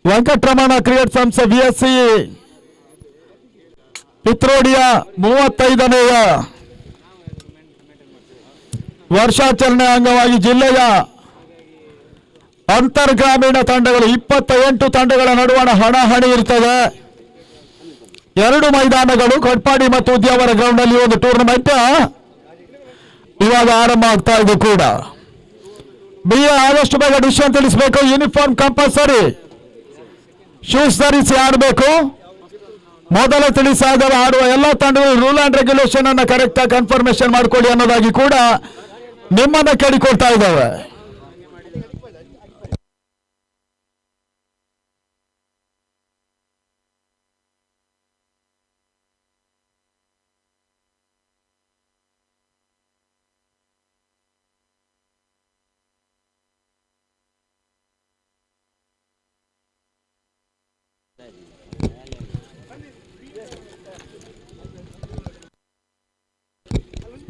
Venkataramana cricket ಸಂಸ್ಥೆ ವಿಎಸ್ಸಿ ಪಿತ್ರೋಡಿಯ 35ನೇಯ ವರ್ಷಾಚರಣೆ ಅಂಗವಾಗಿ ಜಿಲ್ಲೆಯ ಅಂತರ್ಗ್ರಾಮೀಣ ತಂಡಗಳು 28 ತಂಡಗಳ ನಡುವಣ ಹಣಾಹಣಿ ಇರ್ತದೆ. 2 ಮೈದಾನಗಳು ಕಟ್ಪಾಡಿ ಮತ್ತು ಉದ್ಯಾವರ ಗ್ರೌಂಡ್ ಅಲ್ಲಿ ಒಂದು ಟೂರ್ನಮೆಂಟ್ ಇವಾಗ ಆರಂಭ ಆಗ್ತಾ ಇದೆ ಕೂಡ. ಬಿಎ ಆದಷ್ಟು ಬೇಗ ಡಿಸಿಷನ್ ತಿಳಿಸಬೇಕು. ಯೂನಿಫಾರ್ಮ್ ಕಂಪಲ್ಸರಿ, ಶೂಸ್ ಧರಿಸಿ ಆಡಬೇಕು. ಮೊದಲ ತಿಳಿಸಾದ ಆಡುವ ಎಲ್ಲ ತಂಡಗಳು ರೂಲ್ ಅಂಡ್ ರೆಗ್ಯುಲೇಷನ್ ಅನ್ನು ಕರೆಕ್ಟ್ ಆಗಿ ಕನ್ಫರ್ಮೇಶನ್ ಮಾಡಿಕೊಳ್ಳಿ ಅನ್ನೋದಾಗಿ ಕೂಡ ನಿಮ್ಮನ್ನ ಕೇಳಿಕೊಳ್ತಾ ಇದ್ದಾವೆ.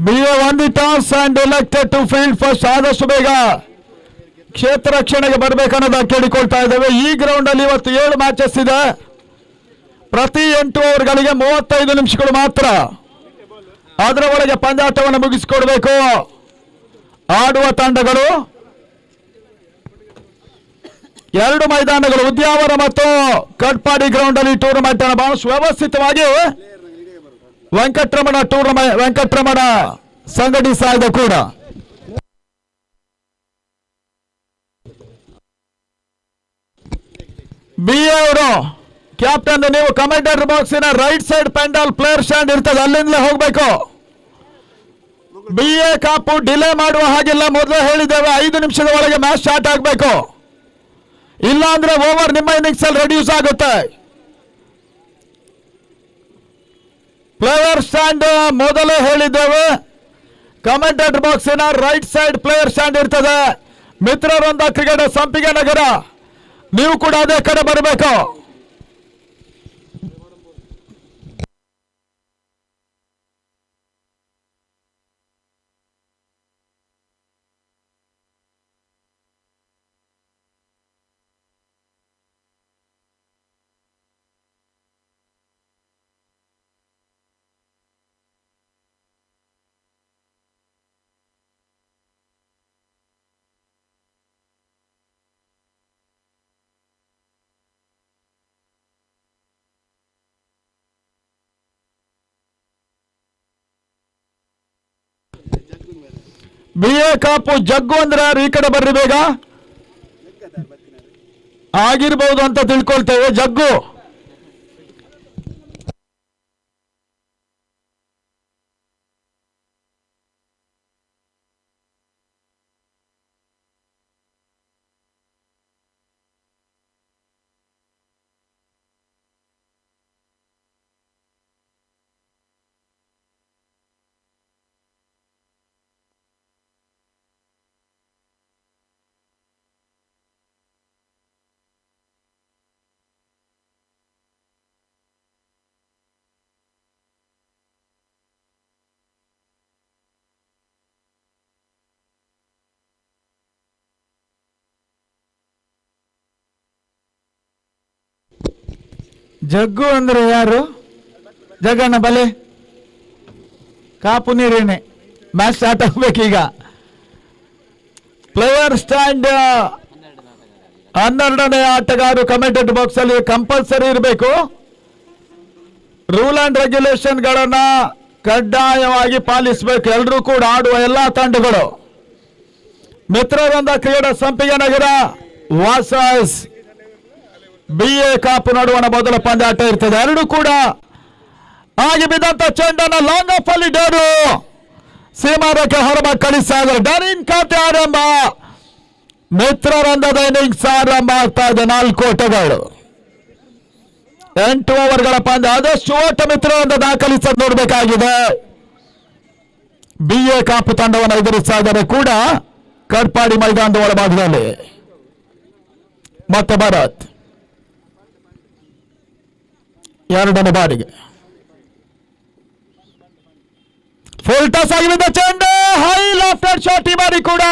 BA won the toss and elected to field first. ಆದಷ್ಟು ಬೇಗ ಕ್ಷೇತ್ರ ರಕ್ಷಣೆಗೆ ಬರಬೇಕನ್ನೋದನ್ನ ಕೇಳಿಕೊಳ್ತಾ ಇದ್ದೇವೆ. ಈ ಗ್ರೌಂಡ್ ಅಲ್ಲಿ ಇವತ್ತು 7 ಮ್ಯಾಚಸ್ ಇದೆ. ಪ್ರತಿ 8 ಓವರ್ಗಳಿಗೆ 35 ನಿಮಿಷಗಳು ಮಾತ್ರ. ಅದರ ಒಳಗೆ ಪಂದ್ಯಾಟವನ್ನು ಮುಗಿಸಿಕೊಡ್ಬೇಕು ಆಡುವ ತಂಡಗಳು. 2 ಮೈದಾನಗಳು ಉದ್ಯಾವರ ಮತ್ತು ಕಟ್ಪಾಡಿ ಗ್ರೌಂಡ್ ಅಲ್ಲಿ ಟೂರ್ನಮೆಂಟ್ ಅನ್ನು ಬಹಳ ವ್ಯವಸ್ಥಿತವಾಗಿ ವೆಂಕಟರಮಣ ಸಂಘಟಿಸ್ತಾ ಇದೆ ಕೂಡ. BA ಅವರು ಕ್ಯಾಪ್ಟನ್, ನೀವು ಕಮೆಂಟೇಟರ್ ಬಾಕ್ಸಿನ right side pandal player stand ಇರ್ತದೆ, ಅಲ್ಲಿಂದಲೇ ಹೋಗ್ಬೇಕು. BA ಕಾಪು ಡಿಲೇ ಮಾಡುವ ಹಾಗಿಲ್ಲ. ಮೊದಲೇ ಹೇಳಿದ್ದೇವೆ 5 ನಿಮಿಷದ ಒಳಗೆ ಮ್ಯಾಚ್ ಸ್ಟಾರ್ಟ್ ಆಗಬೇಕು. ಇಲ್ಲ ಅಂದ್ರೆ ಓವರ್ ನಿಮ್ಮ ಇನ್ನಿಂಗ್ಸ್ ಅಲ್ಲಿ ರೆಡ್ಯೂಸ್ ಆಗುತ್ತೆ. ಪ್ಲೇಯರ್ ಸ್ಟ್ಯಾಂಡ್ ಮೊದಲೇ ಹೇಳಿದ್ದೇವೆ, ಕಮೆಂಟೇಟರ್ ಬಾಕ್ಸಿನ ರೈಟ್ ಸೈಡ್ ಪ್ಲೇಯರ್ ಸ್ಟ್ಯಾಂಡ್ ಇರ್ತದೆ. ಮಿತ್ರರೊಂದ ಕ್ರಿಕೆಟ್ ಸಂಪಿಗೆ ನಗರ, ನೀವು ಕೂಡ ಅದೇ ಕಡೆ ಬರಬೇಕು. BA ಕಾಪು ಜಗ್ಗು ಅಂದ್ರೆ ಯಾರು? ಈ ಕಡೆ ಬರ್ರಿ ಬೇಗ. ಆಗಿರ್ಬಹುದು ಅಂತ ತಿಳ್ಕೊಳ್ತೇವೆ. ಜಗ್ಗು ಜಗ್ಗು ಅಂದ್ರೆ ಯಾರು? ಜಗಣ್ಣ ಬಲೆ ಕಾಪು ನೀರೇನೆ. ಮ್ಯಾಚ್ ಸ್ಟಾರ್ಟ್ ಆಗ್ಬೇಕೀಗ. ಪ್ಲೇಯರ್ ಸ್ಟ್ಯಾಂಡ್ 12ನೇ ಆಟಗಾರರು ಕಮೆಂಟೇಟರ್ ಬಾಕ್ಸ್ ಅಲ್ಲಿ ಕಂಪಲ್ಸರಿ ಇರಬೇಕು. ರೂಲ್ ಅಂಡ್ ರೆಗ್ಯುಲೇಷನ್ ಗಳನ್ನ ಕಡ್ಡಾಯವಾಗಿ ಪಾಲಿಸಬೇಕು ಎಲ್ಲರೂ ಕೂಡ, ಆಡುವ ಎಲ್ಲಾ ತಂಡಗಳು. ಮಿತ್ರರೊಂದ ಕ್ರೀಡಾ ಸಂಪಿಗೆ ನಗರ ವಾಸಸ್ BA ಕಾಪು ನಡುವಣ ಮೊದಲ ಪಂದ್ಯಾಟ ಇರ್ತದೆ. 2 ಕೂಡ ಆಗಿ ಬಿದ್ದಂತ ಚೆಂಡನ್ನ ಲಾಂಗ್ ಆಫ್ ಅಲ್ಲಿ ಡೇರು ಸೀಮಾರಕ್ಕೆ ಹೊರಬ ಕಳಿಸ್ತಾ ಇದ್ದಾರೆ. ಡರಿನ್ ಖಾತೆ ಆರಂಭ. ಮಿತ್ರರಂಧದ ಇನ್ನಿಂಗ್ಸ್ ಆರಂಭ ಆಗ್ತಾ ಇದೆ. 4 ಓಟಗಳು, 8 ಓವರ್ಗಳ ಪಂದ್ಯ. ಆದಷ್ಟು ಓಟ ಮಿತ್ರರಂಧ ದಾಖಲಿಸೋದು ನೋಡಬೇಕಾಗಿದೆ. BA ಕಾಪು ತಂಡವನ್ನು ಎದುರಿಸ್ತಾ ಇದ್ದಾರೆ ಕೂಡ ಕಟ್ಪಾಡಿ ಮೈದಾನದ ಒಳಭಾಗದಲ್ಲಿ. ಮತ್ತೆ ಭರತ್ 2ನೇ ಬಾರಿಗೆ ಫುಲ್ ಟಾಸ್ ಆಗಿ ಬಿದ್ದ ಚೆಂಡು, ಹೈ ಲಾಫ್ಟೆಡ್ ಶಾಟ್ ಈ ಬಾರಿ ಕೂಡ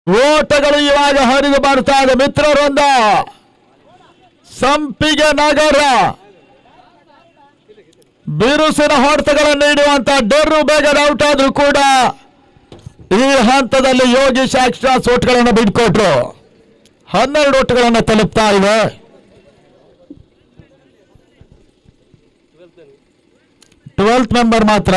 ಓಟಗಳು ಇವಾಗ ಹರಿದು ಬರ್ತಾ ಇದೆ. ಮಿತ್ರರೊಂದ ಸಂಪಿಗೆ ನಗರ ಬಿರುಸಿನ ಹೊಡೆತಗಳನ್ನು ನೀಡುವಂತ ಡೆರ್ರು ಬೇಗ ಔಟ್ ಆದ್ರೂ ಕೂಡ ಈ ಹಂತದಲ್ಲಿ ಯೋಗೀಶ್ ಎಕ್ಸ್ಟ್ರಾಸ್ ಓಟ್ಗಳನ್ನು ಬಿಟ್ಕೊಟ್ರು. 12 ಓಟ್ಗಳನ್ನು ತಲುಪ್ತಾ ಇದೆ. ಟ್ವೆಲ್ತ್ ಮೆಂಬರ್ ಮಾತ್ರ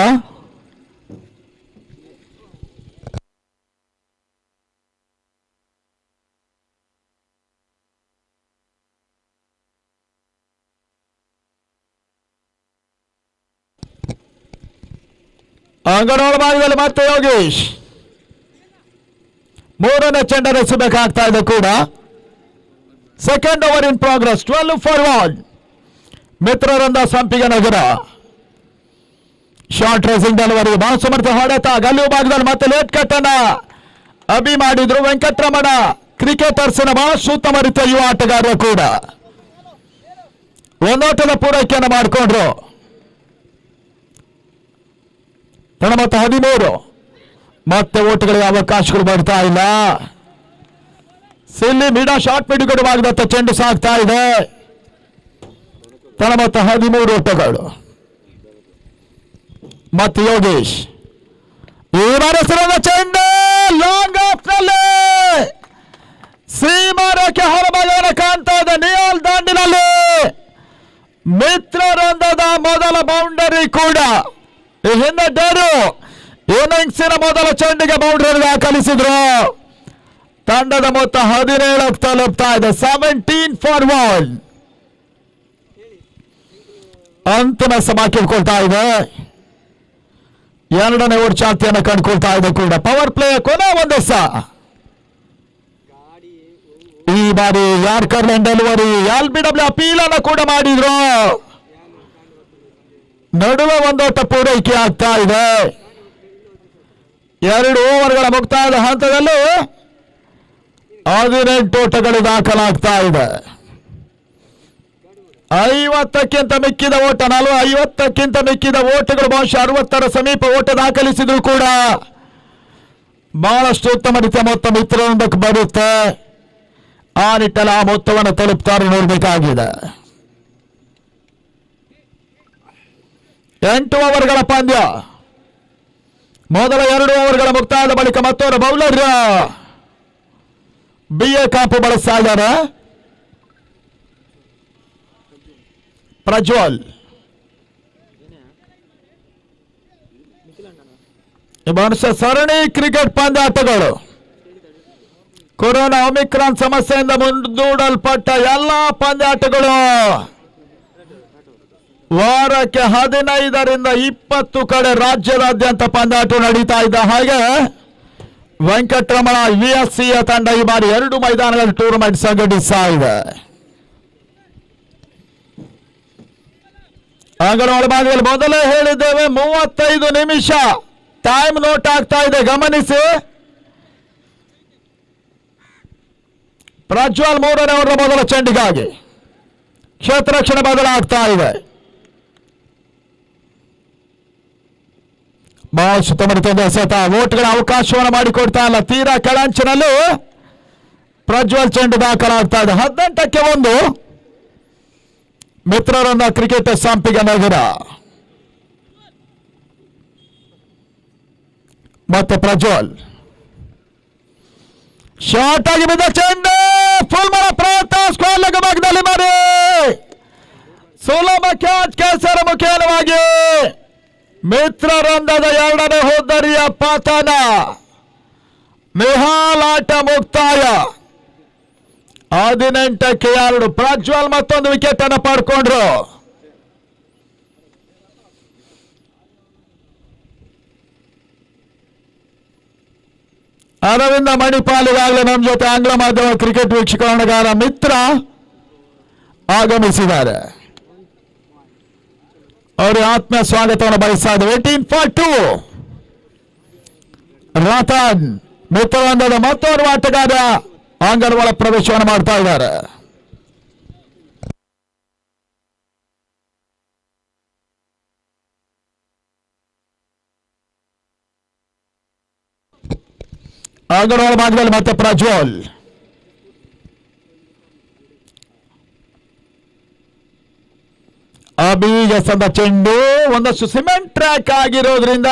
ಅಂಗನವಾಡಿ ಭಾಗದಲ್ಲಿ ಮತ್ತೆ ಯೋಗೀಶ್ ಮೂರನೇ ಚೆಂಡನ್ನು ಎಸಬೇಕಾಗ್ತಾ ಇದೆ ಕೂಡ. Second over in progress. 12 for 1. ಮಿತ್ರರಿಂದ ಸಂಪಿಗೆ ನಗರ ಶಾರ್ಟ್ ರೇಸಿಂಗ್ ಡೆಲಿವರಿ ಬಹಳ ಸಮರ್ಥ ಹೊಡೆತ. ಗಲ್ಲು ಭಾಗದಲ್ಲಿ ಮತ್ತೆ ಲೇಟ್ ಕಟ್ ಅನ್ನ ಅಭಿ ಮಾಡಿದ್ರು ವೆಂಕಟರಮಣ. ಕ್ರಿಕೆಟರ್ಸ್ನ ಬಹಳ ಉತ್ತಮ ರೀತಿಯ ಯುವ ಆಟಗಾರರು ಕೂಡ ಒಂದೋಟದ ಪೂರೈಕೆಯನ್ನು ಮಾಡಿಕೊಂಡ್ರು. ಮತ್ತು 13 ಮತ್ತೆ ಓಟುಗಳಿಗೆ ಅವಕಾಶಗಳು ಬರ್ತಾ ಇಲ್ಲ. ಸಿಲ್ಲಿ ಮಿಡ ಶಾರ್ಟ್ ಮಿಡಿಗಡು ಭಾಗದತ್ತ ಚೆಂಡು ಸಾಗ್ತಾ ಇದೆ. ಮತ್ತು 13 ಓಟಗಳು. ಮತ್ತೆ ಯೋಗೇಶ್ ಈ ಮನಸ್ಸಿನ ಚೆಂಡು ಲಾಂಗ್ ಆಫ್ ನಲ್ಲಿ ಸೀಮಾರಕ್ಕೆ ಹೊರಭಾಗವನ್ನು ಕಾಣ್ತಾ ಇದೆ. ನಿಯಾಲ್ ದಾಂಡಿನಲ್ಲಿ ಮಿತ್ರವೃಂದದ ಮೊದಲ ಬೌಂಡರಿ ಕೂಡ. ಈ ಹಿಂದೆ ಡೇರು ಇನ್ನಿಂಗ್ಸಿನ ಮೊದಲ ಚೆಂಡಿಗೆ ಬೌಂಡರಿ ದಾಖಲಿಸಿದ್ರು. ತಂಡದ ಮೊತ್ತ 17 ತಲುಪ್ತಾ ಇದೆ. 17 for 1. ಅಂತಿಮ ಸಮಾಖ್ಯಕೊಳ್ತಾ ಇದೆ. ಎರಡನೇ ಓವರ್ ಚಾಲ್ತಿಯನ್ನು ಕಂಡುಕೊಳ್ತಾ ಇದೆ ಕೂಡ. ಪವರ್ ಪ್ಲೇ ಕೊನೆ ಒಂದು ಈ ಬಾರಿ yorker line delivery LBW appeal ಅನ್ನು ಕೂಡ ಮಾಡಿದ್ರು. ನಡುವೆ ಒಂದೋಟ ಪೂರೈಕೆ ಆಗ್ತಾ ಇದೆ. 2 ಓವರ್ಗಳ ಮುಕ್ತಾಯದ ಹಂತದಲ್ಲಿ 18 ಓಟಗಳು ದಾಖಲಾಗ್ತಾ ಇದೆ. 50ಕ್ಕಿಂತ ಮಿಕ್ಕಿದ ಓಟ 50ಕ್ಕಿಂತ ಮಿಕ್ಕಿದ ಓಟಗಳು ಬಹುಶಃ 60ರ ಸಮೀಪ ಓಟ ದಾಖಲಿಸಿದ್ರು ಕೂಡ ಬಹಳಷ್ಟು ಉತ್ತಮ ರೀತಿಯ ಮೊತ್ತ ಮಿತ್ರರೊಂದಕ್ಕೆ ಬರುತ್ತೆ. ಆ ನಿಟ್ಟಲ್ಲಿ ಆ ಮೊತ್ತವನ್ನು ತಲುಪ್ತಾರೆ ನೋಡಬೇಕಾಗಿದೆ. 8 ಓವರ್ಗಳ ಪಂದ್ಯ. ಮೊದಲ 2 ಓವರ್ಗಳ ಮುಕ್ತಾಯದ ಬಳಿಕ ಮತ್ತೋರ ಬೌಲರ್ BA ಕಾಪು ಬಳಸ್ತಾ ಇದ್ದಾರೆ. ಪ್ರಜ್ವಲ್ ಮನುಷ್ಯ ಸರಣಿ ಕ್ರಿಕೆಟ್ ಪಂದ್ಯಾಟಗಳು ಕೊರೋನಾ ಒಮಿಕ್ರಾನ್ ಸಮಸ್ಯೆಯಿಂದ ಮುಂದೂಡಲ್ಪಟ್ಟ ಎಲ್ಲ ಪಂದ್ಯಾಟಗಳು ವಾರಕ್ಕೆ 15ರಿಂದ 20 ಕಡೆ ರಾಜ್ಯದಾದ್ಯಂತ ಪಂದ್ಯಾಟ ನಡೀತಾ ಇದ್ದ ಹಾಗೆ ವೆಂಕಟರಮಣ VSCಯ ತಂಡ ಈ ಬಾರಿ 2 ಮೈದಾನಗಳ ಟೂರ್ನಮೆಂಟ್ ಸಂಘಟಿಸ್ತಾ ಇದೆ. ಅಂಗನವಾಡಿ ಭಾಗದಲ್ಲಿ ಮೊದಲೇ ಹೇಳಿದ್ದೇವೆ 35 ನಿಮಿಷ ಟೈಮ್ ನೋಟ್ ಆಗ್ತಾ ಇದೆ, ಗಮನಿಸಿ. ಪ್ರಜ್ವಲ್ 3ನೇ ಓವರ್ ಮೊದಲ ಚೆಂಡಿಗಾಗಿ ಕ್ಷೇತ್ರ ರಕ್ಷಣೆ ಬದಲಾಗ್ತಾ ಇದೆ. ಬಹಳ ಸುತ್ತಮುತ್ತ ಎಸೆತ ಓಟ್ಗಳ ಅವಕಾಶವನ್ನು ಮಾಡಿಕೊಡ್ತಾ ಇಲ್ಲ. ತೀರಾ ಕೆಳಂಚಿನಲ್ಲಿ ಪ್ರಜ್ವಲ್ ಚೆಂಡು ದಾಖಲಾಗ್ತಾ ಇದೆ. 18ಕ್ಕೆ 1 ಮಿತ್ರರನ್ನ ಕ್ರಿಕೆಟ್ ಸಂಪಿಗೆ ನಗರ. ಮತ್ತೆ ಪ್ರಜ್ವಲ್ ಶಾರ್ಟ್ ಆಗಿ ಬಿದ್ದ ಚೆಂಡು ಫುಲ್ ಮಾಡೋ ಪ್ರಯತ್ನ ಸ್ಕ್ವೇರ್ ಲೆಗ್ ಭಾಗದಲ್ಲಿ ಮಾಡಿ ಸುಲಭ ಕ್ಯಾಚ್ ಕೇಸರ ಮುಖೇನವಾಗಿ ಮಿತ್ರರಂಧದ 2ನೇ ಹೋದರಿಯ ಪತನ. ನಿಹಾಲಾಟ ಮುಕ್ತಾಯ. 18ಕ್ಕೆ 2. ಪ್ರಜ್ವಲ್ ಮತ್ತೊಂದು ವಿಕೆಟ್ ಅನ್ನು ಪಡ್ಕೊಂಡ್ರು. ಅರವಿಂದ ಮಣಿಪಾಲ್ ಈಗಾಗಲೇ ನಮ್ಮ ಜೊತೆ ಆಂಗ್ಲ ಮಾಧ್ಯಮ ಕ್ರಿಕೆಟ್ ವೀಕ್ಷಕರಣಗಾರ ಮಿತ್ರ ಆಗಮಿಸಿದ್ದಾರೆ. ಅವರು ಆತ್ಮೀಯ ಸ್ವಾಗತವನ್ನು ಬಯಸ್ತಾ ಇದ್ದಾರೆ. 18 for 2. ರತನ್ ಮಿತ್ರವೃಂದದ ಮತ್ತೋರ್ವ ಆಟಗಾರ ಅಂಗನವಾಡಿ ಪ್ರವೇಶವನ್ನು ಮಾಡ್ತಾ ಇದ್ದಾರೆ. ಅಂಗನವಾಳ ಭಾಗದಲ್ಲಿ ಮತ್ತೆ ಪ್ರಜ್ವಲ್. ಅಭಿಗಸದ ಚೆಂಡು ಒಂದಷ್ಟು ಸಿಮೆಂಟ್ ಟ್ರ್ಯಾಕ್ ಆಗಿರೋದ್ರಿಂದ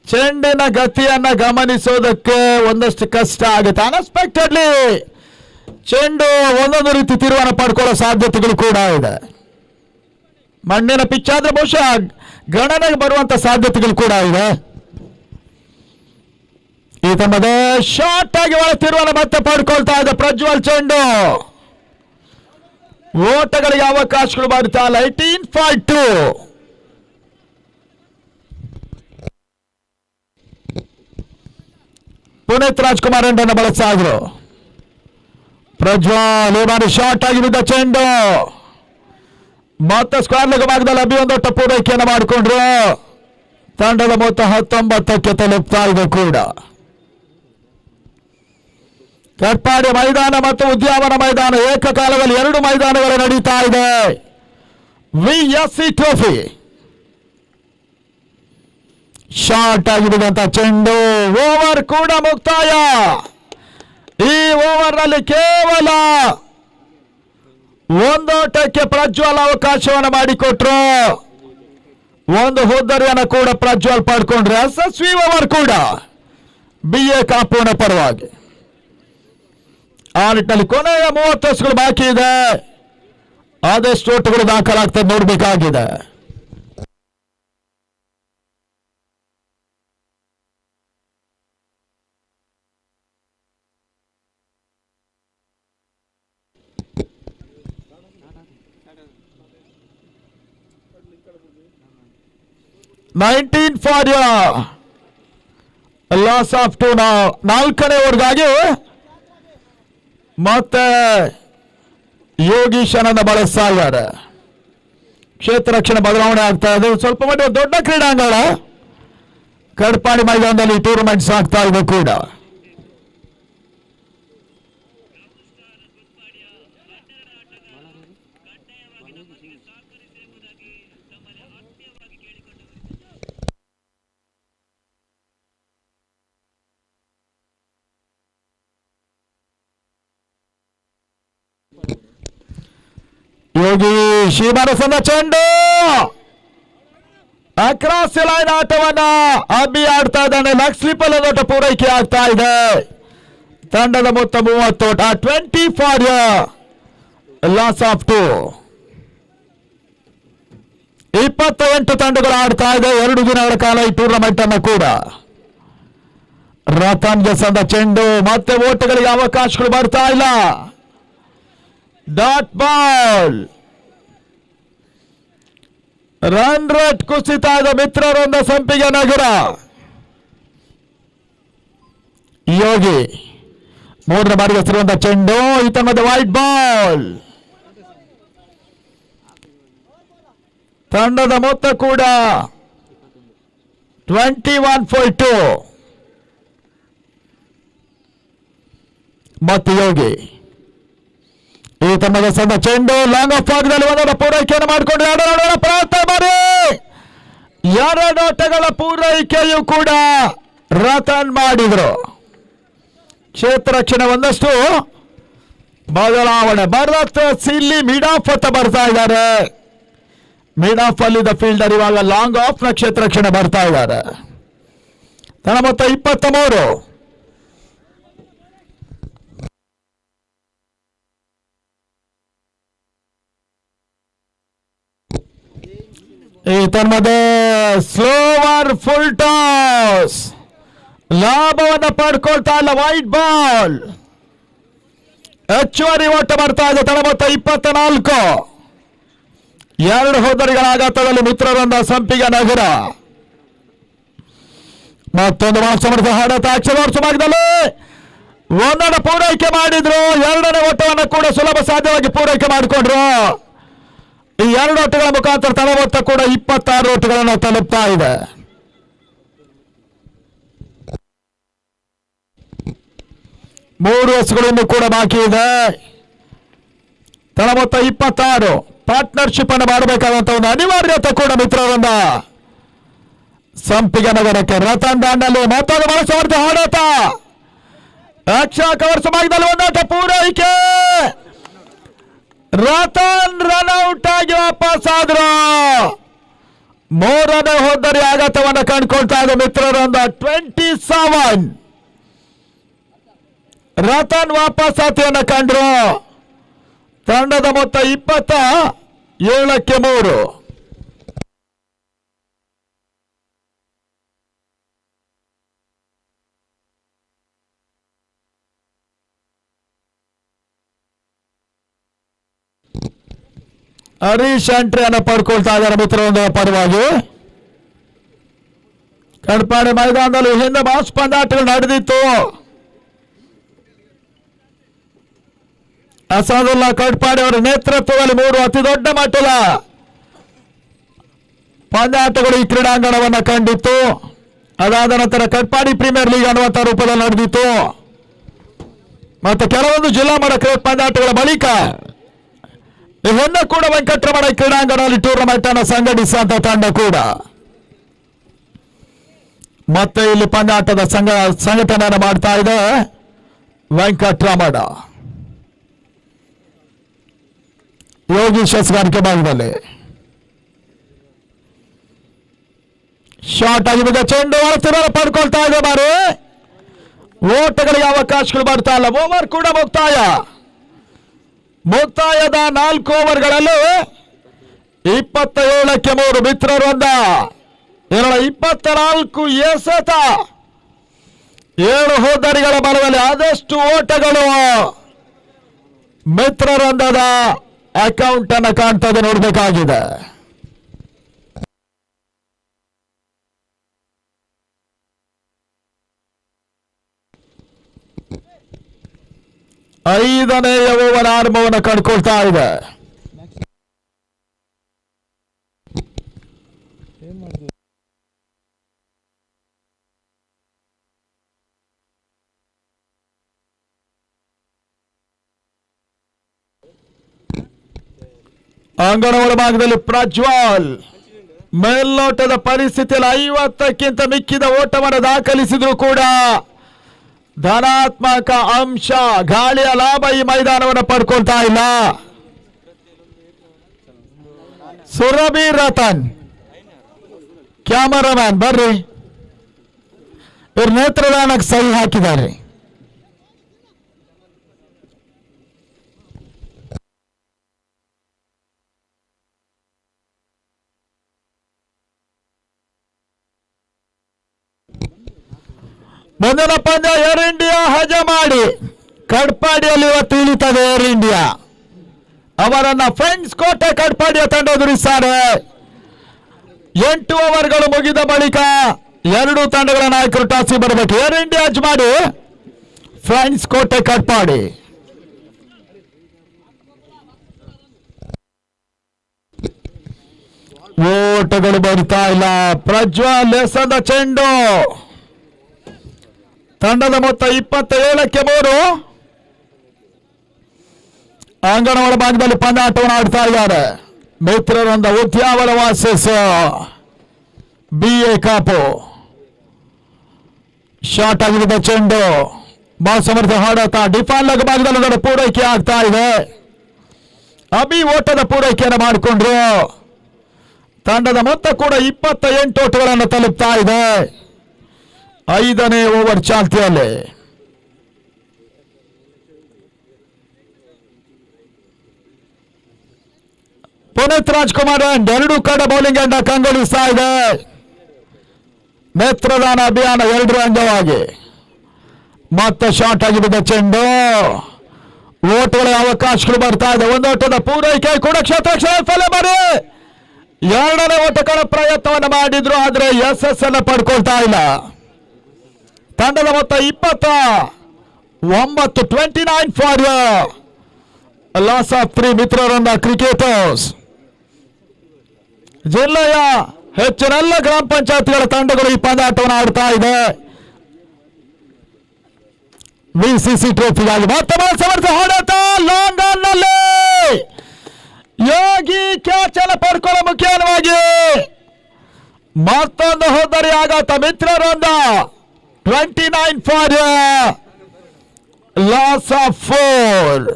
ಚೆಂಡಿನ ಗತಿಯನ್ನ ಗಮನಿಸೋದಕ್ಕೆ ಒಂದಷ್ಟು ಕಷ್ಟ ಆಗುತ್ತೆ. ಅನ್ಎಕ್ಸ್ಪೆಕ್ಟೆಡ್ಲಿ ಚೆಂಡು ಒಂದೊಂದು ರೀತಿ ತಿರುವನ್ನು ಪಡ್ಕೊಳ್ಳೋ ಸಾಧ್ಯತೆಗಳು ಕೂಡ ಇದೆ. ಮಣ್ಣಿನ ಪಿಚ್ ಆದ್ರೆ ಬಹುಶಃ ಗಣನೆಗೆ ಬರುವಂತ ಸಾಧ್ಯತೆಗಳು ಕೂಡ ಇದೆ. ಈ ತಮ್ಮದ ಶಾರ್ಟ್ ಆಗಿ ಒಳ ತಿರುವನ್ನು ಮತ್ತೆ ಪಡ್ಕೊಳ್ತಾ ಇದೆ ಪ್ರಜ್ವಲ್. ಚೆಂಡು ಓಟಗಳಿಗೆ ಅವಕಾಶಗಳು ಬರ್ತಾ ಇಲ್ಲ. 18-2. ಪುನೀತ್ ರಾಜ್ಕುಮಾರ್ ಎಂಡನ್ನು ಬಳಸಾದ್ರು. ಪ್ರಜ್ವಲ್ ಈ ಬಾರಿ ಶಾರ್ಟ್ ಆಗಿ ಬಿದ್ದ ಚೆಂಡು ಮತ್ತೆ ಸ್ಕ್ವೇರ್ ಲೆಗ್ ಭಾಗದಲ್ಲಿ ಅಭಿಯೊಂದೊಟ್ಟ ಪೂರೈಕೆಯನ್ನು ಮಾಡಿಕೊಂಡ್ರು. ತಂಡದ ಮೊತ್ತ 19ಕ್ಕೆ ತಲುಪ್ತಾ ಇದೆ ಕೂಡ. ಕಟ್ಪಾಡಿ ಮೈದಾನ ಮತ್ತು ಉದ್ಯಾನವನ ಮೈದಾನ ಏಕಕಾಲದಲ್ಲಿ 2 ಮೈದಾನಗಳು ನಡೀತಾ ಇದೆ. ವಿಎಸ್ಸಿ ಟ್ರೋಫಿ. ಶಾರ್ಟ್ ಆಗಿರುವಂತ ಚೆಂಡು ಓವರ್ ಕೂಡ ಮುಕ್ತಾಯ. ಈ ಓವರ್ ನಲ್ಲಿ ಕೇವಲ ಒಂದೋಟಕ್ಕೆ ಪ್ರಜ್ವಲ್ ಅವಕಾಶವನ್ನು ಮಾಡಿಕೊಟ್ರು. ಒಂದು ಹುದ್ದರಿಯನ್ನು ಕೂಡ ಪ್ರಜ್ವಲ್ ಪಡ್ಕೊಂಡ್ರೆ ಯಶಸ್ವಿ ಓವರ್ ಕೂಡ BA ಕಾಪುವಿನ ಪರವಾಗಿ. ಆ ನಿಟ್ಟಿನಲ್ಲಿ ಕೊನೆಯ 30 ಎಸೆಗಳು ಬಾಕಿ ಇದೆ. ಆದಷ್ಟು ಓಟಗಳು ದಾಖಲಾಗ್ತದೆ ನೋಡಬೇಕಾಗಿದೆ. Loss of 2. 4ನೇ ಓವರ್ಗಾಗಿ ಮತ್ತೆ ಯೋಗೀಶನನ್ನ ಬಳಸ್ತಾ ಇದ್ದಾರೆ. ಕ್ಷೇತ್ರ ರಕ್ಷಣೆ ಬದಲಾವಣೆ ಆಗ್ತಾ ಇದೆ. ಸ್ವಲ್ಪ ಮಟ್ಟಿಗೆ ದೊಡ್ಡ ಕ್ರೀಡಾಂಗಣ ಕಡ್ಪಾಡಿ ಮೈದಾನದಲ್ಲಿ ಟೂರ್ನಮೆಂಟ್ಸ್ ಆಗ್ತಾ ಇದೆ ಕೂಡ. ಯೋಗಿ ಶ್ರೀನಿವಾಸನ ಚೆಂಡು ಅಕ್ರಾಸ್ ಲೈನ್ ಆಟವನ್ನ ಅಬ್ಬಿ ಆಡ್ತಾ ಇದ್ದಾನೆ. ಲೆಗ್ ಸ್ಲಿಪ್ ಅಲ್ಲಿ ಓಟ ಪೂರೈಕೆ ಆಗ್ತಾ ಇದೆ. ತಂಡದ ಮೊತ್ತ 30 ಓಟ. 24 ಲಾಸ್ ಆಫ್ 2. 28 ತಂಡಗಳು ಆಡ್ತಾ ಇದೆ 2 ದಿನಗಳ ಕಾಲ ಈ ಟೂರ್ನಮೆಂಟ್ ಅನ್ನು ಕೂಡ. ರತನ್ ಗೆಸಂದ ಚೆಂಡು ಮತ್ತೆ ಓಟಗಳಿಗೆ ಅವಕಾಶಗಳು ಬರ್ತಾ ಇಲ್ಲ. Dot ball. ರನ್ ರೇಟ್ ಕುಸಿತ ಇದೆ ಮಿತ್ರರೊಂದ ಸಂಪಿಗೆ ನಗರ. ಯೋಗಿ 3ನೇ ಬಾರಿಗೆ ಹೆಸರುವಂತ ಚೆಂಡು ಈತ ಮತ್ತೆ ವೈಟ್ ಬಾಲ್. ತಂಡದ ಮೊತ್ತ ಕೂಡ 21-2. ಮತ್ತೆ ಯೋಗಿ ಈ ತಮ್ಮದ ಸಂದ ಚೆಂಡು ಲಾಂಗ್ ಆಫ್ ಭಾಗದಲ್ಲಿ ಒಂದರ ಪೂರೈಕೆಯನ್ನು ಮಾಡಿಕೊಂಡು 2 ಪ್ರಯತ್ನ ಮಾಡಿ 2 ಓಟಗಳ ಪೂರೈಕೆಯೂ ಕೂಡ ರತನ್ ಮಾಡಿದ್ರು. ಕ್ಷೇತ್ರ ರಕ್ಷಣೆ ಒಂದಷ್ಟು ಬದಲಾವಣೆ. ಭರತ್ ಸಿಲ್ಲಿ ಮಿಡ್ ಆಫ್ ಅಂತ ಬರ್ತಾ ಇದ್ದಾರೆ. ಮಿಡ್ ಆಫ್ ಅಲ್ಲಿದ್ದ ಫೀಲ್ಡರ್ ಇವಾಗ ಲಾಂಗ್ ಆಫ್ ನ ಕ್ಷೇತ್ರ ರಕ್ಷಣೆ ಬರ್ತಾ ಇದ್ದಾರೆ. ತನ್ನ ಮೊತ್ತ 23. ಈ ತನ್ಮದೆ ಸ್ಲೋವರ್ ಫುಲ್ ಟಾಸ್ ಲಾಭವನ್ನು ಪಡ್ಕೊಳ್ತಾ ಇಲ್ಲ. White ball. ಹೆಚ್ಚುವರಿ ಓಟ ಬರ್ತಾ ಇದೆ. ತನ್ನ ಮೊತ್ತ 24. 2 ಹೋದರಿಗಳ ಆಘಾತದಲ್ಲಿ ಮಿತ್ರರೊಂದ ಸಂಪಿಗೆ ನಗರ. ಮತ್ತೊಂದು ಸಮರ್ಥ ಹಾಡತ ಅಕ್ಷರ ಭಾಗದಲ್ಲಿ ಒಂದನ್ನು ಪೂರೈಕೆ ಮಾಡಿದ್ರು. 2ನೇ ಓಟವನ್ನು ಕೂಡ ಸುಲಭ ಸಾಧ್ಯವಾಗಿ ಪೂರೈಕೆ ಮಾಡಿಕೊಂಡ್ರು. ಈ 2 ಓಟಗಳ ಮುಖಾಂತರ ತನ್ನ ಮೊತ್ತ ಕೂಡ 26 ಓಟಗಳನ್ನು ತಲುಪ್ತಾ ಇದೆ. ಮೂರು ಎಸ್ಗಳನ್ನು ಕೂಡ ಬಾಕಿ ಇದೆ. ತನ್ನ ಮೊತ್ತ 26. ಪಾರ್ಟ್ನರ್ಶಿಪ್ ಅನ್ನು ಮಾಡಬೇಕಾದಂತ ಒಂದು ಅನಿವಾರ್ಯತೆ ಕೂಡ ಮಿತ್ರರಿಂದ ಸಂಪಿಗೆ ನಗರಕ್ಕೆ ರತನ್ ದಾಂಡಲ್ಲಿ ಮತ್ತೊಂದು ಮನಸ್ಸು ಹೊಡೆತ ರಕ್ಷಾ ಕವರ್ ಸಮಯದಲ್ಲಿ ಒಂದಾಟ ಪೂರೈಕೆ ರತನ್ ರನ್ಔಟ್ ಆಗಿ ವಾಪಸ್ ಆದ್ರು. ಮೂರನೇ ಹೋದರಿ ಆಘಾತವನ್ನು ಕಂಡುಕೊಳ್ತಾ ಇದೆ ಮಿತ್ರರೊಂದ 27. ರತನ್ ವಾಪಸಾತಿಯನ್ನು ಕಂಡ್ರು. ತಂಡದ ಮೊತ್ತ 27-3. ಹರೀಶ್ ಎಂಟ್ರಿಯನ್ನು ಪಡ್ಕೊಳ್ತಾ ಇದ್ದಾರೆ ಮಿತ್ರರೊಂದ ಪರವಾಗಿ. ಕಡ್ಪಾಡಿ ಮೈದಾನದಲ್ಲಿ ಹಿಂದೆ ಮಾಸ್ ಪಂದ್ಯಾಟಗಳು ನಡೆದಿತ್ತು. ಅಸಾದುಲ್ಲಾ ಕಡ್ಪಾಡಿ ಅವರ ನೇತೃತ್ವದಲ್ಲಿ 3 ಅತಿ ದೊಡ್ಡ ಮಟ್ಟದ ಪಂದ್ಯಾಟಗಳು ಈ ಕ್ರೀಡಾಂಗಣವನ್ನು ಕಂಡಿತ್ತು. ಅದಾದ ನಂತರ ಕಡ್ಪಾಡಿ ಪ್ರೀಮಿಯರ್ ಲೀಗ್ ಅನ್ನುವಂಥ ರೂಪದಲ್ಲಿ ನಡೆದಿತ್ತು. ಮತ್ತು ಕೆಲವೊಂದು ಜಿಲ್ಲಾ ಮಟ್ಟ ಕ್ರಿಕೆಟ್ ಪಂದ್ಯಾಟಗಳ ಬಳಿಕ ಇವೆಲ್ಲ ಕೂಡ ವೆಂಕಟರಮಣ ಕ್ರೀಡಾಂಗಣದಲ್ಲಿ ಟೂರ್ನಮೆಂಟ್ ಅನ್ನು ಸಂಘಟಿಸುವಂತ ತಂಡ ಕೂಡ ಮತ್ತೆ ಇಲ್ಲಿ ಪಂದ್ಯಾಟದ ಸಂಘಟನೆಯನ್ನು ಮಾಡ್ತಾ ಇದೆ ವೆಂಕಟರಮಣ. ಯೋಗೀಶ್ ಎಸ್ಗಾರಿಕೆ ಭಾಗದಲ್ಲಿ ಶಾರ್ಟ್ ಆಗಿ ಬಿದ್ದ ಚೆಂಡು ಹೊರತಿರೋ ಪಡ್ಕೊಳ್ತಾ ಇದೆ. ಬಾರಿ ಓಟಗಳಿಗೆ ಅವಕಾಶಗಳು ಬರ್ತಾ ಇಲ್ಲ. ಓವರ್ ಕೂಡ ಮುಕ್ತಾಯದ 4 ಓವರ್ಗಳಲ್ಲಿ 27-3 ಮಿತ್ರರೊಂದ 24 ಎಸೆತ 7 ಹೋದರಿಗಳ ಬಲದಲ್ಲಿ ಆದಷ್ಟು ಓಟಗಳು ಮಿತ್ರರೊಂದದ ಅಕೌಂಟ್ ಅನ್ನು ಕಾಣ್ತದೆ, ನೋಡಬೇಕಾಗಿದೆ. ಐದನೆಯ ಓವರ್ ಆರಂಭವನ್ನು ಕಂಡುಕೊಳ್ತಾ ಇದೆ. ಅಂಗನವಾಡ ಭಾಗದಲ್ಲಿ ಪ್ರಜ್ವಲ್ ಮೇಲ್ನೋಟದ ಪರಿಸ್ಥಿತಿಯಲ್ಲಿ 50ಕ್ಕಿಂತ ಮಿಕ್ಕಿದ ಓಟವನ್ನು ದಾಖಲಿಸಿದ್ರು ಕೂಡ ಧನಾತ್ಮಕ ಅಂಶ ಗಾಳಿಯ ಲಾಭ ಈ ಮೈದಾನವನ್ನು ಪಡ್ಕೊಳ್ತಾ ಇಲ್ಲ. ಸುರಭಿ ರತನ್ ಕ್ಯಾಮರಾಮ್ಯಾನ್ ಬರ್ರಿ, ಇವ್ರ ನೇತ್ರದಾನಕ್ಕೆ ಸಹಿ ಹಾಕಿದ್ದಾರೆ. ಮುಂದಿನ ಪಂದ್ಯ ಏರ್ ಇಂಡಿಯಾ ಹಜಮಾಡಿ ಕಡ್ಪಾಡಿಯಲ್ಲಿ ಇವತ್ತು ಇಳಿತದೆ. ಏರ್ ಇಂಡಿಯಾ ಅವರನ್ನ ಫ್ರೆಂಡ್ಸ್ ಕೋಟೆ ಕಡ್ಪಾಡಿಯ ತಂಡ ಎದುರಿಸ್ತಾರೆ. 8 ಓವರ್ಗಳು ಮುಗಿದ ಬಳಿಕ 2 ತಂಡಗಳ ನಾಯಕರು ಟಾಸಿಗೆ ಬರಬೇಕು. ಏರ್ ಇಂಡಿಯಾ ಹಜಮಾಡಿ ಫ್ರೆಂಡ್ಸ್ ಕೋಟೆ ಕಡ್ಪಾಡಿ. ಓಟಗಳು ಬರ್ತಾ ಇಲ್ಲ. ಪ್ರಜ್ವಲ್ ಎಸೆದ ಚೆಂಡು ತಂಡದ ಮೊತ್ತ 27-3. ಅಂಗನವಾಡ ಭಾಗದಲ್ಲಿ ಪಂದ್ಯಾಟವನ್ನು ಆಡ್ತಾ ಇದ್ದಾರೆ ಮಿತ್ರರೊಂದ Udyavara versus BA Kapu. Short ಆಗಿದ್ದ ಚೆಂಡು ಸಮರ್ಥ ಹಾಡತ ಡಿಫಾನ್ ಲಗ್ ಭಾಗದಲ್ಲಿ ಪೂರೈಕೆ ಆಗ್ತಾ ಇದೆ. ಅಭಿ ಓಟದ ಪೂರೈಕೆಯನ್ನು ಮಾಡಿಕೊಂಡ್ರು. ತಂಡದ ಮೊತ್ತ ಕೂಡ 28 ಓಟಗಳನ್ನು ತಲುಪ್ತಾ ಇದೆ. 5ನೇ ಓವರ್ ಚಾಲ್ತಿಯಲ್ಲಿ ಪುನೀತ್ ರಾಜ್ಕುಮಾರ್ 2 ಕಡೆ ಬೌಲಿಂಗ್ ಅನ್ನ ಕಂಗೊಳಿಸ್ತಾ ಇದೆ. ನೇತ್ರದಾನ ಅಭಿಯಾನ 2ರ ಅಂಗವಾಗಿ ಮತ್ತೆ ಶಾರ್ಟ್ ಆಗಿ ಬಿದ್ದ ಚೆಂಡು ಓಟಗಳ ಅವಕಾಶಗಳು ಬರ್ತಾ ಇದೆ. ಒಂದು ಓಟದ ಪೂರೈಕೆ ಕೂಡ ಕ್ಷೇತ್ರ ಫಲ ಮಾಡಿ 2ನೇ ಓಟಗಳ ಪ್ರಯತ್ನವನ್ನು ಮಾಡಿದ್ರು, ಆದ್ರೆ ಯಶಸ್ಸನ್ನು ಪಡ್ಕೊಳ್ತಾ ಇಲ್ಲ. ತಂಡದ ಮೊತ್ತ 29 ಫಾರ್ ಲಾಸ್ ಆಫ್ 3 ಮಿತ್ರರೊಂದ ಕ್ರಿಕೆಟರ್ಸ್. ಜಿಲ್ಲೆಯ ಹೆಚ್ಚಿನೆಲ್ಲ ಗ್ರಾಮ ಪಂಚಾಯತ್ಗಳ ತಂಡಗಳು ಈ ಪಂದ್ಯಾಟವನ್ನು ಆಡ್ತಾ ಇದೆ. ವಿಸಿಸಿ ಟ್ರೋಫಿಗಾಗಿ ಮತ್ತೊಮ್ಮೆ ಸಮರ್ಥ ಹೊಡೆತ ಲಾಂಗ್ ಆನ್ ನಲ್ಲಿ ಯೋಗಿ ಕ್ಯಾಚ್ ಅನ್ನು ಪಡ್ಕೊಳ್ಳೋ ಮುಖ್ಯವಾಗಿ ಮತ್ತೊಂದು ಹೋದರೆ ಆಗತ್ತ ಮಿತ್ರರೊಂದ 29 ಫಾರ್ ಲಾಸ್ ಆಫ್ 4.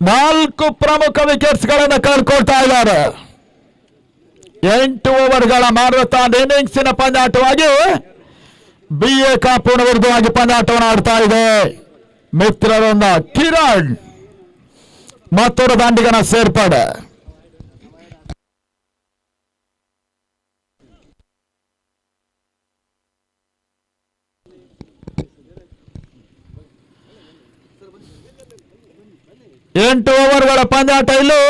4 ಪ್ರಮುಖ ವಿಕೆಟ್ಸ್ ಗಳನ್ನು ಕಳ್ಕೊಳ್ತಾ ಇದ್ದಾರೆ. 8 ಓವರ್ಗಳ ಮ್ಯಾರಥಾನ್ ಇನ್ನಿಂಗ್ಸಿನ ಪಂದ್ಯಾಟವಾಗಿ BA ಕಾಪುನ ವಿರುದ್ಧವಾಗಿ ಪಂದ್ಯಾಟವನ್ನು ಆಡ್ತಾ ಇದೆ. ಮಿತ್ರರೊಂದ ಕಿರಣ್ ಮತ್ತೊಂದು ದಾಂಡಿಗನ ಸೇರ್ಪಡೆ. ಎಂಟು ಓವರ್ಗಳ ಪಂದ್ಯಾಟ ಇಲ್ಲಿ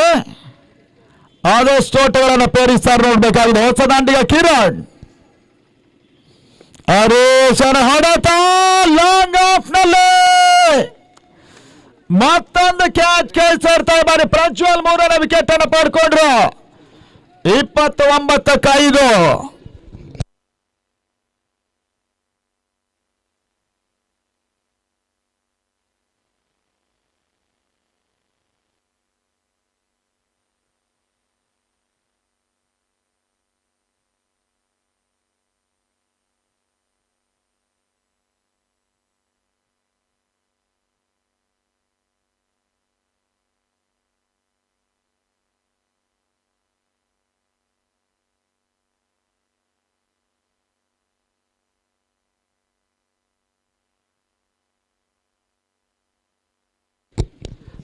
ಆದಷ್ಟು ಓಟಗಳನ್ನು ಪೇರಿಸ್ತಾರೆ ನೋಡ್ಬೇಕಾಗಿದೆ. ಹೊಸ ದಾಂಡಿಗ ಕಿರಣ್ ಹರೀಶನ ಹೊಡೆತ ಲಾಂಗ್ ಆಫ್ ನಲ್ಲಿ ಮತ್ತೊಂದು ಕ್ಯಾಚ್ ಕೈ ಸೇರ್ತಾ ಇದ್ದಾರೆ. ಪ್ರಜ್ವಲ್ 3ನೇ ವಿಕೆಟ್ ಅನ್ನು ಪಡ್ಕೊಂಡ್ರು. 29-5.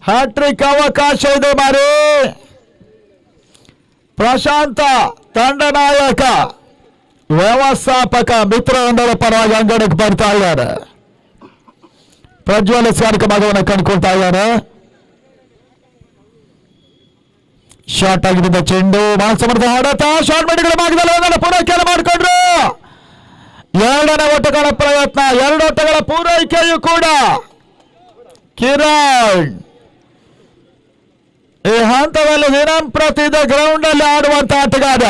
ಹ್ಯಾಟ್ರಿಕ್ ಅವಕಾಶ ಇದೆ ಮಾರಿ. ಪ್ರಶಾಂತ ತಂಡ ನಾಯಕ ವ್ಯವಸ್ಥಾಪಕ ಮಿತ್ರರೊಂದರ ಪರವಾಗಿ ಅಂಗಣಕ್ಕೆ ಬರ್ತಾ ಇದ್ದಾರೆ. ಪ್ರಜ್ವಲ್ ಸ್ಕಾರಿಕ ಭಾಗವನ್ನು ಕಂಡುಕೊಳ್ತಾ ಇದ್ದಾರೆ. ಶಾರ್ಟ್ ಆಗಿದ್ದ ಚೆಂಡು ಮಾನಸಮರ್ಥ ಹೊಡೆತ ಶಾರ್ಟ್ ಮಿಡ್ಗಳ ಭಾಗದಲ್ಲಿ ಪೂರೈಕೆಯನ್ನು ಮಾಡಿಕೊಂಡ್ರು. 2ನೇ ಓಟಗಳ ಪ್ರಯತ್ನ, 2 ಓಟಗಳ ಪೂರೈಕೆಯೂ ಕೂಡ ಕಿರಣ್ ಈ ಹಂತದಲ್ಲಿ ದಿನಂಪ್ರತಿ ಗ್ರೌಂಡ್ ಅಲ್ಲಿ ಆಡುವಂತಹ ಆಟಗಾರ.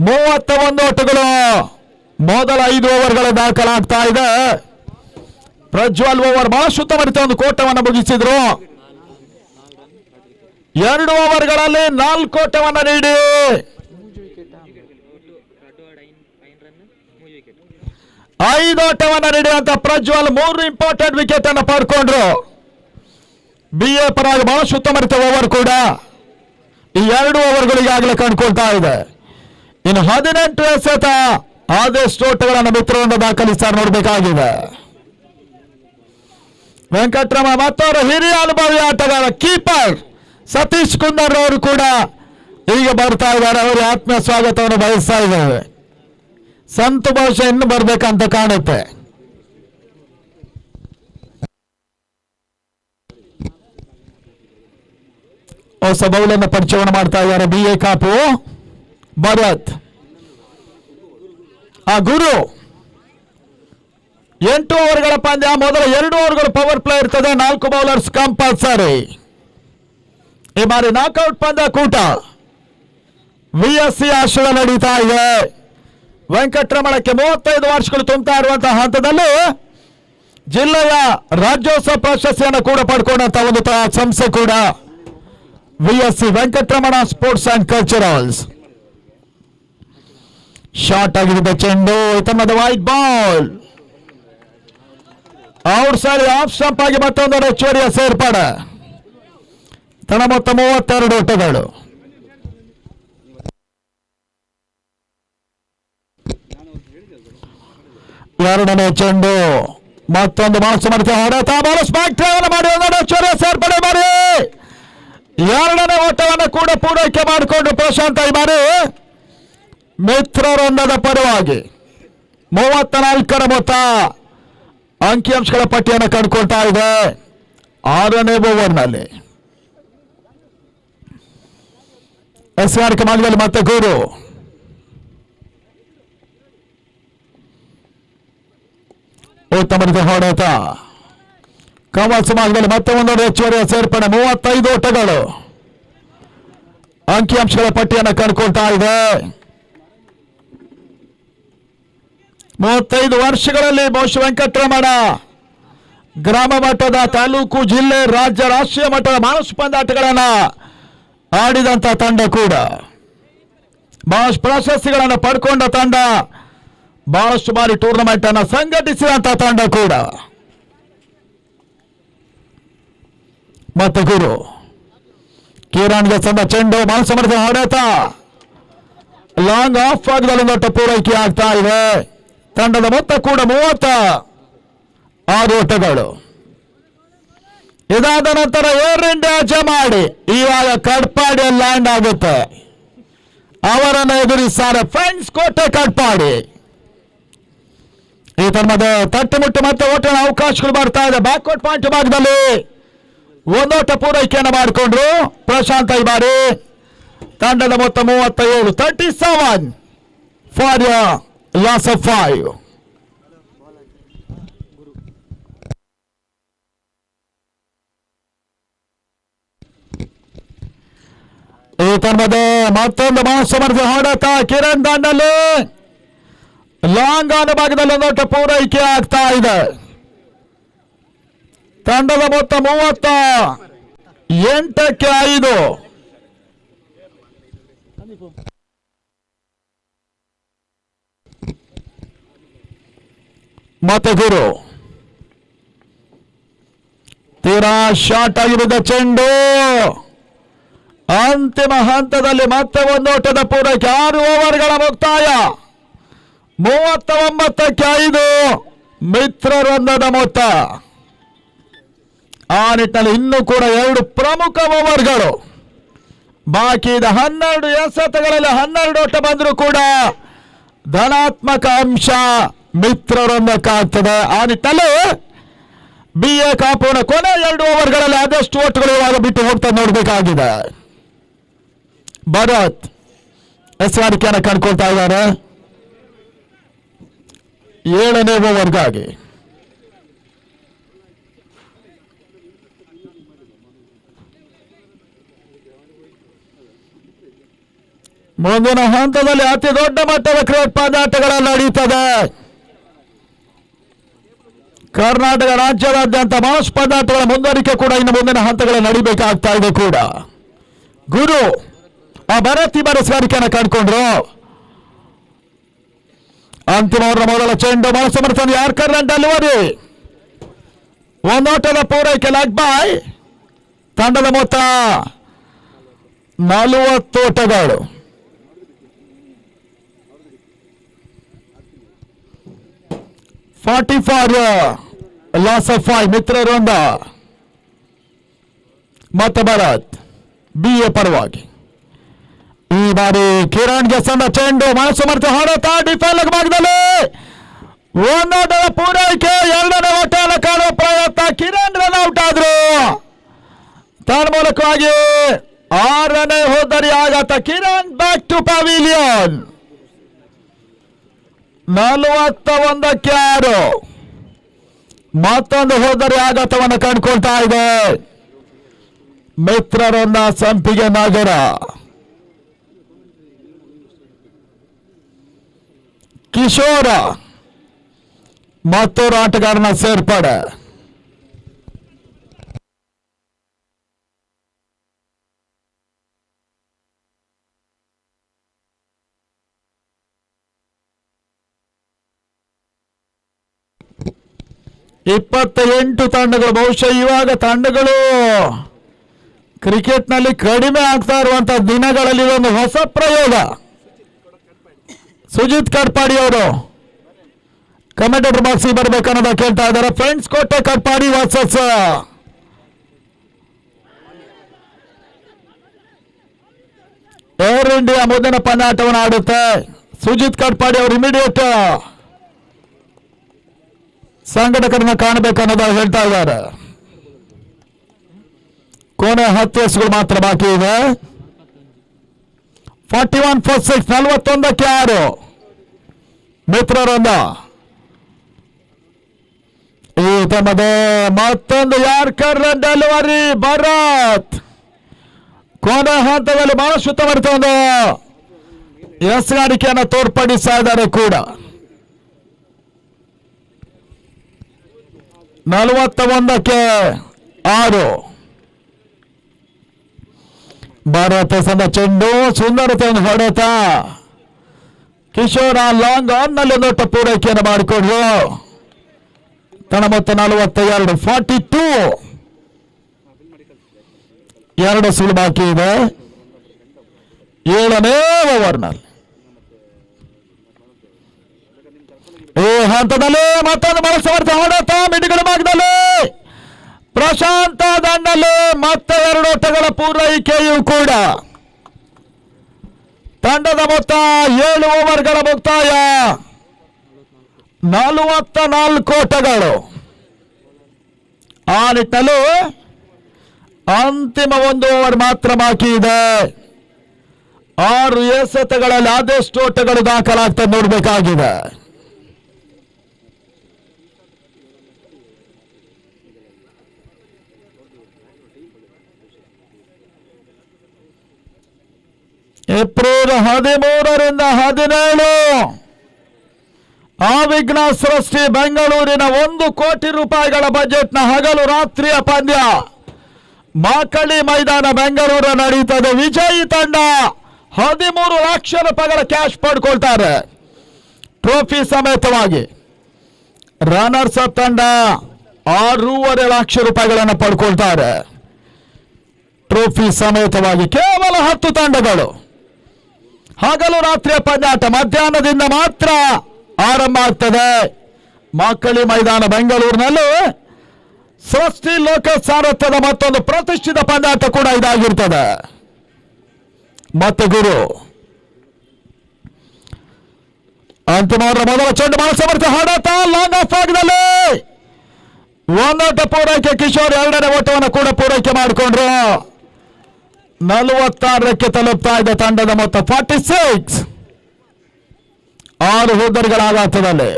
31 ಓಟಗಳು ಮೊದಲ 5 ಓವರ್ಗಳ ದಾಖಲಾಗ್ತಾ ಇದೆ. ಪ್ರಜ್ವಲ್ ಓವರ್ ಬಹಳ ಸುತ್ತಮುತ್ತ ಒಂದು ಕೋಟವನ್ನು ಮುಗಿಸಿದ್ರು. 2 ಓವರ್ಗಳಲ್ಲಿ 4 ಓಟವನ್ನು ನೀಡಿ 5 ಓಟವನ್ನು ನೀಡುವಂತ ಪ್ರಜ್ವಲ್ 3 ಇಂಪಾರ್ಟೆಂಟ್ ವಿಕೆಟ್ ಅನ್ನು ಪಡ್ಕೊಂಡ್ರು. BA ಪರವಾಗಿ ಬಹಳ ಸುತ್ತಮುತ್ತ ಓವರ್ ಕೂಡ ಈ 2 ಓವರ್ಗಳಿಗಾಗಲೇ ಕಂಡುಕೊಳ್ತಾ ಇದೆ. ಇನ್ನು 18 ಎಸೆತ ಆದಷ್ಟು ಓಟಗಳನ್ನು ಮಿತ್ರರನ್ನು ದಾಖಲಿಸ್ತಾರೆ ನೋಡಬೇಕಾಗಿದೆ. ವೆಂಕಟರಮಣ ಮತ್ತವರು ಹಿರಿಯ ಅನುಭವಿ ಆಟಗಾರ ಕೀಪರ್ ಸತೀಶ್ ಕುಂದರ್ ಅವರು ಕೂಡ ಈಗ ಬರ್ತಾ ಇದ್ದಾರೆ. ಅವರು ಆತ್ಮೀಯ ಸ್ವಾಗತವನ್ನು ಬಯಸ್ತಾ ಇದ್ದಾರೆ. ಸಂತು ಬಹುಶಃ ಇನ್ನು ಬರ್ಬೇಕಂತ ಕಾಣುತ್ತೆ. ಹೊಸ ಬೌಲನ್ನು ಪರಿಚಯವನ್ನು ಮಾಡ್ತಾ ಇದ್ದಾರೆ BA ಕಾಪು ಭರತ್. ಆ ಗುರು 8 ಓವರ್ಗಳ ಪಂದ್ಯ. ಮೊದಲ 2 ಓವರ್ಗಳು ಪವರ್ ಪ್ಲೇ ಇರ್ತದೆ, 4 ಬೌಲರ್ಸ್ ಕಂಪಲ್ಸರಿ. ಈ ಬಾರಿ ನಾಕ್ಔಟ್ ಪಂದ್ಯ ಕೂಟ VSC ಆಶ್ರಯ ನಡೀತಾ ಇದೆ. ವೆಂಕಟರಮಣಕ್ಕೆ 35 ವರ್ಷಗಳು ತುಂಬುತ್ತಾ ಇರುವಂತಹ ಹಂತದಲ್ಲಿ ಜಿಲ್ಲೆಯ ರಾಜ್ಯೋತ್ಸವ ಪ್ರಶಸ್ತಿಯನ್ನು ಕೂಡ ಪಡ್ಕೊಂಡಂತ ಒಂದು ಸಂಸ್ಥೆ ಕೂಡ VSC Venkataramana sports and culturals. Short ಆಗಿದ್ದ ಚೆಂಡು ತಮ್ಮದ wide ball outside off stump ಆಗಿ ಮತ್ತೊಂದು ಹೆಚ್ಚುವರಿಯ ಸೇರ್ಪಡೆ. ತನ್ನ ಮೊತ್ತ 32 ಓಟಗಳು. ಎರಡನೇ ಚೆಂಡು ಮತ್ತೊಂದು ಮಾನಸಮರ್ಥ ಹೊಡೆತ ಬಾಲಸ್ ಬ್ಯಾಕ್ ಡ್ರೈವ್ ಮಾಡಿ ಹೆಚ್ಚುವರಿಯ ಸೇರ್ಪಡೆ ಮಾಡಿ 2ನೇ ಓಟವನ್ನು ಕೂಡ ಪೂರೈಕೆ ಮಾಡಿಕೊಂಡು ಪ್ರಶಾಂತ ಈ ಬಾರಿ ಮಿತ್ರರೊಂದದ ಪರವಾಗಿ 34ರ ಮೊತ್ತ ಅಂಕಿಅಂಶಗಳ ಪಟ್ಟಿಯನ್ನು ಕಂಡುಕೊಳ್ತಾ ಇದೆ. 6ನೇ ಓವರ್ನಲ್ಲಿ ಎಸ್ಆರ್ಕೆ ಮಾರ್ಗದಲ್ಲಿ ಮತ್ತೆ ಗೂರು ಉತ್ತಮ ರೀತಿಯ ಹೊಡೆತ. ಕಮಲ್ ಸಮಾಜದಲ್ಲಿ ಮತ್ತೆ ಒಂದೊಂದು ಹೆಚ್ಚುವರಿಯ ಸೇರ್ಪಡೆ. 35 ಓಟಗಳು ಅಂಕಿಅಂಶಗಳ ಪಟ್ಟಿಯನ್ನು ಕಂಡುಕೊಳ್ತಾ ಇದೆ. 35 ವರ್ಷಗಳಲ್ಲಿ ಬಹುಶಃ ವೆಂಕಟರಮಣ ಗ್ರಾಮ ಮಟ್ಟದ, ತಾಲೂಕು, ಜಿಲ್ಲೆ, ರಾಜ್ಯ, ರಾಷ್ಟ್ರೀಯ ಮಟ್ಟದ ಮಾನಸ ಪಂದ್ಯಾಟಗಳನ್ನು ಆಡಿದಂತ ತಂಡ ಕೂಡ ಬಹಳಷ್ಟು ಪ್ರಶಸ್ತಿಗಳನ್ನು ಪಡ್ಕೊಂಡ ತಂಡ, ಬಹಳಷ್ಟು ಬಾರಿ ಟೂರ್ನಮೆಂಟ್ ಅನ್ನು ಸಂಘಟಿಸಿದಂತಹ ತಂಡ ಕೂಡ. ಮತ್ತೆ ಗುರು ಕಿರಣ್ಗೆ ಸಂದ ಚೆಂಡು ಮನಸ್ಸು ಮಾಡಿದ ಹೊಡೆತ ಲಾಂಗ್ ಆಫ್ ಆಗದಲ್ಲಿ ದೊಡ್ಡ ಪೂರೈಕೆ ಆಗ್ತಾ ಇದೆ. ತಂಡದ ಮೊತ್ತ ಕೂಡ 36 ಓಟಗಳು. ಇದಾದ ನಂತರ ಏರ್ ಇಂಡಿಯಾ ಜಮಾಡಿ ಇವಾಗ ಕಟ್ಪಾಡಿಯಲ್ಲಿ ಲ್ಯಾಂಡ್ ಆಗುತ್ತೆ. ಅವರನ್ನು ಎದುರಿಸ್ತಾರೆ ಫ್ರೆಂಡ್ಸ್ ಕೋಟೆ ಕಟ್ಪಾಡಿ. ಈ ತರಹದ ತಟ್ಟುಮುಟ್ಟು ಮತ್ತೆ ಓಟದ ಅವಕಾಶಗಳು ಬರ್ತಾ ಇದೆ. ಬ್ಯಾಕ್ವರ್ಡ್ ಪಾಯಿಂಟ್ ಭಾಗದಲ್ಲಿ ಒಂದೋಟ ಪೂರೈಕೆಯನ್ನು ಮಾಡಿಕೊಂಡ್ರು ಪ್ರಶಾಂತ್ ಈ ಬಾರಿ. ತಂಡದ ಮೊತ್ತ 37, 37 ಫಾರ್ ಲಾಸ್ ಆಫ್ 5. ಈ ತರಹದ ಮತ್ತೊಂದು ಮಹಾಸಮರ್ಥ ಹೊಡೆತ ಕಿರಣ್ ದಾಂಡಲ್ಲಿ ಲಾಂಗ್ ಆದ ಭಾಗದಲ್ಲಿ ಒಂದೋಟ ಪೂರೈಕೆ ಆಗ್ತಾ ಇದೆ. ತಂಡದ ಮೊತ್ತ 38ಕ್ಕೆ 5. ಮತ್ತೆ ಗುರು ತೀರಾ ಶಾರ್ಟ್ ಆಗಿ ಬಿದ್ದ ಚೆಂಡು ಅಂತಿಮ ಹಂತದಲ್ಲಿ ಮತ್ತೆ ಒಂದೋಟದ ಪೂರೈಕೆ. 6 ಓವರ್ಗಳ ಮುಕ್ತಾಯ. 39ಕ್ಕೆ 5 ಮಿತ್ರವೃಂದದ ಮೊತ್ತ. ಆ ನಿಟ್ಟಿನಲ್ಲಿ ಇನ್ನೂ ಕೂಡ 2 ಪ್ರಮುಖ ಓವರ್ಗಳು ಬಾಕಿ ಇದೆ. 12 ಎಸೆತಗಳಲ್ಲಿ 12 ಓಟ ಬಂದರೂ ಕೂಡ ಧನಾತ್ಮಕ ಅಂಶ ಮಿತ್ರವೃಂದಕ್ಕಾಗ್ತದೆ. ಆ ನಿಟ್ಟಿನಲ್ಲಿ BA ಕಾಪುನ ಕೊನೆ 2 ಓವರ್ಗಳಲ್ಲಿ ಆದಷ್ಟು ಓಟುಗಳು ಇವಾಗ ಬಿಟ್ಟು ಹೋಗ್ತಾ ನೋಡಬೇಕಾಗಿದೆ. ಭರತ್ ಎಸಗಾರಿಕೆಯನ್ನು ಕಂಡುಕೊಳ್ತಾ ಇದ್ದಾರೆ 7ನೇ ಓವರ್ಗಾಗಿ. ಮುಂದಿನ ಹಂತದಲ್ಲಿ ಅತಿ ದೊಡ್ಡ ಮಟ್ಟದ ಕ್ರಿಕೆಟ್ ಪಂದ್ಯಾಟಗಳು ನಡೆಯುತ್ತದೆ. ಕರ್ನಾಟಕ ರಾಜ್ಯದಾದ್ಯಂತ ಬಹಳಷ್ಟು ಪಂದ್ಯಾಟಗಳ ಮುಂದುವರಿಕೆ ಕೂಡ ಇನ್ನು ಮುಂದಿನ ಹಂತಗಳಲ್ಲಿ ನಡೀಬೇಕಾಗ್ತಾ ಇದೆ ಕೂಡ. ಗುರು ಆ ಭರತಿ ಬರಸ್ಗಾರಿಕೆಯನ್ನು ಕಂಡುಕೊಂಡ್ರು. ಅಂತಿಮ ಓವರ್ ಮೊದಲ ಚೆಂಡು ಮನಸ್ಸಮರ್ಥನ ಯಾರ್ಕರ್ ಡೆಲಿವರಿ. ಒಂದೋಟದ ಪೂರೈಕೆ ಲೆಗ್ ಬಾಯ್. ತಂಡದ ಮೊತ್ತ 40 ಓಟಗಳು. For loss of 5 Mitravrinda. ಮತ್ತೆ ಭರತ್ BA ಪರವಾಗಿ ಈ ಬಾರಿ ಕಿರಣ್ಗೆ ಸಂದ ಚೆಂಡು ಮನಸ್ಸು ಮರೆತು ಹೊಡೆತ ಡಿಫೆಂಡ್ ಭಾಗದಲ್ಲಿ ಒಂದೋಟದ ಪೂರೈಕೆ. 2ನೇ ಓಟವನ್ನು ಕಾಣುವ ಪ್ರಯತ್ನ. ಕಿರಣ್ ರನ್ ಔಟ್ ಆದ್ರು. ತನ್ಮೂಲಕವಾಗಿ 6ನೇ ಹೋದರಿ ಆಘಾತ. Kiran back to pavilion. 41ಕ್ಕೆ 6 ಮತ್ತೊಂದು ಹೋದರಿ ಆಘಾತವನ್ನು ಕಂಡುಕೊಳ್ತಾ ಇದೆ ಮಿತ್ರರನ್ನ ಸಂಪಿಗೆ ನಗರ. ಕಿಶೋರ ಮತ್ತೊರು ಆಟಗಾರನ ಸೇರ್ಪಡೆ. ಇಪ್ಪತ್ತ 8 ತಂಡಗಳು. ಬಹುಶಃ ಇವಾಗ ತಂಡಗಳು ಕ್ರಿಕೆಟ್ನಲ್ಲಿ ಕಡಿಮೆ ಆಗ್ತಾ ಇರುವಂತಹ ದಿನಗಳಲ್ಲಿ ಒಂದು ಹೊಸ ಪ್ರಯೋಗ. ಸುಜಿತ್ ಕಟ್ಪಾಡಿ ಅವರು ಕಮೆಂಟೇಟರ್ ಬಾಕ್ಸಿಗೆ ಬರ್ಬೇಕನ್ನೋದ ಕೇಳ್ತಾ ಇದ್ದಾರೆ. ಫ್ರೆಂಡ್ಸ್ ಕೋಟೆ ಕಟ್ಪಾಡಿ ವರ್ಸಸ್ ಏರ್ ಇಂಡಿಯಾ ಮುಂದಿನ ಪಂದ್ಯಾಟವನ್ನು ಆಡುತ್ತೆ. ಸುಜಿತ್ ಕಟ್ಪಾಡಿ ಅವರು ಇಮಿಡಿಯೇಟ್ ಸಂಘಟಕರನ್ನ ಕಾಣಬೇಕನ್ನೋದ ಹೇಳ್ತಾ ಇದ್ದಾರೆ. ಕೊನೆ 10 ಎಸ್ಗಳು ಮಾತ್ರ ಬಾಕಿ ಇದೆ. 41 for 6. 41ಕ್ಕೆ 6 ಮಿತ್ರರೊಂದ. ಈ ತಮ್ಮದೇ ಮತ್ತೊಂದು ಯಾರ್ಕರ್ ಡೆಲಿವರಿ. ಭರತ್ ಕೊನೆ ಹಂತದಲ್ಲಿ ಬಹಳಷ್ಟು ಉತ್ತಮ ಒಂದು ಎಸಗಾರಿಕೆಯನ್ನು ತೋರ್ಪಡಿಸ್ತಾ ಇದ್ದಾರೆ ಕೂಡ. 41ಕ್ಕೆ 6 ಭಾರತ ಸಂದ ಚೆಂಡು ಸುಂದರತೆ ಒಂದು ಹೊಡೆತ. ಕಿಶೋರ್ ಲಾಂಗ್ ಆನ್ ನಲ್ಲಿ ಒಂದೊಟ್ಟು ಪೂರೈಕೆಯನ್ನು ಮಾಡಿಕೊಂಡ್ರು. ತನ್ನ ಮೊತ್ತ 42, 42. 2 ಸುಳು ಬಾಕಿ ಇದೆ 7ನೇ ಓವರ್ನಲ್ಲಿ. ಈ ಹಂತದಲ್ಲಿ ಮತ್ತೊಂದು ಮನಸ್ಸು ಹೊಡೆತ ಮಿಡಿಗಳ ಭಾಗದಲ್ಲಿ ಪ್ರಶಾಂತ ದಂಡಲ್ಲಿ ಮತ್ತೆ 2 ಓಟಗಳ ಪೂರೈಕೆಯೂ ಕೂಡ. ತಂಡದ ಮೊತ್ತ 7 ಓವರ್ಗಳ ಮುಕ್ತಾಯ 44 ಓಟಗಳು. ಆ ನಿಟ್ಟಿನಲ್ಲಿ ಅಂತಿಮ 1 ಓವರ್ ಮಾತ್ರ ಬಾಕಿ ಇದೆ. 6 ಎಸೆತಗಳಲ್ಲಿ ಆದಷ್ಟು ಓಟಗಳು ದಾಖಲಾಗ್ತದೆ ನೋಡಬೇಕಾಗಿದೆ. ಏಪ್ರಿಲ್ 13ರಿಂದ 17 ಅವಿಘ್ನ ಸೃಷ್ಟಿ ಬೆಂಗಳೂರಿನ 1 ಕೋಟಿ ರೂಪಾಯಿಗಳ ಬಜೆಟ್ನ ಹಗಲು ರಾತ್ರಿಯ ಪಂದ್ಯ ಮಾಕಳಿ ಮೈದಾನ ಬೆಂಗಳೂರು ನಡೀತದೆ. ವಿಜಯಿ ತಂಡ 13 ಲಕ್ಷ ರೂಪಾಯಿಗಳ ಕ್ಯಾಶ್ ಪಡ್ಕೊಳ್ತಾರೆ ಟ್ರೋಫಿ ಸಮೇತವಾಗಿ. ರನ್ನರ್ಸ್ ಅಪ್ ತಂಡ 6.5 ಲಕ್ಷ ರೂಪಾಯಿಗಳನ್ನು ಪಡ್ಕೊಳ್ತಾರೆ ಟ್ರೋಫಿ ಸಮೇತವಾಗಿ. ಕೇವಲ 10 ತಂಡಗಳು ಹಗಲು ರಾತ್ರಿಯ ಪಂದ್ಯಾಟ ಮಧ್ಯಾಹ್ನದಿಂದ ಮಾತ್ರ ಆರಂಭ ಆಗ್ತದೆ. ಮಾಕಳಿ ಮೈದಾನ ಬೆಂಗಳೂರಿನಲ್ಲಿ ಸೃಷ್ಟಿ ಲೋಕ ಸಾರಥ್ಯದ ಮತ್ತೊಂದು ಪ್ರತಿಷ್ಠಿತ ಪಂದ್ಯಾಟ ಕೂಡ ಇದಾಗಿರ್ತದೆ. ಮತ್ತೆ ಗುರು ಅಂತಿಮ ಮೊದಲ ಚೆಂಡು ಬಹಳ ಸಮರ್ಥ ಹೊಡೆತ ಲಾಂಗ್ ಆಫ್ ಆಗದಲ್ಲಿ 1 ಓಟ ಪೂರೈಕೆ. ಕಿಶೋರ್ 2ನೇ ಓಟವನ್ನು ಕೂಡ ಪೂರೈಕೆ ಮಾಡಿಕೊಂಡ್ರು. 46ಕ್ಕೆ ತಲುಪ್ತಾ ಇದೆ ತಂಡದ ಮೊತ್ತ 46. 6 ಹುದ್ದರಿಗಳ ಆಘಾತದಲ್ಲಿ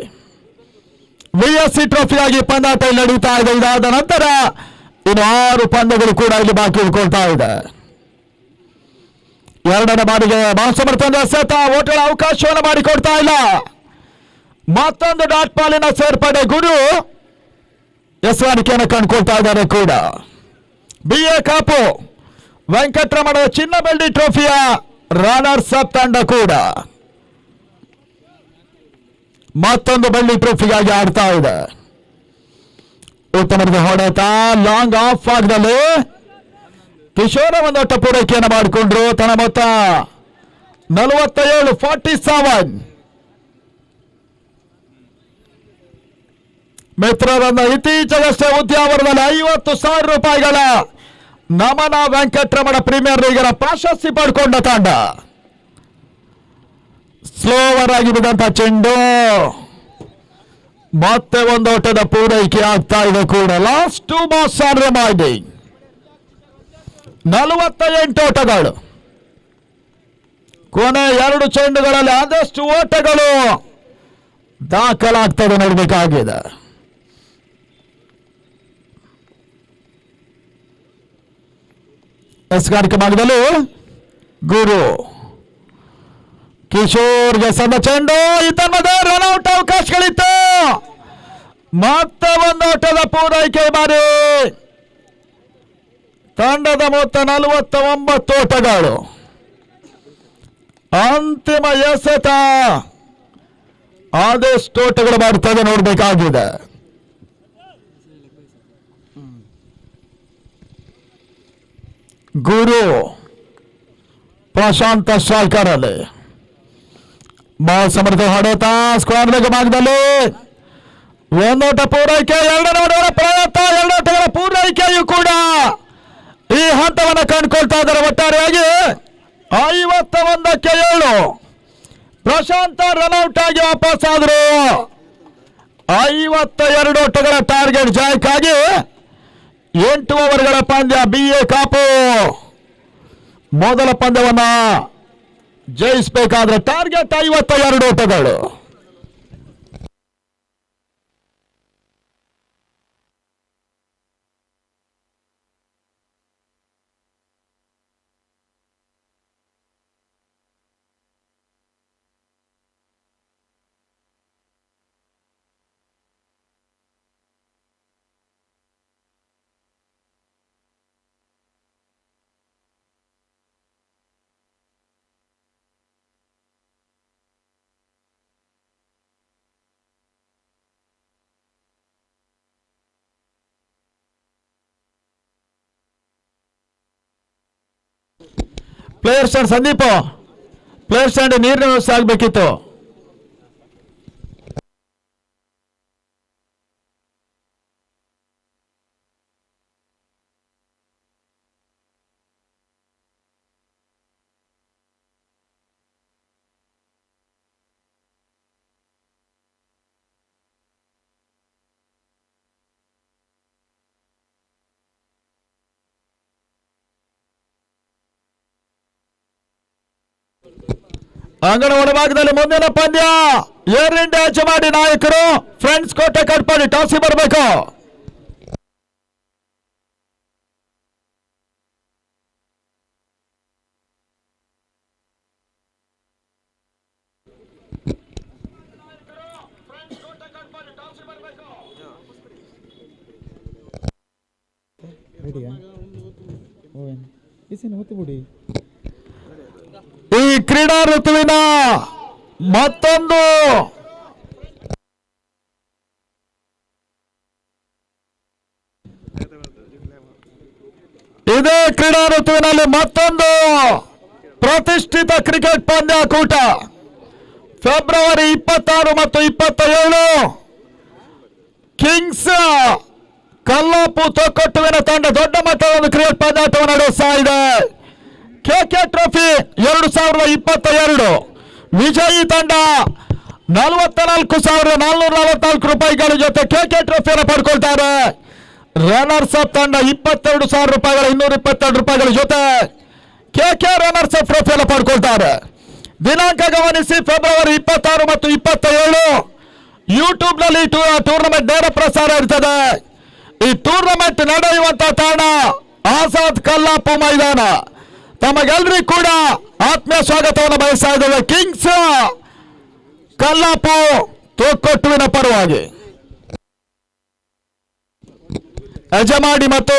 ವಿಎಸ್ಸಿ ಟ್ರೋಫಿಯಾಗಿ ಪಂದ್ಯಾಟ ನಡೀತಾ ಇದೆ. ಇದಾದ ನಂತರ ಇನ್ನು 6 ಪಂದ್ಯಗಳು ಕೂಡ ಇಲ್ಲಿ ಬಾಕಿ ಉಳ್ಕೊಳ್ತಾ ಇದೆ. 2ನೇ ಬಾರಿಗೆ ಬಾಲಸಮರ್ಥನ ಎಸೆತ ಓಟಗಳ ಅವಕಾಶವನ್ನು ಮಾಡಿಕೊಡ್ತಾ ಇಲ್ಲ. ಮತ್ತೊಂದು ಡಾಟ್ ಬಾಲಿನ ಸೇರ್ಪಡೆ ಗುರು ಎಸಗಾಣಿಕೆಯನ್ನು ಕಂಡುಕೊಳ್ತಾ ಇದ್ದಾರೆ ಕೂಡ. BA ಕಾಪು ವೆಂಕಟರಮಣದ ಚಿನ್ನ ಬೆಳ್ಳಿ ಟ್ರೋಫಿಯ ರನ್ನರ್ಸ್ ಅಪ್ ತಂಡ ಕೂಡ ಮತ್ತೊಂದು ಬೆಳ್ಳಿ ಟ್ರೋಫಿಗಾಗಿ ಆಡ್ತಾ ಇದೆ. ಉತ್ತಮದ ಹೊಡೆತ ಲಾಂಗ್ ಆಫ್ ಆಗದಲ್ಲಿ ಕಿಶೋರ 1 ಓಟ ಪೂರೈಕೆಯನ್ನು ಮಾಡಿಕೊಂಡ್ರು. ತನ್ನ ಮೊತ್ತ 47, 47. ಮಿತ್ರರನ್ನ ಇತ್ತೀಚೆಗಷ್ಟೇ ಉದ್ಯಾವರದಲ್ಲಿ 50,000 ರೂಪಾಯಿಗಳ ನಮನ ವೆಂಕಟರಮಣ ಪ್ರೀಮಿಯರ್ ಲೀಗಿನ ಪ್ರಶಸ್ತಿ ಪಡ್ಕೊಂಡ ತಂಡ. ಸ್ಲೋವರ್ ಆಗಿ ಬಿದ್ದಂತ ಚೆಂಡು ಮತ್ತೆ 1 ಓಟದ ಪೂರೈಕೆ ಆಗ್ತಾ ಇದೆ ಕೂಡ. ಲಾಸ್ಟ್ 2 ಬಾಲ್ಸ್ ಆರ್ ರಿಮೈನಿಂಗ್ 48 ಓಟಗಳು. ಕೊನೆ 2 ಚೆಂಡುಗಳಲ್ಲಿ ಆದಷ್ಟು ಓಟಗಳು ದಾಖಲಾಗ್ತದೆ ನೋಡಬೇಕಾಗಿದೆ. ಎಸ್ಗಾರಿಕೆ ಭಾಗದಲ್ಲಿ ಗುರು ಕಿಶೋರ್ಗೆ ಸಣ್ಣ ಚೆಂಡು ಇತನ್ಮದೆ ರನ್ಔಟ್ ಅವಕಾಶಗಳಿತ್ತು. ಮತ್ತೆ 1 ಓಟದ ಪೂರೈಕೆ ಮಾಡಿ ತಂಡದ ಮೊತ್ತ 49 ಓಟಗಳು. ಅಂತಿಮ ಎಸೆತ ಆದಷ್ಟು ಓಟಗಳು ಬರ್ತದೆ ನೋಡಬೇಕಾಗಿದೆ. ಗುರು ಪ್ರಶಾಂತ ಸ್ಟ್ರೈಕರ್ ಅಲ್ಲಿ ಬಾಲ್ ಸಮರ್ಥ ಹೊಡೆತ ಸ್ಕ್ವೇರ್ ಲೆಗ್ ಭಾಗದಲ್ಲಿ 1 ಓಟ ಪೂರೈಕೆ. 2ನೇ ಓಟಗಳ ಪ್ರಯತ್ನ 2 ಓಟಗಳ ಪೂರೈಕೆಯೂ ಕೂಡ ಈ ಹಂತವನ್ನು ಕಂಡುಕೊಳ್ತಾ ಇದ್ದಾರೆ. ಒಟ್ಟಾರೆಯಾಗಿ 51ಕ್ಕೆ 7 ಪ್ರಶಾಂತ ರನ್ಔಟ್ ಆಗಿ ವಾಪಸ್ ಆದ್ರು. 52 ಓಟಗಳ ಟಾರ್ಗೆಟ್ ಜಯಕ್ಕಾಗಿ 8 ಓವರ್ಗಳ ಪಂದ್ಯ. BA ಕಾಪು ಮೊದಲ ಪಂದ್ಯವನ್ನ ಜಯಿಸಬೇಕಾದ್ರೆ ಟಾರ್ಗೆಟ್ 52 ಓಟಗಳು. Player stand Sandeep, player stand ನೀರಿನ ವ್ಯವಸ್ಥೆ ಆಗಬೇಕಿತ್ತು. ಅಂಗಣ ಒಳಭಾಗದಲ್ಲಿ ಮುಂದಿನ ಪಂದ್ಯ ಏರ್ ಇಂಡಿಯಾ ಯಜಮಾನಿ ನಾಯಕರು ಫ್ರೆಂಡ್ಸ್ ಕೋಟೆ ಕಟ್ಪಾಡಿ ಟಾಸಿ ಬರಬೇಕು. ಈ ಕ್ರೀಡಾ ಋತುವಿನ ಮತ್ತೊಂದು ಇದೇ ಕ್ರೀಡಾ ಋತುವಿನಲ್ಲಿ ಮತ್ತೊಂದು ಪ್ರತಿಷ್ಠಿತ ಕ್ರಿಕೆಟ್ ಪಂದ್ಯಾಕೂಟ ಫೆಬ್ರವರಿ 26 ಮತ್ತು 27 ಕಿಂಗ್ಸ್ ಕಲ್ಲಾಪು ತೊಕ್ಕೊಟ್ಟುವಿನ ತಂಡ ದೊಡ್ಡ ಮಟ್ಟದ ಒಂದು ಕ್ರಿಕೆಟ್ ಪಂದ್ಯಾಟವನ್ನು ನಡೆಸ್ತಾ ಇದೆ. ಕೆಕೆ ಟ್ರೋಫಿ 2022 ವಿಜಯಿ ತಂಡ 44,444 ರೂಪಾಯಿಗಳ ಜೊತೆ ಕೆಕೆ ಟ್ರೋಫಿಯನ್ನು ಪಡ್ಕೊಳ್ತಾರೆ. ರನ್ನರ್ಸ್ ಅಪ್ ತಂಡ 22,000 ರೂಪಾಯಿಗಳ 222 ರೂಪಾಯಿಗಳ ಜೊತೆ ಕೆಕೆ ರನ್ನರ್ಸ್ ಅಪ್ ಟ್ರೋಫಿಯನ್ನು ಪಡ್ಕೊಳ್ತಾರೆ. ದಿನಾಂಕ ಗಮನಿಸಿ, ಫೆಬ್ರವರಿ 26 ಮತ್ತು 27 ಯೂಟ್ಯೂಬ್ ನಲ್ಲಿ ಟೂರ್ನಮೆಂಟ್ ನೇರ ಪ್ರಸಾರ ಇರ್ತದೆ. ಈ ಟೂರ್ನಮೆಂಟ್ ನಡೆಯುವಂತ ತಾಣ ಆಜಾದ್ ಕಲ್ಲಾಪು ಮೈದಾನ. ತಮಗೆಲ್ಲರಿಗೂ ಕೂಡ ಆತ್ಮೀಯ ಸ್ವಾಗತವನ್ನು ಬಯಸ್ತಾ ಇದ್ದೇವೆ. ಕಿಂಗ್ಸ್ ಕಲ್ಲಾಪು ತೊಕ್ಕೊಟ್ಟುವಿನ ಪರವಾಗಿ ಯಜಮಾನಿ ಮತ್ತು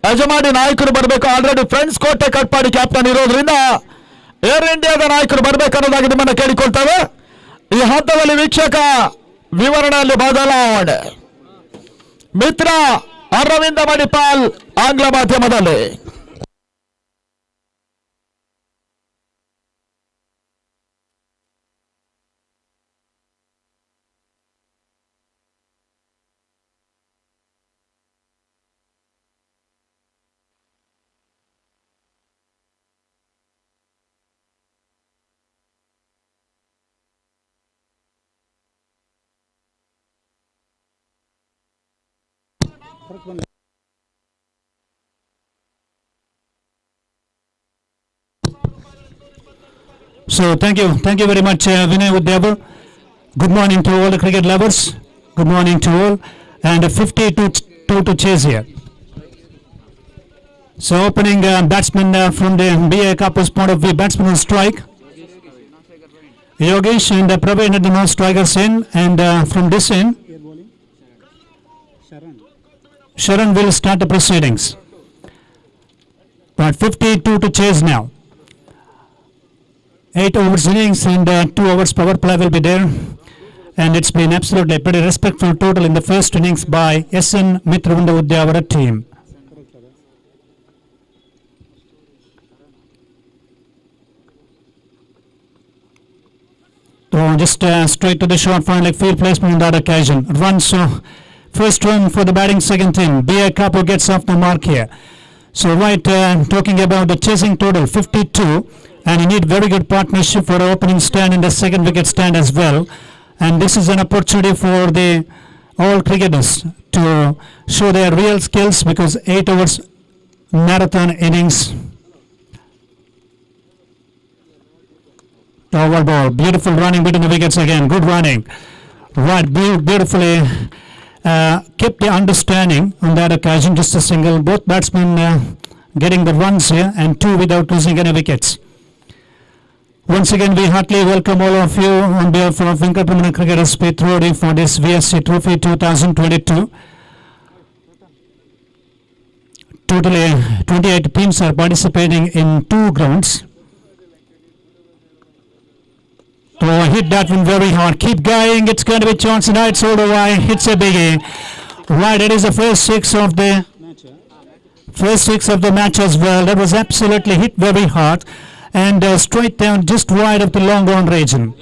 ಯಜಮಾನಿ ನಾಯಕರು ಬರಬೇಕು. ಆಲ್ರೆಡಿ ಫ್ರೆಂಡ್ಸ್ ಕೋಟೆ ಕಟ್ಪಾಡಿ ಕ್ಯಾಪ್ಟನ್ ಇರೋದ್ರಿಂದ ಏರ್ ಇಂಡಿಯಾದ ನಾಯಕರು ಬರಬೇಕನ್ನೋದಾಗಿ ನಿಮ್ಮನ್ನು ಕೇಳಿಕೊಳ್ತೇವೆ. ಈ ಹಂತದಲ್ಲಿ ವೀಕ್ಷಕ ವಿವರಣೆಯಲ್ಲಿ ಬದಲಾವಣೆ. ಮಿತ್ರ ಅರವಿಂದ ಮಣಿಪಾಲ್ ಆಂಗ್ಲ ಮಾಧ್ಯಮದಲ್ಲಿ. So thank you very much, Vinay Udyaba. Good morning to all the cricket lovers. Good morning to all, and 52 to chase here. So opening batsman from the BA Cup's point of view, batsman on strike. Yogesh and Praveen at the most strikers in, and from this end, Sharan will start the proceedings. But 52 to chase now. 8 overs innings and 2 overs power play will be there, and it's been absolutely pretty respectful total in the first innings by SN Mitravunda Udyavara team. So just straight to the short final like field placement on that occasion. Runs, first run for the batting second team. B.A. Kapoor gets off the mark here. So right, talking about the chasing total 52, and you need very good partnership for opening stand and the second wicket stand as well. And this is an opportunity for the all cricketers to show their real skills, because 8 overs marathon innings. Over ball, beautiful running between the wickets again, good running. Right, beautifully kept the understanding on that occasion, just a single. Both batsmen getting the runs here, and 2 without losing any wickets. Once again, we heartily welcome all of you on behalf of Venkataramana Cricketers Petrodi for this VSC Trophy 2022. Totally 28 teams are participating in 2 grounds. Oh, hit that one very hard. Keep going. It's going to be chance and it's all the way. It's a biggie. Right, it is the first 6 of the First six of the match as well. That was absolutely hit very hard and straight down just wide of the long on region.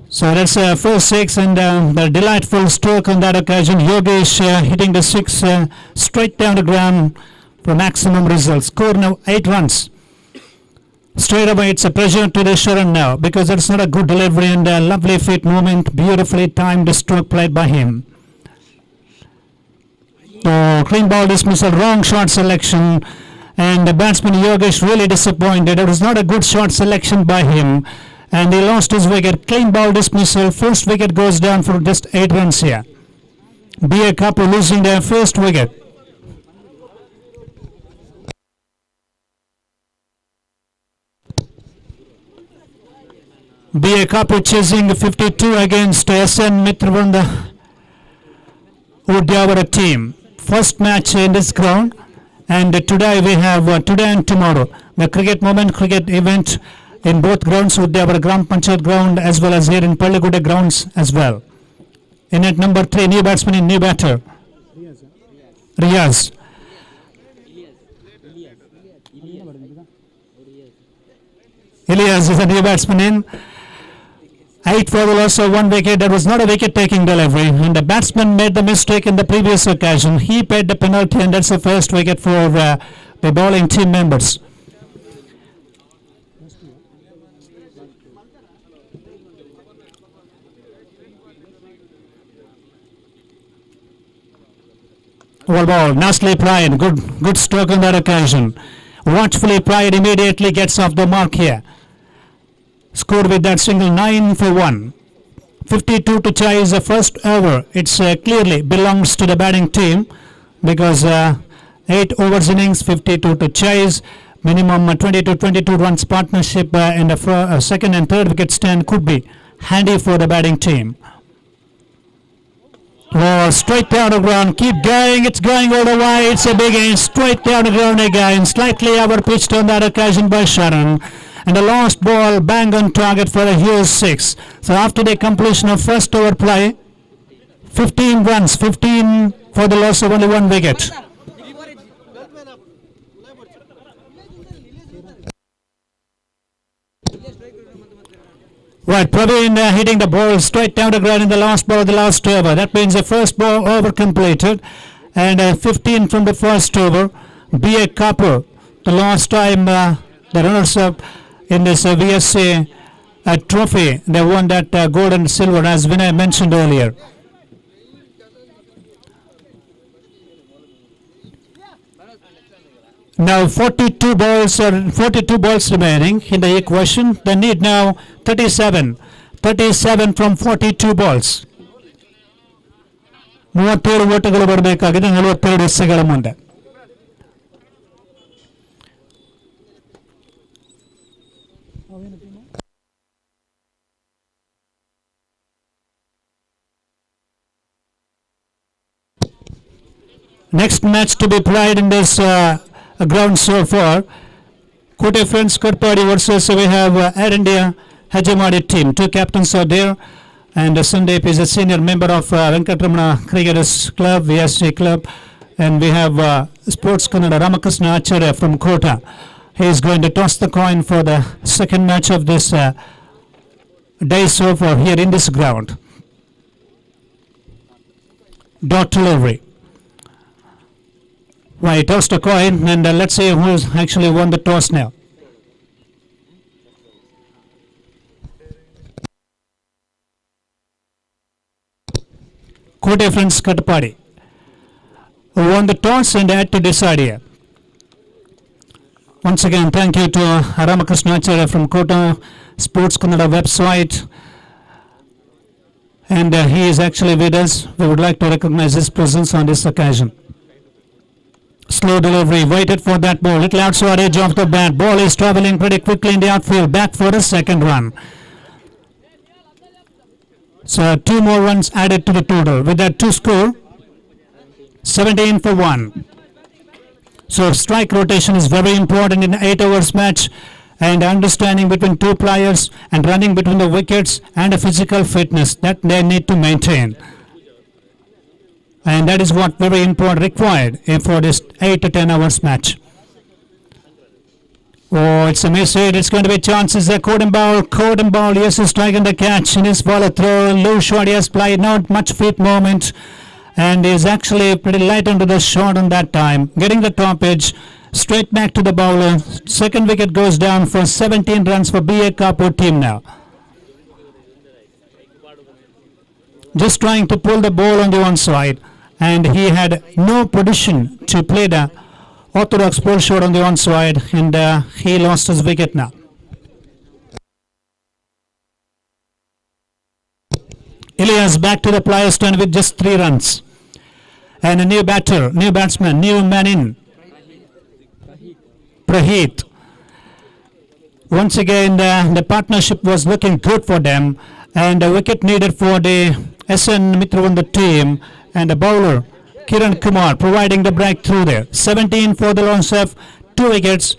So that's first six, and the delightful stroke on that occasion. Yogesh hitting the six straight down the ground for maximum results. Score now 8 runs. Straight away, it's a pressure to the Sharan now because that's not a good delivery and a lovely fit movement. Beautifully timed stroke played by him. Clean ball dismissal, wrong shot selection, and the batsman Yogesh really disappointed. It was not a good shot selection by him, and he lost his wicket. Clean ball dismissal, first wicket goes down for just 8 runs here. B.A. Kapoor losing their first wicket. B.A. Kapoor chasing 52 against S.N. Mitrabandha Udyavara team. First match in this ground, and today we have today and tomorrow the cricket moment, cricket event in both grounds, Udyavara Gram Panchayat ground as well as here in Palliguda grounds as well. In at number 3, new batsman in new batter. Riyaz. Ilyas is a new batsman in. 8 for the loss of 1 wicket. That was not a wicket-taking delivery, and the batsman made the mistake in the previous occasion. He paid the penalty, and that's the first wicket for the bowling team members. Well ball, nicely plied. Good stroke on that occasion. Watchfully plied, immediately gets off the mark here. Scored with that single 9 for 1. 52 to chase the first over. It's clearly belongs to the batting team because 8 overs innings, 52 to chase. Minimum 20 to 22 runs partnership in the second and third wicket stand could be handy for the batting team. Oh, straight down the ground. Keep going. It's going all the way. It's a big ace. Straight down the ground again. Slightly over-pitched on that occasion by Sharan. And the last ball bang on target for a huge 6. So after the completion of first over play, 15 runs, 15 for the loss of only 1 wicket. Right, Praveen hitting the ball straight down the ground in the last ball of the last over. That means the first ball over completed, and 15 from the first over. B.A. Kapoor, the last time the runners-up in this VSA trophy, they won that gold and silver, as Vinay mentioned earlier. Now 42 balls remaining in the equation. They need now 37 from 42 balls. 37 ಓಟಗಳು ಬರಬೇಕಾಗಿದೆ 42 ಎಸೆಗಳ ಮುಂದೆ. Next match to be played in this ground so far, Kote Friends Katapady versus we have Air India Hajamadi team. 2 captains are there, and Sandeep is a senior member of Venkataramana Cricketers Club, VSC Club, and we have Sports Kannada Ramakrishna Acharya from Kota. He is going to toss the coin for the second match of this day so far here in this ground. Dot delivery. Right, toss the coin, and let's see who's actually won the toss now. Kote Friends Katapady who won the toss and had to decide here. Once again, thank you to Ramakrishna Acharya from Kota, Sports Kannada website, and he is actually with us. We would like to recognize his presence on this occasion. Slow delivery, waited for that ball, little outside edge of the bat. Ball is traveling pretty quickly in the outfield, back for a second run. So 2 more runs added to the total. With that 2 score, 17 for 1. So strike rotation is very important in 8 overs match, and understanding between 2 players and running between the wickets and a physical fitness that they need to maintain. And that is what very important required for this 8 to 10 hours match. Oh, it's a miss hit. It's going to be chances. Caught and ball. Yes, he's striking the catch in his follow throw. Low shot. He has played. Not much feet movement. And is actually pretty light onto the shot on that time. Getting the top edge. Straight back to the bowler. Second wicket goes down for 17 runs for BA Kapur team now. Just trying to pull the ball on the one side. And he had no position to play the orthodox pull shot on the one side, and he lost his wicket now. Ilias back to the players' turn with just 3 runs. And a new batsman, new man in. Praheet. Once again, the partnership was looking good for them, and a wicket needed for the SN Mitravanda team, and a bowler, Kiran Kumar, providing the breakthrough there. 17 for the lone chef, 2 wickets.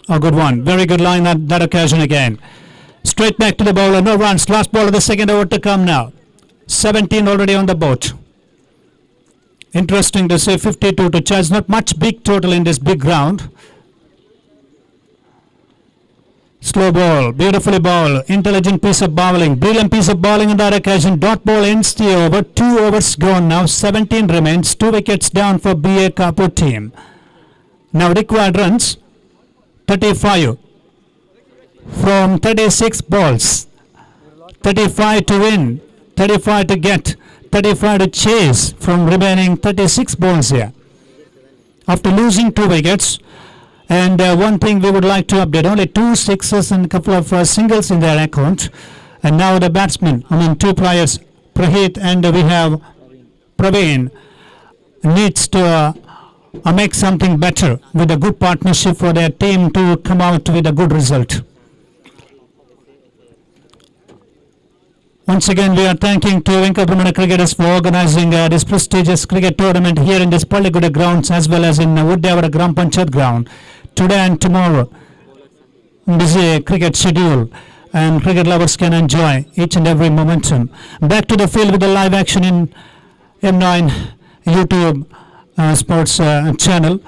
A good one. Very good line at that occasion again. Straight back to the bowler. No runs. Last ball of the second over to come now. 17 already on the boat. Interesting to say 52 to charge. Not much big total in this big ground. Slow ball, beautifully ball, intelligent piece of bowling, brilliant piece of bowling on that occasion. Dot ball ends the over, 2 overs gone now, 17 remains, 2 wickets down for BA Kapur team. Now required runs, 35 from 36 balls, 35 to win, 35 to get, 35 to chase from remaining 36 balls here. After losing 2 wickets, and one thing we would like to update, only 2 sixes and a couple of singles in their account. And now the batsmen, 2 players, Praheet and we have Praveen, needs to make something better with a good partnership for their team to come out with a good result. Once again, we are thanking to Venkataramana cricketers for organizing this prestigious cricket tournament here in this Palliguda grounds as well as in Udyavara Gram Panchayat ground. Today and tomorrow, busy cricket schedule, and cricket lovers can enjoy each and every momentum. Back to the field with the live action in M9 YouTube sports channel.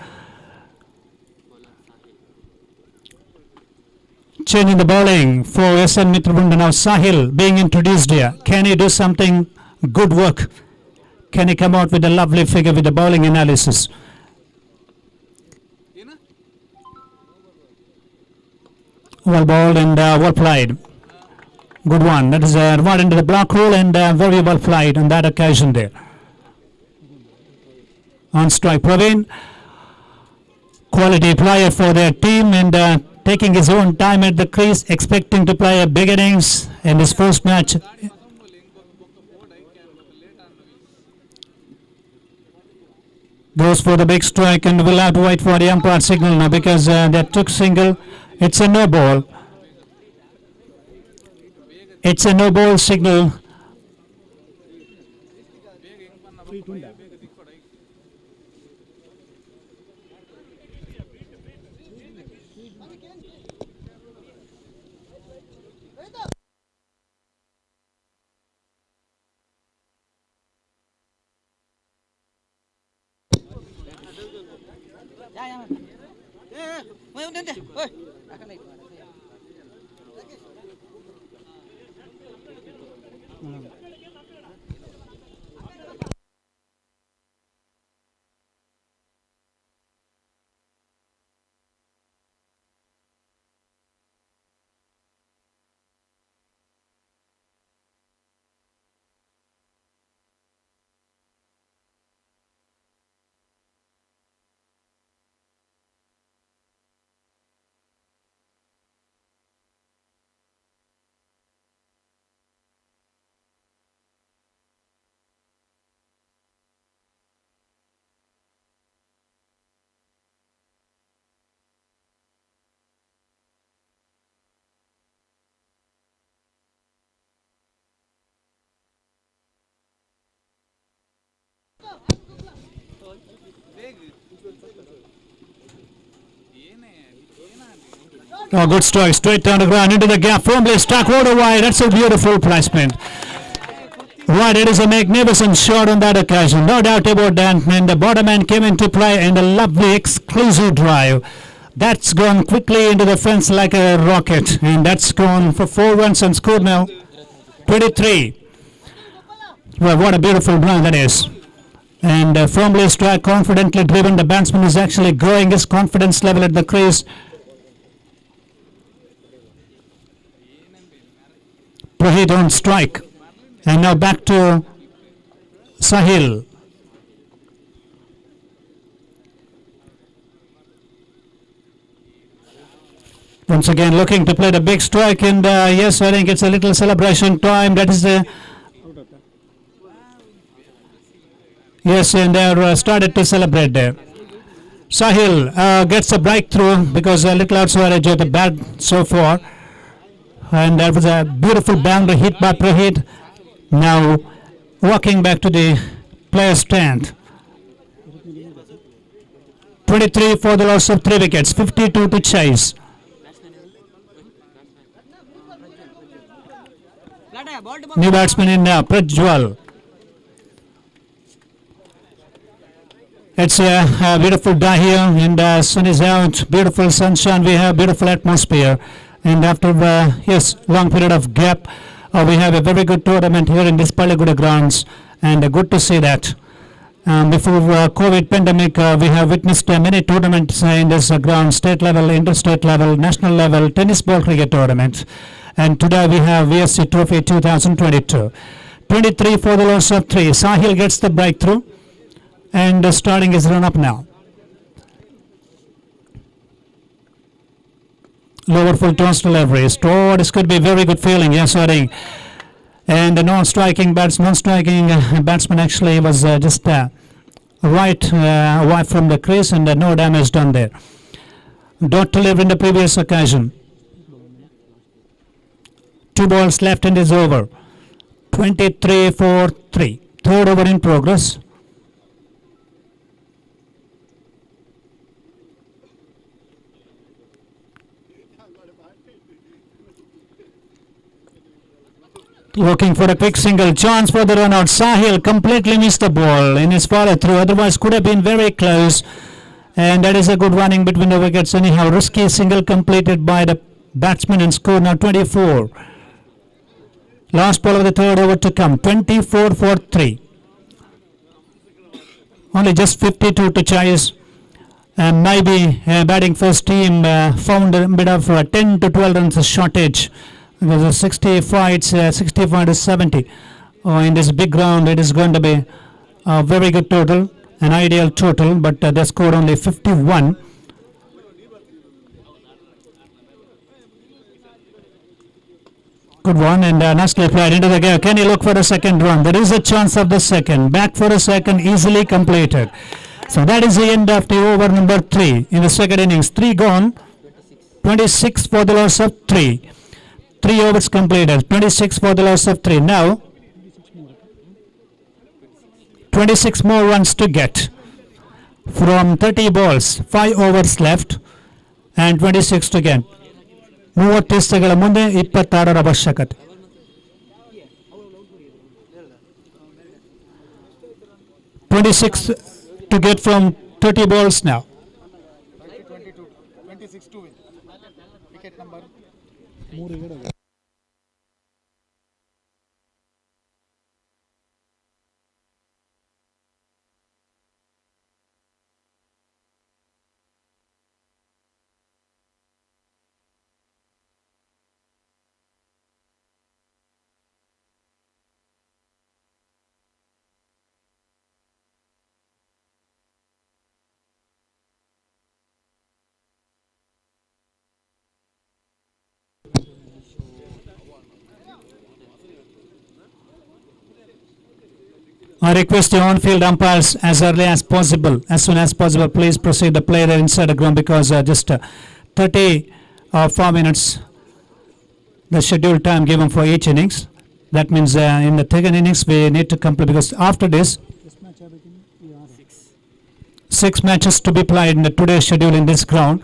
Changing the bowling for SN Mitravanda now. Sahil being introduced here. Can he do something good work? Can he come out with a lovely figure with the bowling analysis? Well bowled and well played. Good one. That is right into the block hole and very well played on that occasion there. On strike, Praveen. Quality player for their team and taking his own time at the crease, expecting to play a big innings in his first match. Goes for the big strike and we'll have to wait for the umpire signal now because they took single. It's a no ball. It's a no ball signal. Oh, good strike, straight down the ground, into the gap, firmly struck, over wide. That's a beautiful placement. Right, it is a magnificent shot on that occasion, no doubt about that. And the bottom man came into play and a lovely exclusive drive. That's gone quickly into the fence like a rocket, and that's gone for 4 runs and scored now 23. Well, what a beautiful run that is. And firmly struck, confidently driven. The batsman is actually growing his confidence level at the crease. Praheet on strike. And now back to Sahil. Once again looking to play the big strike, and yes, I think it's a little celebration time. That is the... Yes, and they're started to celebrate there. Sahil gets a breakthrough because a little outside edge of the bat so far. And that was a beautiful boundary hit by Praheet. Now walking back to the player's stand. 23 for the loss of 3 wickets, 52 to chase. New batsman in now, Prajwal. It's a beautiful day here, and sun is out, beautiful sunshine, we have beautiful atmosphere. And after yes, long period of gap, we have a very good tournament here in this Paliguda grounds, and good to see that. Before COVID pandemic, we have witnessed many tournaments in this ground, state level, interstate level, national level, tennis ball cricket tournament. And today we have VSC Trophy 2022. 23 for the loss of 3. Sahil gets the breakthrough, and starting his run up now. Lower full toss delivery. Oh, this could be very good feeling. Yes, I think. And the non-striking batsman actually was just right away from the crease, and no damage done there. Dot to live in the previous occasion. 2 balls left in this over. 23 for 3. Third over in progress. Looking for a quick single, chance for the run out. Sahil completely missed the ball in his follow through, otherwise could have been very close. And that is a good running between the wickets anyhow. Risky single completed by the batsman and score now 24. Last ball of the third over to come, 24 for 3. Only just 52 to chase. And maybe batting first team found a bit of 10 to 12 runs shortage. There's a 65 to 70. In this big ground, it is going to be a very good total, an ideal total, but they scored only 51. Good one, and nicely played into the gap. Can he look for the second run? There is a chance of the second. Back for a second, easily completed. So that is the end of the over number 3 in the second innings. 3 gone, 26 for the loss of 3. 3 overs completed, 26 for the loss of 3. Now, 26 more runs to get from 30 balls, 5 overs left, and 26 to get. 30 ಟೆಸ್ಟ್ಗಳ ಮುಂದೆ 26 ಅವಶ್ಯಕತೆ. to get from 30 balls now. 26 to win. Wicket number. I request the on-field umpires as early as possible, as soon as possible, please proceed the player inside the ground, because just 34 minutes the scheduled time given for each innings. That means in the second innings we need to complete, because after this 6 matches to be played in the today's schedule in this ground.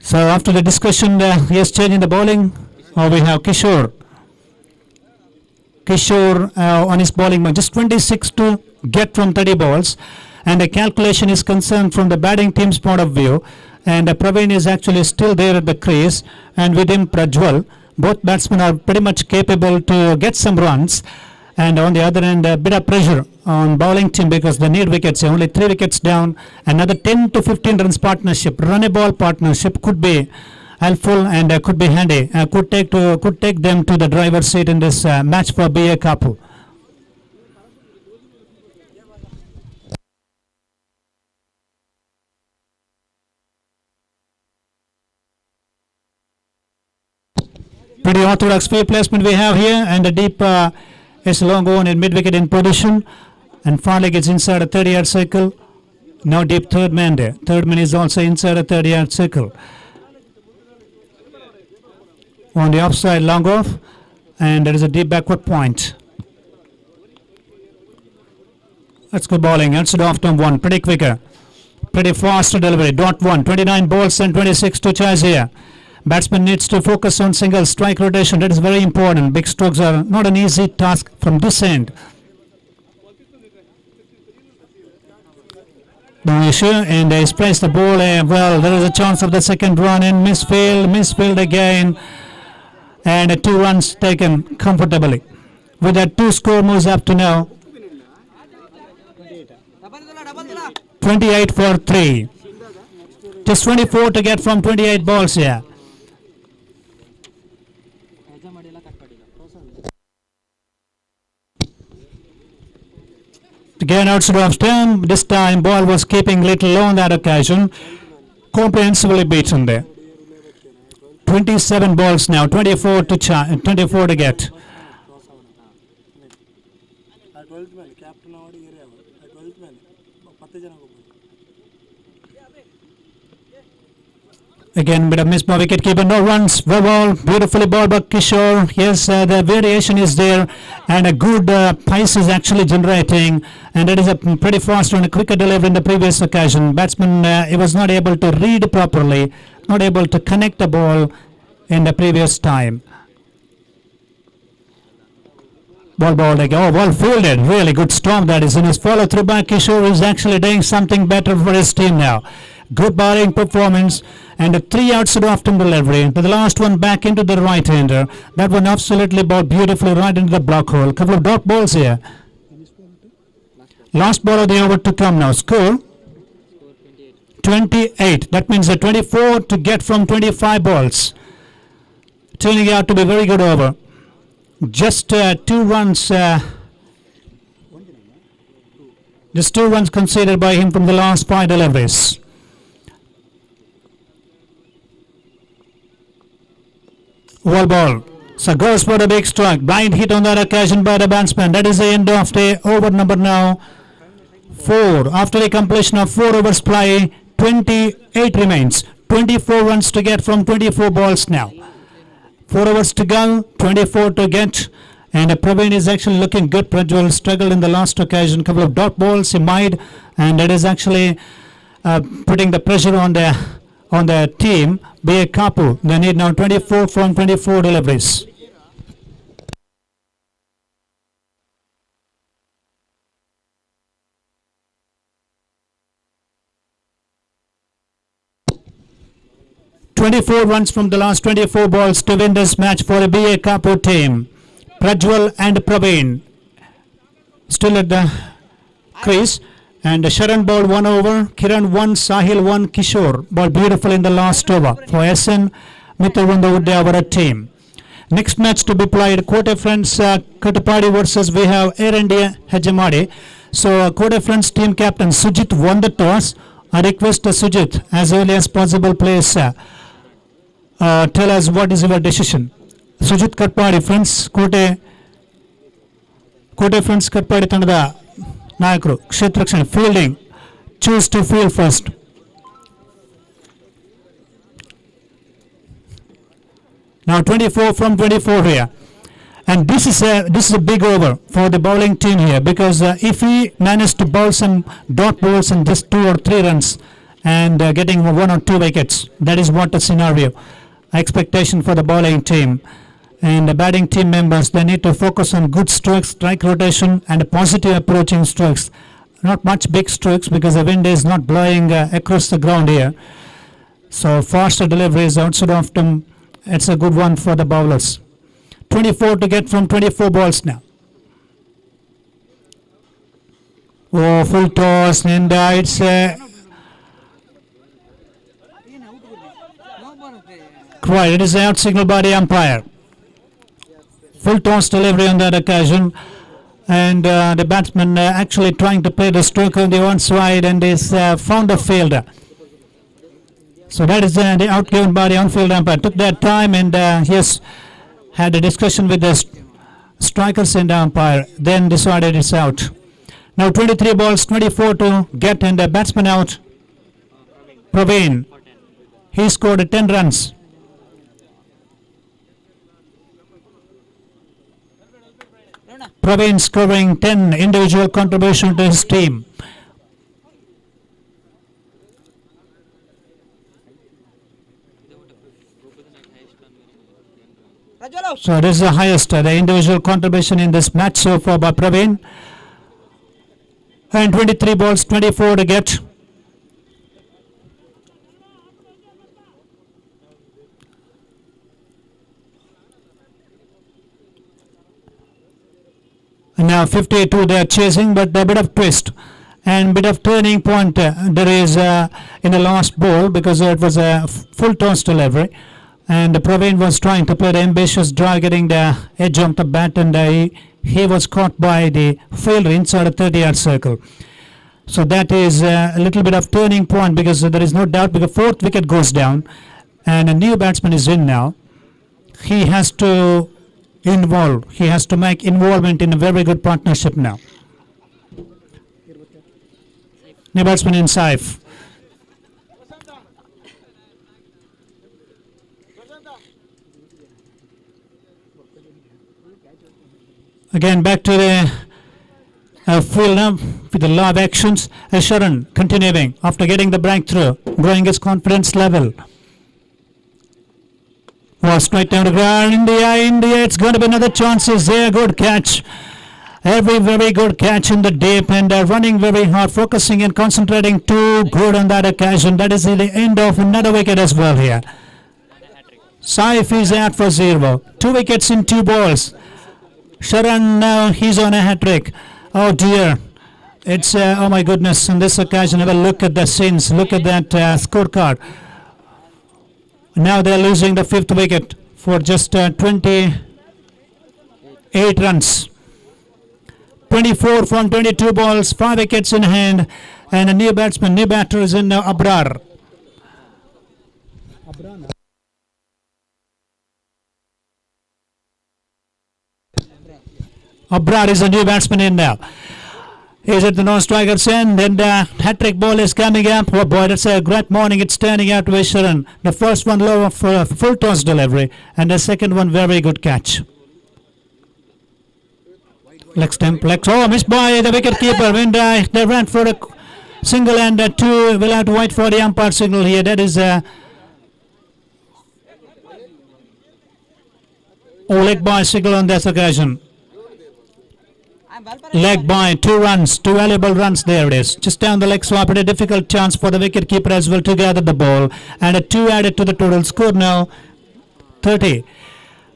So after the discussion, he is changing the bowling. We have Kishore. Kishore on his bowling mark, just 26 to get from 30 balls. And the calculation is concerned from the batting team's point of view. And Praveen is actually still there at the crease. And with him, Prajwal. Both batsmen are pretty much capable to get some runs. And on the other end, a bit of pressure on bowling team because they need wickets. Only 3 wickets down. Another 10 to 15 runs partnership, run a ball partnership could be helpful and could be handy. Could take them to the driver's seat in this match for B.A. Kapu. Pretty orthodox field placement we have here, and the deep is long on in mid wicket in position, and finally gets inside a 30-yard circle. Now deep third man there. Third man is also inside a 30-yard circle. On the offside, long off, and there is a deep backward point. That's good bowling. Outside off to one. Pretty quicker. Pretty fast delivery. Dot one. 29 balls and 26 to chase here. Batsman needs to focus on single strike rotation. That is very important. Big strokes are not an easy task from this end. No issue, and he's placed the ball. Well, there is a chance of the second run in misfield again, and 2 runs taken comfortably. With that, 2 score moves up to now 28 for 3. Just 24 to get from 28 balls here. Again outside of stump. This time ball was keeping little low on that occasion. Comprehensively beaten there. 27 balls now. 24 to get. Again, bit of miss by wicket keeper. No runs. Well ball. Beautifully balled by Kishore. Yes, the variation is there, and a good pace is actually generating. And it is a pretty fast and a quicker delivery in the previous occasion. Batsman he was not able to read properly, not able to connect the ball in the previous time. Ball balled again. Oh, well fielded. Really good storm that is. In his follow through by Kishore is actually doing something better for his team now. Good bowling performance and a 3 outside off delivery. To the last one back into the right hander. That one absolutely balled beautifully right into the block hole. Couple of dot balls here. Last ball of the over to come now. Score 28. That means a 24 to get from 25 balls. Turning out to be very good over. Just 2 runs. Just 2 runs conceded by him from the last 5 deliveries. Well ball. So goes for the big strike. Blind hit on that occasion by the batsman. That is the end of the over number now 4. After the completion of 4 overs play, 28 remains. 24 runs to get from 24 balls now. 4 overs to go, 24 to get. And Praveen is actually looking good. Prajwal struggled in the last occasion. Couple of dot balls he made, and that is actually putting the pressure on the team. B.A. Kapu. They need now 24 from 24 deliveries. "24 runs from the last 24 balls to win this match for the B.A. Kapu team. Prajwal and Praveen still at the crease. And Sharan balled 1 over, Kiran 1, Sahil 1, Kishore balled beautiful in the last over for SN Mithurvanda Udyavara team. Next match to be played, quarter friends Katapady versus we have Air India Hejamadi. So quarter friends team captain Sujit won the toss. I request Sujit as early as possible please tell us what is your decision. Sujit Katapady friends, Kote friends Katapady Tanada Naikru, Kshetrakshan, fielding. Choose to field first. Now 24 from 24 here. And this is a big over for the bowling team here because if he managed to bowl some dot balls and just 2 or 3 runs, and getting 1 or 2 wickets. That is what the scenario. Expectation for the bowling team. And the batting team members, they need to focus on good strokes, strike rotation, and a positive approaching strokes. Not much big strokes because the wind is not blowing across the ground here. So faster deliveries outside of them, it's a good one for the bowlers. 24 to get from 24 balls now. Oh, full toss, and it's right, it is out signal by the umpire. Full toss delivery on that occasion, and the batsman actually trying to play the stroke on the one side and is found a fielder. So that is the out given by the on-field umpire. Took that time and yes, had a discussion with the strikers and the umpire, then decided it's out. Now 23 balls, 24 to get, and the batsman out. Praveen, he scored 10 runs. Praveen scoring 10 individual contribution to his team. So this is the highest, the individual contribution in this match so far by Praveen. And 23 balls, 24 to get. And now 52 they are chasing, but a bit of twist and bit of turning point there is in the last ball, because it was a full toss delivery. And Praveen was trying to play the ambitious drive, getting the edge of the bat, and he was caught by the fielder inside a 30-yard circle. So that is a little bit of turning point, because there is no doubt, because fourth wicket goes down and a new batsman is in now. He has to involve, he has to make involvement in a very good partnership now. New batsman in Saif. Again back to the field now with the live actions. Sharan continuing after getting the breakthrough, growing his confidence level. Was straight down the ground. India, it's going to be another chances there. Good catch. Very good catch in the deep, and running very hard, focusing and concentrating too good on that occasion. That is the end of another wicket as well here. Saif is out for 0. 2 wickets in 2 balls. Sharan now he's on a hat-trick. Oh dear. It's, oh my goodness, on this occasion, have a look at the scenes. Look at that scorecard. Now they're losing the 5th wicket for just 28 runs. 24 from 22 balls, 5 wickets in hand, and a new batsman, new batter is in Abrar. Abrar is a new batsman in now. He's at the non-striker's end, and hat-trick ball is coming up. Oh boy, that's a great morning. It's turning out to be Sharan. The first one low for a full toss delivery, and the second one very good catch. Leg stump, oh, missed by the wicket keeper. When they ran for a single, and 2 will have to wait for the umpire signal here. That is leg by signal on this occasion. Leg by 2 runs, 2 valuable runs. There it is, just down the leg swap. A difficult chance for the wicket keeper as well to gather the ball, and a 2 added to the total score now. 30,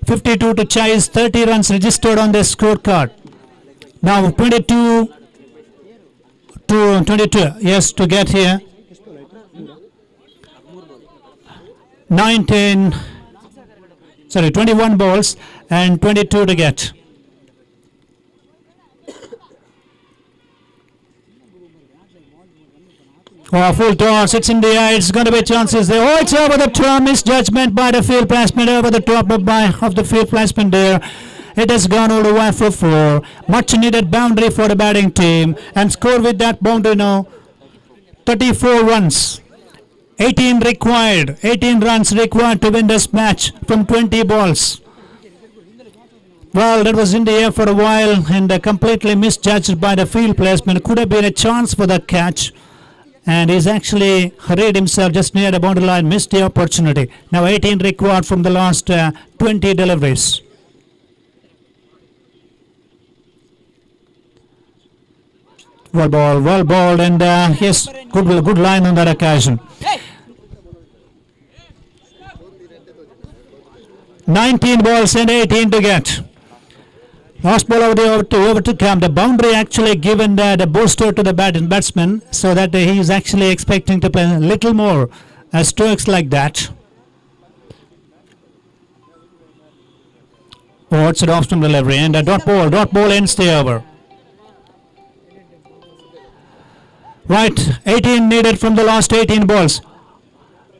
52 to chase. 30 runs registered on this scorecard. Now 22 to 22. Yes, to get here. 21 balls and 22 to get. Oh, full toss, it's in the air, it's going to be chances there. Oh, it's over the top, misjudgment by the field placement, over the top of the field placement there. It has gone all the way for 4. Much needed boundary for the batting team, and score with that boundary now. 34 runs. 18 required. 18 runs required to win this match from 20 balls. Well, that was in the air for a while and completely misjudged by the field placement. Could have been a chance for the catch. and he's actually hurried himself just near the boundary line, missed the opportunity. Now 18 required from the last 20 deliveries. Well ball, and yes, good line on that occasion. 19 balls and 18 to get. Last ball over to come. The boundary actually given the booster to the batsman, so that he is actually expecting to play a little more strokes like that. Oh, it's an off-stump delivery, and a dot ball ends the over. Right, 18 needed from the last 18 balls.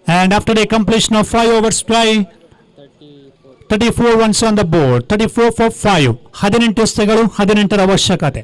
And after the completion of 5 overs play, 34 runs on the board, 34 for 5. 18 ಎಸೆತಗಳು 18 ಅವಶ್ಯಕತೆ.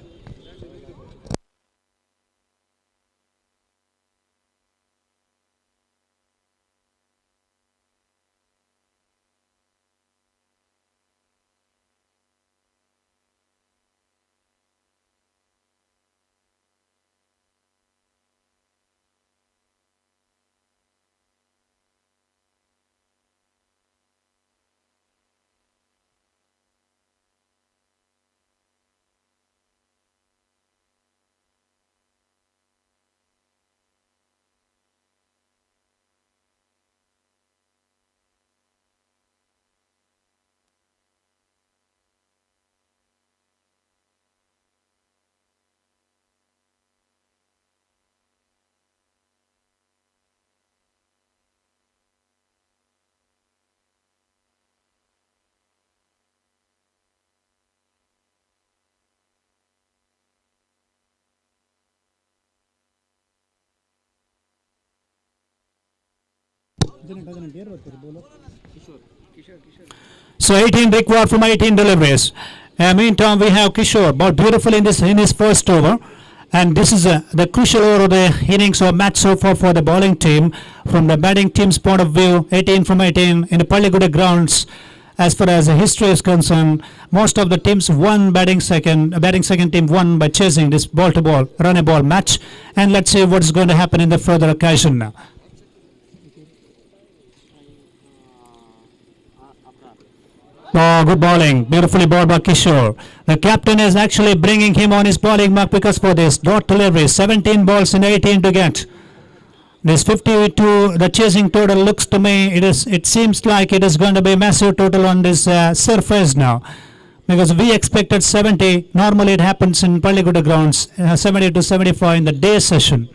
So 18 required from 18 deliveries. Meantime, we have Kishore bowled beautifully in his first over, and this is the crucial over of the innings or match so far for the bowling team. From the batting team's point of view, 18 from 18 in the Palligudi grounds. As far as the history is concerned, most of the teams won batting second team won by chasing this ball to ball, run a ball match. And let's see what's going to happen in the further occasion now. Oh, good bowling. Beautifully bowled by Kishore. The captain is actually bringing him on his bowling mark because for this dot delivery, 17 balls and 18 to get. This 52, the chasing total looks to me, it seems like it is going to be a massive total on this surface now. Because we expected 70. Normally it happens in Palligudi grounds, 70 to 75 in the day session.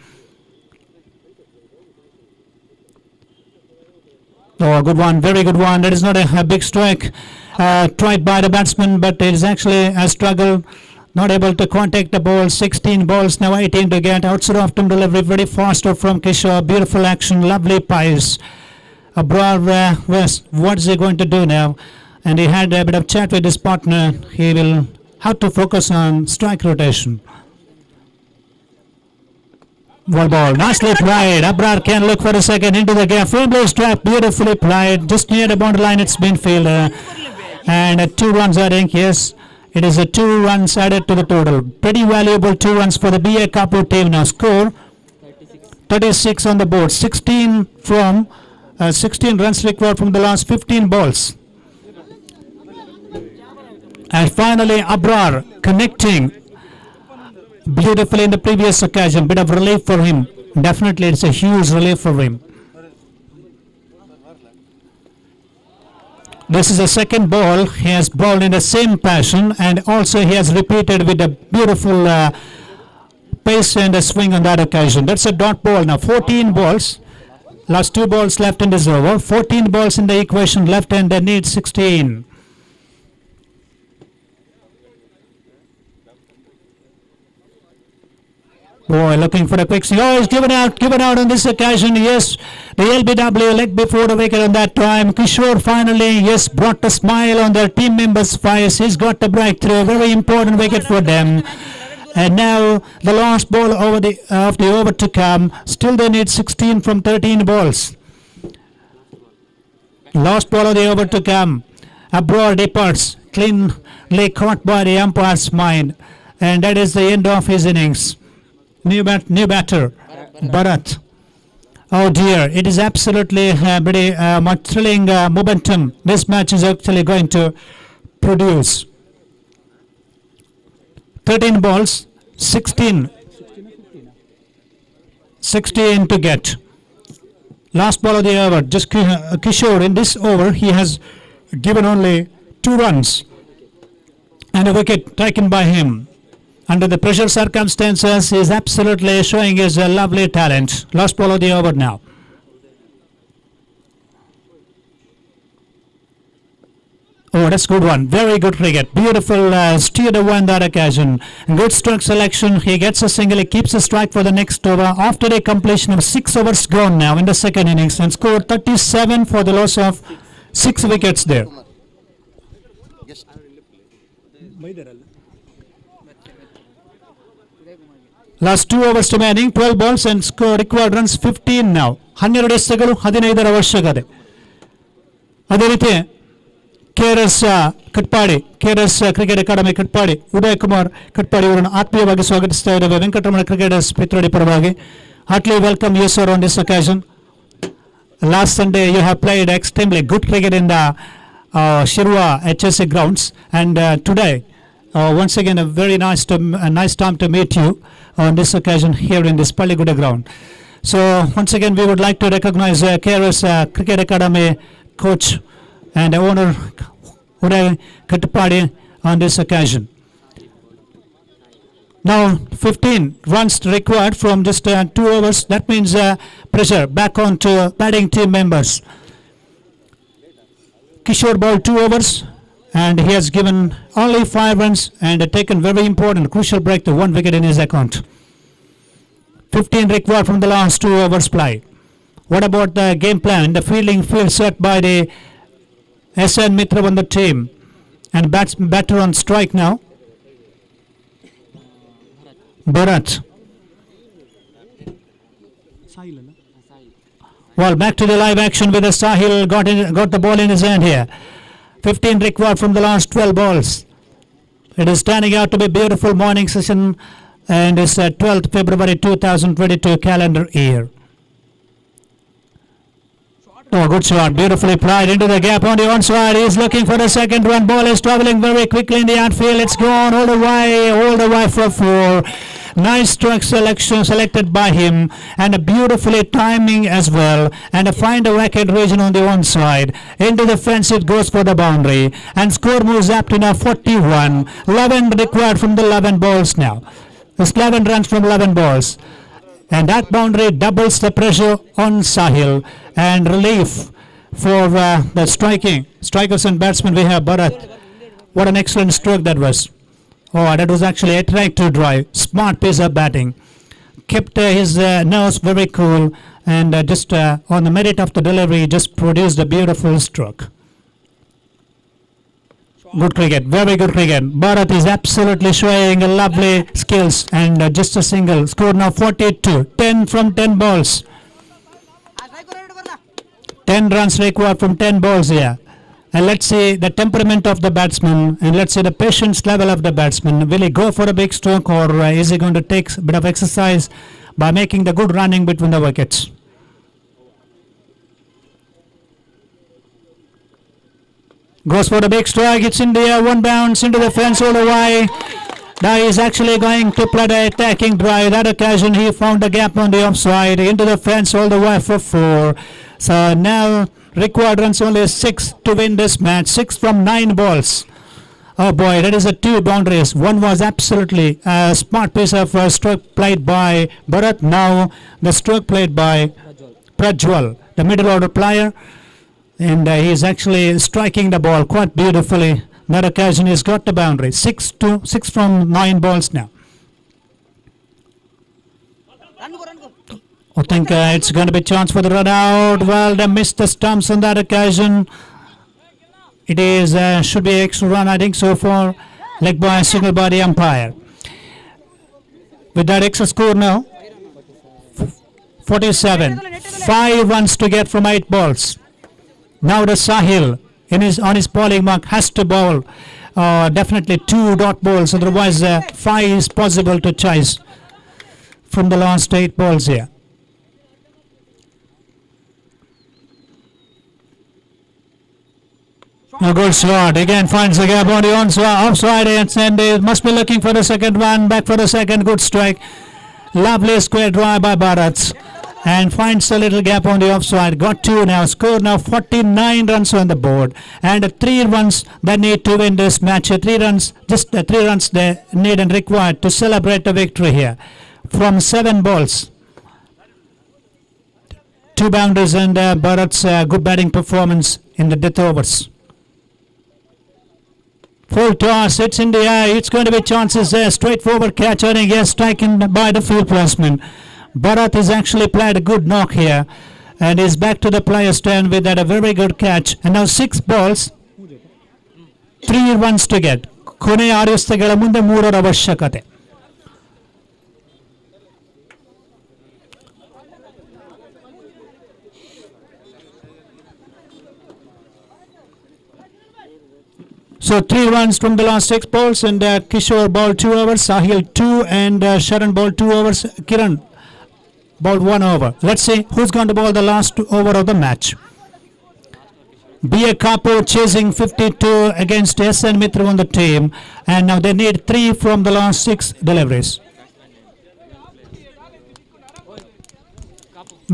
Oh, good one, very good one. That is not a big strike tried by the batsman, but it is actually a struggle. Not able to contact the ball. 16 balls, now 18 to get. Outside of them delivery, very fast from Kishore. Beautiful action, lovely pies. Abrar West, what is he going to do now? And he had a bit of chat with his partner. He will have to focus on strike rotation. One ball, nicely played. Abrar can look for a second into the gap. Firmly struck, beautifully played. Just near the boundary line, it's been fielded. And 2 runs, I think, yes. It is a 2 runs added to the total. Pretty valuable 2 runs for the BA Kapoor team now. Score 36 on the board. 16 runs required from the last 15 balls. And finally, Abrar connecting beautifully in the previous occasion. Bit of relief for him. Definitely, it's a huge relief for him. This is the second ball. He has bowled in the same passion, and also he has repeated with a beautiful pace and a swing on that occasion. That's a dot ball now. 14 balls. Last 2 balls left in this over. 14 balls in the equation left, and they need 16. Boy, looking for a quick swing. Oh, he's given out on this occasion. Yes, the LBW leg before the wicket on that time. Kishore finally, yes, brought a smile on their team members' face. He's got the breakthrough. Very important wicket for them. And now the last ball of the over to come. Still they need 16 from 13 balls. Last ball of the over to come. Abroad departs. Cleanly caught by the umpire's mind. And that is the end of his innings. new batter, Bharat. Oh dear, it is absolutely very much thrilling momentum this match is actually going to produce. 13 balls, 16 to get. Last ball of the over, just Kishore in this over, he has given only 2 runs and a wicket taken by him. Under the pressure circumstances, he is absolutely showing his lovely talent. Last ball of the over now. Oh, that's a good one. Very good cricket. Beautiful steered away on that occasion. Good stroke selection. He gets a single. He keeps a strike for the next over after a completion of 6 overs gone now in the second innings and scored 37 for the loss of 6 wickets there. Last 2 overs remaining, 12 balls and score required runs 15 now. 12 ಎಸೆಗಳು 15ರ ಅವಶ್ಯಕತೆ. ಅದೇ ರೀತಿ KRS Katpadi, KRS cricket academy Katpadi, Uday Kumar Katpadi ಅವರನ್ನು ಆತ್ಮೀಯವಾಗಿ ಸ್ವಾಗತಿಸ್ತಾ ಇದ್ದೇವೆ Venkataramana cricketers ಪಿತ್ರಡಿ ಪರವಾಗಿ. Heartily welcome you sir on this occasion. Last Sunday you have played extremely good cricket in the Shirwa HSA grounds and today once again a very nice time to meet you on this occasion here in this Paliguda ground. So once again we would like to recognize KRS Cricket Academy coach and owner Uday Katapady on this occasion. Now 15 runs required from just 2 overs. That means pressure back on to batting team members. Kishore bowled 2 overs and he has given only 5 runs and taken very important crucial break to 1 wicket in his account. 15 required from the last 2 overs play. What about the game plan? The fielding field set by the SN Mitra on the team and batter on strike now. Bharat. Well, back to the live action with the Sahil got the ball in his hand here. 15 required from the last 12 balls. It is turning out to be a beautiful morning session and it's 12th February 2022 calendar year. Oh, good shot. Beautifully plied into the gap on the onside. He's looking for the second run. Ball is traveling very quickly in the outfield. It's gone all the way for 4. Nice stroke selection selected by him and a beautifully timing as well and a find a wicket region on the onside. Into the fence it goes for the boundary and score moves up to now 41. 11 required from the 11 balls now. It's 11 runs from 11 balls. And that boundary doubles the pressure on Sahil and relief for the strikers and batsmen. We have Bharat. What an excellent stroke that was. Oh, that was actually a attractive drive. Smart piece of batting. Kept his nerves very cool and just on the merit of the delivery just produced a beautiful stroke. Good cricket, very good cricket. Bharat is absolutely showing lovely skills and just a single. Score now 42. 10 from 10 balls. 10 runs required from 10 balls here. And let's see the temperament of the batsman and let's see the patience level of the batsman. Will he go for a big stroke or is he going to take a bit of exercise by making the good running between the wickets? Goes for the big strike. It's in the air. 1 bounce into the fence all the way. Now he's actually going to play the attacking drive. That occasion he found a gap on the offside. Into the fence all the way for 4. So now required runs only 6 to win this match. 6 from 9 balls. Oh boy, that is a 2 boundaries. One was absolutely a smart piece of stroke played by Bharat. Now the stroke played by Prajwal, the middle order player. And he is actually striking the ball quite beautifully. That occasion he's got the boundary. 6 from 9 balls now. I think it's going to be a chance for the run out. Well, they missed the stumps on that occasion. It is should be extra run, I think so far. Leg by a single by the umpire. With that extra score now, 47. 5 runs to get from 8 balls. Now the Sahil on his bowling mark has to bowl definitely 2 dot balls, otherwise 5 is possible to chase. from the last 8 balls here. A good shot. Again finds the gap on the offside, and they must be looking for the second one. Back for the second. Good strike. Lovely square drive by Bharat. And finds a little gap on the offside. Got 2 now. Score now 49 runs on the board. And 3 runs they need to win this match. 3 runs, just 3 runs they need and required to celebrate the victory here. From 7 balls. 2 boundaries and Bharat's good batting performance in the death overs. Full toss, it's in the air, it's going to be chances there, straightforward catch, earning yes, striking by the field placement. Bharat has actually played a good knock here and is back to the player's stand with that a very good catch. And now 6 balls, 3 runs to get. ಕೊನೆ 6 ಎಸೆತಗಳ ಮುಂದೆ 3 ಅವಶ್ಯಕತೆ. So 3 runs from the last 6 balls, and Kishore bowled 2 overs, Sahil 2, and Sharan bowled 2 overs, Kiran bowled 1 over. Let's see who's going to bowl the last over of the match. B.A. Kapoor chasing 52 against S.N. Mitra on the team, and now they need 3 from the last 6 deliveries.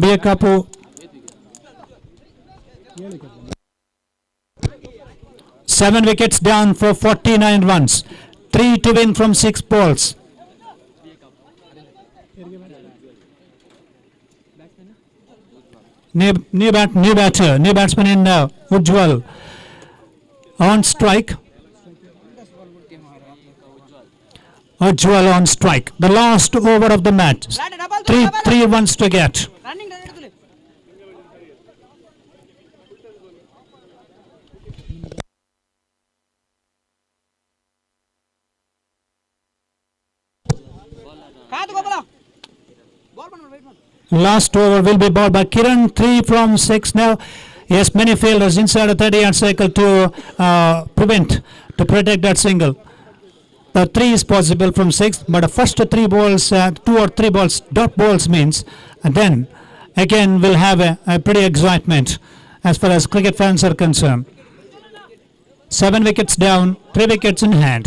B.A. Kapoor. 7 wickets down for 49 runs. 3 to win from 6 balls. New batsman in Ujjwal on strike. Ujjwal on strike. The last over of the match. 3 runs to get. 'Last over will be bowled by Kiran. 3 from 6 now. Yes, many fielders inside the 30-yard circle to protect that single. The 3 is possible from 6, but the first 3 balls, 2 or 3 balls, dot balls means, and then again we'll have a pretty excitement as far as cricket fans are concerned. 7 wickets down, 3 wickets in hand.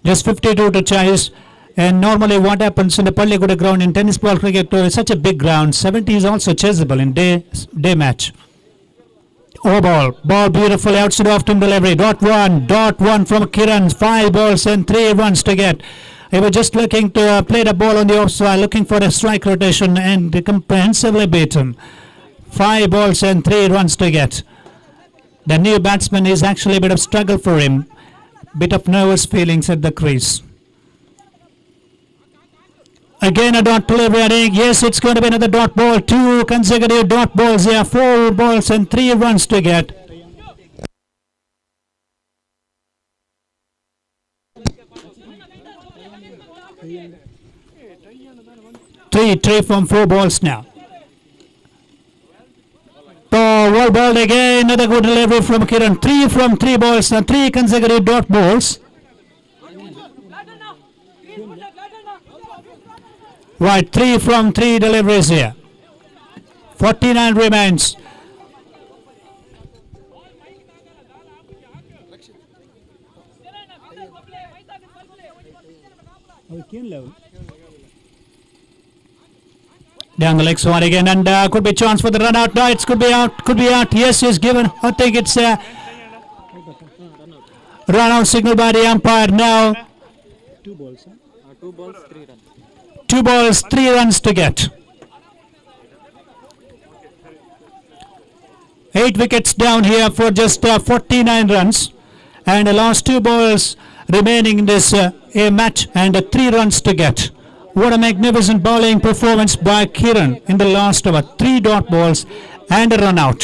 Just 52 to chase, and normally what happens in the Palliguda ground in tennis ball cricket is such a big ground. 70 is also chaseable in day match. Ball beautifully outside off to delivery. Dot one from Kiran. 5 balls and 3 runs to get. He was just looking to play the ball on the offside, looking for a strike rotation, and comprehensively beaten. 5 balls and 3 runs to get. The new batsman is actually a bit of struggle for him. Bit of nervous feelings at the crease. Again a dot delivery. Yes, it's going to be another dot ball. 2 consecutive dot balls here. 4 balls and 3 runs to get. 3 from 4 balls now. Well balled again, another good delivery from Kiran. 3 from 3 balls and 3 consecutive dot balls. Right, 3 from 3 deliveries here. 49 remains. Down the leg side again, and could be a chance for the run out. No, it could be out. Yes, is given. I think it's a run out signal by the umpire now. 2 balls, 3 runs. 2 balls, 3 runs to get. 8 wickets down here for just 49 runs, and the last 2 balls remaining in this match, and 3 runs to get. What a magnificent bowling performance by Kiran in the last over. 3 dot balls and a run out.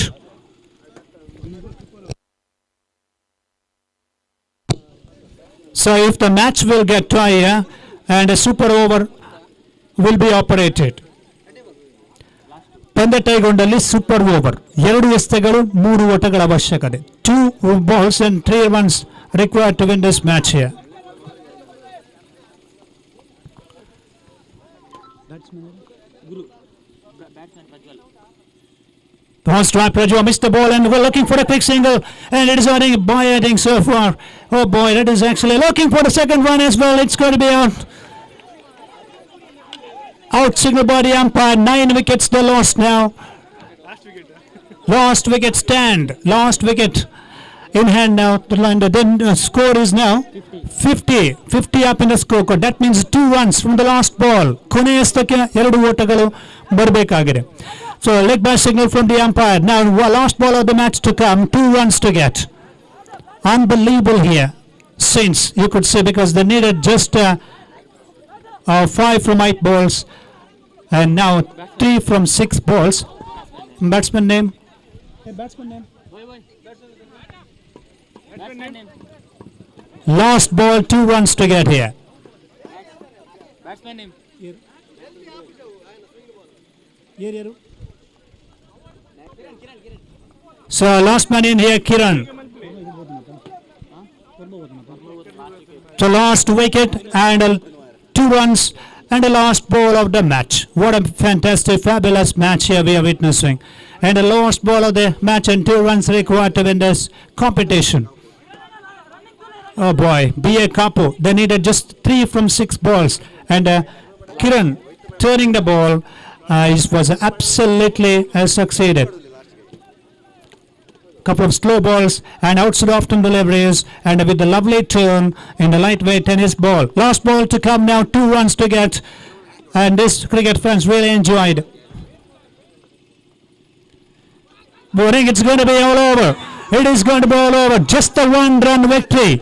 So if the match will get tie and a super over will be operated. ಪಂದ್ಯ ಟೈಗೊಂಡಲ್ಲಿ super over 2 ಎಸೆತಗಳು 3 ಓಟಗಳ ಅವಶ್ಯಕತೆ. 2 balls and 3 runs required to win this match here. Wants to Prajwa missed the ball and we're looking for a quick single and it is running by I think so far. Oh boy, that is actually looking for the second one as well. It's going to be out. Out signal by the umpire. 9 wickets they lost now. Last wicket stand. Last wicket in hand now. Then score is now 50. 50 up in the scorecard. That means 2 runs from the last ball. ಕೊನೆಯಷ್ಟಕ್ಕೆ 2 ಓಟಗಳು ಬರಬೇಕಾಗಿದೆ. So leg by signal from the umpire. Now last ball of the match to come. 2 runs to get. Unbelievable here. Since you could say because they needed just 5 from 8 balls and now 3 from 6 balls. Batsman name? Last ball 2 runs to get here. Batsman name. So last man in here, Kiran. So last wicket and 2 runs and the last ball of the match. What a fantastic, fabulous match here we are witnessing. And the last ball of the match and 2 runs required to win this competition. Oh boy, B.A. Kapu, they needed just 3 from 6 balls. And Kiran turning the ball was absolutely succeeded. Couple of slow balls and outside often deliveries and with the lovely turn in the lightweight tennis ball. Last ball to come now, 2 runs to get and this cricket fans really enjoyed. But I think it's going to be all over. It is going to be all over. Just a 1-run victory.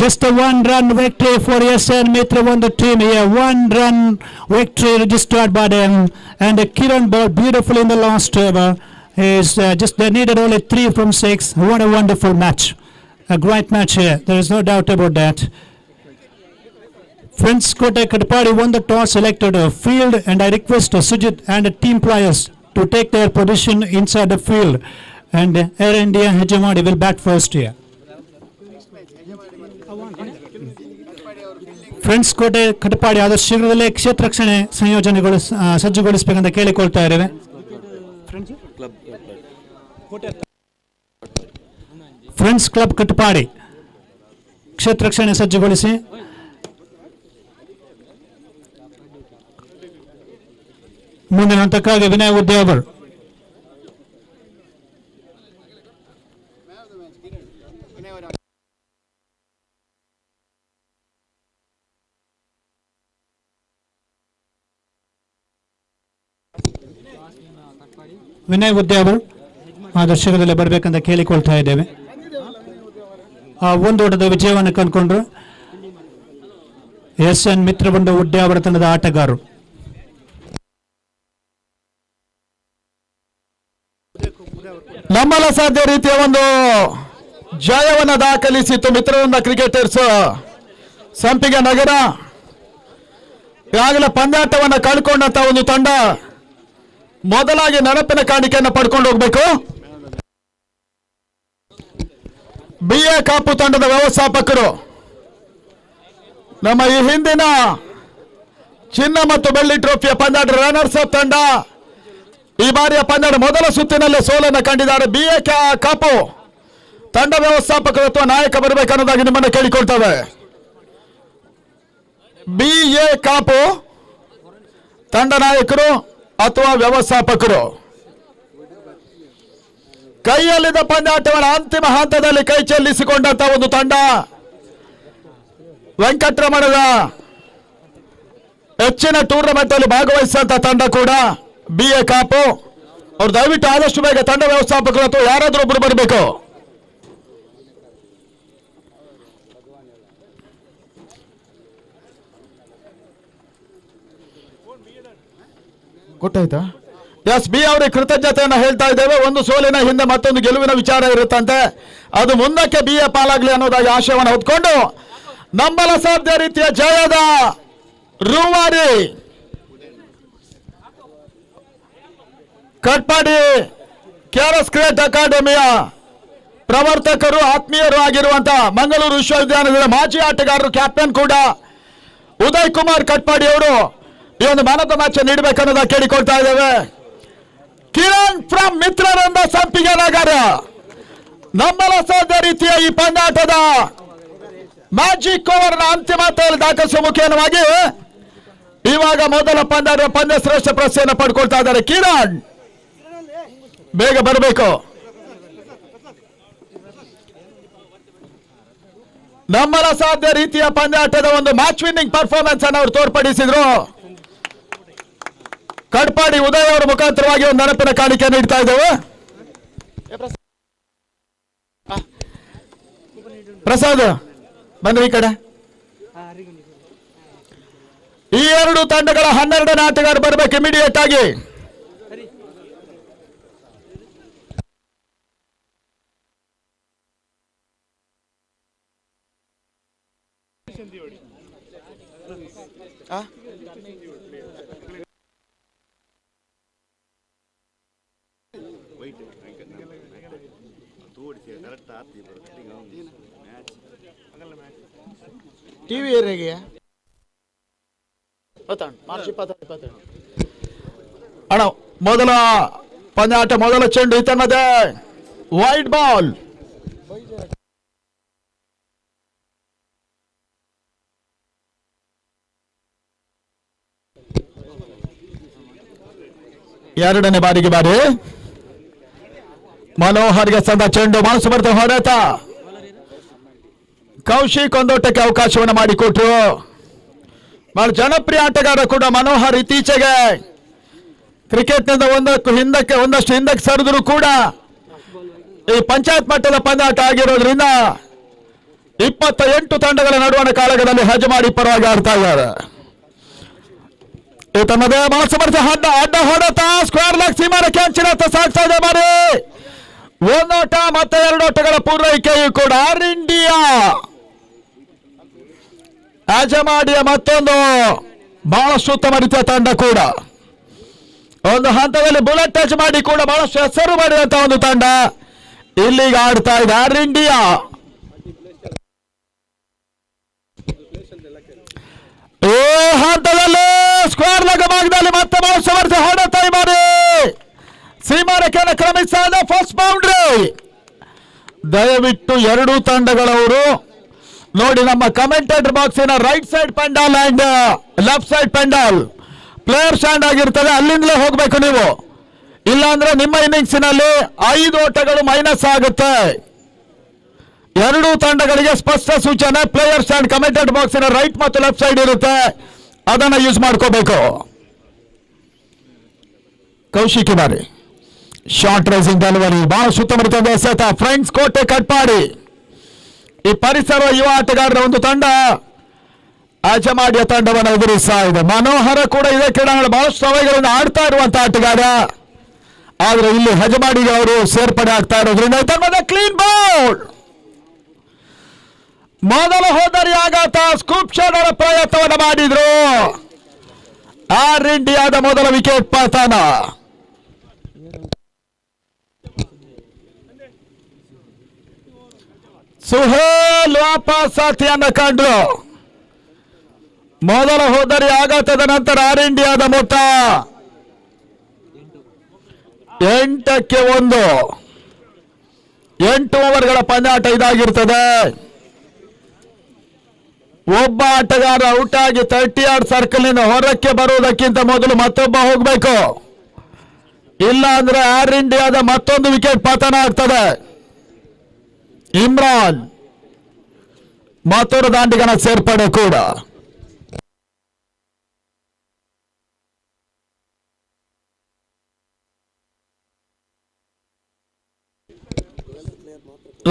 Just a 1-run victory for SN Mitra won the team here. 1-run victory registered by them and Kiran ball beautiful in the last over. Is just they needed only 3 from 6. What a wonderful match. A great match here. There is no doubt about that. Friends Katapady won the toss, selected a field and I request Sujit and the team players to take their position inside the field. And Air India Hejamadi will bat first here. Friends Katapady ಆದ ಶೀಘ್ರದಲ್ಲೇ ಕ್ಷೇತ್ರ ರಕ್ಷಣೆ ಸಂಯೋಜನೆಗಳು ಸಜ್ಜುಗೊಳಿಸಬೇಕಂತ ಕೇಳಿಕೊಳ್ತಾ ಇದ್ದೇವೆ. Friends club Katapadi ಕ್ಷೇತ್ರ ರಕ್ಷಣೆ ಸಜ್ಜುಗೊಳಿಸಿ. ಮುಂದಿನ ಹಂತಕ್ಕಾಗಿ ವಿನಯ್ ಉದ್ಯಾವರ್. ವಿನಯ್ ಉದ್ಯಾವರ್ ಆ ದರ್ಶಕದಲ್ಲಿ ಬರಬೇಕಂತ ಕೇಳಿಕೊಳ್ತಾ ಇದ್ದೇವೆ. ಒಂದು ಓಟದ ವಿಜಯವನ್ನು ಕಂಡುಕೊಂಡ್ರು SN ಮಿತ್ರಬಂಡ ಉಡ್ಯಾವರ ತಂಡದ ಆಟಗಾರರು. ನಂಬಲ ಸಾಧ್ಯ ರೀತಿಯ ಒಂದು ಜಯವನ್ನು ದಾಖಲಿಸಿತ್ತು ಮಿತ್ರವೃಂದ ಕ್ರಿಕೆಟರ್ಸ್ ಸಂಪಿಗೆ ನಗರ. ಈಗಾಗಲೇ ಪಂದ್ಯಾಟವನ್ನು ಕಳ್ಕೊಂಡಂತ ಒಂದು ತಂಡ ಮೊದಲಾಗಿ ನೆನಪಿನ ಕಾಣಿಕೆಯನ್ನು ಪಡ್ಕೊಂಡು ಹೋಗ್ಬೇಕು. B.A. ಕಾಪು ತಂಡದ ವ್ಯವಸ್ಥಾಪಕರು ನಮ್ಮ ಈ ಹಿಂದಿನ ಚಿನ್ನ ಮತ್ತು ಬೆಳ್ಳಿ ಟ್ರೋಫಿಯ ಪಂದ್ಯಾಟ ರನ್ನರ್ಸ್ ಅಪ್ ತಂಡ ಈ ಬಾರಿಯ ಪಂದ್ಯಾಟ ಮೊದಲ ಸುತ್ತಿನಲ್ಲಿ ಸೋಲನ್ನು ಕಂಡಿದ್ದಾರೆ. B.A. ಕಾಪು ತಂಡ ವ್ಯವಸ್ಥಾಪಕರು ಅಥವಾ ನಾಯಕ ಬರಬೇಕನ್ನೋದಾಗಿ ನಿಮ್ಮನ್ನು ಕೇಳಿಕೊಳ್ತೇವೆ. B.A. ಕಾಪು ತಂಡ ನಾಯಕರು ಅಥವಾ ವ್ಯವಸ್ಥಾಪಕರು ಕೈಯಲ್ಲಿದ್ದ ಪಂದ್ಯಾಟವನ್ನು ಅಂತಿಮ ಹಂತದಲ್ಲಿ ಕೈ ಚೆಲ್ಲಿಸಿಕೊಂಡಂತ ಒಂದು ತಂಡ ವೆಂಕಟರಮಣದ ಹೆಚ್ಚಿನ ಟೂರ್ನಮೆಂಟ್ ಅಲ್ಲಿ ಭಾಗವಹಿಸಿದಂತ ತಂಡ ಕೂಡ B.A. ಕಾಪು. ಅವ್ರು ದಯವಿಟ್ಟು ಆದಷ್ಟು ಬೇಗ ತಂಡ ವ್ಯವಸ್ಥಾಪಕರು ಅಥವಾ ಯಾರಾದ್ರೂ ಒಬ್ರು ಬರಬೇಕು. ಗೊತ್ತಾಯ್ತಾ? ಎಸ್ ಬಿ ಅವರಿಗೆ ಕೃತಜ್ಞತೆಯನ್ನು ಹೇಳ್ತಾ ಇದ್ದೇವೆ. ಒಂದು ಸೋಲಿನ ಹಿಂದೆ ಮತ್ತೊಂದು ಗೆಲುವಿನ ವಿಚಾರ ಇರುತ್ತಂತೆ, ಅದು ಮುಂದಕ್ಕೆ B.A. ಪಾಲಾಗ್ಲಿ ಅನ್ನೋದಾಗಿ ಆಶಯವನ್ನು ಹೊತ್ಕೊಂಡು ನಂಬಲ ಸಾಧ್ಯ ರೀತಿಯ ಜಯದ ರೂವಾರಿ ಕಟ್ಪಾಡಿ KRS ಕ್ರಿಕೆಟ್ ಅಕಾಡೆಮಿಯ ಪ್ರವರ್ತಕರು ಆತ್ಮೀಯರು ಆಗಿರುವಂತಹ ಮಂಗಳೂರು ವಿಶ್ವವಿದ್ಯಾಲಯದ ಮಾಜಿ ಆಟಗಾರರು ಕ್ಯಾಪ್ಟನ್ ಕೂಡ ಉದಯ್ ಕುಮಾರ್ ಕಟ್ಪಾಡಿ ಅವರು ಈ ಒಂದು ಮ್ಯಾನ್ ಆಫ್ ದ ಮ್ಯಾಚ್ ನೀಡಬೇಕನ್ನೋದ ಕೇಳಿಕೊಳ್ತಾ ಇದ್ದೇವೆ. ಕಿರಣ್ ಫ್ರಮ್ ಮಿತ್ರರಿಂದ ಸಂಪಿಗೆ ನಗರ ನಮ್ಮಲ್ಲ ಸಾಧ್ಯ ರೀತಿಯ ಈ ಪಂದ್ಯಾಟದ ಮ್ಯಾಜಿಕ್ ಓವರ್ ನ ಅಂತಿಮ ಹಂತದಲ್ಲಿ ದಾಖಲಿಸುವ ಮುಖೇನವಾಗಿ ಇವಾಗ ಮೊದಲ ಪಂದ್ಯ ಶ್ರೇಷ್ಠ ಪ್ರಶಸ್ತಿಯನ್ನು ಪಡ್ಕೊಳ್ತಾ ಇದ್ದಾರೆ. ಕಿರಣ್ ಬೇಗ ಬರಬೇಕು. ನಮ್ಮಲ್ಲ ಸಾಧ್ಯ ರೀತಿಯ ಪಂದ್ಯಾಟದ ಒಂದು ಮ್ಯಾಚ್ ವಿನ್ನಿಂಗ್ ಪರ್ಫಾರ್ಮೆನ್ಸ್ ಅನ್ನು ಅವರು ತೋರ್ಪಡಿಸಿದ್ರು. ಕಟ್ಪಾಡಿ ಉದಯ್ ಅವರ ಮುಖಾಂತರವಾಗಿ ಒಂದು ನೆನಪಿನ ಕಾಣಿಕೆ ನೀಡ್ತಾ ಇದ್ದೇವೆ. ಪ್ರಸಾದ್ ಬನ್ನಿ ಈ ಕಡೆ. ಈ ಎರಡು ತಂಡಗಳ 12ನೇ ಆಟಗಾರ ಬರಬೇಕು ಇಮಿಡಿಯೇಟ್ ಆಗಿ. ಟಿವಿ ಏರಿಯಾಗೆ ಅಣ್ಣ ಮೊದಲ ಪಂದ್ಯಾಟ ಮೊದಲ ಚೆಂಡು ಇತನದೆ ವೈಡ್ ಬಾಲ್. ಎರಡನೇ ಬಾರಿಗೆ ಬಾರಿ ಮನೋಹರ್ಗೆ ಸಂದ ಚೆಂಡು ಮನಸ್ಸು ಬರ್ತ ಹೊಡೆತ. ಕೌಶಿಕ್ ಒಂದೋಟಕ್ಕೆ ಅವಕಾಶವನ್ನು ಮಾಡಿಕೊಟ್ರು. ಬಹಳ ಜನಪ್ರಿಯ ಆಟಗಾರ ಕೂಡ ಮನೋಹರ್. ಇತ್ತೀಚೆಗೆ ಕ್ರಿಕೆಟ್ನಿಂದ ಒಂದಷ್ಟು ಹಿಂದಕ್ಕೆ ಸರಿದ್ರು ಕೂಡ ಈ ಪಂಚಾಯತ್ ಮಟ್ಟದ ಪಂದ್ಯಾಟ ಆಗಿರೋದ್ರಿಂದ 28 ತಂಡಗಳ ನಡುವಣ ಕಾಳಗದಲ್ಲಿ ಹಜಮಾಡಿ ಪರವಾಗಿ ಆಡ್ತಾ ಇದ್ದಾರೆ. ತಮ್ಮದೇ ಮನಸ್ಸು ಬರ್ತ ಅಡ್ಡ ಹೊಡೆತ ಸ್ಕ್ವೇರ್ ಲೆಗ್ ಸೀಮಾರಕ್ಕೆ ಅಂಚಿನತ್ತ ಸಾಗ್ತಾ ಇದೆ ಬಾರಿ. ಒಂದೋಟ ಮತ್ತೆ 2 ಓಟಗಳ ಪೂರೈಕೆಯೂ ಕೂಡ ಆರ್ ಇಂಡಿಯಾ ಹಜಮಾಡಿಯ ಮತ್ತೊಂದು ಬಹಳಷ್ಟು ಉತ್ತಮ ರೀತಿಯ ತಂಡ ಕೂಡ. ಒಂದು ಹಂತದಲ್ಲಿ ಬುಲೆಟ್ ಟಚ್ ಮಾಡಿ ಕೂಡ ಬಹಳಷ್ಟು ಹೆಸರು ಮಾಡಿದಂತ ಒಂದು ತಂಡ ಇಲ್ಲಿಗೆ ಆಡ್ತಾ ಇದೆ ಆರ್ ಇಂಡಿಯಾ. ಈ ಹಂತದಲ್ಲಿ ಸ್ಕ್ವೇರ್ ಲೆಗ್ ಭಾಗದಲ್ಲಿ ಮತ್ತೆ ಬಹಳಷ್ಟು ಸಮರ್ಥ ಹೊಡೆತ ಮಾಡಿ ಸೀಮಾರೇಖೆಯನ್ನು ಕ್ರಮಿಸ್ತಾ ಇದೆ. First boundary. ದಯವಿಟ್ಟು ಎರಡೂ ತಂಡಗಳವರು ನೋಡಿ ನಮ್ಮ ಕಮೆಂಟೇಟರ್ ಬಾಕ್ಸಿನ right side pandal and left side pandal player stand ಆಗಿರ್ತದೆ, ಅಲ್ಲಿಂದಲೇ ಹೋಗ್ಬೇಕು ನೀವು. ಇಲ್ಲಾಂದ್ರೆ ನಿಮ್ಮ ಇನ್ನಿಂಗ್ಸಿನಲ್ಲಿ 5 ಓಟಗಳು ಮೈನಸ್ ಆಗುತ್ತೆ. ಎರಡೂ ತಂಡಗಳಿಗೆ ಸ್ಪಷ್ಟ ಸೂಚನೆ. ಪ್ಲೇಯರ್ ಸ್ಟ್ಯಾಂಡ್ ಕಮೆಂಟೇಟರ್ ಬಾಕ್ಸಿನ ರೈಟ್ ಮತ್ತು ಲೆಫ್ಟ್ ಸೈಡ್ ಇರುತ್ತೆ, ಅದನ್ನ ಯೂಸ್ ಮಾಡ್ಕೋಬೇಕು. ಕೌಶಿಕ್ ಬಾರಿ ಶಾರ್ಟ್ ರೈಸಿಂಗ್ ಡೆಲಿವರಿ ಬಹಳ ಸುತ್ತಮುತ್ತ ಎಸೆತ. ಫ್ರೆಂಡ್ಸ್ ಕೋಟೆ ಕಟ್ಪಾಡಿ ಈ ಪರಿಸರ ಯುವ ಆಟಗಾರರ ಒಂದು ತಂಡ ಹಜಮಾಡಿಯ ತಂಡವನ್ನು ಎದುರಿಸ್ತಾ ಇದೆ. ಮನೋಹರ ಕೂಡ ಇದೇ ಕ್ರೀಡಾಂಗಣ ಬಹಳಷ್ಟು ಸಮಯಗಳಿಂದ ಆಡ್ತಾ ಇರುವಂತಹ ಆಟಗಾರ, ಆದ್ರೆ ಇಲ್ಲಿ ಹಜಮಾಡಿಗೆ ಅವರು ಸೇರ್ಪಡೆ ಆಗ್ತಾ ಇರೋದ್ರಿಂದ ತಂಡದ ಕ್ಲೀನ್ ಬೌಲ್. ಮೊದಲ ಹೋದರಿ ಆಘಾತ ಸ್ಕೂಪ್ ಶಾಟ್ ಪ್ರಯತ್ನವನ್ನು ಮಾಡಿದ್ರು. ಆರ್ ಇಂಡಿಯಾದ ಮೊದಲ ವಿಕೆಟ್ ಪತನ. ಸುಹೇಲ್ ವಾಪಸ್ ಸಾಥಿಯನ್ನು ಕಂಡ್ರು. ಮೊದಲ ಹೋದರಿ ಆಘಾತದ ನಂತರ ಆರ್ ಇಂಡಿಯಾದ ಮೊತ್ತ 8ಕ್ಕೆ 1. 8 ಓವರ್ಗಳ ಪಂದ್ಯಾಟ ಇದಾಗಿರ್ತದೆ. ಒಬ್ಬ ಆಟಗಾರ ಔಟ್ ಆಗಿ 30 ಯಾರ್ಡ್ ಸರ್ಕಲ್ ನಿಂದ ಹೊರಕ್ಕೆ ಬರುವುದಕ್ಕಿಂತ ಮೊದಲು ಮತ್ತೊಬ್ಬ ಹೋಗಬೇಕು. ಇಲ್ಲ ಅಂದ್ರೆ ಆರ್ ಇಂಡಿಯಾದ ಮತ್ತೊಂದು ವಿಕೆಟ್ ಪತನ ಆಗ್ತದೆ. ಇಮ್ರಾನ್ ಮತ್ತೊಂದು ದಾಂಡಿಗನ ಸೇರ್ಪಡೆ ಕೂಡ.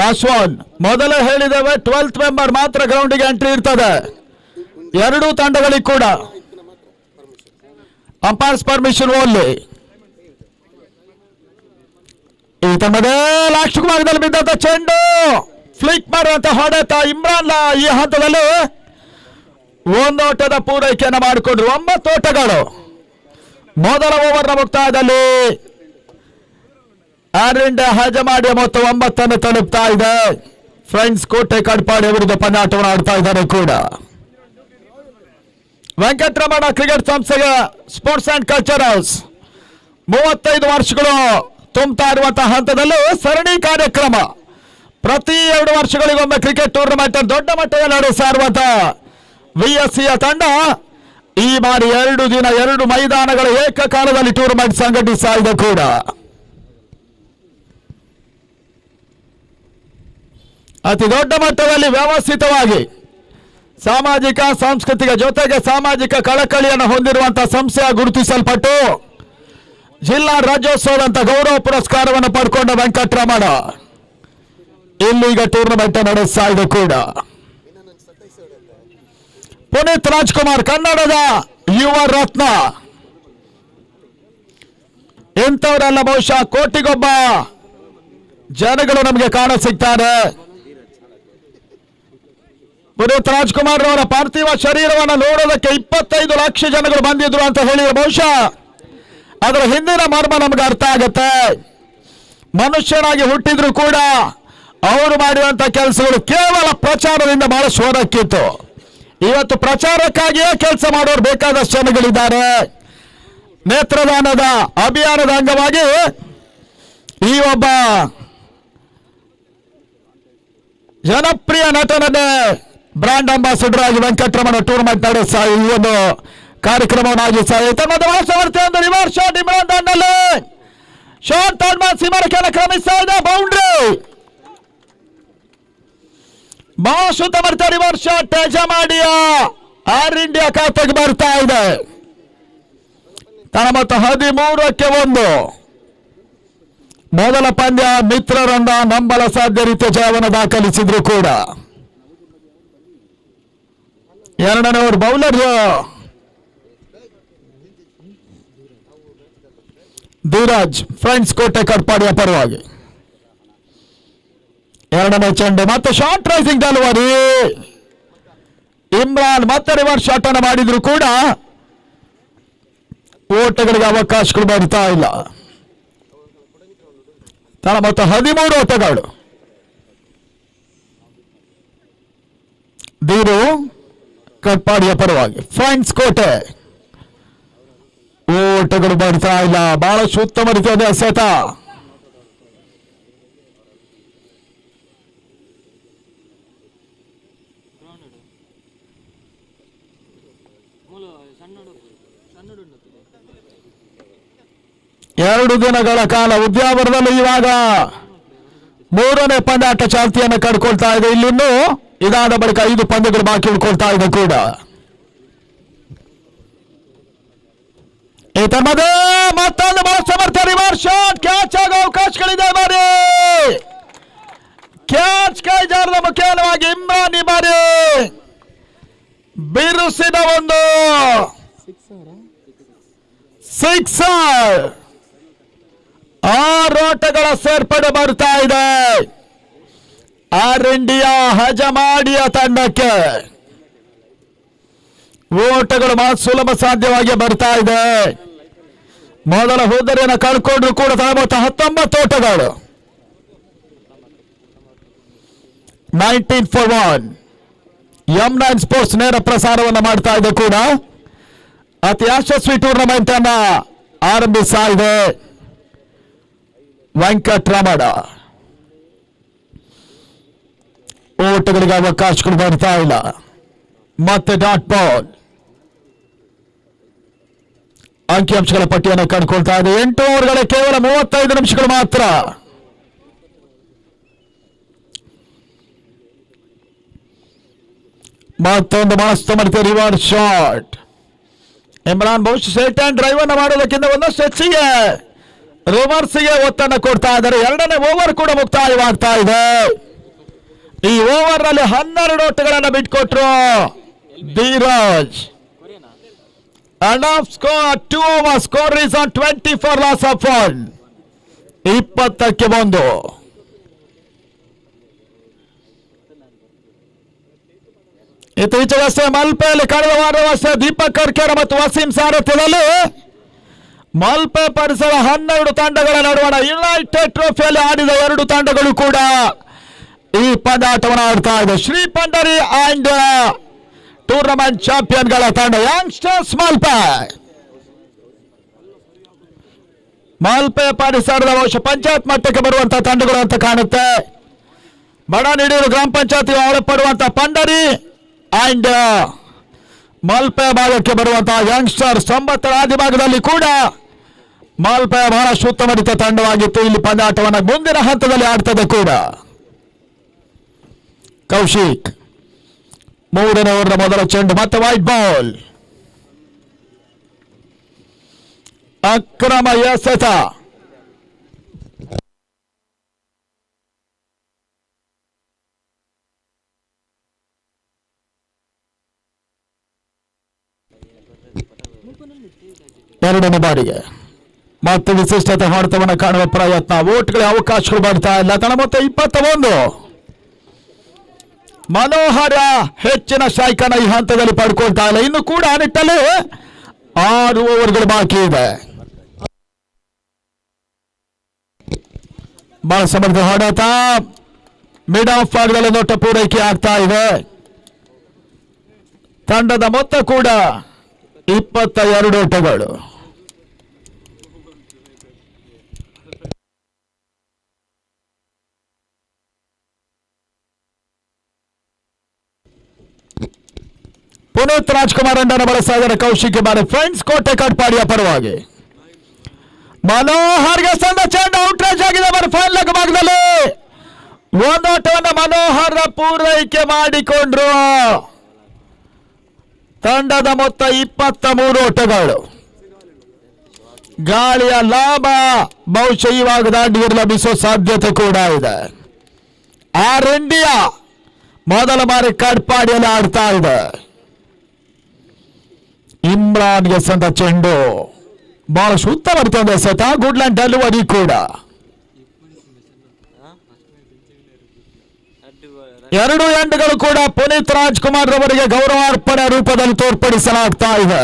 Last one. ಮೊದಲೇ ಹೇಳಿದ್ದೇವೆ 12th ಮೆಂಬರ್ ಮಾತ್ರ ಗ್ರೌಂಡಿಗೆ ಎಂಟ್ರಿ ಇರ್ತದೆ ಎರಡೂ ತಂಡಗಳಿಗೆ ಕೂಡ. Umpires permission only. ಈ ತಂಡದೇ ಲಾಸ್ಟ್ ಭಾಗದಲ್ಲಿ ಬಿದ್ದಂತ ಚೆಂಡು ಫ್ಲಿಕ್ ಮಾಡುವಂತ ಹೊಡೆತ. ಇಮ್ರಾನ್ ಈ ಹಂತದಲ್ಲಿ 1 ಓಟದ ಪೂರೈಕೆಯನ್ನು ಮಾಡಿಕೊಂಡ್ರು. 9 ಓಟಗಳು ಮೊದಲ ಓವರ್ನ ಮುಕ್ತಾಯದಲ್ಲಿ ಆರ್ ಇಂಡಿಯಾ ಹಜಮಾಡಿಯ ಮೊತ್ತ 9 ತಲುಪ್ತಾ ಇದೆ. ಫ್ರೆಂಡ್ಸ್ ಕೋಟೆ ಕಟ್ಪಾಡಿ ವಿರುದ್ಧ ಪಂದ್ಯಾಟವನ್ನು ಆಡ್ತಾ ಇದ್ದಾರೆ ಕೂಡ. ವೆಂಕಟರಮಣ ಕ್ರಿಕೆಟ್ ಸಂಸ್ಥೆಗೆ ಸ್ಪೋರ್ಟ್ಸ್ ಅಂಡ್ ಕಲ್ಚರಲ್ಸ್ 35 ವರ್ಷಗಳು ತುಂಬುತ್ತಾ ಇರುವಂತಹ ಹಂತದಲ್ಲಿ ಸರಣಿ ಕಾರ್ಯಕ್ರಮ. ಪ್ರತಿ 2 ವರ್ಷಗಳಿಗೊಮ್ಮೆ ಕ್ರಿಕೆಟ್ ಟೂರ್ನಮೆಂಟ್ ದೊಡ್ಡ ಮಟ್ಟದಲ್ಲಿ ನಡೆಸ್ತಾ ಇರುವಂತಹ VSCಯ ತಂಡ ಈ ಬಾರಿ 2 ದಿನ 2 ಮೈದಾನಗಳ ಏಕಕಾಲದಲ್ಲಿ ಟೂರ್ನಮೆಂಟ್ ಸಂಘಟಿಸ್ತಾ ಇದೆ ಕೂಡ. ಅತಿ ದೊಡ್ಡ ಮಟ್ಟದಲ್ಲಿ ವ್ಯವಸ್ಥಿತವಾಗಿ ಸಾಮಾಜಿಕ ಸಾಂಸ್ಕೃತಿಕ ಜೊತೆಗೆ ಸಾಮಾಜಿಕ ಕಳಕಳಿಯನ್ನು ಹೊಂದಿರುವಂತಹ ಸಂಸ್ಥೆಯ ಗುರುತಿಸಲ್ಪಟ್ಟು ಜಿಲ್ಲಾ ರಾಜ್ಯೋತ್ಸವದಂತ ಗೌರವ ಪುರಸ್ಕಾರವನ್ನು ಪಡ್ಕೊಂಡ ವೆಂಕಟರಮಣ ಇಲ್ಲೀಗ ಟೂರ್ನಮೆಂಟ್ ನಡೆಸ್ತಾ ಇದೆ ಕೂಡ. ಪುನೀತ್ ರಾಜ್ಕುಮಾರ್ ಕನ್ನಡದ ಯುವ ರತ್ನ. ಇಂಥವರೆಲ್ಲ ಬಹುಶಃ ಕೋಟಿಗೊಬ್ಬ ಜನಗಳು ನಮಗೆ ಕಾಣ ಸಿಗ್ತಾರೆ. ಪುನೀತ್ ರಾಜ್ಕುಮಾರ್ ಅವರ ಪಾರ್ಥಿವ ಶರೀರವನ್ನು ನೋಡೋದಕ್ಕೆ 25 ಲಕ್ಷ ಜನಗಳು ಬಂದಿದ್ರು ಅಂತ ಹೇಳಿದ್ರೆ ಬಹುಶಃ ಅದರ ಹಿಂದಿನ ಮರ್ಮ ನಮ್ಗೆ ಅರ್ಥ ಆಗುತ್ತೆ. ಮನುಷ್ಯನಾಗಿ ಹುಟ್ಟಿದ್ರು ಕೂಡ ಅವರು ಮಾಡಿರುವಂತ ಕೆಲಸಗಳು ಕೇವಲ ಪ್ರಚಾರದಿಂದ ಬಹಳ ಶೋಧಕ್ಕಿತ್ತು. ಇವತ್ತು ಪ್ರಚಾರಕ್ಕಾಗಿಯೇ ಕೆಲಸ ಮಾಡೋರು ಬೇಕಾದಷ್ಟು ಜನಗಳಿದ್ದಾರೆ. ನೇತ್ರದಾನದ ಅಭಿಯಾನದ ಅಂಗವಾಗಿ ಈ ಒಬ್ಬ ಜನಪ್ರಿಯ ನಟನನ್ನೇ ಬ್ರಾಂಡ್ ಅಂಬಾಸಿಡರ್ ಆಗಿ ವೆಂಕಟರಮಣ ಟೂರ್ನಮೆಂಟ್ ನಡೆಸ್ತಾ ಈ ಒಂದು ಕಾರ್ಯಕ್ರಮವನ್ನು ಆಗಿಸ್ತಾ ಒಂದು ರಿವರ್ಸ್ ಶಾಟ್ ಇಮ್ರಾನ್ ದಾಂಡಲ್ಲಿ ಶಾಟ್ ತಾಡ್ಮಾನ್ ಸೀಮಾರಕ್ಕೆ ಕ್ರಮಿಸ್ತಾ ಇದೆ. ಬೌಂಡ್ರಿ ಬಾಸುತ್ತ ಬರ್ತಾ ರಿವರ್ಸ್ ಶಾಟ್ ಯಜಮಾಡಿಯ ಏರ್ ಇಂಡಿಯಾ ಖಾತೆಗೆ ಬರ್ತಾ ಇದೆ. ತನ್ನ ಮತ್ತು 13ಕ್ಕೆ 1 ಮೊದಲ ಪಂದ್ಯ ಮಿತ್ರರನ್ನ ನಂಬಲ ಸಾಧ್ಯ ರೀತಿಯ ಜಯವನ್ನು ದಾಖಲಿಸಿದ್ರು ಕೂಡ. ಎರಡನೇ over bowler Dheeraj friends Kote ಕಟ್ಪಾಡಿಯ ಪರವಾಗಿ ಎರಡನೇ ಚೆಂಡು ಮತ್ತೆ ಶಾರ್ಟ್ ರೈಸಿಂಗ್ ಡೆಲಿವರಿ. ಇಮ್ರಾನ್ ಮತ್ತೆ ರಿವರ್ಸ್ ಶಾಟ್ ಅನ್ನು ಮಾಡಿದ್ರು ಕೂಡ ಓಟಗಳಿಗೆ ಅವಕಾಶಗಳು ಬರ್ತಾ ಇಲ್ಲ. ತನ್ನ ಮತ್ತು 13 ಓಟಗಳು. ಧೀರು ಕಟ್ಪಾಡಿಯ ಪರವಾಗಿ ಫ್ರೆಂಡ್ಸ್ ಕೋಟೆ ಓಟಗಳು ಬರ್ತಾ ಇಲ್ಲ. ಬಹಳಷ್ಟು ಉತ್ತಮ ರೀತಿಯ ಎಸೆತ. ಎರಡು ದಿನಗಳ ಕಾಲ ಉದ್ಯಾವರದಲ್ಲಿ ಇವಾಗ 3ನೇ ಪಂದ್ಯಾಟ ಚಾಲ್ತಿಯನ್ನು ಕಡ್ಕೊಳ್ತಾ ಇದೆ. ಇಲ್ಲಿನ್ನೂ ಇದಾದ ಬಳಿಕ 5 ಪಂದ್ಯಗಳು ಬಾಕಿ ಉಳ್ಕೊಳ್ತಾ ಇದೆ ಕೂಡ. ಮತ್ತೊಂದು ಬಹಳ ಸಮರ್ಥ ರಿವರ್ಸ್ ಶಾಟ್ ಕ್ಯಾಚ್ ಆಗೋ ಅವಕಾಶಗಳಿದೆ. ಬಾರಿ ಕ್ಯಾಚ್ ಕೈ ಜಾರದ ಮುಖ್ಯವಾಗಿ ಇಮ್ರಾನ್ ಈ ಬಾರಿ ಬಿರುಸಿದ ಒಂದು ಸಿಕ್ಸರ್. 6 ಓಟಗಳ ಸೇರ್ಪಡೆ ಬರ್ತಾ ಇದೆ ಏರ್ ಇಂಡಿಯಾ ಹಜಮಾಡಿಯ ತಂಡಕ್ಕೆ. ಓಟಗಳು ಸುಲಭ ಸಾಧ್ಯವಾಗಿ ಬರ್ತಾ ಇದೆ. ಮೊದಲ ಹೋದರಿಯನ್ನು ಕಳ್ಕೊಂಡ್ರು ಕೂಡ 19 ಓಟಗಳು. 19 for 1. M9 ಸ್ಪೋರ್ಟ್ಸ್ ನೇರ ಪ್ರಸಾರವನ್ನು ಮಾಡ್ತಾ ಇದೆ ಕೂಡ. ಅತಿ ಯಶಸ್ವಿ ಟೂರ್ನಮೆಂಟ್ ಅನ್ನ ಆರಂಭಿಸ್ತಾ ಇದೆ ವೆಂಕಟರಮಣ. ಓಟಗಳಿಗೆ ಅವಕಾಶಗಳು ಬರ್ತಾ ಇಲ್ಲ. ಮತ್ತೆ ಡಾಟ್ ಬಾಲ್. ಅಂಕಿಅಂಶಗಳ ಪಟ್ಟಿಯನ್ನು ಕಂಡುಕೊಳ್ತಾ ಇದೆ. 8 ಓವರ್ಗಳ ಕೇವಲ 35 ನಿಮಿಷಗಳು ಮಾತ್ರ. ಮತ್ತೊಂದು ಮಸ್ತ್ ಮಾಡ್ತೀವಿ ರಿವರ್ಸ್ ಶಾಟ್. ಇಮ್ರಾನ್ ಬಹುಶಃ ಸೆಟ್ ಅಂಡ್ ಡ್ರೈವ್ ಅನ್ನು ಮಾಡೋದಕ್ಕಿಂತ ಒಂದಷ್ಟು ಹೆಚ್ಚಿಗೆ ರಿವರ್ಸ್ಗೆ ಒತ್ತನ್ನು ಕೊಡ್ತಾ ಇದ್ದಾರೆ. 2ನೇ ಓವರ್ ಕೂಡ ಮುಕ್ತಾಯವಾಗ್ತಾ ಇದೆ. ಈ ಓವರ್ ನಲ್ಲಿ 12 ಓಟಗಳನ್ನು ಬಿಟ್ಕೊಟ್ರು Dheeraj. End of score 2 over score is on 20 for loss of 1. 20ಕ್ಕೆ 1. ಇತ್ತೀಚೆಗಷ್ಟೇ ಮಲ್ಪೆಯಲ್ಲಿ ಕಳೆದ ವಾರವಷ್ಟೇ ದೀಪಕ್ ಕರ್ಕೇರ ಮತ್ತು ವಸೀಂ ಸಾರಥ್ಯದಲ್ಲಿ ಮಲ್ಪೆ ಪರಿಸರ 12 ತಂಡಗಳ ನಡುವಣ ಯುನೈಟೆಡ್ ಟ್ರೋಫಿಯಲ್ಲಿ ಆಡಿದ 2 ತಂಡಗಳು ಕೂಡ ಈ ಪಂದ್ಯಾಟವನ್ನು ಆಡ್ತಾ ಇದೆ. ಶ್ರೀ ಪಂಡರಿ ಅಂಡ್ ಟೂರ್ನಮೆಂಟ್ ಚಾಂಪಿಯನ್ಗಳ ತಂಡ ಯಂಗ್ಸ್ಟರ್ಸ್ ಮಾಲ್ಪೆ ಪರಿಸರದ ಬಹುಶಃ ಪಂಚಾಯತ್ ಮಟ್ಟಕ್ಕೆ ಬರುವಂತಹ ತಂಡಗಳು ಅಂತ ಕಾಣುತ್ತೆ. ಬಡ ನೀಡಿರು ಗ್ರಾಮ ಪಂಚಾಯತಿ ಒಳಪಡುವಂತಹ ಪಂಡರಿ ಅಂಡ್ ಮಾಲ್ಪೆ ಭಾಗಕ್ಕೆ ಬರುವಂತಹ ಯಂಗ್ಸ್ಟರ್ಸ್ 9ರ ಆದಿಭಾಗದಲ್ಲಿ ಕೂಡ ಮಾಲ್ಪೆ ಬಹಳಷ್ಟು ಉತ್ತಮ ರೀತಿಯ ತಂಡವಾಗಿತ್ತು. ಇಲ್ಲಿ ಪಂದ್ಯಾಟವನ್ನು ಮುಂದಿನ ಹಂತದಲ್ಲಿ ಆಡ್ತದೆ ಕೂಡ. ಕೌಶಿಕ್ 3ನೇ ಓವರ್ನ ಮೊದಲ ಚೆಂಡು ಮತ್ತೆ ವೈಟ್ ಬಾಲ್. ಅಕ್ರಮ ಎಸೆತ. ಎರಡನೇ ಬಾರಿಗೆ ಮತ್ತು ವಿಶಿಷ್ಟತೆ ಹೊಡೆತವನ್ನು ಕಾಣುವ ಪ್ರಯತ್ನ. ಓಟ್ಗಳಿಗೆ ಅವಕಾಶಗಳು ಬರ್ತಾ ಇಲ್ಲ. ತನ್ನ ಮೊತ್ತ 21. ಮನೋಹರ ಹೆಚ್ಚಿನ ಸ್ಟ್ರೈಕನ್ನು ಈ ಹಂತದಲ್ಲಿ ಪಡ್ಕೊಳ್ತಾ ಇಲ್ಲ. ಇನ್ನು ಕೂಡ ಆ ನಿಟ್ಟಲ್ಲಿ 6 ಓವರ್ಗಳು ಬಾಕಿ ಇದೆ. ಬಹಳ ಸಮರ್ಥ ಹೊಡೆತ. ಮಿಡ್ ಆಫ್ ಭಾಗದಲ್ಲಿ ನೋಟ ಪೂರೈಕೆ ಆಗ್ತಾ ಇದೆ. ತಂಡದ ಮೊತ್ತ ಕೂಡ 22 ಓಟಗಳು. ಪುನೀತ್ ರಾಜ್ಕುಮಾರ್ ಅಣ್ಣನ ಬಳಸ್ತಾ ಇದ್ದಾರೆ ಕೌಶಿಕ್ ಬಾರಿ. ಫ್ರೆಂಡ್ಸ್ ಕೋಟೆ ಕಟ್ಪಾಡಿಯ ಪರವಾಗಿ ಮನೋಹರ್ಗೆ ಸಂದ ಚೆಂಡು ಔಟ್ರೇಜ್ ಆಗಿದೆ. ಬರ ಫೈನಲ್ ಲೆಗ್ ಭಾಗದಲ್ಲಿ ಒಂದೋಟವನ್ನು ಮನೋಹರ್ ಪೂರೈಕೆ ಮಾಡಿಕೊಂಡ್ರು. ತಂಡದ ಮೊತ್ತ 23 ಓಟಗಳು. ಗಾಳಿಯ ಲಾಭ ಬಹುಶಃ ಇವಾಗ ದಾಂಡಿಗೆ ಲಭಿಸುವ ಸಾಧ್ಯತೆ ಕೂಡ ಇದೆ. ಆರ್ ಇಂಡಿಯಾ ಮೊದಲ ಬಾರಿ ಕಟ್ಪಾಡಿಯಲ್ಲಿ ಆಡ್ತಾ ಇದೆ. ಇಮ್ರಾನ್ಗೆ ಸಂದ ಚೆಂಡು ಬಹಳಷ್ಟು ಉತ್ತಮ ರೀತಿಯ ಎಸೆತ. ಗುಡ್ಲ್ಯಾಂಡ್ ಡೆಲಿವರಿ ಕೂಡ. 2 ಎಂಡ್ಗಳು ಕೂಡ ಪುನೀತ್ ರಾಜ್ಕುಮಾರ್ ರವರಿಗೆ ಗೌರವಾರ್ಪಣೆ ರೂಪದಲ್ಲಿ ತೋರ್ಪಡಿಸಲಾಗ್ತಾ ಇದೆ.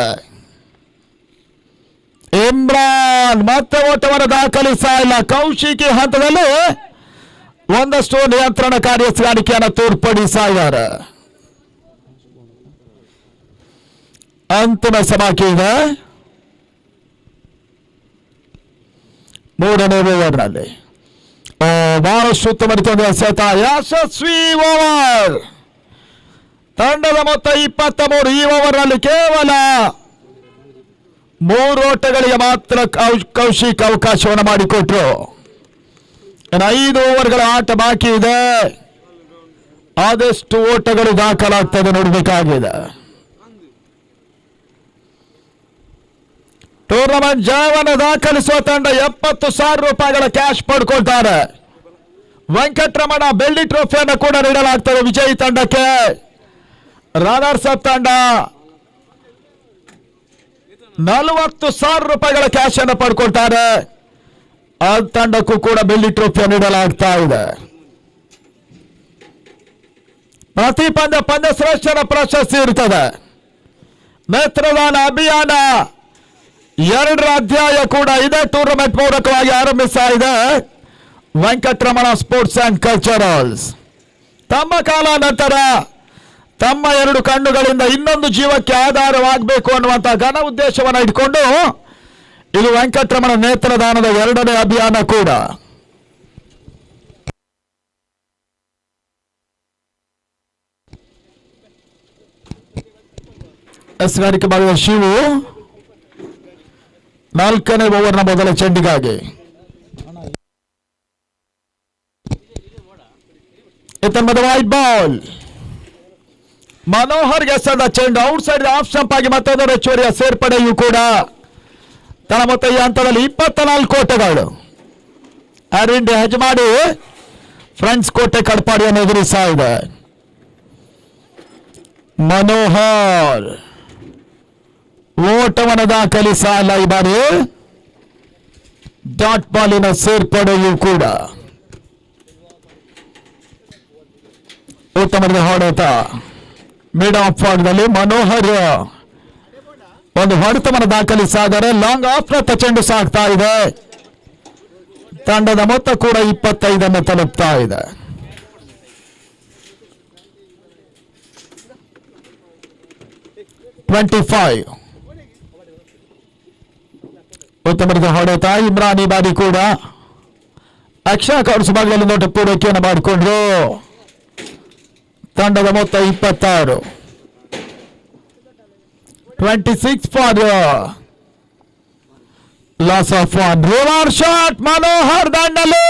ಇಮ್ರಾನ್ ಮತ್ತೆ ಓಟವನ್ನು ದಾಖಲಿಸ್ತಾ ಇಲ್ಲ. ಕೌಶಿಕಿ ಹಂತದಲ್ಲಿ ಒಂದಷ್ಟು ನಿಯಂತ್ರಣ ಕಾರ್ಯಾಚರಣೆಯನ್ನು ತೋರ್ಪಡಿಸ್ತಾ ಇದ್ದಾರೆ. ಅಂತಿಮ ಸಮಾಕಿ ಇದೆ 3ನೇ ಓವರ್ನಲ್ಲಿ. ಬಹಳಷ್ಟು ಉತ್ತಮ ರೀತಿಯ ಎಸೆತ. ಯಶಸ್ವಿ ಓವರ್. ತಂಡದ ಮೊತ್ತ 23. ಈ ಓವರ್ನಲ್ಲಿ ಕೇವಲ 3 ಓಟಗಳಿಗೆ ಮಾತ್ರ ಕೌಶಿಕ್ ಅವಕಾಶವನ್ನು ಮಾಡಿಕೊಟ್ರು. 5 ಓವರ್ಗಳ ಆಟ ಬಾಕಿ ಇದೆ. ಆದಷ್ಟು ಓಟಗಳು ದಾಖಲಾಗ್ತದೆ ನೋಡಬೇಕಾಗಿದೆ. ಟೂರ್ನಮೆಂಟ್ ಜಯವನ್ನು ದಾಖಲಿಸುವ ತಂಡ 70,000 ರೂಪಾಯಿಗಳ ಕ್ಯಾಶ್ ಪಡ್ಕೊಳ್ತಾರೆ. ವೆಂಕಟರಮಣ ಬೆಳ್ಳಿ ಟ್ರೋಫಿಯನ್ನು ಕೂಡ ನೀಡಲಾಗ್ತದೆ ವಿಜಯಿ ತಂಡಕ್ಕೆ. ರನ್ನರ್ಸ್ ಅಪ್ ತಂಡ 40,000 ರೂಪಾಯಿಗಳ ಕ್ಯಾಶ್ ಅನ್ನು ಪಡ್ಕೊಳ್ತಾರೆ. ಆ ತಂಡಕ್ಕೂ ಕೂಡ ಬೆಳ್ಳಿ ಟ್ರೋಫಿಯನ್ನು ನೀಡಲಾಗ್ತಾ ಇದೆ. ಪ್ರತಿ ಪಂದ್ಯ ಶ್ರೇಷ್ಠನ ಪ್ರಶಸ್ತಿ ಇರುತ್ತದೆ. ನೇತ್ರದಾನ ಅಭಿಯಾನ 2ರ ಅಧ್ಯಾಯ ಕೂಡ ಇದೇ ಟೂರ್ನಮೆಂಟ್ ಮೂಲಕವಾಗಿ ಆರಂಭಿಸ್ತಾ ಇದೆ ವೆಂಕಟರಮಣ ಸ್ಪೋರ್ಟ್ಸ್ ಅಂಡ್ ಕಲ್ಚರಲ್ಸ್. ತಮ್ಮ ಕಾಲ ನಂತರ ತಮ್ಮ 2 ಕಣ್ಣುಗಳಿಂದ ಇನ್ನೊಂದು ಜೀವಕ್ಕೆ ಆಧಾರವಾಗಬೇಕು ಅನ್ನುವಂತಹ ಘನ ಉದ್ದೇಶವನ್ನು ಇಟ್ಕೊಂಡು ಇದು ವೆಂಕಟರಮಣ ನೇತ್ರದಾನದ 2ನೇ ಅಭಿಯಾನ ಕೂಡ. ಎಸ್ಗಾರಿಕೆ ಮಾಡಿದ ಶಿವು 4ನೇ ಓವರ್ನ ಮೊದಲ ಚೆಂಡಿಗಾಗಿ. White ball. ಮನೋಹರ್ಗೆ ಎಸೆದ ಚೆಂಡು ಔಟ್ ಸೈಡ್ ಆಫ್ ಸ್ಟಂಪ್ ಆಗಿ ಮತ್ತೊಂದು ಹೆಚ್ಚುವರಿಯ ಸೇರ್ಪಡೆಯೂ ಕೂಡ. ತನ್ನ ಮೊತ್ತ ಈ ಹಂತದಲ್ಲಿ 24 ಓಟಗಳು. ಏರ್ ಇಂಡಿಯಾ ಹೆಜ್ಮಾಡಿ ಫ್ರೆಂಡ್ಸ್ ಕೋಟೆ ಕಟ್ಪಾಡಿಯನ್ನು ಎದುರಿಸ್ತಾ ಇದೆ. ಮನೋಹರ್ ಓಟವನ್ನು ದಾಖಲಿಸಲ್ಲ ಈ ಬಾರಿ. ಡಾಟ್ ಬಾಲಿನ ಸೇರ್ಪಡೆಯೂ ಕೂಡ. ಉತ್ತಮ ಹೊಡೆತ. ಮಿಡ್ ಆಫ್ ಭಾಗದಲ್ಲಿ ಮನೋಹರ್ ಒಂದು ಹೊಡೆತವನ್ನು ದಾಖಲಿಸಿದರೆ ಲಾಂಗ್ ಆಫ್ ನ ಚೆಂಡು ಸಾಗ್ತಾ ಇದೆ. ತಂಡದ ಮೊತ್ತ ಕೂಡ 25 ತಲುಪ್ತಾ ಇದೆ. 25. ಉತ್ತಮ ಹೊಡೆತ ಇಮ್ರಾನ್ ಈ ಬಾರಿ ಕೂಡ ಅಕ್ಷರ ಕೌರ್ಸ್ ಭಾಗದಲ್ಲಿ ನೋಟ ಪೂರೈಕೆಯನ್ನು ಮಾಡಿಕೊಂಡ್ರು. ತಂಡದ ಮೊತ್ತ 26. 26 for loss of 1. Reverse shot Manohar ದಾಂಡಲ್ಲಿ.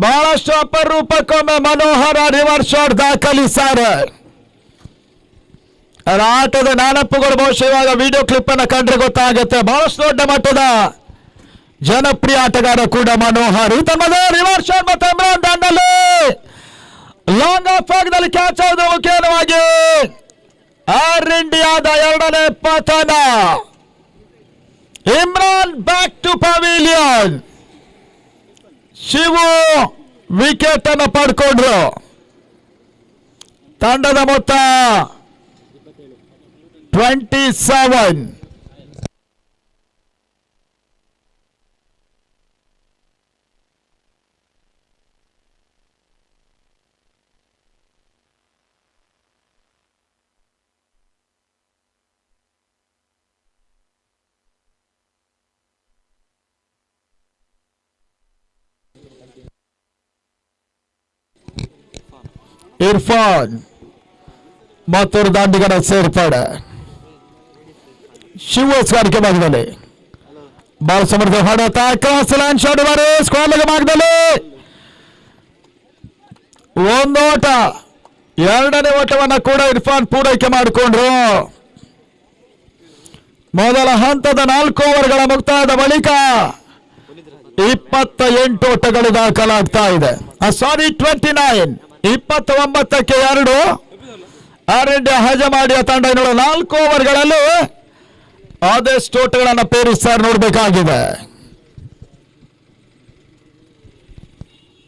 ಬಹಳಷ್ಟು ಅಪರೂಪಕ್ಕೊಮ್ಮೆ ಮನೋಹರ ರಿವರ್ಸ್ ಶಾಟ್ ದಾಖಲಿಸಾರೆ. ಆಟದ ನೆನಪುಗಳು ಬಹುಶಃ ಇವಾಗ ವಿಡಿಯೋ ಕ್ಲಿಪ್ ಅನ್ನು ಕಂಡ್ರೆ ಗೊತ್ತಾಗುತ್ತೆ. ಬಹಳಷ್ಟು ದೊಡ್ಡ ಮಟ್ಟದ ಜನಪ್ರಿಯ ಆಟಗಾರ ಕೂಡ ಮನೋಹರ್. ಈ ತಮ್ಮದ ರಿವರ್ಸ್ ಶಾಟ್ ಮತ್ತು ಇಮ್ರಾನ್ ದಾಂಡಲ್ಲಿ ಲಾಂಗ್ ಆಫ್ ಭಾಗದಲ್ಲಿ ಕ್ಯಾಚ್ ಆದ ಮುಖೇನವಾಗಿ ಏರ್ ಇಂಡಿಯಾದ 2ನೇ ಪತನ. Imran back to pavilion. Shivu wicket ಅನ್ನು ಪಡ್ಕೊಂಡ್ರು. ತಂಡದ ಮೊತ್ತ 27. ಇರ್ಫಾನ್ ಮತ್ತೊಂದು ದಾಂಡಿಗರ ಸೇರ್ಪಡೆ. ಶಿವಸ್ಗಾರಿಕೆ ಭಾಗದಲ್ಲಿ ಬಾಲ್ ಸಮರ್ಥ ಹೊಡೆತ ಕ್ರಾಸ್ ಲೈನ್ ಶಾಟ್ ಬಾರಿ ಸ್ಕ್ವೇರ್ ಭಾಗದಲ್ಲಿ ಒಂದು ಓಟ. 2ನೇ ಓಟವನ್ನು ಕೂಡ ಇರ್ಫಾನ್ ಪೂರೈಕೆ ಮಾಡಿಕೊಂಡ್ರು. ಮೊದಲ ಹಂತದ 4 ಓವರ್ಗಳ ಮುಕ್ತಾಯದ ಬಳಿಕ 28 ಓಟಗಳು ದಾಖಲಾಗ್ತಾ ಇದೆ. 29. 29ಕ್ಕೆ 2. ಏರ್ ಇಂಡಿಯಾ ಹಜಮಾಡಿಯ ತಂಡ ಇನ್ನುಳಿದ 4 ಓವರ್ಗಳಲ್ಲಿ ಆದಷ್ಟು ಓಟಗಳನ್ನು ಪೇರಿಸ್ತಾರೆ ನೋಡಬೇಕಾಗಿದೆ.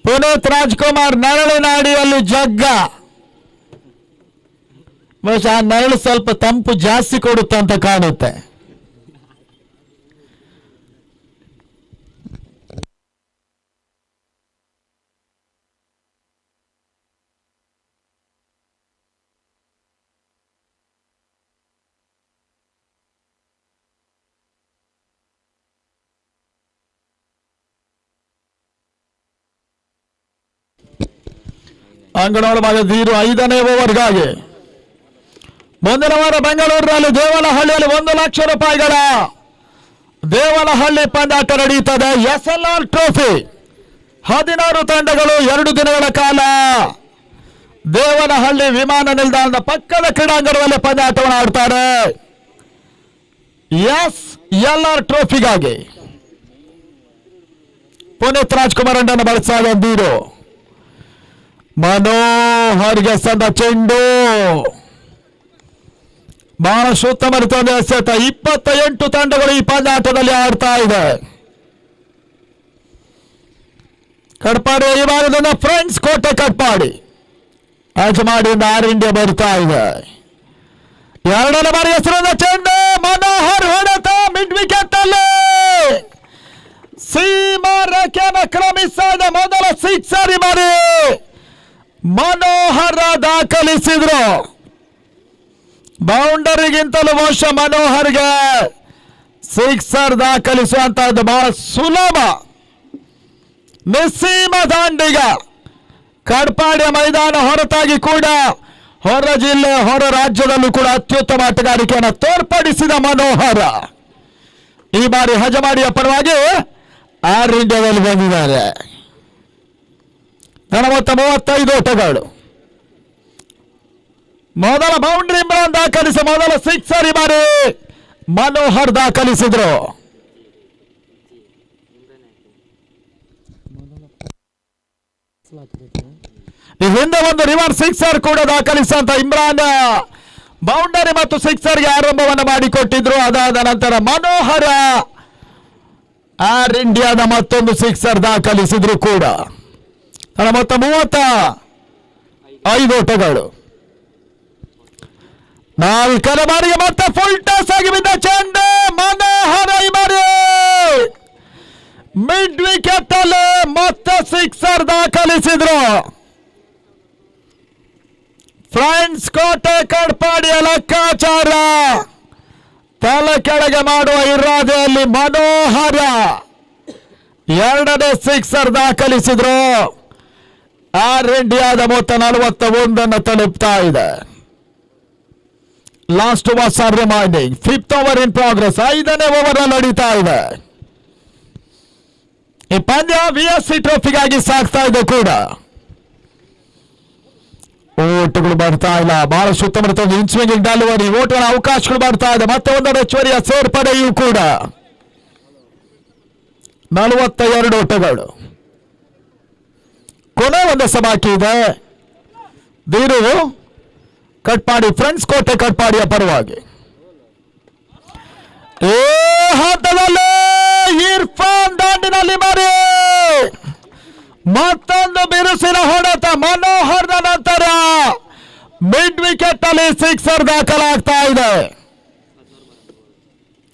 ಪುನೀತ್ ರಾಜ್ಕುಮಾರ್ ನೆರಳಿನ ಅಡಿಯಲ್ಲಿ ಜಗ್ಗ. ಬಹುಶಃ ಆ ನೆರಳು ಸ್ವಲ್ಪ ತಂಪು ಜಾಸ್ತಿ ಕೊಡುತ್ತೆ ಅಂತ ಕಾಣುತ್ತೆ. ಅಂಗನವಾಡಿ ಭಾಗ 5ನೇ ಓವರ್ಗಾಗಿ ಮುಂದಿನ ವಾರ ಬೆಂಗಳೂರಿನಲ್ಲಿ ದೇವನಹಳ್ಳಿಯಲ್ಲಿ 1 ಲಕ್ಷ ರೂಪಾಯಿಗಳ ದೇವನಹಳ್ಳಿ ಪಂದ್ಯಾಟ ನಡೆಯುತ್ತದೆ. SLR ಟ್ರೋಫಿ 16 ತಂಡಗಳು 2 ದಿನಗಳ ಕಾಲ ದೇವನಹಳ್ಳಿ ವಿಮಾನ ನಿಲ್ದಾಣದ ಪಕ್ಕದ ಕ್ರೀಡಾಂಗಣದಲ್ಲಿ ಪಂದ್ಯಾಟವನ್ನು ಆಡ್ತಾರೆ. SLR ಟ್ರೋಫಿಗಾಗಿ ಪುನೀತ್ ರಾಜ್ಕುಮಾರ್ ಅಣ್ಣನ್ನು ಬಳಸಾದ ಬೀರು. ಮನೋಹರ್ಗೆ ಸಂದ ಚೆಂಡು ಬಹಳಷ್ಟು ಉತ್ತಮ ರೀತಿಯಲ್ಲಿ ಎಸೆತ. 28 ತಂಡಗಳು ಈ ಪಂದ್ಯಾಟದಲ್ಲಿ ಆಡ್ತಾ ಇದೆ. ಕಟ್ಪಾಡಿ ಈ ಭಾಗದಿಂದ ಫ್ರೆಂಡ್ಸ್ ಕೋಟೆ ಕಟ್ಪಾಡಿ ಯಜಮಾಡಿಯಿಂದ ಏರ್ ಇಂಡಿಯಾ ಬರ್ತಾ ಇದೆ. 2ನೇ ಬಾರಿ ಹೆಸರಾದ ಚೆಂಡು ಮನೋಹರ್ ಹೊಡೆತ ಮಿಡ್ ವಿಕೆಟ್ ಅಲ್ಲಿ ಸೀಮಾ ರೇಖೆಯನ್ನು ಕ್ರಮಿಸಿದ ಮೊದಲ 6 ಬಾರಿ ಮನೋಹರ ದಾಖಲಿಸಿದ್ರು. ಬೌಂಡರಿಗಿಂತಲೂ ಬಹುಶಃ ಮನೋಹರ್ಗೆ 6 ದಾಖಲಿಸುವಂತಹದ್ದು ಬಹಳ ಸುಲಭ. ನಿಸ್ಸೀಮ ದಾಂಡಿಗ ಕಡ್ಪಾಡಿಯ ಮೈದಾನ ಹೊರತಾಗಿ ಕೂಡ ಹೊರ ಜಿಲ್ಲೆ ಹೊರ ರಾಜ್ಯದಲ್ಲೂ ಕೂಡ ಅತ್ಯುತ್ತಮ ಆಟಗಾರಿಕೆಯನ್ನು ತೋರ್ಪಡಿಸಿದ ಮನೋಹರ ಈ ಬಾರಿ ಹಜಮಾಡಿಯ ಪರವಾಗಿ ಏರ್ ಇಂಡಿಯಾದಲ್ಲಿ ಬಂದಿದ್ದಾರೆ. ಮೊತ್ತ 35 ಓಟಗಳು. ಮೊದಲ ಬೌಂಡ್ರಿ ಇಮ್ರಾನ್ ದಾಖಲಿಸಿ ಮೊದಲ 6 ಈ ಬಾರಿ ಮನೋಹರ್ ದಾಖಲಿಸಿದ್ರು. ಈ ಹಿಂದೆ ಒಂದು ರಿವರ್ಸ್ 6 ಕೂಡ ದಾಖಲಿಸಿದಂತ ಇಮ್ರಾನ್ ಬೌಂಡರಿ ಮತ್ತು 6ಗೆ ಆರಂಭವನ್ನು ಮಾಡಿಕೊಟ್ಟಿದ್ರು. ಅದಾದ ನಂತರ ಮನೋಹರ ಏರ್ ಇಂಡಿಯಾದ ಮತ್ತೊಂದು 6 ದಾಖಲಿಸಿದ್ರು ಕೂಡ. ಮೊತ್ತ 35 ಓಟಗಳು. 4ನೇ ಬಾರಿಗೆ ಮತ್ತೆ ಫುಲ್ ಟಾಸ್ ಆಗಿ ಬಿದ್ದ ಚೆಂಡು ಮನೋಹರ ಈ ಬಾರಿ ಮಿಡ್ ವಿಕೆಟ್ ಅಲ್ಲಿ ಮತ್ತೆ 6 ದಾಖಲಿಸಿದ್ರು. ಫ್ರೈಂಡ್ ಫ್ರೆಂಡ್ಸ್ ಕೋಟೆ ಕಡ್ಪಾಡಿಯ ಲೆಕ್ಕಾಚಾರ ತಲೆ ಕೆಳಗೆ ಮಾಡುವ ಇರಾದೆಯಲ್ಲಿ ಮನೋಹರ ಎರಡನೇ ಸಿಕ್ಸರ್ ದಾಖಲಿಸಿದ್ರು. ಆರ್ ಇಂಡಿಯಾದ ಮೊತ್ತ 41 ತಲುಪ್ತಾ ಇದೆ. Last overs are remaining, 5th over in progress. 5ನೇ ಓವರ್ ನಡೀತಾ ಇದೆ. ಈ ಪಂದ್ಯ VSC ಟ್ರೋಫಿಗಾಗಿ ಸಾಗ್ತಾ ಇದೆ ಕೂಡ. ಓಟುಗಳು ಬರ್ತಾ ಇಲ್ಲ, ಬಹಳ ಸುತ್ತಮುತ್ತ ಇನ್ ಸ್ವಿಂಗಿಂಗ್ ಡೆಲಿವರಿ, ಓಟುಗಳ ಅವಕಾಶಗಳು ಬರ್ತಾ ಇದೆ. ಮತ್ತೆ ಒಂದೆರಡು ಹೆಚ್ಚುವರಿಯ ಸೇರ್ಪಡೆಯೂ ಕೂಡ. 42 ಓಟಗಳು, ಕೊನೆ ಒಂದು ಬಾಕಿ ಇದೆ. ದೀರು ಕಟ್ಪಾಡಿ ಫ್ರೆಂಡ್ಸ್ ಕೋಟೆ ಕಟ್ಪಾಡಿಯ ಪರವಾಗಿ ಹಂತದಲ್ಲಿ ಇರ್ಫಾನ್ ದಾಂಡಿನಲ್ಲಿ ಮರಿ ಮತ್ತೊಂದು ಬಿರುಸಿನ ಹೊಡೆತ. ಮನೋಹರ್ನ ನಂತರ ಮಿಡ್ ವಿಕೆಟ್ ಅಲ್ಲಿ ಸಿಕ್ಸರ್ ದಾಖಲಾಗ್ತಾ ಇದೆ.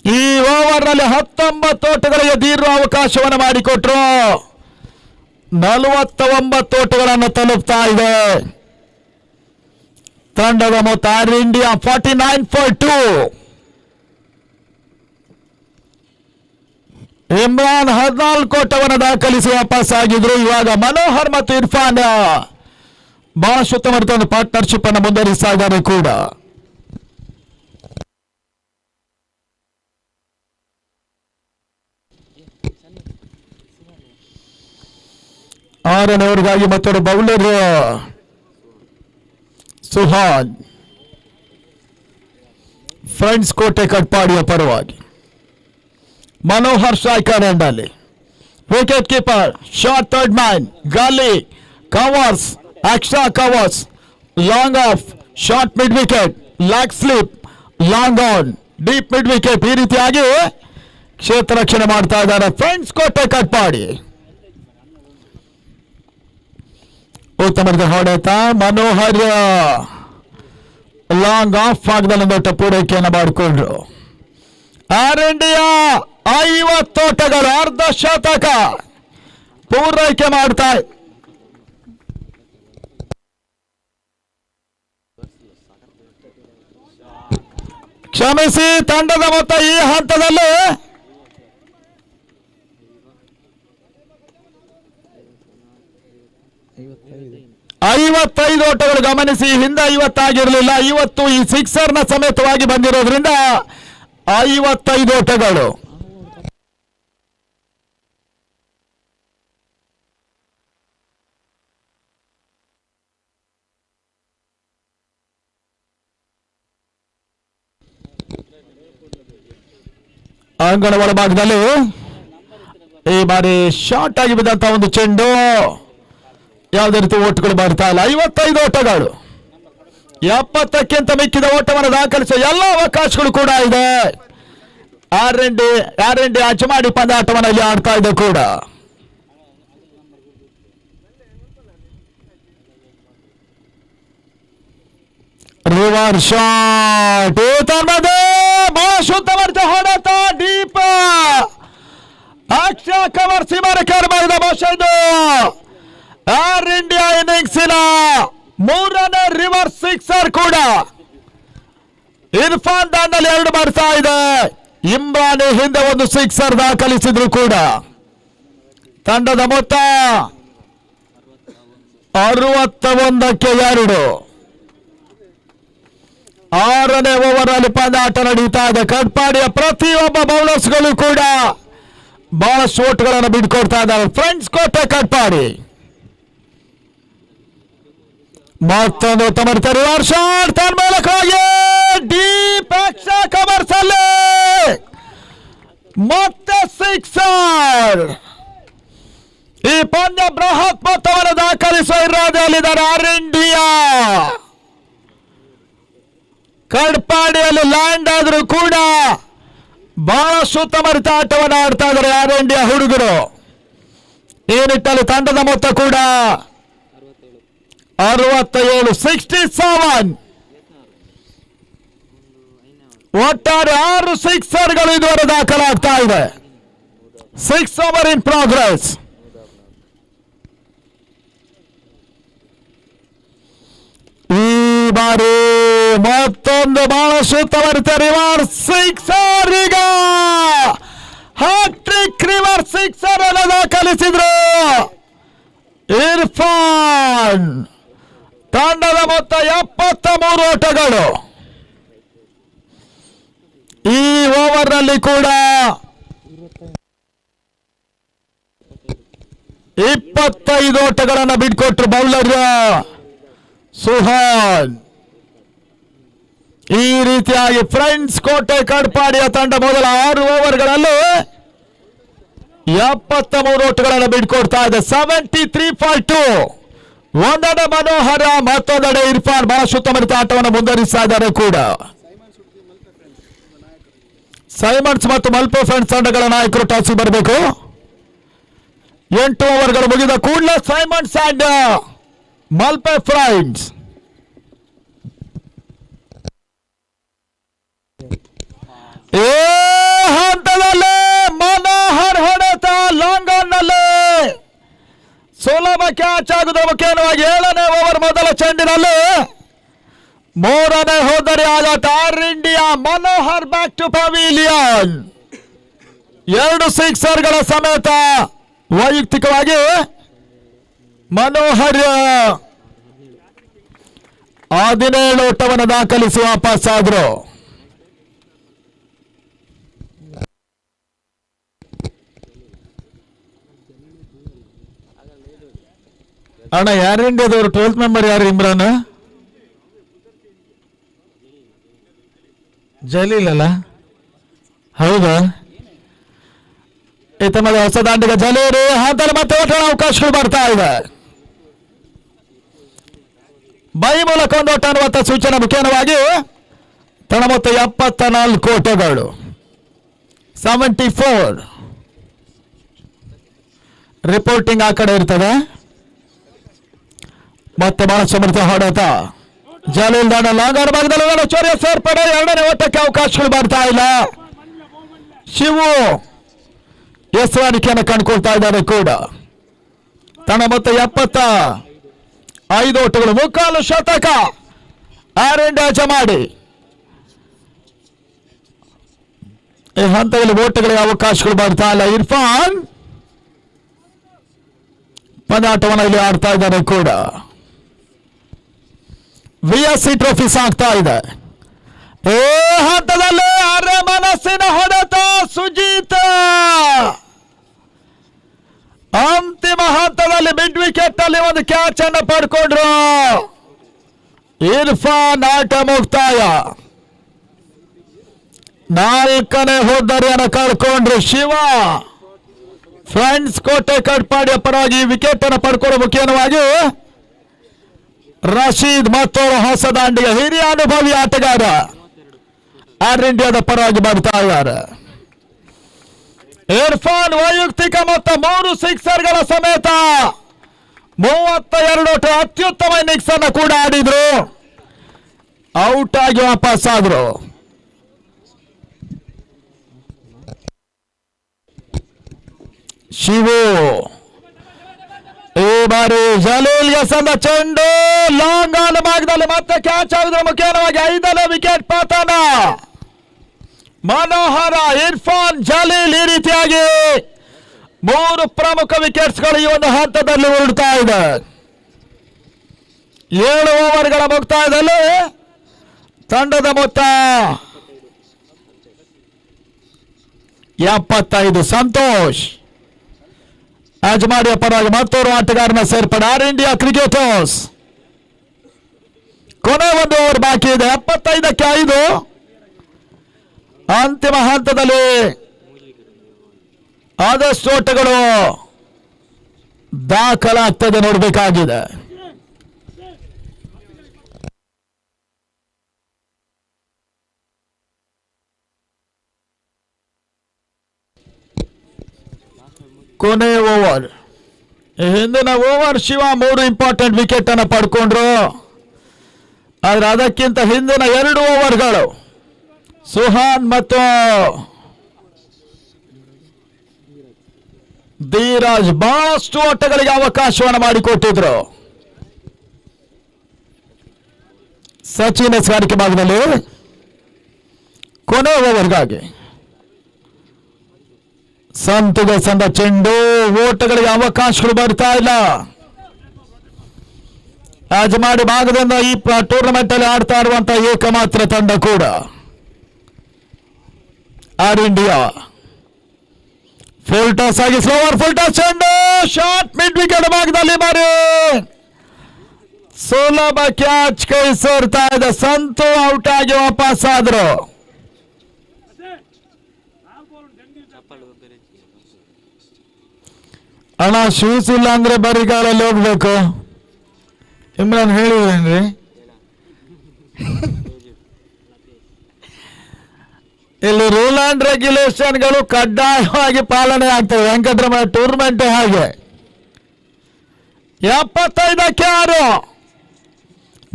ಈ ಓವರ್ ನಲ್ಲಿ 19 ಓಟಗಳಿಗೆ ದೀರ್ಘ ಅವಕಾಶವನ್ನು ಮಾಡಿಕೊಟ್ರು. 49 ಓಟಗಳನ್ನು ತಲುಪ್ತಾ ಇದೆ. ತಂಡದ ಮೊತ್ತ ಆರ್ ಇಂಡಿಯಾ 49 for 2. ಇಮ್ರಾನ್ 14 ಓಟವನ್ನು ದಾಖಲಿಸಿ ವಾಪಸ್ ಆಗಿದ್ರು. ಇವಾಗ ಮನೋಹರ್ ಮತ್ತು ಇರ್ಫಾನ್ ಬಹಳ ಉತ್ತಮ ಒಂದು ಪಾರ್ಟ್ನರ್ಶಿಪ್ ಅನ್ನು ಮುಂದುವರಿಸ್ತಾ ಇದ್ದಾರೆ ಕೂಡ. ಆರನೇ ಓವರ್ಗಾಗಿ ಮತ್ತೊಂದು ಬೌಲರ್ ಸುಹಾನ್ ಫ್ರೆಂಡ್ಸ್ ಕೋಟೆ ಕಟ್ಪಾಡಿಯ ಪರವಾಗಿ. ಮನೋಹರ್ ಸ್ಟ್ರೈಕರ್ ಎಂಡಲ್ಲಿ, wicket keeper short third man, gully covers, extra covers, long off, short mid wicket, leg slip, long on, deep mid wicket. ಈ ರೀತಿಯಾಗಿ ಕ್ಷೇತ್ರ ರಕ್ಷಣೆ ಮಾಡ್ತಾ ಇದ್ದಾರೆ ಫ್ರೆಂಡ್ಸ್ ಕೋಟೆ ಕಟ್ಪಾಡಿ. ಉತ್ತಮ ಹೊಡೆತ. ಮನೋಹರ್ ಲಾಂಗ್ ಆಫ್ ಆಗದಲ್ಲಿ ದೊಡ್ಡ ಪೂರೈಕೆಯನ್ನು ಮಾಡಿಕೊಂಡ್ರು. ಆರ್ ಇಂಡಿಯಾ 50 ಓಟಗಳು, ಅರ್ಧ ಶತಕ ಪೂರೈಕೆ ಮಾಡ್ತಾ. ಕ್ಷಮಿಸಿ, ತಂಡದ ಮೊತ್ತ ಈ ಹಂತದಲ್ಲಿ 55 ಓಟಗಳು. ಗಮನಿಸಿ, ಹಿಂದೆ 50 ಆಗಿರಲಿಲ್ಲ. ಇವತ್ತು ಈ ಸಿಕ್ಸರ್ನ ಸಮೇತವಾಗಿ ಬಂದಿರೋದ್ರಿಂದ 55 ಓಟಗಳು. ಅಂಗಣ ಒಳಭಾಗದಲ್ಲಿ ಈ ಬಾರಿ ಶಾರ್ಟ್ ಆಗಿ ಬಿದ್ದಂತ ಒಂದು ಚೆಂಡು, ಯಾವುದೇ ರೀತಿ ಓಟಗಳು ಬರ್ತಾ ಇಲ್ಲ. 55 ಓಟಗಳು, 70ಕ್ಕಿಂತ ಮಿಕ್ಕಿದ ಓಟವನ್ನು ದಾಖಲಿಸುವ ಎಲ್ಲ ಅವಕಾಶಗಳು ಕೂಡ ಇದೆ. ಆರ್ ಇಂಡಿಯಾ ಅಚ್ಚುಮಾಡಿ ಪಂದ್ಯಾಟವನ್ನು ಇಲ್ಲಿ ಆಡ್ತಾ ಇದೆ ಕೂಡ. ರಿವರ್ ಶಾಟ್, ಬಹಳ ಶುದ್ಧ ಹೊಡೆತ, ಡೀಪ್ ಅಕ್ಷ ಕವರ್ ಸೀಮಾರೇಖೆ ಮಾಡಿದ ಬಹುಶಃ ಇದು ಆರ್ ಇಂಡಿಯಾ ಇನ್ನಿಂಗ್ಸಿನ 3ನೇ ರಿವರ್ಸ್ ಸಿಕ್ಸರ್ ಕೂಡ. ಇರ್ಫಾನ್ ದಾಂಡಲ್ಲಿ 2 ಬರ್ತಾ ಇದೆ. ಇಮ್ರಾನ್ ಹಿಂದೆ ಒಂದು ಸಿಕ್ಸರ್ ದಾಖಲಿಸಿದ್ರು ಕೂಡ. ತಂಡದ ಮೊತ್ತ 61ಕ್ಕೆ 2. 6ನೇ ಓವರ್ ಅಲ್ಲಿ ಪಂದ್ಯಾಟ ನಡೀತಾ ಇದೆ. ಕಟ್ಪಾಡಿಯ ಪ್ರತಿಯೊಬ್ಬ ಬೌಲರ್ಸ್ಗಳು ಕೂಡ ಬಹಳಷ್ಟು ಓಟ್ಗಳನ್ನು ಬಿಟ್ಕೊಡ್ತಾ ಇದ್ದಾರೆ. ಫ್ರೆಂಡ್ಸ್ ಕೋಟೆ ಕಟ್ಪಾಡಿ ಮತ್ತೊಂದು ತಮರ್ತ ರಿವರ್ಸ್ ಶಾಟ್, ತನ್ನ ಮೂಲಕವಾಗಿ ಡೀಪ್ ಎಕ್ಸ್ಟ್ರಾ ಕವರ್ಸ್ ಅಲ್ಲಿ ಮತ್ತೆ ಸಿಕ್ಸರ್. ಈ ಪಂದ್ಯ ಬೃಹತ್ ಮೊತ್ತವನ್ನು ದಾಖಲಿಸುವ ಇರಾದೆಯಲ್ಲಿದ್ದಾರೆ ಆರ್ ಇಂಡಿಯಾ. ಕಡ್ಪಾಡಿಯಲ್ಲಿ ಲ್ಯಾಂಡ್ ಆದರೂ ಕೂಡ ಬಹಳಷ್ಟು ಉತ್ತಮ ಆಟವನ್ನು ಆಡ್ತಾ ಇದ್ದಾರೆ ಆರ್ ಇಂಡಿಯಾ ಹುಡುಗರು. ಈ ನಿಟ್ಟಲ್ಲಿ ತಂಡದ ಮೊತ್ತ ಕೂಡ 67, 67. ಒಟ್ಟಾರೆ 6 ಸಿಕ್ಸರ್ಗಳು ಇದುವರೆಗೆ ದಾಖಲಾಗ್ತಾ ಇದೆ. 6 ಓವರ್ ಇನ್ ಪ್ರೋಗ್ರೆಸ್. ಈ ಬಾರಿ ಮತ್ತೊಂದು ಬಹಳ ಸೂಕ್ತವಾದ ರಿವರ್ಸ್ ಸಿಕ್ಸರ್. ಈಗ ಹ್ಯಾಟ್ರಿಕ್ ರಿವರ್ಸ್ ಸಿಕ್ಸರ್ ಅನ್ನು ದಾಖಲಿಸಿದ್ರು ಇರ್ಫಾನ್. ತಂಡದ ಮೊತ್ತ 73 ಓಟಗಳು. ಈ ಓವರ್ನಲ್ಲಿ ಕೂಡ 25 ಓಟಗಳನ್ನು ಬಿಟ್ಕೊಟ್ರು ಬೌಲರ್ ಸುಹಾನ್. ಈ ರೀತಿಯಾಗಿ ಫ್ರೆಂಡ್ಸ್ ಕೋಟೆ ಕಡ್ಪಾಡಿಯ ತಂಡ ಮೊದಲ 6 ಓವರ್ಗಳಲ್ಲಿ 73 ಓಟಗಳನ್ನು ಬಿಟ್ಕೊಡ್ತಾ ಇದೆ. 73-2. ಒಂದೆಡೆ ಮನೋಹರ, ಮತ್ತೊಂದೆಡೆ ಇರ್ಫಾನ್ ಬಹಳ ಸುತ್ತಮುತ್ತ ಆಟವನ್ನು ಮುಂದುವರಿಸ್ತಾ ಇದ್ದಾರೆ ಕೂಡ. ಸೈಮನ್ಸ್ ಮತ್ತು ಮಲ್ಪೆ ಫ್ರೆಂಡ್ಸ್ ತಂಡಗಳ ನಾಯಕರು ಟಾಸಿಗೆ ಬರಬೇಕು. 8 ಓವರ್ಗಳು ಮುಗಿದ ಕೂಡಲೇ ಸೈಮನ್ಸ್ ಅಂಡ್ ಮಲ್ಪೆ ಫ್ರೆಂಡ್ಸ್. ಹಂತದಲ್ಲಿ ಮನೋಹರ್ ಹೊಡೆತ ಲಾಂಗ್ ಆನ್ ನಲ್ಲಿ ಸುಲಭ ಕ್ಯಾಚ್ ಆಗುವ ಮುಖೇನವಾಗಿ 7ನೇ ಓವರ್ ಮೊದಲ ಚೆಂಡಿನಲ್ಲಿ 3ನೇ ಹೋದರೆ ಆಘಾತ. Air India Manohar back to pavilion. 2 ಸಿಕ್ಸರ್ಗಳ ಸಮೇತ ವೈಯಕ್ತಿಕವಾಗಿ ಮನೋಹರ್ 17 ಓಟವನ್ನು ದಾಖಲಿಸಿ ವಾಪಸ್ ಆದ್ರು. ಅಣ್ಣ ಯಾರು ಇಂಡಿಯಾದವರು 12th ಮೆಂಬರ್ ಯಾರು? ಇಮ್ರಾನ್ ಜಲೀಲ್ ಅಲ್ಲ? ಹೌದಾ? ತಮ್ಮದ ಹೊಸ ದಾಂಡಿಗ ಜಲೀಲ್ ಹಂತಲ್ಲಿ ಮತ್ತೆ ಓಟಗಳ ಅವಕಾಶಗಳು ಬರ್ತಾ ಇದೆ. ಬೈ ಮೂಲಕ ಒಂದು ಓಟ ಅನ್ನುವಂಥ ಸೂಚನೆ ಮುಖೇನವಾಗಿ ತನ್ನ ಮೊತ್ತ 74 ಓಟಗಳು. 74 ರಿಪೋರ್ಟಿಂಗ್ ಆ ಕಡೆ ಇರ್ತದೆ. ಮತ್ತೆ ಬಹಳ ಸಮರ್ಥ ಹೊಡೆತ ಜಲೀಲ್ ದಾಂಡ ಲಾಂಗರ್ ಭಾಗದಲ್ಲಿ ಚೋರಿಯ ಸೇರ್ಪಡೆ. 2ನೇ ಓಟಕ್ಕೆ ಅವಕಾಶಗಳು ಬರ್ತಾ ಇಲ್ಲ. ಶಿವು ಎಸ್ರಾಣಿಕೆಯನ್ನು ಕಂಡುಕೊಳ್ತಾ ಇದ್ದಾರೆ ಕೂಡ. ತನ್ನ ಮೊತ್ತ 75 ಓಟಗಳು. ಮುಕ್ಕಾಲು ಶತಕ ಆರ್ ಇಂಡಿಯಾ ಜಮಾಡಿ. ಈ ಹಂತದಲ್ಲಿ ಓಟಗಳಿಗೆ ಅವಕಾಶಗಳು ಬರ್ತಾ ಇಲ್ಲ. ಇರ್ಫಾನ್ ಪಂದ್ಯಾಟವನ್ನು ಇಲ್ಲಿ ಆಡ್ತಾ ಇದ್ದಾರೆ ಕೂಡ. VSC ಟ್ರೋಫಿ ಸಾಗ್ತಾ ಇದೆ. ಹಂತದಲ್ಲಿ ಅರೆ ಮನಸ್ಸಿನ ಹೊಡೆತ ಸುಜೀತ್. ಅಂತಿಮ ಹಂತದಲ್ಲಿ ಮಿಡ್ ವಿಕೆಟ್ ಅಲ್ಲಿ ಒಂದು ಕ್ಯಾಚ್ ಅನ್ನು ಪಡ್ಕೊಂಡ್ರು. ಇರ್ಫಾನ್ ಆಟ ಮುಕ್ತಾಯ. 4ನೇ ಹೋದರಿಯನ್ನು ಕಳ್ಕೊಂಡ್ರು ಶಿವ. ಫ್ರೆಂಡ್ಸ್ ಕೋಟೆ ಕಡ್ಪಾಡಿಯ ಪರವಾಗಿ ವಿಕೆಟ್ ಅನ್ನು ಪಡ್ಕೊಳ್ಳೋ ಮುಖೇನವಾಗಿ ರಶೀದ್ ಮತ್ತೊಬ್ಬ ಹೊಸ ದಾಂಡಿಗ ಹಿರಿಯ ಅನುಭವಿ ಆಟಗಾರ ಏರ್ ಇಂಡಿಯಾದ ಪರವಾಗಿ ಬರ್ತಾ ಇದ್ದಾರೆ. ಇರ್ಫಾನ್ ವೈಯಕ್ತಿಕ ಮೊತ್ತ 3 ಸಿಕ್ಸರ್ಗಳ ಸಮೇತ 32 ಓಟ. ಅತ್ಯುತ್ತಮ ಇನ್ನಿಂಗ್ಸ್ ಅನ್ನು ಕೂಡ ಆಡಿದ್ರು. ಔಟ್ ಆಗಿ ವಾಪಸ್ ಆದ್ರು. ಶಿವು ಈ ಬಾರಿ ಜಲೀಲ್ಗೆ ಸಂದ ಚೆಂಡು ಲಾಂಗ್ ಆನ್ ಭಾಗದಲ್ಲಿ ಮತ್ತೆ ಕ್ಯಾಚ್ ಆಗುವ ಮುಖೇನವಾಗಿ 5ನೇ ವಿಕೆಟ್ ಪತನ. ಮನೋಹರ, ಇರ್ಫಾನ್, ಜಲೀಲ್ ಈ ರೀತಿಯಾಗಿ 3 ಪ್ರಮುಖ ವಿಕೆಟ್ಸ್ಗಳು ಈ ಒಂದು ಹಂತದಲ್ಲಿ ಉರುಳ್ತಾ ಇದೆ. 7 ಓವರ್ಗಳ ಮುಕ್ತಾಯದಲ್ಲಿ ತಂಡದ ಮೊತ್ತ 75. ಸಂತೋಷ್ ಅಜ್ಮಾಡಿಯ ಪರವಾಗಿ ಮತ್ತೋರ್ವ ಆಟಗಾರನ ಸೇರ್ಪಡೆ. ಆರ್ ಇಂಡಿಯಾ ಕ್ರಿಕೆಟರ್ಸ್ ಕೊನೆ ಒಂದು ಓವರ್ ಬಾಕಿ ಇದೆ. 75ಕ್ಕೆ 5. ಅಂತಿಮ ಹಂತದಲ್ಲಿ ಆದಷ್ಟು ಓಟಗಳು ದಾಖಲಾಗ್ತದೆ, ನೋಡಬೇಕಾಗಿದೆ. ಕೊನೆ ಓವರ್. ಹಿಂದಿನ ಓವರ್ ಶಿವ 3 ಇಂಪಾರ್ಟೆಂಟ್ ವಿಕೆಟ್ ಅನ್ನು ಪಡ್ಕೊಂಡ್ರು. ಆದ್ರೆ ಅದಕ್ಕಿಂತ ಹಿಂದಿನ 2 ಓವರ್ಗಳು ಸುಹಾನ್ ಮತ್ತು ಧೀರಾಜ್ ಬಹಳಷ್ಟು ಓಟಗಳಿಗೆ ಅವಕಾಶವನ್ನು ಮಾಡಿಕೊಟ್ಟಿದ್ರು. ಸಚಿನ್ ಎಸ್ಗಾರಿಕೆ ಭಾಗದಲ್ಲಿ ಕೊನೆ ಓವರ್ಗಾಗಿ ಸಂತುಗೆ ಸಂದ ಚೆಂಡು, ಓಟಗಳಿಗೆ ಅವಕಾಶಗಳು ಬರ್ತಾ ಇಲ್ಲ. ಯಜಮಾಡಿ ಭಾಗದಿಂದ ಈ ಟೂರ್ನಮೆಂಟ್ ಅಲ್ಲಿ ಆಡ್ತಾ ಇರುವಂತಹ ಏಕಮಾತ್ರ ತಂಡ ಕೂಡ ಆರ್ ಇಂಡಿಯಾ. ಫುಲ್ ಟಾಸ್ ಆಗಿ ಸ್ಲೋವರ್ ಫುಲ್ ಟಾಸ್ ಚೆಂಡು, ಶಾರ್ಟ್ ಮಿಡ್ ವಿಕೆಟ್ ಭಾಗದಲ್ಲಿ ಬಾರಿ ಸುಲಭ ಕ್ಯಾಚ್ ಕೈ ಸೇರ್ತಾ ಇದೆ. ಸಂತು ಔಟ್ ಆಗಿ ವಾಪಸ್ ಆದ್ರು. ಅಣ್ಣ ಶೂಸ್ ಇಲ್ಲ ಅಂದ್ರೆ ಬರಿಗಾಲಲ್ಲಿ ಹೋಗ್ಬೇಕು. ಇಮ್ರಾನ್ ಹೇಳಿದ್ರೇನ್ರಿ? ಇಲ್ಲಿ ರೂಲ್ ಅಂಡ್ ರೆಗ್ಯುಲೇಷನ್ಗಳು ಕಡ್ಡಾಯವಾಗಿ ಪಾಲನೆ ಆಗ್ತವೆ. ವೆಂಕಟರಮಣ ಟೂರ್ನಮೆಂಟ್ ಹಾಗೆ 75ಕ್ಕೆ 6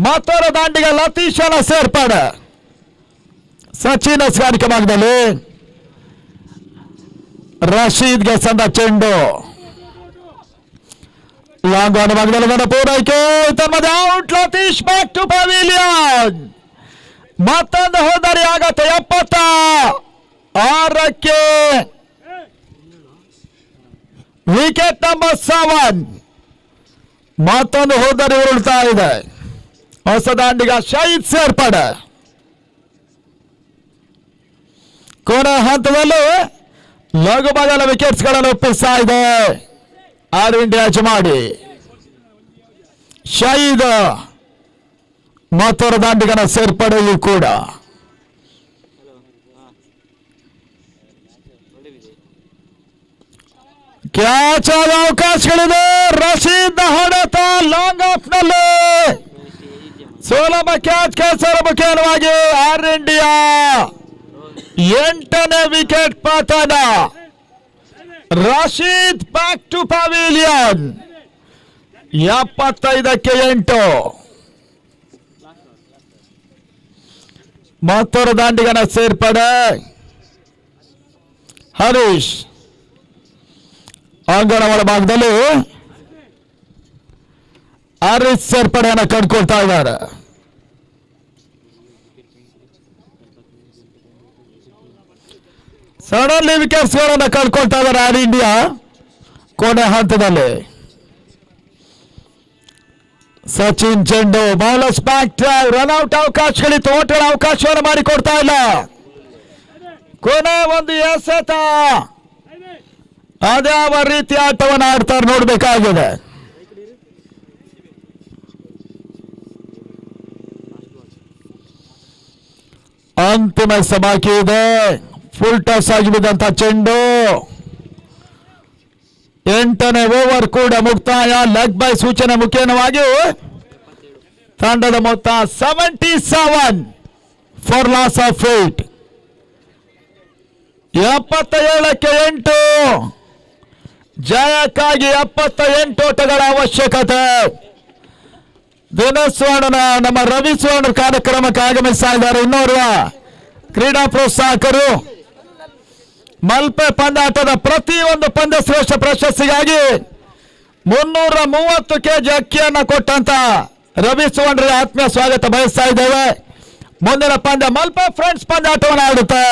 ಮತ್ತೊಂದು ದಾಂಡಿಗೆ ಲತೀಶನ ಸೇರ್ಪಡೆ. ಸಚಿನ್ ಎಸ್ಗಾರಿಕೆ ಭಾಗದಲ್ಲಿ ರಶೀದ್ಗೆ ಸಂದ ಚೆಂಡು, ಲಾಂಗ್ ಆನ್ ಭಾಗದಲ್ಲಿ ಪೂರೈಕೆ, out. Latheesh back to pavilion. ಮತ್ತೊಂದು ಹೋದರಿ ಆಗತ್ತೆ. 76ಕ್ಕೆ ವಿಕೆಟ್ ನಂಬರ್ 7. ಮತ್ತೊಂದು ಹೋದರಿ ಉರುಳ್ತಾ ಇದೆ. ಹೊಸ ದಾಂಡಿಗ ಶಹೀದ್ ಸೇರ್ಪಡೆ. ಕೊನೆ ಹಂತದಲ್ಲಿ ಲಘು ಬದಲ ವಿಕೆಟ್ಸ್ ಗಳನ್ನು ಒಪ್ಪಿಸ್ತಾ ಇದೆ ಆರ್ ಇಂಡಿಯಾ ಯಜಮಾಡಿ. ಶಹೀದ್ ಮತ್ತೊಂದು ದಾಂಡಿಗನ ಸೇರ್ಪಡೆಯೂ ಕೂಡ. ಕ್ಯಾಚ್ ಆದ ಅವಕಾಶಗಳಿದೆ. ರಶೀದ್ ಹೊಡೆತ ಲಾಂಗ್ ಆಫ್ ನಲ್ಲಿ ಸುಲಭ ಕ್ಯಾಚ್ ಮುಖೇನವಾಗಿ ಆರ್ ಇಂಡಿಯಾ 8ನೇ ವಿಕೆಟ್ ಪತನ. Rasheed back to pavilion. 75ಕ್ಕೆ 8. ಮತ್ತೊಂದು ದಾಂಡಿಗನ ಸೇರ್ಪಡೆ. ಹರೀಶ್ ಅಂಗನವಾಡಿ ಭಾಗದಲ್ಲಿ ಹರೀಶ್ ಸೇರ್ಪಡೆಯನ್ನು ಕಂಡುಕೊಳ್ತಾ ಇದ್ದಾರೆ. ಸಡನ್ಲಿ ವಿಕೆಟ್ಸ್ ಗಳನ್ನು ಕಳ್ಕೊಳ್ತಾ ಇದ್ದಾರೆ ಆರ್ ಇಂಡಿಯಾ ಕೊನೆ ಹಂತದಲ್ಲಿ. ಸಚಿನ್ ಚೆಂಡು, ಬೌಲರ್ಸ್ ಬ್ಯಾಕ್ ರನ್ಔಟ್ ಅವಕಾಶಗಳಿತ್ತು. ಓಟಗಳ ಅವಕಾಶವನ್ನು ಮಾಡಿಕೊಡ್ತಾ ಇಲ್ಲ. ಕೊನೆ ಒಂದು ಎಸೆತ. ಅದ್ಯಾವ ರೀತಿ ಆಟವನ್ನು ಆಡ್ತಾರೆ ನೋಡ್ಬೇಕಾಗಿದೆ. ಅಂತಿಮ ಬಾಕಿ ಇದೆ. ಫುಲ್ ಟಾಸ್ ಆಗಿ ಬಿದ್ದಂತ ಚೆಂಡು. 8ನೇ ಓವರ್ ಕೂಡ ಮುಕ್ತಾಯ. ಲೆಗ್ ಬೈ ಸೂಚನೆ ಮುಖೇನವಾಗಿ ತಂಡದ ಮೊತ್ತ 77 ಫಾರ್ ಲಾಸ್ ಆಫ್ 8. 77ಕ್ಕೆ 8 ಜಯಕ್ಕಾಗಿ 78 ಓಟಗಳ ಅವಶ್ಯಕತೆ. ದಿನಸ್ವರ್ಣ ನಮ್ಮ ರವಿ ಸ್ವರ್ಣ ಕಾರ್ಯಕ್ರಮಕ್ಕೆ ಆಗಮಿಸ್ತಾ ಇದ್ದಾರೆ. ಇನ್ನೋರ್ವ ಕ್ರೀಡಾ ಪ್ರೋತ್ಸಾಹಕರು ಮಲ್ಪೆ ಪಂದ್ಯಾಟದ ಪ್ರತಿಯೊಂದು ಪಂದ್ಯ ಶ್ರೇಷ್ಠ ಪ್ರಶಸ್ತಿಗಾಗಿ 330 ಕೆಜಿ ಅಕ್ಕಿಯನ್ನು ಕೊಟ್ಟಂತ ರವಿ ಸುವರ್ಣರಿಗೆ ಆತ್ಮೀಯ ಸ್ವಾಗತ ಬಯಸ್ತಾ ಇದ್ದೇವೆ. ಮುಂದಿನ ಪಂದ್ಯ ಮಲ್ಪೆ ಫ್ರೆಂಡ್ಸ್ ಪಂದ್ಯಾಟವನ್ನು ಆಡುತ್ತೆ.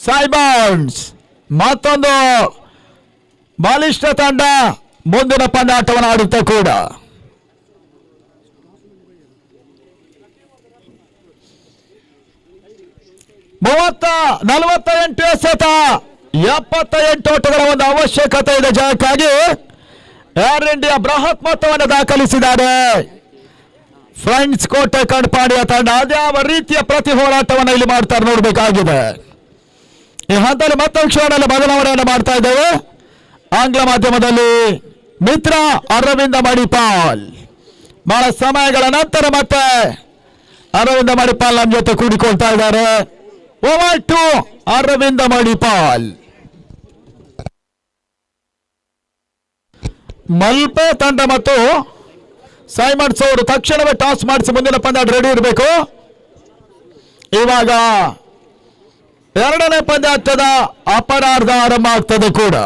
ಸೈಬಾನ್ಸ್ ಮತ್ತೊಂದು ಬಲಿಷ್ಠ ತಂಡ ಮುಂದಿನ ಪಂದ್ಯಾಟವನ್ನು ಆಡುತ್ತೆ ಕೂಡ. 48 ಎಸೆತ 78 ಓಟಗಳ ಒಂದು ಅವಶ್ಯಕತೆ ಇದೆ ಜಯಕ್ಕಾಗಿ. ಏರ್ ಇಂಡಿಯಾ ಬೃಹತ್ ಮೊತ್ತವನ್ನು ದಾಖಲಿಸಿದ್ದಾರೆ. ಫ್ರೆಂಡ್ಸ್ ಕೋಟೆ ಕಡ್ಪಾಡಿಯ ತಂಡ ಅದ್ಯಾವ ರೀತಿಯ ಪ್ರತಿ ಹೋರಾಟವನ್ನು ಇಲ್ಲಿ ಮಾಡ್ತಾರೆ ನೋಡಬೇಕಾಗಿದೆ. ಈ ಹಂತದಲ್ಲಿ ಮತ್ತೊಂದು ಕ್ಷಣದಲ್ಲಿ ಬದಲಾವಣೆಯನ್ನು ಮಾಡ್ತಾ ಇದ್ದೇವೆ. ಆಂಗ್ಲ ಮಾಧ್ಯಮದಲ್ಲಿ ಮಿತ್ರ ಅರವಿಂದ ಮಣಿಪಾಲ್ ಬಹಳ ಸಮಯಗಳ ನಂತರ ಮತ್ತೆ ಅರವಿಂದ ಮಣಿಪಾಲ್ ನಮ್ಮ ಜೊತೆ ಕೂಡಿಕೊಳ್ತಾ ಇದ್ದಾರೆ. Over to Aravinda Manipal. ಮಲ್ಪೆ ತಂಡ ಮತ್ತು ಸೈಮನ್ಸ್ ಅವರು ತಕ್ಷಣವೇ ಟಾಸ್ ಮಾಡಿಸಿ ಮುಂದಿನ ಪಂದ್ಯ ರೆಡಿ ಇರಬೇಕು. ಇವಾಗ 2ನೇ ಪಂದ್ಯಾಟದ ಅಪರಾರ್ಧ ಆರಂಭ ಆಗ್ತದೆ ಕೂಡ.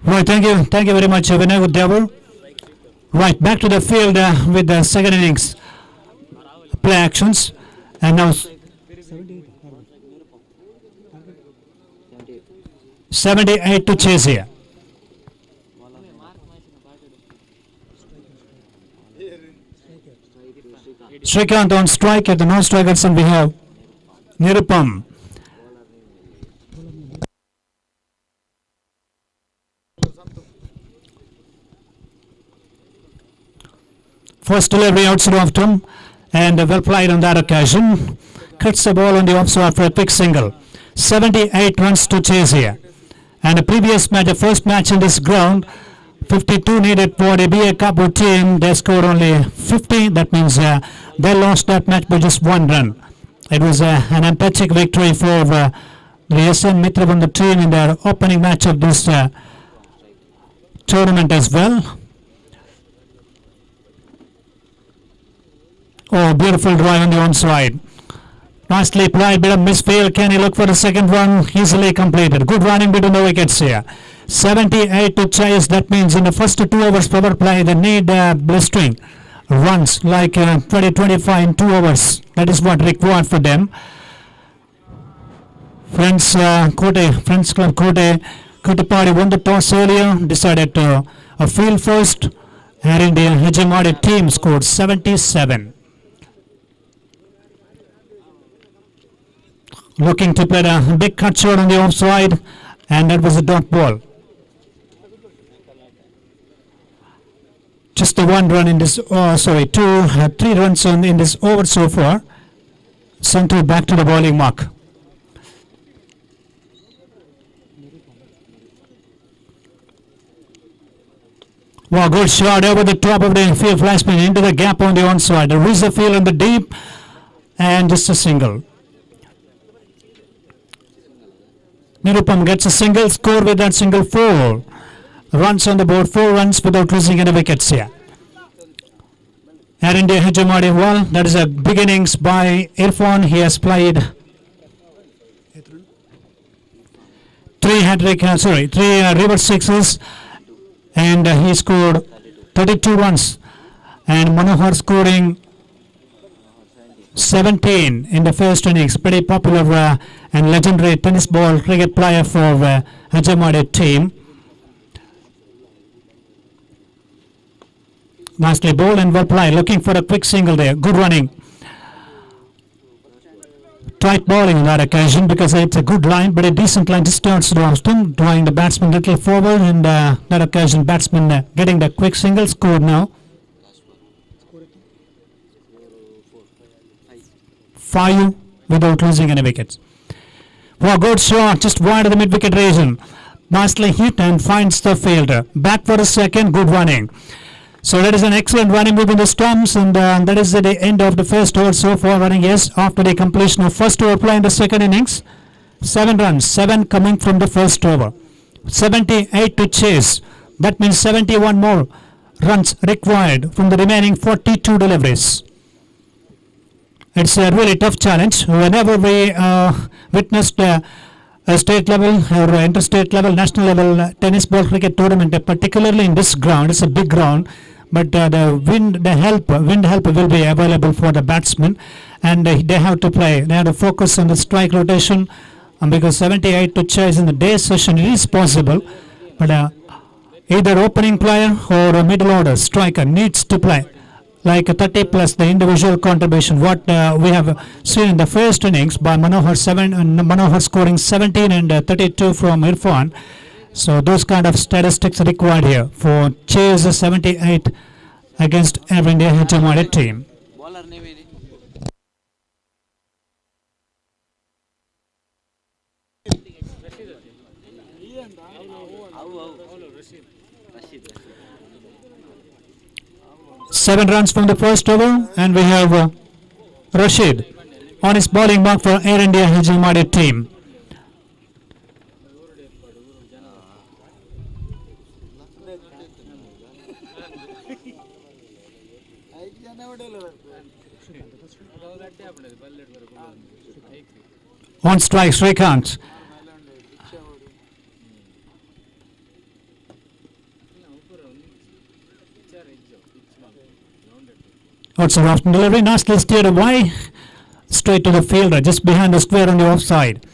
Right, thank you very much, Vinay Udyavur. Right, back to the field with the second innings play actions, and now 78 to chase here. Srikanth on strike. At the non-strikers, and we have Nirupam. First delivery outside of Tom, and well played on that occasion. Cuts the ball on the offside for a quick single. 78 runs to chase here. And the previous match, the first match in this ground, 52 needed for the BA Cup team. They scored only 50. That means they lost that match by just one run. It was an emphatic victory for the SN Mitrabandhu team in their opening match of this tournament as well. Oh, beautiful drive on the onside. Nicely played, bit of misfield. Can he look for the second one? Easily completed. Good running between the wickets here. 78 to chase. That means in the first 2 overs power play, they need blistering runs like 20-25 in 2 overs. That is what required for them. Friends Club Kote, Katapady won the toss earlier, decided to field first. Air India Hejamadi team scored 77. Looking to play a big cut shot on the offside, and that was a dot ball. Just the 1 run in this, 3 runs in this over so far. Santu back to the bowling mark. Wow, good shot over the top of the field flashman into the gap on the onside. A reserve field in the deep, and just a single. Nirupam gets a single, score with that single 4 runs on the board, 4 runs without losing any wickets here. Air India Hejamadi, well, that is a big innings by Irfan. He has played 3 reverse sixes, and he scored 32 runs, and Manohar scoring 17 in the first innings. Pretty popular and legendary tennis ball cricket player for Hejamadi team. Nicely bowled and well played. Looking for a quick single there. Good running. Tight bowling on that occasion because it's a good line, but a decent line just towards Ralston, drawing the batsman a little forward, and that occasion batsman getting the quick single. Scored now 5 without losing any wickets. Wow, good shot just wide of the mid-wicket region. Nicely hit and finds the fielder. Back for a second, good running. So that is an excellent running between the stumps, and that is at the end of the first over so far running. Yes, after the completion of first over play in the second innings, 7 runs, 7 coming from the first over. 78 to chase. That means 71 more runs required from the remaining 42 deliveries. It's a really tough challenge. Whenever we witnessed a state level or interstate level, national level tennis ball cricket tournament, particularly in this ground, it's a big ground, but the wind help will be available for the batsmen, and they have to play. They have to focus on the strike rotation, because 78 to chase in the day session it is possible, but either opening player or a middle order striker needs to play like a 30 plus the individual contribution. What we have seen in the first innings by Manohar scoring 17 and 32 from Irfan. So those kind of statistics are required here for chase 78 against Air India Hejamadi team. Seven runs from the first over, and we have Rashid on his bowling mark for Air India Hejamadi team. On strike, Srikanth. Also off delivery, nicely steered away, straight to the fielder, just behind the square on the offside.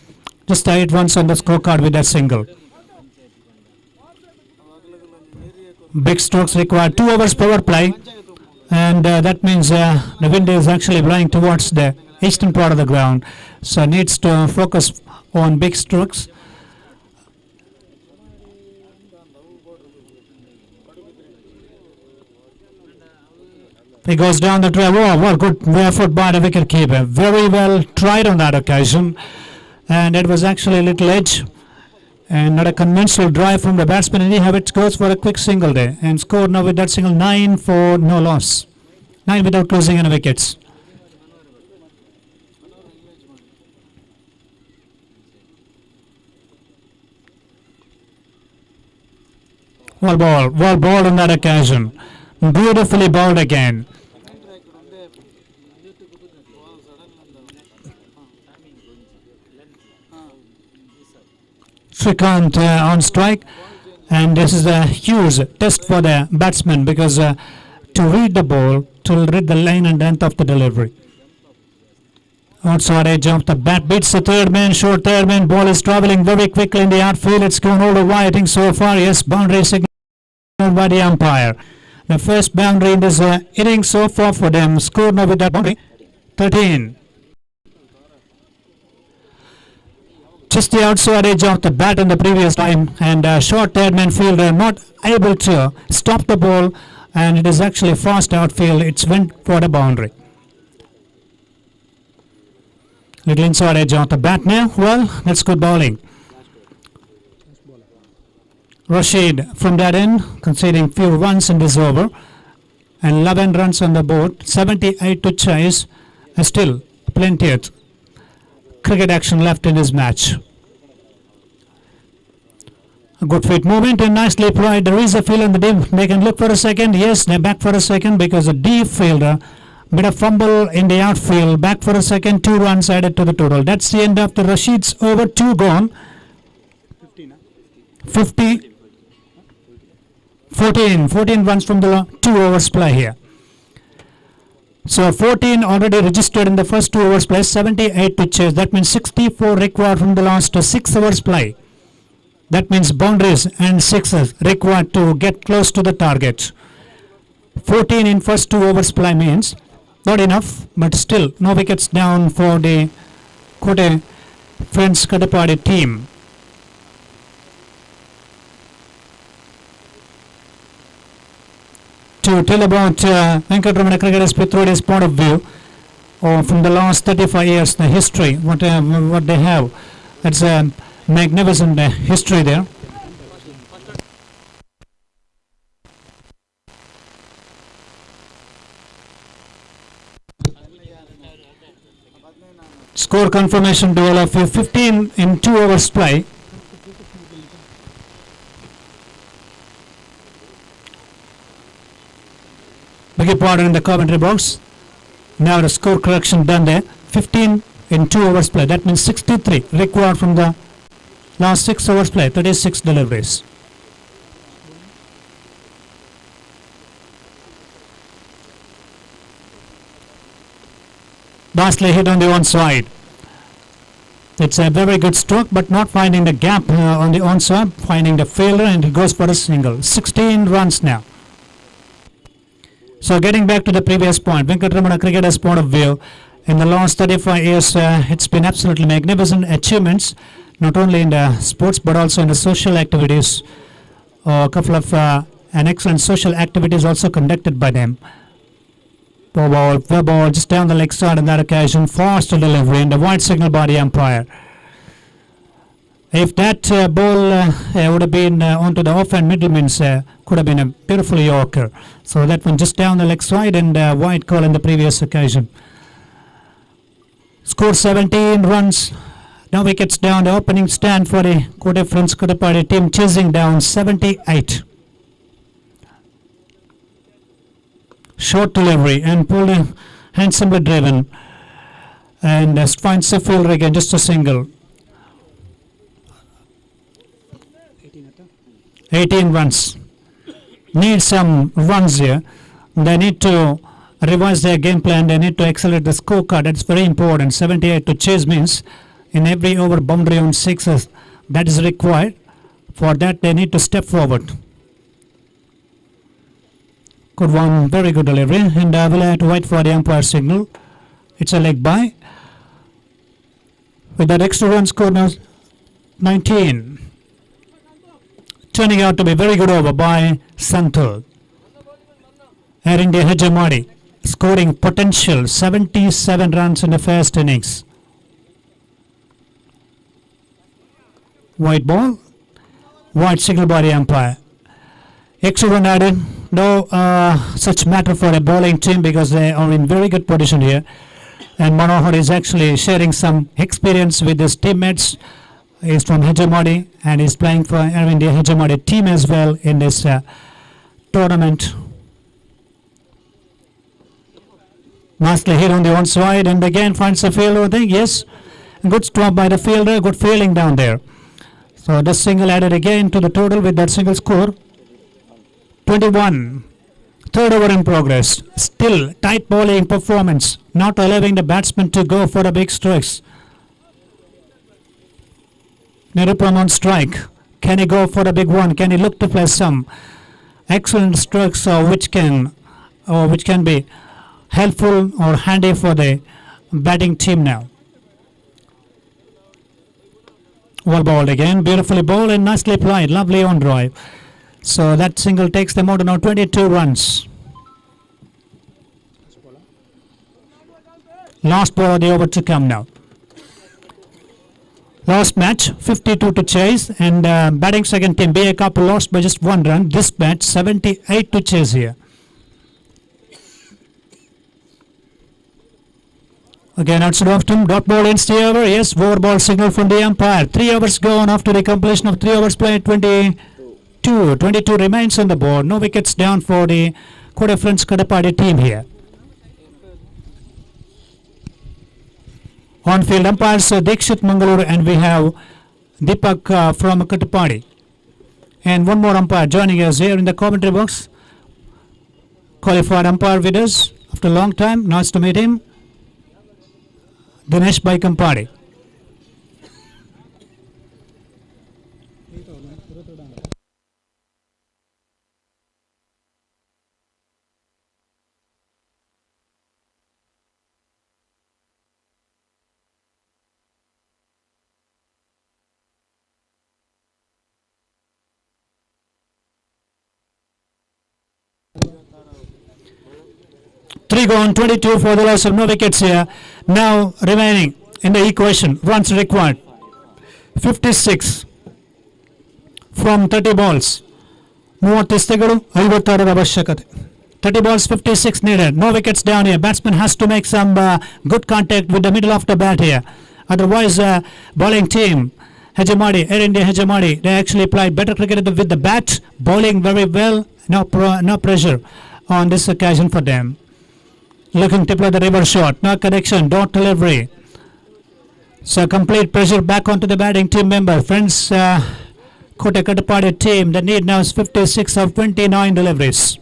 Just 8 runs on the scorecard with that single. Big strokes required 2 overs power play, and that means the wind is actually blowing towards the eastern part of the ground, so needs to focus on big strokes. He goes down the drive. Oh, well, good effort by the wicket keeper. Very well tried on that occasion, and it was actually a little edge and not a conventional drive from the batsman. Anyhow, it goes for a quick single there and scored now with that single 9 for no loss. 9 without losing any wickets. Well ball on that occasion. Beautifully bowled again. Srikanth on strike, and this is a huge test for the batsman because to read the ball, to read the line and length of the delivery. Outside edge of the bat, beats the third man, short third man, ball is travelling very quickly in the outfield. It's gone all the way, I think so far. Yes, boundary signal by the umpire. The first boundary in this inning so far for them. Scored now with that boundary, 13. Just the outside edge of the bat on the previous time, and short third man fielder not able to stop the ball, and it is actually fast outfield. It's went for the boundary. Little inside edge of the bat now. Well, that's good bowling. Rashid from that end conceding few runs in this over, and 11 runs on the board, 78 to chase, and still plenty of cricket action left in this match. A good feet movement and nicely applied. There is a field in the dim. They can look for a second. Yes, they're back for a second because a deep fielder made a fumble in the outfield. Back for a second. 2 runs added to the total. That's the end of the Rashid's over. 2 gone. 50. 14 runs from the 2 overs play here. So 14 already registered in the first 2 overs play, 78 to chase. That means 64 required from the last 6 overs play. That means boundaries and sixes required to get close to the target. 14 in first 2 overs play means not enough, but still no wickets down for the Kote Friends Katapady team. To tell about Venkataramana cricketers through his point of view from the last 35 years, the history, what they have. It's a magnificent history there. Score confirmation to all of you. 15 in 2 overs play. Beg your pardon in the commentary box. Now the score correction done there. 15 in 2 overs play. That means 63 required from the last 6 overs play. 36 deliveries. Nicely hit on the onside. It's a very good stroke, but not finding the gap on the onside, finding the fielder, and it goes for a single. 16 runs now. So getting back to the previous point, Venkataramana cricketer's point of view, in the last 35 years, it's been absolutely magnificent achievements, not only in the sports but also in the social activities. A couple of an excellent social activities also conducted by them. Ball, just down the leg side on that occasion, fast delivery and the wide signal by the umpire. If that ball would have been onto the off-hand middleman's, could have been a beautiful Yorker. So that one just down the leg side and wide call in the previous occasion. Score 17 runs. Now wickets down. The opening stand for the Kote Friends Katapady team chasing down 78. Short delivery and pulled handsomely driven. And finds a fielder again, just a single. 18 runs. need some runs here. They need to revise their game plan. They need to accelerate the scorecard. That's very important. 78 to chase means in every over boundary on sixes. That is required. For that, they need to step forward. Good one, very good delivery. And we'll have to wait for the umpire signal. It's a leg by. With that extra run score now 19. Turning out to be very good over by Santhul. Air India Hejamadi scoring potential 77 runs in the first innings. White ball, white signal by the umpire. Extra run added, no such matter for a bowling team because they are in very good position here. And Manohar is actually sharing some experience with his teammates. He's from Hejamadi and he's playing for Air India Hejamadi team as well in this tournament. Nicely hit on the one side and again finds a fielder. I think yes, good stop by the fielder, good fielding down there. So this single added again to the total with that single score. 21. Third over in progress. Still tight bowling performance, not allowing the batsman to go for the big strikes. Nirupam on strike. Can he go for a big one? Can he look to play some excellent strokes which can be helpful or handy for the batting team now? Well bowled again, beautifully bowled and nicely played, lovely on drive. So that single takes them out to now 22 runs. Last ball of the over to come now. Last match, 52 to chase and batting second team, BA Cup lost by just 1 run. This match, 78 to chase here. Again outside of him, dot ball ends the over. Yes, over ball signal from the umpire. 3 overs gone after the completion of 3 overs played. 22 remains on the board. No wickets down for the quarter-friends Katapady team here. On-field umpires Dikshit Mangalore and we have Deepak from Katapady. And one more umpire joining us here in the commentary box. Qualified umpire with us after a long time. Nice to meet him. Dinesh Bhai Kampadi. Three gone, 22 for the loss of no wickets here. Now remaining in the equation, runs required 56 from 30 balls. 30 ಎಸೆತಗಳು 56 ಅವಶ್ಯಕತೆ. 30 balls, 56 needed. No wickets down here. Batsman has to make some good contact with the middle of the bat here. Otherwise, bowling team, Hejamadi, Air India Hejamadi, they actually played better cricket with the bat, bowling very well. No pressure on this occasion for them. Looking to play the reverse shot. No connection, dot delivery. So complete pressure back onto the batting team member. Friends, Katapady team, the need now is 56 of 29 deliveries.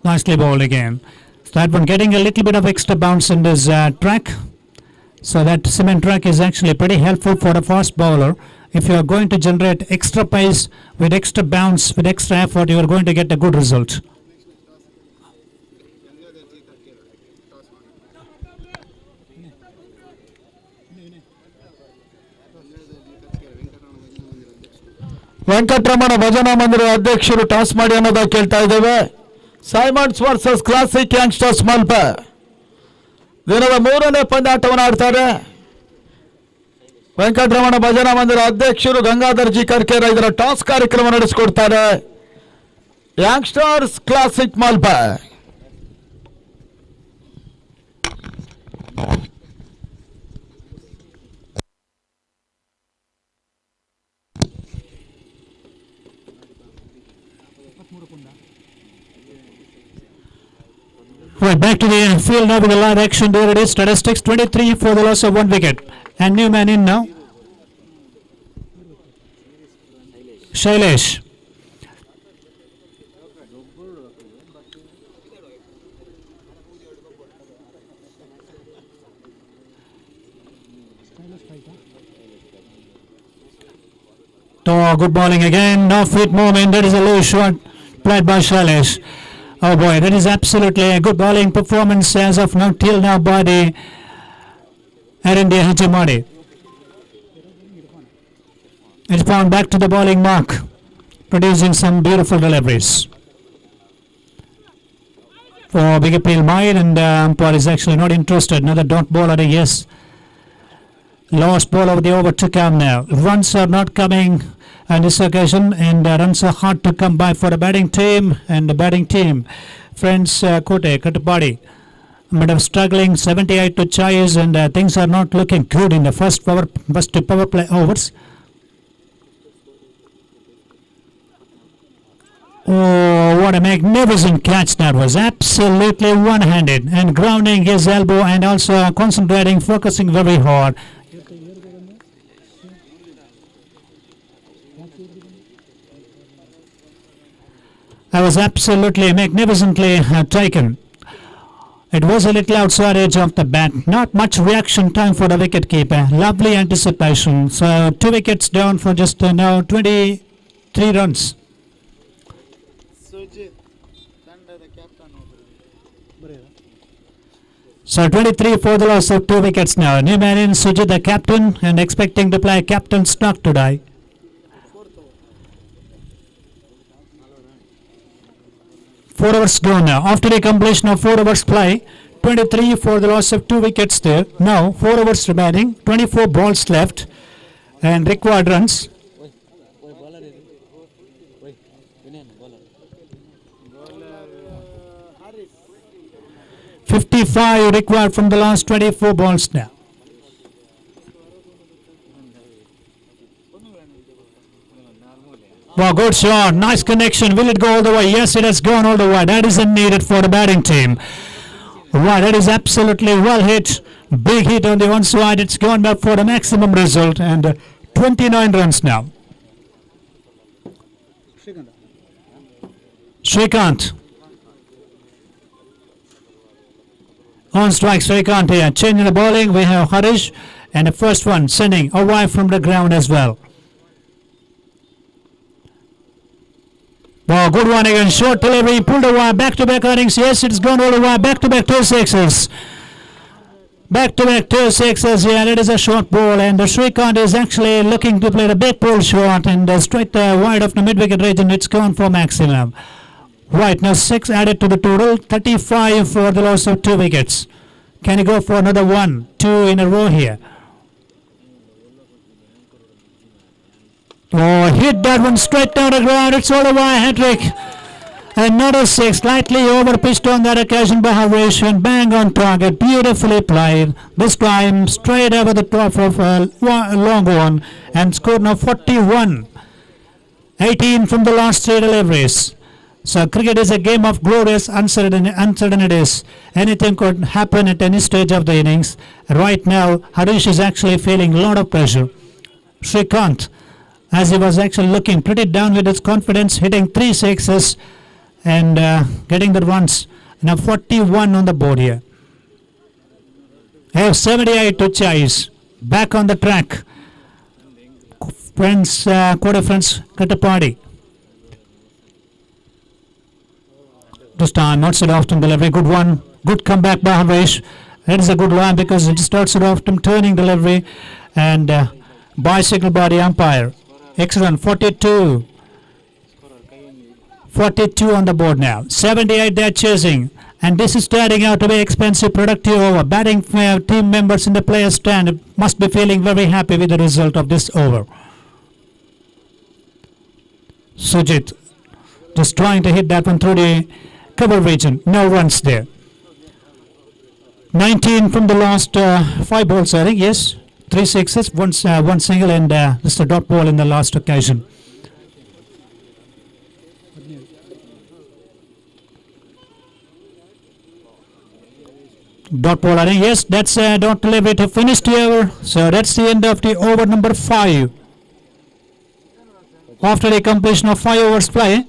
Nicely bowled again. So that one getting a little bit of extra bounce in this track. So that cement track is actually pretty helpful for a fast bowler. If you are going to generate extra pace with extra bounce, with extra effort, you are going to get a good result. Venkataramana ಭಜನಾ ಮಂದಿರ ಅಧ್ಯಕ್ಷರು toss ಮಾಡಿ ಅನ್ನೋದ ಕೇಳ್ತಾ ಇದ್ದೇವೆ. Simons versus classic youngsters Malpe ದಿನದ 3ನೇ ಪಂದ್ಯಾಟವನ್ನು ಆಡ್ತಾರೆ. ವೆಂಕಟರಮಣ ಭಜನಾ ಮಂದಿರ ಅಧ್ಯಕ್ಷರು ಗಂಗಾಧರ್ ಜಿ ಕರ್ಕೇರ ಇದರ ಟಾಸ್ ಕಾರ್ಯಕ್ರಮ ನಡೆಸಿಕೊಡ್ತಾರೆ. Youngsters classic Malpe. Right, back to the field now with the live action. There it is. Statistics 23 for the loss of 1 wicket. And new man in now. Shailesh. Oh, good bowling again. No feet movement. That is a low shot played by Shailesh. Oh boy, that is absolutely a good bowling performance as of now, till now, by the Air India Hachamadi. It's found back to the bowling mark, producing some beautiful deliveries. For big appeal made, and umpire is actually not interested. Another dot ball at a yes. Last ball of the over to come now. Runs are not coming on this occasion, and runs are hard to come by for the batting team. And the batting team, friends, Katapady, but are struggling 78 to chase, and things are not looking good in the first power play overs. Oh, what a magnificent catch that was. Absolutely one-handed and grounding his elbow and also concentrating, focusing very hard. That was absolutely magnificently taken. It was a little outside edge of the bat. Not much reaction time for the wicket keeper. Lovely anticipation. So 2 wickets down for just now 23 runs. So 23 for the loss of 2 wickets now. New man in, Sujit the captain, and expecting to play captain stock today. Four overs gone now. After the completion of 4 overs play, 23 for the loss of 2 wickets there. Now 4 overs remaining, 24 balls left, and required runs. 55 required from the last 24 balls now. Wow, good shot. Nice connection. Will it go all the way? Yes, it has gone all the way. That isn't needed for the batting team. Right, that is absolutely well hit. Big hit on the one side. It's gone back for the maximum result, and 29 runs now. Shrikant. On strike, Shrikant here. Changing the bowling, we have Harish, and the first one sending away from the ground as well. Wow, good one again. Short delivery, pulled away, back-to-back innings. Yes, it's gone all the way. Back-to-back 2 sixes. Back-to-back 2 sixes. Yeah, it is a short ball, and Shrikant is actually looking to play the big pull shot, and straight wide of the mid-wicket region. It's gone for maximum. Right, now 6 added to the total. 35 for the loss of 2 wickets. Can he go for another 1, 2 in a row here? Oh, hit that one straight down the ground. It's all the way, hat-trick. Another 6, slightly over-pitched on that occasion by Harish, and bang on target. Beautifully played. This time straight over the top of a long one, and scored now 41. 18 from the last 3 deliveries. So cricket is a game of glorious uncertainties. Anything could happen at any stage of the innings. Right now, Harish is actually feeling a lot of pressure. Shrikant, as he was actually looking pretty down with his confidence, hitting 3 sixes and getting the runs. Now 41 on the board here. I have 78 to chase. Back on the track. Friends, quarter friends, Katapady. This time, outside often delivery, good one. Good comeback by Harish. That is a good line because it starts it off turning delivery and bicycle by the umpire. Excellent, 42. 42 on the board now. 78 they're chasing. And this is turning out to be expensive, productive over. Batting team members in the players' stand must be feeling very happy with the result of this over. Sujit just trying to hit that one through the cover region. No runs there. 19 from the last 5 balls, I think. Yes, 3 sixes, one single, and just a dot ball in the last occasion. Dot ball, I think. Yes, that's a dot delivery to finish the over. So that's the end of the over number 5. After the completion of 5 overs play,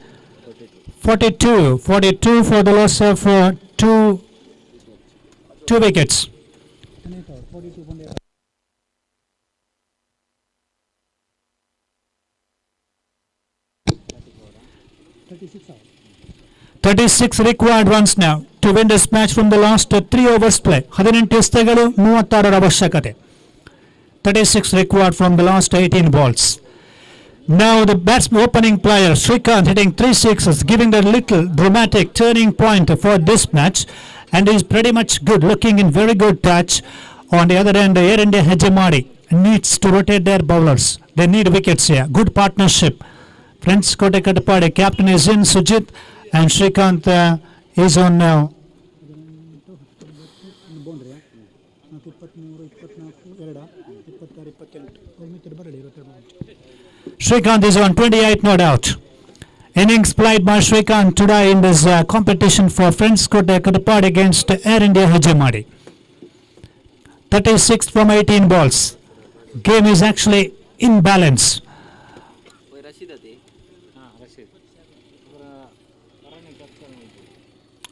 42 for the loss of two wickets. 36 required runs now to win this match from the last 3 overs play. 18 ಎಸೆತಗಳು 36 ಅವಶ್ಯಕತೆ. 36 required from the last 18 balls. Now the opening player Srikanth hitting 3 sixes, giving the little dramatic turning point for this match, and is pretty much good, looking in very good touch. On the other end, Air India Hegemony needs to rotate their bowlers. They need wickets here. Good partnership. Friends, Kote Katapady, captain is in, Sujit, and Srikanth is on now. Srikanth is on 28, no doubt. Innings played by Srikanth today in this competition for Friends Kote Katapady against Air India Hegemony. 36 from 18 balls. Game is actually in balance.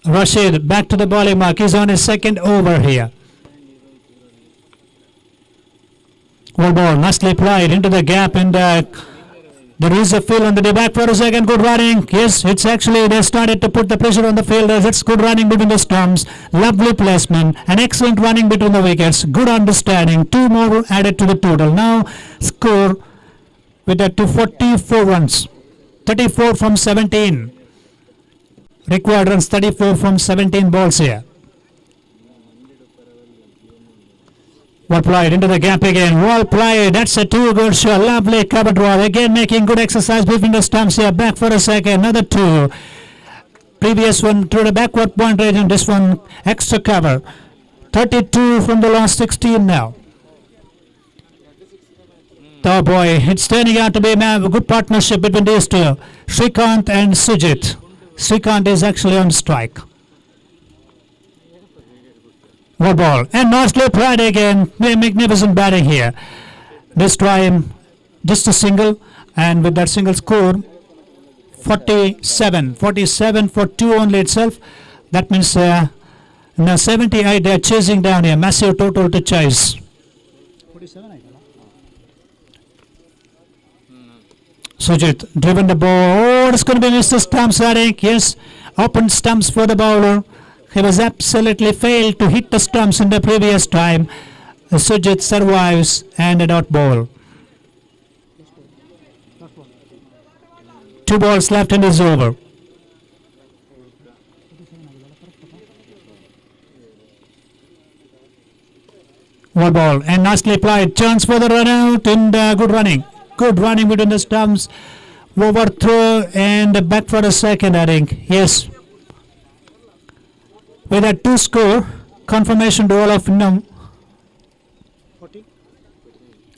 Rashid back to the bowling mark. He's on his second over here. One ball, nicely played into the gap, and there is a field on the back for a second. Good running. Yes, it's actually they started to put the pressure on the fielders. It's good running between the stumps. Lovely placement. An excellent running between the wickets. Good understanding. 2 more added to the total. Now score with that to 44 runs. 34 from 17. Required runs 34 from 17 balls here. Well played into the gap again. Well played. That's a 2 good shot. Lovely cover draw. Again making good exercise between the stumps here. Back for a second. Another 2. Previous one to the backward point region. This one extra cover. 32 from the last 16 now. Oh boy, it's turning out to be a good partnership between these two. Srikanth and Sujit. Srikanth is actually on strike. One ball. And nicely played again. Magnificent batting here. This time just a single, and with that single score 47 for 2 only itself. That means now 78 they are chasing down here. Massive total to chase. Sujit driven the ball. Oh, it's going to be Mr. Stumps, I think. Yes, open stumps for the bowler. He was absolutely failed to hit the stumps in the previous time. Sujit survives and a dot ball. 2 balls left in this over. One ball and nicely played. Chance for the run out, and good running. Good running between the stumps. Overthrow and back for a second, I think. Yes. With that 2 score, confirmation to all of them.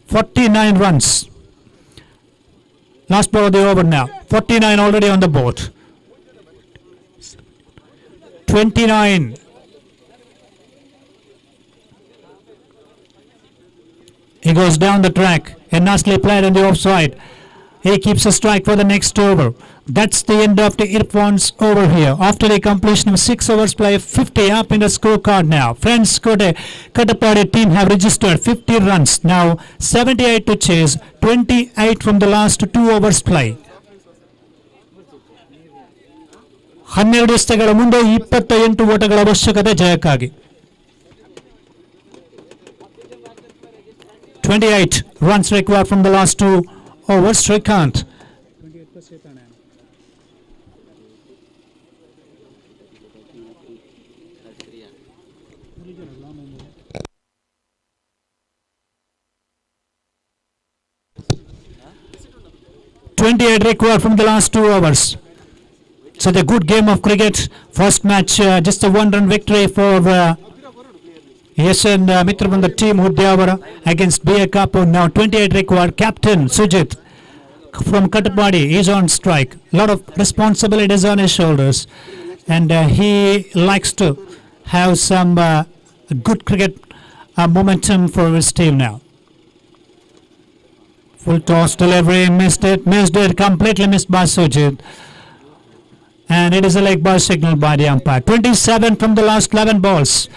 49 runs. Last ball of the over now. 49 already on the board. 29. He goes down the track and nicely played on the offside. He keeps a strike for the next over. That's the end of the Irfan's over here. After the completion of 6 overs play, 50 up in the scorecard now. Friends Kote Katapady team have registered 50 runs. Now 78 to chase, 28 from the last 2 overs play. 12 ಎಸೆತಗಳ ಮುಂದೆ 28 ಓಟಗಳ ಅವಶ್ಯಕತೆ ಜಯಕ್ಕಾಗಿ. 28 runs required from the last 2 overs. Srikanth. 28 required from the last 2 overs. So the good game of cricket. First match, just a 1-run victory for and Mitra from the team Udyavara against B.A. Kapu. Now 28 required. Captain Sujit from Katapady is on strike. A lot of responsibilities on his shoulders, and he likes to have some good cricket momentum for his team now. Full toss delivery, missed it, completely missed by Sujit. And it is a leg ball signal by the umpire. 27 from the last 11 balls.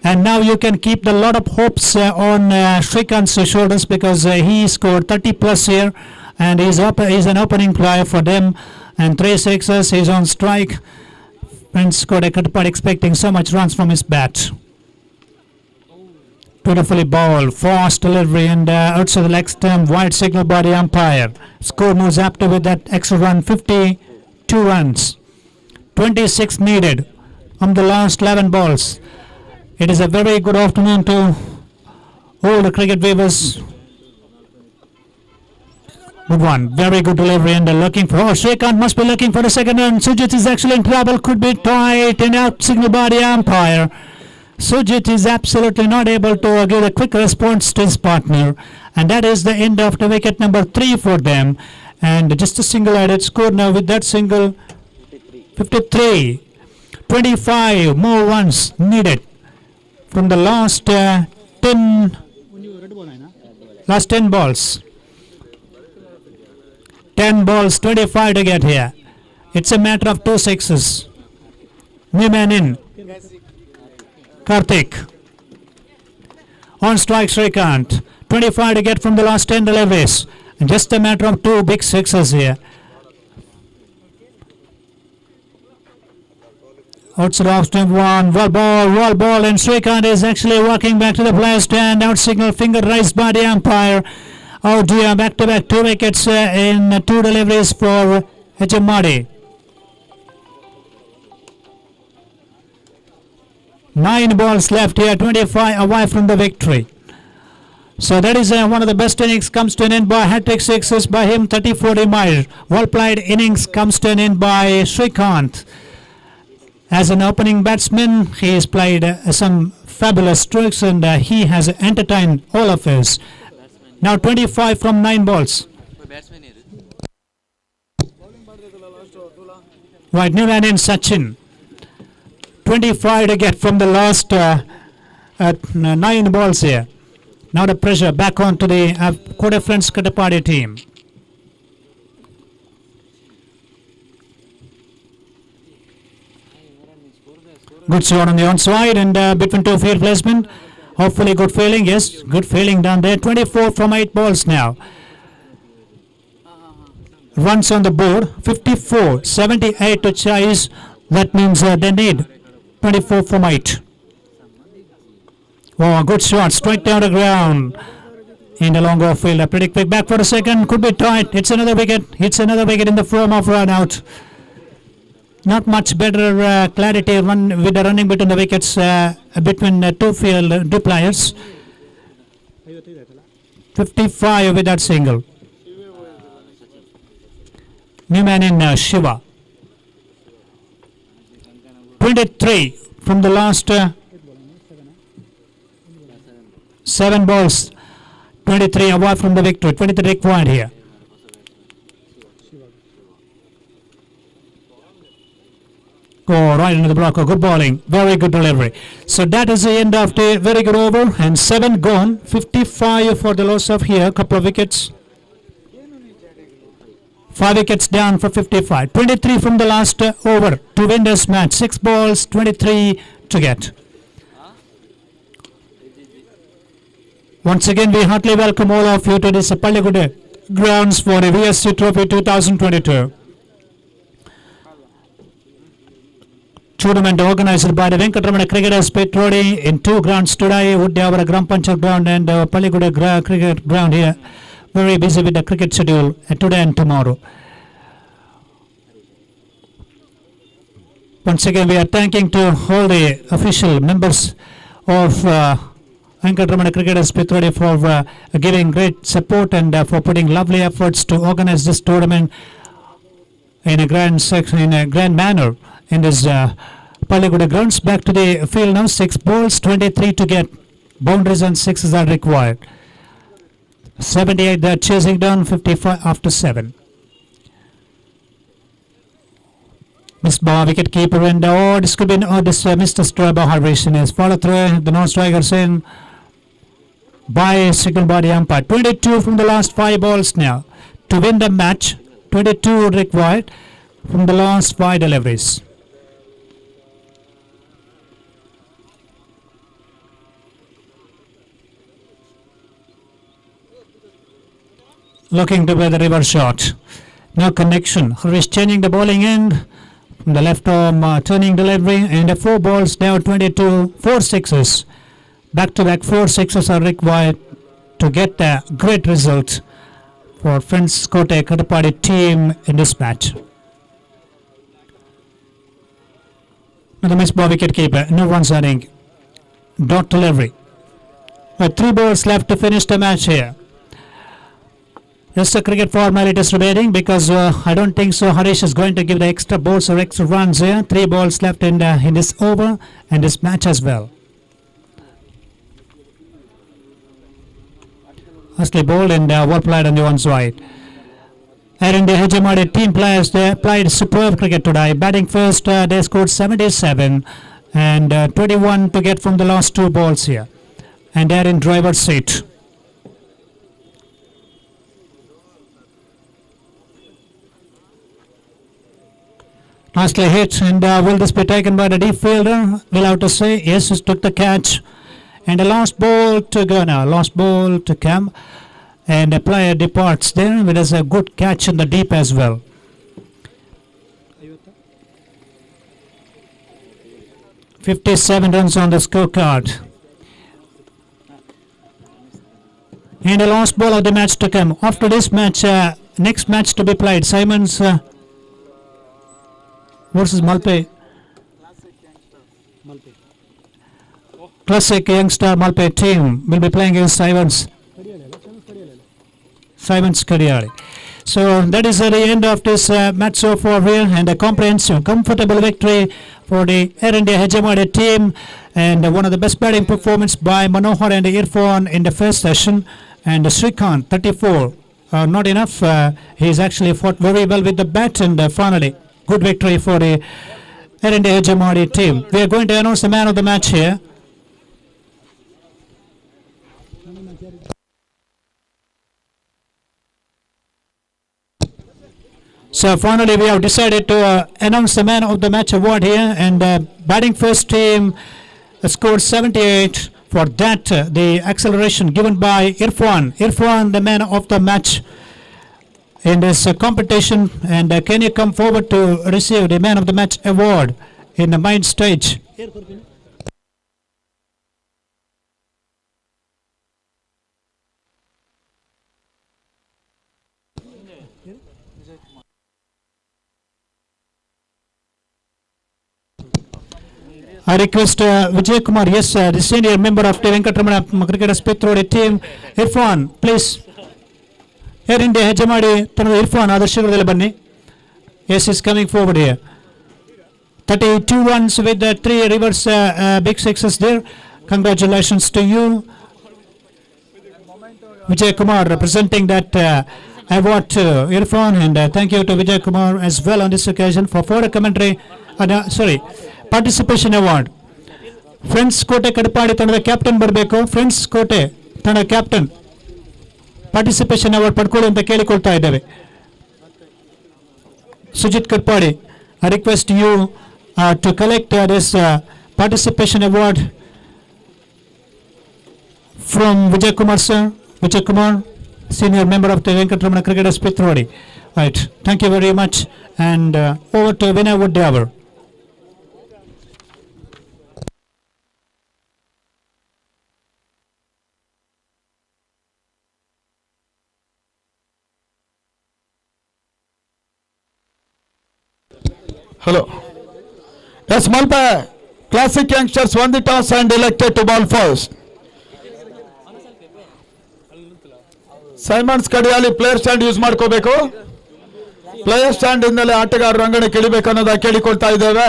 And now you can keep a lot of hopes on Shrikant's shoulders because he scored 30 plus here. And he's an opening player for them. And 3 sixes, he's on strike. Prince Katapady expecting so much runs from his bat. Beautifully ball, fast delivery and outside the leg stump, wide signal by the umpire. Score moves up to with that extra run, 52 runs. 26 needed on the last 11 balls. It is a very good afternoon to all the cricket viewers. Good one, very good delivery and looking for, Shrikant must be looking for the second run. Sujit is actually in trouble, could be tight and out signal by the umpire. Sujit is absolutely not able to give a quick response to his partner, and that is the end of the wicket number 3 for them. And just a single-handed score now with that single, 53. 25 more runs needed from the last 10 balls. 10 balls, 25 to get here. It's a matter of 2 sixes. New man in. Karthik. On strike Shrikant. 25 to get from the last 10 deliveries. And just a matter of 2 big sixes here. Outside off stump 1. Wall ball. And Shrikant is actually walking back to the player's stand. Out signal, finger raised by the umpire. Oh dear, back to back 2 wickets in 2 deliveries for Katapady. 9 balls left here, 25 away from the victory. So that is one of the best innings, comes to an end by hat-trick sixes by him, 34 admired. Well-played innings comes to an end by Shrikant. As an opening batsman, he has played some fabulous strokes and he has entertained all of us. Now 25 from 9 balls. Right, new man in Sachin. 25 to get from the last 9 balls here. Now the pressure back onto the quarter-friends Katapady team. Good shot on the onside and between 2 field placement. Hopefully good fielding, yes, good fielding down there. 24 from 8 balls now. Runs on the board, 54, 78 to chase. That means they need 24 from 8. Oh, good shot, straight down the ground. In the long off field, a pretty quick back for a second, could be tight. It's another wicket, in the form of run out. Not much better clarity with the running between the wickets between 2 players. 55 with that single. New man in Shiva. 23 from the last 7 balls. 23 away from the victory. 23 required here. Oh, right into the blocker. Good bowling. Very good delivery. So that is the end of the very good over. And 7 gone. 55 for the loss of here. Couple of wickets. 5 wickets down for 55. 23 from the last over to win this match. 6 balls, 23 to get. Once again, we heartily welcome all of you to this Paligude grounds for the VSC Trophy 2022. Tournament organized by the Venkataramana Cricketers Petrodi in 2 grounds today, Udyavara Gram Panchayat ground and Paligude cricket ground here. Very busy with the cricket schedule today and tomorrow. Once again, we are thanking to all the official members of Venkataramana Cricketers Petrodi for giving great support and for putting lovely efforts to organize this tournament in a grand manner in this Paligude grounds. Back to the field now. 6 balls, 23 to get. Boundaries and 6s are required. 78 they're chasing down, 55 after 7. Missed by wicket keeper and this could be Mr. Straba Harvation is follow through the non-strikers in. by signal by the umpire. 22 from the last 5 balls now to win the match. 22 required from the last 5 deliveries. Looking to play the reverse shot. No connection. Harish changing the bowling end. From the left arm turning delivery. And the 4 balls now 22. 4 sixes. Back to back 4 sixes are required to get a great result for Friends Kote Katapady team in this match. Another miss by wicket keeper. No one's running. Dot delivery. With 3 balls left to finish the match here. Just a cricket formalities remaining because I don't think so Harish is going to give the extra balls or extra runs here. 3 balls left in this over and this match as well. Firstly bowled and well played on the one side. And in the Hejamadi team players, they played superb cricket today. Batting first, they scored 77 and 21 to get from the last 2 balls here. And they're in driver's seat. Nicely hit, and will this be taken by the deep fielder? We'll have to say yes, he took the catch. And the last ball to go now, last ball to come. And the player departs there with a good catch in the deep as well. .57 runs on the scorecard. And the last ball of the match to come. After this match, next match to be played, Simons versus Malpe. Classic Youngster Malpe team will be playing against Simons Kadiari. So that is the end of this match so far here, and a comprehensive, comfortable victory for the Air India Hejamadi team, and one of the best batting performance by Manohar and Irfan in the first session. And Srikanth 34, not enough. He's actually fought very well with the bat, and finally good victory for the Air India Hejamadi team. We are going to announce the man of the match here. So finally we have decided to announce the man of the match award here, and batting first team scored 78. For that the acceleration given by Irfan the man of the match in this competition. And can you come forward to receive the man of the match award in the main stage? I request Vijay Kumar, yes, the senior member of the Venkataramana Cricket Spithrodi team. Irfan, please. Air India Hejamadi, Irfan, Adarshagradale Banni. Yes, he's coming forward here. 32 runs with the 3 reverse big sixes there. Congratulations to you. Vijay Kumar representing that award to Irfan, and thank you to Vijay Kumar as well on this occasion for further commentary. Participation award. Friends Kote Katapady ತಂಡದ captain ಬರಬೇಕು. Friends ಕೋಟೆ ತಂಡ captain participation award ಪಡ್ಕೊಳ್ಳಿ ಅಂತ ಕೇಳಿಕೊಳ್ತಾ ಇದ್ದೇವೆ. Sujit Katapady, I request you to collect this participation award from Vijay Kumar sir. Vijay Kumar, senior member of the Venkataramana Cricket Spithrodi. Right. Thank you very much, and over to Vinay Woodyavar. Hello. Yes, Malpe. Classic youngsters won the toss and elected to bowl first. Simons Kadiali player stand use ಮಾಡ್ಕೋಬೇಕು. Player stand ಇಂದಲೇ ಆಟಗಾರರು ರಂಗಣಕ್ಕೆ ಇಳಿಬೇಕು ಅನ್ನೋದು ಕೇಳಿಕೊಳ್ತಾ ಇದ್ದೇವೆ.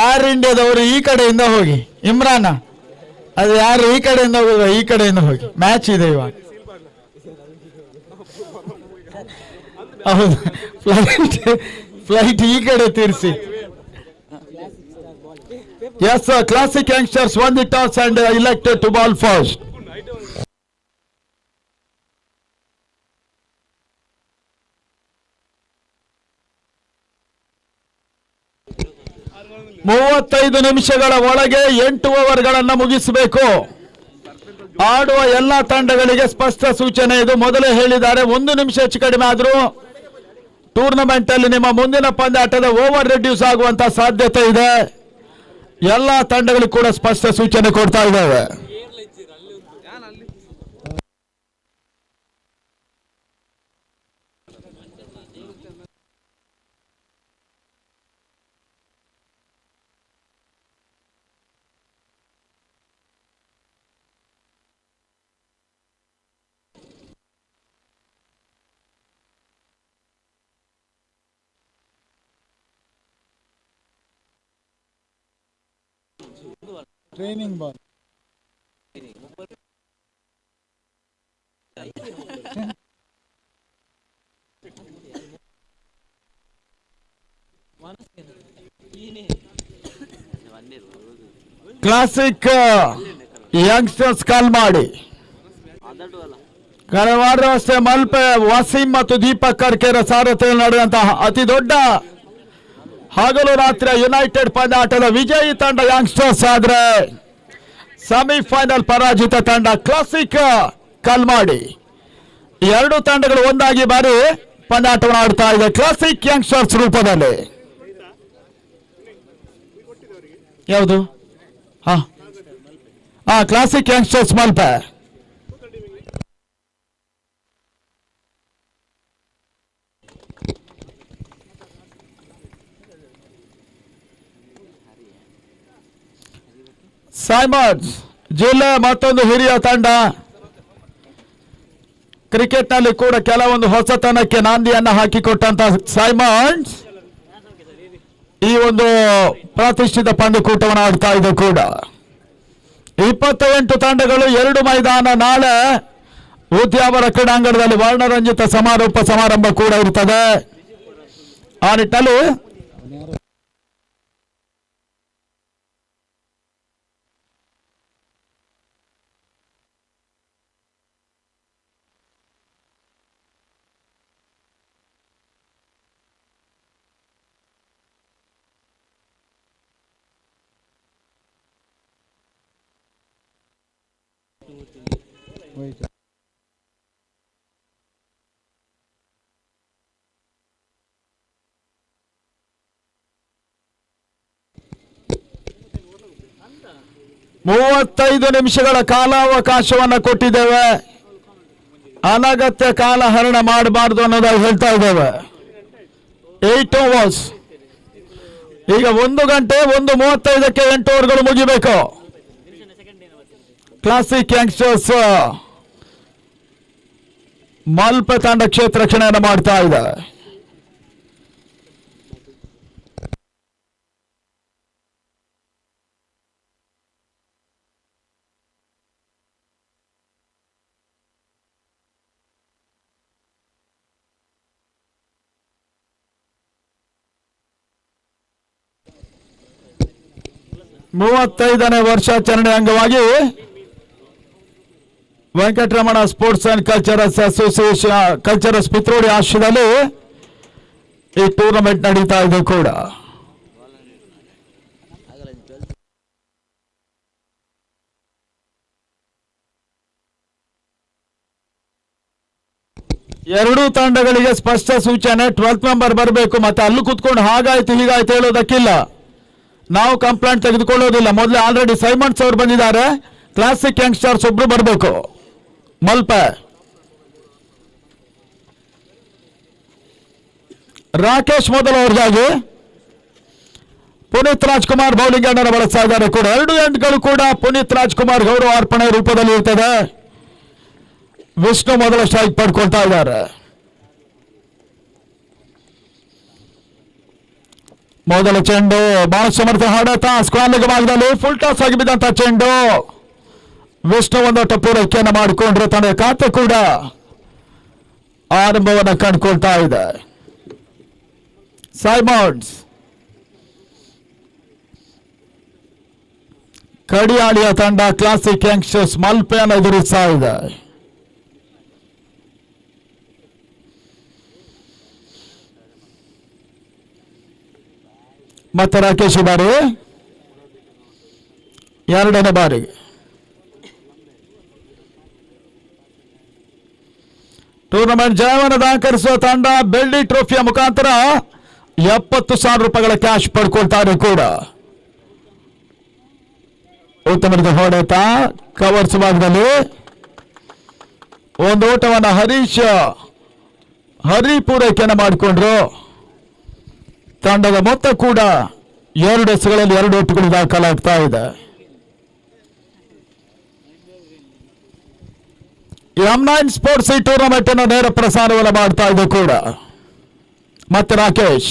Air ಇಂಡಿಯಾದವರು ಈ ಕಡೆಯಿಂದ ಹೋಗಿ. ಇಮ್ರಾನ್, ಅದು ಯಾರು ಈ ಕಡೆಯಿಂದ ಹೋಗುವ, ಈ ಕಡೆಯಿಂದ ಹೋಗಿ. ಮ್ಯಾಚ್ ಇದೆ ಇವಾಗ. ಹೌದು, ಫ್ಲೈಟ್ ಈ ಕಡೆ ತಿರ್ಸಿ. Yes, sir. Classic youngsters won the toss and elected to bowl first. 35 ನಿಮಿಷಗಳ ಒಳಗೆ 8 ಓವರ್ಗಳನ್ನು ಮುಗಿಸಬೇಕು. ಆಡುವ ಎಲ್ಲ ತಂಡಗಳಿಗೆ ಸ್ಪಷ್ಟ ಸೂಚನೆ ಇದು. ಮೊದಲೇ ಹೇಳಿದ್ದಾರೆ, 1 ನಿಮಿಷ ಹೆಚ್ಚು ಕಡಿಮೆ ಆದರೂ ಟೂರ್ನಮೆಂಟ್ ಅಲ್ಲಿ ನಿಮ್ಮ ಮುಂದಿನ ಪಂದ್ಯಾಟದ ಓವರ್ ರೆಡ್ಯೂಸ್ ಆಗುವಂತ ಸಾಧ್ಯತೆ ಇದೆ. ಎಲ್ಲ ತಂಡಗಳು ಕೂಡ ಸ್ಪಷ್ಟ ಸೂಚನೆ ಕೊಡ್ತಾ ಇದ್ದಾವೆ. Training ball. ಕ್ಲಾಸಿಕ್ ಯಂಗ್ಸ್ಟರ್ಸ್ ಕಾಲ್ ಮಾಡಿ ಕಳೆದ ವಾರ ಅಷ್ಟೇ ಮಲ್ಪೆ ವಸೀಂ ಮತ್ತು ದೀಪಕ್ ಕರ್ಕೆರ ಸಾರಥ್ಯದಲ್ಲಿ ನಡೆದಂತಹ ಅತಿ ದೊಡ್ಡ ಹಗಲು ರಾತ್ರಿ ಯುನೈಟೆಡ್ ಪಂದ್ಯಾಟದ ವಿಜಯಿ ತಂಡ ಯಂಗ್ಸ್ಟರ್ಸ್ ಆದ್ರೆ ಸೆಮಿಫೈನಲ್ ಪರಾಜಿತ ತಂಡ ಕ್ಲಾಸಿಕ್ ಕಲ್ಮಾಡಿ. ಎರಡು ತಂಡಗಳು ಒಂದಾಗಿ ಬಾರಿ ಪಂದ್ಯಾಟವನ್ನು ಆಡ್ತಾ ಇದೆ ಕ್ಲಾಸಿಕ್ ಯಂಗ್ಸ್ಟರ್ಸ್ ರೂಪದಲ್ಲಿ. ಯಾವುದು? Classic youngsters Malpe. ಸೈಮನ್ಸ್ ಜಿಲ್ಲೆ ಮತ್ತೊಂದು ಹಿರಿಯ ತಂಡ. ಕ್ರಿಕೆಟ್ನಲ್ಲಿ ಕೂಡ ಕೆಲವೊಂದು ಹೊಸತನಕ್ಕೆ ನಾಂದಿಯನ್ನು ಹಾಕಿಕೊಟ್ಟಂತ ಸೈಮನ್ಸ್ ಈ ಒಂದು ಪ್ರತಿಷ್ಠಿತ ಪಂದ್ಯಕೂಟವನ್ನು ಆಡ್ತಾ ಇದೆ ಕೂಡ. 28 ತಂಡಗಳು 2 ಮೈದಾನ. ನಾಳೆ ಉದ್ಯಾವರ ಕ್ರೀಡಾಂಗಣದಲ್ಲಿ ವರ್ಣರಂಜಿತ ಸಮಾರೋಪ ಸಮಾರಂಭ ಕೂಡ ಇರ್ತದೆ. ಆ ನಿಟ್ಟಲ್ಲಿ 35 ನಿಮಿಷಗಳ ಕಾಲಾವಕಾಶವನ್ನು ಕೊಟ್ಟಿದ್ದೇವೆ. ಅನಗತ್ಯ ಕಾಲಹರಣ ಮಾಡಬಾರ್ದು ಅನ್ನೋದಾಗಿ ಹೇಳ್ತಾ ಇದ್ದೇವೆ. 8 ಓವರ್ಸ್. ಈಗ 1 ಗಂಟೆ 1:35ಕ್ಕೆ 8 ಓವರ್ಗಳು ಮುಗಿಬೇಕು. ಕ್ಲಾಸಿಕ್ ಯಂಗ್ಸ್ಟರ್ಸ್ ಮಲ್ಪೆ ತಂಡ ಕ್ಷೇತ್ರ ರಕ್ಷಣೆಯನ್ನು ಮಾಡ್ತಾ ಇದೆ. ಮೂವತ್ತೈದನೇ ವರ್ಷಾಚರಣೆ ಅಂಗವಾಗಿ Venkataramana sports and culturals association culturals Pitrodi ಆಶ್ರಯದಲ್ಲಿ ಈ ಟೂರ್ನಮೆಂಟ್ ನಡೀತಾ ಇದೆ ಕೂಡ. ಎರಡೂ ತಂಡಗಳಿಗೆ ಸ್ಪಷ್ಟ ಸೂಚನೆ. 12th ಮೆಂಬರ್ ಬರಬೇಕು. ಮತ್ತೆ ಅಲ್ಲೂ ಕುತ್ಕೊಂಡು ಹಾಗಾಯ್ತು ಹೀಗಾಯ್ತು ಹೇಳೋದಕ್ಕಿಲ್ಲ. ನಾವು ಕಂಪ್ಲೇಂಟ್ ತೆಗೆದುಕೊಳ್ಳೋದಿಲ್ಲ. ಮೊದಲೇ ಆಲ್ರೆಡಿ ಸೈಮನ್ಸ್ ಅವರು ಬಂದಿದ್ದಾರೆ. ಕ್ಲಾಸಿಕ್ ಯಂಗ್ಸ್ಟರ್ಸ್ ಒಬ್ರು ಬರಬೇಕು. ಮಲ್ಪೆ ರಾಕೇಶ್ ಮೊದಲವರಿಗಾಗಿ ಪುನೀತ್ ರಾಜ್ಕುಮಾರ್ ಬೌಲಿಂಗ್ ಅನ್ನು ಬಳಸ್ತಾ ಇದ್ದಾರೆ ಕೂಡ. 2 ಎಂಡ್ಗಳು ಕೂಡ ಪುನೀತ್ ರಾಜ್ಕುಮಾರ್ ಗೌರವ ಅರ್ಪಣೆ ರೂಪದಲ್ಲಿ ಇರ್ತದೆ. ವಿಷ್ಣು ಮೊದಲ ಸ್ಟ್ರೈಕ್ ಪಡ್ಕೊಳ್ತಾ ಇದ್ದಾರೆ. ಮೊದಲ ಚೆಂಡು ಬಹಳ ಸಮರ್ಥ ಹೊಡೆತ ಸ್ಕ್ವಾಲಿಗ ಭಾಗದಲ್ಲಿ ಫುಲ್ ಟಾಸ್ ಆಗಿ ಬಿದ್ದಂತ ಚೆಂಡು. ವಿಷ್ಣು ಒಂದೊಟ್ಟ ಪೂರೈಕೆಯನ್ನು ಮಾಡಿಕೊಂಡ್ರೆ ತನ್ನ ಖಾತೆ ಕೂಡ ಆರಂಭವನ್ನು ಕಂಡುಕೊಳ್ತಾ ಇದೆ. ಸೈಮನ್ಸ್ ಕಡಿಯಾಳಿಯ ತಂಡ ಕ್ಲಾಸಿಕ್ ಯಂಗ್ಸ್ಟರ್ಸ್ ಮಲ್ಪೆಯನ್ನು ಎದುರಿಸ್ತಾ ಇದೆ. ಮತ್ತೆ ರಾಕೇಶ್ ಬಾರಿ ಎರಡನೇ ಬಾರಿಗೆ ಟೂರ್ನಮೆಂಟ್ ಜಯವನ್ನು ದಾಖಲಿಸುವ ತಂಡ ಬೆಳ್ಳಿ ಟ್ರೋಫಿಯ ಮುಖಾಂತರ 70,000 ರೂಪಾಯಿಗಳ ಕ್ಯಾಶ್ ಪಡ್ಕೊಳ್ತಾರೆ ಕೂಡ. ಉತ್ತಮ ಹೊಡೆತ ಕವರ್ಸ್ ಭಾಗದಲ್ಲಿ ಒಂದು ಓಟವನ್ನು ಹರಿ ಪೂರೈಕೆಯನ್ನು ಮಾಡಿಕೊಂಡ್ರು. ತಂಡದ ಮೊತ್ತ ಕೂಡ 2 ಎಸೆಗಳಲ್ಲಿ 2 ಓಟಗಳು ದಾಖಲಾಗ್ತಾ ಇದೆ. M9 ಸ್ಪೋರ್ಟ್ಸ್ ಈ ಟೂರ್ನಮೆಂಟ್ ಅನ್ನು ನೇರ ಪ್ರಸಾರವನ್ನು ಮಾಡ್ತಾ ಇದೆ ಕೂಡ. ಮತ್ತೆ ರಾಕೇಶ್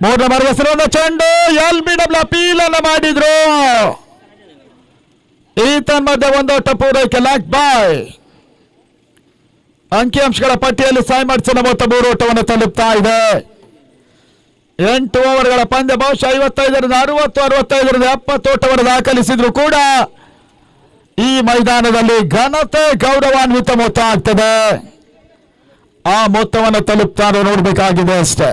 ಮೂರನೇ ಮರಗಸರನ್ನ ಚೆಂಡು LBW ಅಪೀಲ್ ಅನ್ನು ಮಾಡಿದ್ರು. ಈ ತನ್ಮಧ್ಯೆ ಒಂದೋಟ ಪೂರೈಕೆ ಲಾಕ್ ಬಾಯ್. ಅಂಕಿಅಂಶಗಳ ಪಟ್ಟಿಯಲ್ಲಿ ಸಾಯಿ ಮಾಡಿಸಿದ ಮೊತ್ತ 3 ಓಟವನ್ನು ತಲುಪ್ತಾ ಇದೆ. 8 ಓವರ್ಗಳ ಪಂದ್ಯ ಬಹುಶಃ 55ರಿಂದ 60, 65ರಿಂದ 70 ಓಟವನ್ನು ದಾಖಲಿಸಿದ್ರು ಕೂಡ ಈ ಮೈದಾನದಲ್ಲಿ ಘನತೆ ಗೌರವಾನ್ವಿತ ಮೊತ್ತ ಆಗ್ತದೆ. ಆ ಮೊತ್ತವನ್ನು ತಲುಪ್ತಾರೋ ನೋಡಬೇಕಾಗಿದೆ ಅಷ್ಟೇ.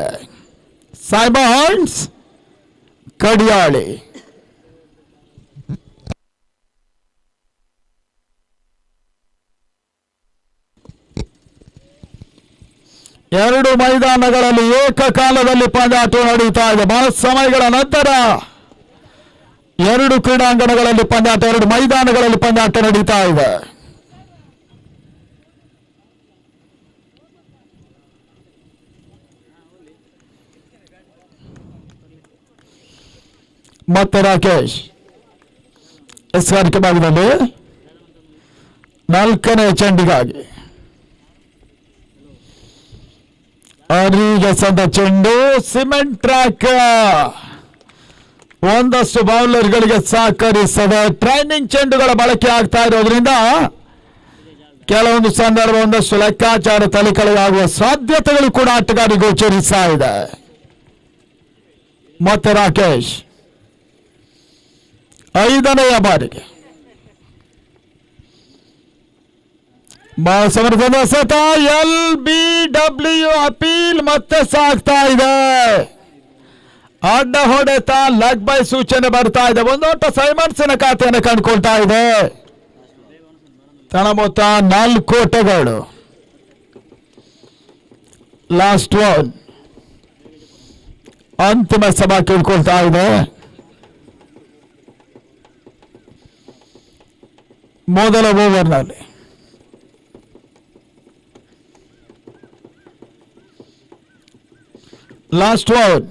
ಸೈಮನ್ಸ್ ಕಡಿಯಾಳಿ ಎರಡು ಮೈದಾನಗಳಲ್ಲಿ ಏಕಕಾಲದಲ್ಲಿ ಪಂದ್ಯಾಟ ನಡೀತಾ ಇದೆ. ಬಹಳ ಸಮಯಗಳ ನಂತರ 2 ಕ್ರೀಡಾಂಗಣಗಳಲ್ಲಿ ಪಂದ್ಯಾಟ, 2 ಮೈದಾನಗಳಲ್ಲಿ ಪಂದ್ಯಾಟ ನಡೀತಾ ಇದೆ. ಮತ್ತೆ ರಾಕೇಶ್ ಎಸ್ಗಾರಿಕೆ ಭಾಗದಲ್ಲಿ 4ನೇ ಚೆಂಡಿಗಾಗಿ ಅರಿಗೆ ಸಂದ ಚೆಂಡು ಸಿಮೆಂಟ್ ಟ್ರ್ಯಾಕ್ ಒಂದಷ್ಟು ಬೌಲರ್ಗಳಿಗೆ ಸಹಕರಿಸದೆ ಟ್ರೈನಿಂಗ್ ಚೆಂಡುಗಳ ಬಳಕೆ ಆಗ್ತಾ ಇರೋದ್ರಿಂದ ಕೆಲವೊಂದು ಸಂದರ್ಭ ಒಂದಷ್ಟು ಲೆಕ್ಕಾಚಾರ ತಲೆಕೆಳಗಾಗುವ ಸಾಧ್ಯತೆಗಳು ಕೂಡ ಆಟಗಾರರಿಗೆ ಗೋಚರಿಸ್ತಾ ಇದೆ. ಮತ್ತೆ ರಾಕೇಶ್ 5ನೆಯ ಬಾರಿಗೆ ಸಮರ್ಥದ ಸತ LBW ಅಪೀಲ್ ಮತ್ತೆ ಸಾಗ್ತಾ ಇದೆ. ಅಡ್ಡ ಹೊಡೆತ ಲೆಗ್ ಬೈ ಸೂಚನೆ ಬರ್ತಾ ಇದೆ. ಒಂದೋಟ ಸೈಮನ್ಸಿನ ಖಾತೆಯನ್ನು ಕಂಡುಕೊಳ್ತಾ ಇದೆ. ತಳ ಮೊತ್ತ 4 ಓಟಗಳು. ಲಾಸ್ಟ್ ಒನ್ ಅಂತಿಮ ಸಭಾ ಕೇಳ್ಕೊಳ್ತಾ ಇದೆ. ಮೊದಲ ಓವರ್ನಲ್ಲಿ ಲಾಸ್ಟ್ ಓವರ್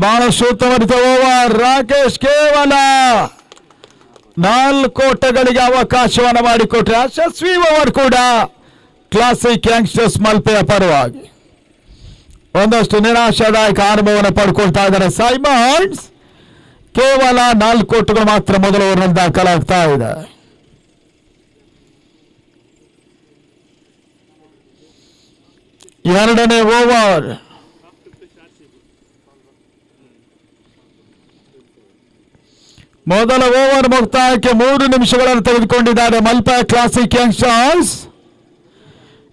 ಬಹಳಷ್ಟು ಉತ್ತಮ ಓವರ್. ರಾಕೇಶ್ ಕೇವಲ 4 ಓಟಗಳಿಗೆ ಅವಕಾಶವನ್ನು ಮಾಡಿಕೊಟ್ರೆ ಯಶಸ್ವಿ ಓವರ್ ಕೂಡ ಕ್ಲಾಸಿಕ್ ಯಂಗ್ಸ್ಟರ್ಸ್ ಮಲ್ಪೆಯ ಪರವಾಗಿ ಒಂದಷ್ಟು ನಿರಾಶಾದಾಯಕ ಅನುಭವವನ್ನು ಪಡ್ಕೊಳ್ತಾ ಇದ್ದಾರೆ. ಸೈಮನ್ಸ್ ಕೇವಲ 4 ಓಟಗಳು ಮಾತ್ರ ಮೊದಲ ಓವರ್ನಲ್ಲಿ ದಾಖಲಾಗ್ತಾ ಇದೆ. ಎರಡನೇ ಓವರ್ ಮೊದಲ ಓವರ್ ಮುಕ್ತಾಯಕ್ಕೆ 3 ನಿಮಿಷಗಳನ್ನು ತೆಗೆದುಕೊಂಡಿದ್ದಾರೆ ಮಲ್ಪೆ ಕ್ಲಾಸಿಕ್ ಯಂಗ್ಸ್ಟರ್ಸ್.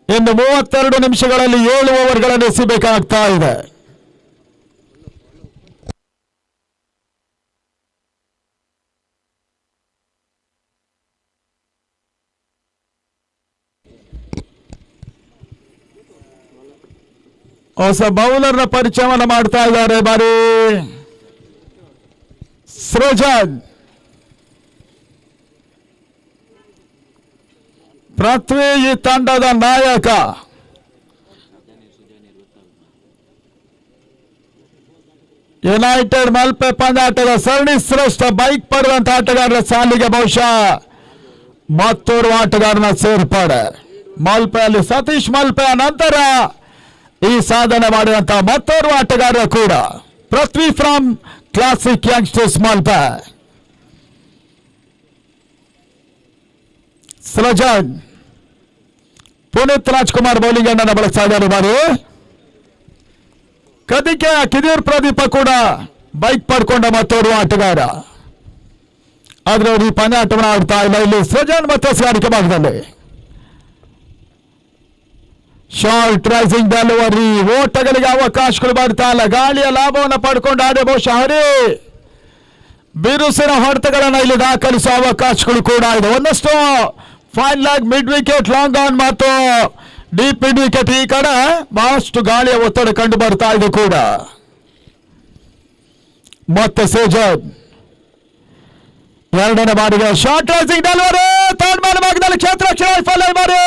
ಇನ್ನು 32 ನಿಮಿಷಗಳಲ್ಲಿ 7 ಓವರ್ಗಳನ್ನು ಎಸೆಯಬೇಕಾಗ್ತಾ ಇದೆ. ಹೊಸ ಬೌಲರ್ನ ಪರಿಚಯವನ್ನು ಮಾಡ್ತಾ ಇದ್ದಾರೆ. ಬಾರಿ ಸೃಜನ್ ಪೃಥ್ವಿ ಈ ತಂಡದ ನಾಯಕ. ಯುನೈಟೆಡ್ ಮಲ್ಪೆ ಪಂದ್ಯಾಟದ ಸರಣಿ ಶ್ರೇಷ್ಠ ಬೈಕ್ ಪಡೆದಂತ ಆಟಗಾರರ ಸಾಲಿಗೆ ಬಹುಶಃ ಮತ್ತೋರ್ವ ಆಟಗಾರನ ಸೇರ್ಪಡೆ. ಮಲ್ಪೆಯಲ್ಲಿ ಸತೀಶ್ ಮಲ್ಪೆಯ ನಂತರ ಈ ಸಾಧನೆ ಮಾಡಿದಂತಹ ಮತ್ತೋರ್ವ ಆಟಗಾರ ಕೂಡ Prithvi from classic youngsters Malpe. Srujan Puneeth Rajkumar bowling ಅನ್ನು ಬಳಸ್ತಾ ಇದ್ದಾರೆ. ಬಾರಿ ಕದಿಕೆ ಕಿದೀರ್ ಪ್ರದೀಪ ಕೂಡ ಬೈಕ್ ಪಡ್ಕೊಂಡ ಮತ್ತೋರ್ವ ಆಟಗಾರ. ಆದ್ರೆ ಅವರು ಈ ಪಂದ್ಯಾಟವನ್ನು ಆಡ್ತಾ ಇಲ್ಲ. ಇಲ್ಲಿ ಸೃಜನ್ ಮತ್ತೆ ಸ್ಗಾರಿಕೆ ಭಾಗದಲ್ಲಿ ಶಾರ್ಟ್ ರೈಸಿಂಗ್ ಡೆಲಿವರಿ, ಓಟಗಳಿಗೆ ಅವಕಾಶಗಳು ಬರ್ತಾ ಇಲ್ಲ. ಗಾಳಿಯ ಲಾಭವನ್ನು ಪಡ್ಕೊಂಡು ಆడే ಬಹುಶಃ ಹರಿ ಬಿರುಸಿನ ಹೊಡೆತಗಳನ್ನು ಇಲ್ಲಿ ದಾಖಲಿಸುವ ಅವಕಾಶಗಳು ಕೂಡ ಇದೆ. ಒಂದಷ್ಟು fine leg, mid wicket, long on ಮತ್ತು ಡೀಪ್ ಮಿಡ್ ವಿಕೆಟ್ ಈ ಕಡೆ ಬಹಳಷ್ಟು ಗಾಳಿಯ ಒತ್ತಡ ಕಂಡು ಬರ್ತಾ ಇದೆ ಕೂಡ. ಮತ್ತೆ ಸೇಜನ್ ಎರಡನೇ ಬಾರಿಗೆ ಶಾರ್ಟ್ ರೈಸಿಂಗ್ ಡೆಲಿವರಿ, ತಾಳ್ಮಾನ ಭಾಗದಲ್ಲಿ ಕ್ಷೇತ್ರ ವೈಫಲ್ಯ ಬಾರಿ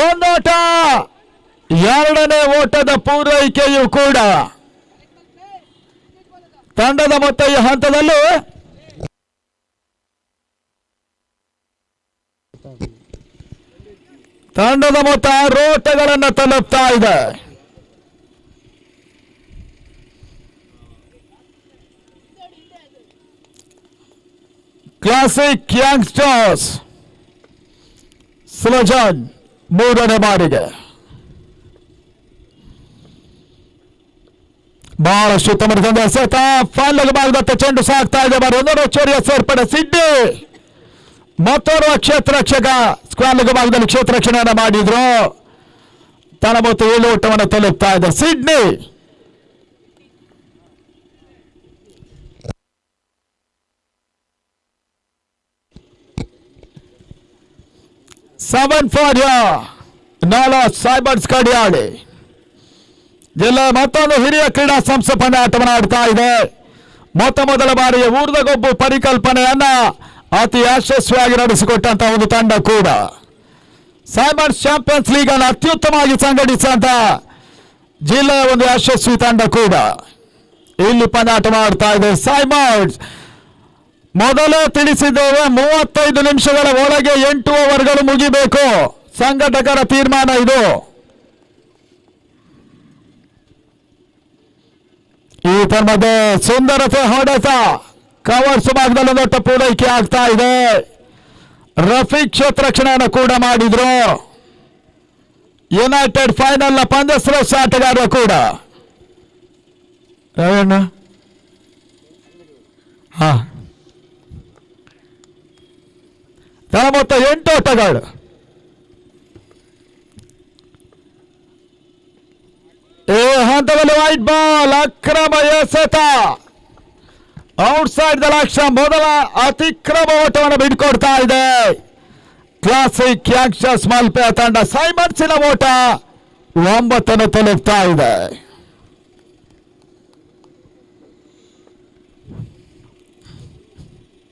ಒಂದೋಟ, ಎರಡನೇ ಓಟದ ಪೂರೈಕೆಯೂ ಕೂಡ ತಂಡದ ಮೊತ್ತ ಈ ಹಂತದಲ್ಲಿ ತಂಡದ ಮೊತ್ತ 6 ಓಟಗಳನ್ನು ತಲುಪ್ತಾ ಇದೆ. ಕ್ಲಾಸಿಕ್ ಯಂಗ್ಸ್ಟರ್ಸ್ ಸೃಜನ್ ಮೂರನೇ ಬಾರಿಗೆ ಬಹಳಷ್ಟು ಉತ್ತಮ ಸೆತ ಫೈನಲ್ ಭಾಗದತ್ತ ಚೆಂಡು ಸಾಗ್ತಾ ಇದೆ. ಬಾರಿ ಒಂದರ ಚೋರಿಯ ಸೇರ್ಪಡೆ ಸಿಡ್ಡಿ ಮತ್ತೋರ್ವ ಕ್ಷೇತ್ರ ರಕ್ಷಕ ಸ್ಕ್ವಾರ್ ಭಾಗದಲ್ಲಿ ಕ್ಷೇತ್ರ ರಕ್ಷಣೆಯನ್ನು ಮಾಡಿದ್ರು. ತನ್ನ ಮೊತ್ತ 7 ಓಟವನ್ನು ತಲುಪ್ತಾ ಇದೆ. ಸಿಡ್ನಿ ಸೆವೆನ್ ಫಾರ್ ನಾಲಾ ಸೈಬರ್ಸ್ ಕಡಿಯಾಳಿ ಜಿಲ್ಲೆ ಮತ್ತೊಂದು ಹಿರಿಯ ಕ್ರೀಡಾ ಸಂಸ್ಥೆ ಪಂದ್ಯಾಟವನ್ನು ಆಡ್ತಾ ಇದೆ. ಮೊದಲ ಬಾರಿಗೆ ಊರ್ದಗೊಬ್ಬು ಪರಿಕಲ್ಪನೆಯನ್ನ ಅತಿ ಯಶಸ್ವಿಯಾಗಿ ನಡೆಸಿಕೊಟ್ಟಂತಹ ಒಂದು ತಂಡ ಕೂಡ. ಸೈಬರ್ಸ್ ಚಾಂಪಿಯನ್ಸ್ ಲೀಗ್ ಅನ್ನು ಅತ್ಯುತ್ತಮವಾಗಿ ಸಂಘಟಿಸಿದಂತ ಜಿಲ್ಲೆಯ ಒಂದು ಯಶಸ್ವಿ ತಂಡ ಕೂಡ ಇಲ್ಲಿ ಪಂದ್ಯಾಟ ಆಡ್ತಾ ಇದೆ. ಸೈಬರ್ಸ್ ಮೊದಲೇ ತಿಳಿಸಿದ್ದೇವೆ, 35 ನಿಮಿಷಗಳ ಒಳಗೆ 8 ಓವರ್ಗಳು ಮುಗಿಬೇಕು. ಸಂಘಟಕರ ತೀರ್ಮಾನ ಇದು. ಈ ತರಹದ ಸುಂದರತೆ ಹೊಡೆತ ಕವರ್ಸ್ ಭಾಗದಲ್ಲಿ ದೊಡ್ಡ ಪೂರೈಕೆ ಆಗ್ತಾ ಇದೆ. ರಫೀಕ್ ಕ್ಷೇತ್ರ ರಕ್ಷಣೆಯನ್ನು ಕೂಡ ಮಾಡಿದ್ರು. ಯುನೈಟೆಡ್ ಫೈನಲ್ ನ ಪಂದ್ಯ ಶ್ರೇಷ್ಠ ಆಟಗಾರ ಕೂಡ. ರವೀಣ್ಣ ತನ್ನ ಮೊತ್ತ 8 ಓಟಗಳು. ಈ ಹಂತದಲ್ಲಿ ವೈಟ್ ಬಾಲ್, ಅಕ್ರಮ ಎಸೆತ, ಔಟ್ಸೈಡ್ ದ ಲಕ್ಷ್ಯ, ಮೊದಲ ಅತಿಕ್ರಮ ಓಟವನ್ನು ಬಿಟ್ಕೊಡ್ತಾ ಇದೆ ಕ್ಲಾಸಿಕ್ ಯಂಗ್ಸ್ಟರ್ಸ್ ಮಲ್ಪೆ ತಂಡ. ಸೈಮನ್ಸಿನ ಓಟ 9 ತಲುಪ್ತಾ ಇದೆ.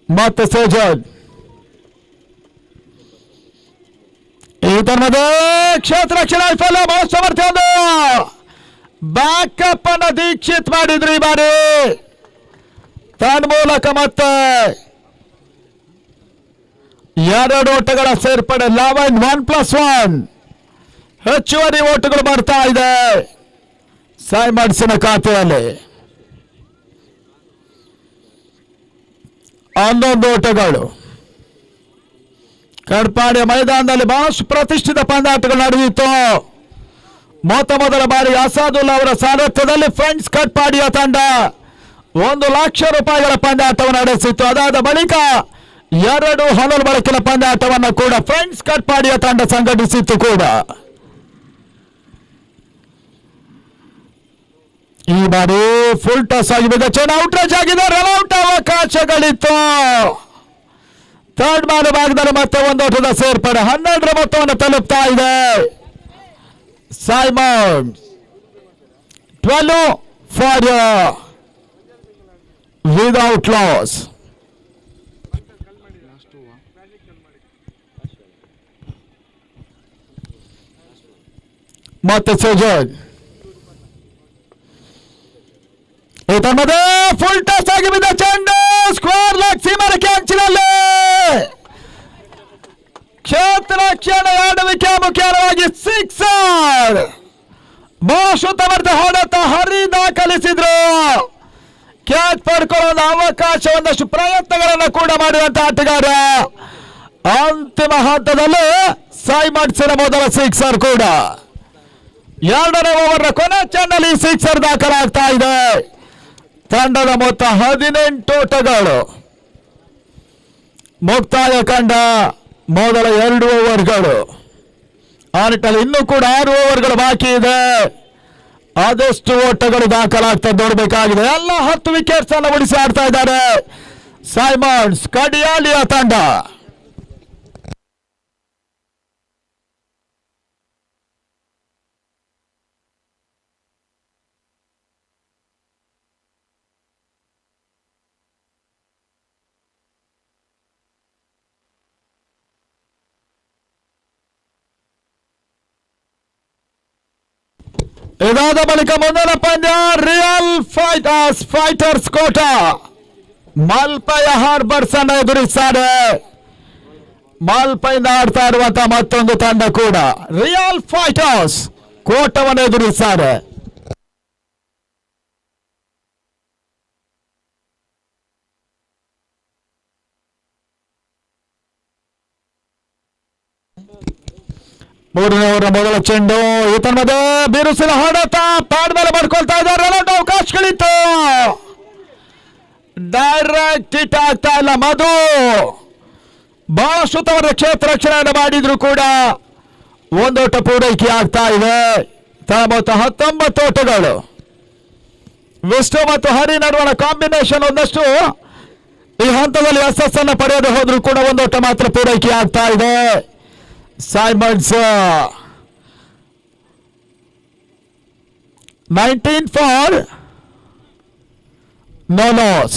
ಮತ್ತೆ ಸೇಜನ್ ಈ ತರಹದ ಕ್ಷೇತ್ರ ರಕ್ಷಣಾ ವೈಫಲ್ಯ, ಬಹಳ ಸಮರ್ಥ್ಯ ಒಂದು ಬ್ಯಾಕಪ್ ಅನ್ನು ದೀಕ್ಷಿತ್ ಮಾಡಿದ್ರು. ಈ ಬಾರಿ ತನ್ಮೂಲಕ ಮತ್ತೆ 2 ಓಟಗಳ ಸೇರ್ಪಡೆ. 11 1+1 ಹೆಚ್ಚುವರಿ ಓಟಗಳು ಬರ್ತಾ ಇದೆ ಸೈಮನ್ಸಿನ ಖಾತೆಯಲ್ಲಿ. 11 ಓಟಗಳು. ಕಡ್ಪಾಡಿ ಮೈದಾನದಲ್ಲಿ ಬಹಳಷ್ಟು ಪ್ರತಿಷ್ಠಿತ ಪಂದ್ಯಾಟಗಳು ನಡೆದಿತ್ತು. ಮೊದಲ ಬಾರಿ ಅಸಾದುಲ್ಲಾ ಅವರ ಸಾರಥ್ಯದಲ್ಲಿ ಫ್ರೆಂಡ್ಸ್ ಕಟ್ಪಾಡಿಯ ತಂಡ 1 ಲಕ್ಷ ರೂಪಾಯಿಗಳ ಪಂದ್ಯಾಟವನ್ನು ನಡೆಸಿತ್ತು. ಅದಾದ ಬಳಿಕ 2 ಹಲವು ಬಳಕಿನ ಪಂದ್ಯಾಟವನ್ನು ಕೂಡ ಫ್ರೆಂಡ್ಸ್ ಕಟ್ಪಾಡಿಯ ತಂಡ ಸಂಘಟಿಸಿತ್ತು ಕೂಡ. ಈ ಬಾರಿ ಫುಲ್ ಟಾಸ್ ಆಗಿ ಬಿದ್ದ ಚೆಂಡು ಔಟ್ರೇಜ್ ಆಗಿದೆ. ರನ್ಔಟ್ ಅವಕಾಶಗಳಿತ್ತು. ಥರ್ಡ್ ಬಾಲ್ ಭಾಗದಲ್ಲಿ ಮತ್ತೆ 1 ಓಟದ ಸೇರ್ಪಡೆ. 12ರ ಮೊತ್ತವನ್ನು ತಲುಪ್ತಾ ಇದೆ ಸೈಮನ್. 12 for without loss. ಮತ್ತೆ ಸೇಜನ್ ಫುಲ್ ಟಾಸ್ ಆಗಿ ಬಿದ್ದ ಚೆಂಡು ಸ್ಕ್ವೇರ್ ಲೆಗ್ ಸೀಮಾರೇಖೆ ಅಂಚಿನಲ್ಲಿ ಕ್ಷೇತ್ರ ರಕ್ಷಣೆ ಆಡುವಿಕೆ ಮುಖ್ಯವಾಗಿ ಸಿಕ್ಸರ್. ಬಹುಶುದ್ಧವರ್ಧ ಹೊಡೆತ ಹರಿ ದಾಖಲಿಸಿದ್ರು. ಕ್ಯಾಚ್ ಪಡ್ಕೊಳ್ಳೋ ಅವಕಾಶ, ಒಂದಷ್ಟು ಪ್ರಯತ್ನಗಳನ್ನು ಕೂಡ ಮಾಡಿದಂತ ಆಟಗಾರ. ಅಂತಿಮ ಹಂತದಲ್ಲಿ ಸೈಮನ್ಸಿನ ಮೊದಲ ಸಿಕ್ಸರ್ ಕೂಡ. 2ನೇ ಓವರ್ ಕೊನೆ ಚೆಂಡಲ್ಲಿ ಸಿಕ್ಸರ್ ದಾಖಲಾಗ್ತಾ ಇದೆ. ತಂಡದ ಮೊತ್ತ 18 ಓಟಗಳು. ಮುಕ್ತಾಯ ಕಂಡ ಮೊದಲ 2 ಓವರ್ಗಳು ಆ ನಿಟ್ಟಲ್ಲಿ ಇನ್ನೂ ಕೂಡ 6 ಓವರ್ಗಳು ಬಾಕಿ ಇದೆ. ಆದಷ್ಟು ಓಟಗಳು ದಾಖಲಾಗ್ತಾ ನೋಡಬೇಕಾಗಿದೆ. ಎಲ್ಲ 10 ವಿಕೆಟ್ಸ್ ಅನ್ನು ಉಳಿಸಿ ಆಡ್ತಾ ಇದ್ದಾರೆ ಸೈಮನ್ಸ್ ಕಡಿಯಾಲಿಯ ತಂಡ. ಇದಾದ ಬಳಿಕ ಮುಂದಿನ ಪಂದ್ಯ ರಿಯಲ್ ಫೈಟರ್ಸ್ ಕೋಟ ಮಲ್ಪೆಯ ಹಾರ್ಬರ್ಸ್ ಅನ್ನು ಎದುರಿಸ್ತಾರೆ. ಮಲ್ಪೆಯಿಂದ ಆಡ್ತಾ ಇರುವಂತಹ ಮತ್ತೊಂದು ತಂಡ ಕೂಡ ರಿಯಲ್ ಫೈಟರ್ಸ್ ಕೋಟವನ್ನು ಎದುರಿಸ್ತಾರೆ. ಮೂರನೇ ಓವರ್ ಮೊದಲ ಚೆಂಡು ಮಧ್ಯೆ ಬಿರುಸಿನ ಹೊಡೆತ ಪ್ಯಾಡ್ ಮೇಲೆ ಮಾಡ್ಕೊಳ್ತಾ ಇದ್ದಾರೆ. ಅವಕಾಶಗಳಿತ್ತು, ಡೈರೆಕ್ಟ್ ಹಿಟ್ ಆಗ್ತಾ ಇಲ್ಲ. ಮಧು ಬಹಳ ಸುತ್ತವರ ಕ್ಷೇತ್ರ ರಕ್ಷಣೆಯನ್ನು ಮಾಡಿದ್ರು ಕೂಡ ಒಂದೋಟ ಪೂರೈಕೆ ಆಗ್ತಾ ಇದೆ. 19 ಓಟಗಳು. ವಿಷ್ಣು ಮತ್ತು ಹರಿ ನಡುವಣ ಕಾಂಬಿನೇಷನ್ ಒಂದಷ್ಟು ಈ ಹಂತದಲ್ಲಿ ಯಶಸ್ಸನ್ನು ಪಡೆಯದೆ ಹೋದ್ರು ಕೂಡ ಒಂದೋಟ ಮಾತ್ರ ಪೂರೈಕೆ ಆಗ್ತಾ ಇದೆ. Simons 19 for no loss.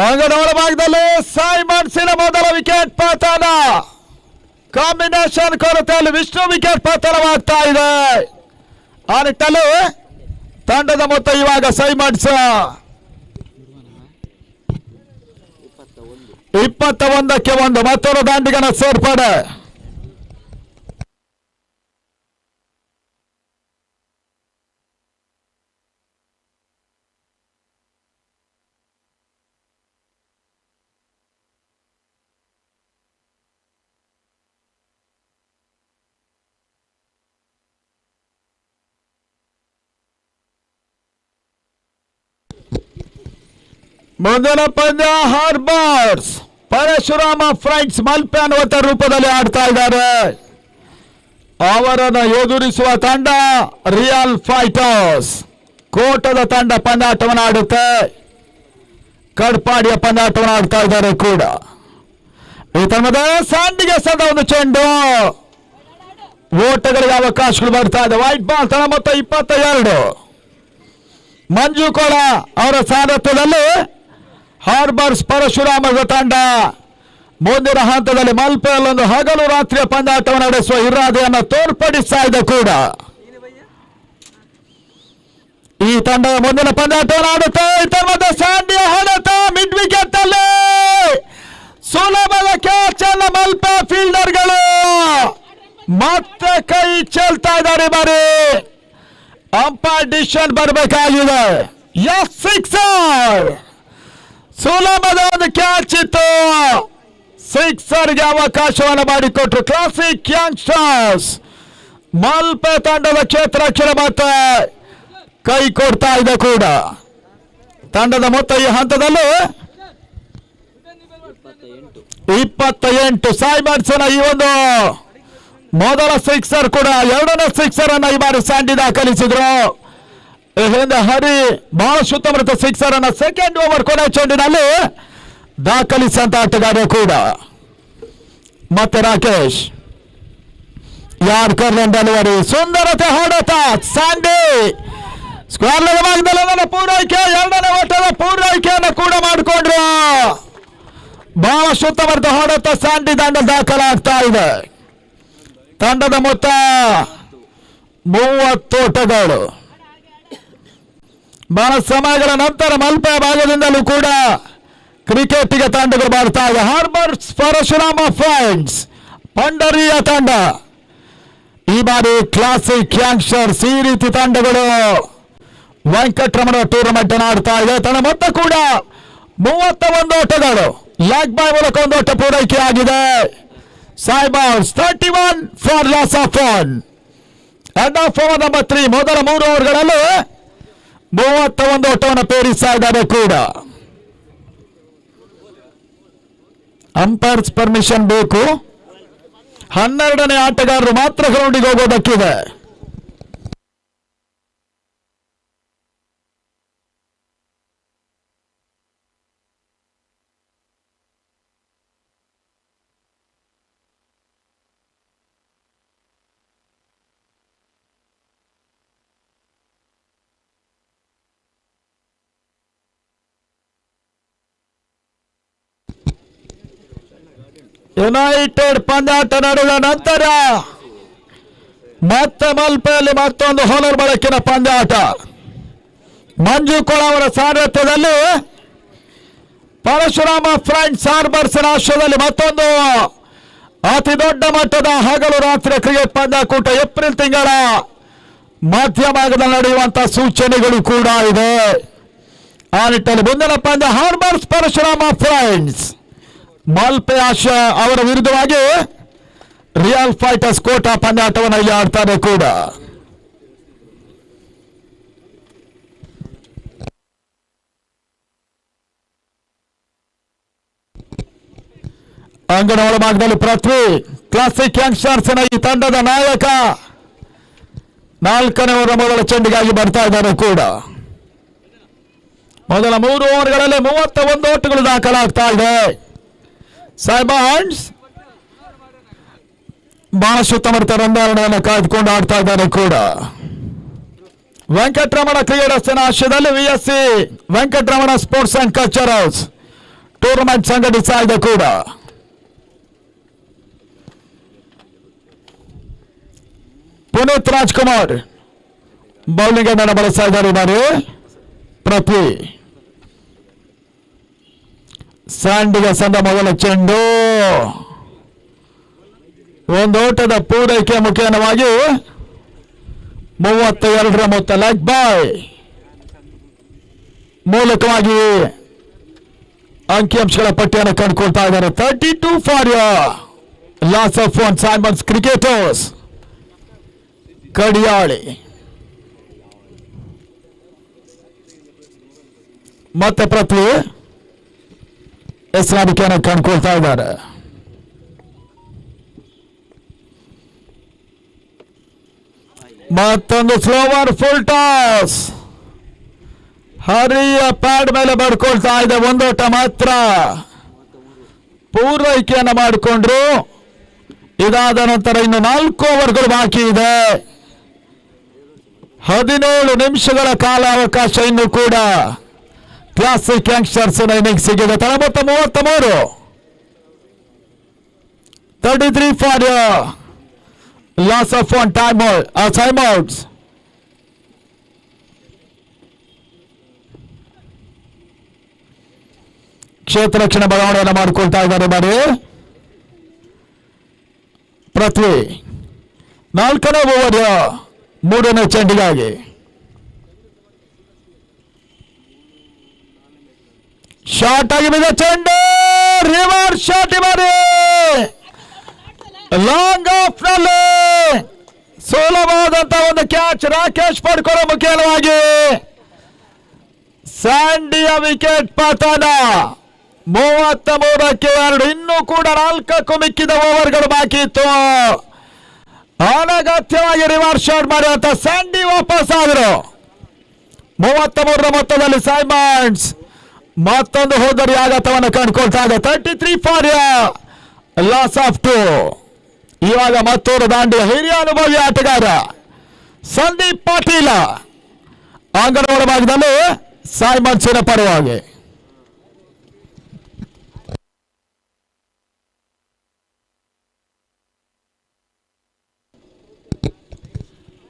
ಅಂಗನವಾಡ ಭಾಗದಲ್ಲಿ ಸೈಮನ್ಸಿನ ಮೊದಲ ವಿಕೆಟ್ ಪತನ. ಕಾಂಬಿನೇಷನ್ ಕೊರತೆಯಲ್ಲಿ ವಿಷ್ಣು ವಿಕೆಟ್ ಪತನವಾಗ್ತಾ ಇದೆ. ಆ ನಿಟ್ಟಲ್ಲಿ ತಂಡದ ಮೊತ್ತ ಇವಾಗ ಸೈಮನ್ಸ್ 21ಕ್ಕೆ 1 ಮತ್ತೊಂದು ದಾಂಡಿಗನ ಸೇರ್ಪಡೆ. ಮುಂದಿನ ಪಂದ್ಯ ಹಾರ್ಬರ್ಸ್ ಪರಶುರಾಮ ಫ್ರೆಂಡ್ಸ್ ಮಲ್ಪೆ ಅನ್ನುವಂಥ ರೂಪದಲ್ಲಿ ಆಡ್ತಾ ಇದ್ದಾರೆ. ಅವರನ್ನು ಎದುರಿಸುವ ತಂಡ ರಿಯಲ್ ಫೈಟರ್ಸ್ ಕೋಟದ ತಂಡ ಪಂದ್ಯಾಟವನ್ನು ಆಡುತ್ತೆ. ಕಡ್ಪಾಡಿಯ ಪಂದ್ಯಾಟವನ್ನು ಆಡ್ತಾ ಇದ್ದಾರೆ ಕೂಡ. ಈ ತಂಡದ ಸ್ಯಾಂಡಿಗೆ ಸದ ಒಂದು ಚೆಂಡು, ಓಟಗಳಿಗೆ ಅವಕಾಶಗಳು ಬರ್ತಾ ಇದೆ. ವೈಟ್ ಬಾಲ್ ತಳ ಮೊತ್ತ 22. ಮಂಜು ಕೋಳ ಅವರ ಸಾರಥ್ಯದಲ್ಲಿ ಹಾರ್ಬರ್ಸ್ ಪರಶುರಾಮದ ತಂಡ ಮುಂದಿನ ಹಂತದಲ್ಲಿ ಮಲ್ಪೆಯಲ್ಲೊಂದು ಹಗಲು ರಾತ್ರಿಯ ಪಂದ್ಯಾಟವನ್ನು ನಡೆಸುವ ಇರಾದೆಯನ್ನು ತೋರ್ಪಡಿಸ್ತಾ ಇದೆ ಕೂಡ. ಈ ತಂಡ ಮುಂದಿನ ಪಂದ್ಯಾಟವನ್ನು ಆಡುತ್ತೆ. ಇತರ ಸ್ಯಾಂಡಿಯ ಹೊಡೆತ ಮಿಡ್ ವಿಕೆಟ್ ಅಲ್ಲಿ ಸುಲಭದ ಕ್ಯಾಚ್ ಅನ್ನು ಮಲ್ಪೆ ಫೀಲ್ಡರ್ಗಳು ಮತ್ತೆ ಕೈ ಚೆಲ್ತಾ ಇದ್ದಾರೆ. ಬಾರಿ ಅಂಪೈರ್ ಡಿಸಿಷನ್ ಬರಬೇಕಾಗಿದೆ. ಸಿಕ್ಸರ್, ಸುಲಭದ ಒಂದು ಕ್ಯಾಚ್ ಇತ್ತು. ಸಿಕ್ಸರ್ಗೆ ಅವಕಾಶವನ್ನು ಮಾಡಿಕೊಟ್ರು ಕ್ಲಾಸಿಕ್ ಯಂಗ್ಸ್ಟರ್ಸ್. ಮಲ್ಪೆ ತಂಡದ ಕ್ಷೇತ್ರ ರಕ್ಷಣೆ ಮತ್ತೆ ಕೈ ಕೊಡ್ತಾ ಇದೆ ಕೂಡ. ತಂಡದ ಮೊತ್ತ ಈ ಹಂತದಲ್ಲಿ 28. ಸೈಮನ್ಸ್ನ ಈ ಒಂದು ಮೊದಲ ಸಿಕ್ಸರ್ ಕೂಡ, ಎರಡನೇ ಸಿಕ್ಸರ್ ಅನ್ನ ಈ ಬಾರಿ ಸ್ಯಾಂಡಿ ದಾಖಲಿಸಿದ್ರು. ಹಿಂದೆ ಹರಿ ಬಹಳ ಸುತ್ತಮುತ್ತ ಸಿಕ್ಸರ್ ಅನ್ನ ಸೆಕೆಂಡ್ ಓವರ್ ಕೊನೆ ಚೆಂಡಿನಲ್ಲಿ ದಾಖಲಿಸಿದಂತ ಆಟಗಾರ ಕೂಡ. ಮತ್ತೆ ರಾಕೇಶ್ ಯಾರ್ಕರ್ ಡೆಲಿವರಿ, ಸುಂದರತೆ ಹೊಡೆತ, ಸ್ಯಾಂಡಿ ಸ್ಕ್ವೇರ್ ಭಾಗದಲ್ಲಿ ಪೂರೈಕೆ, ಎರಡನೇ ಓಟದ ಪೂರೈಕೆಯನ್ನು ಕೂಡ ಮಾಡಿಕೊಂಡ್ರು. ಬಹಳ ಶುದ್ಧವರ್ಧ ಹೊಡೆತ, ಸ್ಯಾಂಡಿ ದಂಡ ದಾಖಲಾಗ್ತಾ ಇದೆ. ತಂಡದ ಮೊತ್ತ 30 ಓಟಗಳು. ಬಹಳ ಸಮಯಗಳ ನಂತರ ಮಲ್ಪೆ ಭಾಗದಿಂದಲೂ ಕೂಡ ಕ್ರಿಕೆಟ್ಗೆ ತಂಡಗಳು ಬರ್ತಾ ಇದೆ. ಹಾರ್ಬರ್ಸ್ ಪರಶುರಾಮ ಫ್ರೆಂಡ್ಸ್ ಪಂಡರಿಯ ತಂಡ ಈ ಬಾರಿ ಕ್ಲಾಸಿಕ್ ಯಂಗ್ಸ್ಟರ್ಸ್, ಈ ರೀತಿ ತಂಡಗಳು ವೆಂಕಟರಮಣ ಟೂರ್ನಮೆಂಟ್ ಅನ್ನು ಆಡ್ತಾ ಇದೆ. ತಂಡ ಮೊತ್ತ ಕೂಡ 31 ಓಟಗಳು. ಲೆಗ್ ಬೈ ಮೂಲಕ ಒಂದು ಓಟ ಪೂರೈಕೆ ಆಗಿದೆ. ಸೈಬರ್ಸ್ 31 for loss of 1. End of over number 3. ಮೊದಲ 3 ಓವರ್ಗಳಲ್ಲಿ 31 ಓಟವನ್ನು ಪೇರಿಸ್ತಾ ಇದ್ದಾರೆ ಕೂಡ. ಅಂಪೈರ್ಸ್ ಪರ್ಮಿಷನ್ ಬೇಕು. 12ನೇ ಆಟಗಾರರು ಮಾತ್ರ ಗ್ರೌಂಡಿಗೆ ಹೋಗೋದಕ್ಕಿದೆ. ಯುನೈಟೆಡ್ ಪಂದ್ಯಾಟ ನಡೆದ ನಂತರ ಮತ್ತೆ ಮಲ್ಪೆಯಲ್ಲಿ ಮತ್ತೊಂದು ಹೋಲರ್ ಬೆಳಕಿನ ಪಂದ್ಯಾಟ. ಮಂಜು ಕೊಳ ಅವರ ಸಾರಥ್ಯದಲ್ಲಿ ಪರಶುರಾಮ ಫ್ರೆಂಡ್ಸ್ ಹಾರ್ಬರ್ಸ್ ರಾಷ್ಟ್ರದಲ್ಲಿ ಮತ್ತೊಂದು ಅತಿ ದೊಡ್ಡ ಮಟ್ಟದ ಹಗಲು ರಾತ್ರಿ ಕ್ರಿಕೆಟ್ ಪಂದ್ಯಾಕೂಟ ಏಪ್ರಿಲ್ ತಿಂಗಳ ಮಧ್ಯಭಾಗದಲ್ಲಿ ನಡೆಯುವಂತಹ ಸೂಚನೆಗಳು ಕೂಡ ಇದೆ. ಆ ನಿಟ್ಟಲ್ಲಿ ಮುಂದಿನ ಪಂದ್ಯ ಹಾರ್ಬರ್ಸ್ ಪರಶುರಾಮ ಫ್ರೆಂಡ್ಸ್ ಮಲ್ಪೆ ಆಶಾ ಅವರ ವಿರುದ್ಧವಾಗಿ ರಿಯಲ್ ಫೈಟರ್ಸ್ ಕೋಟಾ ಪಂದ್ಯಾಟವನ್ನು ಇಲ್ಲಿ ಆಡ್ತಾರೆ ಕೂಡ. ಅಂಗಣ ಒಳಭಾಗದಲ್ಲಿ ಪೃಥ್ವಿ ಕ್ಲಾಸಿಕ್ ಯಂಗ್ಸ್ಟರ್ಸ್ ಈ ತಂಡದ ನಾಯಕ 4ನೇ ಓವರ್ ಮೊದಲ ಚೆಂಡಿಗಾಗಿ ಬರ್ತಾ ಇದ್ದಾರೆ ಕೂಡ. ಮೊದಲ 3 ಓವರ್ಗಳಲ್ಲಿ 31 ಓಟಗಳು ದಾಖಲಾಗ್ತಾ ಇದೆ. ಸೈಬಾಂಡ್ಸ್ ಬಹಳ ಸುತ್ತಮುತ್ತ ರಂದಾರಣೆಯನ್ನು ಕಾಯ್ದುಕೊಂಡು ಆಡ್ತಾ ಇದ್ದಾರೆ ಕೂಡ. ವೆಂಕಟರಮಣ ಕ್ರೀಡಾಸ್ಥಾನ ಆಶ್ರಯದಲ್ಲಿ VSC Venkataramana sports and culture house tournament ಸಂಘಟಿಸ್ತಾ ಇದೆ ಕೂಡ. ಪುನೀತ್ ರಾಜ್ಕುಮಾರ್ ಬೌಲಿಂಗ್ ಅನ್ನು ಬಳಸ್ತಾ ಇದ್ದಾರೆ. ಬಾರಿ ಪೃಥ್ವಿ ಸ್ಯಾಂಡಿಗೆ ಸಂದ ಮೊದಲ ಚೆಂಡು, ಒಂದು ಓಟದ ಪೂರೈಕೆ ಮುಖೇನವಾಗಿ 32ರ ಮೊತ್ತ ಲೆಗ್ ಬೈ ಮೂಲಕವಾಗಿ ಅಂಕಿಅಂಶಗಳ ಪಟ್ಟಿಯನ್ನು ಕಂಡುಕೊಳ್ತಾ ಇದ್ದಾರೆ. 32 for loss of 1. Simons cricketers Kadiyali ಮತ್ತೆ ಪೃಥ್ವಿ ಎಸ್ರಾಬಿಕೆಯನ್ನು ಕಂಡುಕೊಳ್ತಾ ಇದ್ದಾರೆ. ಮತ್ತೊಂದು ಫ್ಲೋವರ್ ಫುಲ್ ಟಾಸ್ ಹರಿಯ ಪ್ಯಾಡ್ ಮೇಲೆ ಬಡ್ಕೊಳ್ತಾ ಇದೆ. ಒಂದೋಟ ಮಾತ್ರ ಪೂರೈಕೆಯನ್ನು ಮಾಡಿಕೊಂಡ್ರು. ಇದಾದ ನಂತರ ಇನ್ನು 4 ಓವರ್ಗಳು ಬಾಕಿ ಇದೆ. 17 ನಿಮಿಷಗಳ ಕಾಲಾವಕಾಶ ಇನ್ನು ಕೂಡ ಕ್ಲಾಸಿಕ್ ಯಂಗ್ಸ್ಟರ್ಸ್ ಇನ್ನಿಂಗ್ಸ್ ಸಿಗಿದೆ. ತಳಮೊತ್ತ 33. 33 for loss of 1 time outs. ಕ್ಷೇತ್ರ ರಕ್ಷಣೆ ಬದಲಾವಣೆಯನ್ನು ಮಾಡಿಕೊಳ್ತಾ ಇದ್ದಾರೆ. ಬಾರಿ ಪೃಥ್ವಿ 4ನೇ ಓವರ್ 3ನೇ ಚೆಂಡಿಗಾಗಿ ಶಾರ್ಟ್ ಆಗಿ ಬಿದ್ದ ಚೆಂಡು, ರಿವರ್ಸ್ ಶಾಟ್ ಬಾರಿ ಲಾಂಗ್ ಆಫ್ ನಲ್ಲಿ ಸುಲಭವಾದಂತಹ ಒಂದು ಕ್ಯಾಚ್ ರಾಕೇಶ್ ಪಡ್ಕೊಳ್ಳೋ ಮುಖ್ಯವಾಗಿ ಸ್ಯಾಂಡಿಯ ವಿಕೆಟ್ ಪತನ. 33ಕ್ಕೆ 2. ಇನ್ನೂ ಕೂಡ 4ಕ್ಕೂ ಮಿಕ್ಕಿದ ಓವರ್ಗಳು ಬಾಕಿ ಇತ್ತು. ಅನಗತ್ಯವಾಗಿ ರಿವರ್ಸ್ ಶಾಟ್ ಮಾಡಿದಂತ ಸ್ಯಾಂಡಿ ವಾಪಸ್ ಆದರು. 33ರ ಮೊತ್ತದಲ್ಲಿ ಸೈಮನ್ಸ್ ಮತ್ತೊಂದು ಹೋದರಿ ಆಘಾತವನ್ನು ಕಂಡುಕೊಳ್ತಾ ಇದೆ. 33 ಫಾರ್ ಲಾಸ್ ಆಫ್ 2. ಇವಾಗ ಮತ್ತೂರು ದಾಂಡಿಯ ಹಿರಿಯ ಅನುಭವಿ ಆಟಗಾರ ಸಂದೀಪ್ ಪಾಟೀಲ ಅಂಗನವಾಡಿ ಭಾಗದಲ್ಲಿ ಸಾಯಿ ಮನ್ಸಿನ ಪರವಾಗಿ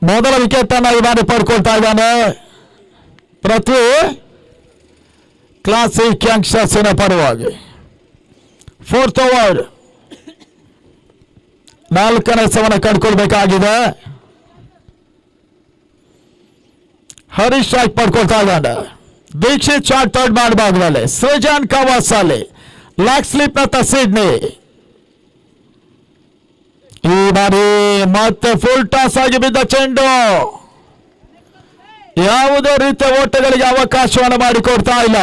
ಮೊದಲ ವಿಕೆಟ್ ಅನ್ನು ಈ ಬಾರಿ ಪಡ್ಕೊಳ್ತಾ ಇದ್ದಾನೆ. ಪೃಥ್ವಿ ಕ್ಲಾಸಿಕ್ ಯಂಗ್ಸ್ಟರ್ಸಿನ ಪರವಾಗಿ 4th ಓವರ್ 4ನೇ ಎಸೆವನ್ನು ಕಂಡುಕೊಳ್ಬೇಕಾಗಿದೆ. ಹರೀಶ್ ಸ್ಟ್ರೈಕ್ ಪಡ್ಕೊಳ್ತಾ ಇದ್ದಾನೆ. ದೀಕ್ಷಿತ್ ಶಾಟ್ ಥರ್ಡ್ ಮಾಡಬಾರ್ದಲ್ಲಿ ಸೃಜನ್ ಕವಾಸಾಲಿ ಲಾಕ್ ಸ್ಲಿಪ್ ನತ್ತ ಸಿಡ್ನಿ. ಈ ಬಾರಿ ಮತ್ತೆ ಫುಲ್ ಟಾಸ್ ಆಗಿ ಬಿದ್ದ ಚೆಂಡು ಯಾವುದೇ ರೀತಿಯ ಓಟಗಳಿಗೆ ಅವಕಾಶವನ್ನು ಮಾಡಿಕೊಡ್ತಾ ಇಲ್ಲ.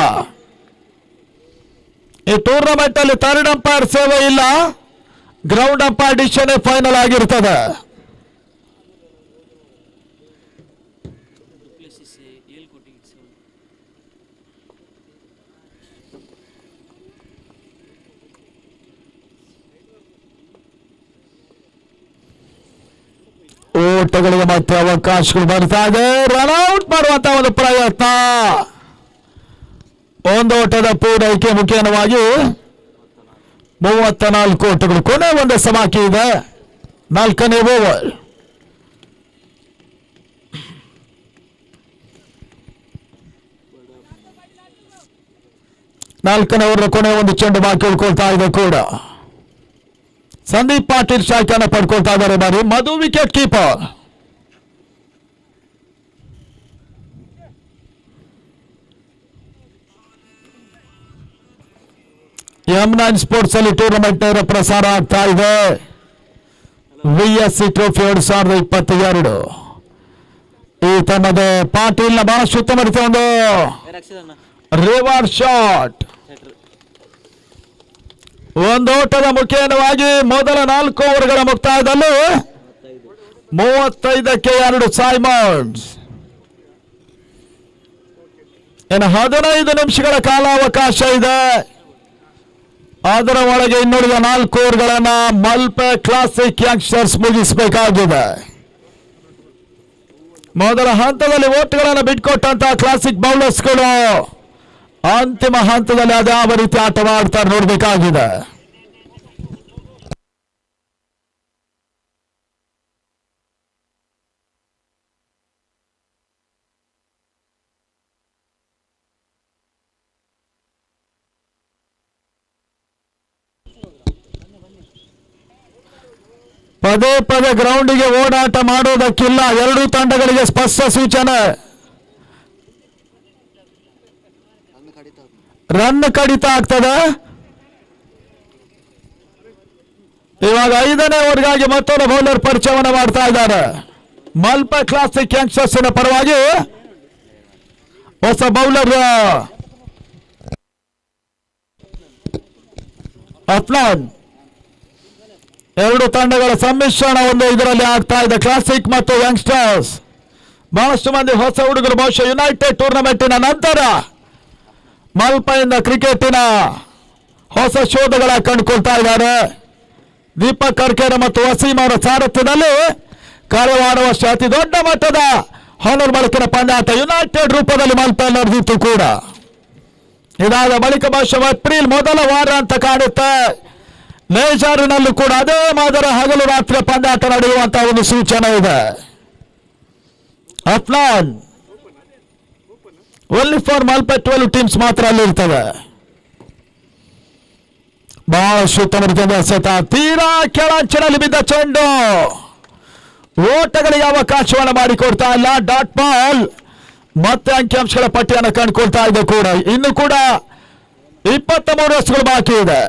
ಈ ಟೂರ್ನಮೆಂಟ್ ಅಲ್ಲಿ ಥರ್ಡ್ ಅಂಪೈರ್ ಸೇವೆ ಇಲ್ಲ. ಗ್ರೌಂಡ್ ಅಂಪೈರ್ ಡಿಸಿಷನ್ ಫೈನಲ್ ಆಗಿರ್ತದೆ. ಓಟಗಳಿಗೆ ಮತ್ತೆ ಅವಕಾಶಗಳು ಬರ್ತಾ ಇದೆ. ರನ್ಔಟ್ ಮಾಡುವಂತ ಒಂದು ಪ್ರಯತ್ನ. ಒಂದು ಓಟದ ಪೂರೈಕೆ ಮುಖ್ಯವಾಗಿ 34 ಓಟಗಳು. ಕೊನೆ ಒಂದು ಸಮಾಕಿ ಇದೆ. 4ನೇ ಓವರ್. ಕೊನೆ ಒಂದು ಚೆಂಡು ಬಾಕಿ ಉಳ್ಕೊಳ್ತಾ ಇದೆ ಕೂಡ. ಸಂದೀಪ್ ಪಾಟೀಲ್ ಸ್ಟ್ರೈಕ್ ಅನ್ನು ಪಡ್ಕೊಳ್ತಾ ಇದ್ದಾರೆ. ಬಾರಿ ಮಧು ವಿಕೆಟ್ ಕೀಪರ್. M9 ಸ್ಪೋರ್ಟ್ಸ್ ಅಲ್ಲಿ ಟೂರ್ನಮೆಂಟ್ ನೇರ ಪ್ರಸಾರ ಆಗ್ತಾ ಇದೆ. VSC trophy 2022. ಈ ತಂಡದ ಪಾಟೀಲ್ನ ಬಹಳಷ್ಟು ಉತ್ತಮ ರೀತಿಯ ಒಂದು ರಿವರ್ಸ್ ಶಾಟ್. ಒಂದು ಓಟದ ಮುಖೇನವಾಗಿ ಮೊದಲ 4 ಓವರ್ಗಳ ಮುಕ್ತಾಯದಲ್ಲಿ 35ಕ್ಕೆ 2 ಸೈಮನ್ಸ್. ಇನ್ನು 15 ನಿಮಿಷಗಳ ಕಾಲಾವಕಾಶ ಇದೆ. ಅದರ ಒಳಗೆ ಇನ್ನುಳಿದ 4 ಓವರ್ಗಳನ್ನ ಮಲ್ಪೆ ಕ್ಲಾಸಿಕ್ ಯಂಗ್ಸ್ಟರ್ಸ್ ಮುಗಿಸಬೇಕಾಗಿದೆ. ಮೊದಲ ಹಂತದಲ್ಲಿ ಓಟ್ಗಳನ್ನು ಬಿಟ್ಕೊಟ್ಟಂತಹ ಕ್ಲಾಸಿಕ್ ಬೌಲರ್ಸ್ಗಳು ಅಂತಿಮ ಹಂತದಲ್ಲಿ ಅದ್ಯಾವ ರೀತಿ ಆಟವಾಡ್ತಾರೆ ನೋಡಬೇಕಾಗಿದೆ. ಪದೇ ಪದೇ ಗ್ರೌಂಡಿಗೆ ಓಡಾಟ ಮಾಡೋದಕ್ಕಿಲ್ಲ. ಎರಡೂ ತಂಡಗಳಿಗೆ ಸ್ಪಷ್ಟ ಸೂಚನೆ. ರನ್ ಕಡಿತ ಆಗ್ತದೆ. ಇವಾಗ 5ನೇ ಓವರ್ಗಾಗಿ ಮತ್ತೊಂದು ಬೌಲರ್ ಪರಿಚಯವನ್ನು ಮಾಡ್ತಾ ಇದ್ದಾರೆ. ಮಲ್ಪೆ ಕ್ಲಾಸಿಕ್ ಯಂಗ್ಸ್ಟರ್ಸ್ನ ಪರವಾಗಿ ಹೊಸ ಬೌಲರ್ ಅಫ್ಲಾನ್. ಎರಡು ತಂಡಗಳ ಸಮ್ಮಿಶ್ರಣ ಒಂದು ಇದರಲ್ಲಿ ಆಗ್ತಾ ಇದೆ. ಕ್ಲಾಸಿಕ್ ಮತ್ತು ಯಂಗ್ಸ್ಟರ್ಸ್. ಬಹಳಷ್ಟು ಮಂದಿ ಹೊಸ ಹುಡುಗರು ಬಹುಶಃ ಯುನೈಟೆಡ್ ಟೂರ್ನಮೆಂಟಿನ ನಂತರ ಮಲ್ಪೆಯಿಂದ ಕ್ರಿಕೆಟಿನ ಹೊಸ ಶೋಧಗಳ ಕಂಡುಕೊಳ್ತಾ ಇದ್ದಾರೆ. ದೀಪಕ್ ಕರ್ಕೇರ ಮತ್ತು ವಸೀಂ ಅವರ ಸಾರಥ್ಯದಲ್ಲಿ ಕಾರ್ಯವಾಡುವಷ್ಟು ಅತಿ ದೊಡ್ಡ ಮಟ್ಟದ ಹಾನರ್ ಬಳಕಿನ ಪಂದ್ಯಾಟ ಯುನೈಟೆಡ್ ರೂಪದಲ್ಲಿ ಮಲ್ಪೆ ನಡೆದಿತ್ತು ಕೂಡ. ಇದಾದ ಬಳಿಕ ಬಹುಶಃ ಏಪ್ರಿಲ್ ಮೊದಲ ವಾರ ಅಂತ ಕಾಣುತ್ತೆ. ನೇಜಾರಿನಲ್ಲೂ ಕೂಡ ಅದೇ ಮಾದರ ಹಗಲು ರಾತ್ರಿ ಪಂದ್ಯಾಟ ನಡೆಯುವಂತಹ ಒಂದು ಸೂಚನೆ ಇದೆ. ಅಫ್ಲಾನ್ ಓನ್ಲಿ ಫಾರ್ ಮಲ್ಪೆ 12 ಟೀಮ್ಸ್ ಮಾತ್ರ ಅಲ್ಲಿರ್ತವೆ. ಬಹಳಷ್ಟು ಉತ್ತಮ ರೀತಿಯಿಂದ ಎಸೆತ. ತೀರಾ ಕೆಳಂಚಿನಲ್ಲಿ ಬಿದ್ದ ಚೆಂಡು ಓಟಗಳಿಗೆ ಅವಕಾಶವನ್ನು ಮಾಡಿಕೊಡ್ತಾ ಇಲ್ಲ. ಡಾಟ್ ಬಾಲ್ ಮತ್ತೆ ಅಂಕಿಅಂಶಗಳ ಪಟ್ಟಿಯನ್ನು ಕಂಡುಕೊಳ್ತಾ ಇದೆ ಕೂಡ. ಇನ್ನು ಕೂಡ 23 ರನ್ಗಳು ಬಾಕಿ ಇದೆ.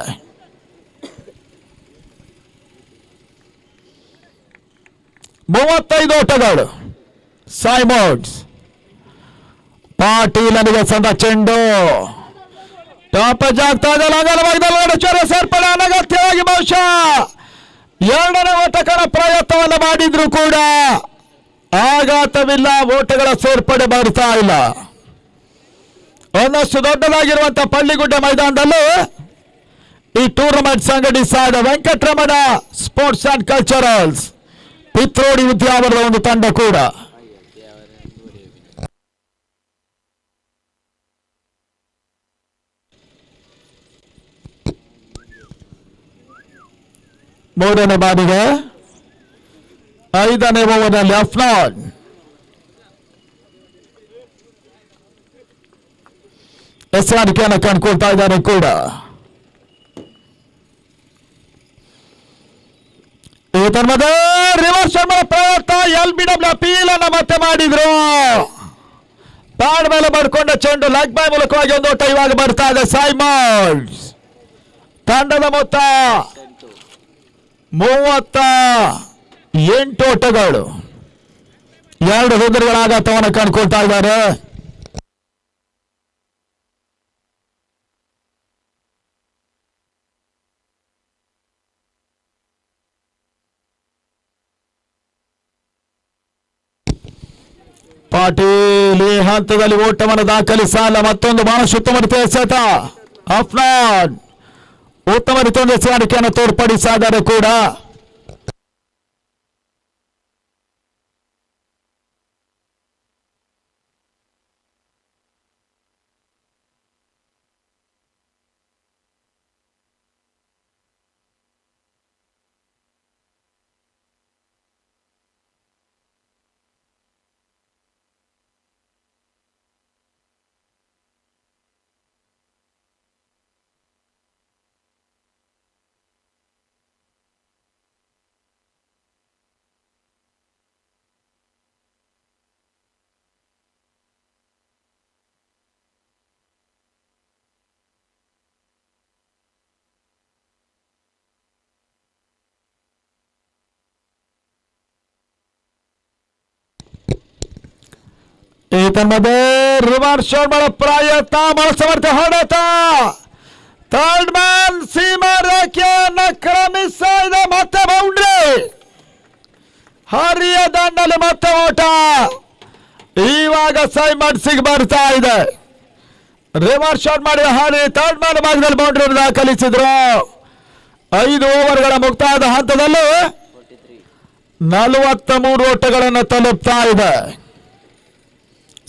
ಮೂವತ್ತೈದು ಓಟಗಳು. ಸೈಮನ್ಸ್ ಪಾಟೀಲನಿಗೆ ಸಂದ ಚೆಂಡು ಟಾಪೇಜ್ ಆಗ್ತಾ ಇದೆ. ಲಂಗಲವಾಗದಲ್ಲಿ ಸೇರ್ಪಡೆ ಅನಗತ್ಯವಾಗಿ ಬಹುಶಃ 2ನೇ ಓಟಗಳ ಪ್ರಯತ್ನವನ್ನು ಮಾಡಿದ್ರು ಕೂಡ ಆಘಾತವಿಲ್ಲ. ಓಟಗಳ ಸೇರ್ಪಡೆ ಬರ್ತಾ ಇಲ್ಲ. ಒಂದಷ್ಟು ದೊಡ್ಡದಾಗಿರುವಂತಹ ಪಳ್ಳಿಗುಡ್ಡ ಮೈದಾನದಲ್ಲಿ ಈ ಟೂರ್ನಮೆಂಟ್ ಸಂಘಟಿಸಿದ Venkataramana sports and culturals Pithrodi ಉದ್ಯಾವರದ ಒಂದು ತಂಡ ಕೂಡ ಮೂರನೇ ಬಾರಿಗೆ 5ನೇ ಓವರ್ನಲ್ಲಿ ಅಫ್ನಾನ್ ಎಚ್ಚರಿಕೆಯನ್ನು ಕಂಡುಕೊಳ್ತಾ ಇದ್ದಾರೆ ಕೂಡ. ಈ ತನ್ಮದ ರಿವರ್ಸ್ ಪ್ರಯತ್ನ LBW ಅಪೀಲ್ ಅನ್ನ ಮತ್ತೆ ಮಾಡಿದ್ರು. ಪ್ಯಾಡ್ ಮೇಲೆ ಮಾಡಿಕೊಂಡ ಚೆಂಡು ಲೆಗ್ ಬೈ ಮೂಲಕವಾಗಿ ಒಂದು ಓಟ ಇವಾಗ ಬರ್ತಾ ಇದೆ. ಸೈಮನ್ಸ್ ತಂಡದ ಮೊತ್ತ 38 ಓಟಗಳು, 2 ಹುದ್ದೆಗಳ ಆಘಾತವನ್ನು ಕಂಡುಕೊಳ್ತಾ ಇದ್ದಾರೆ. ಪಾಟೀಲ್ ಈ ಹಂತದಲ್ಲಿ ಓಟವನ್ನು ದಾಖಲಿಸಲ್ಲ. ಮತ್ತೊಂದು ಬಹಳಷ್ಟು ಉತ್ತಮ ರೀತಿಯ ಎಸೆತ. ಅಫ್ನಾನ್ ಉತ್ತಮ ರೀತಿಯ ಎಸೆಗಾರಿಕೆಯನ್ನು ತೋರ್ಪಡಿಸಿದ್ದಾರೆ ಕೂಡ. ಈ ತನ್ನದೇ ರಿವರ್ಸ್ ಶಾಟ್ ಮಾಡೋ ಪ್ರಯತ್ನ, ಬಹಳ ಸಮರ್ಥ ಹೊಡೆತ. ಥರ್ಡ್ ಮ್ಯಾನ್ ಸೀಮಾ ರೇಖೆಯನ್ನು ಕ್ರಮಿಸ್ತಾ ಇದೆ. ಮತ್ತೆ ಬೌಂಡ್ರಿ, ಹರಿಯ ದಂಡಲ್ಲಿ ಮತ್ತೆ ಓಟ. ಇವಾಗ ಸೈಮನ್ಸಿಗೆ ಬರ್ತಾ ಇದೆ. ರಿವರ್ಸ್ ಶಾಟ್ ಮಾಡಿ ಹಾರಿ ಥರ್ಡ್ ಮ್ಯಾನ್ ಭಾಗದಲ್ಲಿ ಬೌಂಡ್ರಿ ದಾಖಲಿಸಿದ್ರು. 5 ಓವರ್ಗಳ ಮುಕ್ತಾಯದ ಹಂತದಲ್ಲಿ 43 ಓಟಗಳನ್ನು ತಲುಪ್ತಾ ಇದೆ.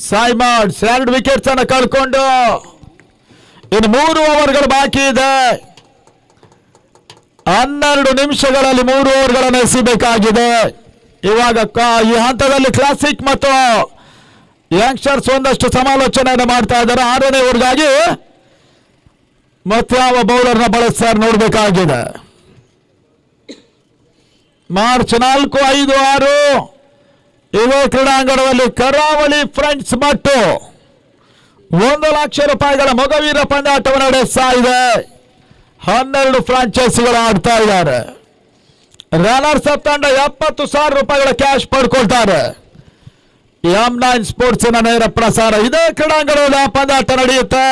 ಸೈಮನ್ಸ್ 2 ವಿಕೆಟ್ಸ್ ಅನ್ನು ಕಳ್ಕೊಂಡು ಇನ್ನು 3 ಓವರ್ಗಳು ಬಾಕಿ ಇದೆ. 12 ನಿಮಿಷಗಳಲ್ಲಿ 3 ಓವರ್ಗಳನ್ನು ಎಸೆಯಬೇಕಾಗಿದೆ. ಇವಾಗ ಈ ಹಂತದಲ್ಲಿ ಕ್ಲಾಸಿಕ್ ಮತ್ತು ಯಂಗ್ಸ್ಟರ್ಸ್ ಒಂದಷ್ಟು ಸಮಾಲೋಚನೆಯನ್ನು ಮಾಡ್ತಾ ಇದ್ದಾರೆ. 6ನೇ ಓವರ್ಗಾಗಿ ಮತ್ತೆ ಯಾವ ಬೌಲರ್ನ ಬಳಸ್ತಾರೆ ನೋಡಬೇಕಾಗಿದೆ. ಮಾರ್ಚ್ 4, 5, 6 ಇದೇ ಕ್ರೀಡಾಂಗಣದಲ್ಲಿ ಕರಾವಳಿ ಫ್ರೆಂಡ್ಸ್ ಮಟ್ಟು 1 ಲಕ್ಷ ರೂಪಾಯಿಗಳ ಮೊಗವೀರ ಪಂದ್ಯಾಟವನ್ನು ನಡೆಸ್ತಾ ಇದೆ. 12 ಫ್ರಾಂಚೈಸಿಗಳು ಆಡ್ತಾ ಇದ್ದಾರೆ. ರನ್ನರ್ಸ್ ಅಪ್ ತಂಡ 70,000 ರೂಪಾಯಿಗಳ ಕ್ಯಾಶ್ ಪಡ್ಕೊಳ್ತಾರೆ. M9 ಸ್ಪೋರ್ಟ್ಸಿನ ನೇರ ಪ್ರಸಾರ ಇದೇ ಕ್ರೀಡಾಂಗಣದಲ್ಲಿ ಆ ಪಂದ್ಯಾಟ ನಡೆಯುತ್ತೆ.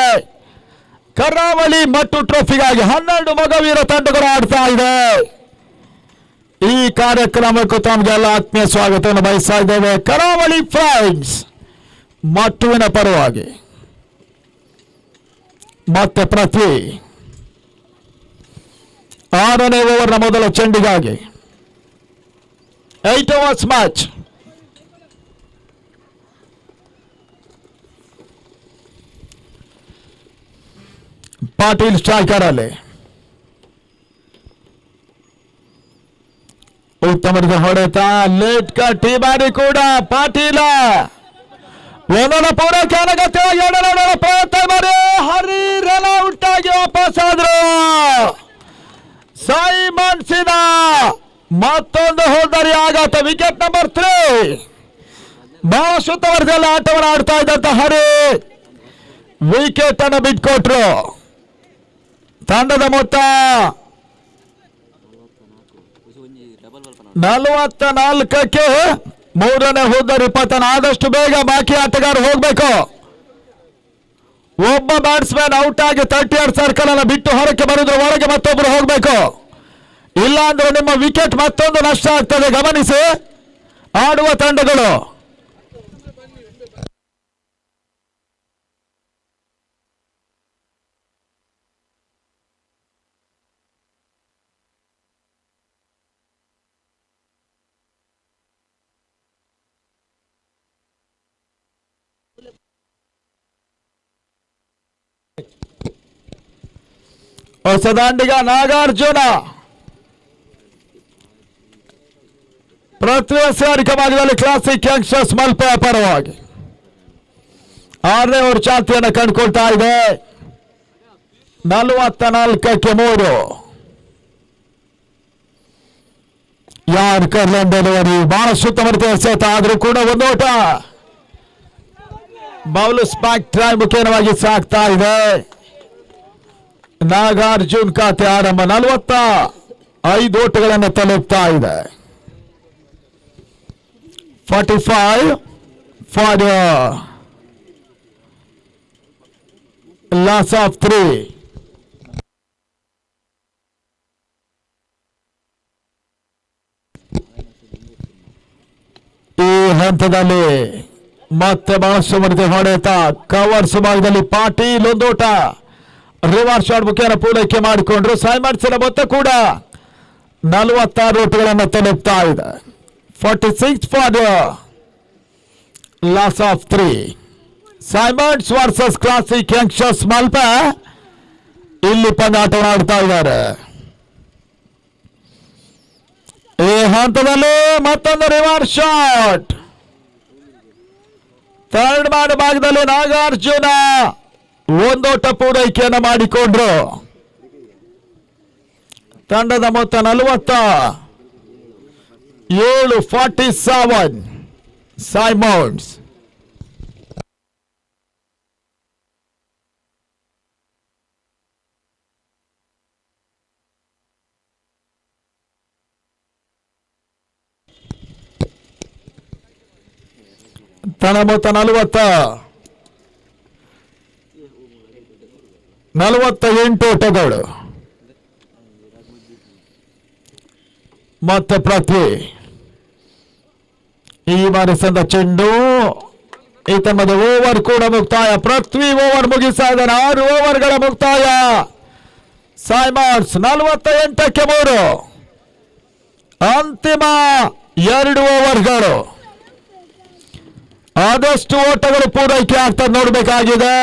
ಕರಾವಳಿ ಮಟ್ಟು ಟ್ರೋಫಿಗಾಗಿ 12 ಮೊಗವೀರ ತಂಡಗಳು ಆಡ್ತಾ ಇದೆ. ಈ ಕಾರ್ಯಕ್ರಮಕ್ಕೂ ತಮಗೆಲ್ಲ ಆತ್ಮೀಯ ಸ್ವಾಗತವನ್ನು ಬಯಸ್ತಾ ಇದ್ದೇವೆ. ಕರಾವಳಿ ಫ್ರೆಂಡ್ಸ್ ಮಟ್ಟುವಿನ ಪರವಾಗಿ ಮತ್ತೆ ಪೃಥ್ವಿ 6ನೇ ಓವರ್ನ ಮೊದಲ ಚೆಂಡಿಗಾಗಿ 8 ಓವರ್ಸ್ ಮ್ಯಾಚ್. ಪಾಟೀಲ್ ಸ್ಟ್ರೈಕರ್ ಅಲ್ಲಿ ಉತ್ತಮ ಹೊಡೆತ. ಲೇಟ್ ಕಟ್ ಈ ಬಾರಿ ಕೂಡ ಪಾಟೀಲ ಒಂದೊಂದು ಪೂರೈಕೆ ಅನಗತ್ಯವಾಗಿ 2 ಪ್ರಯತ್ನ ಮಾಡಿ ಹರಿ ರನ್ ಔಟ್ ಆಗಿ ವಾಪಸ್ ಆದ್ರು. ಸೈಮನ್ಸಿನ ಮತ್ತೊಂದು ಹೋದರಿ ಆಘಾತ. Wicket number 3. ಬಹಳ ಸುತ್ತವರ್ಗದಲ್ಲಿ ಆಟವನ್ನು ಆಡ್ತಾ ಇದ್ದಂತ ಹರಿ ವಿಕೆಟ್ ಅನ್ನು ಬಿಟ್ಕೊಟ್ರು. ತಂಡದ ಮೊತ್ತ 44ಕ್ಕೆ 3ನೇ ಹೋದರಿ ಪತನ. ಆದಷ್ಟು ಬೇಗ ಬಾಕಿ ಆಟಗಾರ ಹೋಗ್ಬೇಕು. ಒಬ್ಬ ಬ್ಯಾಟ್ಸ್ಮನ್ ಔಟ್ ಆಗಿ 30 ಯಾರ್ಡ್ ಸರ್ಕಲ್ ಅನ್ನು ಬಿಟ್ಟು ಹೊರಕ್ಕೆ ಬರುವುದರ ಒಳಗೆ ಮತ್ತೊಬ್ಬರು ಹೋಗ್ಬೇಕು. ಇಲ್ಲ ಅಂದ್ರೆ ನಿಮ್ಮ ವಿಕೆಟ್ ಮತ್ತೊಂದು ನಷ್ಟ ಆಗ್ತದೆ. ಗಮನಿಸಿ ಆಡುವ ತಂಡಗಳು. ಹೊಸದಾಂಡಿಗ ನಾಗಾರ್ಜುನ ಪೃಥ್ವಿ ಸಾರಿಕ ಭಾಗದಲ್ಲಿ ಕ್ಲಾಸಿಕ್ ಯಂಗ್ಸ್ಟರ್ಸ್ ಮಲ್ಪೆ ಪರವಾಗಿ 6ನೇ ಓವರ್ ಚಾಲ್ತಿಯನ್ನು ಕಂಡುಕೊಳ್ತಾ ಇದೆ. 44-3 ಯಾರ್ ಕರ್ಲನ್ ಡೆಲಿವರಿ ಬಹಳ ಸುತ್ತಮುತ್ತ ಎಸೆತ ಆದ್ರೂ ಕೂಡ ಒಂದು ಓಟ. ಬೌಲ್ ಸ್ಪ್ಯಾಕ್ ಟ್ರೈ ಮುಖೇನವಾಗಿ ಸಾಕ್ತಾ ಇದೆ. ನಾಗಾರ್ಜುನ್ ಖಾತೆ ಆರಂಭ 45 ಓಟಗಳನ್ನು ತಲುಪ್ತಾ ಇದೆ. 45 ಫಾರ್ ಲಾಸ್ ಆಫ್ 3. ಈ ಹಂತದಲ್ಲಿ ಮತ್ತೆ ಬಹಳಷ್ಟು ಮಡಿಕೆ ಹೊಡೆತ ಕವರ್ಸ್ ಭಾಗದಲ್ಲಿ ಪಾಟೀಲ್ ಒಂದೋಟ ರಿವರ್ಸ್ ಶಾಟ್ ಮುಖೇನ ಪೂರೈಕೆ ಮಾಡಿಕೊಂಡ್ರು. ಸೈಮನ್ಸನ ಮೊತ್ತ ಕೂಡ 46 ಓಟಗಳನ್ನು ತಲುಪ್ತಾ ಇದೆ. 46 for loss of 3. Simons versus classic youngsters Malpe ಇಲ್ಲಿ ಪಂದ್ಯಾಟವನ್ನು ಆಡ್ತಾ ಇದ್ದಾರೆ. ಈ ಹಂತದಲ್ಲಿ ಮತ್ತೊಂದು ರಿವರ್ಸ್ ಶಾಟ್ ಥರ್ಡ್ ಮ್ಯಾನ್ ಭಾಗದಲ್ಲಿ ನಾಗಾರ್ಜುನ ಒಂದೋಟ ಪೂರೈಕೆಯನ್ನು ಮಾಡಿಕೊಂಡ್ರು. ತಂಡದ ಮೊತ್ತ 47. 47 ಸೈಮನ್ಸ್. ತನ್ನ ಮೊತ್ತ 48 ಓಟಗಳು. ಮತ್ತೆ ಪೃಥ್ವಿ ಈ ಬಾರಿ ಸಂದ ಚೆಂಡು ಈತನದ ಓವರ್ ಕೂಡ ಮುಕ್ತಾಯ. ಪೃಥ್ವಿ ಓವರ್ ಮುಗಿಸ್ತಾ ಇದ್ದಾನೆ. 6 ಓವರ್ಗಳ ಮುಕ್ತಾಯ. ಸೈಮನ್ಸ್ 48-3. ಅಂತಿಮ 2 ಓವರ್ಗಳು. ಆದಷ್ಟು ಓಟಗಳು ಪೂರೈಕೆ ಆಗ್ತಾ ನೋಡಬೇಕಾಗಿದೆ.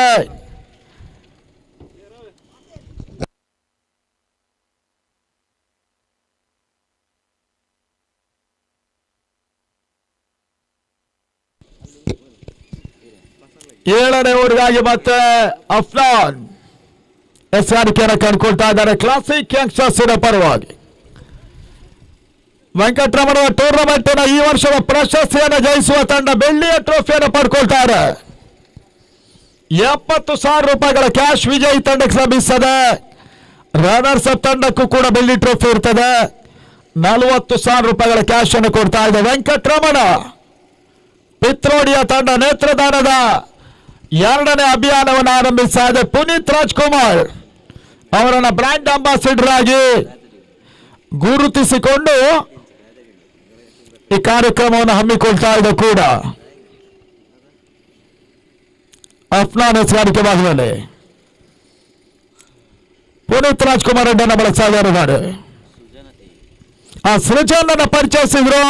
ಏಳನೇ ಓವರ್ಗಾಗಿ ಮತ್ತೆ ಅಫ್ನಾನ್ ಎಸ್ಆರ್ಕೆಯನ್ನು ಕಂಡುಕೊಳ್ತಾ ಇದ್ದಾರೆ ಕ್ಲಾಸಿಕ್ ಯಂಗ್ಸ್ಟರ್ಸ್ ಪರವಾಗಿ. ವೆಂಕಟರಮಣ ಟೂರ್ನಮೆಂಟಿನ ಈ ವರ್ಷದ ಪ್ರಶಸ್ತಿಯನ್ನು ಜಯಿಸುವ ತಂಡ ಬೆಳ್ಳಿಯ ಟ್ರೋಫಿಯನ್ನು ಪಡ್ಕೊಳ್ತಾರೆ. 70,000 ರೂಪಾಯಿಗಳ ಕ್ಯಾಶ್ ವಿಜಯಿ ತಂಡಕ್ಕೆ ಲಭಿಸುತ್ತದೆ. ರನ್ನರ್ಸ್ ಅಪ್ ತಂಡಕ್ಕೂ ಕೂಡ ಬೆಳ್ಳಿ ಟ್ರೋಫಿ ಇರ್ತದೆ. 40,000 ರೂಪಾಯಿಗಳ ಕ್ಯಾಶ್ ಅನ್ನು ಕೊಡ್ತಾ ಇದೆ. ವೆಂಕಟರಮಣ ಪಿತ್ರೋಡಿಯ ತಂಡ ನೇತ್ರದಾನದ 2ನೇ ಅಭಿಯಾನವನ್ನು ಆರಂಭಿಸ್ತಾ ಇದೆ. ಪುನೀತ್ ರಾಜ್ಕುಮಾರ್ ಅವರನ್ನ ಬ್ರ್ಯಾಂಡ್ ಅಂಬಾಸಿಡರ್ ಆಗಿ ಗುರುತಿಸಿಕೊಂಡು ಈ ಕಾರ್ಯಕ್ರಮವನ್ನು ಹಮ್ಮಿಕೊಳ್ತಾ ಇದೆ ಕೂಡ. ಅಫ್ನಾನ್ ಹೆಸರಿಕೆ ಭಾಗದಲ್ಲಿ ಪುನೀತ್ ರಾಜ್ಕುಮಾರ್ ಅಡ್ಡನ್ನು ಬಳಸ್ತಾ ಇದ್ದಾರೆ. ಆ ಸೃಜನನ್ನು ಪರಿಚಯಿಸಿದ್ರು.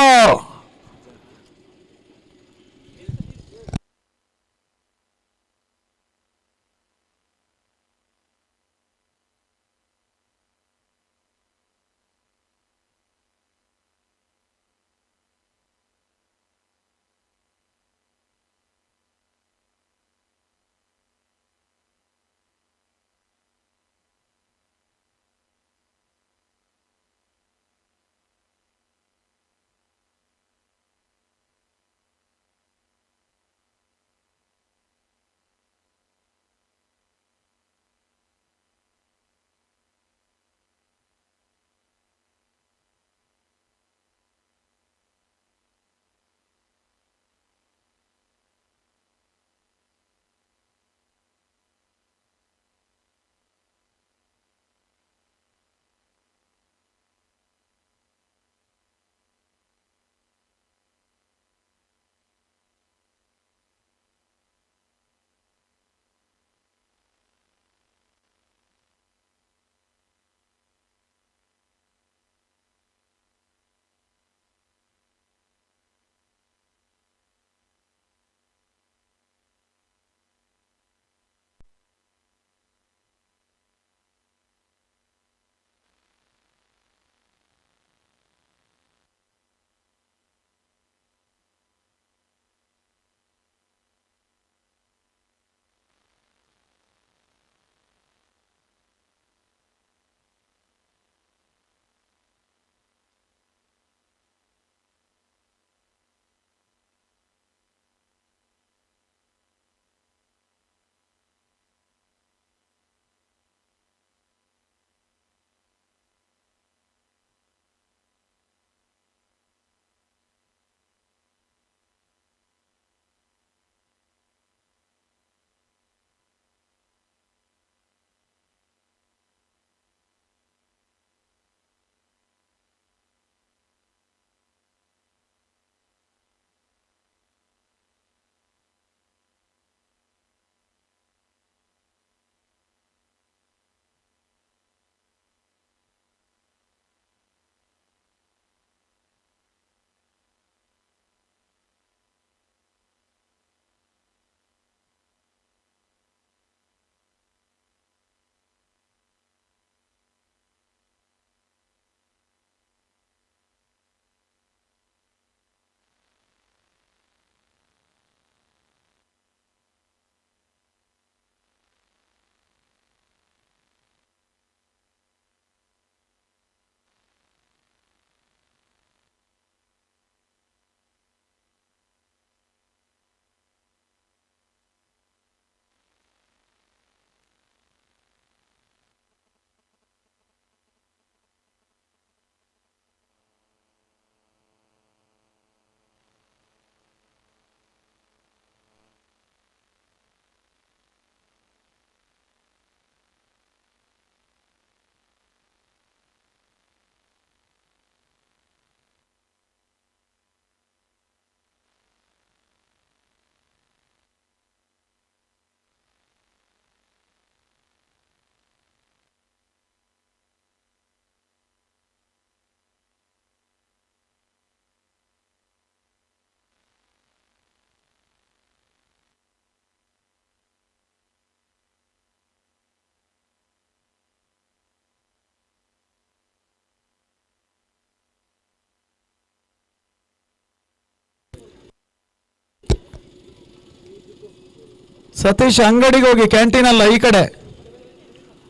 ಸತೀಶ್ ಅಂಗಡಿಗೆ ಹೋಗಿ, ಕ್ಯಾಂಟೀನ್ ಅಲ್ಲ, ಈ ಕಡೆ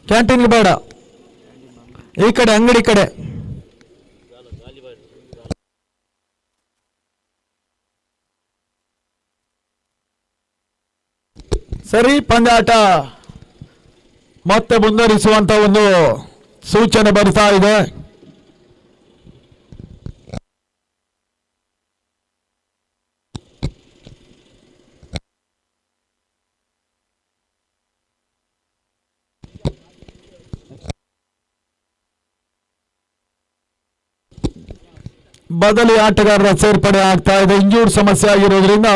ಕ್ಯಾಂಟೀನ್ಗೆ ಬೇಡ, ಈ ಕಡೆ ಅಂಗಡಿ ಕಡೆ. ಸರಿ, ಪಂದ್ಯಾಟ ಮತ್ತೆ ಮುಂದುವರಿಸುವಂತ ಒಂದು ಸೂಚನೆ ಬರ್ತಾ ಇದೆ. ಬದಲಿ ಆಟಗಾರರ ಸೇರ್ಪಡೆ ಆಗ್ತಾ ಇದೆ. ಇಂಜೂರ್ ಸಮಸ್ಯೆ ಆಗಿರೋದ್ರಿಂದ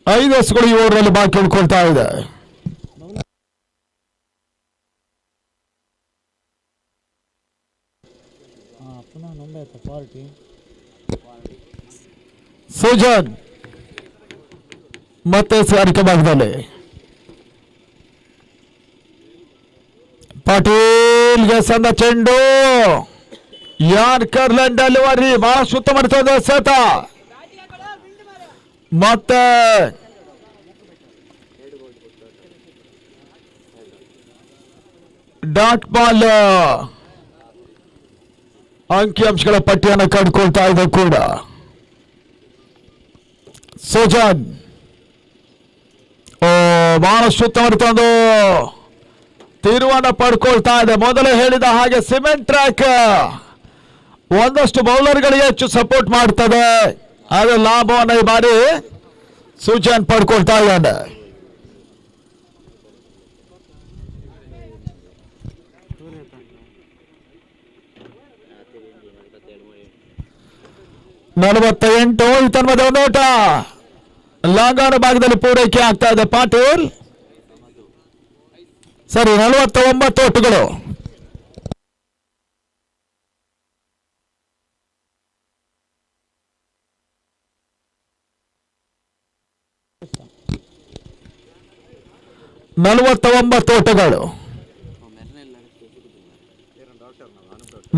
5 ಎಸ್ಗಳು ಈ ಓವರಲ್ಲಿ ಬಾಕಿ ಉಳ್ಕೊಳ್ತಾ ಇದೆ. ಸುಜನ್ ಮತ್ತೆ ಸಾರಿಕೆ ಭಾಗದಲ್ಲಿ ಪಾಟೀಲ್ಗೆ ಸಂದ ಚೆಂಡು, ಯಾರ್ಕರ್ಲೆಂಡ್ ಡೆಲಿವರಿ ಬಹಳ ಸುತ್ತ ಮಾಡ್ತದೆ ಸತ. ಮತ್ತೆ ಡಾಟ್ ಬಾಲ್ ಅಂಕಿಅಂಶಗಳ ಪಟ್ಟಿಯನ್ನು ಕಂಡುಕೊಳ್ತಾ ಇದೆ ಕೂಡ. ಸುಜನ್ ಬಹಳ ಸುತ್ತ ಮಾಡ್ತಂದು ತಿರುವನ್ನ ಪಡ್ಕೊಳ್ತಾ ಇದೆ. ಮೊದಲೇ ಹೇಳಿದ ಹಾಗೆ ಸಿಮೆಂಟ್ ಟ್ರ್ಯಾಕ್ ಒಂದಷ್ಟು ಬೌಲರ್ಗಳಿಗೆ ಹೆಚ್ಚು ಸಪೋರ್ಟ್ ಮಾಡ್ತದೆ. ಆದ್ರೆ ಲಾಭವನ್ನು ಈ ಬಾರಿ ಸುಜನ್ ಪಡ್ಕೊಳ್ತಾ ಇದ್ದಾನೆ. ನಲವತ್ತ8 ಇತನ್ಮದ ನೋಟ ಲಾಂಗಾನ ಭಾಗದಲ್ಲಿ ಪೂರೈಕೆ ಆಗ್ತಾ ಇದೆ. ಪಾಟೀಲ್ ಸರಿ, 49 ಓಟುಗಳು.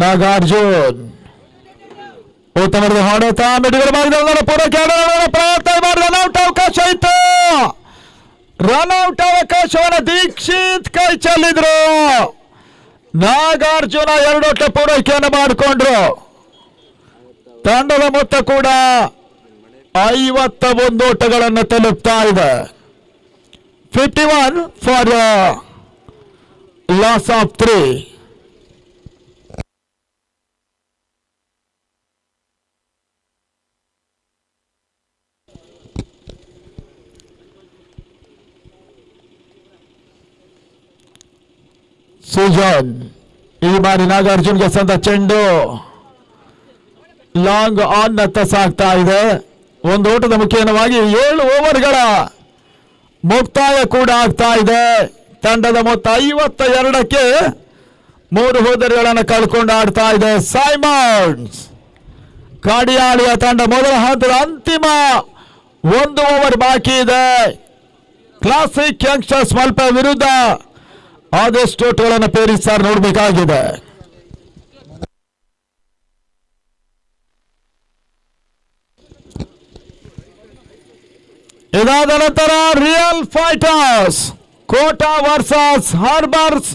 ನಾಗಾರ್ಜುನ್ ಉತ್ತಮದ ಹೊಡೆತ ಮಿಡಿಗಳ ಭಾಗದಲ್ಲಿ ಪೂರೈಕೆ ಪ್ರಯತ್ನ ಮಾಡಿದ ರನ್ಔಟ್ ಅವಕಾಶ ಇತ್ತು. ರನ್ಔಟ್ ಅವಕಾಶವನ್ನು ದೀಕ್ಷಿತ್ ಕೈ ಚೆಲ್ಲಿದ್ರು. ನಾಗಾರ್ಜುನ 2 ಓಟ ಪೂರೈಕೆಯನ್ನು ಮಾಡಿಕೊಂಡ್ರು. ತಂಡದ ಮೊತ್ತ ಕೂಡ 51 ಓಟಗಳನ್ನು ತಲುಪ್ತಾ ಇದೆ. 51 ಫಾರ್ ಲಾಸ್ ಆಫ್ 3. ಸುಜನ್ ಈ ಬಾರಿ ನಾಗಾರ್ಜುನ್ಗೆ ಸಂದ ಚೆಂಡು ಲಾಂಗ್ ಆನ್ ನತ್ತ ಸಾಗ್ತಾ ಇದೆ. ಒಂದು ಓಟದ ಮುಖೇನವಾಗಿ 7 ಓವರ್ಗಳ ಮುಕ್ತಾಯ ಕೂಡ ಆಗ್ತಾ ಇದೆ. ತಂಡದ ಮೊತ್ತ 52ಕ್ಕೆ 3 ಹೋದರಿಗಳನ್ನು ಕಳ್ಕೊಂಡು ಆಡ್ತಾ ಇದೆ. ಸೈಮನ್ಸ್ ಕಾಡಿಯಾಳಿಯ ತಂಡ ಮೊದಲ ಹಂತದ ಅಂತಿಮ 1 ಓವರ್ ಬಾಕಿ ಇದೆ. ಕ್ಲಾಸಿಕ್ ಯಂಗ್ಸ್ಟರ್ಸ್ ಮಲ್ಪೆ ವಿರುದ್ಧ ಆದಷ್ಟು ಓಟುಗಳನ್ನು ಪೇರಿಸ್ತಾರೆ, ನೋಡಬೇಕಾಗಿದೆ. ಇದಾದ ನಂತರ real fighters Kota versus harbours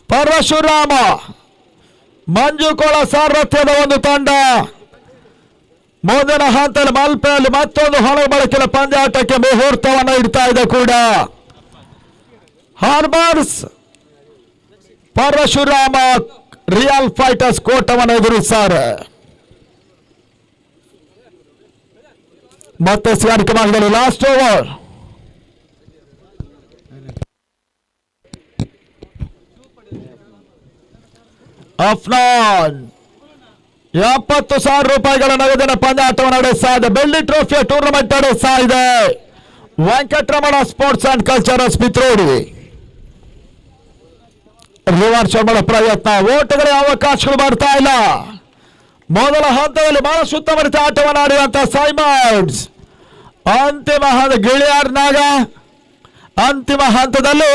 Parashurama Manjukola ಸಾರಥ್ಯದ ಒಂದು ತಂಡ ಮುಂದಿನ ಹಂತದಲ್ಲಿ ಮಲ್ಪೆಯಲ್ಲಿ ಮತ್ತೊಂದು ಹೊರ ಬಳಕೆಯ ಪಂದ್ಯಾಟಕ್ಕೆ ಮುಹೂರ್ತವನ್ನು ಇಡ್ತಾ ಇದೆ ಕೂಡ. ಹಾರ್ಬರ್ಸ್ ಪರಶುರಾಮ ರಿಯಲ್ ಫೈಟರ್ಸ್ ಕೋಟವನ್ನು ಎದುರಿಸ್ತಾರೆ. ಮತ್ತೆ ಸ್ವಾರಿಕೆ ಭಾಗದಲ್ಲಿ ಲಾಸ್ಟ್ ಓವರ್ ಅಫ್ನಾನ್ 70,000 ರೂಪಾಯಿಗಳ ನಗದಿನ ಪಂದ್ಯಾಟವನ್ನು ನಡೆಸ್ತಾ ಇದೆ. ಬೆಳ್ಳಿ ಟ್ರೋಫಿಯ ಟೂರ್ನಮೆಂಟ್ ನಡೆಸ್ತಾ ಇದೆ Venkataramana sports and culturals Pithrodi. Reverse ಮಾಡೋ ಪ್ರಯತ್ನ, ಓಟಗಳಿಗೆ ಅವಕಾಶಗಳು ಬರ್ತಾ ಇಲ್ಲ. ಮೊದಲ ಹಂತದಲ್ಲಿ ಬಹಳ ಸುತ್ತಮುತ್ತ ಆಟವನ್ನು ಆಡಿದಂತ ಸೈಮನ್ಸ್ ಅಂತಿಮ ಹಂತ ಗಿಳಿಯಾರ್ ನಾಗ ಅಂತಿಮ ಹಂತದಲ್ಲಿ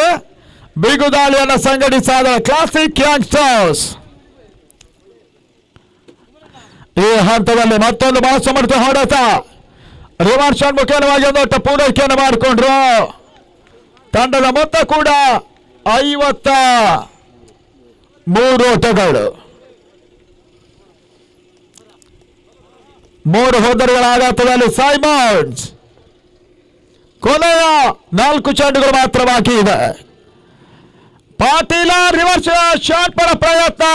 ಬಿಗುದಾಳಿಯನ್ನು ಸಂಘಟಿಸಿದ ಕ್ಲಾಸಿಕ್ ಯಂಗ್ಸ್ಟರ್ಸ್ ಈ ಹಂತದಲ್ಲಿ ಮತ್ತೊಂದು ಬಹಳ ಸಮರ್ಥ ಹೊಡೆತ. ರಿವರ್ಸ್ ಮುಖ್ಯವಾಗಿ ಒಂದು ಪೂರೈಕೆಯನ್ನು ಮಾಡಿಕೊಂಡ್ರು. ತಂಡದ ಮೊತ್ತ ಕೂಡ 53 ಓಟಗಳು. 3 ಹೋದರುಗಳ ಆಘಾತದಲ್ಲಿ ಸೈಮನ್ಸ್. ಕೊನೆಯ 4 ಚೆಂಡುಗಳು ಮಾತ್ರ ಬಾಕಿ ಇದೆ. ಪಾಟೀಲ ರಿವರ್ಸ್ ಶಾಟ್ ಪರ ಪ್ರಯತ್ನ,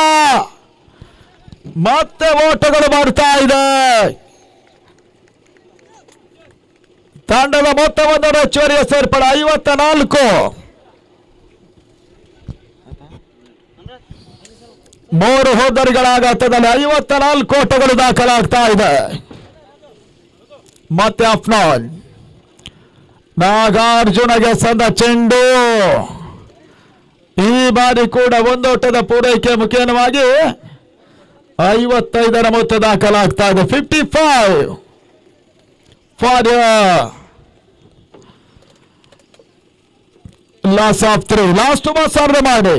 ಮತ್ತೆ ಓಟಗಳು ಬರ್ತಾ ಇದೆ. ತಂಡದ ಮೊತ್ತವನ್ನು ಹೆಚ್ಚುವರಿಯ ಸೇರ್ಪಡೆ 54. 3 ಹೋದರುಗಳ ಆಘಾತದಲ್ಲಿ 54 ಓಟಗಳು ದಾಖಲಾಗ್ತಾ ಇದೆ. ಮತ್ತೆ ಅಫ್ನಾನ್ ನಾಗಾರ್ಜುನಗೆ ಸಂದ ಚೆಂಡು. ಈ ಬಾರಿ ಕೂಡ ಒಂದೋಟದ ಪೂರೈಕೆ ಮುಖೇನವಾಗಿ 55 ಮೊತ್ತ ದಾಖಲಾಗ್ತಾ ಇದೆ. 55 for loss of 3. Last balls are ಮಾಡಿ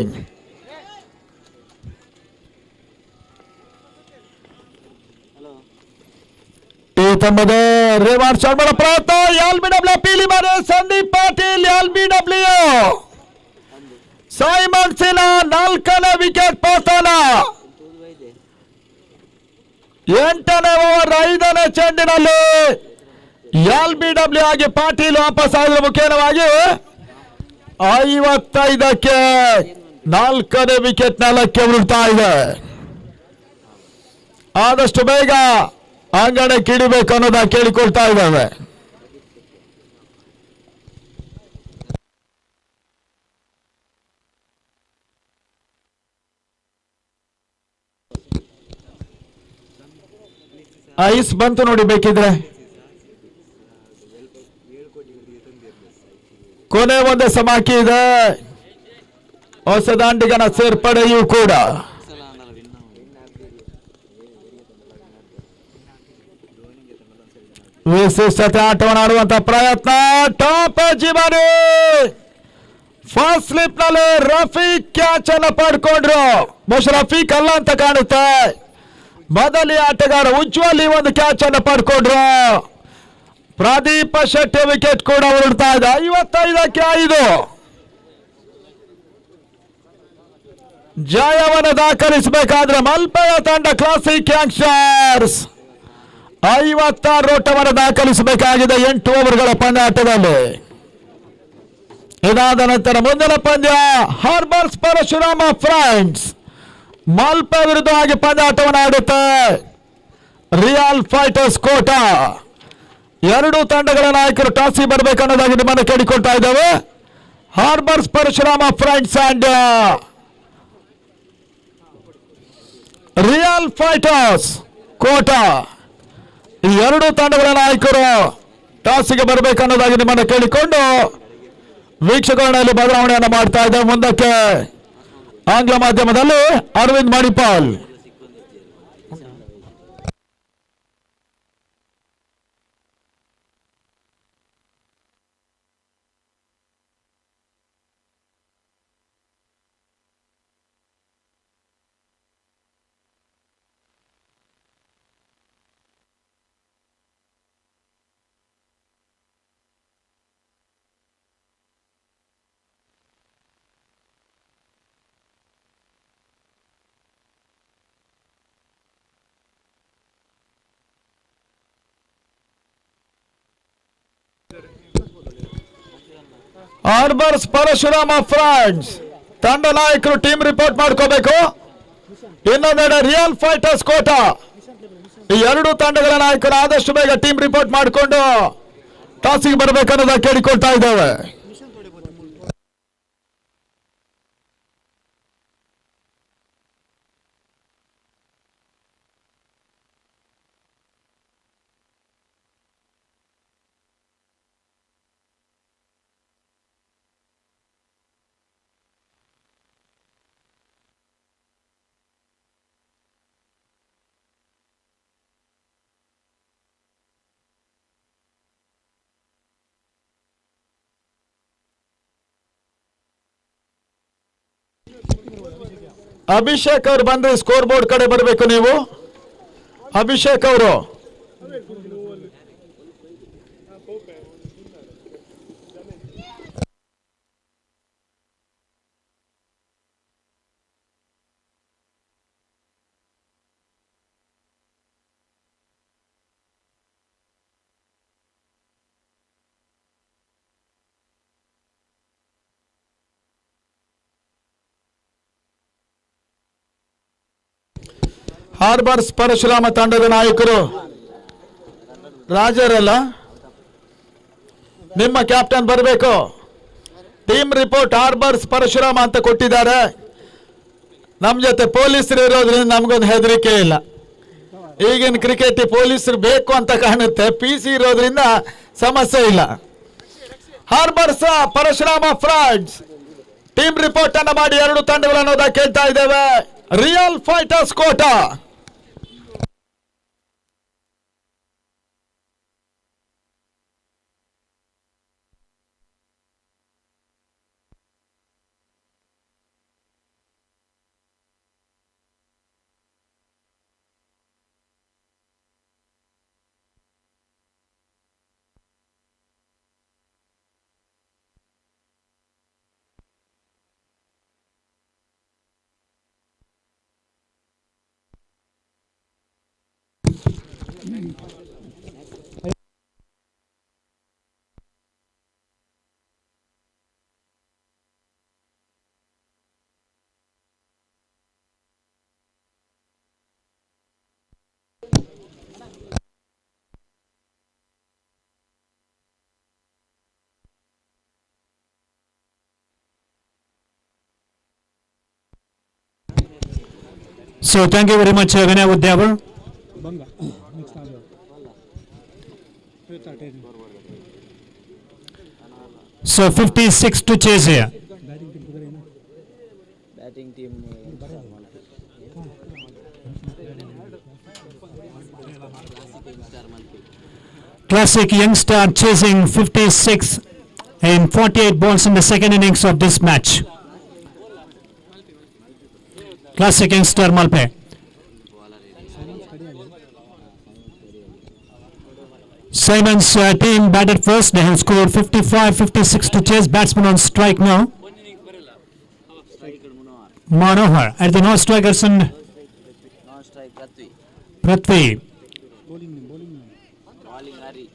ಈ ತಂಡದ ರೇವಾಡ್ ಶರ್ಮರ ಪ್ರಯತ್ನ. LBW ಪೀಲಿ ಮಾರೆ ಸಂದೀಪ್ ಪಾಟೀಲ್. LBW ಸೈಮನ್ಸಿನ 4ನೇ ವಿಕೆಟ್ ಪತನ. 8ನೇ ಓವರ್ 5ನೇ ಚೆಂಡಿನಲ್ಲಿ LBW ಆಗಿ ಪಾಟೀಲ್ ವಾಪಸ್ ಆದ ಮುಖೇನವಾಗಿ 55ಕ್ಕೆ 4ನೇ ವಿಕೆಟ್ ನೆಲಕ್ಕೆ ಉರುಳ್ತಾ ಇದೆ. ಆದಷ್ಟು ಬೇಗ ಅಂಗಣಕ್ಕೆ ಇಡಬೇಕು ಅನ್ನೋದ ಕೇಳಿಕೊಳ್ತಾ ಇದ್ದಾವೆ. ಐಸ್ ಬಂತು ನೋಡಿ ಬೇಕಿದ್ರೆ. ಕೊನೆ ಒಂದೇ ಸಮಾಕಿ ಇದೆ. ಹೊಸ ದಾಂಡಿಗನ ಸೇರ್ಪಡೆಯೂ ಕೂಡ. ವಿಶಿಷ್ಟತೆ ಆಟವನ್ನು ಆಡುವಂತ ಪ್ರಯತ್ನ. ಟಾಪ್ ಜೀವನಿ ಫಸ್ಟ್ ಸ್ಲಿಪ್ ನಲ್ಲಿ ರಫೀಕ್ ಕ್ಯಾಚ್ ಅನ್ನು ಪಡ್ಕೊಂಡ್ರು. ಬಹುಶಃ ರಫೀಕ್ ಅಲ್ಲ ಅಂತ ಕಾಣುತ್ತೆ. ಮೊದಲಿ ಆಟಗಾರ ಉಜ್ವಲಿ ಒಂದು ಕ್ಯಾಚ್ ಅನ್ನು ಪಡ್ಕೊಂಡ್ರು. ಪ್ರದೀಪ ಶೆಟ್ಟಿ ವಿಕೆಟ್ ಕೂಡ ಉರುಳ್ತಾ ಇದೆ. 55ಕ್ಕೆ 5 ಜಯವನ್ನು ದಾಖಲಿಸಬೇಕಾದ್ರೆ ಮಲ್ಪೆಯ ತಂಡ ಕ್ಲಾಸಿಕ್ ಯಂಗ್ಸ್ಟರ್ಸ್ 56 ಓಟವನ್ನು ದಾಖಲಿಸಬೇಕಾಗಿದೆ 8 ಓವರ್ಗಳ ಪಂದ್ಯಾಟದಲ್ಲಿ. ಇದಾದ ನಂತರ ಮುಂದಿನ ಪಂದ್ಯ ಹಾರ್ಬರ್ಸ್ ಪರಶುರಾಮ ಫ್ರೆಂಡ್ಸ್ ಮಲ್ಪೆ ವಿರುದ್ಧವಾಗಿ ಪಂದ್ಯಾಟವನ್ನು ಆಡುತ್ತೆ. Real fighters Kota. 2 ತಂಡಗಳ ನಾಯಕರು ಟಾಸಿಗೆ ಬರಬೇಕನ್ನೋದಾಗಿ ನಿಮ್ಮನ್ನು ಕೇಳಿಕೊಳ್ತಾ ಇದ್ದೇವೆ. Harbours Parashurama friends and real fighters Kota. ಈ 2 ತಂಡಗಳ ನಾಯಕರು ಟಾಸಿಗೆ ಬರಬೇಕನ್ನೋದಾಗಿ ನಿಮ್ಮನ್ನು ಕೇಳಿಕೊಂಡು ವೀಕ್ಷಕರಲ್ಲಿ ಬದಲಾವಣೆಯನ್ನು ಮಾಡ್ತಾ ಇದ್ದೇವೆ. ಮುಂದಕ್ಕೆ ಆಂಗ್ಲ ಮಾಧ್ಯಮದಲ್ಲಿ ಅರವಿಂದ್ ಮಣಿಪಾಲ್. ಹಾರ್ಬರ್ಸ್ ಪರಶುರಾಮ ಫ್ರೆಂಡ್ಸ್ ತಂಡ ನಾಯಕರು ಟೀಮ್ ರಿಪೋರ್ಟ್ ಮಾಡ್ಕೋಬೇಕು. ಇನ್ನೊಂದೆಡೆ ರಿಯಲ್ ಫೈಟರ್ಸ್ ಕೋಟಾ. ಈ 2 ತಂಡಗಳ ನಾಯಕರು ಆದಷ್ಟು ಬೇಗ ಟೀಮ್ ರಿಪೋರ್ಟ್ ಮಾಡಿಕೊಂಡು ಟಾಸಿಗೆ ಬರಬೇಕನ್ನೋದ ಕೇಳಿಕೊಳ್ತಾ ಇದ್ದೇವೆ. ಅಭಿಷೇಕ್ ಅವರು ಬಂದ್ರೆ ಸ್ಕೋರ್ ಬೋರ್ಡ್ ಕಡೆ ಬರಬೇಕು. ನೀವು ಅಭಿಷೇಕ್ ಅವರು ಹಾರ್ಬರ್ಸ್ ಪರಶುರಾಮ ತಂಡದ ನಾಯಕರು ರಾಜರಲ್ಲ, ನಿಮ್ಮ ಕ್ಯಾಪ್ಟನ್ ಬರಬೇಕು. ಟೀಮ್ ರಿಪೋರ್ಟ್ ಹಾರ್ಬರ್ಸ್ ಪರಶುರಾಮ ಅಂತ ಕೊಟ್ಟಿದ್ದಾರೆ. ನಮ್ಮ ಜೊತೆ ಪೊಲೀಸರು ಇರೋದ್ರಿಂದ ನಮಗೊಂದು ಹೆದರಿಕೆ ಇಲ್ಲ. ಈಗಿನ ಕ್ರಿಕೆಟ್ ಪೊಲೀಸರು ಬೇಕು ಅಂತ ಕಾಣುತ್ತೆ, PC ಇರೋದ್ರಿಂದ ಸಮಸ್ಯೆ ಇಲ್ಲ. ಹಾರ್ಬರ್ಸ್ ಪರಶುರಾಮ ಫ್ರಾಡ್ಸ್ ಟೀಮ್ ರಿಪೋರ್ಟ್ ಅನ್ನು ಮಾಡಿ ಎರಡು ತಂಡಗಳನ್ನು ಕೇಳ್ತಾ ಇದ್ದೇವೆ. Real fighters Kota So thank you very much, Vinay Udyavar. So 56 to chase here. Batting team. Classic youngster chasing 56 in 48 balls in the second innings of this match. Classic youngster Malpe. Simon's team batted first. They have scored 55-56 to chase. Batsman on strike now. Manohar at the no strikers and Non-strike Prithvi. Prithvi. Bowling Hari.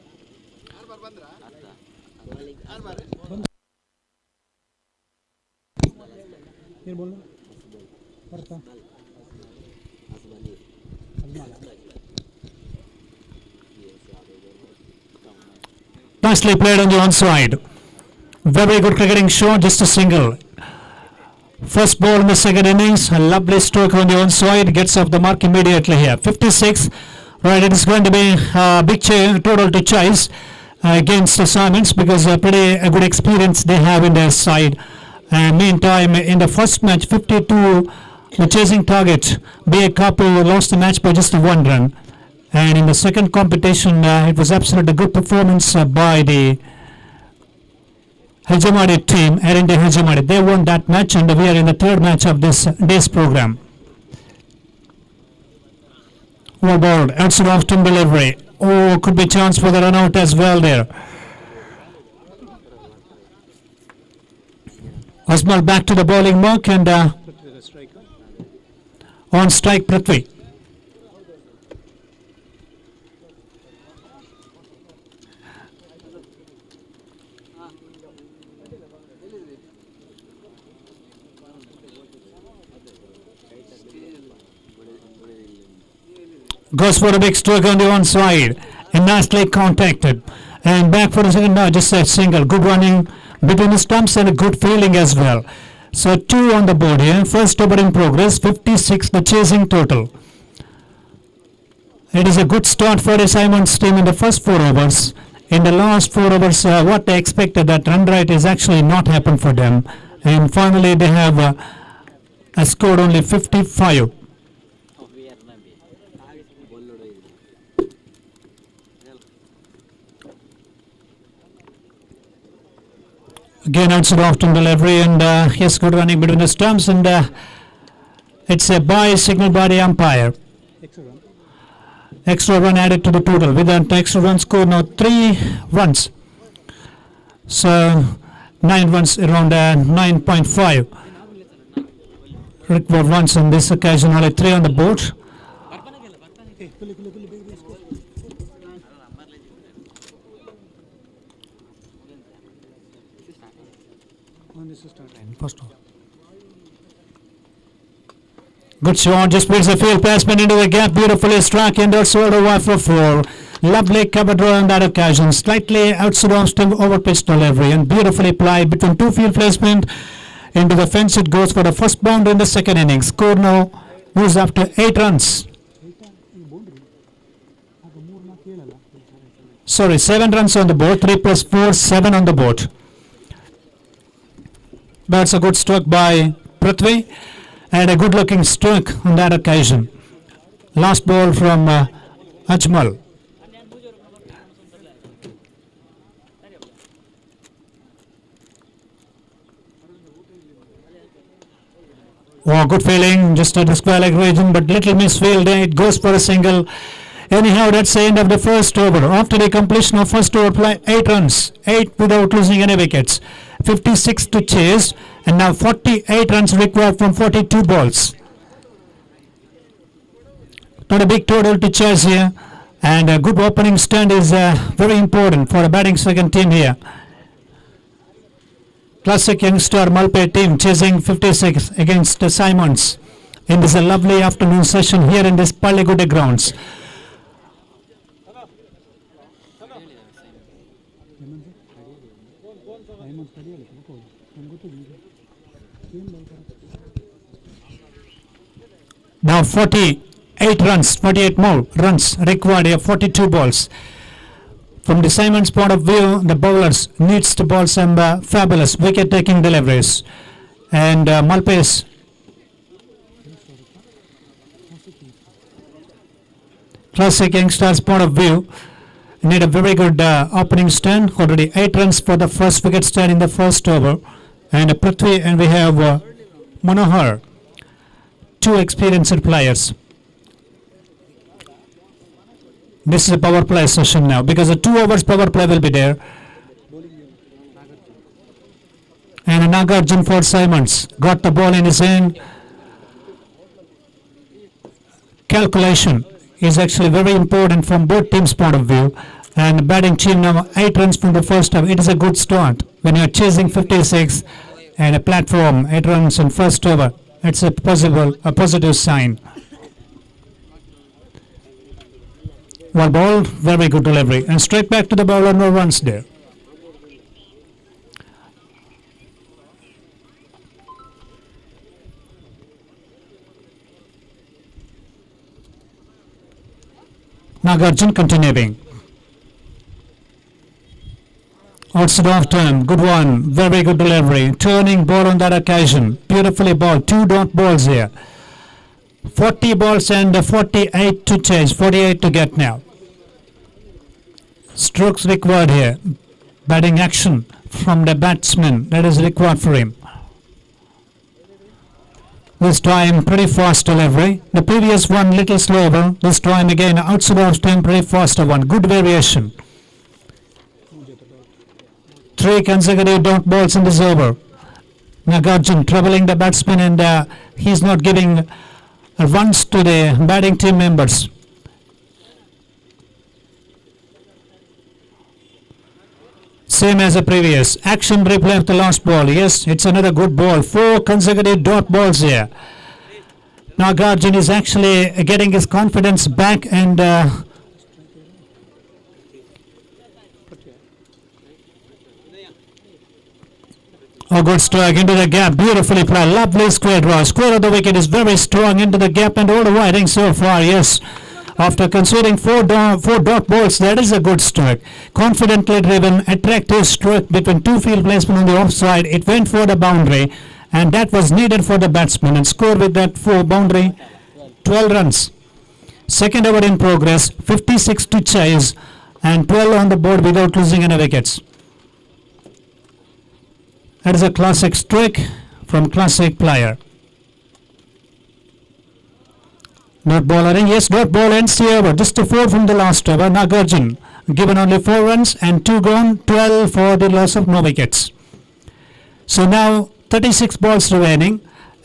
Nicely played on the onside. Very good cricketing show, just a single. First ball in the second innings, a lovely stroke on the onside, gets off the mark immediately here. 56, right, it is going to be a big total to chase against the Simons because a good experience they have in their side. And meantime, in the first match, 52, the chasing target, B.A. Kapu lost the match by just 1 run. And in the second competition, it was absolutely good performance by the Hejamadi team, Air India Hejamadi. They won that match and we are in the third match of this day's program. Well ball, outside off to delivery. Oh, could be chance for the run out as well there. Osmal back to the bowling mark and on strike Prithvi. Goes for a big stroke on the onside and nicely contacted and back for a second. No, just a single. Good running between the stumps and a good fielding as well. So 2 on the board here. First over in progress, 56 the chasing total. It is a good start for the Simons team in the first 4 overs. In the last 4 overs, what they expected, that run rate is actually not happened for them. And finally they have scored only 55. Again outside off to delivery and yes, good running between the stumps and it's a bye signal by the umpire. extra run added to the total. With that extra run score now 3 runs. So 9 runs around 9.5 required runs on this occasion, only 3 on the board. Good shot, just brings the field passment into the gap, beautifully struck and also the wide for 4. Lovely cover draw on that occasion, slightly outside of stump over pitch delivery and beautifully applied between 2 field placement into the fence. It goes for the first boundary in the second innings. Score now moves up to 8 runs. Sorry, 7 runs on the board, 3 plus 4, 7 on the board. That's a good stroke by Prithvi and a good looking stroke on that occasion. Last ball from Ajmal. Oh, good feeling, just at the square leg region, but little misfield. It goes for a single. Anyhow, that's the end of the first over. After the completion of first over play, 8 runs, 8 without losing any wickets, 56 to chase, and now 48 runs required from 42 balls. Not a big total to chase here, and a good opening stand is very important for a batting second team here. Classic youngster Malpe team chasing 56 against Simons in this lovely afternoon session here in this Paligude grounds. Now 48 runs, 48 more runs required here, 42 balls. From the Simons point of view, the bowlers needs to bowl some fabulous wicket-taking deliveries. And Malpe's classic youngsters point of view need a very good opening stand. Already 8 runs for the first wicket stand in the first over. And Prithvi, and we have Manohar, 2 experienced players. This is a power play session now because the 2 overs power play will be there. And Nagarjun for Simons got the ball in his hand. Calculation is actually very important from both teams' point of view. And batting team now 8 runs from the first over. It is a good start when you are chasing 56 and a platform 8 runs in first over. It's a positive sign. Well ball, very good delivery, and straight back to the bowler, no runs there. Nagarjun continuing. Outside off turn, good one, very good delivery, turning ball on that occasion, beautifully bowled, 2 dot balls here. 40 balls and 48 to chase, 48 to get now. Strokes required here. Batting action from the batsman that is required for him. This time pretty fast delivery. The previous one little slower. This time again outside of stump, pretty faster one. Good variation. 3 consecutive dot balls in this over. Nagarjun troubling the batsman, and he's not giving runs to the batting team members. Same as the previous. Action replay of the last ball. Yes, it's another good ball. 4 consecutive dot balls here. Nagarjun is actually getting his confidence back, and a good strike into the gap, beautifully played, lovely square draw. Square of the wicket is very strong into the gap and all the writing so far, yes. After conceding 4 dot balls, that is a good strike. Confidently driven, attractive stroke between 2 field placement on the offside. It went for the boundary, and that was needed for the batsman, and score with that 4 boundary, 12 runs. Second over in progress, 56 to chase, and 12 on the board without losing any wickets. That is a classic strike from classic player. Dot ball running. Yes, dot ball ends the over. Just a 4 from the last over. Nagarjun given only 4 runs and 2 gone. 12 for the loss of no wickets. So now 36 balls remaining,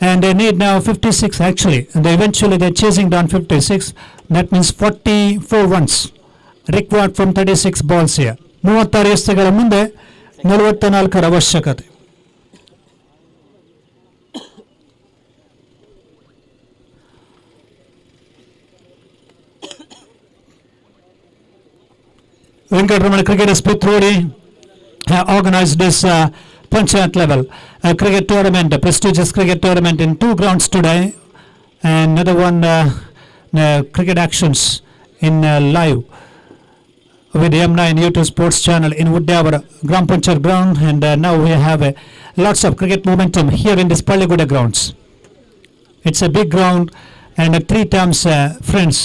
and they need now 56 actually. And eventually they're chasing down 56. That means 44 runs required from 36 balls here. 36 ಎಸೆತಗಳ ಮುಂದೆ 44 ಅವಶ್ಯಕತೆ. Venkataramana Cricket Pithrodi organized this Panchayat level cricket tournament, a prestigious cricket tournament in 2 grounds today, and another one cricket actions in live with the M9 YouTube Sports channel in Udyavara Gram Panchayat ground, and now we have lots of cricket momentum here in this Palliguda grounds. It's a big ground, and 3 times friends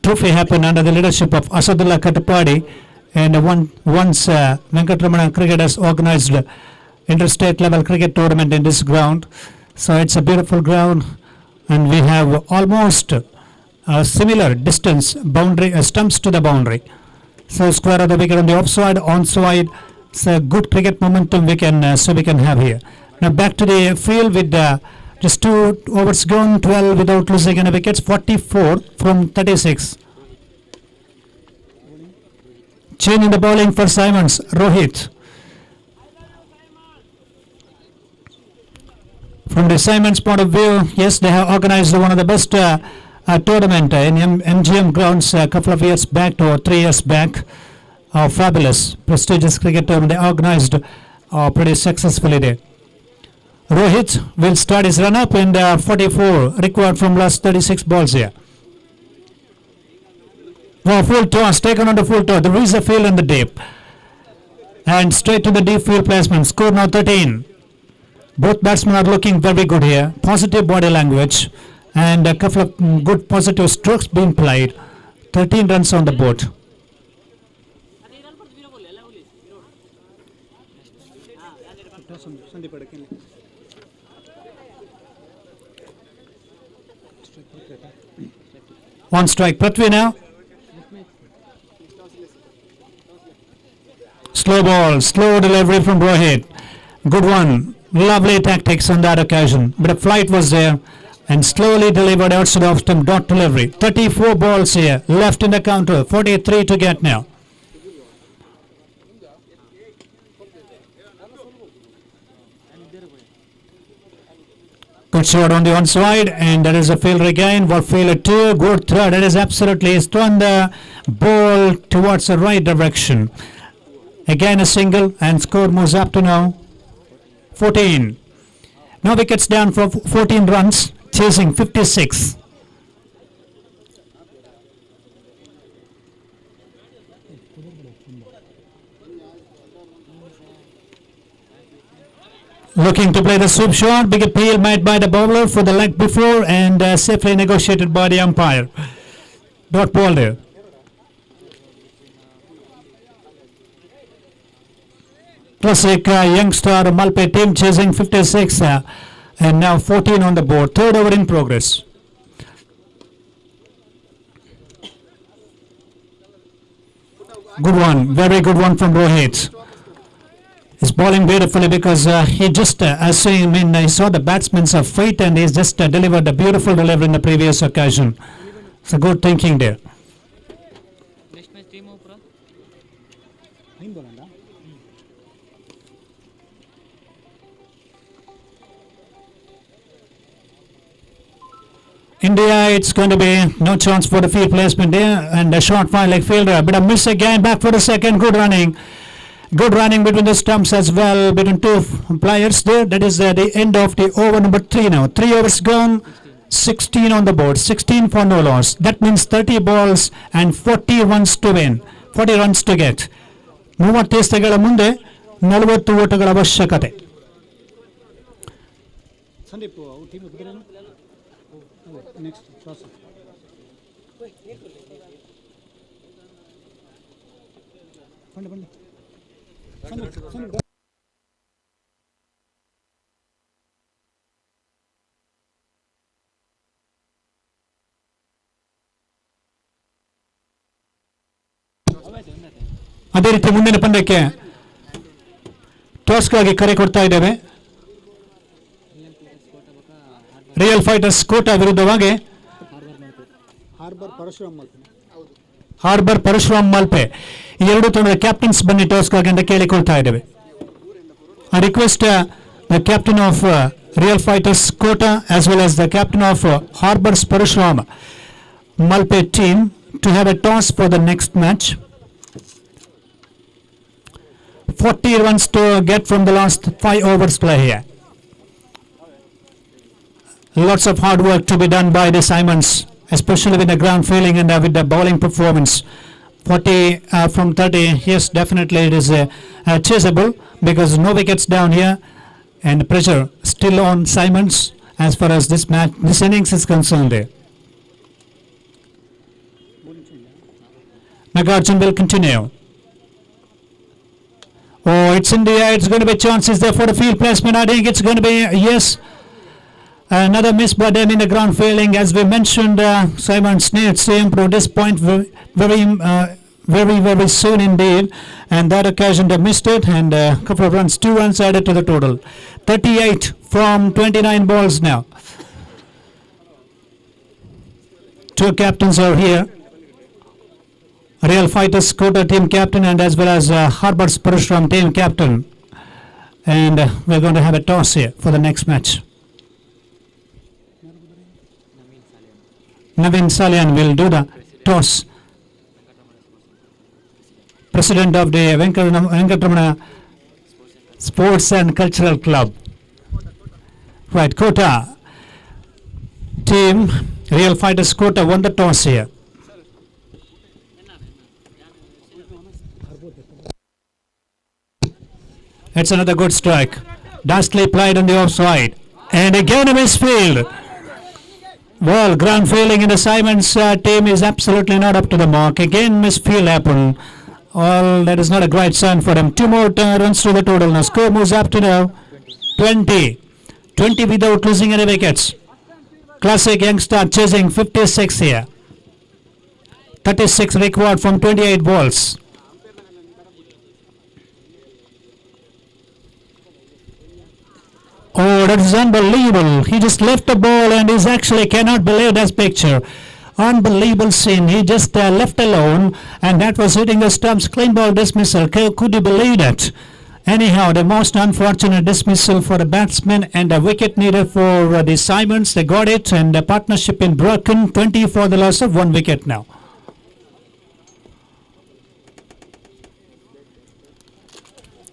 trophy happened under the leadership of Asadullah Katapady, and once Venkataramana Cricket has organized interstate level cricket tournament in this ground. So it's a beautiful ground, and we have almost a similar distance boundary stumps to the boundary. So square of the wicket on the offside, onside. So good cricket momentum we can have here. Now back to the field with just 2 overs gone, 12 without losing any wickets, 44 from 36. Change in the bowling for Simons, Rohit. From the Simons point of view, yes, they have organized one of the best tournament in MGM grounds a couple of years back, or 3 years back. Fabulous, prestigious cricket tournament they organized pretty successfully there. Rohit will start his run up, and 44 required from last 36 balls here. Now full toss taken on the full toss. There is a field in the deep, and straight to the deep field placement. Score now 13. Both batsmen are looking very good here. Positive body language and a couple of good positive strokes being played. 13 runs on the board. One strike. Prithvi now. Slow ball, slow delivery from Rohit. Good one. Lovely tactics on that occasion. But a flight was there, and slowly delivered outside of stump, dot delivery. 34 balls here left in the counter. 43 to get now. Good shot on the one side, and that is a fielder again. Well fielded too. Good throw. That is absolutely. He's thrown the ball towards the right direction. Again a single, and score moves up to now 14. Now wickets down for 14 runs, chasing 56. Looking to play the swoop shot. Big appeal made by the bowler for the leg before, and safely negotiated by the umpire. Dot ball there. Classic youngster Malpe team chasing 56, and now 14 on the board. 3rd over in progress. Good one, very good one from Rohit. He's bowling beautifully because he just, he saw the batsmen's feet, and he's just delivered a beautiful delivery in the previous occasion. So good thinking there. India, it's going to be no chance for the field placement there, and a short fine leg fielder, but a miss again. Back for the second. Good running between the stumps as well, between 2 players there. That is the end of the over number 3 now. 3 overs gone, 16 on the board, 16 for no loss. That means 30 balls and 40 runs to win, 40 runs to get. 30 ಎಸೆತಗಳ ಮುಂದೆ 40 ಓಟಗಳ ಅವಶ್ಯಕತೆ. ಸಂದೀಪ್ ಅವ್ರ team ಬಿಡರೇನು next toss ಬನ್ನಿ ಸಂದೀಪ್ ಅದೇ ರೀತಿ ಮುಂದಿನ ಪಂದ್ಯಕ್ಕೆ ಟಾಸ್ಗಾಗಿ ಕರೆ ಕೊಡ್ತಾ ಇದ್ದೇವೆ. ರಿಯಲ್ ಫೈಟರ್ಸ್ ಕೋಟಾ ವಿರುದ್ಧವಾಗಿ ಹಾರ್ಬರ್ ಪರಶುರಾಮ್ ಮಲ್ಪೆ ಈ ಎರಡು ತಂಡದ ಕ್ಯಾಪ್ಟನ್ಸ್ ಬನ್ನಿ ಟಾಸ್ಗಾಗಿ ಅಂತ ಕೇಳಿಕೊಳ್ತಾ ಇದ್ದೇವೆ. I request the captain of Real Fighters Kota as well as the captain of Harbour's Parashuram Malpe team to have a toss for the next match. 40 runs to get from the last 5 overs play here. Lots of hard work to be done by the Simons, especially with the ground feeling and with the bowling performance. 40 from 30, yes, definitely it is chaseable because no wickets down here and pressure still on Simons as far as this match, this innings is concerned there. Nagarjun will continue. Oh, it's in the air, it's going to be chances there for the field placement. I think it's going to be, yes, another miss by them in the ground failing. As we mentioned, Simons needs to improve this point very soon indeed, and that occasion they missed it, and a couple of runs, 2 runs added to the total. 38 from 29 balls now. 2 captains are here. Real Fighters Kota team captain and as well as Harbour's Parashuram team captain, and we're going to have a toss here for the next match. Navin Salian will do the toss. President of the Venkataramana Sports and Cultural Club. Right, Kota team, Real Fighters Kota won the toss here. It's another good strike. Dastly played on the offside. And again a misfield. Well, ground failing in the Simons team is absolutely not up to the mark. Again misfield happened. Well, that is not a great sign for them. 2 more runs to the total. Now score moves up to now 20. 20 without losing any wickets. Classic youngster chasing 56 here. 36 required from 28 balls. Oh, that is unbelievable. He just left the ball and is actually cannot believe this picture. Unbelievable scene. He just left alone and that was hitting the stumps. Clean ball dismissal. Could you believe that? Anyhow, the most unfortunate dismissal for the batsman and a wicket needed for the Simons. They got it and the partnership in broken. 20 for the loss of 1 wicket now.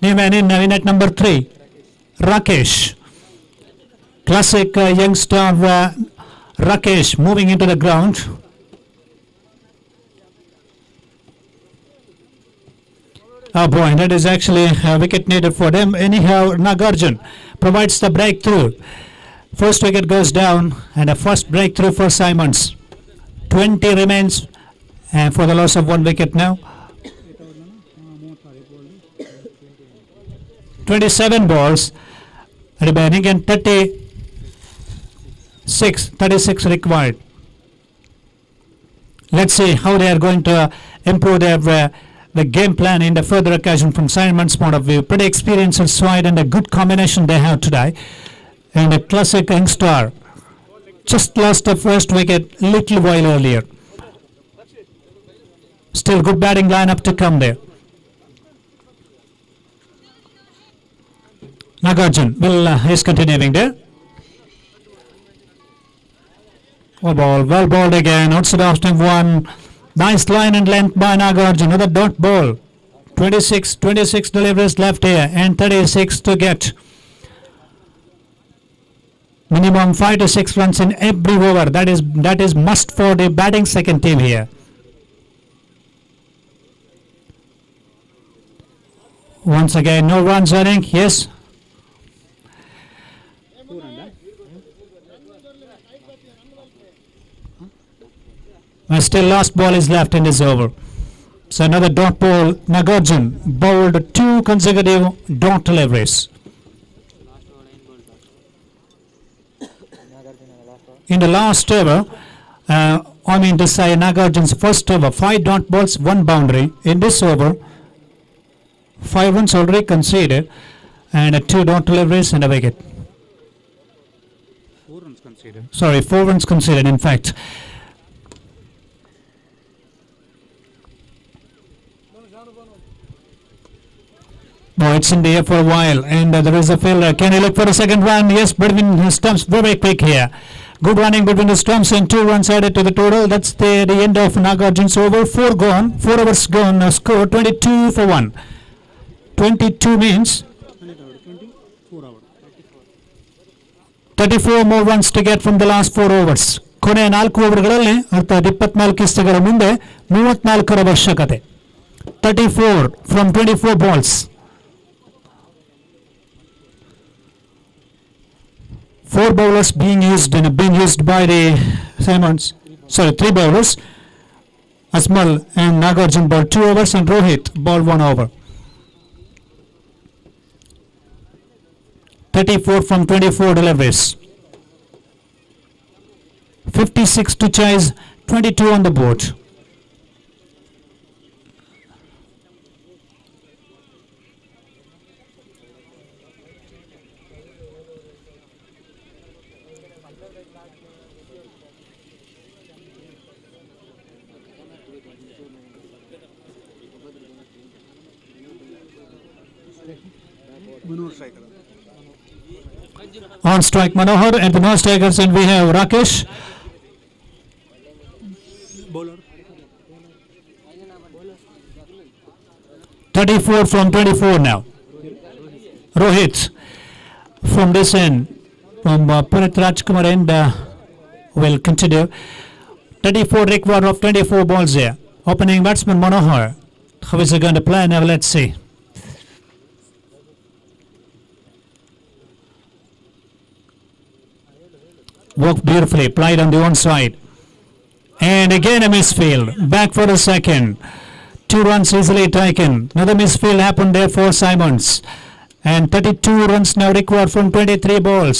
New man in at number 3. Rakesh. Classic youngster Rakesh moving into the ground. Oh boy, that is actually a wicket needed for them. Anyhow, Nagarjun provides the breakthrough. First wicket goes down and a first breakthrough for Simons. 20 remains for the loss of 1 wicket now. 27 balls remaining and 36 required. Let's see how they are going to improve their the game plan in the further occasion from Simon's point of view. Pretty experienced side and a good combination they have today. And a classic youngster just lost the first wicket little while earlier. Still good batting lineup to come there. Nagarjun is continuing there. Oh, ball, well bowled again, outside off stump 1. Nice line and length by Nagarjun, another dot ball. 26 deliveries left here and 36 to get. Minimum 5 to 6 runs in every over. That is must for the batting second team here. Once again, no runs running. Yes. Still last ball is left in this over. So another dot ball. Nagarjun bowled 2 consecutive dot deliveries. In the last over, I mean to say Nagarjun's first over, 5 dot balls, 1 boundary. In this over, 5 runs already conceded, and 2 dot deliveries and a wicket. 4 runs conceded. Sorry, 4 runs conceded, in fact. No, it's in the air for a while, and there is a fielder. Can he look for a second run? Yes, between his stumps, very quick here. Good running between the stumps and 2 runs added to the total. That's the end of Nagarjun's over. 4 gone, 4 overs gone. Score 22 for 1. 22 means 24 hours. 34 more runs to get from the last 4 overs. ಕೊನೆಯ 4 ಓವರ್ಗಳಲ್ಲಿ ಅರ್ಥಾತ್ 24 ಇಷ್ಟಗಳ ಮುಂದೆ 34ರ ಅವಶ್ಯಕತೆ. 34 from 24 balls. 4 bowlers being used by the Simons. Sorry, 3 bowlers. Asmal and Nagarjun bowled 2 overs and Rohit bowled 1 over. 34 from 24 deliveries. 56 to chase, 22 on the board. Manur striker. On strike Manohar, and the non-strikers, and we have Rakesh. Bowler. 34 from 24 now. Rohit from this end, from Purit Rajkumar end, will continue. 34 required of 24 balls here. Opening batsman Manohar. How is he going to play now? Let's see. Worked beautifully, played on the one side. And again a misfield. Back for the second. 2 runs easily taken. Another misfield happened there for Simons. And 32 runs now required from 23 balls.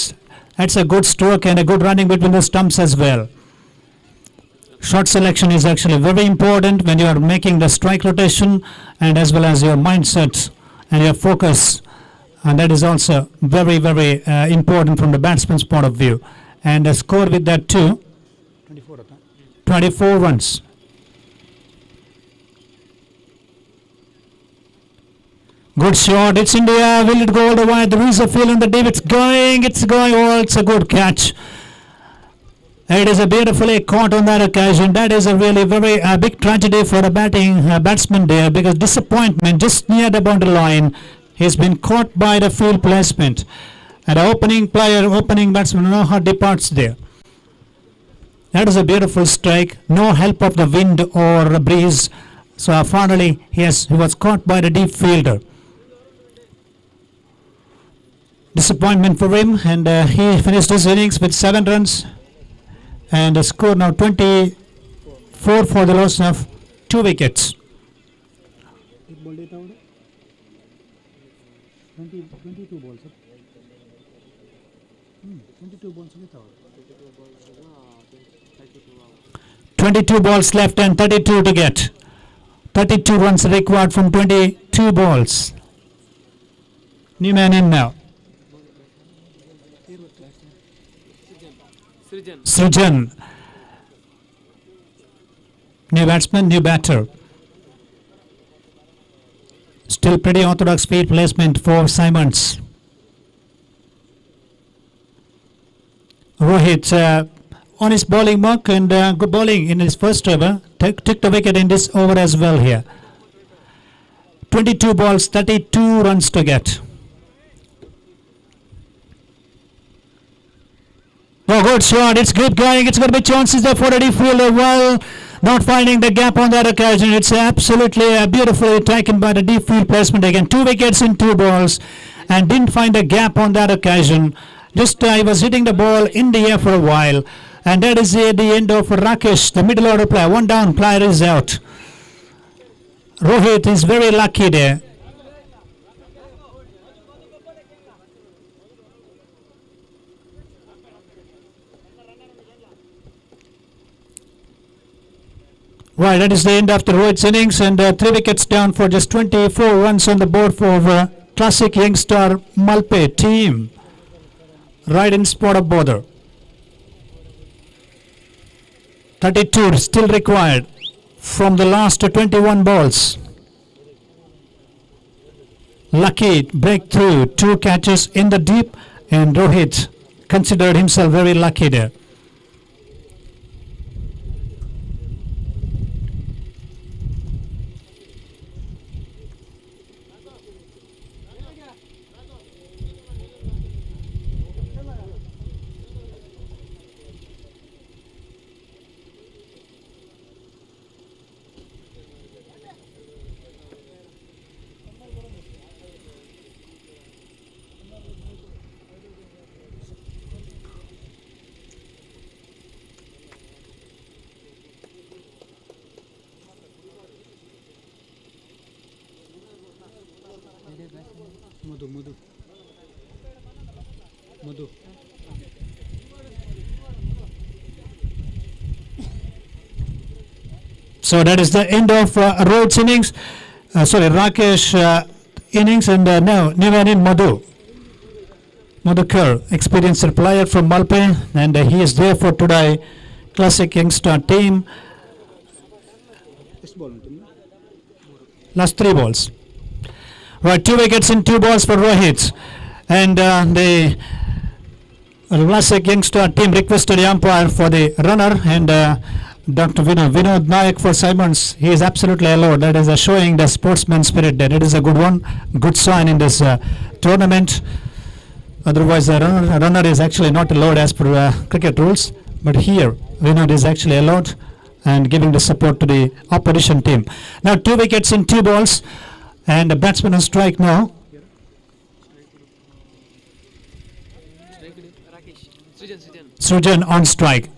That's a good stroke and a good running between the stumps as well. Shot selection is actually very important when you are making the strike rotation, and as well as your mindset and your focus. And that is also very, very important from the batsman's point of view. And a score with that too, 24 runs. Good shot, it's in the air, will it go all the way? There is a field in the deep, it's going, oh, it's a good catch. It is a beautifully caught on that occasion. That is a really very big tragedy for a batsman there, because disappointment just near the boundary line. He's been caught by the field placement. And the opening batsman, Manohar departs there. That is a beautiful strike. No help of the wind or breeze. So finally, he was caught by the deep fielder. Disappointment for him, and he finished his innings with 7 runs. And the score now 24 for the loss of 2 wickets. 22 balls. 22 balls. 22 balls left and 32 to get. 32 runs required from 22 balls. New man in now. Srijan. New batsman, new batter. Still pretty orthodox field placement for Simons. Rohit on his bowling mark, and good bowling in his first over. Took the wicket in this over as well here. 22 balls, 32 runs to get. Oh, good shot. It's good going. It's going to be chances there for Eddie Fielder. Well, not finding the gap on that occasion. It's absolutely beautifully taken by the deep field placement again. 2 wickets in 2 balls, and didn't find a gap on that occasion. Just he was hitting the ball in the air for a while. And that is the end of Rakesh, the middle order player. 1 down, player is out. Rohit is very lucky there. Right, that is the end of the Rohit's innings, and 3 wickets down for just 24 runs on the board for Classic Youngstar Malpe team. Right in spot of bother. 32 still required from the last 21 balls. Lucky breakthrough, 2 catches in the deep, and Rohit considered himself very lucky there. Madhu. So that is the end of Rohit's innings. Rakesh innings, and now Nivanin Madhu. Madhukar, experienced player from Malpe, and he is there for today Classic Youngstar team. This ball ఉంటుంది. Last 3 balls. Right, 2 wickets in 2 balls for Rohit. And the Classic Youngstar team requested the umpire for the runner, and Dr. Vinod Nayak for Simons. He is absolutely allowed. That is showing the sportsman spirit there. It is a good one, good sign in this tournament. Otherwise, the runner is actually not allowed as per cricket rules. But here, Vinod is actually allowed and giving the support to the opposition team. Now 2 wickets in 2 balls, and the batsman on strike now. Srijan on strike.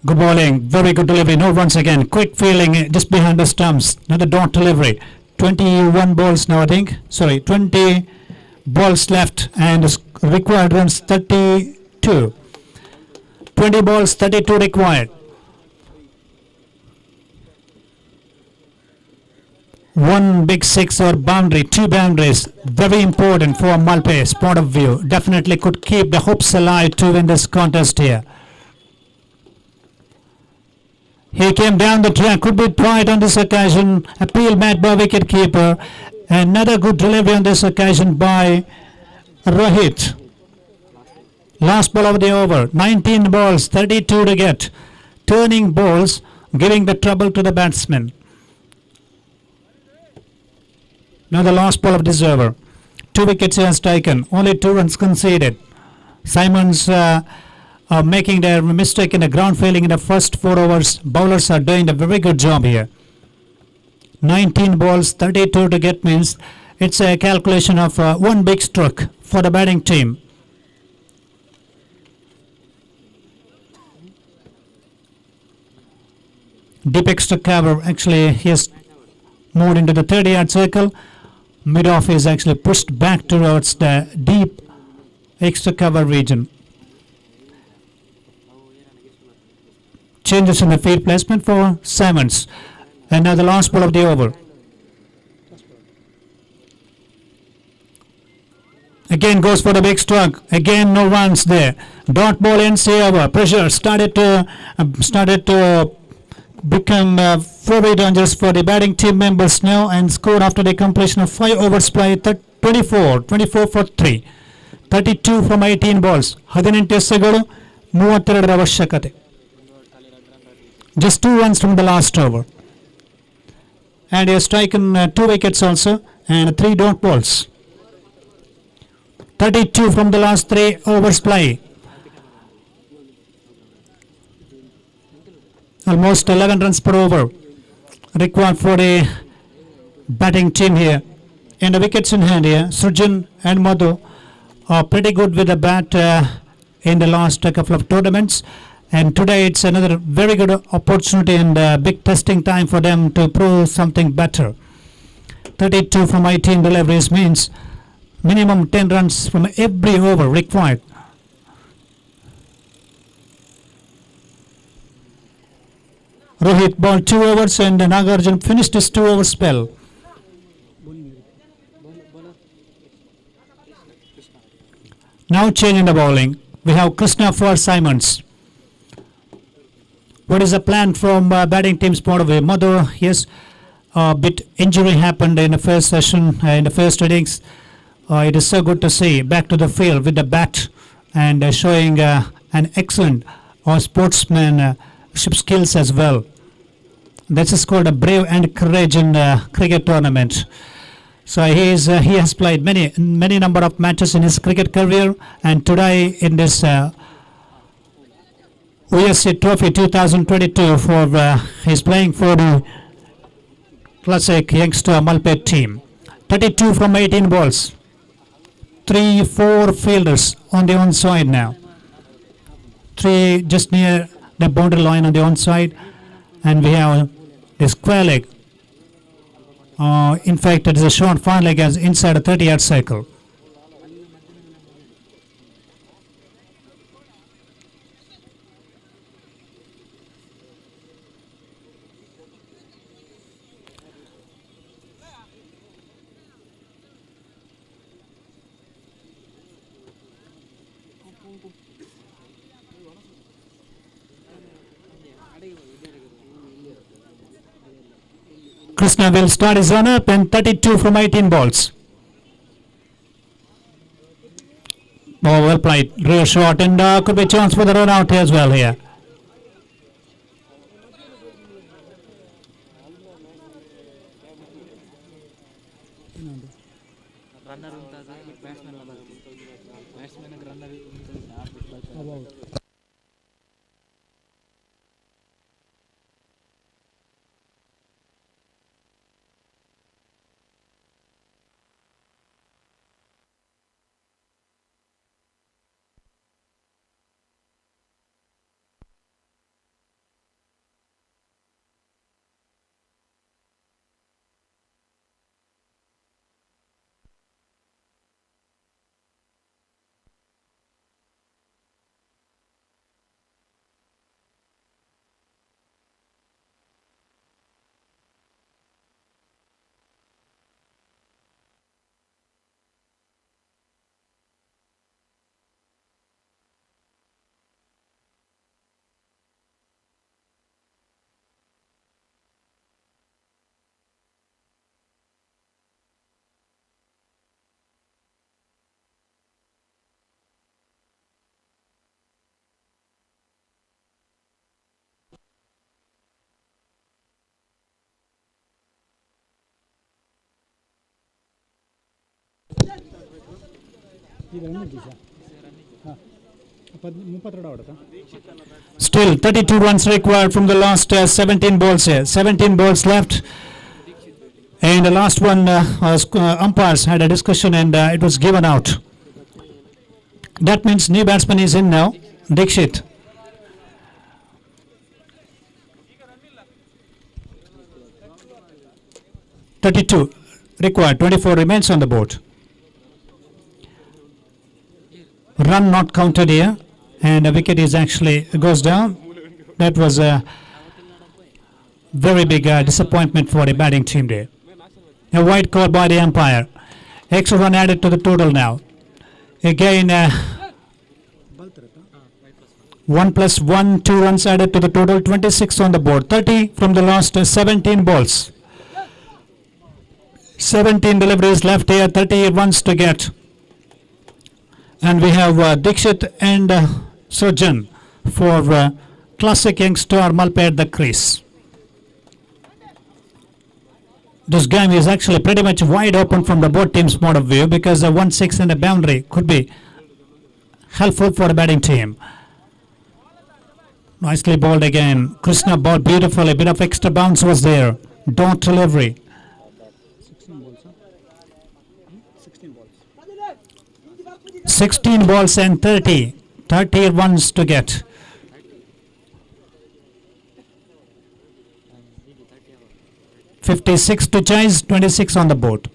Good bowling, very good delivery. No runs again. Quick fielding just behind the stumps. Another dot delivery. 21 balls now, I think. 20 balls left, and required runs 32. 20 balls, 32 required. One big 6 or boundary, 2 boundaries, very important for Malpe's point of view. Definitely could keep the hopes alive to win this contest here. He came down the track, could be tried on this occasion. Appeal made by wicket keeper. Another good delivery on this occasion by Rohit. Last ball of the over. 19 balls, 32 to get. Turning balls, giving the trouble to the batsman. Now the last ball of this over. 2 wickets he has taken. Only 2 runs conceded. Simons making their mistake in the ground failing in the first 4 overs. Bowlers are doing a very good job here. 19 balls, 32 to get means it's a calculation of 1 big stroke for the batting team. Deep extra cover, actually he has moved into the 30-yard circle. Mid-off is actually pushed back towards the deep extra cover region. Changes in the field placement for Simons. And now the last ball of the over. Again goes for the big stroke. Again no runs there. Dot ball ends the over. Pressure started to become very dangerous for the batting team members now, and scored after the completion of 5 overs play 24 for 3. 32 from 18 balls. 18 ಎಸೆಗಳು 32 ಅವಶ್ಯಕತೆ. Just 2 runs from the last over. And he has taken 2 wickets also and 3 dot balls. 32 from the last 3 overs play. Almost 11 runs per over required for the batting team here. And the wickets in hand here, Srijan and Madhu are pretty good with the bat in the last couple of tournaments. And today it's another very good opportunity and big testing time for them to prove something better. 32 from 18 deliveries means minimum 10 runs from every over required Rohit bowled 2 overs and Nagarjun finished his 2 over spell. Now changing the bowling. We have Krishna for Simons. What is the plan from batting team's point of view? Madhu, yes, a bit injury happened in the first session, in the first innings. It is so good to see back to the field with the bat and showing an excellent sportsmanship skills as well. This is called a brave and courage in cricket tournament. So he has played many number of matches in his cricket career, and today in this USC Trophy 2022 he's playing for the Classic Youngster Malpet team. 32 from 18 balls. 3-4 fielders on the onside now. 3 just near the boundary line on the onside, and we have the square leg. In fact, it is a short fine leg as inside a 30-yard circle. Krishna will start his run up and 32 from 18 balls. Oh, well played. Rear shot, and could be a chance for the run out as well here. Runner ಅಂತ batsman batsman runner Still 32 runs required from the last 17 balls here. 17 balls left. And the last one, umpires had a discussion and it was given out. That means new batsman is in now, Dixit. (32) required, 24 remains on the board. Run not counted here, and a wicket is actually goes down. That was a very big disappointment for the batting team there. A wide call by the umpire. Extra run added to the total now. Again, 1+1, 2 runs added to the total, 26 on the board. 30 from the last 17 balls. 17 deliveries left here, 30 runs to get. And we have Dixit and Surjan for Classic Youngster Malpe at the crease. This game is actually pretty much wide open from the both teams' point of view, because the 1-6 and the boundary could be helpful for the batting team. Nicely bowled again. Krishna bowled beautifully. A bit of extra bounce was there. Dot delivery. 16 balls and 30 runs to get. (56) to chase, 26 on the board.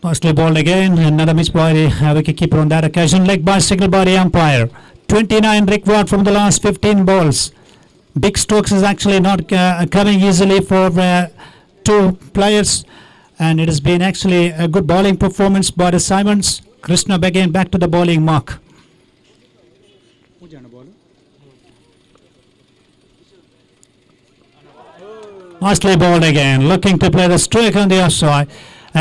Nicely bowled again. Another miss by the wicket keeper on that occasion. Leg by signal by the umpire. 29 required from the last 15 balls. Big strokes is actually not coming easily for two players, and it has been actually a good bowling performance by the Simons. Krishna again back to the bowling mark. Nicely bowled again, looking to play the strike on the offside.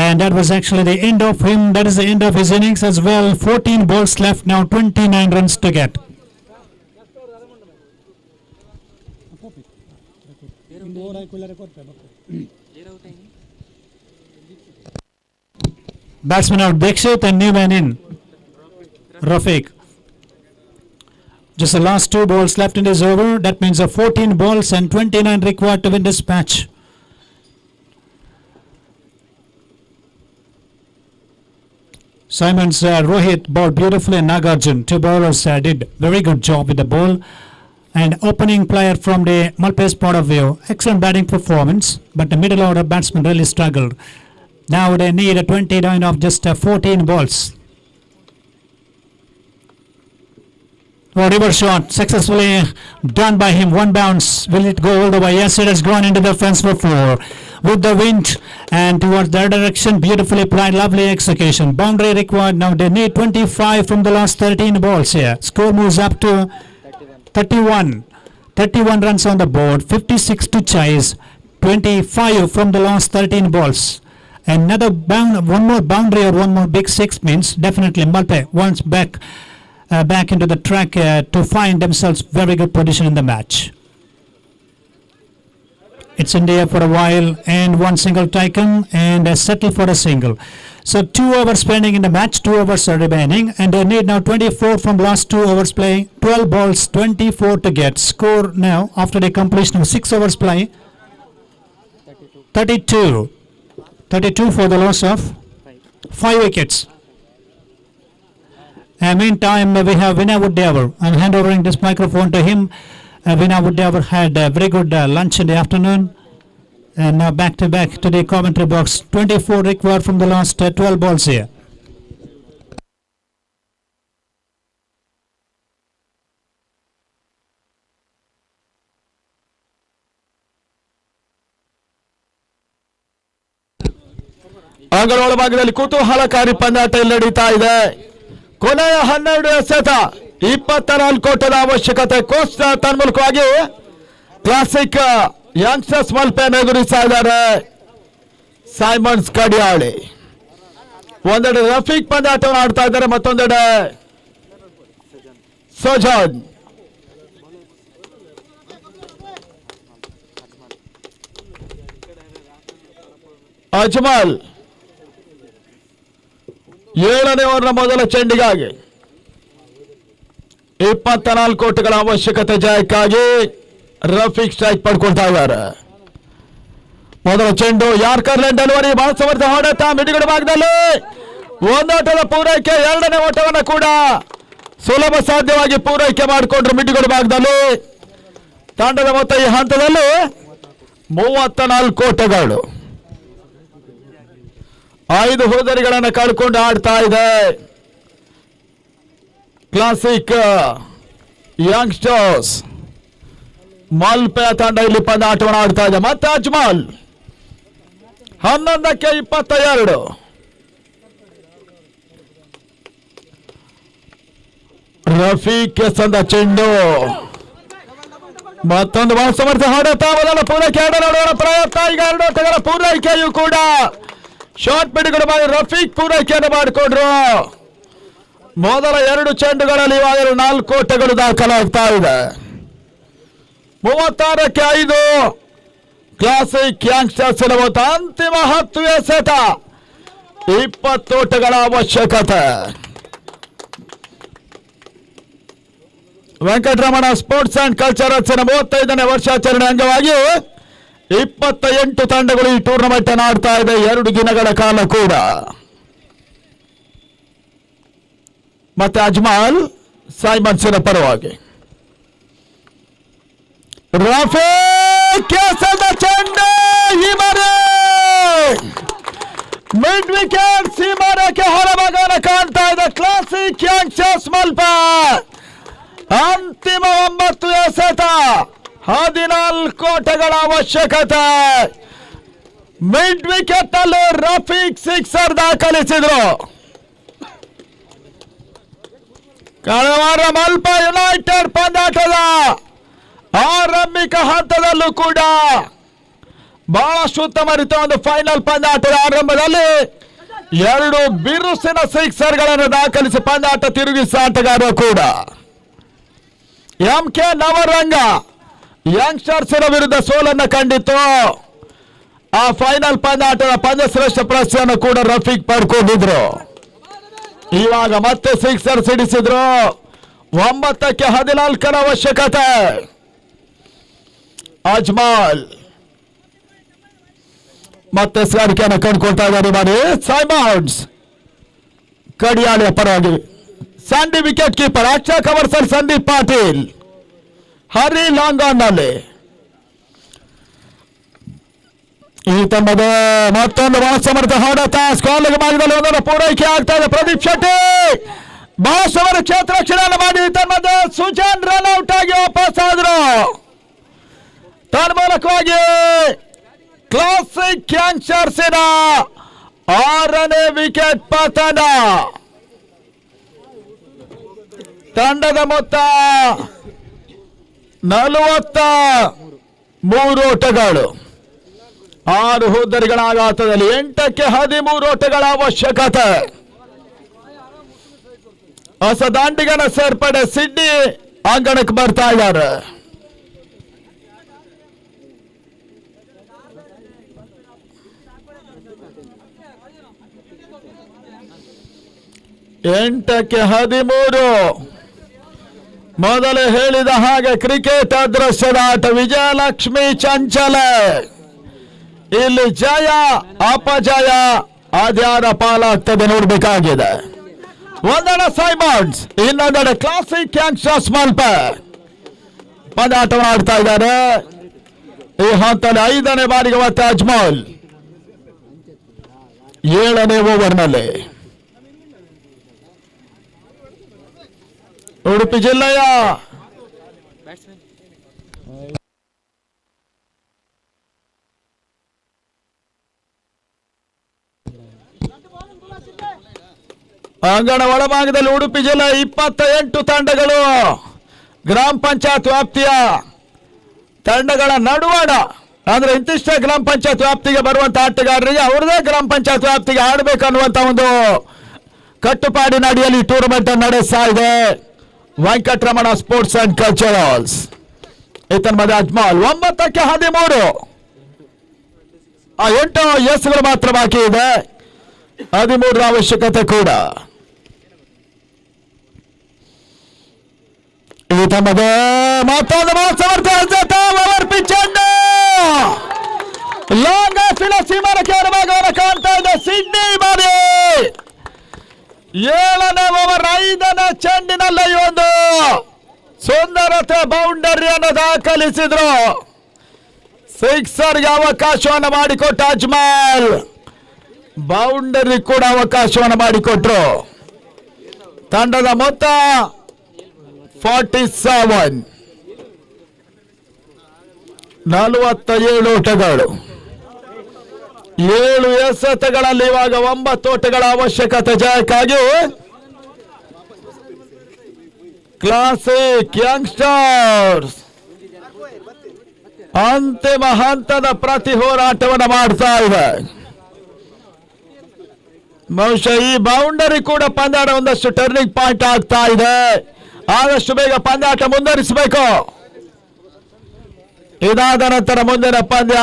And that was actually the end of him. That is the end of his innings as well. 14 balls left now, 29 runs to get. Batsman out Dixit and new man in Rafiq. Just the last 2 balls left in this over. That means 14 balls and 29 required to win this match. Simons Rohit bowled beautifully and Nagarjun. 2 bowlers did very good job with the ball. And opening player from the Malpe's point of view, excellent batting performance, but the middle order batsman really struggled. Now they need a 29 of just 14 balls. River shot successfully done by him. 1 bounce. Will it go all the way? Yes, it has gone into the fence for 4. With the wind and towards the direction, beautifully applied, lovely execution. Boundary required. Now they need 25 from the last 13 balls here. Score moves up to 31. 31 runs on the board. 56 to chase. 25 from the last 13 balls. Another one more boundary or one more big 6 means definitely Malpe wants back into the track to find themselves very good position in the match. It's India for a while and 1 single taken and settle for a single. So 2 overs pending in the match, 2 overs are remaining, and they need now 24 from last 2 overs play. 12 balls, 24 to get. Score now after the completion of 6 overs play. 32. 32 for the loss of 5 wickets. Meantime, we have Vinay Woodyavar. I'm handovering this microphone to him. Vinay Woodyavar had a very good lunch in the afternoon. And now back to the commentary box. 24 required from the last 12 balls here. Anganwadi ಭಾಗದಲ್ಲಿ ಕುತೂಹಲಕಾರಿ ಪಂದ್ಯಾಟ ಇಲ್ಲಿ ನಡೀತಾ ಇದೆ. ಕೊನೆಯ 12 ಎಸೆತ 24 ಕೋಟದ ಅವಶ್ಯಕತೆ coast ತನ್ಮೂಲಕವಾಗಿ classic youngsters ಮಲ್ಪೆಯನ್ನು ಎದುರಿಸ್ತಾ ಇದ್ದಾರೆ ಸೈಮನ್ಸ್ ಕಡಿಯಾಳಿ. ಒಂದೆಡೆ ರಫೀಕ್ ಪಂದ್ಯಾಟವನ್ನು ಆಡ್ತಾ ಇದ್ದಾರೆ, ಮತ್ತೊಂದೆಡೆ ಸಜಾದ್. ಅಜ್ಮಲ್ 7ನೇ ಓವರ್ನ ಮೊದಲ ಚೆಂಡಿಗಾಗಿ 24 ಕೋಟಿಗಳ ಅವಶ್ಯಕತೆ ಜಯಕ್ಕಾಗಿ ರಫೀಕ್ ಸ್ಟ್ರೈಕ್ ಪಡ್ಕೊಳ್ತಾ ಇದ್ದಾರೆ. ಮೊದಲ ಚೆಂಡು ಯಾರ್ಕರ್ ಲೈನ್ ಡೆಲಿವರಿ, ಬಹಳ ಸಮರ್ಥ ಹೊಡೆತ ಮಿಡಿಗಡ ಭಾಗದಲ್ಲಿ ಒಂದೋಟದ ಪೂರೈಕೆ, 2ನೇ ಓಟವನ್ನು ಕೂಡ ಸುಲಭ ಸಾಧ್ಯವಾಗಿ ಪೂರೈಕೆ ಮಾಡಿಕೊಂಡ್ರು ಮಿಡಿಗಡ ಭಾಗದಲ್ಲಿ. ತಂಡದ ಮೊತ್ತ ಈ ಹಂತದಲ್ಲಿ 34 ಓಟಗಳು. 5 ಹೋದರಿಗಳನ್ನು ಕಳ್ಕೊಂಡು ಆಡ್ತಾ ಇದೆ ಕ್ಲಾಸಿಕ್ ಯಂಗ್ಸ್ಟರ್ಸ್ ಮಲ್ಪೆ ತಂಡ. ಇಲ್ಲಿ ಪಂದ್ಯಾಟವನ್ನು ಆಡ್ತಾ ಇದೆ. ಮತ್ತೆ ಅಜ್ಮಲ್ 11ಕ್ಕೆ 22. ರಫೀಕ್ ಸಂದ ಚೆಂಡು, ಮತ್ತೊಂದು ಬಹಳ ಸಮರ್ಥ ಹೊಡೆತ, ಮೊದಲ ಪೂರೈಕೆ, 2 ನೋಡುವ ಪ್ರಯತ್ನ. ಈಗ 2 ಓಟಗಳ ಪೂರೈಕೆಯೂ ಕೂಡ ಶಾರ್ಟ್ ಮಿಡಿಗಳು ಮಾಡಿ ರಫೀಕ್ ಪೂರೈಕೆಯನ್ನು ಮಾಡಿಕೊಂಡ್ರು. ಮೊದಲ 2 ಚೆಂಡುಗಳಲ್ಲಿ ಇವಾಗ 4 ಓಟಗಳು ದಾಖಲಾಗ್ತಾ ಇದೆ. 36ಕ್ಕೆ 5 ಕ್ಲಾಸಿಕ್ ಯಂಗ್ಸ್ಟರ್ಸ್ ಮೊತ್ತ. ಅಂತಿಮ 10 ಎಸೆತ 20 ಓಟಗಳ ಅವಶ್ಯಕತೆ. ವೆಂಕಟರಮಣ ಸ್ಪೋರ್ಟ್ಸ್ ಅಂಡ್ ಕಲ್ಚರಲ್ಸ್ನ 35ನೇ ವರ್ಷಾಚರಣೆ ಅಂಗವಾಗಿ 28 ತಂಡಗಳು ಈ ಟೂರ್ನಮೆಂಟ್ ಅನ್ನು ಆಡ್ತಾ ಇದೆ 2 ದಿನಗಳ ಕಾಲ ಕೂಡ. ಮತ್ತೆ ಅಜ್ಮಲ್ ಸೈಮನ್ಸ್ನ ಪರವಾಗಿ. ರಫೀಕ್ ಚೆಂಡು ಹಿಮರೆ ಮಿಡ್ ವಿಕೆಟ್ ಸೀಮಾರೇಖೆ ಹೊರಭಾಗವನ್ನು ಕಾಣ್ತಾ ಇದೆ ಕ್ಲಾಸಿಕ್ ಯಂಗ್ಸ್ಟರ್ಸ್ ಮಲ್ಪೆ. ಅಂತಿಮ 9 ಎಸೆತ, 14 ಓಟಗಳ ಅವಶ್ಯಕತೆ. ಮಿಡ್ ವಿಕೆಟ್ ನಲ್ಲಿ ರಫೀಕ್ ಸಿಕ್ಸರ್ ದಾಖಲಿಸಿದ್ರು. ಕಳೆದ ವಾರ ಮಲ್ಪ ಯುನೈಟೆಡ್ ಪಂದ್ಯಾಟದ ಆರಂಭಿಕ ಹಂತದಲ್ಲೂ ಕೂಡ ಬಹಳಷ್ಟು ಉತ್ತಮ ರೀತಿಯ ಒಂದು ಫೈನಲ್ ಪಂದ್ಯಾಟದ ಆರಂಭದಲ್ಲಿ 2 ಬಿರುಸಿನ ಸಿಕ್ಸರ್ಗಳನ್ನು ದಾಖಲಿಸಿ ಪಂದ್ಯಾಟ ತಿರುಗಿಸಿ ಆಟಗಾರ ಕೂಡ. MK ನವರಂಗ ಯಂಗ್ಸ್ಟರ್ಸ್ನ ವಿರುದ್ಧ ಸೋಲನ್ನು ಕಂಡಿತ್ತು. ಆ ಫೈನಲ್ ಪಂದ್ಯಾಟದ ಪಂದ್ಯಶ್ರೇಷ್ಠ ಪ್ರಶಸ್ತಿಯನ್ನು ಕೂಡ ರಫೀಕ್ ಪಡ್ಕೊಂಡಿದ್ರು. ಇವಾಗ ಮತ್ತೆ ಸಿಕ್ಸರ್ ಸಿಡಿಸಿದ್ರು. 9ಕ್ಕೆ 14ರ ಅವಶ್ಯಕತೆ. ಅಜ್ಮಾಲ್ ಮತ್ತೆ ಸ್ವಾರಿಕೆಯನ್ನು ಕಂಡುಕೊಳ್ತಾ ಇದ್ದಾರೆ. ಬಾರಿ ಸೈಮನ್ಸ್ ಕಡಿಯಾಳಿಯ ಪರವಾಗಿ ಸ್ಯಾಂಡಿ ವಿಕೆಟ್ ಕೀಪರ್. ಅಕ್ಷ ಕವರ್ಸಲ್ ಸಂದೀಪ್ ಪಾಟೀಲ್. ಹರಿ ಲಾಂಗ್ ಆನ್ ನಲ್ಲಿ ಈ ತಂಡದ ಮತ್ತೊಂದು ಸಮರ್ಥ ಹೊಡೆತ. ಸ್ಕಾಲಿಂಗ್ ಮಾರ್ಗದಲ್ಲಿ ಒಂದನ್ನು ಪೂರೈಕೆ ಆಗ್ತಾ ಇದೆ. ಪ್ರದೀಪ್ ಶೆಟ್ಟಿ ಬಾಸವರ ಕ್ಷೇತ್ರ ರಕ್ಷಣೆ ಮಾಡಿ ತನ್ನದ ಸುಜಾನ್ ರನ್ ಔಟ್ ಆಗಿ ವಾಪಸ್ ಆದ್ರು. ತನ್ಮೂಲಕವಾಗಿ ಕ್ಲಾಸಿಕ್ ಯಂಗ್ಸ್ಟರ್ಸಿನ 6ನೇ ವಿಕೆಟ್ ಪತನ. ತಂಡದ ಮೊತ್ತ 43 ಓಟಗಳು. 6 ಹುದ್ದರಿಗಳ ಆಘಾತದಲ್ಲಿ 8ಕ್ಕೆ 13 ಓಟಗಳ ಅವಶ್ಯಕತೆ. ಹೊಸ ದಾಂಡಿಗನ ಸೇರ್ಪಡೆ ಸಿಡ್ನಿ ಅಂಗಣಕ್ಕೆ ಬರ್ತಾ ಇದ್ದಾರೆ. ಎಂಟಕ್ಕೆ 13. ಮೊದಲೇ ಹೇಳಿದ ಹಾಗೆ ಕ್ರಿಕೆಟ್ ಅದೃಶ್ಯದ ಆಟ. ವಿಜಯಲಕ್ಷ್ಮಿ ಚಂಚಲ. ಇಲ್ಲಿ ಜಯ ಅಪಜಯ ಅದ್ಯಾರ ಪಾಲಾಗ್ತದೆ ನೋಡ್ಬೇಕಾಗಿದೆ. ಒಂದೆಡೆ ಸೈಮನ್ಸ್, ಇನ್ನೊಂದೆಡೆ ಕ್ಲಾಸಿಕ್ ಯಂಗ್ಸ್ಟರ್ಸ್ ಮಲ್ಪ ಪಂದ್ಯಾಟವನ್ನು ಆಡ್ತಾ ಇದ್ದಾರೆ. ಈ ಹಂತದಲ್ಲಿ 5ನೇ ಬಾರಿಗೆ ಮತ್ತೆ ಅಜ್ಮಲ್ 7ನೇ ಓವರ್ನಲ್ಲಿ. ಉಡುಪಿ ಜಿಲ್ಲೆಯ ಅಂಗಣ ಒಳಭಾಗದಲ್ಲಿ ಉಡುಪಿ ಜಿಲ್ಲೆ 28 ತಂಡಗಳು ಗ್ರಾಮ ಪಂಚಾಯತ್ ವ್ಯಾಪ್ತಿಯ ತಂಡಗಳ ನಡುವಣ, ಅಂದ್ರೆ ಇಂತಿಷ್ಟೇ ಗ್ರಾಮ ಪಂಚಾಯತ್ ವ್ಯಾಪ್ತಿಗೆ ಬರುವಂತ ಆಟಗಾರರಿಗೆ ಅವ್ರದೇ ಗ್ರಾಮ ಪಂಚಾಯತ್ ವ್ಯಾಪ್ತಿಗೆ ಆಡಬೇಕನ್ನುವಂತ ಒಂದು ಕಟ್ಟುಪಾಡಿನ ಅಡಿಯಲ್ಲಿ ಟೂರ್ನಮೆಂಟ್ ನಡೆಸ್ತಾ ಇದೆ ವೆಂಕಟರಮಣ ಸ್ಪೋರ್ಟ್ಸ್ ಅಂಡ್ ಕಲ್ಚರಲ್ಸ್. ಈತನ ಮಧ್ಯ ಅಜ್ಮಾಲ್ 9ಕ್ಕೆ 13. 8 ಎಸ್ಗಳು ಮಾತ್ರ ಬಾಕಿ ಇದೆ. 13ರ ಅವಶ್ಯಕತೆ ಕೂಡ. ಈತ ಮಧ್ಯ ಮತ್ತೊಂದು ಲಾಂಗ್ ಆಫಿನ ಸೀಮಾರಕ್ಕೆ ಭಾಗವನ್ನು ಕಾಣ್ತಾ ಇದೆ ಸಿಡ್ನಿ ಬಾರಿ. 7ನೇ ಓವರ್ 5ನೇ ಚೆಂಡಿನಲ್ಲಿ ಒಂದು ಸುಂದರತೆ ಬೌಂಡರಿಯನ್ನು ದಾಖಲಿಸಿದ್ರು. ಸಿಕ್ಸರ್ಗೆ ಅವಕಾಶವನ್ನು ಮಾಡಿಕೊಟ್ಟ ಅಜ್ಮಾಲ್, ಬೌಂಡರಿ ಕೂಡ ಅವಕಾಶವನ್ನು ಮಾಡಿಕೊಟ್ರು. ತಂಡದ ಮೊತ್ತ 47. 47 ಓಟಗಳು. 7 ಎಸೆತಗಳಲ್ಲಿ ಇವಾಗ 9 ಓಟಗಳ ಅವಶ್ಯಕತೆ ಜಯಕ್ಕಾಗಿ. ಕ್ಲಾಸಿಕ್ ಯಂಗ್ಸ್ಟರ್ಸ್ ಅಂತಿಮ ಹಂತದ ಪ್ರತಿ ಹೋರಾಟವನ್ನು ಮಾಡ್ತಾ ಇದೆ. ಬಹುಶಃ ಈ ಬೌಂಡರಿ ಕೂಡ ಪಂದ್ಯಾಟ ಒಂದಷ್ಟು ಟರ್ನಿಂಗ್ ಪಾಯಿಂಟ್ ಆಗ್ತಾ ಇದೆ. ಆದಷ್ಟು ಬೇಗ ಪಂದ್ಯಾಟ ಮುಂದುವರಿಸಬೇಕು. ಇದಾದ ನಂತರ ಮುಂದಿನ ಪಂದ್ಯ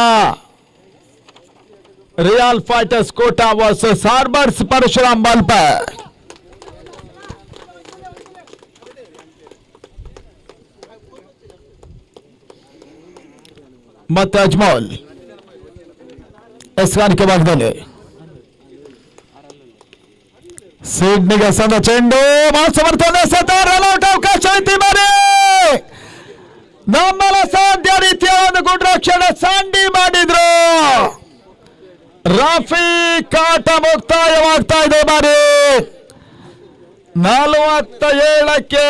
real fighters Kota versus harbours Parashuram Malpe. ಮತ್ತೆ ಅಜ್ಮಾಲ್ ಎಸ್ಗಾನಿಕೆ ಭಾಗದಲ್ಲಿ ಸಿಡ್ನಿಗೆ ಸಂದ ಚೆಂಡು ಸಮರ್ಥನೆ ಅವಕಾಶ ಐತಿ ಬಾರಿ. ನಮ್ಮಲ ಸಾಧ್ಯ ರೀತಿಯ ಒಂದು ಗುಡ್ ರಕ್ಷಣೆ ಸ್ಯಾಂಡಿ ಮಾಡಿದ್ರು. ರಫೀಕ್ ಆಟ ಮುಕ್ತಾಯವಾಗ್ತಾ ಇದೆ ಬಾರಿ. 47ಕ್ಕೆ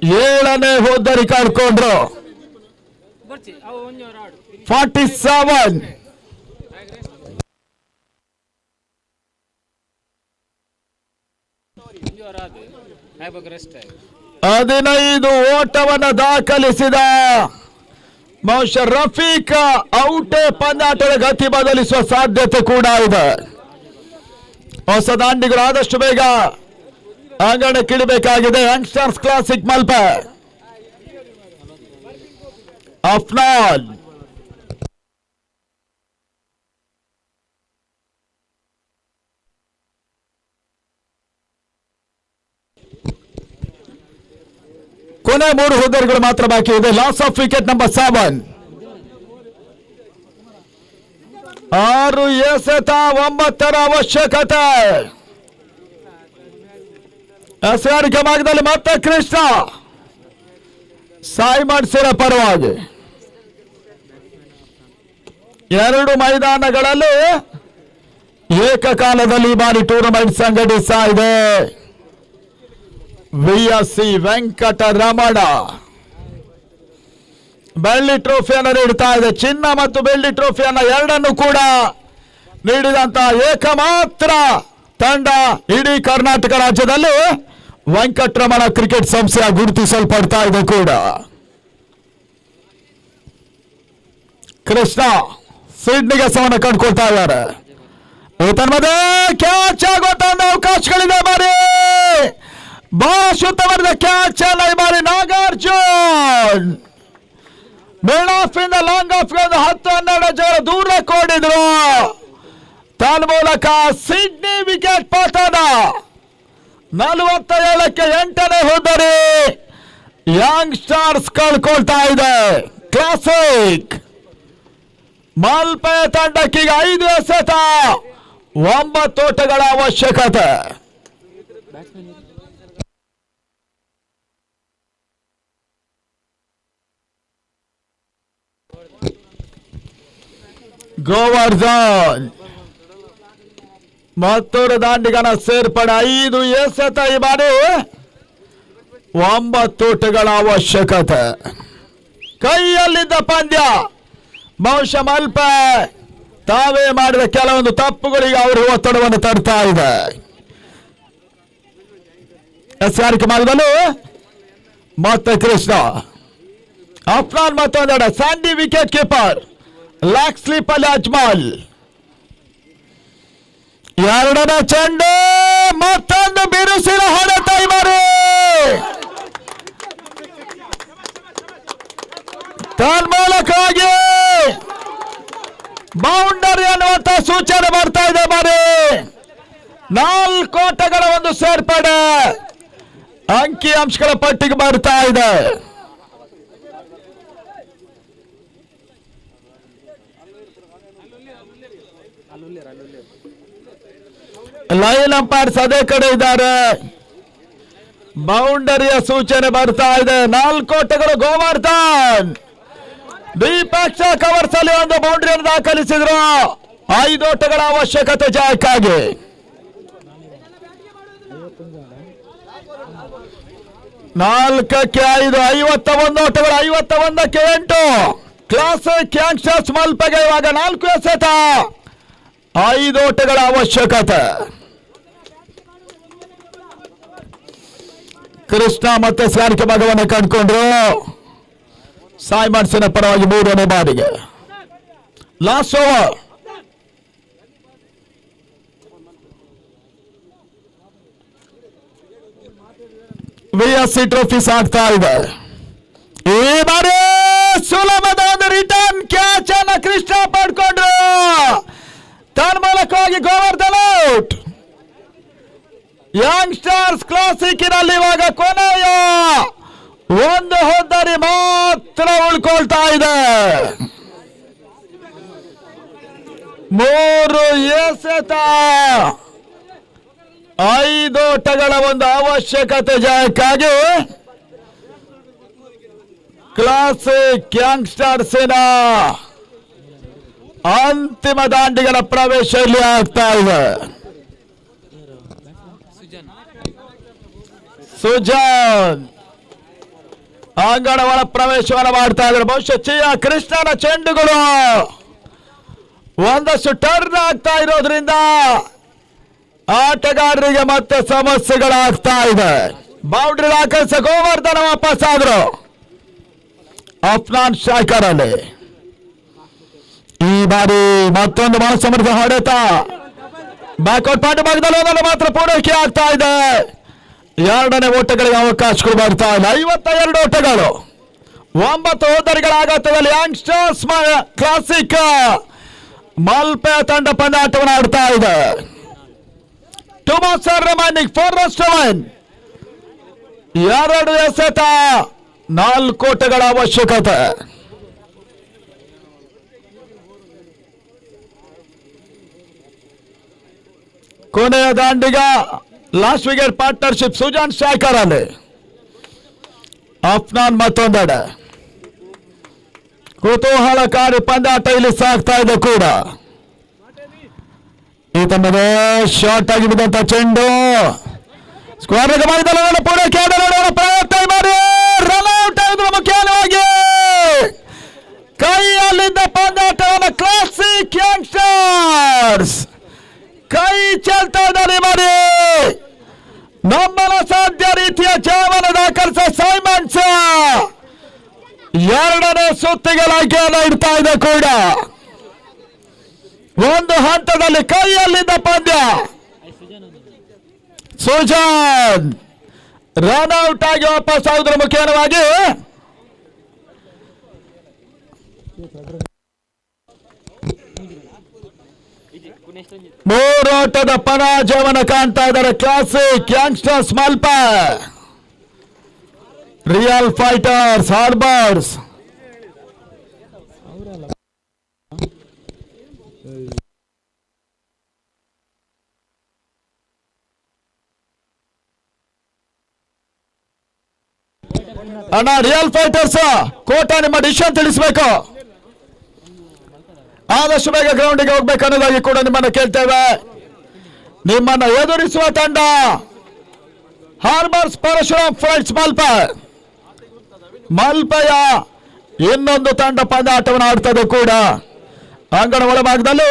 7ನೇ ಹೋದರಿ ಕಳ್ಕೊಂಡ್ರು. 47. ಹದಿನೈದು ಓಟವನ್ನು ದಾಖಲಿಸಿದ ರಫೀಕ್ ಔಟೇ ಪಂದ್ಯಾಟದ ಗತಿ ಬದಲಿಸುವ ಸಾಧ್ಯತೆ ಕೂಡ ಇದೆ. ಹೊಸ ದಾಂಡಿಗಳು ಆದಷ್ಟು ಬೇಗ ಅಂಗಣಕ್ಕಿಳಿಬೇಕಾಗಿದೆ. ಯಂಗ್ಸ್ಟರ್ಸ್ ಕ್ಲಾಸಿಕ್ ಮಲ್ಪೆ ಅಫ್ನಾನ್ ಕೊನೆ 3 ಹುದ್ದೆಗಳು ಮಾತ್ರ ಬಾಕಿ ಇದೆ. Loss of wicket number 7. 6 ಎಸೆತ 9ರ ಅವಶ್ಯಕತೆ. ಹಸಿರಾರಿಕೆ ಭಾಗದಲ್ಲಿ ಮತ್ತೆ ಕೃಷ್ಣ ಸಾಯಿ ಮಾಡಿಸಿರ ಪರವಾಗಿ 2 ಮೈದಾನಗಳಲ್ಲಿ ಏಕಕಾಲದಲ್ಲಿ ಈ ಬಾರಿ ಟೂರ್ನಮೆಂಟ್ ಸಂಘಟಿಸ್ತಾ ಇದೆ. VSC ವೆಂಕಟರಮಣ ಬೆಳ್ಳಿ ಟ್ರೋಫಿಯನ್ನು ನೀಡ್ತಾ ಇದೆ. ಚಿನ್ನ ಮತ್ತು ಬೆಳ್ಳಿ ಟ್ರೋಫಿಯನ್ನು ಎರಡನ್ನು ಕೂಡ ನೀಡಿದಂತ ಏಕಮಾತ್ರ ತಂಡ ಇಡೀ ಕರ್ನಾಟಕ ರಾಜ್ಯದಲ್ಲಿ ವೆಂಕಟರಮಣ ಕ್ರಿಕೆಟ್ ಸಂಸ್ಥೆಯ ಗುರುತಿಸಲ್ಪಡ್ತಾ ಇದೆ ಕೂಡ. ಕೃಷ್ಣ ಸಿಡ್ನಿಗೆ ಸವನ್ನ ಕಂಡುಕೊಳ್ತಾ ಇದ್ದಾರೆ. ತನ್ಮದೆ ಕ್ಯಾಚ್ ಆಗುವಂತ ಅವಕಾಶಗಳಿದೆ. ಬಾರಿ ಬಹಳ ಉತ್ತಮವಾದ ಕ್ಯಾಚ್ ಅಲ್ಲ ಈ ಬಾರಿ. ನಾಗಾರ್ಜುನ್ ಮಿಡ್ ಆಫ್ ಇಂದ ಲಾಂಗ್ ಆಫ್ 10-12 ಜನ ದೂರ ಕೊಡಿದ್ರು. ತನ್ಮೂಲಕ ಸಿಡ್ನಿ ವಿಕೆಟ್ ಪತನ. 47ಕ್ಕೆ 8ನೇ ಹೋದರೆ ಯಂಗ್ ಸ್ಟಾರ್ಸ್ ಕಳ್ಕೊಳ್ತಾ ಇದೆ. ಕ್ಲಾಸಿಕ್ ಮಲ್ಪೆ ತಂಡಕ್ಕೀಗ 5 ಎಸೆತ 9 ಓಟಗಳ ಅವಶ್ಯಕತೆ. ಗೋವರ್ಧನ್ ಮತ್ತೂರು ದಾಂಡಿಗನ ಸೇರ್ಪಡೆ. 5 ಎಸೆತ ಈ ಬಾರಿ 9 ಓಟಗಳ ಅವಶ್ಯಕತೆ. ಕೈಯಲ್ಲಿದ್ದ ಪಂದ್ಯ ಬಹುಶಃ ಮಲ್ಪೆ ತಾವೇ ಮಾಡಿದ ಕೆಲವೊಂದು ತಪ್ಪುಗಳಿಗೆ ಅವರು ಒತ್ತಡವನ್ನು ತರ್ತಾ ಇದೆ. ಎಸ್ಆರ್ಕೆ ಮಾರ್ಗದಲ್ಲೂ ಮತ್ತೆ ಕೃಷ್ಣ ಅಫ್ನಾನ್ ಮತ್ತೊಂದೆಡೆ ಸ್ಯಾಂಡಿ ವಿಕೆಟ್ ಕೀಪರ್. ಲಾಕ್ ಸ್ಲೀಪ್ ಅಲ್ಲಿ ಅಜ್ಮಲ್. 2ನೇ ಚೆಂಡು ಮತ್ತೊಂದು ಬಿರುಸಿನ ಹೊಡೆತ ಈ ಬಾರಿ. ತನ್ಮೂಲಕವಾಗಿ ಬೌಂಡರಿ ಅನ್ನುವಂತ ಸೂಚನೆ ಬರ್ತಾ ಇದೆ. ಬಾರಿ 4 ಓಟಗಳ ಒಂದು ಸೇರ್ಪಡೆ ಅಂಕಿ ಅಂಶಗಳ ಪಟ್ಟಿಗೆ ಬರ್ತಾ ಇದೆ. ಲೈನ್ ಅಂಪೈರ್ಸ್ ಅದೇ ಕಡೆ ಇದ್ದಾರೆ. ಬೌಂಡರಿಯ ಸೂಚನೆ ಬರ್ತಾ ಇದೆ. 4 ಓಟಗಳು ಗೋವರ್ಧನ್ ದ್ವಿಪಕ್ಷ ಕವರ್ಸ್ ಅಲ್ಲಿ ಒಂದು ಬೌಂಡರಿಯನ್ನು ದಾಖಲಿಸಿದ್ರು. 5 ಓಟಗಳ ಅವಶ್ಯಕತೆ ಜಯಕ್ಕಾಗಿ. 4ಕ್ಕೆ 5 51 ಓಟಗಳು. 51ಕ್ಕೆ 8. ಕ್ಲಾಸಿಕ್ ಯಂಗ್ಸ್ಟರ್ಸ್ ಮಲ್ಪೆಗೆ ಇವಾಗ 4 ಎಸೆತ 5 ಓಟಗಳ ಅವಶ್ಯಕತೆ. ಕೃಷ್ಣ ಮತ್ತೆ ಸಾರಿಕೆ ಭಾಗವನ್ನು ಕಂಡುಕೊಂಡ್ರು. ಸಾಯಿ ಮಾಡ್ಸಿನ ಪರವಾಗಿ 3ನೇ ಬಾರಿಗೆ. Last over. VSC ಟ್ರೋಫಿ ಸಾಗ್ತಾ ಇದೆ. ಈ ಬಾರಿ ಸುಲಭದ ಒಂದು ರಿಟರ್ನ್ ಕ್ಯಾಚ್ ಅನ್ನ ಕೃಷ್ಣ ಪಡ್ಕೊಂಡ್ರು. ತನ್ಮೂಲಕವಾಗಿ ಗೋವರ್ಧನ್ ಔಟ್. ಯಂಗ್ ಸ್ಟಾರ್ಸ್ ಕ್ಲಾಸಿಕ್ನಲ್ಲಿ ಇವಾಗ ಕೊನೆಯ 1 ಹೋದರಿ ಮಾತ್ರ ಉಳ್ಕೊಳ್ತಾ ಇದೆ. 3 ಎಸೆತ 5 ಓಟಗಳ ಒಂದು ಅವಶ್ಯಕತೆ ಜಯಕ್ಕಾಗಿ ಕ್ಲಾಸಿಕ್ ಯಂಗ್ ಸ್ಟಾರ್ಸಿನ ಅಂತಿಮ ದಾಂಡಿಗಳ ಪ್ರವೇಶ ಇಲ್ಲಿ ಆಗ್ತಾ ಇದೆ. ಸುಜಾನ್ ಅಂಗಣ ಒಳ ಪ್ರವೇಶವನ್ನು ಮಾಡ್ತಾ ಇದ್ದಾರೆ. ಬಹುಶಃ ಚಿಯ ಕೃಷ್ಣನ ಚೆಂಡುಗಳು ಒಂದಷ್ಟು ಟರ್ನ್ ಆಗ್ತಾ ಇರೋದ್ರಿಂದ ಆಟಗಾರರಿಗೆ ಮತ್ತೆ ಸಮಸ್ಯೆಗಳಾಗ್ತಾ ಇದೆ. ಬೌಂಡ್ರಿ ಆಕರ್ಷ ಗೋವರ್ಧನ ವಾಪಸ್ ಆದ್ರು ಅಫ್ನಾನ್ ಶಾಕರ್ ಅಲ್ಲಿ. ಈ ಬಾರಿ ಮತ್ತೊಂದು ಮನಸ್ಸಮರ್ಥ ಹೊಡೆತ ಬ್ಯಾಕ್ಔಟ್ ಪಾಯಿಂಟ್ ಭಾಗದಲ್ಲಿ ಮಾತ್ರ ಪೂರೈಕೆ ಆಗ್ತಾ ಇದೆ. ಎರಡನೇ ಓಟಗಳಿಗೆ ಅವಕಾಶಗಳು ಬರ್ತಾ ಇಲ್ಲ. 52 ಓಟಗಳು 9 ಓದರಿಗಳ ಆಘಾತದಲ್ಲಿ ಯಂಗ್ಸ್ಟರ್ಸ್ ಕ್ಲಾಸಿಕ್ ಮಲ್ಪೆ ತಂಡ ಪಂದ್ಯಾಟವನ್ನು ಆಡ್ತಾ ಇದೆ. 2 balls are remaining, 4 runs to win. 2 ಎಸೆತ 4 ಓಟಗಳ ಅವಶ್ಯಕತೆ. ಕೊನೆಯ ದಾಂಡಿಗ last wicket partnership Sujan shocker ಅಲ್ಲಿ. ಅಫ್ನಾನ್ ಮತ್ತೊಂದೆಡೆ ಕುತೂಹಲಕಾರಿ ಪಂದ್ಯಾಟ ಇಲ್ಲಿ ಸಾಗ್ತಾ ಇದೆ ಕೂಡ. ಈ ತಂಡದ ಶಾರ್ಟ್ ಆಗಿ ಬಿದ್ದಂತ ಚೆಂಡು ಸ್ಕ್ವೇರ್ ಮಾಡಿದ ಪೂರೈಕೆ ಪ್ರಯತ್ನ ಮಾಡಿ ರನ್ ಔಟ್ ಆಯಿದ್ರು. ಮುಖ್ಯವಾಗಿ ಕೈಯಲ್ಲಿದ್ದ ಪಂದ್ಯಾಟವನ್ನು ಕ್ಲಾಸಿಕ್ ಯಂಗ್ಸ್ಟರ್ಸ್ ಕೈ ಚೆಲ್ತಾ ಇದ್ದಾರೆ. ಮಾಡಿ ನಂಬಲ ಸಾಧ್ಯ ರೀತಿಯ ಜಯವನ್ನು ದಾಖಲಿಸ ಸೈಮನ್ಸ್ ಎರಡನೇ ಸುತ್ತಿಗೆ ಲೈಕೆಯನ್ನು ಇಡ್ತಾ ಇದೆ ಕೂಡ. ಒಂದು ಹಂತದಲ್ಲಿ ಕೈಯಲ್ಲಿದ್ದ ಪಂದ್ಯ ಸುಜಾನ್ ರನ್ ಔಟ್ ಆಗಿ ವಾಪಸ್ ಆಗುವುದರ ಮುಖೇನವಾಗಿ ಮೂರೋಟದ ಪರಾಜಯವನ್ನು ಕಾಣ್ತಾ ಇದ್ದಾರೆ ಕ್ಲಾಸಿಕ್ ಯಂಗ್ಸ್ಟರ್ಸ್ ಮಲ್ಪ. ರಿಯಲ್ ಫೈಟರ್ಸ್ ಹಾರ್ಬರ್ಸ್ ಅಣ್ಣ ರಿಯಲ್ ಫೈಟರ್ಸ್ ಕೋಟ ನಿಮ್ಮ ಡಿಸಿಷನ್ ತಿಳಿಸಬೇಕು. ಆದಷ್ಟು ಬೇಗ ಗ್ರೌಂಡಿಗೆ ಹೋಗ್ಬೇಕು ಅನ್ನೋದಾಗಿ ಕೂಡ ನಿಮ್ಮನ್ನು ಕೇಳ್ತೇವೆ. ನಿಮ್ಮನ್ನು ಎದುರಿಸುವ ತಂಡ ಹಾರ್ಬರ್ಸ್ ಪರಶುರಾಮ್ ಫೈಟ್ಸ್ ಮಲ್ಪೆಯ ಇನ್ನೊಂದು ತಂಡ ಪಂದ್ಯಾಟವನ್ನು ಆಡ್ತದೆ ಕೂಡ. ಅಂಗಣ ಒಳಭಾಗದಲ್ಲಿ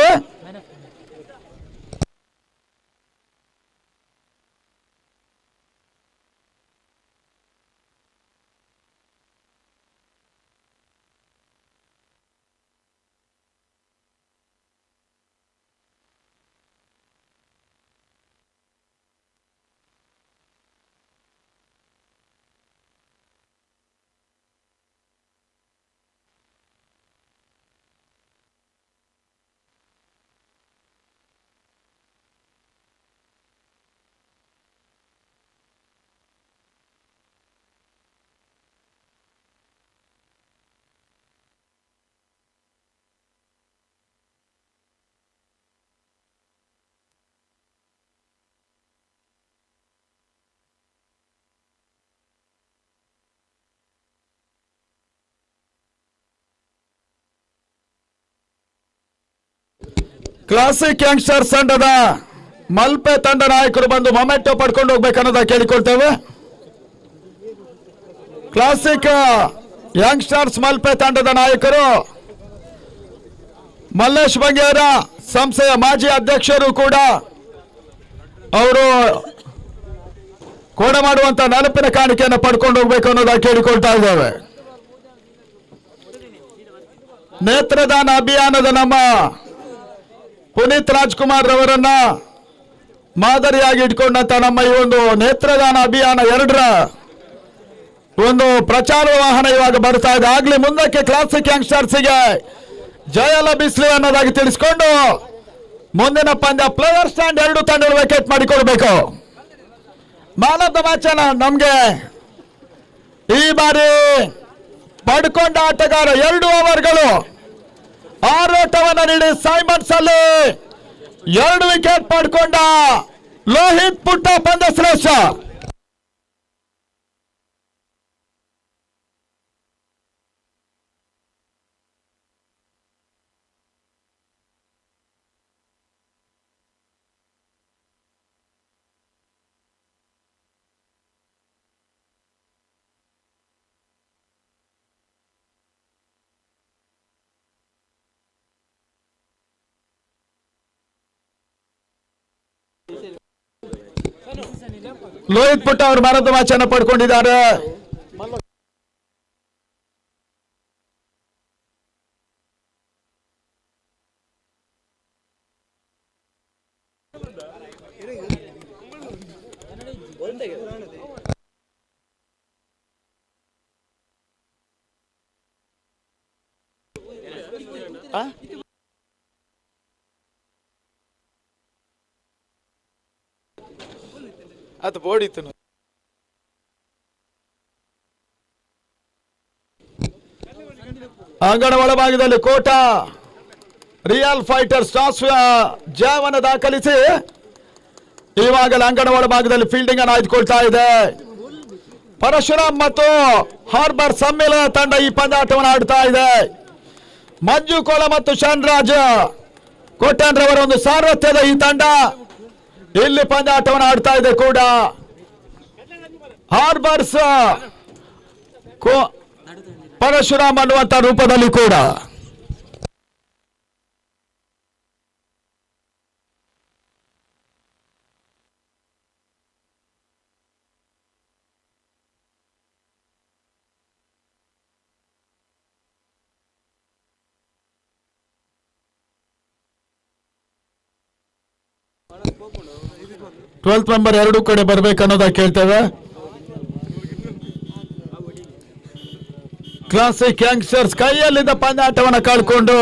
ಕ್ಲಾಸಿಕ್ ಯಂಗ್ಸ್ಟರ್ಸ್ ತಂಡದ ಮಲ್ಪೆ ತಂಡ ನಾಯಕರು ಬಂದು ಮೊಮೆಂಟೋ ಪಡ್ಕೊಂಡು ಹೋಗ್ಬೇಕನ್ನೋದ ಕೇಳಿಕೊಳ್ತೇವೆ. ಕ್ಲಾಸಿಕ್ ಯಂಗ್ಸ್ಟರ್ಸ್ ಮಲ್ಪೆ ತಂಡದ ನಾಯಕರು ಮಲ್ಲೇಶ್ ಬಂಗೇರ ಸಂಸ್ಥೆಯ ಮಾಜಿ ಅಧ್ಯಕ್ಷರು ಕೂಡ ಅವರು ಕೋಡ ಮಾಡುವಂತ ನೆನಪಿನ ಕಾಣಿಕೆಯನ್ನು ಪಡ್ಕೊಂಡು ಹೋಗ್ಬೇಕು ಅನ್ನೋದ ಕೇಳಿಕೊಳ್ತಾ ಇದ್ದೇವೆ. ನೇತ್ರದಾನ ಅಭಿಯಾನದ ನಮ್ಮ ಪುನೀತ್ ರಾಜ್ಕುಮಾರ್ ರವರನ್ನ ಮಾದರಿಯಾಗಿ ಇಟ್ಕೊಂಡಂತ ನಮ್ಮ ಈ ಒಂದು ನೇತ್ರದಾನ ಅಭಿಯಾನ 2ರ ಒಂದು ಪ್ರಚಾರ ವಾಹನ ಇವಾಗ ಬರ್ತಾ ಇದೆ. ಆಗ್ಲಿ ಮುಂದಕ್ಕೆ ಕ್ಲಾಸಿಕ್ ಯಂಗ್ಸ್ಟರ್ಸ್ಗೆ ಜಯ ಲಭಿಸಲಿ ಅನ್ನೋದಾಗಿ ತಿಳಿಸ್ಕೊಂಡು ಮುಂದಿನ ಪಂದ್ಯ ಪ್ಲೇಯರ್ ಸ್ಟ್ಯಾಂಡ್ 2 ತಂಡಗಳು ವಿಕೆಟ್ ಮಾಡಿಕೊಡ್ಬೇಕು. ಮ್ಯಾನ್ ಆಫ್ ದ ಮ್ಯಾಚ್ ನಮ್ಗೆ ಈ ಬಾರಿ ಪಡ್ಕೊಂಡ ಆಟಗಾರ 2 ಓವರ್ಗಳು 6 ಓಟವನ್ನು ನೀಡಿ ಸೈಮನ್ಸ್ ಅಲ್ಲಿ 2 ವಿಕೆಟ್ ಪಡ್ಕೊಂಡ ಲೋಹಿತ್ ಪುಟ್ಟ ಪಂದ್ಯ ಶ್ರೇಷ್ಠ. ಲೋಹಿತ್ ಪುಟ್ಟ ಅವರು ಮರದ ವಾಚನ ಪಡ್ಕೊಂಡಿದ್ದಾರೆ. ಅದು ಬೋಡಿತ್ತು. ಅಂಗಣ ಒಳಭಾಗದಲ್ಲಿ ಕೋಟ ರಿಯಲ್ ಫೈಟರ್ಸ್ ಟಾಸ್ ಜಯವನ್ನು ದಾಖಲಿಸಿ ಈವಾಗಲೇ ಅಂಗಣ ಒಳಭಾಗದಲ್ಲಿ ಫೀಲ್ಡಿಂಗ್ ಅನ್ನು ಆಯ್ದುಕೊಳ್ತಾ ಇದೆ. ಪರಶುರಾಮ್ ಮತ್ತು ಹಾರ್ಬರ್ ಸಮ್ಮೇಳನ ತಂಡ ಈ ಪಂದ್ಯಾಟವನ್ನು ಆಡ್ತಾ ಇದೆ. ಮಂಜು ಕೋಲ ಮತ್ತು ಶಾನ್ರಾಜ್ ಕೋಟ್ಯಾನ್ರವರ ಒಂದು ಸಾರಥ್ಯದ ಈ ತಂಡ ಇಲ್ಲಿ ಪಂದ್ಯಾಟವನ್ನು ಆಡ್ತಾ ಇದೆ. ಕೂಡ ಹಾರ್ಬರ್ಸ್ ಪರಶುರಾಮ್ ಅನ್ನುವಂತ ರೂಪದಲ್ಲಿ ಕೂಡ ಟ್ವೆಲ್ತ್ ನಂಬರ್ ಎರಡು ಕಡೆ ಬರ್ಬೇಕನ್ನೋದ ಕೇಳ್ತೇವೆ. ಕ್ಲಾಸಿಕ್ ಯಂಗ್ಸ್ಟರ್ಸ್ ಕೈಯಲ್ಲಿದ್ದ ಪಂದ್ಯಾಟವನ್ನು ಕಳ್ಕೊಂಡು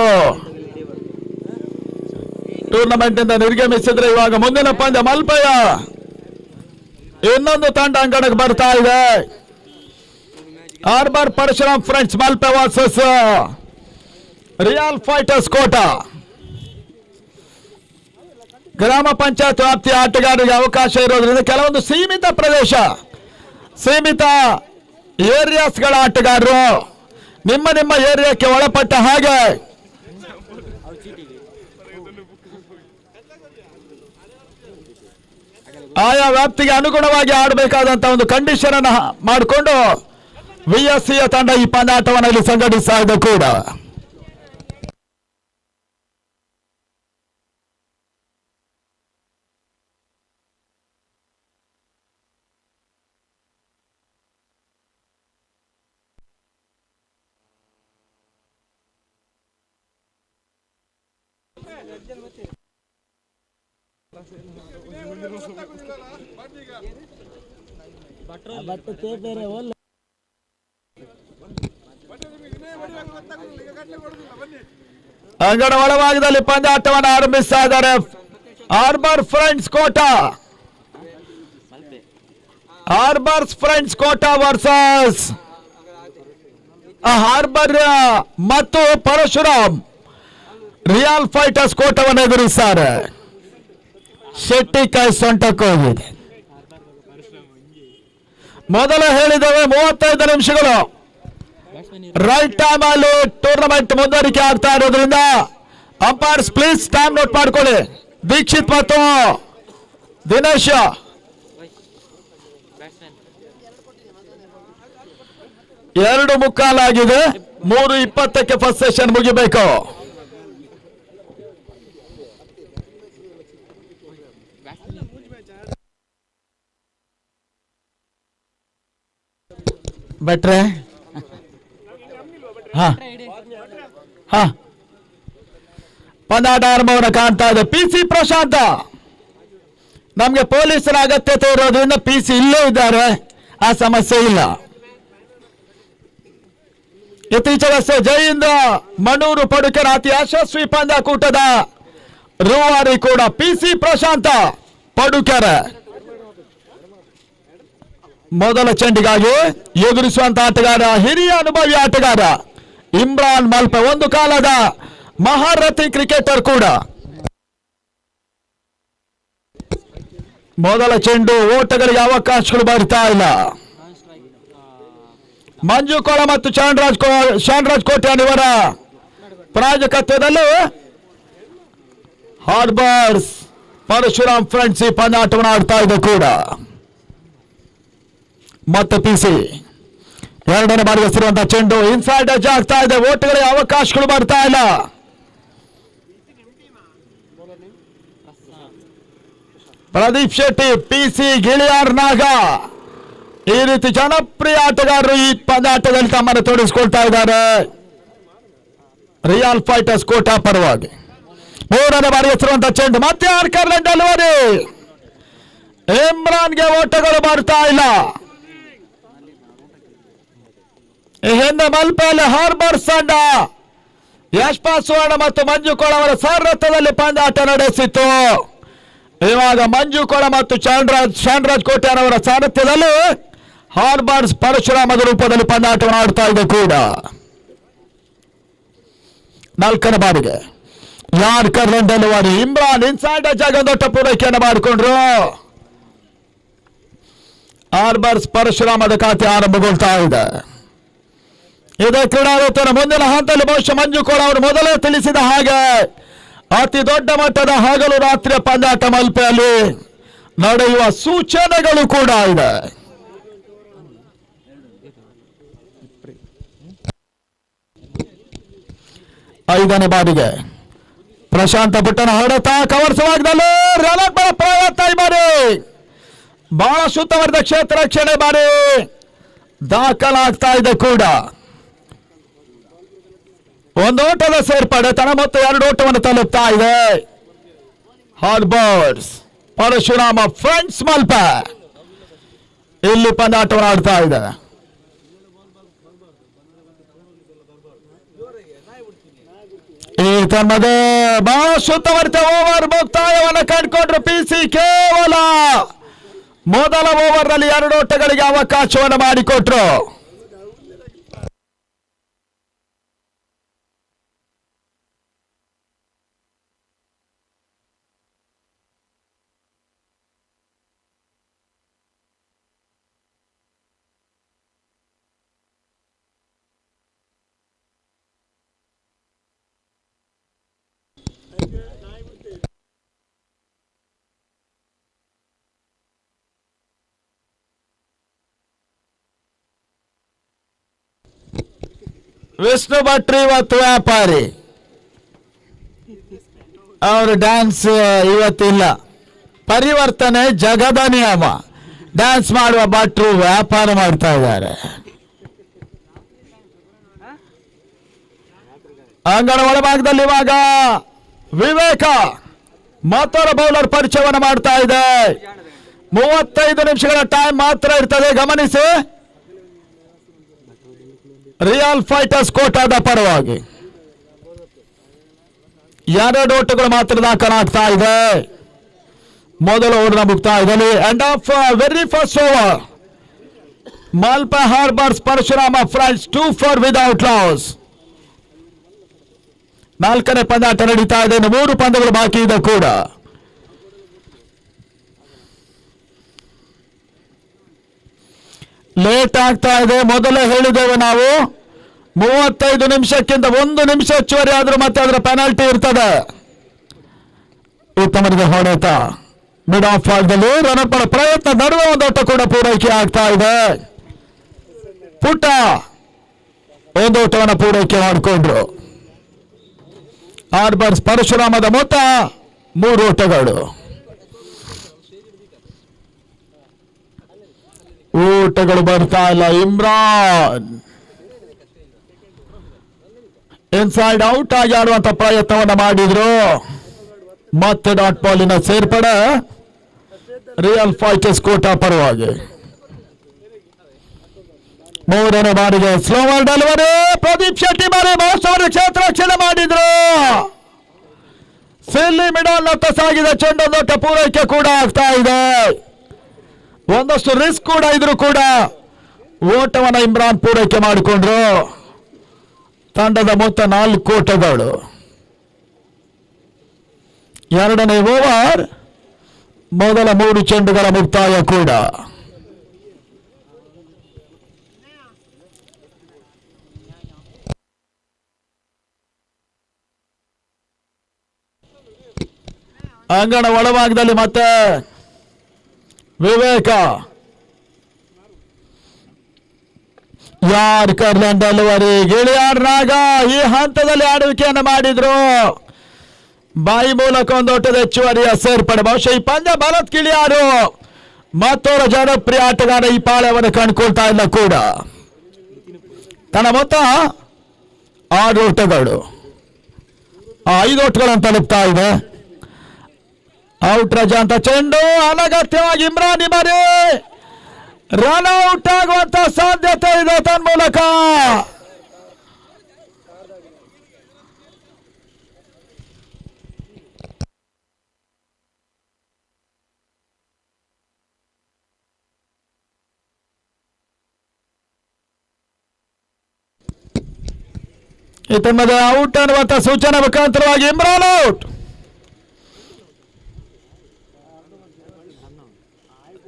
ಟೂರ್ನಮೆಂಟ್ ಇಂದ ನಿರ್ಗಮಿಸಿದ್ರೆ ಇವಾಗ ಮುಂದಿನ ಪಂದ್ಯ ಮಲ್ಪೆಯ ಇನ್ನೊಂದು ತಂಡ ಅಂಗಣಕ್ಕೆ ಬರ್ತಾ ಇದೆ. Harbour Parashuram friends Malpe versus real fighters Kota. ಗ್ರಾಮ ಪಂಚಾಯತ್ ವ್ಯಾಪ್ತಿಯ ಆಟಗಾರರಿಗೆ ಅವಕಾಶ ಇರೋದ್ರಿಂದ ಕೆಲವೊಂದು ಸೀಮಿತ ಪ್ರದೇಶ, ಸೀಮಿತ ಏರಿಯಾಸ್ಗಳ ಆಟಗಾರರು ನಿಮ್ಮ ನಿಮ್ಮ ಏರಿಯಾಕ್ಕೆ ಒಳಪಟ್ಟ ಹಾಗೆ ಆಯಾ ವ್ಯಾಪ್ತಿಗೆ ಅನುಗುಣವಾಗಿ ಆಡಬೇಕಾದಂತ ಒಂದು ಕಂಡೀಷನ್ ಅನ್ನು ಮಾಡಿಕೊಂಡು ವಿಎಸ್ಸಿಯ ತಂಡ ಈ ಪಂದ್ಯಾಟವನ್ನು ಇಲ್ಲಿ ಸಂಘಟಿಸ್ತಾ ಇದೆ. ಕೂಡ ಅಂಗಣ ಒಳಭಾಗದಲ್ಲಿ ಪಂದ್ಯಾಟವನ್ನು ಆರಂಭಿಸ್ತಾ ಇದ್ದಾರೆ. ಹಾರ್ಬರ್ ಫ್ರೆಂಡ್ಸ್ ಕೋಟ, ಹಾರ್ಬರ್ಸ್ ಫ್ರೆಂಡ್ಸ್ ಕೋಟ ವರ್ಸಸ್ ಹಾರ್ಬರ್ ಮತ್ತು ಪರಶುರಾಮ್ ರಿಯಲ್ ಫೈಟರ್ಸ್ ಕೋಟವನ್ನು ಎದುರಿಸ್ತಾರೆ. ಶೆಟ್ಟಿ ಕೈ ಸೊಂಟಕ್ಕೆ ಹೋಗಿದೆ. ಮೊದಲು ಹೇಳಿದ್ದೇವೆ 35 ನಿಮಿಷಗಳು ರೈಟ್ ಟೈಮ್ ಅಲ್ಲಿ ಟೂರ್ನಮೆಂಟ್ ಮುಂದುವರಿಕೆ ಆಗ್ತಾ ಇರೋದ್ರಿಂದ ಅಂಪೈರ್ಸ್ ಪ್ಲೀಸ್ ಟೈಮ್ ನೋಟ್ ಮಾಡ್ಕೊಳ್ಳಿ. ದೀಕ್ಷಿತ್ ಮತ್ತು ದಿನೇಶ್ 2:15 ಆಗಿದೆ. 3:20ಕ್ಕೆ ಫಸ್ಟ್ ಸೆಷನ್ ಮುಗಿಬೇಕು. ಬೆಟ್ರೆ ಪಂದ್ಯಾಟ ಆರಂಭವನ್ನು ಕಾಣ್ತಾ ಇದೆ. ಪಿಸಿ ಪ್ರಶಾಂತ, ನಮ್ಗೆ ಪೊಲೀಸರ ಅಗತ್ಯತೆ ಇರೋದ್ರಿಂದ ಪಿಸಿ ಇಲ್ಲೇ ಇದ್ದಾರೆ, ಆ ಸಮಸ್ಯೆ ಇಲ್ಲ. ಇತ್ತೀಚೆಗಷ್ಟೇ ಜೈಯಿಂದ ಮಣೂರು ಪಡುಕೆರ ಅತಿ ಯಶಸ್ವಿ ಪಂದ್ಯಾಕೂಟದ ರೂವಾರಿ ಕೂಡ ಪಿಸಿ ಪ್ರಶಾಂತ ಪಡುಕೆರೆ. ಮೊದಲ ಚೆಂಡಿಗಾಗಿ ಎದುರಿಸುವಂತ ಆಟಗಾರ ಹಿರಿಯ ಅನುಭವಿ ಆಟಗಾರ ಇಮ್ರಾನ್ ಮಲ್ಪೆ, ಒಂದು ಕಾಲದ ಮಹಾರಥಿ ಕ್ರಿಕೆಟರ್ ಕೂಡ. ಮೊದಲ ಚೆಂಡು, ಓಟಗಳಿಗೆ ಅವಕಾಶಗಳು ಬರ್ತಾ ಇಲ್ಲ. ಮಂಜು ಕೋಳ ಮತ್ತು ಶಾನ್ರಾಜ್ ಕೋಟ್ಯಾನ್ ಇವರ ಪ್ರಾಯೋಜಕತ್ವದಲ್ಲಿ ಹಾರ್ಬರ್ಸ್ ಪರಶುರಾಮ್ ಫ್ರೆಂಡ್ಸ್ ಈ ಪಂದ್ಯಾಟವನ್ನು ಆಡ್ತಾ ಇದೆ ಕೂಡ. ಮತ್ತೆ ಪಿಸಿ ಎರಡನೇ ಬಾರಿಗೆ ಎಸೆದಿರುವಂತಹ ಚೆಂಡು ಇನ್ಸೈಡ್ ಎಡ್ಜ್ ಆಗ್ತಾ ಇದೆ. ಓಟಗಳಿಗೆ ಅವಕಾಶಗಳು ಬರ್ತಾ ಇಲ್ಲ. ಪ್ರದೀಪ್ ಶೆಟ್ಟಿ, PC ಗಿಳಿಯಾರ್ ನಾಗ, ಈ ರೀತಿ ಜನಪ್ರಿಯ ಆಟಗಾರರು ಈ ಪಂದ್ಯಾಟದಲ್ಲಿ ತಮ್ಮನ್ನು ತೊಡಗಿಸಿಕೊಳ್ತಾ ಇದ್ದಾರೆ. ರಿಯಲ್ ಫೈಟರ್ಸ್ ಕೋಟಾ ಪರವಾಗಿ 3ನೇ ಬಾರಿ ಹೆಸರುವಂತ ಚೆಂಡು, ಮತ್ತೆ ಆರ್ಕರ್ಲೆಂಡ್ ಡೆಲಿವರಿ. ಇಮ್ರಾನ್ಗೆ ಓಟಗಳು ಬರ್ತಾ ಇಲ್ಲ. ಈ ಹಿಂದೆ ಮಲ್ಪೆಯಲ್ಲಿ ಹಾರ್ಬರ್ಸ್ ತಂಡ ಯಶ್ಪಾಲ್ ಸುವರ್ಣ ಮತ್ತು ಮಂಜು ಕೋಳ ಅವರ ಸಾರಥ್ಯದಲ್ಲಿ ಪಂದ್ಯಾಟ ನಡೆಸಿತ್ತು. ಇವಾಗ ಮಂಜು ಕೋಳ ಮತ್ತು ಶಾನ್ರಾಜ್ ಕೋಟ್ಯಾರ್ ಅವರ ಸಾರಥ್ಯದಲ್ಲಿ ಹಾರ್ಬರ್ಸ್ ಪರಶುರಾಮದ ರೂಪದಲ್ಲಿ ಪಂದ್ಯಾಟವನ್ನು ಆಡ್ತಾ ಇದೆ ಕೂಡ. 4ನೇ ಬಾರಿಗೆ ಯಾರ್ಕರ್ ಡೆಲಿವರಿ. ಇಮ್ರಾನ್ ಇನ್ಸೈಡ್ ಜಾಗ ದೊಡ್ಡ ಪೂರೈಕೆಯನ್ನು ಮಾಡಿಕೊಂಡ್ರು. ಹಾರ್ಬರ್ಸ್ ಪರಶುರಾಮದ ಖಾತೆ ಆರಂಭಗೊಳ್ತಾ ಇದೆ. ಇದೇ ಕ್ರೀಡಾಲೋಕನ ಮುಂದಿನ ಹಂತದಲ್ಲಿ ಬಹುಶಃ ಮಂಜು ಕೋಳ ಅವರು ಮೊದಲೇ ತಿಳಿಸಿದ ಹಾಗೆ ಅತಿ ದೊಡ್ಡ ಮಟ್ಟದ ಹಗಲು ರಾತ್ರಿಯ ಪಂದ್ಯಾಟ ಮಲ್ಪೆಯಲ್ಲಿ ನಡೆಯುವ ಸೂಚನೆಗಳು ಕೂಡ ಇದೆ. ಐದನೇ ಬಾರಿಗೆ ಪ್ರಶಾಂತ ಪುಟ್ಟನ ಹೊಡೆತ ಕವರ್ಸವಾಗದಲ್ಲಿ ಪ್ರಯತ್ನ ಈ ಬಾರಿ ಬಹಳ ಸುತ್ತವರಿದ ಕ್ಷೇತ್ರ ರಕ್ಷಣೆ ಬಾರಿ ದಾಖಲಾಗ್ತಾ ಇದೆ ಕೂಡ. ಒಂದು ಓಟದ ಸೇರ್ಪಡೆ ತನ್ನ ಮತ್ತು 2 ಓಟವನ್ನು ತಲುಪ್ತಾ ಇದೆ. ಹಾರ್ಬರ್ಸ್ ಪರಶುರಾಮ ಫ್ರೆಂಡ್ಸ್ ಮಲ್ಪೆ ಇಲ್ಲಿ ಪಂದ್ಯಾಟವನ್ನು ಆಡ್ತಾ ಇದೆ. ಈ ತನ್ನದೇ ಬಹಳ ಸುತ್ತವರಿತ ಓವರ್ ಮುಕ್ತಾಯವನ್ನು ಕಂಡುಕೊಂಡ್ರು. PC ಕೇವಲ ಮೊದಲ ಓವರ್ ನಲ್ಲಿ 2 ಓಟಗಳಿಗೆ ಅವಕಾಶವನ್ನು ಮಾಡಿಕೊಟ್ರು. ವಿಷ್ಣು ಭಟ್ರಿ ಇವತ್ತು ವ್ಯಾಪಾರಿ, ಅವರು ಡ್ಯಾನ್ಸ್ ಇವತ್ತಿಲ್ಲ. ಪರಿವರ್ತನೆ ಜಗದ ನಿಯಮ. ಡ್ಯಾನ್ಸ್ ಮಾಡುವ ಭಟ್ರು ವ್ಯಾಪಾರ ಮಾಡ್ತಾ ಇದ್ದಾರೆ. ಅಂಗಣ ಒಳಭಾಗದಲ್ಲಿ ಇವಾಗ ವಿವೇಕ ಮತ್ತೊಬ್ಬ ಬೌಲರ್ ಪರಿಚಯವನ್ನು ಮಾಡ್ತಾ ಇದೆ. 35 ನಿಮಿಷಗಳ ಟೈಮ್ ಮಾತ್ರ ಇರ್ತದೆ, ಗಮನಿಸಿ. ರಿಯಲ್ ಫೈಟರ್ಸ್ ಕೋಟಾದ ಪರವಾಗಿ 2 ಓಟಗಳು ಮಾತ್ರ ದಾಖಲಾಗ್ತಾ ಇದೆ. ಮೊದಲ ಓವರ್ನ ಮುಕ್ತಾಯದಲ್ಲಿ end of very first over Malpe harbours Parashurama friends 2-4 without loss. 4ನೇ ಪಂದ್ಯಾಟ ನಡೀತಾ ಇದೆ. 3 ಪಂದ್ಯಗಳು ಬಾಕಿ ಇದೆ ಕೂಡ. ಲೇಟ್ ಆಗ್ತಾ ಇದೆ. ಮೊದಲೇ ಹೇಳಿದ್ದೇವೆ ನಾವು 35 ನಿಮಿಷಕ್ಕಿಂತ 1 ನಿಮಿಷ ಹೆಚ್ಚುವರಿ ಆದ್ರೂ ಮತ್ತೆ ಅದರ ಪೆನಾಲ್ಟಿ ಇರ್ತದೆ. ಉತ್ತಮರಿಗೆ ಹೊಡೆತ ಮಿಡ್ ಆಫ್ ಭಾಗದಲ್ಲಿ ರನಪ್ ಪ್ರಯತ್ನ ನಡುವೆ ಒಂದು ಓಟ ಕೂಡ ಪೂರೈಕೆ ಆಗ್ತಾ ಇದೆ. ಪುಟ್ಟ ಒಂದು ಓಟವನ್ನು ಪೂರೈಕೆ ಮಾಡಿಕೊಂಡ್ರು. ಹಾರ್ಬರ್ಸ್ ಪರಶುರಾಮದ ಮೊತ್ತ 3 ಓಟಗಳು. ಓಟಗಳು ಬರ್ತಾ ಇಲ್ಲ. ಇಮ್ರಾನ್ ಇನ್ಸೈಡ್ ಔಟ್ ಆಗಿ ಆಡುವಂತ ಪ್ರಯತ್ನವನ್ನು ಮಾಡಿದ್ರು. ಮತ್ತೆ ಡಾಟ್ ಬಾಲಿನ ಸೇರ್ಪಡೆ ರಿಯಲ್ ಫೈಟರ್ಸ್ ಕೋಟಾ ಪರವಾಗಿ. 3ನೇ ಬಾರಿಗೆ ಸ್ಲೋವರ್ ಡೆಲಿವರಿ. ಪ್ರದೀಪ್ ಶೆಟ್ಟಿ ಬಾರಿ ಮಹೋತ್ಸವದ ಕ್ಷೇತ್ರ ರಕ್ಷಣೆ ಮಾಡಿದ್ರು. ಸಿಲ್ಲಿ ಮಿಡಲ್ ನತ್ತ ಸಾಗಿದೆ. ಚೆಂಡು ದೊಡ್ಡ ಪೂರೈಕೆ ಕೂಡ ಆಗ್ತಾ ಇದೆ. ಒಂದಷ್ಟು ರಿಸ್ಕ್ ಕೂಡ ಇದ್ರು ಕೂಡ ಓಟವನ್ನು ಇಮ್ರಾನ್ ಪೂರೈಕೆ ಮಾಡಿಕೊಂಡ್ರು. ತಂಡದ ಮೊತ್ತ 4 ಓಟಗಳು. 2ನೇ ಓವರ್ ಮೊದಲ 3 ಚೆಂಡುಗಳ ಮುಕ್ತಾಯ ಕೂಡ. ಅಂಗಣ ಒಳಭಾಗದಲ್ಲಿ ಮತ್ತೆ ವಿವೇಕ ಯಾರ್ಕರ್ ಡೆಲಿವರಿ. ಗಿಳಿಯಾರ್ ನಾಗ ಈ ಹಂತದಲ್ಲಿ ಆಡುವಿಕೆಯನ್ನು ಮಾಡಿದ್ರು. ಬಾಯಿ ಮೂಲಕ ಒಂದು ಓಟದ ಹೆಚ್ಚುವರಿಯ ಸೇರ್ಪಡೆ. ಬಹುಶಃ ಈ ಪಂದ್ಯ ಭಾರತ್ ಕಿಳಿಯಾರು ಮತ್ತೋರ ಜನಪ್ರಿಯ ಆಟಗಾರ ಈ ಪಾಳ್ಯವನ್ನು ಕಂಡುಕೊಳ್ತಾ ಇಲ್ಲ ಕೂಡ. ತನ್ನ ಮೊತ್ತ 6 ಓಟಗಳು, 5 ಓಟಗಳನ್ನು ತಲುಪ್ತಾ ಇದೆ. ಔಟ್ ರಜಾ ಅಂತ ಚೆಂಡು ಅನಗತ್ಯವಾಗಿ ಇಮ್ರಾನ್ ಇಮರಿ ರನ್ ಔಟ್ ಆಗುವಂತ ಸಾಧ್ಯತೆ ಇದೆ ತನ್ಮೂಲಕ. ಇತಮ್ಮದ ಔಟ್ ಅನ್ನುವಂತ ಸೂಚನೆ ಮುಖಾಂತರವಾಗಿ ಇಮ್ರಾನ್ ಔಟ್.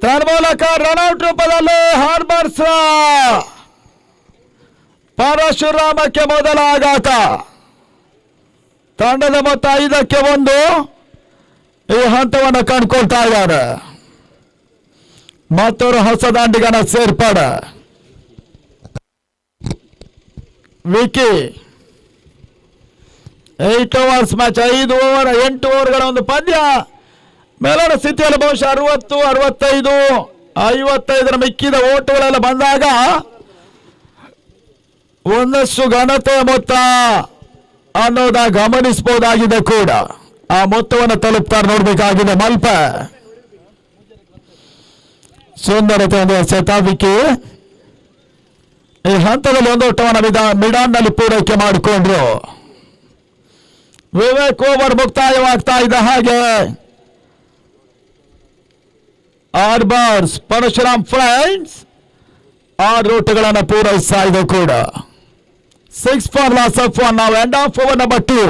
ತನ್ಮೂಲಕ ರನ್ಔಟ್ ರೂಪದಲ್ಲಿ ಹಾರ್ಬರ್ಸ್ ಪರಶುರಾಮಕ್ಕೆ ಮೊದಲ ಆಘಾತ. ತಂಡದ ಮೊತ್ತ 5ಕ್ಕೆ 1 ಈ ಹಂತವನ್ನು ಕಂಡುಕೊಳ್ತಾ ಇದ್ದಾರೆ. ಮತ್ತೊರು ಹೊಸ ದಾಂಡಿಗನ ಸೇರ್ಪಡೆ. ವಿಕಿ 8 ಓವರ್ಸ್ ಮ್ಯಾಚ್, 5 ಓವರ್ 8 ಓವರ್ಗಳ ಒಂದು ಪಂದ್ಯ. ಮೇಲೋಡ ಸ್ಥಿತಿಯಲ್ಲಿ ಬಹುಶಃ 60, 65, 55 ಮಿಕ್ಕಿದ ಓಟುಗಳೆಲ್ಲ ಬಂದಾಗ ಒಂದಷ್ಟು ಘನತೆಯ ಮೊತ್ತ ಅನ್ನೋದ ಗಮನಿಸಬಹುದಾಗಿದೆ ಕೂಡ. ಆ ಮೊತ್ತವನ್ನು ತಲುಪ್ತಾರೆ ನೋಡಬೇಕಾಗಿದೆ. ಮಲ್ಪ ಸುಂದರತೆ ಒಂದು ಸೆತಾವಿಕೆ ಈ ಹಂತದಲ್ಲಿ ಒಂದು ಓಟವನ್ನು ಮಿಡಾನ್ನಲ್ಲಿ ಪೂರೈಕೆ ಮಾಡಿಕೊಂಡ್ರು. ವಿವೇಕ್ ಓವರ್ ಮುಕ್ತಾಯವಾಗ್ತಾ ಇದ್ದ ಹಾಗೆ ಆರ್ಬರ್ಸ್ ಪರಶುರಾಮ್ ಫ್ರೆಂಡ್ಸ್ 6 ಓಟಗಳನ್ನು ಪೂರೈಸ್ತಾ ಇದೆ ಕೂಡ. 6 ಫಾರ್ ಲಾಸ್ ಆಫ್ 1. ನಾವು ಎಂಡ್ ಆಫ್ ಓವರ್ ನಂಬರ್ 2.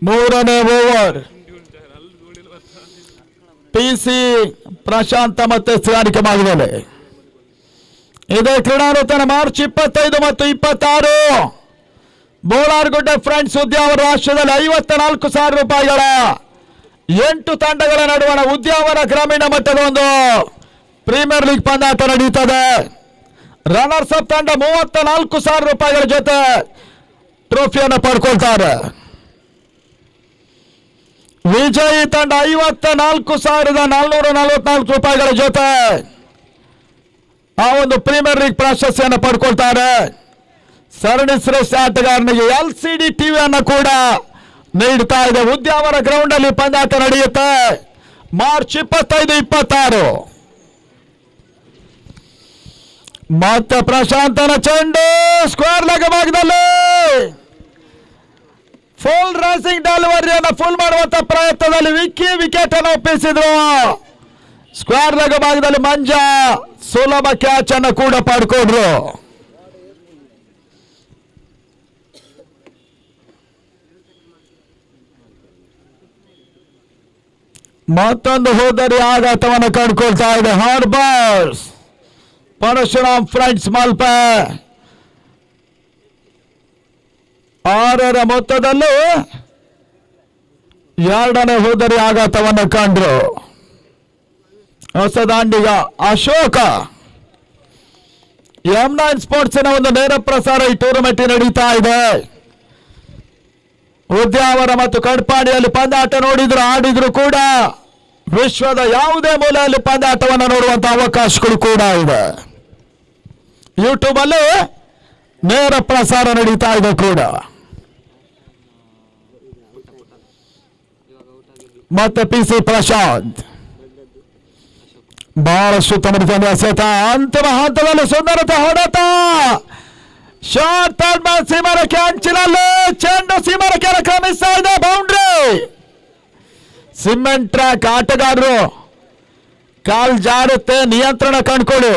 ಮೂರನೇ ಓವರ್ ಪಿಸಿ ಪ್ರಶಾಂತ ಮತ್ತೆ ಸ್ಥಾನಿಕ ಮಾಡಿದ್ದಾರೆ. ಇದೇ ಕ್ರೀಡಾನೂತನ ಮಾರ್ಚ್ 25 ಮತ್ತು 26 ಬೋಳಾರ್ಗುಡ್ಡ ಫ್ರೆಂಡ್ಸ್ ಉದ್ಯಾವರ ರಾಷ್ಟ್ರದಲ್ಲಿ 54,000 ರೂಪಾಯಿಗಳ 8 ತಂಡಗಳ ನಡುವಣ ಉದ್ಯಾವರ ಗ್ರಾಮೀಣ ಮಟ್ಟದ ಒಂದು ಪ್ರೀಮಿಯರ್ ಲೀಗ್ ಪಂದ್ಯಾಟ ನಡೆಯುತ್ತದೆ. ರನ್ನರ್ಸ್ ಅಪ್ ತಂಡ 34,000 ರೂಪಾಯಿಗಳ ಜೊತೆ ಟ್ರೋಫಿಯನ್ನು ಪಡ್ಕೊಳ್ತಾರೆ. ವಿಜಯಿ ತಂಡ 54,444 ರೂಪಾಯಿಗಳ ಜೊತೆ ಆ ಒಂದು ಪ್ರೀಮಿಯರ್ ಲೀಗ್ ಪ್ರಶಸ್ತಿಯನ್ನು ಪಡ್ಕೊಳ್ತಾರೆ. ಸರಣಿ ಶ್ರೇಷ್ಠ ಆಟಗಾರನಿಗೆ LCD ಟಿವಿಯನ್ನು ಕೂಡ ನೀಡ್ತಾ ಇದೆ. ಉದ್ಯಾವರ ಗ್ರೌಂಡ್ ಅಲ್ಲಿ ಪಂದ್ಯಾಟ ನಡೆಯುತ್ತೆ ಮಾರ್ಚ್ 25, 26. ಮತ್ತೆ ಪ್ರಶಾಂತನ ಚೆಂಡು ಸ್ಕ್ವೇರ್ ಲೆಗ್ ಭಾಗದಲ್ಲಿ ಫುಲ್ ರೇಸಿಂಗ್ ಡೆಲಿವರಿಯನ್ನು ಫುಲ್ ಮಾಡುವಂತ ಪ್ರಯತ್ನದಲ್ಲಿ ವಿಕೆಟ್ ಅನ್ನು ಒಪ್ಪಿಸಿದ್ರು. ಸ್ಕ್ವೇರ್ ಲೆಗ್ ಭಾಗದಲ್ಲಿ ಮಂಜಾ ಸುಲಭ ಕ್ಯಾಚ್ ಅನ್ನು ಕೂಡ ಪಡ್ಕೊಂಡ್ರು. ಮತ್ತೊಂದು ಹೋದರಿ ಆಘಾತವನ್ನು ಕಂಡುಕೊಳ್ತಾ ಇದೆ ಹಾರ್ಬರ್ಸ್ ಪರಶುರಾಮ್ ಫ್ರೆಂಡ್ಸ್ ಮಲ್ಪೆ. 6ರ ಮೊತ್ತದಲ್ಲಿ 2ನೇ ಹೋದರಿ ಆಘಾತವನ್ನು ಕಂಡ್ರು. ಹೊಸ ದಾಂಡಿಗ ಅಶೋಕ. M9 ಸ್ಪೋರ್ಟ್ಸ್ನ ಒಂದು ನೇರ ಪ್ರಸಾರ ಈ ಟೂರ್ನಮೆಂಟ್ ನಡೀತಾ ಇದೆ. ಉದ್ಯಾವರ ಮತ್ತು ಕಡ್ಪಾಡಿಯಲ್ಲಿ ಪಂದ್ಯಾಟ ಆಡಿದ್ರು ಕೂಡ ವಿಶ್ವದ ಯಾವುದೇ ಮೂಲೆಯಲ್ಲಿ ಪಂದ್ಯಾಟವನ್ನು ನೋಡುವಂತ ಅವಕಾಶಗಳು ಕೂಡ ಇದೆ. ಯೂಟ್ಯೂಬ್ ಅಲ್ಲಿ ನೇರ ಪ್ರಸಾರ ನಡೀತಾ ಇದೆ ಕೂಡ. ಮತ್ತೆ ಪಿಸಿ ಪ್ರಶಾಂತ್ ಬಹಳಷ್ಟು ತಮ್ಮ ಸೆತ ಅಂತಿಮ ಹಂತದಲ್ಲಿ ಸುಂದರತೆ ಹೊಡೆತ ಶಾರ್ಟ್ ಥರ್ಡ್ ಮ್ಯಾನ್ ಸೀಮಾರಕ್ಕೆ ಅಂಚಿನಲ್ಲಿ ಚೆಂಡು ಸೀಮಾರಕ್ಕೆ ಕ್ರಮಿಸ್ತಾ ಇದೆ. ಬೌಂಡ್ರಿ. ಸಿಮೆಂಟ್ ಟ್ರ್ಯಾಕ್ ಆಟಗಾರರು ಕಾಲ್ ಜಾರುತ್ತೆ, ನಿಯಂತ್ರಣ ಕಂಡುಕೊಳ್ಳಿ.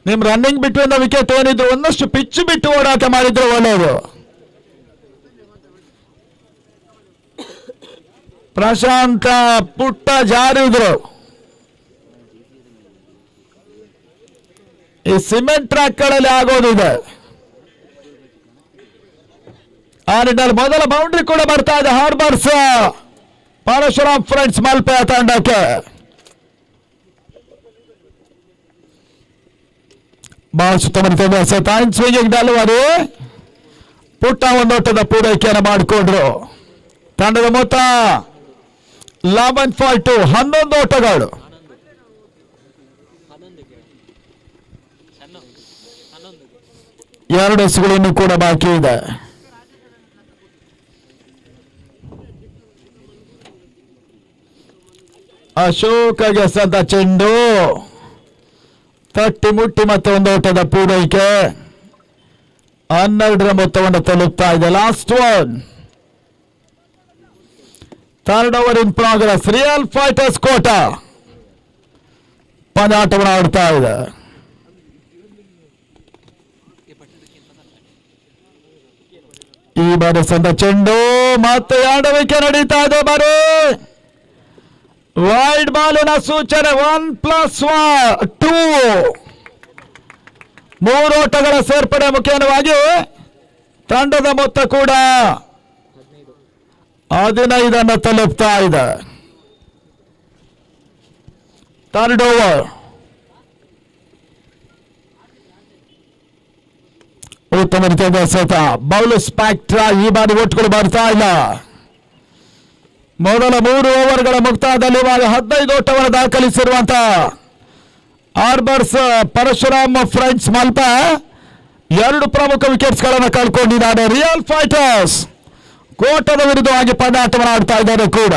ನಿಮ್ ರನ್ನಿಂಗ್ ಬಿಟ್ವಿಂದ ವಿಕೆಟ್ ಏನಿದ್ರು ಒಂದಷ್ಟು ಪಿಚ್ ಬಿಟ್ಟು ಓಡಾಟ ಮಾಡಿದ್ರು ಒಳ್ಳೆಯದು. ಪ್ರಶಾಂತ ಪುಟ್ಟ ಜಾರಿದ್ರು. ಈ ಸಿಮೆಂಟ್ ಟ್ರ್ಯಾಕ್ ಗಳಲ್ಲಿ ಆಗೋದಿದೆ. ಆ ನಿಟ್ಟಿನಲ್ಲಿ ಮೊದಲ ಬೌಂಡ್ರಿ ಕೂಡ ಬರ್ತಾ ಇದೆ ಹಾರ್ಬರ್ಸ್ ಪರಶುರಾಮ್ ಫ್ರೆಂಡ್ಸ್ ಮಲ್ಪೆ ತಂಡಕ್ಕೆ. ಬಹಳ ಸುತ್ತಮುತ್ತ ಸ್ವಿಂಗಿಂಗ್ ಡೆಲಿವರಿ ಪುಟ್ಟ ಒಂದೋಟದ ಪೂರೈಕೆಯನ್ನು ಮಾಡಿಕೊಂಡ್ರು. ತಂಡದ ಮೊತ್ತ 11-2 11 ಓಟಗಳು. ಎರಡು ಎಸ್ಗಳನ್ನು ಕೂಡ ಬಾಕಿ ಇದೆ. ಅಶೋಕಗೆ ಸದ ಚೆಂಡು ತಟ್ಟಿ ಮುಟ್ಟಿ ಮತ್ತೆ ಒಂದು ಓಟದ ಪೂರೈಕೆ 12ರ ಮೊತ್ತವನ್ನು ತಲುಪ್ತಾ ಇದೆ. Last one, third over in progress. Real fighters Kota ಪಂದ್ಯಾಟವನ್ನು ಆಡ್ತಾ ಇದೆ. ಈ ಬಾರಿ ಸಂದ ಚೆಂಡು ಮತ್ತೆ 2 ವಿಕೆಟ್ ನಡೀತಾ ಇದೆ. ಬಾರಿ ವೈಡ್ ಬಾಲಿನ ಸೂಚನೆ 1+2 3 ಓಟಗಳ ಸೇರ್ಪಡೆ ಮುಖೇನವಾಗಿ ತಂಡದ ಮೊತ್ತ ಕೂಡ 15 ತಲುಪ್ತಾ ಇದೆ. ಥರ್ಡ್ ಓವರ್ ಉತ್ತಮ ರೀತಿಯ ಸತ ಬೌಲ್ ಸ್ಪ್ಯಾಕ್ಟ್ರ ಈ ಬಾರಿ ಒಟ್ಟುಗಳು ಬರ್ತಾ ಇಲ್ಲ. ಮೊದಲ 3 ಓವರ್ಗಳ ಮುಕ್ತಾಯದಲ್ಲಿ ಇವಾಗ 15 ಓಟವನ್ನು ದಾಖಲಿಸಿರುವಂತಹ ಹಾರ್ಬರ್ಸ್ ಪರಶುರಾಮ್ ಫ್ರೆಂಡ್ಸ್ ಮಲ್ಪೆ 2 ಪ್ರಮುಖ ವಿಕೆಟ್ಸ್ ಗಳನ್ನು ಕಳ್ಕೊಂಡಿದ್ದಾರೆ. ರಿಯಲ್ ಫೈಟರ್ಸ್ ಕೋಟದ ವಿರುದ್ಧವಾಗಿ ಪಂದ್ಯಾಟವನ್ನು ಆಡ್ತಾ ಇದ್ದಾರೆ ಕೂಡ.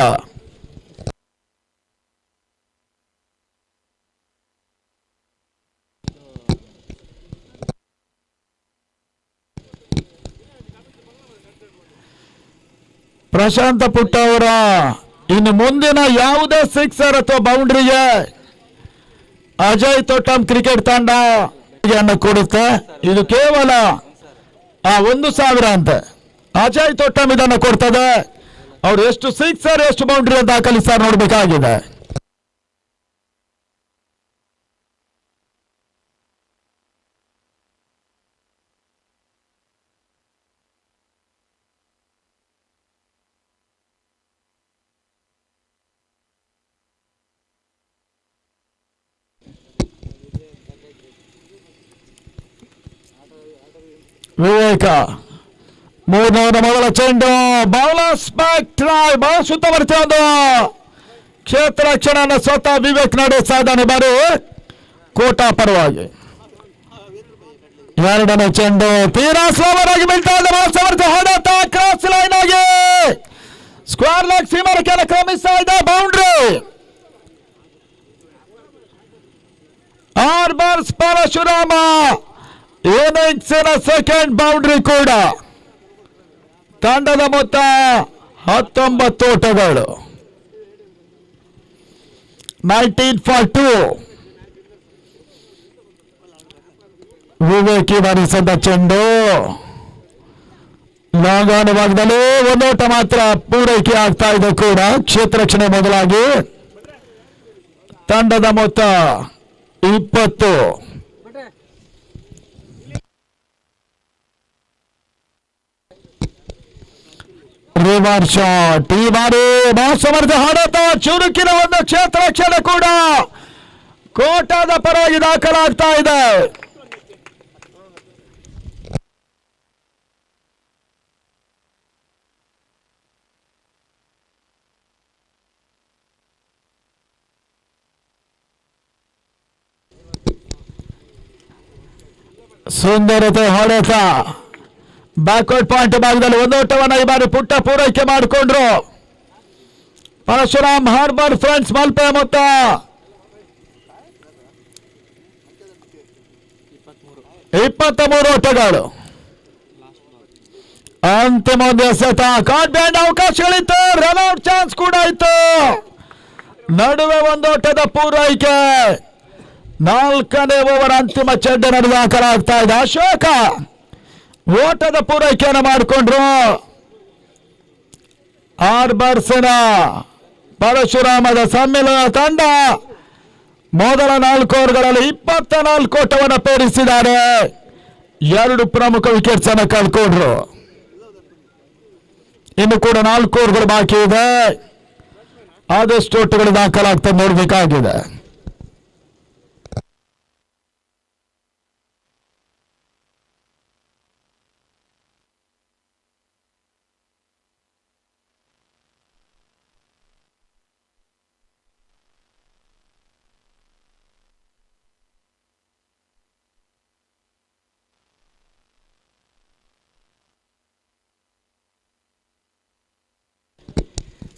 ಪ್ರಶಾಂತ ಪುಟ್ಟ ಅವರ ಇನ್ನು ಮುಂದಿನ ಯಾವುದೇ ಸಿಕ್ಸರ್ ಅಥವಾ ಬೌಂಡ್ರಿಗೆ ಅಜಯ್ ತೊಟ್ಟಂ ಕ್ರಿಕೆಟ್ ತಂಡ ಕೊಡುತ್ತೆ. ಇದು ಕೇವಲ 1,000 ಅಂತೆ. ಅಜಯ್ ತೊಟ್ಟಂ ಇದನ್ನು ಕೊಡ್ತದೆ. ಅವ್ರು ಎಷ್ಟು ಸಿಕ್ಸರ್ ಎಷ್ಟು ಬೌಂಡ್ರಿ ಅಂತ ದಾಖಲಿಸ್ತಾರೆ ನೋಡ್ಬೇಕಾಗಿದೆ. ವಿವೇಕ ಮೂರನೇ ಮೊದಲ ಚೆಂಡು ಬೌಲರ್ಸ್ ಬ್ಯಾಕ್ ಟ್ರೈ ಬಹಳ ಸುತ್ತಮುತ್ತ ಒಂದು ಕ್ಷೇತ್ರ ರಕ್ಷಣೆಯನ್ನು ಸ್ವತಃ ವಿವೇಕ್ ನಡೆಸ್ತಾ ಇದ್ದಾನೆ. ಬಾರಿ ಕೋಟಾ ಪರವಾಗಿ 2ನೇ ಚೆಂಡು ತೀರಾ ಸ್ಲೋವರ್ ಆಗಿ ಬೀಳ್ತಾ ಇದೆ. ಬಹಳ ಸಮರ್ಥ ಹೊಡೆತ ಕ್ರಾಸ್ ಲೈನ್ ಆಗಿ ಸ್ಕ್ವೇರ್ ಲೆಗ್ ಸೀಮಾರೇಖೆಯನ್ನು ಕ್ರಮಿಸ್ತಾ ಇದೆ. ಬೌಂಡ್ರಿ ಹಾರ್ಬರ್ಸ್ ಪರಶುರಾಮ ಇನ್ನಿಂಗ್ಸಿನ ಸೆಕೆಂಡ್ ಬೌಂಡ್ರಿ ಕೂಡ. ತಂಡದ ಮೊತ್ತ 19 ಓಟಗಳು 19-2. ವಿವೇಕಿ ಬಾರಿಸಿದ ಚೆಂಡು ಲಾಂಗ್ ಆನ್ ಭಾಗದಲ್ಲಿ 1 ಓಟ ಮಾತ್ರ ಪೂರೈಕೆ ಆಗ್ತಾ ಇದೆ ಕೂಡ. ಕ್ಷೇತ್ರ ರಕ್ಷಣೆ ಮೊದಲಾಗಿ ತಂಡದ ಮೊತ್ತ 20. ರಿವರ್ಸ್ ಶಾಟ್ ಈ ಬಾರಿ ಸಮರ್ಥ ಹೊಡೆತ ಚುರುಕಿನ ಒಂದು ಕ್ಷೇತ್ರ ರಕ್ಷಣೆ ಕೂಡ ಕೋಟಾದ ಪರವಾಗಿ ದಾಖಲಾಗ್ತಾ ಇದೆ. ಸುಂದರತೆ ಹೊಡೆತ ಬ್ಯಾಕ್ವರ್ಡ್ ಪಾಯಿಂಟ್ ಭಾಗದಲ್ಲಿ 1 ಓಟವನ್ನು ಈ ಬಾರಿ ಪುಟ್ಟ ಪೂರೈಕೆ ಮಾಡಿಕೊಂಡ್ರು ಪರಶುರಾಮ್ ಹಾರ್ಬರ್ ಫ್ರೆಂಡ್ಸ್ ಮಲ್ಪೆ ಮೊತ್ತ 23 ಓಟಗಳು. ಅಂತಿಮ ಒಂದು ಎಸೆತ ಕಾರ್ಡ್ ಬ್ಯಾಂಡ್ ಅವಕಾಶಗಳಿತ್ತು. ರನ್ಔಟ್ ಚಾನ್ಸ್ ಕೂಡ ಇತ್ತು. ನಡುವೆ 1 ಓಟದ ಪೂರೈಕೆ. 4ನೇ ಓವರ್ ಅಂತಿಮ ಚೆಂಡಿನ ದಾಖಲಾಗ್ತಾ ಇದೆ. ಅಶೋಕ ಓಟದ ಪೂರೈಕೆಯನ್ನು ಮಾಡಿಕೊಂಡ್ರು. ಹಾರ್ಬರ್ಸ್ನ ಪರಶುರಾಮದ ಸಮ್ಮಿಲನ ತಂಡ ಮೊದಲ 4 ಓವರ್ಗಳಲ್ಲಿ 24 ಓಟವನ್ನು ಪೇರಿಸಿದ್ದಾರೆ. 2 ಪ್ರಮುಖ ವಿಕೆಟ್ಸ್ ಅನ್ನು ಕಳ್ಕೊಂಡ್ರು. ಇನ್ನು ಕೂಡ 4 ಓವರ್ಗಳು ಬಾಕಿ ಇದೆ. ಆದಷ್ಟು ಒಟ್ಟುಗಳು ದಾಖಲಾಗ್ತದೆ ನೋಡಬೇಕಾಗಿದೆ.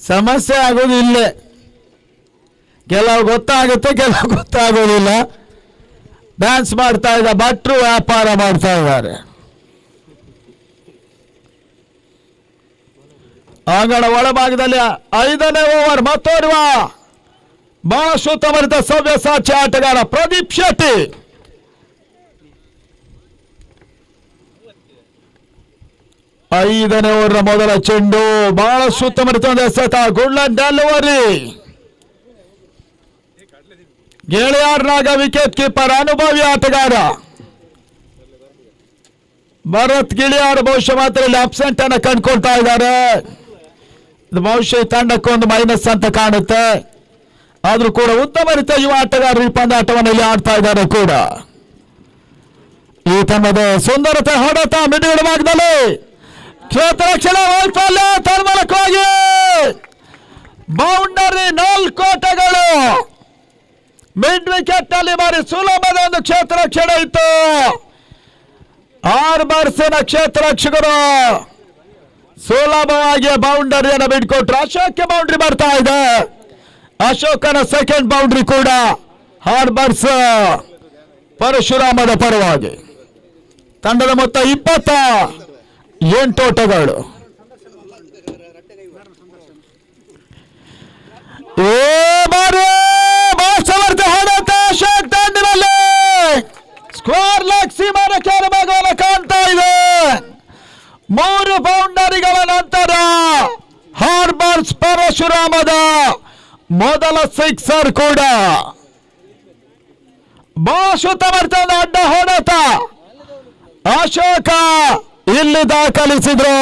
ಸಮಸ್ಯೆ ಆಗೋದು ಇಲ್ಲೇ, ಕೆಲವು ಗೊತ್ತಾಗುತ್ತೆ, ಕೆಲವು ಗೊತ್ತಾಗೋದಿಲ್ಲ. ಡ್ಯಾನ್ಸ್ ಮಾಡ್ತಾ ಇದ್ದ ಭಟ್ರು ವ್ಯಾಪಾರ ಮಾಡ್ತಾ ಇದ್ದಾರೆ. ಅಂಗಣ ಒಳಭಾಗದಲ್ಲಿ 5ನೇ ಓವರ್ ಮತ್ತೋರ್ವ ಬಹಳ ಸುತ್ತಮುತ್ತ ಸವ್ಯಸಾಚಿ ಆಟಗಾರ ಪ್ರದೀಪ್ ಶೆಟ್ಟಿ. ಐದನೇ ಓವರ್ ಮೊದಲ ಚೆಂಡು ಬಹಳ ಸುತ್ತಮುತ್ತ ಎಸೆತ, ಗುಡ್ಲನ್ ಡೆಲಿವರಿ. ಗೆಳೆಯಾರ್ನಾಗ ವಿಕೆಟ್ ಕೀಪರ್ ಅನುಭವಿ ಆಟಗಾರ ಭರತ್ ಗಿಳಿಯಾರ್ ಬಹುಶಃ ಮಾತ್ರ ಇಲ್ಲಿ ಅಬ್ಸೆಂಟ್ ಅನ್ನು ಕಂಡುಕೊಳ್ತಾ ಇದ್ದಾರೆ. ಬಹುಶಃ ತಂಡಕ್ಕೊಂದು ಮೈನಸ್ ಅಂತ ಕಾಣುತ್ತೆ. ಆದ್ರೂ ಕೂಡ ಉತ್ತಮ ರೀತಿಯ ಯುವ ಆಟಗಾರರು ಈ ಪಂದ್ಯಾಟವನ್ನು ಇಲ್ಲಿ ಆಡ್ತಾ ಇದ್ದಾರೆ ಕೂಡ. ಈ ತಂಡದ ಸುಂದರತೆ ಹೊಡೆತ ಮಿಡ್ವಿಡ್ ಭಾಗದಲ್ಲಿ ಕ್ಷೇತ್ರ ರಕ್ಷಣೆ ವೈಫಲ್ಯ, ತನ್ಮೂಲಕವಾಗಿ ಬೌಂಡರಿ 4 ಓಟಗಳು. ಮಿಡ್ ವಿಕೆಟ್ ನಲ್ಲಿ ಬಾರಿ ಸುಲಭದ ಒಂದು ಕ್ಷೇತ್ರ ರಕ್ಷಣೆ ಇತ್ತು. ಆರ್ಬರ್ಸಿನ ಕ್ಷೇತ್ರ ರಕ್ಷಕರು ಸುಲಭವಾಗಿ ಬೌಂಡರಿಯನ್ನು ಬಿಟ್ಕೊಟ್ರು. ಅಶೋಕ್ಗೆ ಬೌಂಡ್ರಿ ಬರ್ತಾ ಇದೆ. ಅಶೋಕನ ಸೆಕೆಂಡ್ ಬೌಂಡ್ರಿ ಕೂಡ ಹಾರ್ಬರ್ಸ್ ಪರಶುರಾಮದ ಪರವಾಗಿ. ತಂಡದ ಮೊತ್ತ 28 ಓಟಗಳು. ಅಶೋಕ್ ತಂಡದಲ್ಲಿ ಸ್ಕ್ವೇರ್ ಲೆಗ್ ಸೀಮಾರಕ್ಕೆ ಭಾಗವನ್ನು ಕಾಣ್ತಾ ಇದೆ. 3 ಬೌಂಡರಿಗಳ ನಂತರ ಹಾರ್ಬರ್ಸ್ ಪರಶುರಾಮದ ಮೊದಲ ಸಿಕ್ಸರ್ ಕೂಡ. ಬಾಸುತ್ತ ಬರ್ತದ ಅಡ್ಡ ಹೊಡೆತ ಅಶೋಕ ಇಲ್ಲಿ ದಾಖಲಿಸಿದ್ರು.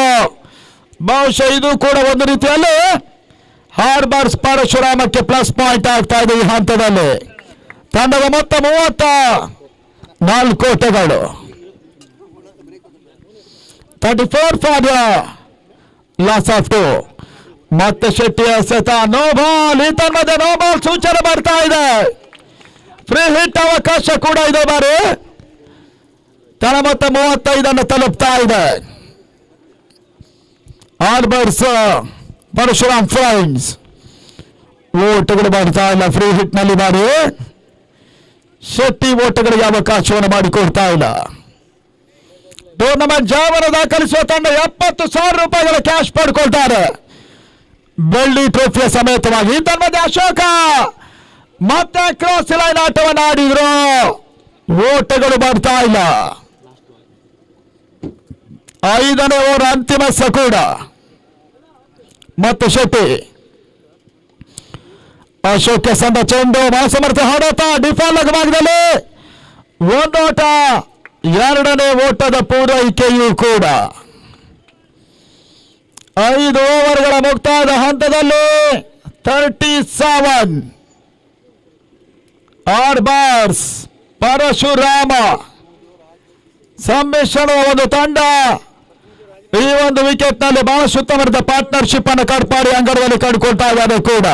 ಬಹುಶಃ ಇದು ಕೂಡ ಒಂದು ರೀತಿಯಲ್ಲಿ ಹಾರ್ಬರ್ಸ್ ಪರಶುರಾಮಕ್ಕೆ ಪ್ಲಸ್ ಪಾಯಿಂಟ್ ಆಗ್ತಾ ಇದೆ ಈ ಹಂತದಲ್ಲಿ. ತಂಡದ ಮೊತ್ತ 34 ಓಟಗಳು. 34 ಫಾರ್ ಲಾಸ್ ಆಫ್ 2. ಮತ್ತೆ ಶೆಟ್ಟಿ ಎಸೆತ, ನೋ ಬಾಲ್. ಈ ತನ್ಮಧ್ಯೆ ನೋ ಬಾಲ್ ಸೂಚನೆ ಬರ್ತಾ ಇದೆ. ಫ್ರೀ ಹಿಟ್ ಅವಕಾಶ ಕೂಡ ಇದೆ ಬಾರಿ. ತನ್ನ ಮೊತ್ತ 35 ತಲುಪ್ತಾ ಇದೆ. ಹಾರ್ಬರ್ಸ್ ಪರಶುರಾಮ್ ಫ್ಲೈನ್ಸ್ ಓಟಗಳು ಬರ್ತಾ ಇಲ್ಲ. ಫ್ರೀ ಹಿಟ್ ನಲ್ಲಿ ಬಾರಿ ಶೆಟ್ಟಿ ಓಟಗಳಿಗೆ ಅವಕಾಶವನ್ನು ಮಾಡಿಕೊಡ್ತಾ ಇಲ್ಲ. ಟೂರ್ನಮೆಂಟ್ ಜಯವನ್ನು ದಾಖಲಿಸುವ ತಂಡ 70,000 ರೂಪಾಯಿಗಳ ಕ್ಯಾಶ್ ಪಡ್ಕೊಳ್ತಾರೆ, ಬೆಳ್ಳಿ ಟ್ರೋಫಿಯ ಸಮೇತವಾಗಿ. ಈ ತನ್ಮಧ್ಯೆ ಅಶೋಕ ಮತ್ತೆ ಕ್ರಾಸ್ ಲೈನ್ ಆಟವನ್ನು ಆಡಿದ್ರು, ಓಟಗಳು ಬರ್ತಾ ಇಲ್ಲ. 5ನೇ ಓವರ್ ಅಂತಿಮ ಕೂಡ ಮತ್ತು ಶೆಟ್ಟಿ. ಅಶೋಕ್ ಸಂದ ಚೆಂಡು ಮಾಸಮರ್ಥ ಹೊಡೆತ ಡಿಫಾಲ್ಟ್ ಭಾಗದಲ್ಲಿ 1 ಓಟ. 2ನೇ ಓಟದ ಪೂರೈಕೆಯೂ ಕೂಡ. 5 ಓವರ್ಗಳ ಮುಕ್ತಾಯದ ಹಂತದಲ್ಲಿ 37. ಹಾರ್ಬರ್ಸ್ ಪರಶುರಾಮ ಸಮ್ಮಿಶ್ರಣದ ಒಂದು ತಂಡ ಈ ಒಂದು ವಿಕೆಟ್ ನಲ್ಲಿ ಬಹಳ ಸುತ್ತಮುತ್ತ ಪಾರ್ಟ್ನರ್ಶಿಪ್ ಅನ್ನು ಕಟ್ಪಾಡಿ ಅಂಗಡದಲ್ಲಿ ಕಂಡುಕೊಳ್ತಾ ಇದ್ದಾರೆ ಕೂಡ.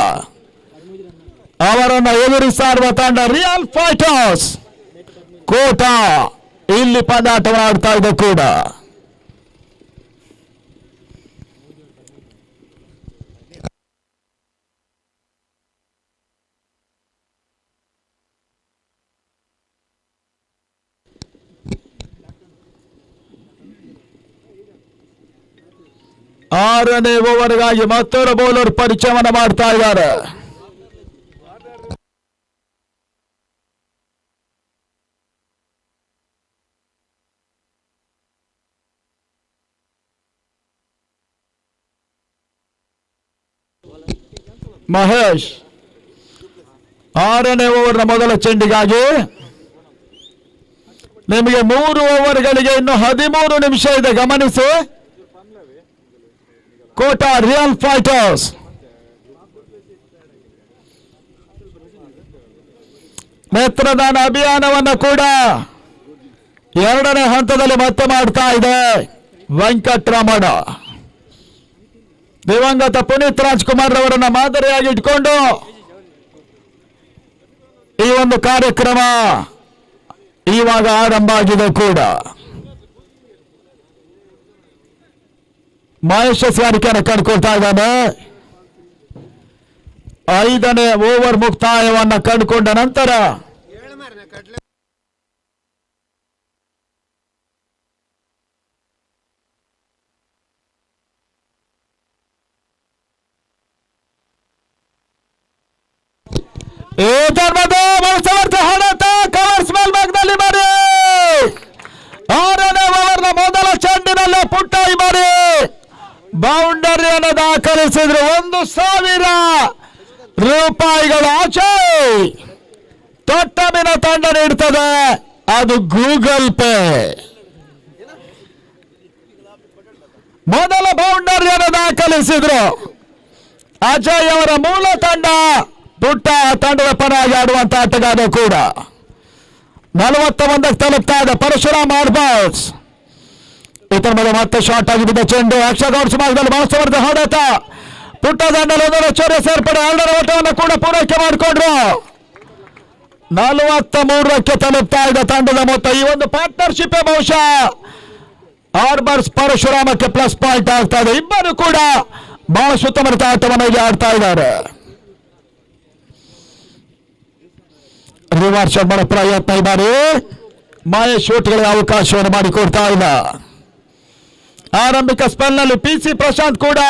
ಅವರನ್ನು ಎದುರಿಸಾರುವ ತಂಡ ರಿಯಲ್ ಫೈಟರ್ಸ್ ಕೋಟ ಇಲ್ಲಿ ಪಂದ್ಯಾಟವನ್ನು ಆಡ್ತಾ ಇದೆ ಕೂಡ. ಆರನೇ ಓವರ್ಗಾಗಿ ಮತ್ತೊಬ್ಬ ಬೌಲರ್ ಪರಿಚಯವನ್ನು ಮಾಡ್ತಾ ಇದ್ದಾರೆ. ಮಹೇಶ್ 6ನೇ ಓವರ್ನ ಮೊದಲ ಚೆಂಡಿಗಾಗಿ ನಿಮಗೆ 3 ಓವರ್ಗಳಿಗೆ ಇನ್ನು 13 ನಿಮಿಷ ಇದೆ, ಗಮನಿಸಿ. ಕೋಟ ರಿಯಲ್ ಫೈಟರ್ಸ್. ನೇತ್ರದಾನ ಅಭಿಯಾನವನ್ನು ಕೂಡ ಎರಡನೇ ಹಂತದಲ್ಲಿ ಮತ್ತೆ ಮಾಡ್ತಾ ಇದೆ ವೆಂಕಟರಮಣ. ದಿವಂಗತ ಪುನೀತ್ ರಾಜ್ಕುಮಾರ್ ಅವರನ್ನ ಮಾದರಿಯಾಗಿ ಇಟ್ಕೊಂಡು ಈ ಒಂದು ಕಾರ್ಯಕ್ರಮ ಇವಾಗ ಆರಂಭ ಆಗಿದೆ ಕೂಡ. ಮಹೇಶ್ ಸ್ವಾರಿಕೆಯನ್ನು ಕಂಡುಕೊಳ್ತಾ ಇದ್ದಾನೆ. 5ನೇ ಓವರ್ ಮುಕ್ತಾಯವನ್ನು ಕಂಡುಕೊಂಡ ನಂತರ ಕವರ್ಸ್ ಮೇಲ್ಭಾಗದಲ್ಲಿ ಮಾರಿ 6ನೇ ಓವರ್ನ ಮೊದಲ ಚೆಂಡಿನಲ್ಲೇ ಪುಟ್ಟಾಯಿ ಮಾರಿ ಬೌಂಡರಿಯನ್ನು ದಾಖಲಿಸಿದ್ರು. 1,000 ರೂಪಾಯಿಗಳ ಆಚೆ ತೊಟ್ಟಮಿನ ತಂಡ ನೀಡ್ತದೆ, ಅದು ಗೂಗಲ್ ಪೇ. ಮೊದಲ ಬೌಂಡರಿಯನ್ನು ದಾಖಲಿಸಿದ್ರು ಅಜಯ್ ಅವರ ಮೂಲ ತಂಡ. ಪುಟ್ಟ ತಂಡದ ಪರವಾಗಿ ಆಡುವಂತ ಆಟಗಾರ ಕೂಡ 41ಕ್ಕೆ ತಲುಪ್ತಾ ಇದೆ. ಪರಶುರಾಮ್ ಆರ್ಬಾಲ್ಸ್ ಇತರ ಮೇಲೆ ಮತ್ತೆ ಶಾರ್ಟ್ ಆಗಿ ಬಿದ್ದ ಚೆಂಡು ಯಕ್ಷಗೌಡ ಸಮಾಜದಲ್ಲಿ ಮಹೋತ್ಸವದ ಹೊಡೆತ. ಪುಟ್ಟ ದಂಡದಲ್ಲಿ ಚೊರೆ ಸೇರ್ಪಡೆ 2ರ ಓಟವನ್ನು ಕೂಡ ಪೂರೈಕೆ ಮಾಡಿಕೊಂಡ್ರು. 43ಕ್ಕೆ ತಲುಪ್ತಾ ಇದೆ ತಂಡದ ಮೊತ್ತ. ಈ ಒಂದು ಪಾರ್ಟ್ನರ್ಶಿಪ್ ಬಹುಶಃ ಆರ್ಬರ್ಸ್ ಪರಶುರಾಮಕ್ಕೆ ಪ್ಲಸ್ ಪಾಯಿಂಟ್ ಆಗ್ತಾ ಇದೆ. ಇಬ್ಬರು ಕೂಡ ಬಹಳ ಸುತ್ತಮುತ್ತ ಆಟವನ್ನು ಇಲ್ಲಿ ಆಡ್ತಾ ಇದ್ದಾರೆ. ರಿವರ್ಸ್ ಮಾಡೋ ಪ್ರಯತ್ನ ಈ ಬಾರಿ ಮಹೇಶ್ ಶೂಟ್ಗಳಿಗೆ ಅವಕಾಶವನ್ನು ಮಾಡಿಕೊಡ್ತಾ ಇಲ್ಲ. ಆರಂಭಿಕ ಸ್ಪೆಲ್ನಲ್ಲಿ ಪಿಸಿ ಪ್ರಶಾಂತ್ ಕೂಡ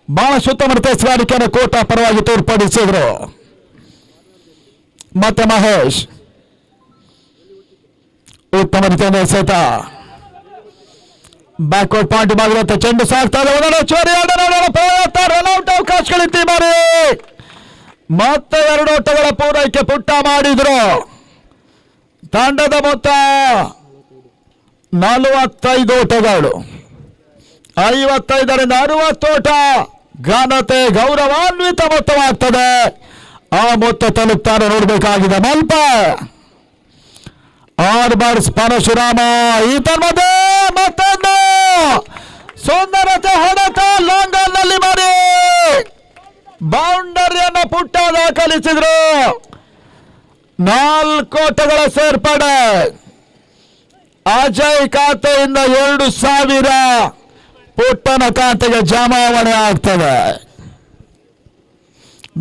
ಬಹಳ ಸುತ್ತಮುತ್ತ ಸ್ವಾರಿಕೆಯನ್ನು ಕೋಟ ಪರವಾಗಿ ತೋರ್ಪಡಿಸಿದ್ರು. ಮತ್ತೆ ಮಹೇಶ್ ಉತ್ತಮ ರೀತಿಯಿಂದ ಎಸೆತ ಬ್ಯಾಕ್ವರ್ಡ್ ಪಾಯಿಂಟ್ ಮಾಡಿದಂತೆ ಚೆಂಡು ಸಾಗ್ತಾ ಇದೆ. ಪ್ರಯತ್ನ ರನ್ಔಟ್ ಅವಕಾಶಗಳಿತ್ತು ಈ ಬಾರಿ. ಮತ್ತೆ 2 ಓಟಗಳ ಪೂರೈಕೆ ಪುಟ್ಟ ಮಾಡಿದ್ರು. ತಂಡದ ಮೊತ್ತ 45 ಓಟಗಳು. 55ರಿಂದ 60 ಓಟ ಘನತೆ ಗೌರವಾನ್ವಿತ ಮೊತ್ತವಾಗ್ತದೆ. ಆ ಮೊತ್ತ ತಲುಪ್ತಾರೆ ನೋಡಬೇಕಾಗಿದೆ. ಮಲ್ಪ ಆರ್ಬರ್ಸ್ ಪರಶುರಾಮ ಈತನ ಮತ್ತೊಂದು ಸುಂದರತೆ ಹೊಡೆತ ಲಾಂಗ್ ಆನ್ ನಲ್ಲಿ ಮಾಡಿ ಬೌಂಡರಿಯನ್ನು ಪುಟ್ಟ ದಾಖಲಿಸಿದ್ರು. 4 ಓಟಗಳ ಸೇರ್ಪಡೆ. ಅಜಯ್ ಖಾತೆಯಿಂದ 2,000 ಪುಟ್ಟನ ಖಾತೆಗೆ ಜಮಾವಣೆ ಆಗ್ತದೆ.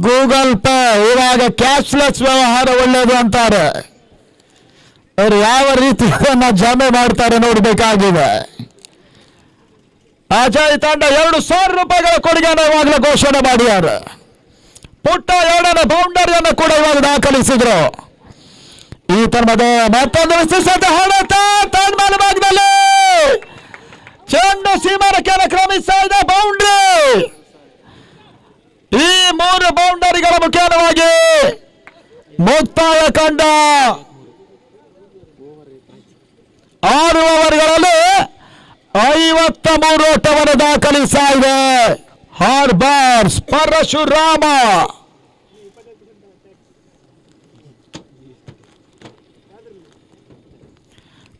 ಗೂಗಲ್ ಪೇ ಇವಾಗ ಕ್ಯಾಶ್ಲೆಸ್ ವ್ಯವಹಾರ ಒಳ್ಳೆಯದು ಅಂತಾರೆ. ಅವರು ಯಾವ ರೀತಿ ಜಮೆ ಮಾಡ್ತಾರೆ ನೋಡಬೇಕಾಗಿದೆ. ಅಜಯ್ ತಂಡ 2,000 ರೂಪಾಯಿಗಳ ಕೊಡುಗೆಯನ್ನು ಇವಾಗಲೇ ಘೋಷಣೆ ಮಾಡಿದ್ದಾರೆ. ಪುಟ್ಟ 2ನೇ ಬೌಂಡರಿಯನ್ನು ಕೂಡ ಇವಾಗ ದಾಖಲಿಸಿದ್ರು. ಈ ತರಹದ ಮತ್ತೊಂದು ವಿಶಿಷ್ಟ ಹೊಡೆತ ತಂಡ ಭಾಗದಲ್ಲಿ ಚೆಂಡು ಸೀಮಾರೇಖೆಯನ್ನು ಕ್ರಮಿಸ್ತಾ ಇದೆ. ಬೌಂಡ್ರಿ. ಈ 3 ಬೌಂಡರಿಗಳ ಮುಖ್ಯವಾಗಿ ಮುಕ್ತಾಯ ಕಂಡ 6 ಓವರ್ಗಳಲ್ಲಿ 53 ಓಟವನ್ನು ದಾಖಲಿಸ್ತಾ ಇದೆ ಆರ್ಬರ್ಸ್ ಪರಶುರಾಮ.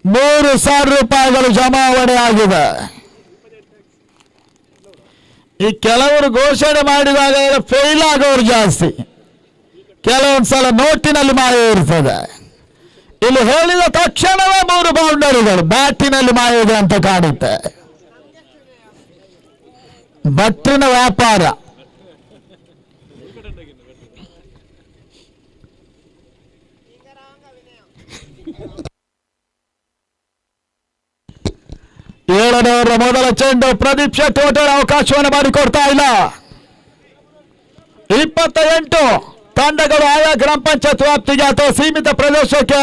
₹1,000 ಜಮಾವಣೆ ಆಗಿದೆ. ಈ ಕೆಲವರು ಘೋಷಣೆ ಮಾಡಿದಾಗ ಫೇಲ್ ಆಗೋರು ಜಾಸ್ತಿ. ಕೆಲವೊಂದ್ಸಲ ನೋಟಿನಲ್ಲಿ ಮಾಯ ಇರ್ತದೆ. ಇಲ್ಲಿ ಹೇಳಿದ ತಕ್ಷಣವೇ 3 ಬೌಂಡರಿಗಳು ಬ್ಯಾಟಿನಲ್ಲಿ ಮಾಯ ಇದೆ ಅಂತ ಕಾಣುತ್ತೆ. ಭಟ್ರಿನ ವ್ಯಾಪಾರ. ಏಳನೇ ಮೊದಲ ಚೆಂಡು ಪ್ರದೀಪ್ ಶೆಟ್ಟಿ ಹೋಟೆಲ್ ಅವಕಾಶವನ್ನು ಮಾಡಿಕೊಡ್ತಾ ಇಲ್ಲ. 28 ತಂಡಗಳು ಆಯಾ ಗ್ರಾಮ ಪಂಚಾಯತ್ ವ್ಯಾಪ್ತಿಗೆ ಅಥವಾ ಸೀಮಿತ ಪ್ರದೇಶಕ್ಕೆ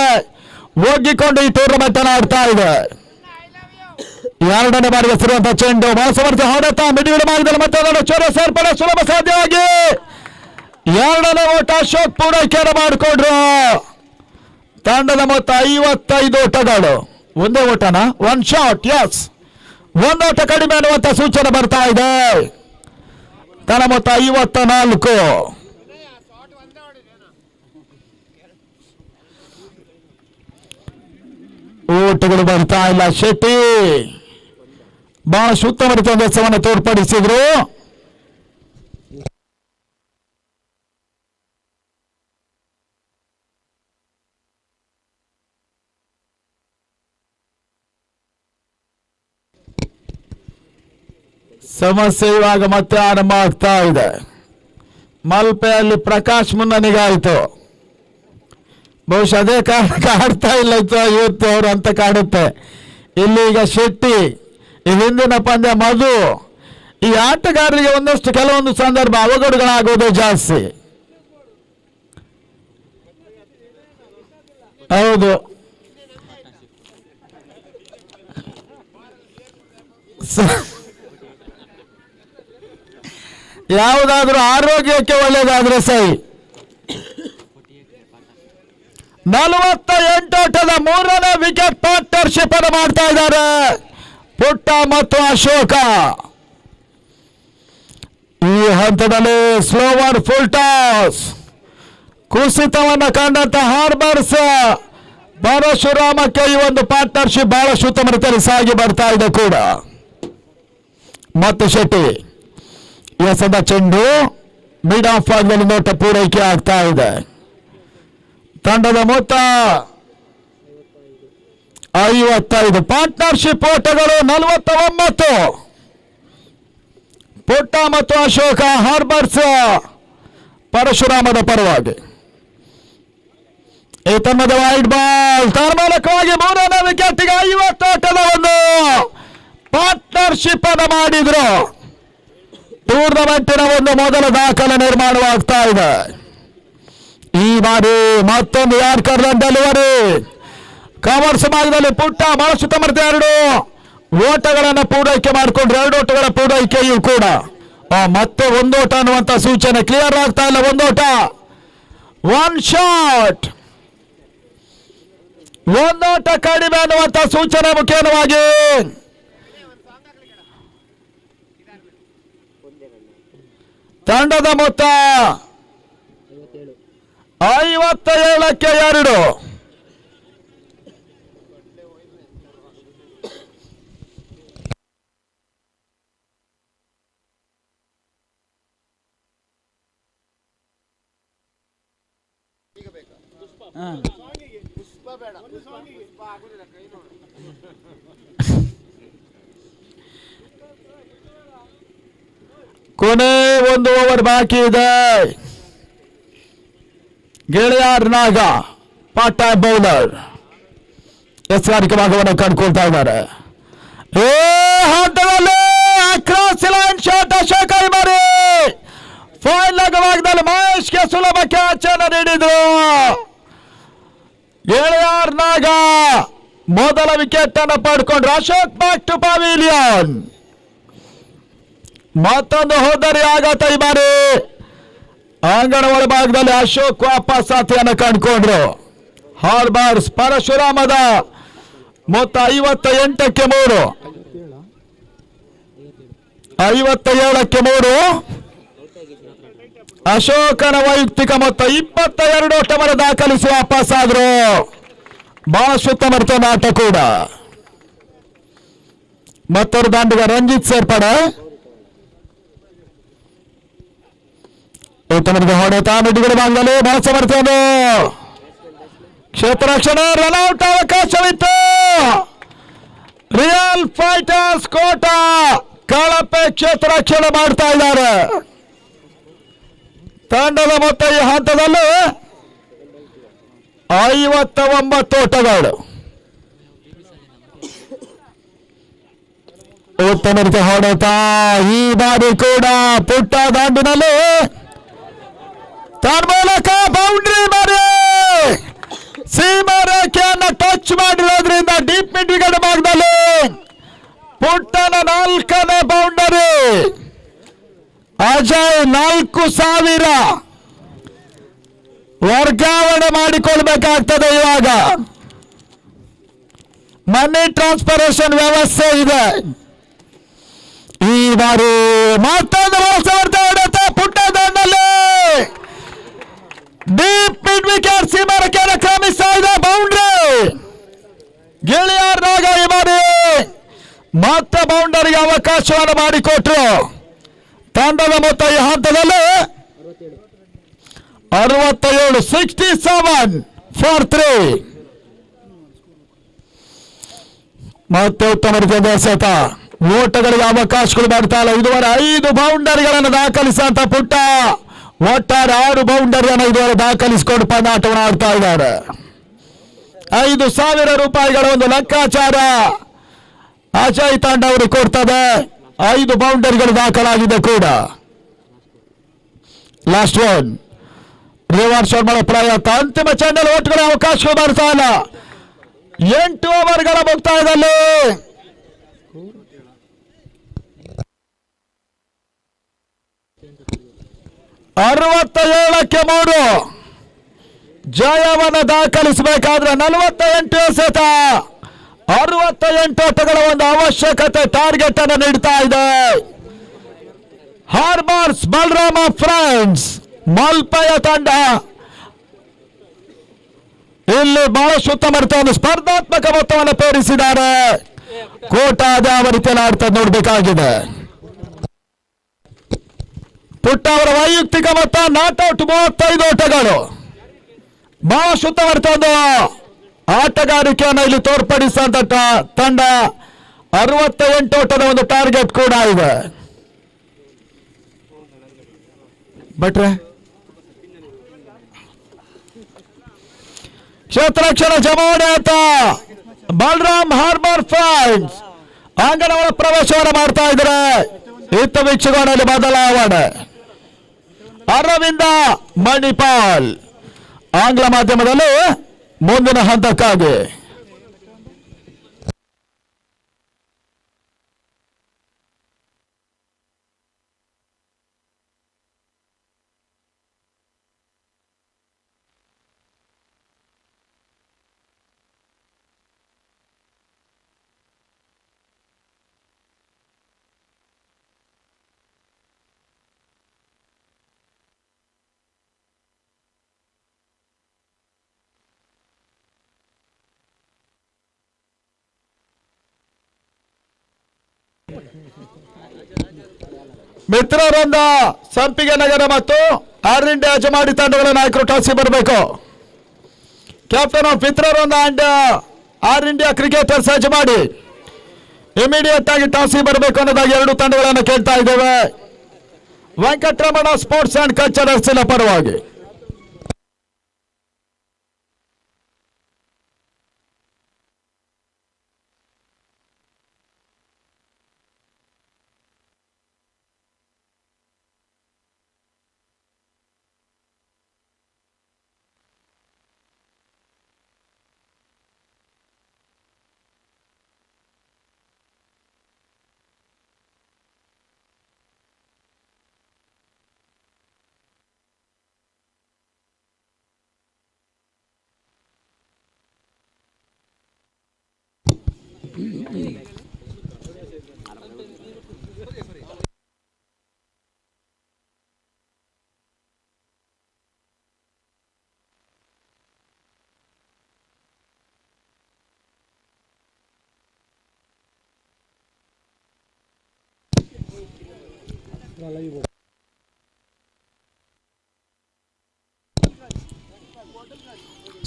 ಒಗ್ಗಿಕೊಂಡು ಈ ಟೂರ್ನಮೆಂಟ್ ಅನ್ನು ಆಡ್ತಾ ಇದೆ. 2ನೇ ಬಾರಿಗೆ ಸಿರುವಂತಹ ಚೆಂಡು ಮನಸಮರ್ಥ ಹೊಡೆತ ಮಿಡಿಯುವ ಮಾರ್ಗದಲ್ಲಿ ಮತ್ತೆ ಚೊರೆ ಸೇರ್ಪಡೆ ಸುಲಭ ಸಾಧ್ಯವಾಗಿ 2ನೇ ಓಟ ಅಶೋಕ್ ಪೂರೈಕೆಯನ್ನು ಮಾಡಿಕೊಂಡ್ರು. ತಂಡದ ಮೊತ್ತ 55 ಓಟಗಳು. ಒಂದೇ ಓಟನ 1 ಶಾಟ್. ಎಸ್, ಒಂದೋಟ ಕಡಿಮೆ ಅನ್ನುವಂಥ ಸೂಚನೆ ಬರ್ತಾ ಇದೆ. ತನ್ನ ಮೊತ್ತ 54. ಓಟಗಳು ಬರ್ತಾ ಇಲ್ಲ. ಶೆಟ್ಟಿ ಬಹಳ ಉತ್ತಮ ರೀತಿಯ ಕೆಲಸವನ್ನು ತೋರ್ಪಡಿಸಿದ್ರು. ಸಮಸ್ಯೆ ಇವಾಗ ಮತ್ತೆ ಆರಂಭ ಆಗ್ತಾ ಇದೆ. ಮಲ್ಪೆಯಲ್ಲಿ ಪ್ರಕಾಶ್ ಮುನ್ನಣಿಗಾಯಿತು. ಬಹುಶಃ ಅದೇ ಕಾರಣಕ್ಕೆ ಆಡ್ತಾ ಇಲ್ಲ ಇವತ್ತು ಅವರು ಅಂತ ಕಾಡುತ್ತೆ. ಇಲ್ಲಿ ಈಗ ಶೆಟ್ಟಿ, ಈ ಹಿಂದಿನ ಪಂದ್ಯ ಮಧು, ಈ ಆಟಗಾರರಿಗೆ ಒಂದಷ್ಟು ಕೆಲವೊಂದು ಸಂದರ್ಭ ಅವಘಡಗಳಾಗುವುದು ಜಾಸ್ತಿ. ಹೌದು, ಯಾವುದಾದ್ರೂ ಆರೋಗ್ಯಕ್ಕೆ ಒಳ್ಳೆಯದಾದ್ರೆ ಸೈ. 48 ಓಟದ 3ನೇ ವಿಕೆಟ್ ಪಾರ್ಟ್ನರ್ಶಿಪ್ ಅನ್ನು ಮಾಡ್ತಾ ಇದ್ದಾರೆ ಪುಟ್ಟ ಮತ್ತು ಅಶೋಕ. ಈ ಹಂತದಲ್ಲಿ ಸ್ಲೋವರ್ ಫುಲ್ ಟಾಸ್ ಕುಸಿತವನ್ನು ಕಂಡಂತ ಹಾರ್ಬರ್ಸ್ ಪರಶುರಾಮಕ್ಕೆ ಈ ಒಂದು ಪಾರ್ಟ್ನರ್ಶಿಪ್ ಬಹಳಷ್ಟು ಉತ್ತಮ ರೀತಿಯಲ್ಲಿ ಸಾಗಿ ಬರ್ತಾ ಇದೆ ಕೂಡ. ಮತ್ತು ಶೆಟ್ಟಿ ಎಸೆದ ಚೆಂಡು ಮಿಡ್ ಆಫ್ ಭಾಗದಲ್ಲಿ ನೋಟ ಪೂರೈಕೆ ಆಗ್ತಾ ಇದೆ. ತಂಡದ ಮೊತ್ತ 55. ಪಾರ್ಟ್ನರ್ಶಿಪ್ ಓಟಗಳು 49. ಪುಟ್ಟ ಮತ್ತು ಅಶೋಕ ಹಾರ್ಬರ್ಸ್ ಪರಶುರಾಮದ ಪರವಾಗಿ. ಈ ತಂಡದ ವೈಡ್ ಬಾಲ್ ತನ್ಮೂಲಕವಾಗಿ 3ನೇ ವಿಕೆಟ್ಗೆ 50 ಓಟದ ಒಂದು ಪಾರ್ಟ್ನರ್ಶಿಪ್ ಅನ್ನು ಮಾಡಿದ್ರು. ಟೂರ್ನಮೆಂಟಿನ ಒಂದು ಮೊದಲ ದಾಖಲೆ ನಿರ್ಮಾಣವಾಗ್ತಾ ಇದೆ. ಈ ಬಾರಿ ಮತ್ತೊಂದು ಯಾರ್ಕರ್ ಡೆಲಿವರಿ ಕವರ್ಸ್ ಭಾಗದಲ್ಲಿ ಪುಟ್ಟ ಬಹಳಷ್ಟು ಉತ್ತಮ 2 ಓಟಗಳನ್ನು ಪೂರೈಕೆ ಮಾಡಿಕೊಂಡ್ರು. 2 ಓಟಗಳ ಪೂರೈಕೆಯೂ ಕೂಡ ಮತ್ತೆ 1 ಓಟ ಅನ್ನುವಂಥ ಸೂಚನೆ ಕ್ಲಿಯರ್ ಆಗ್ತಾ ಇಲ್ಲ. 1 ಓಟ, 1 ಶಾಟ್, 1 ಓಟ ಕಡಿಮೆ ಅನ್ನುವಂಥ ಸೂಚನೆ ಮುಖ್ಯವಾಗಿ. ತಂಡದ ಮೊತ್ತ 57ಕ್ಕೆ 2. ಕೊನೆ 1 ಓವರ್ ಬಾಕಿ ಇದೆ. ಗೆಳೆಯಾರ್ ನಾಗ ಪಾರ್ಟ್ ಟೈಮ್ ಬೌಲರ್ ಎಚ್ಚರಿಕೆ ಭಾಗವನ್ನು ಕಂಡುಕೊಳ್ತಾ ಇದ್ದಾರೆ. ಹಂತದಲ್ಲಿ ಅಕ್ರಾಸ್ ಲೈನ್ ಶಾಟ್ ಅಶೋಕ ಇಮಾರಿ ಫೈಲ್ ಭಾಗದಲ್ಲಿ ಮಹೇಶ್ಗೆ ಸುಲಭ ಕ್ಯಾಚ್ ಅನ್ನು ನೀಡಿದ್ರು. ಗೆಳೆಯಾರ್ ನಾಗ ಮೊದಲ ವಿಕೆಟ್ ಅನ್ನು ಪಡ್ಕೊಂಡ್ರು. Ashok back to pavilion. ಮತ್ತೊಂದು ಹೋದರಿ ಆಘಾತ ಈ ಬಾರಿ ಅಂಗಣ ಒಳಭಾಗದಲ್ಲಿ ಅಶೋಕ್ ವಾಪಸ್ ಸಾಥಿಯನ್ನು ಕಂಡುಕೊಂಡ್ರು. ಹಾರ್ಬರ್ಸ್ ಪರಶುರಾಮದ ಮೊತ್ತ 58ಕ್ಕೆ 3. 57ಕ್ಕೆ 3. ಅಶೋಕನ ವೈಯಕ್ತಿಕ ಮೊತ್ತ 22 ಓಟವನ್ನು ದಾಖಲಿಸಿ ವಾಪಸ್ ಆದ್ರು. ಬಹಳಷ್ಟು ಉತ್ತಮ ಆಟ ಕೂಡ. ಮತ್ತೊಂದು ದಾಂಡಿಗ ರಂಜಿತ್ ಸೇರ್ಪಡೆ. ಉತ್ತಮದ ಹೊಡೆತ ಮಿಡ್ಗಡೆ ಭಾಗದಲ್ಲಿ ಬಹಳ ಸಮರ್ಥನೆ. ಕ್ಷೇತ್ರ ರಕ್ಷಣೆ ರನ್ಔಟ್ ಅವಕಾಶವಿತ್ತು. ರಿಯಲ್ ಫೈಟರ್ಸ್ ಕೋಟ ಕಳಪೆ ಕ್ಷೇತ್ರ ರಕ್ಷಣೆ ಮಾಡ್ತಾ ಇದ್ದಾರೆ. ತಂಡದ ಮೊತ್ತ ಈ ಹಂತದಲ್ಲಿ 59 ಓಟಗಳು. ಉತ್ತಮ ರೀತಿಯ ಹೊಡೆತ ಈ ಬಾರಿ ಕೂಡ ಪುಟ್ಟ ದಾಂಡಿನಲ್ಲಿ ತನ್ಮೂಲಕ ಬೌಂಡ್ರಿ ಮಾಡಿ ಸೀಮಾ ರೇಖೆಯನ್ನು ಟಚ್ ಮಾಡಿರೋದ್ರಿಂದ ಡೀಪ್ ಮಿಡ್ ವಿಕೆಟ್ ಭಾಗದಲ್ಲಿ ಪುಟ್ಟನ 4ನೇ ಬೌಂಡರಿ. ಅಜಯ್ 4,000 ವರ್ಗಾವಣೆ ಮಾಡಿಕೊಳ್ಬೇಕಾಗ್ತದೆ. ಇವಾಗ ಮನಿ ಟ್ರಾನ್ಸ್ಫರೇಷನ್ ವ್ಯವಸ್ಥೆ ಇದೆ. ಈ ಬಾರಿ ಮತ್ತೊಂದು ಹೊಡೆಯುತ್ತೆ ಪುಟ್ಟ ದಂಡಲ್ಲಿ ಡೀಪ್ ಮಿಡ್ ವಿಕೆಟ್ ಸೀಮಾರಕ್ಕೆ ಕ್ರಮಿಸ್ತಾ ಇದೆ. ಬೌಂಡ್ರಿ ಗೆಳೆಯರ್ನಾಗ ಈ ಬಾರಿ ಮತ್ತೆ ಬೌಂಡರಿಗೆ ಅವಕಾಶವನ್ನು ಮಾಡಿಕೊಟ್ರು. ತಂಡದ ಮೊತ್ತ ಈ ಹಂತದಲ್ಲಿ 67, 67 ಫಾರ್ 3. ಮತ್ತೆ ಉತ್ತಮ ರೀತಿಯ ಎಸೆತ, ಓಟಗಳಿಗೆ ಅವಕಾಶಗಳು ಮಾಡ್ತಾ ಇಲ್ಲ. ಇದುವರೆ 5 ಬೌಂಡರಿಗಳನ್ನು ದಾಖಲಿಸಿದಂತ ಪುಟ್ಟ ಒಟ್ಟಾರೆ 6 ಬೌಂಡರಿಯನ್ನು ಇದುವರೆ ದಾಖಲಿಸಿಕೊಂಡು ಪಂದ್ಯಾಟವನ್ನು ಆಡ್ತಾ ಇದ್ದಾರೆ. 5,000 ರೂಪಾಯಿಗಳ ಒಂದು ಲೆಕ್ಕಾಚಾರ ಅಜಯ್ ತಂಡ ಅವರು ಕೊಡ್ತದೆ. 5 ಬೌಂಡರಿಗಳು ದಾಖಲಾಗಿದೆ ಕೂಡ. ಲಾಸ್ಟ್ ಒನ್ ರೇವಣ್ ಶರ್ಮಾ ಪ್ರಯತ್ನ, ಅಂತಿಮ ಚೆಂಡಲ್ಲಿ ಓಟ್ಗಳ ಅವಕಾಶಗಳು ಬರ್ತಾ ಇಲ್ಲ. 8 ಓವರ್ಗಳ ಮುಕ್ತಾಯದಲ್ಲಿ 67ಕ್ಕೆ 3 ಜಯವನ್ನು ದಾಖಲಿಸಬೇಕಾದ್ರೆ 48 ಎಸೆತ, 68 ಓಟಗಳ ಒಂದು ಅವಶ್ಯಕತೆ ಟಾರ್ಗೆಟ್ ಅನ್ನು ನೀಡ್ತಾ ಇದೆ. ಹಾರ್ಬರ್ಸ್ ಬಲರಾಮ ಫ್ರೆಂಡ್ಸ್ ಮಲ್ಪೆಯ ತಂಡ ಇಲ್ಲಿ ಬಹಳಷ್ಟು ಉತ್ತಮ ಒಂದು ಸ್ಪರ್ಧಾತ್ಮಕ ಮೊತ್ತವನ್ನು ತೋರಿಸಿದ್ದಾರೆ. ಕೋಟ ಯಾವ ರೀತಿಯಲ್ಲಿ ಆಡ್ತದೆ ನೋಡ್ಬೇಕಾಗಿದೆ. ಪುಟ್ಟ ಅವರ ವೈಯಕ್ತಿಕ ಮೊತ್ತ ನಾಟ್ಔಟ್ 35 ಓಟಗಳು. ಬಹಳಷ್ಟು ಉತ್ತಮ ಒಂದು ಆಟಗಾರಿಕೆಯನ್ನು ಇಲ್ಲಿ ತೋರ್ಪಡಿಸಿದಂತ ತಂಡ. 68 ಓಟದ ಒಂದು ಟಾರ್ಗೆಟ್ ಕೂಡ ಇದೆ. ಭಟ್ರೆ ಕ್ಷೇತ್ರಕ್ಷಣ ಜಮಾವಣೆ ಅಂತ ಬಲರಾಮ್ ಹಾರ್ಬರ್ ಫ್ರೆಂಡ್ಸ್ ಅಂಗಣಗಳ ಪ್ರವೇಶವನ್ನು ಮಾಡ್ತಾ ಇದ್ದಾರೆ. ಇತ್ತ ವೀಕ್ಷಕರಲ್ಲಿ ಬದಲಾವಣೆ. ಅರವಿಂದ ಮಣಿಪಾಲ್ ಆಂಗ್ಲ ಮಾಧ್ಯಮದಲ್ಲಿ ಮುಂದಿನ ಹಂತಕ್ಕಾಗಿ. ಮಿತ್ರರಿಂದ ಸಂಪಿಗೆ ನಗರ ಮತ್ತು ಆರ್ ಇಂಡಿಯಾ ಅಜಮಾಡಿ ತಂಡಗಳ ನಾಯಕರು ಟಾಸಿಗೆ ಬರಬೇಕು. ಕ್ಯಾಪ್ಟನ್ ಆಫ್ ಮಿತ್ರರಿಂದ and air India cricketers Hejamadi immediate ಆಗಿ ಟಾಸಿಗೆ ಬರಬೇಕು ಅನ್ನೋದಾಗಿ 2 ತಂಡಗಳನ್ನು ಕೇಳ್ತಾ ಇದ್ದೇವೆ. ವೆಂಕಟರಮಣ ಸ್ಪೋರ್ಟ್ಸ್ ಅಂಡ್ ಕಲ್ಚರಲ್ಸ್ನ ಪರವಾಗಿ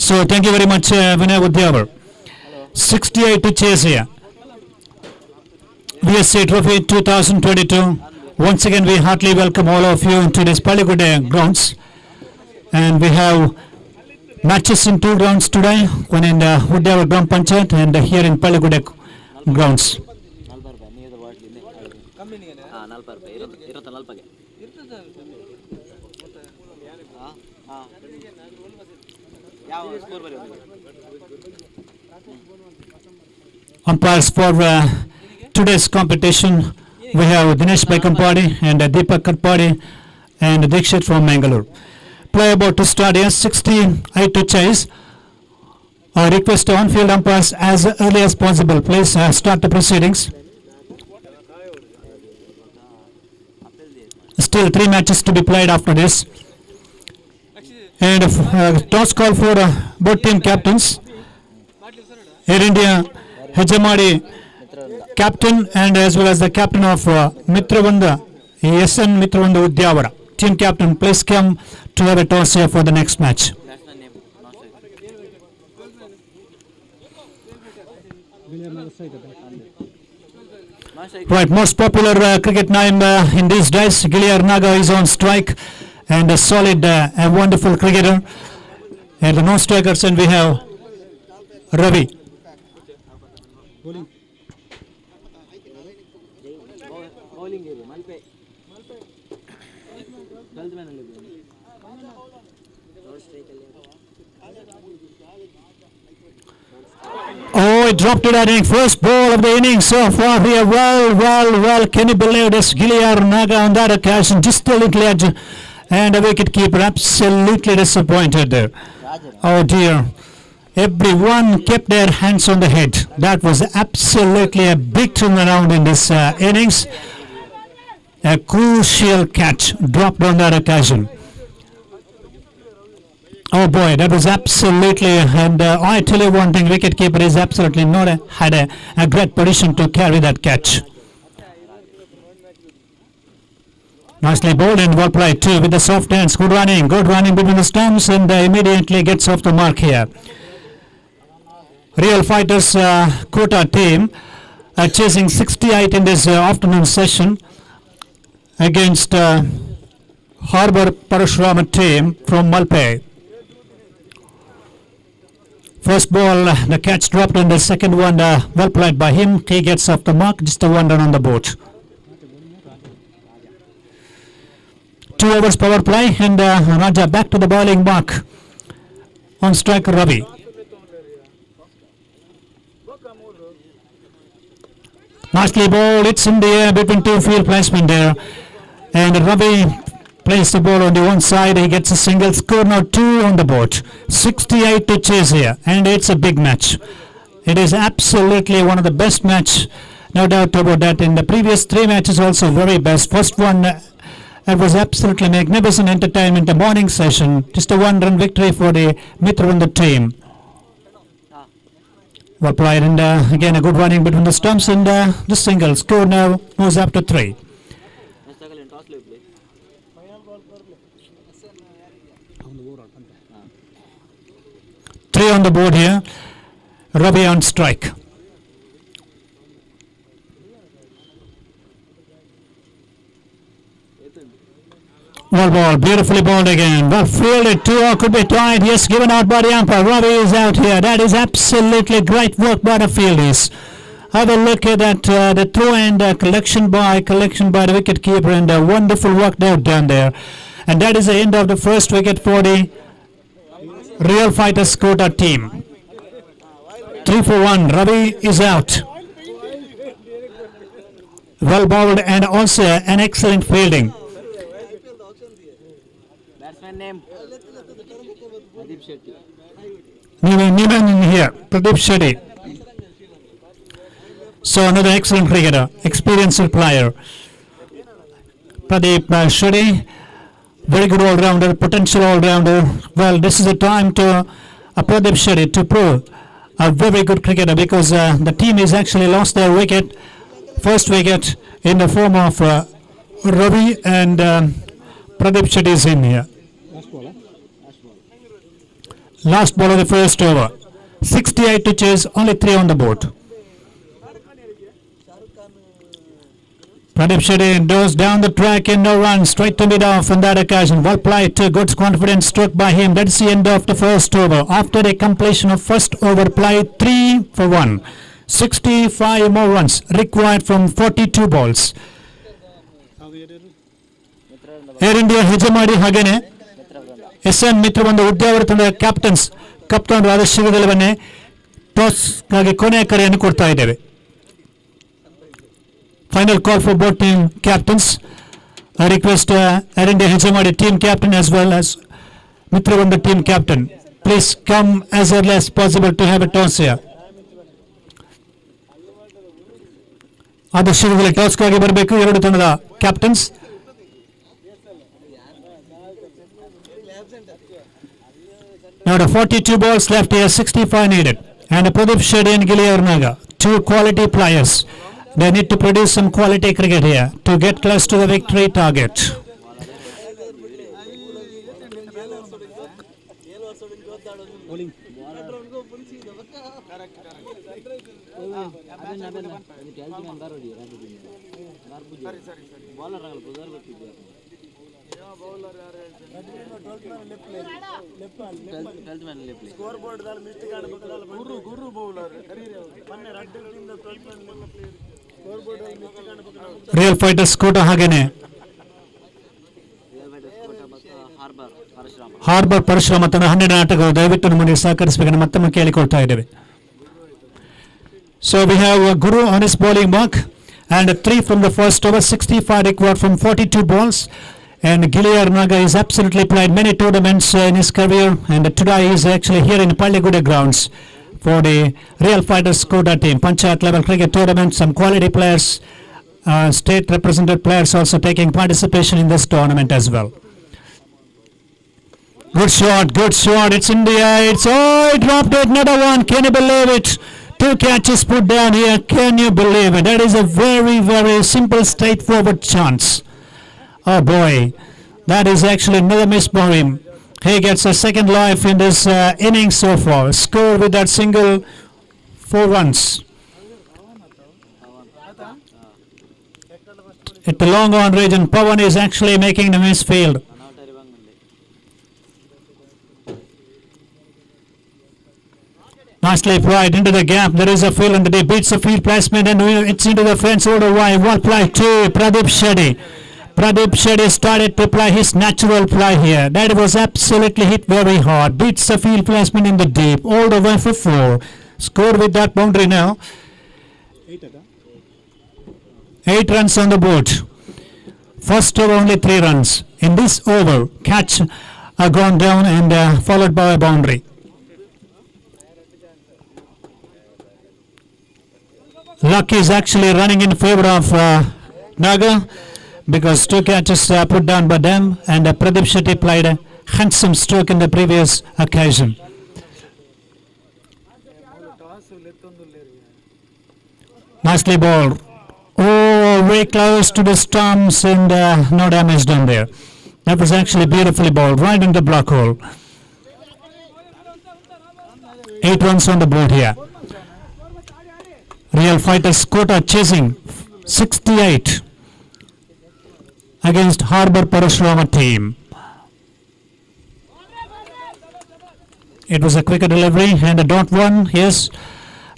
So thank you very much, Vinay Udyavar. 68 to chase here. VSC Trophy 2022. Once again, we heartily welcome all of you into this Paligude grounds. And we have matches in 2 grounds today, one in the Udyavar Gram Panchayat and here in Paligude grounds. Umpires for today's competition, we have Dinesh Baikampadi and Deepak Katapady and Dikshit from Mangalore. Play about to start here, 68 to chase. I request on-field umpires as early as possible. Please start the proceedings. Still 3 matches to be played after this. And toss call for both team captains. Air India Hejamadi captain and as well as the captain of Mitravanda, SN Mitravanda Udyavara. Team captain, please come to have a toss here for the next match. Right, most popular cricket name in these days, Giliar Naga is on strike and a solid, a wonderful cricketer. And the non-strikers, and we have Ravi. Oh, he dropped it, I think. First ball of the innings so far here. Well. Can you believe this? Giliar Naga on that occasion, just a little edge. And the wicket keeper absolutely disappointed there. Oh dear. Everyone kept their hands on the head. That was absolutely a big turnaround in this innings. A crucial catch dropped on that occasion. Oh boy, that was absolutely, and I tell you one thing, wicketkeeper is absolutely not had a great position to carry that catch. Nicely bowled and well played too with the soft hands. Good running between the stumps, and immediately gets off the mark here. Real Fighters quota team chasing 68 in this afternoon session against Harbour Parashurama team from Malpe. First ball, the catch dropped, and the second one well played by him. He gets off the mark, just a one run on the board. 2 overs power play, and Raja back to the bowling mark. On strike Ravi. Nicely bowled, it's in the air between 2 field placement there. And Ravi plays the ball on the one side, he gets a single, score now 2 on the board. 68 to chase here, and it's a big match. It is absolutely one of the best match, no doubt about that. In the previous 3 matches also very best. First one, it was absolutely magnificent entertainment, the morning session. Just a 1-run victory for the Mitravanda team. Well played, and again a good running between the stumps, and the single score now moves up to 3. 3 on the board here. Ravi on strike. Well ball, beautifully bowled again. Well fielded, 2 could be tied. Yes, given out by the umpire. Ravi is out here. That is absolutely great work by the fielders. Have a look at that, the throw and collection by the wicket keeper, and wonderful work they've done there. And that is the end of the first wicket for the Real Fighters quota team. 3 for 1. Ravi is out. Well bowled and also an excellent fielding. Batsman name? Niman in here, Pradeep Shetty. So another excellent cricketer, experienced player. Pradeep Shetty, very good all-rounder, potential all-rounder. Well, this is the time to Pradeep Shetty to prove a very good cricketer, because the team has actually lost their wicket, first wicket, in the form of Ravi, and Pradeep Shetty is in here. Last ball of the first over. 68 to chase, only 3 on the board. Pradeep Shetty goes down the track and no run, straight to mid-off on that occasion. Well played, good confidence stroke by him. That's the end of the first over. After the completion of first over play, 3 for 1. 65 more runs required from 42 balls. Air India Hejamadi Hagene, SN Mitravanda Udyavara ತಂಡದ ಕಪ್ತಾನ್ ಆದ ಶೀಘ್ರದಲ್ಲೇ toss ಗಾಗಿ ಕೊನೆಯ ಕರೆಯನ್ನು ಕೊಡ್ತಾ ಇದ್ದೇವೆ. Final call for both team captains. I request Air India Hejamadi team captain as well as Mitravanda team captain. Please come as early as possible to have a toss here. ಆದ ಶೀಘ್ರದಲ್ಲೇ toss ಗಾಗಿ ಬರಬೇಕು ಎರಡು ತಂಡದ captains. Now the 42 balls left here, 65 needed. And Pradeep Shetty and Gili Arnaga, two quality players. They need to produce some quality cricket here to get close to the victory target. Real fighters Kota Hagene. Harbour Parashurama ತನ್ನ 12 ಆಟಗಾರರು ದಯವಿಟ್ಟು ನಮ್ಮನ್ನು ಸಹಕರಿಸಬೇಕನ್ನು ಮತ್ತೊಮ್ಮೆ ಕೇಳಿಕೊಳ್ತಾ ಇದ್ದೇವೆ. So we have Guru on his bowling mark and 3 from the first over, 65 required from 42 balls. And Giliyar Naga is absolutely played many tournaments in his career, and today he is actually here in Palliguda grounds for the Real Fighters Kota team. Panchayat level cricket tournament, some quality players, state represented players also taking participation in this tournament as well. Good shot, it's in the air, he dropped it, another one, can you believe it? 2 catches put down here, can you believe it? That is a very, very simple, straightforward chance. Oh boy, that is actually another miss for him. He gets a second life in this inning so far. Score with that single, 4 runs. At the long on range, and Pawan is actually making the misfield. Nicely applied into the gap. There is a field and he beats the field placement and it's into the fence over wide. One play to Pradeep Shetty. Pradeep Shetty started to play his natural play here. That was absolutely hit very hard. Beats the field placement in the deep. All the way for 4. Scored with that boundary now. 8 runs on the board. First over only 3 runs. In this over, catch gone down and followed by a boundary. Luck is actually running in favor of Naga because 2 catches put down by them, and Pradeep Shetty played a handsome stroke in the previous occasion. Nicely bowled. Oh, very close to the stumps and no damage done there. That was actually beautifully bowled right in the block hole. 8 runs on the board here. Real Fighters Kota chasing 68 against Harbour Parashurama team. It was a quicker delivery and a dot 1, yes,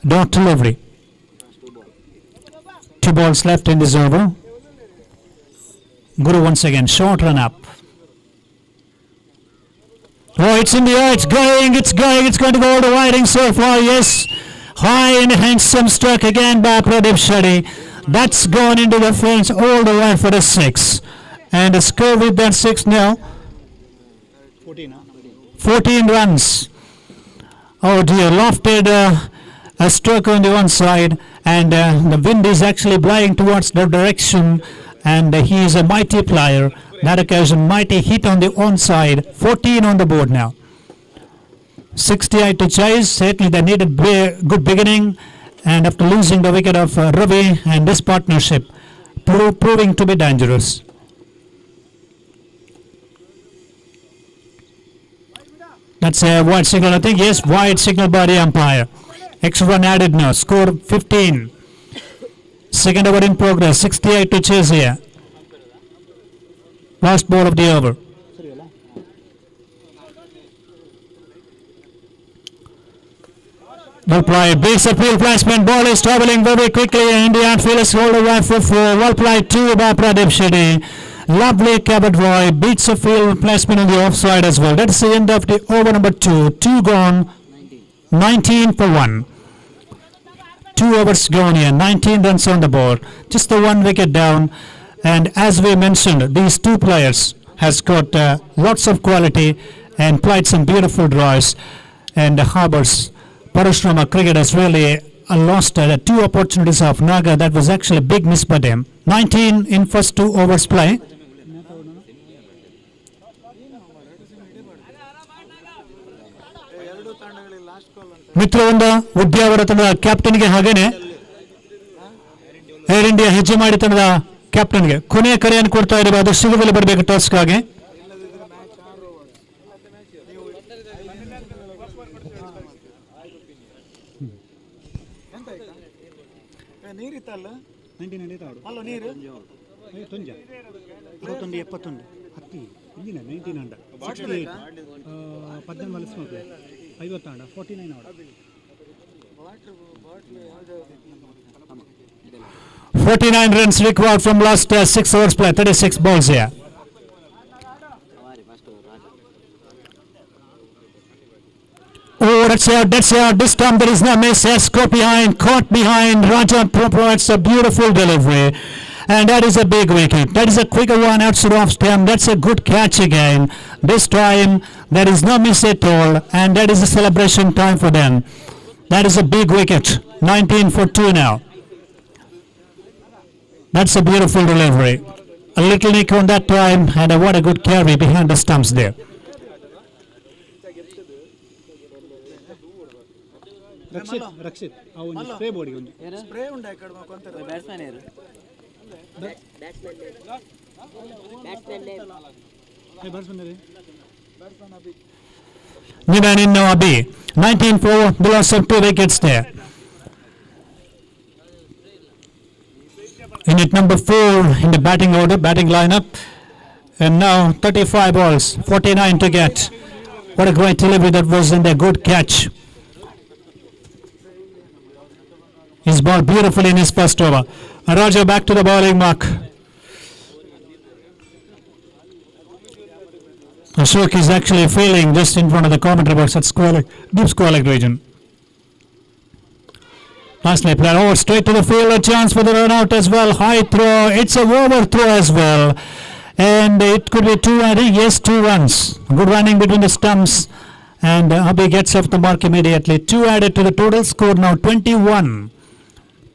dot delivery. 2 balls left in this over. Guru once again, short run up. Oh, it's in the air, it's going to go all the wiring so far, yes. High and handsome stroke again by Pradeep Shetty. That's gone into the fence all the way for the 6. And a score with that 6 now. 14 runs. Oh dear, lofted a stroke on the one side, and the wind is actually blowing towards the direction, and he is a mighty player. That occasion, mighty hit on the on side. 14 on the board now. 68 to chase. Certainly they needed good beginning, and after losing the wicket of Ravi and this partnership proving to be dangerous. That's a wide signal, I think. Yes, wide signal by the umpire. Extra run added now. Score 15. Second over in progress. 68 to chase here. Last ball of the over. Well played. Base appeal placement. Ball is travelling very quickly. Indian field is all the way for 4. Well played 2 by Pradeep Shetty. Lovely covered Roy. Beats the field placement on the offside as well. That's the end of the over number 2. 2 gone. 19 for 1. 2 overs gone here. 19 runs on the board. Just the 1 wicket down. And as we mentioned, these 2 players has got lots of quality and played some beautiful drives. And the Harbour's Parashurama cricket has really lost 2 opportunities of Naga. That was actually a big miss by them. 19 in first 2 overs play. ಮಿತ್ರವೃಂದ Udyavara ತಂಡದ ಕ್ಯಾಪ್ಟನ್ಗೆ ಹಾಗೇನೆ air India ಹೆಜ್ಜೆ ಮಾಡಿ ತಂಡದ ಕ್ಯಾಪ್ಟನ್ಗೆ ಕೊನೆಯ ಕರೆಯನ್ನು ಕೊಡ್ತಾ ಇರುವ ಅದು ಶೀಘ್ರದಲ್ಲಿ ಬರಬೇಕು ಟಾಸ್ಕ್ಗಾಗಿ. ನೀರಿತ್ತಲ್ಲ 1998 ಅಲ್ಲ ನೀರು ತೊಂಜ 61 71 ಹತ್ತಿ ಇಂದಿನ 1900 18 ಮಲಸ್ಮೋದು 50 ಆಡ 49 ಆಡ 49 runs required from last 6 overs play, 36 balls here. Oh, that's out. This time there is no miss. Yes, caught behind. Raja provides a beautiful delivery. And that is a big wicket. That is a quicker one outside off stump. That's a good catch again. This time there is no miss at all. And that is a celebration time for them. That is a big wicket. 19 for 2 now. That's a beautiful delivery. A little nick on that time, and what a good carry behind the stumps there. Rakshit ಅವನು spray board ಒಂದು spray ಉಂಟಾ ಈ ಕಡೆ ಕೊಂತ batsman ಯಾರು New man in now Abi. 19 for the loss of 2 wickets there. In at number 4 in the batting order, batting lineup. And now 35 balls, 49 to get. What a great delivery that was in there. Good catch. He's bowled beautifully in his first over. Raja back to the bowling mark. Ashok is actually failing just in front of the commentary box at deep squalid region. Nicely played. Oh, straight to the field. A chance for the run out as well. High throw. It's a overthrow as well. And it could be 2, I think. Yes, 2 runs. Good running between the stumps. And Abhi gets off the mark immediately. 2 added to the total score now 21.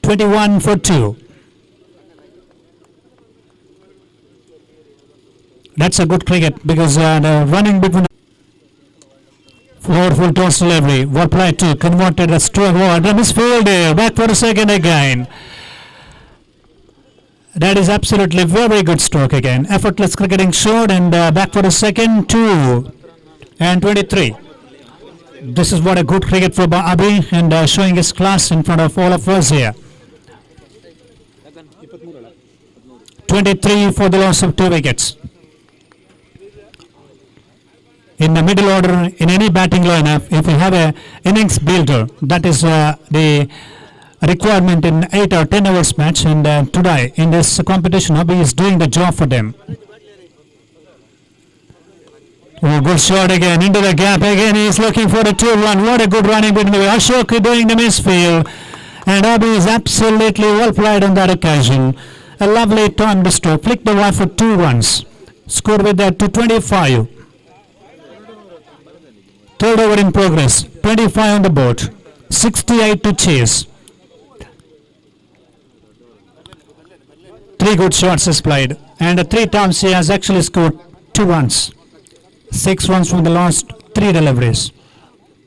21 for 2. That's a good cricket because the running between powerful toss delivery. What play 2 converted a stroke. Oh, and misfield there. Back for a second again. That is absolutely very good stroke again. Effortless cricketing shot and back for a second. 2 and 23. This is what a good cricket for Abhi and showing his class in front of all of us here. 23 for the loss of 2 wickets. In the middle order, in any batting lineup, if you have a innings builder, that is the requirement in 8 or 10 hours match. And today in this competition, Abhi is doing the job for them. Oh, good shot again into the gap. Again, he is looking for the 2-1. What a good running between the Ashok doing the misfield. And Abhi is absolutely well played on that occasion. A lovely timed stroke. Flicked the wide for 2 runs. Scored with that to 25. Third over in progress. 25 on the board. 68 to chase. 3 good shots is played. And 3 times he has actually scored 2 runs. 6 runs from the last 3 deliveries.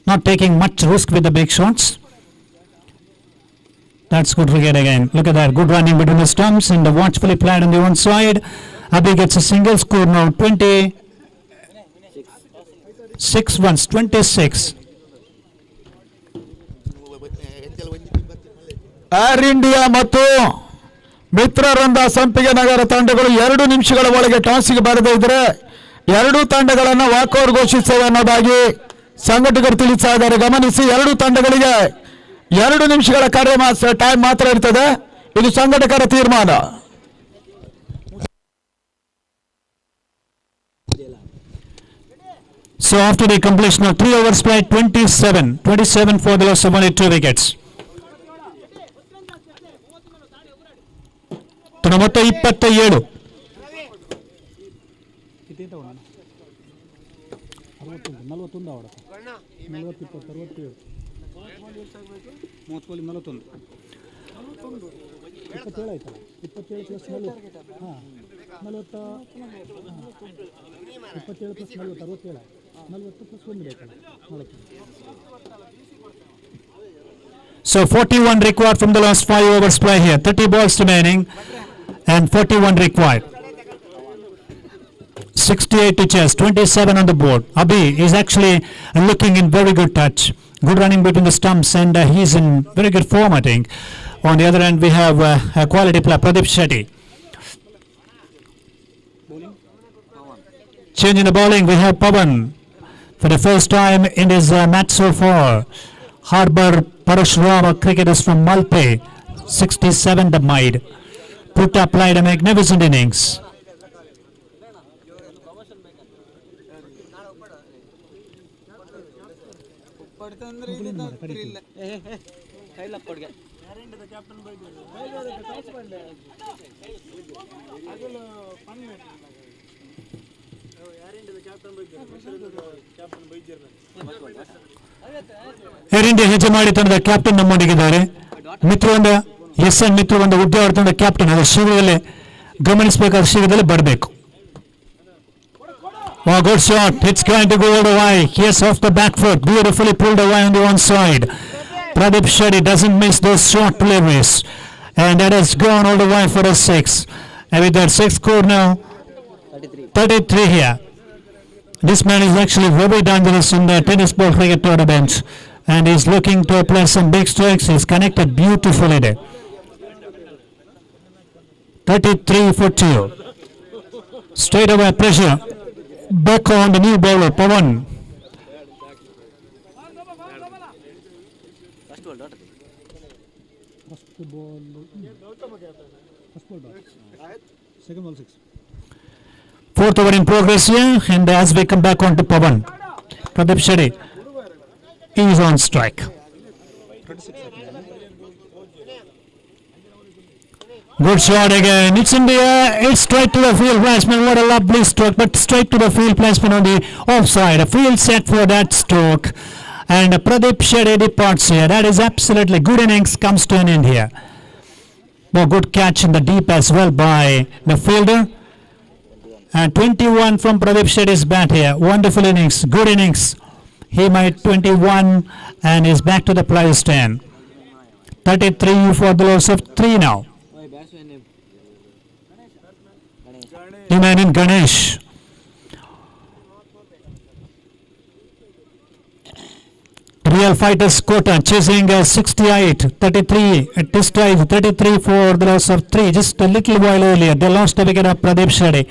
Not taking much risk with the big shots. That's good cricket again. Look at that. Good running between the stumps and the watchfully played on the one side. Abhi gets a single score now. 26 runs. 26. Air India ಮತ್ತು ಮಿತ್ರರಂಧ ಸಂಪಿಗೆ ನಗರ ತಂಡಗಳು 2 ನಿಮಿಷಗಳ ಒಳಗೆ ಟಾಸ್ಗೆ ಬರದೇ ಇದ್ರೆ 2 ತಂಡಗಳನ್ನು walk out ಘೋಷಿಸುವ ಅನ್ನೋದಾಗಿ ಸಂಘಟಕರು ತಿಳಿಸ್ತಾ ಇದ್ದಾರೆ. ಗಮನಿಸಿ, 2 ತಂಡಗಳಿಗೆ 2 ನಿಮಿಷಗಳ ಟೈಮ್ ಮಾತ್ರ ಇರ್ತದೆ. ಇದು ಸಂಘಟಕರ ತೀರ್ಮಾನ. So after the completion of 3 overs played, 27 for the loss of only 2 wickets. ಮೊತ್ತ 27. ನಲವತ್ತೊಂದು ಆವಡ 40 20 67 30 41 27 ಆಯ್ತಲ್ಲ 27 ಪ್ಲಸ್ 40 ಹಾಂ 40 27 ಪ್ಲಸ್ 40 67 40 ಪ್ಲಸ್ 1 ಆಯ್ತಲ್ಲ 40 So 41 required from the last 5 overs play here. 30 balls remaining and 41 required. 68 to chase, 27 on the board. Abhi is actually looking in very good touch. Good running between the stumps and he's in very good form, I think. On the other end, we have a quality player, Pradeep Shetty. Change in the bowling, we have Pavan for the first time in his match so far. Harbour Parashurama cricketers from Malpe, 67 the mide. Putta played a magnificent innings. ಕೈಲಪ್ಪಡ್ಗೆ air India Hejamadi ತಂಡದ captain ನಮ್ಮೊಂದಿಗಿದ್ದಾರೆ. ಮಿತ್ರವೊಂದ S N ಮಿತ್ರವೊಂದ ಉದ್ಯೋಗ ತಂಡದ captain ಅದರ ಶೀಘ್ರದಲ್ಲೇ ಗಮನಿಸಬೇಕಾದ ಶೀಘ್ರದಲ್ಲೇ ಬರಬೇಕು. Oh, good shot. It's going to go all the way. Yes, off the back foot. Beautifully pulled away on the one side. Pradeep Shetty doesn't miss those short deliveries. And that has gone all the way for a 6. And with that 6 score now, 33 here. This man is actually very dangerous in the tennis ball cricket tournament. And he's looking to apply some big strikes. He's connected beautifully there. 33 for 2. Straight away pressure. Back on the new bowler, Pavan. Second ball 6. Fourth over in progress here, and as we come back on to Pavan, Pradeep Shetty is on strike. Good shot again. It's in the air. It's straight to the field placement. What a lovely stroke, but straight to the field placement on the offside. A field set for that stroke. And Pradeep Shetty departs here. That is absolutely good innings comes to an end here. A good catch in the deep as well by the fielder. And 21 from Pradeep Shetty's bat here. Wonderful innings. Good innings. He made 21 and is back to the players' stand. 33 for the loss of 3 now. The man in Ganesh. Real fighters quota chasing 68, 33 at this drive, 33 for the loss of 3. Just a little while earlier, they lost the wicket of Pradeep Shetty.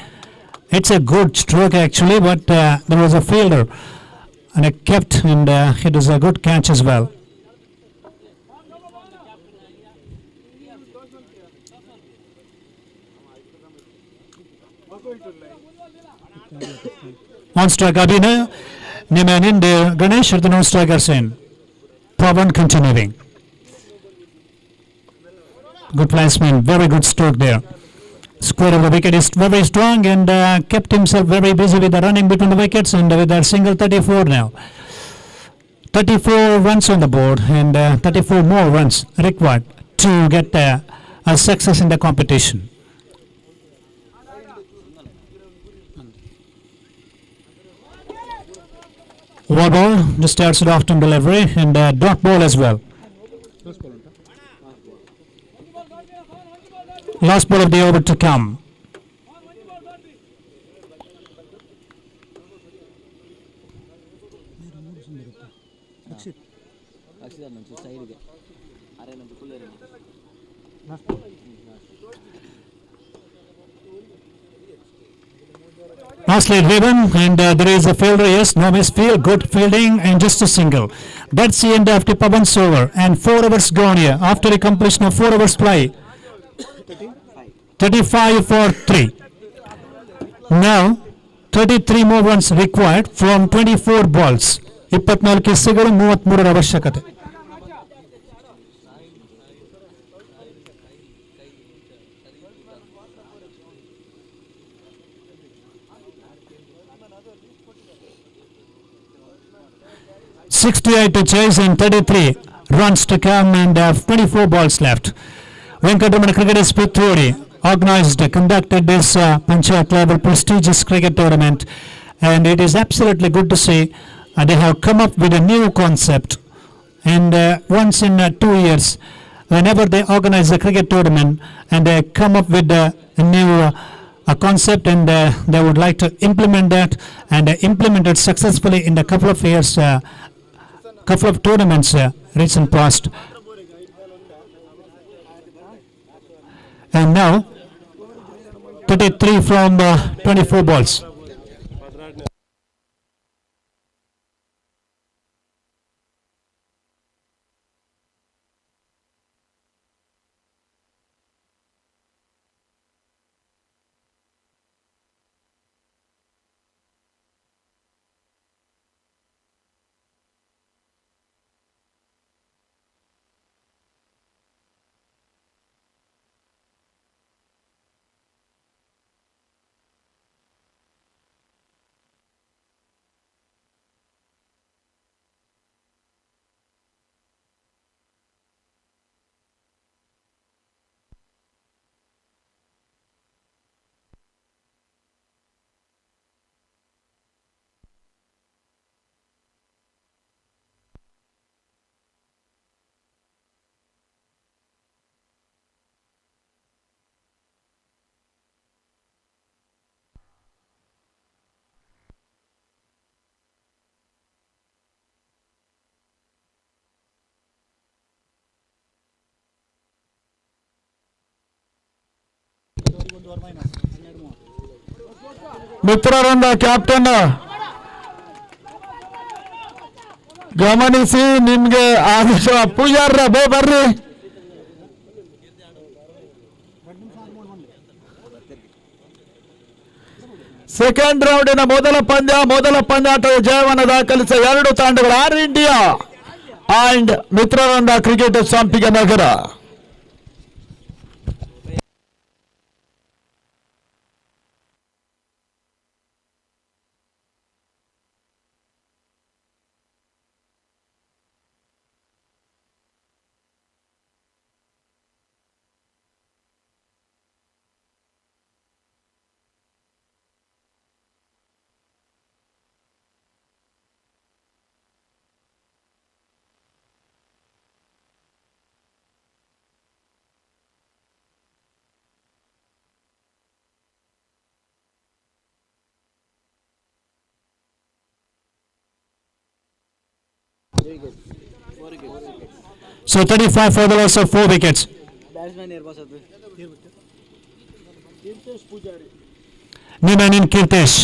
It's a good stroke actually, but there was a fielder and it kept, and it was a good catch as well. On strike Abhinay, Niman in there, Ganesh at the no strikers in. Pavan continuing. Good placement, very good stroke there. Square of the wicket is very strong and kept himself very busy with the running between the wickets and with that single 34 now. 34 runs on the board and 34 more runs required to get a success in the competition. Wall ball, just starts it off to delivery and dot ball as well. Last ball unta. Last ball of the over to come. Rakshit. ಅಕ್ಷರ నుంచి ಸೈಡ್ಗೆ ಅರೆ నుంచి full Last ball. Nicely driven and there is a fielder, yes, no misfield, good fielding and just a single. That's the end of the Pavan's over and 4 overs gone here after the completion of 4 overs play. 35 for 3. Now 33 more runs required from 24 balls. 24 ಎಸೆಗಳು 33 ಅವಶ್ಯಕತೆ. (68) to chase and 33 runs to come and 24 balls left. Venkataramana Cricket Authority organized, conducted this Panchayat level prestigious cricket tournament, and it is absolutely good to see they have come up with a new concept And once in 2 years, whenever they organize a cricket tournament and they come up with a new a concept and they would like to implement that and implement it successfully in a couple of years, couple of tournaments recent past. And now 33 from 24 balls. ಮಿತ್ರರಿಂದ captain ಗಮನಿಸಿ, ನಿಮ್ಗೆ ಆದೇಶ. ಪೂಜಾರ್ರ ಬರ್ರಿ. Second ರೌಂಡಿನ ಮೊದಲ ಪಂದ್ಯಾಟದ ಜಯವನ್ನು ದಾಖಲಿಸಿದ ಎರಡು ತಂಡಗಳು R India and ಮಿತ್ರರಿಂದ cricket ಸಂಪಿಗೆ ನಗರ. So 35 for the loss of 4 wickets. New man in Kirtesh.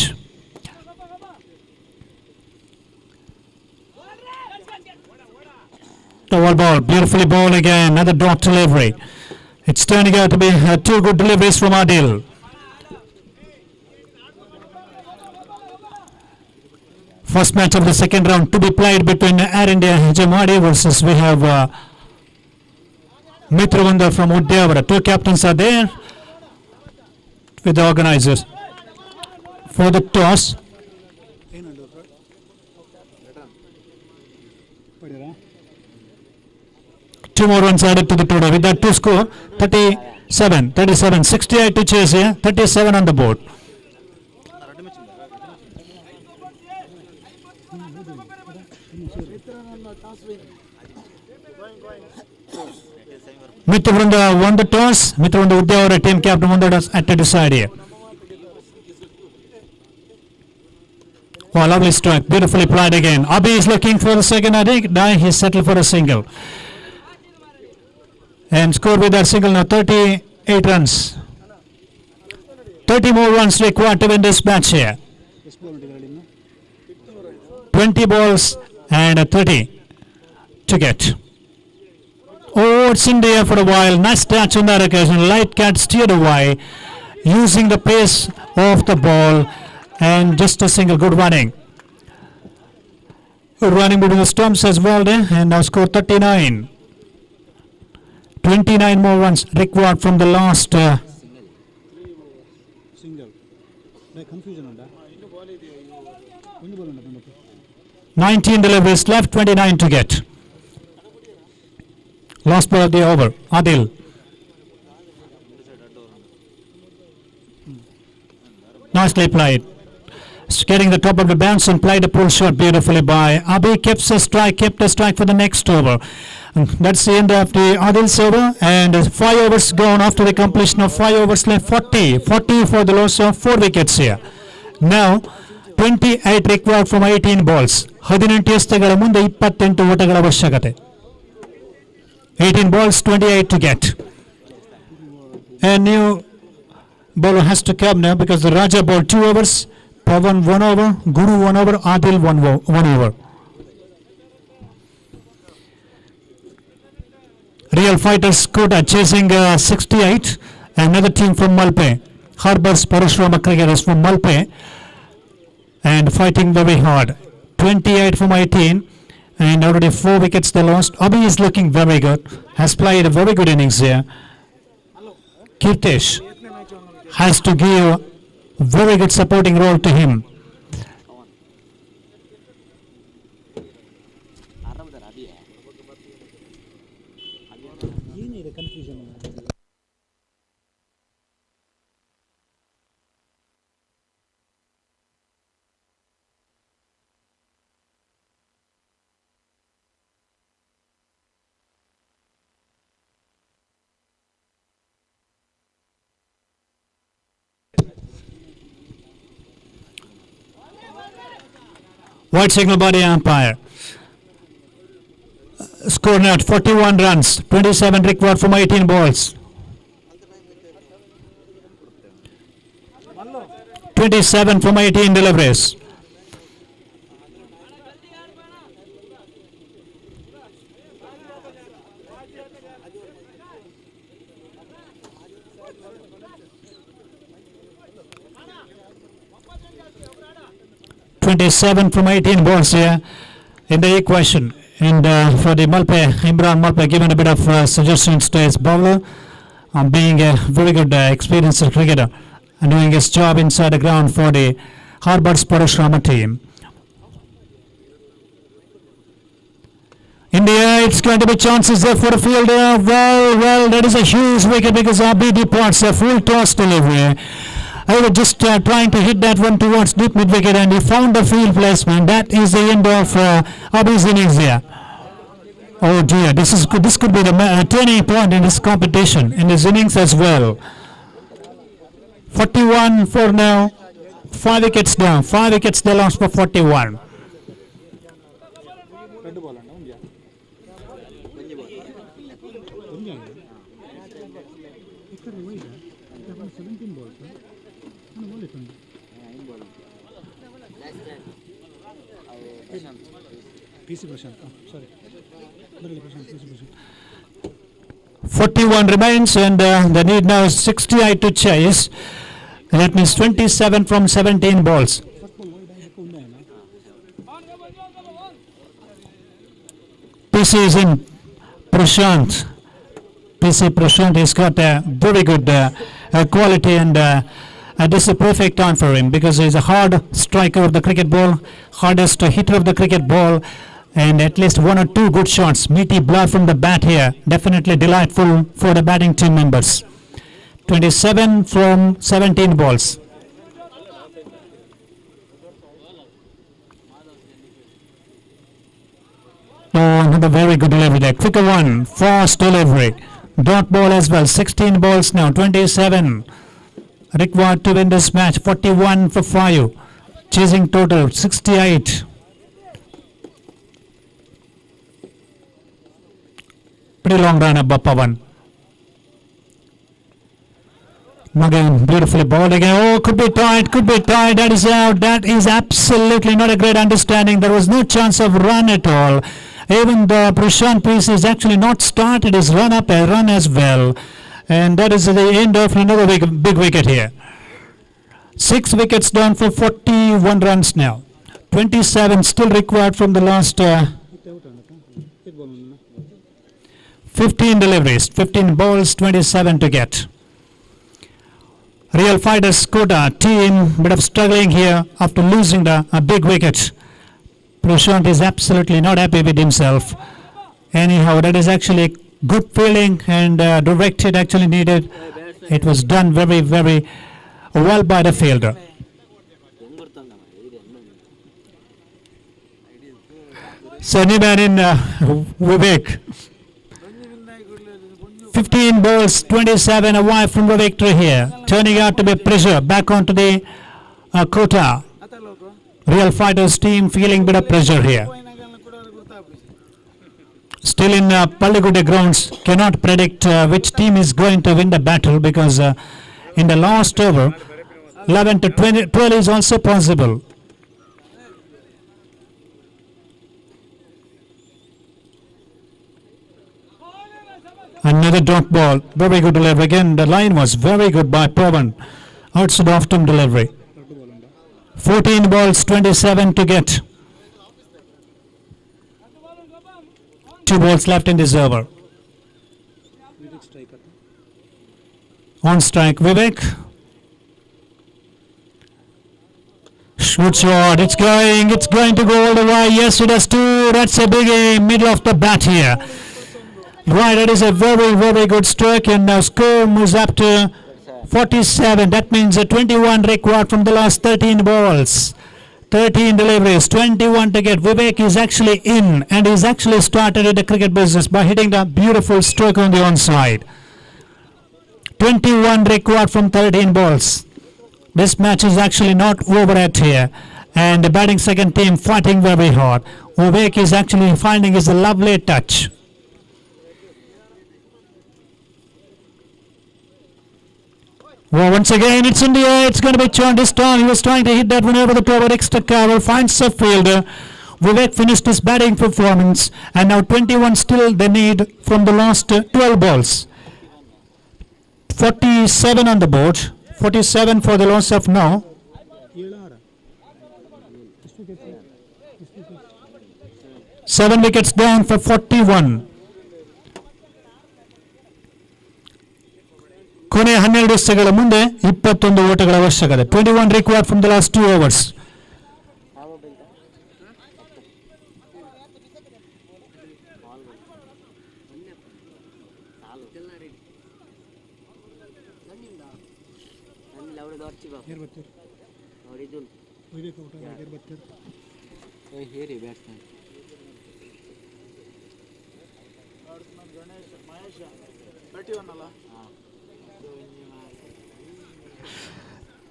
Towel ball, beautifully bowled again, another drop delivery. It's turning out to be 2 good deliveries from Adil. First match of the second round to be played between Air India Jamadi versus we have Mitravanda from Udyavara. 2 captains are there with the organizers. For the toss, two more runs added to the total. With that, to score 37, 68 to chase here, 37 on the board. Mitravanda won the toss. Mitravanda Udyavara team captain won the toss at to decide here. Wow, lovely strike, beautifully played again. Abhi is looking for the second. I think he's settled for a single. And scored with that single now 38 runs. 30 more runs required to win this match here. 20 balls and 30 to get. Oh, it's in the air for a while. Nice touch on that occasion. Light cat steered away using the pace of the ball and just a single. Good running. Good running between the stumps as well there, and now score 39. 29 more runs required from the last. Single. Confusion on that. 19 deliveries left, 29 to get. Last ball of the over. Adil. Nicely played. getting the top of the bounce and played a pull shot beautifully by Abhi. Kept the strike for the next over. And that's the end of the Adil's over, and 5 overs gone after the completion of 5 overs left. 40 for the loss of 4 wickets here. Now 28 required from 18 balls. 18 ಎಸೆತಗಳ ಮುಂದೆ 28 ಓಟಗಳ ಅವಶ್ಯಕತೆ. 18 balls, 28 to get. A new bowler has to come now because the Raja bowled 2 overs, Pawan 1 over, Guru 1 over, Adil 1 over. Real Fighters Kota chasing 68. Another team from Malpe. Harbour's Parashurama cricketers from Malpe and fighting very hard. 28 from 18 and already 4 wickets they lost. Abhi is looking very good. Has played a very good innings here. Kirtesh has to give very good supporting role to him. ಏನಿದೆ confusion? White signal by the umpire. Score now 41 runs, 27 required from 18 balls. 27 from 18 deliveries. Seven from 18 balls here in the equation. And for the Malpe, Imran Malpe given a bit of suggestions to his bowler on being a very good experienced cricketer and doing his job inside the ground for the Harbour's Parashurama team. In the air, it's going to be chances there for the fielder. Well, that is a huge wicket because Abhi departs a full toss delivery. I was just trying to hit that one towards deep mid wicket and he found the field placement. That is the end of Abhi's innings here. Oh dear, this could be the turning point in this competition, in his innings as well. 41 for now, 5 wickets down, 5 wickets they lost for 41. PC Prashant. Sorry. 41 remains and the need now is 68 to chase. That means 27 from 17 balls. PC is in. Prashant. PC Prashant has got a very good quality and this is a perfect time for him because he's a hard striker of the cricket ball, hardest hitter of the cricket ball, and at least 1 or 2 good shots. Meaty blow from the bat here. Definitely delightful for the batting team members. 27 from 17 balls. Oh, another very good delivery there. Quicker one. Fast delivery. Dot ball as well. 16 balls now. 27. Required to win this match. 41 for 5. Chasing total 68. Pretty long run up Pawan. Again, beautifully bowled again. Oh, could be tight. That is out. That is absolutely not a great understanding. There was no chance of run at all. Even the Prashant piece has actually not started his run up a run as well. And that is the end of another big wicket here. 6 wickets down for 41 runs now. 27 still required from the last 15 deliveries. 15 balls, 27 to get. Real Fighters Kota team bit of struggling here after losing a big wicket. Prashant is absolutely not happy with himself. Anyhow, that is actually good fielding and direct hit actually needed. It was done very, very well by the fielder. So new man in Vivek. 15 balls, 27 away from the victory here. Turning out to be pressure back onto the quota. Real Fighters team feeling bit of pressure here. Still in Palligude grounds, cannot predict which team is going to win the battle because in the last over, 11 to 12 is also possible. Another dot ball, very good delivery. Again, the line was very good by Pavan. Outside off-term delivery. 14 balls, 27 to get. 2 balls left in this over. On strike, Vivek. Shoot shot, it's going to go all the way. Yes, it has two. That's a big middle of the bat here. Right, it is a very, very good stroke, and now score moves up to 47. That means a 21 required from the last 13 balls. 13 deliveries, 21 to get. Vivek is actually in, and he's actually started in the cricket business by hitting the beautiful stroke on the onside. 21 required from 13 balls. This match is actually not over yet here, and the batting second team fighting very hard. Vivek is actually finding his lovely touch. Well, once again, it's in the air. It's going to be John this time. He was trying to hit that one over the top with extra cover. Finds a fielder. Vivek finished his batting performance. And now 21 still they need from the last 12 balls. 47 on the board. 47 for the loss of now. 7 wickets down for 41. ಕೊನೆ 12 ಎಸೆಗಳ ಮುಂದೆ 21 ಓಟಗಳ ಅವಶ್ಯಕತೆ. 21 required from the last 2 overs.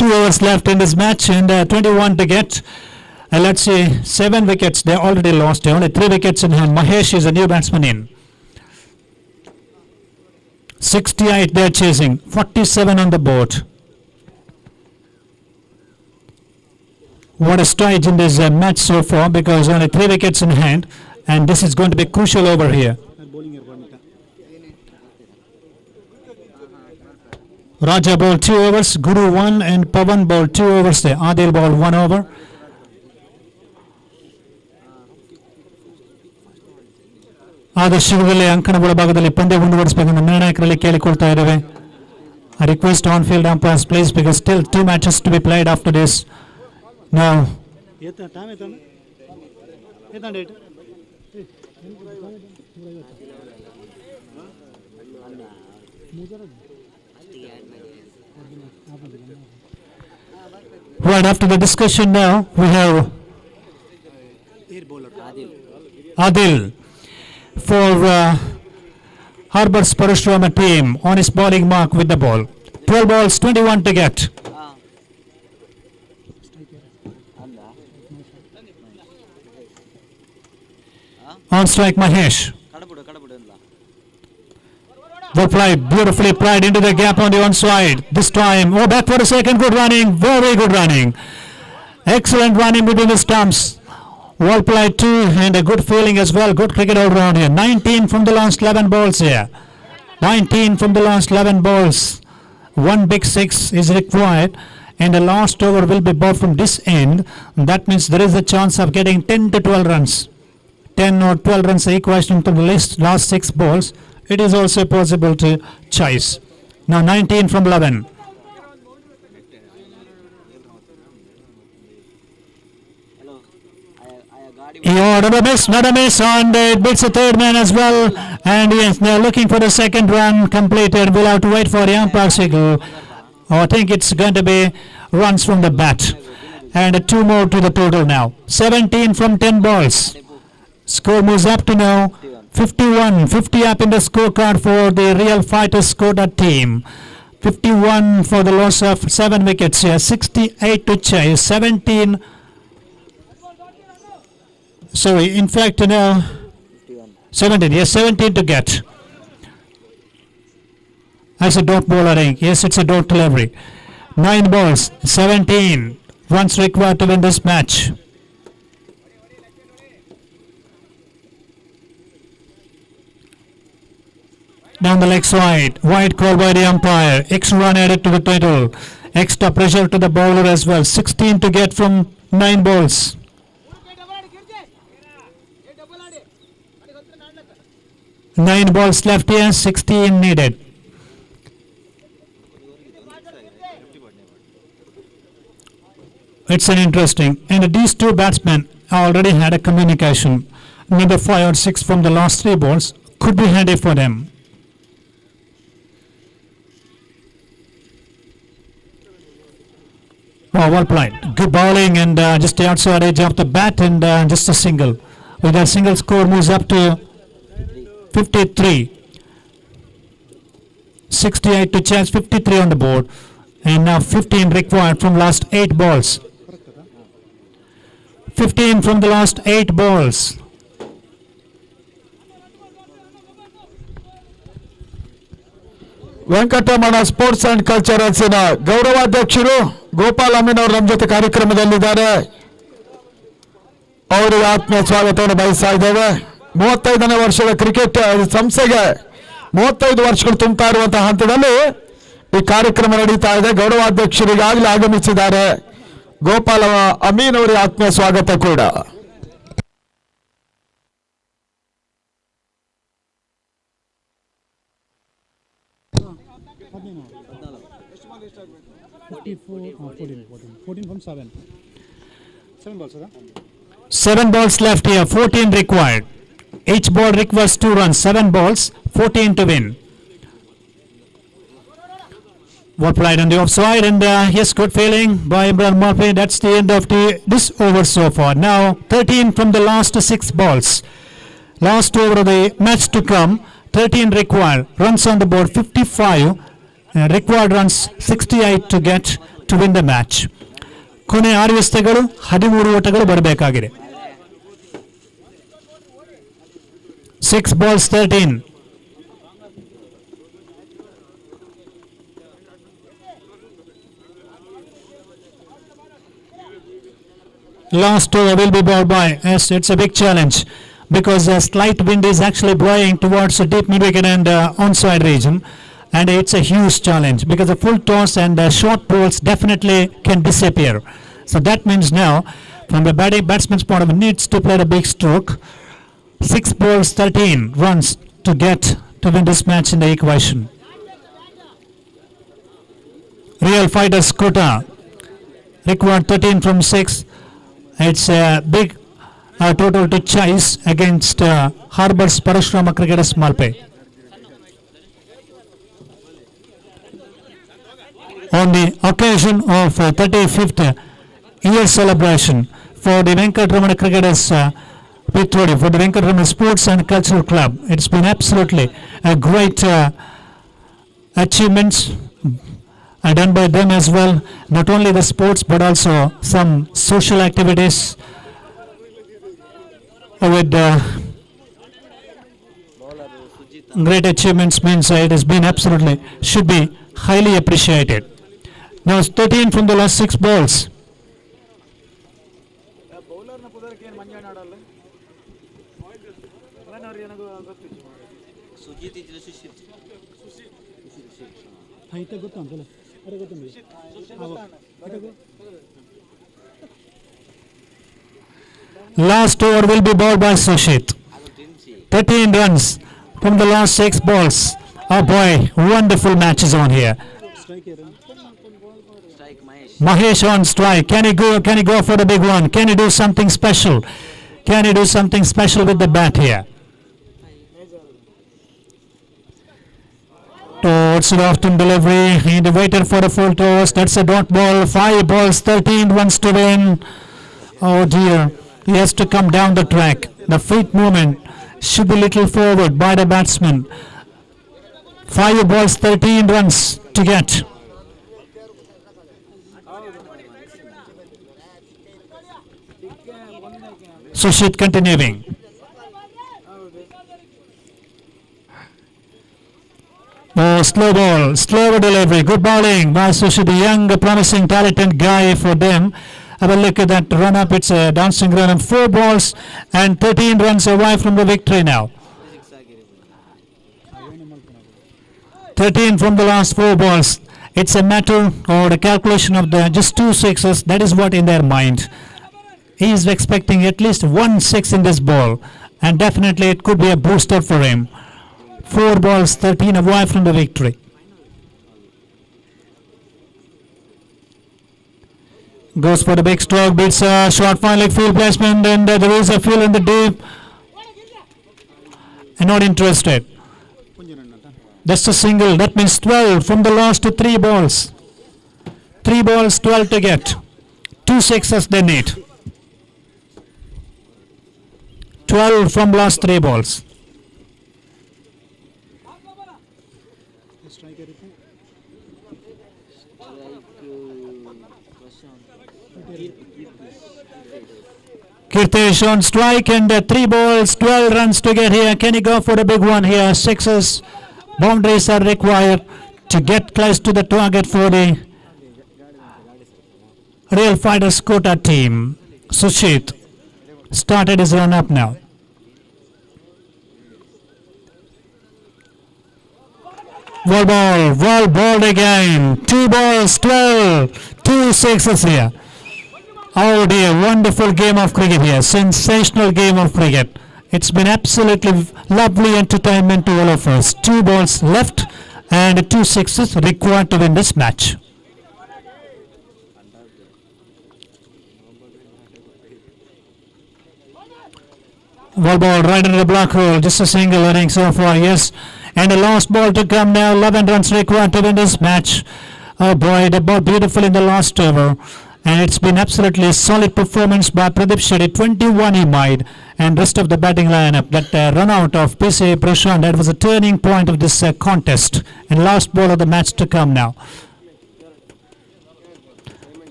Two overs left in this match and 21 to get. And let's see, 7 wickets they already lost. Only 3 wickets in hand. Mahesh is a new batsman in. 68 they're chasing. 47 on the board. What a stride in this match so far because only 3 wickets in hand, and this is going to be crucial over here. Raja bowled 2 overs, Guru 1 and Pavan bowled 2 overs there. Adil bowled 1 over. ಆದರ್ಶಗಳಲ್ಲಿ ಅಂಕಣಗಳ ಭಾಗದಲ್ಲಿ ಪಂದ್ಯ ಮುಂದುವರಿಸಬೇಕೆಂದು ನಿರ್ಣಾಯಕರಲ್ಲಿ ಕೇಳಿಕೊಳ್ತಾ ಇದ್ದೇವೆ. I request on-field umpires please because still 2 matches to be played after this. Now. Right after the discussion now, we have Adil for Harbour's Parashrama team on his bowling mark with the ball. 12 balls, 21 to get. On strike Mahesh. Well played, beautifully played into the gap on the onside. This time, back for a second, good running, very good running. Excellent running between the stumps. Well played too, and a good feeling as well. Good cricket all round here. 19 from the last 11 balls here. 19 from the last 11 balls. 1 big 6 is required, and the last over will be bowled from this end. That means there is a chance of getting 10 to 12 runs. 10 or 12 runs equation from the last 6 balls. It is also possible to chase. Now 19 from 11. Not a miss, and it beats the third man as well. And yes, they're looking for the second run completed. We'll have to wait for the umpire signal. I think it's going to be runs from the bat. And 2 more to the total now. 17 from 10 balls. Score moves up to now 51. 50 up in the scorecard for the Real Fighters Kota team. 51 for the loss of 7 wickets here. 68 to chase. 17. Sorry, in fact, now 17. Yes, 17 to get. That's a dot ball, I think. Yes, it's a dot delivery. 9 balls, 17 runs required to win this match. Down the leg side, wide call by the umpire. Extra run added to the total. Extra pressure to the bowler as well. 16 to get from 9 balls. Nine balls left here, 16 needed. It's an interesting, and these two batsmen already had a communication. Number 5 or 6 from the last 3 balls could be handy for them. Oh, well played. Good bowling and just the outside edge of the bat and just a single. With that single score moves up to 53. 68 to chance, 53 on the board. And now 15 required from last 8 balls. 15 from the last 8 balls. Venkataramana sports and ಕಲ್ಚರಲ್ಸಿನ ಗೌರವಾಧ್ಯಕ್ಷರು ಗೋಪಾಲ್ ಅಮೀನವರು ನಮ್ಮ ಜೊತೆ ಕಾರ್ಯಕ್ರಮದಲ್ಲಿದ್ದಾರೆ. ಅವರಿಗೆ ಆತ್ಮೀಯ ಸ್ವಾಗತವನ್ನು ಬಯಸ್ತಾ ಇದ್ದೇವೆ. 35ನೇ ವರ್ಷದ ಕ್ರಿಕೆಟ್ ಸಂಸ್ಥೆಗೆ 35 ವರ್ಷಗಳು ತುಂಬುತ್ತಾ ಇರುವಂತಹ ಹಂತದಲ್ಲಿ ಈ ಕಾರ್ಯಕ್ರಮ ನಡೀತಾ ಇದೆ. ಗೌರವಾಧ್ಯಕ್ಷರಿಗಾಗಲೇ ಆಗಮಿಸಿದ್ದಾರೆ. ಗೋಪಾಲ ಅಮೀನ್ ಅವರಿಗೆ ಆತ್ಮೀಯ ಸ್ವಾಗತ ಕೂಡ. Seven balls left here, 14 required. Each ball requires 2 runs. 7 balls, 14 to win. Well played on the offside, and yes, good feeling by Imran Murphy. That's the end of this over so far. Now 13 from the last 6 balls. Last over of the match to come. 13 required. Runs on the board 55. Required runs 68 to get to win the match. ಕೊನೆ 6 ಎಸೆತಗಳು 13 ಓಟಗಳು ಬರಬೇಕಾಗಿದೆ. 6 balls 13. Last over will be bowled by. Yes, it's a big challenge because a slight wind is actually blowing towards the deep mid-wicket and onside region, and it's a huge challenge because the full toss and short balls definitely can disappear. So that means now, from the batsman's point of view, needs to play the big stroke. 6 balls, 13 runs to get to win this match in the equation. Real Fighters Kota required 13 from 6. It's a big total to chase against Harbour's Parashrama Cricketers Malpe. On the occasion of 35th year celebration for the Venkataramana Cricketers Pithrodi, for the Venkataramana Sports and Cultural Club, it's been absolutely a great achievements done by them as well. Not only the sports but also some social activities with great achievements means it has been absolutely, should be highly appreciated. Now it's 13 from the last 6 balls. Last over will be bowled by Sushit. 13 runs from the last 6 balls. Oh boy, wonderful matches on here. Mahesh on strike. Can he go for the big one? Can he do something special? Can he do something special with the bat here? Towards the often delivery. He waited for a full toss. That's a dot ball. 5 balls, 13 runs to win. Oh dear. He has to come down the track. The feet movement should be little forward by the batsman. 5 balls, 13 runs to get. Sushit continuing. Oh, slow ball, slower delivery, good bowling by Sushit, a young, promising, talented guy for them. Have a look at that run up, it's a dancing run of 4 balls and 13 runs away from the victory now. 13 from the last 4 balls. It's a matter or the calculation of the just 2 sixes, that is what in their mind. He is expecting at least 1 6 in this ball and definitely it could be a booster for him. 4 balls, 13 away from the victory. Goes for the big stroke, beats a short fine leg field placement and there is a field in the deep. And not interested. Just a single, that means 12 from the last 3 balls. 3 balls, 12 to get. 2 sixes they need. 12 from last 3 balls. Kirtesh on strike and 3 balls, 12 runs to get here. Can he go for the big one here? 6s. Boundaries are required to get close to the target for the Real Fighters Kota team. Sushit started his run up now. Well balled again. 2 balls, 12, 2 sixes here. Oh dear, wonderful game of cricket here. Sensational game of cricket. It's been absolutely lovely entertainment to all of us. 2 balls left and 2 sixes required to win this match. Well ball right into the black hole. Just a single inning so far, yes. And the last ball to come now. 11 runs required to win this match. Oh boy, they bowled beautiful in the last over. And it's been absolutely a solid performance by Pradeep Shetty. 21 he made. And rest of the batting lineup. That run out of PC Prashant, that was a turning point of this contest. And last ball of the match to come now.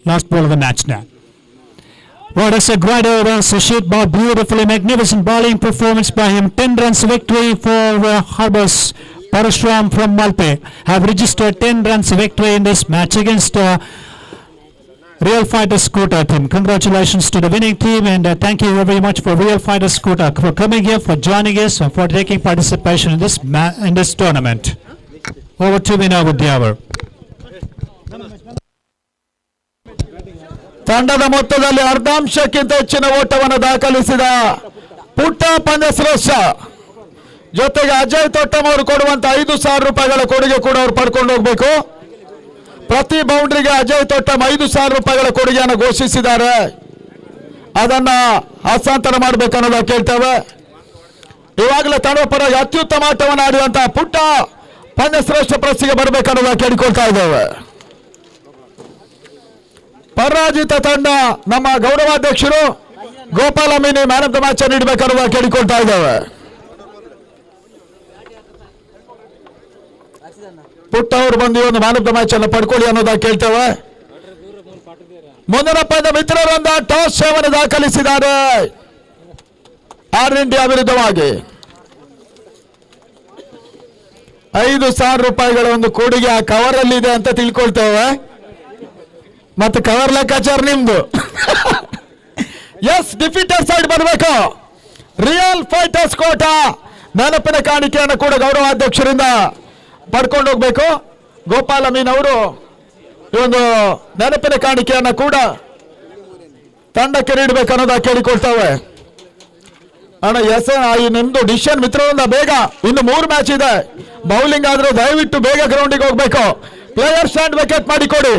Last ball of the match now. Well, that's a great over. Sushit bowled beautifully. Magnificent bowling performance by him. 10 runs victory for Harbors. Parashram from Malpe have registered 10 runs victory in this match against Real Fighters Kota team. Congratulations to the winning team and thank you very much for Real Fighters Kota for coming here, for joining us and for taking participation in this tournament. Over to me now with the hour. ತಂಡದ ಮೊತ್ತದಲ್ಲಿ ಅರ್ಧಾಂಶಕ್ಕಿಂತ ಹೆಚ್ಚಿನ ಓಟವನ್ನು ದಾಖಲಿಸಿದ ಪುಟ್ಟ ಪಂದ್ಯಶ್ರೇಷ್ಠ ಜೊತೆಗೆ ಅಜಯ್ ತೊಟ್ಟಮ್ ಅವರು ಕೊಡುವಂತ 5,000 ರೂಪಾಯಿಗಳ ಕೊಡುಗೆ ಕೂಡ ಅವರು ಪಡ್ಕೊಂಡು ಹೋಗಬೇಕು. ಪ್ರತಿ ಬೌಂಡ್ರಿಗೆ ಅಜಯ್ ತೊಟ್ಟಮ್ 5,000 ರೂಪಾಯಿಗಳ ಕೊಡುಗೆಯನ್ನು ಘೋಷಿಸಿದ್ದಾರೆ. ಅದನ್ನ ಹಸ್ತಾಂತರ ಮಾಡಬೇಕನ್ನೋದ ಕೇಳ್ತೇವೆ. ಇವಾಗಲೇ ತಂಡದ ಪರವಾಗಿ ಅತ್ಯುತ್ತಮ ಆಟವನ್ನು ಆಡಿದಂತಹ ಪುಟ್ಟ ಪಂದ್ಯಶ್ರೇಷ್ಠ ಪ್ರಶಸ್ತಿಗೆ ಬರಬೇಕನ್ನೋದ ಕೇಳಿಕೊಳ್ತಾ ಇದ್ದೇವೆ. ಪರಾಜಿತ ತಂಡ ನಮ್ಮ ಗೌರವಾಧ್ಯಕ್ಷರು ಗೋಪಾಲ ಮೀನಿ ಮ್ಯಾನ್ ಆಫ್ ದ ಮ್ಯಾಚ್ ನೀಡಬೇಕನ್ನೋದ ಕೇಳಿಕೊಳ್ತಾ ಇದ್ದೇವೆ. ಪುಟ್ಟ ಅವರು ಬಂದು ಒಂದು ಮ್ಯಾನ್ ಆಫ್ ದ ಮ್ಯಾಚ್ ಅನ್ನು ಪಡ್ಕೊಳ್ಳಿ ಅನ್ನೋದ ಕೇಳ್ತೇವೆ. ಮುಂದಿನ ಪಂದ್ಯ ಮಿತ್ರರಿಂದ ಟಾಸ್ ಸೇವನೆ ದಾಖಲಿಸಿದ್ದಾರೆ ಆರ್ ಇಂಡಿಯಾ ವಿರುದ್ಧವಾಗಿ. 5,000 ರೂಪಾಯಿಗಳ ಒಂದು ಕೊಡುಗೆ ಆ ಕವರ್ ಅಲ್ಲಿ ಇದೆ ಅಂತ ತಿಳ್ಕೊಳ್ತೇವೆ. ಮತ್ತೆ ಕವರ್ ಲೆಕ್ಕಾಚಾರ ನಿಮ್ದು. ಎಸ್, ಡಿಫೀಟರ್ ಸೈಡ್ ಬರಬೇಕು. ರಿಯಲ್ ಫೈಟರ್ಸ್ ಕೋಟಾ ನೆನಪಿನ ಕಾಣಿಕೆಯನ್ನು ಕೂಡ ಗೌರವಾಧ್ಯಕ್ಷರಿಂದ ಪಡ್ಕೊಂಡು ಹೋಗ್ಬೇಕು. ಗೋಪಾಲ ಮೀನ್ ಅವರು ಈ ಒಂದು ನೆನಪಿನ ಕಾಣಿಕೆಯನ್ನು ಕೂಡ ತಂಡಕ್ಕೆ ನೀಡಬೇಕು ಅನ್ನೋದ ಕೇಳಿಕೊಳ್ತೇವೆ. ಅಣ್ಣ ಎಸ್ ನಿಮ್ದು ಡಿಸಿಷನ್ ಮಿತ್ರರಿಂದ ಬೇಗ, ಇನ್ನು 3 ಮ್ಯಾಚ್ ಇದೆ. ಬೌಲಿಂಗ್ ಆದ್ರೆ ದಯವಿಟ್ಟು ಬೇಗ ಗ್ರೌಂಡಿಗೆ ಹೋಗ್ಬೇಕು. ಪ್ಲೇಯರ್ ಸ್ಟ್ಯಾಂಡ್ ವಿಕೆಟ್ ಮಾಡಿಕೊಡಿ.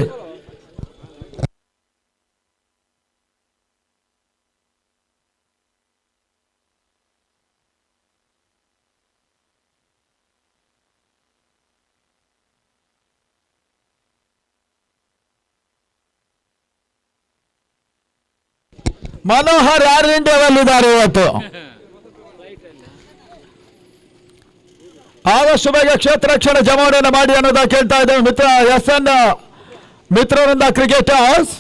ಮನೋಹರ್ ಯಾರು ಇಂಡಿಯಾದಲ್ಲಿದ್ದಾರೆ ಇವತ್ತು. ಆದಷ್ಟು ಬೇಗ ಕ್ಷೇತ್ರ ರಕ್ಷಣೆ ಜಮಾವಣೆಯನ್ನು ಮಾಡಿ ಅನ್ನೋದ ಕೇಳ್ತಾ ಇದ್ದೇವೆ ಮಿತ್ರ ಎಸ್ ಎನ್ ಮಿತ್ರರಿಂದ ಕ್ರಿಕೆಟರ್ಸ್.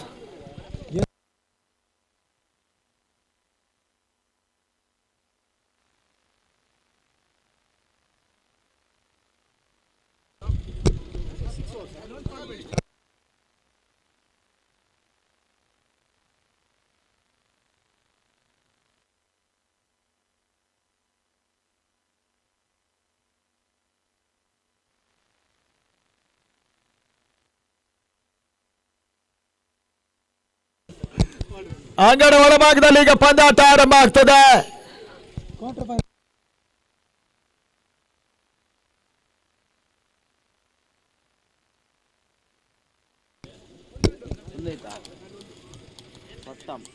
ಅಂಗಡ ಒಳಭಾಗದಲ್ಲಿ ಈಗ ಪಂದ್ಯಾಟ ಆರಂಭ ಆಗ್ತದೆ.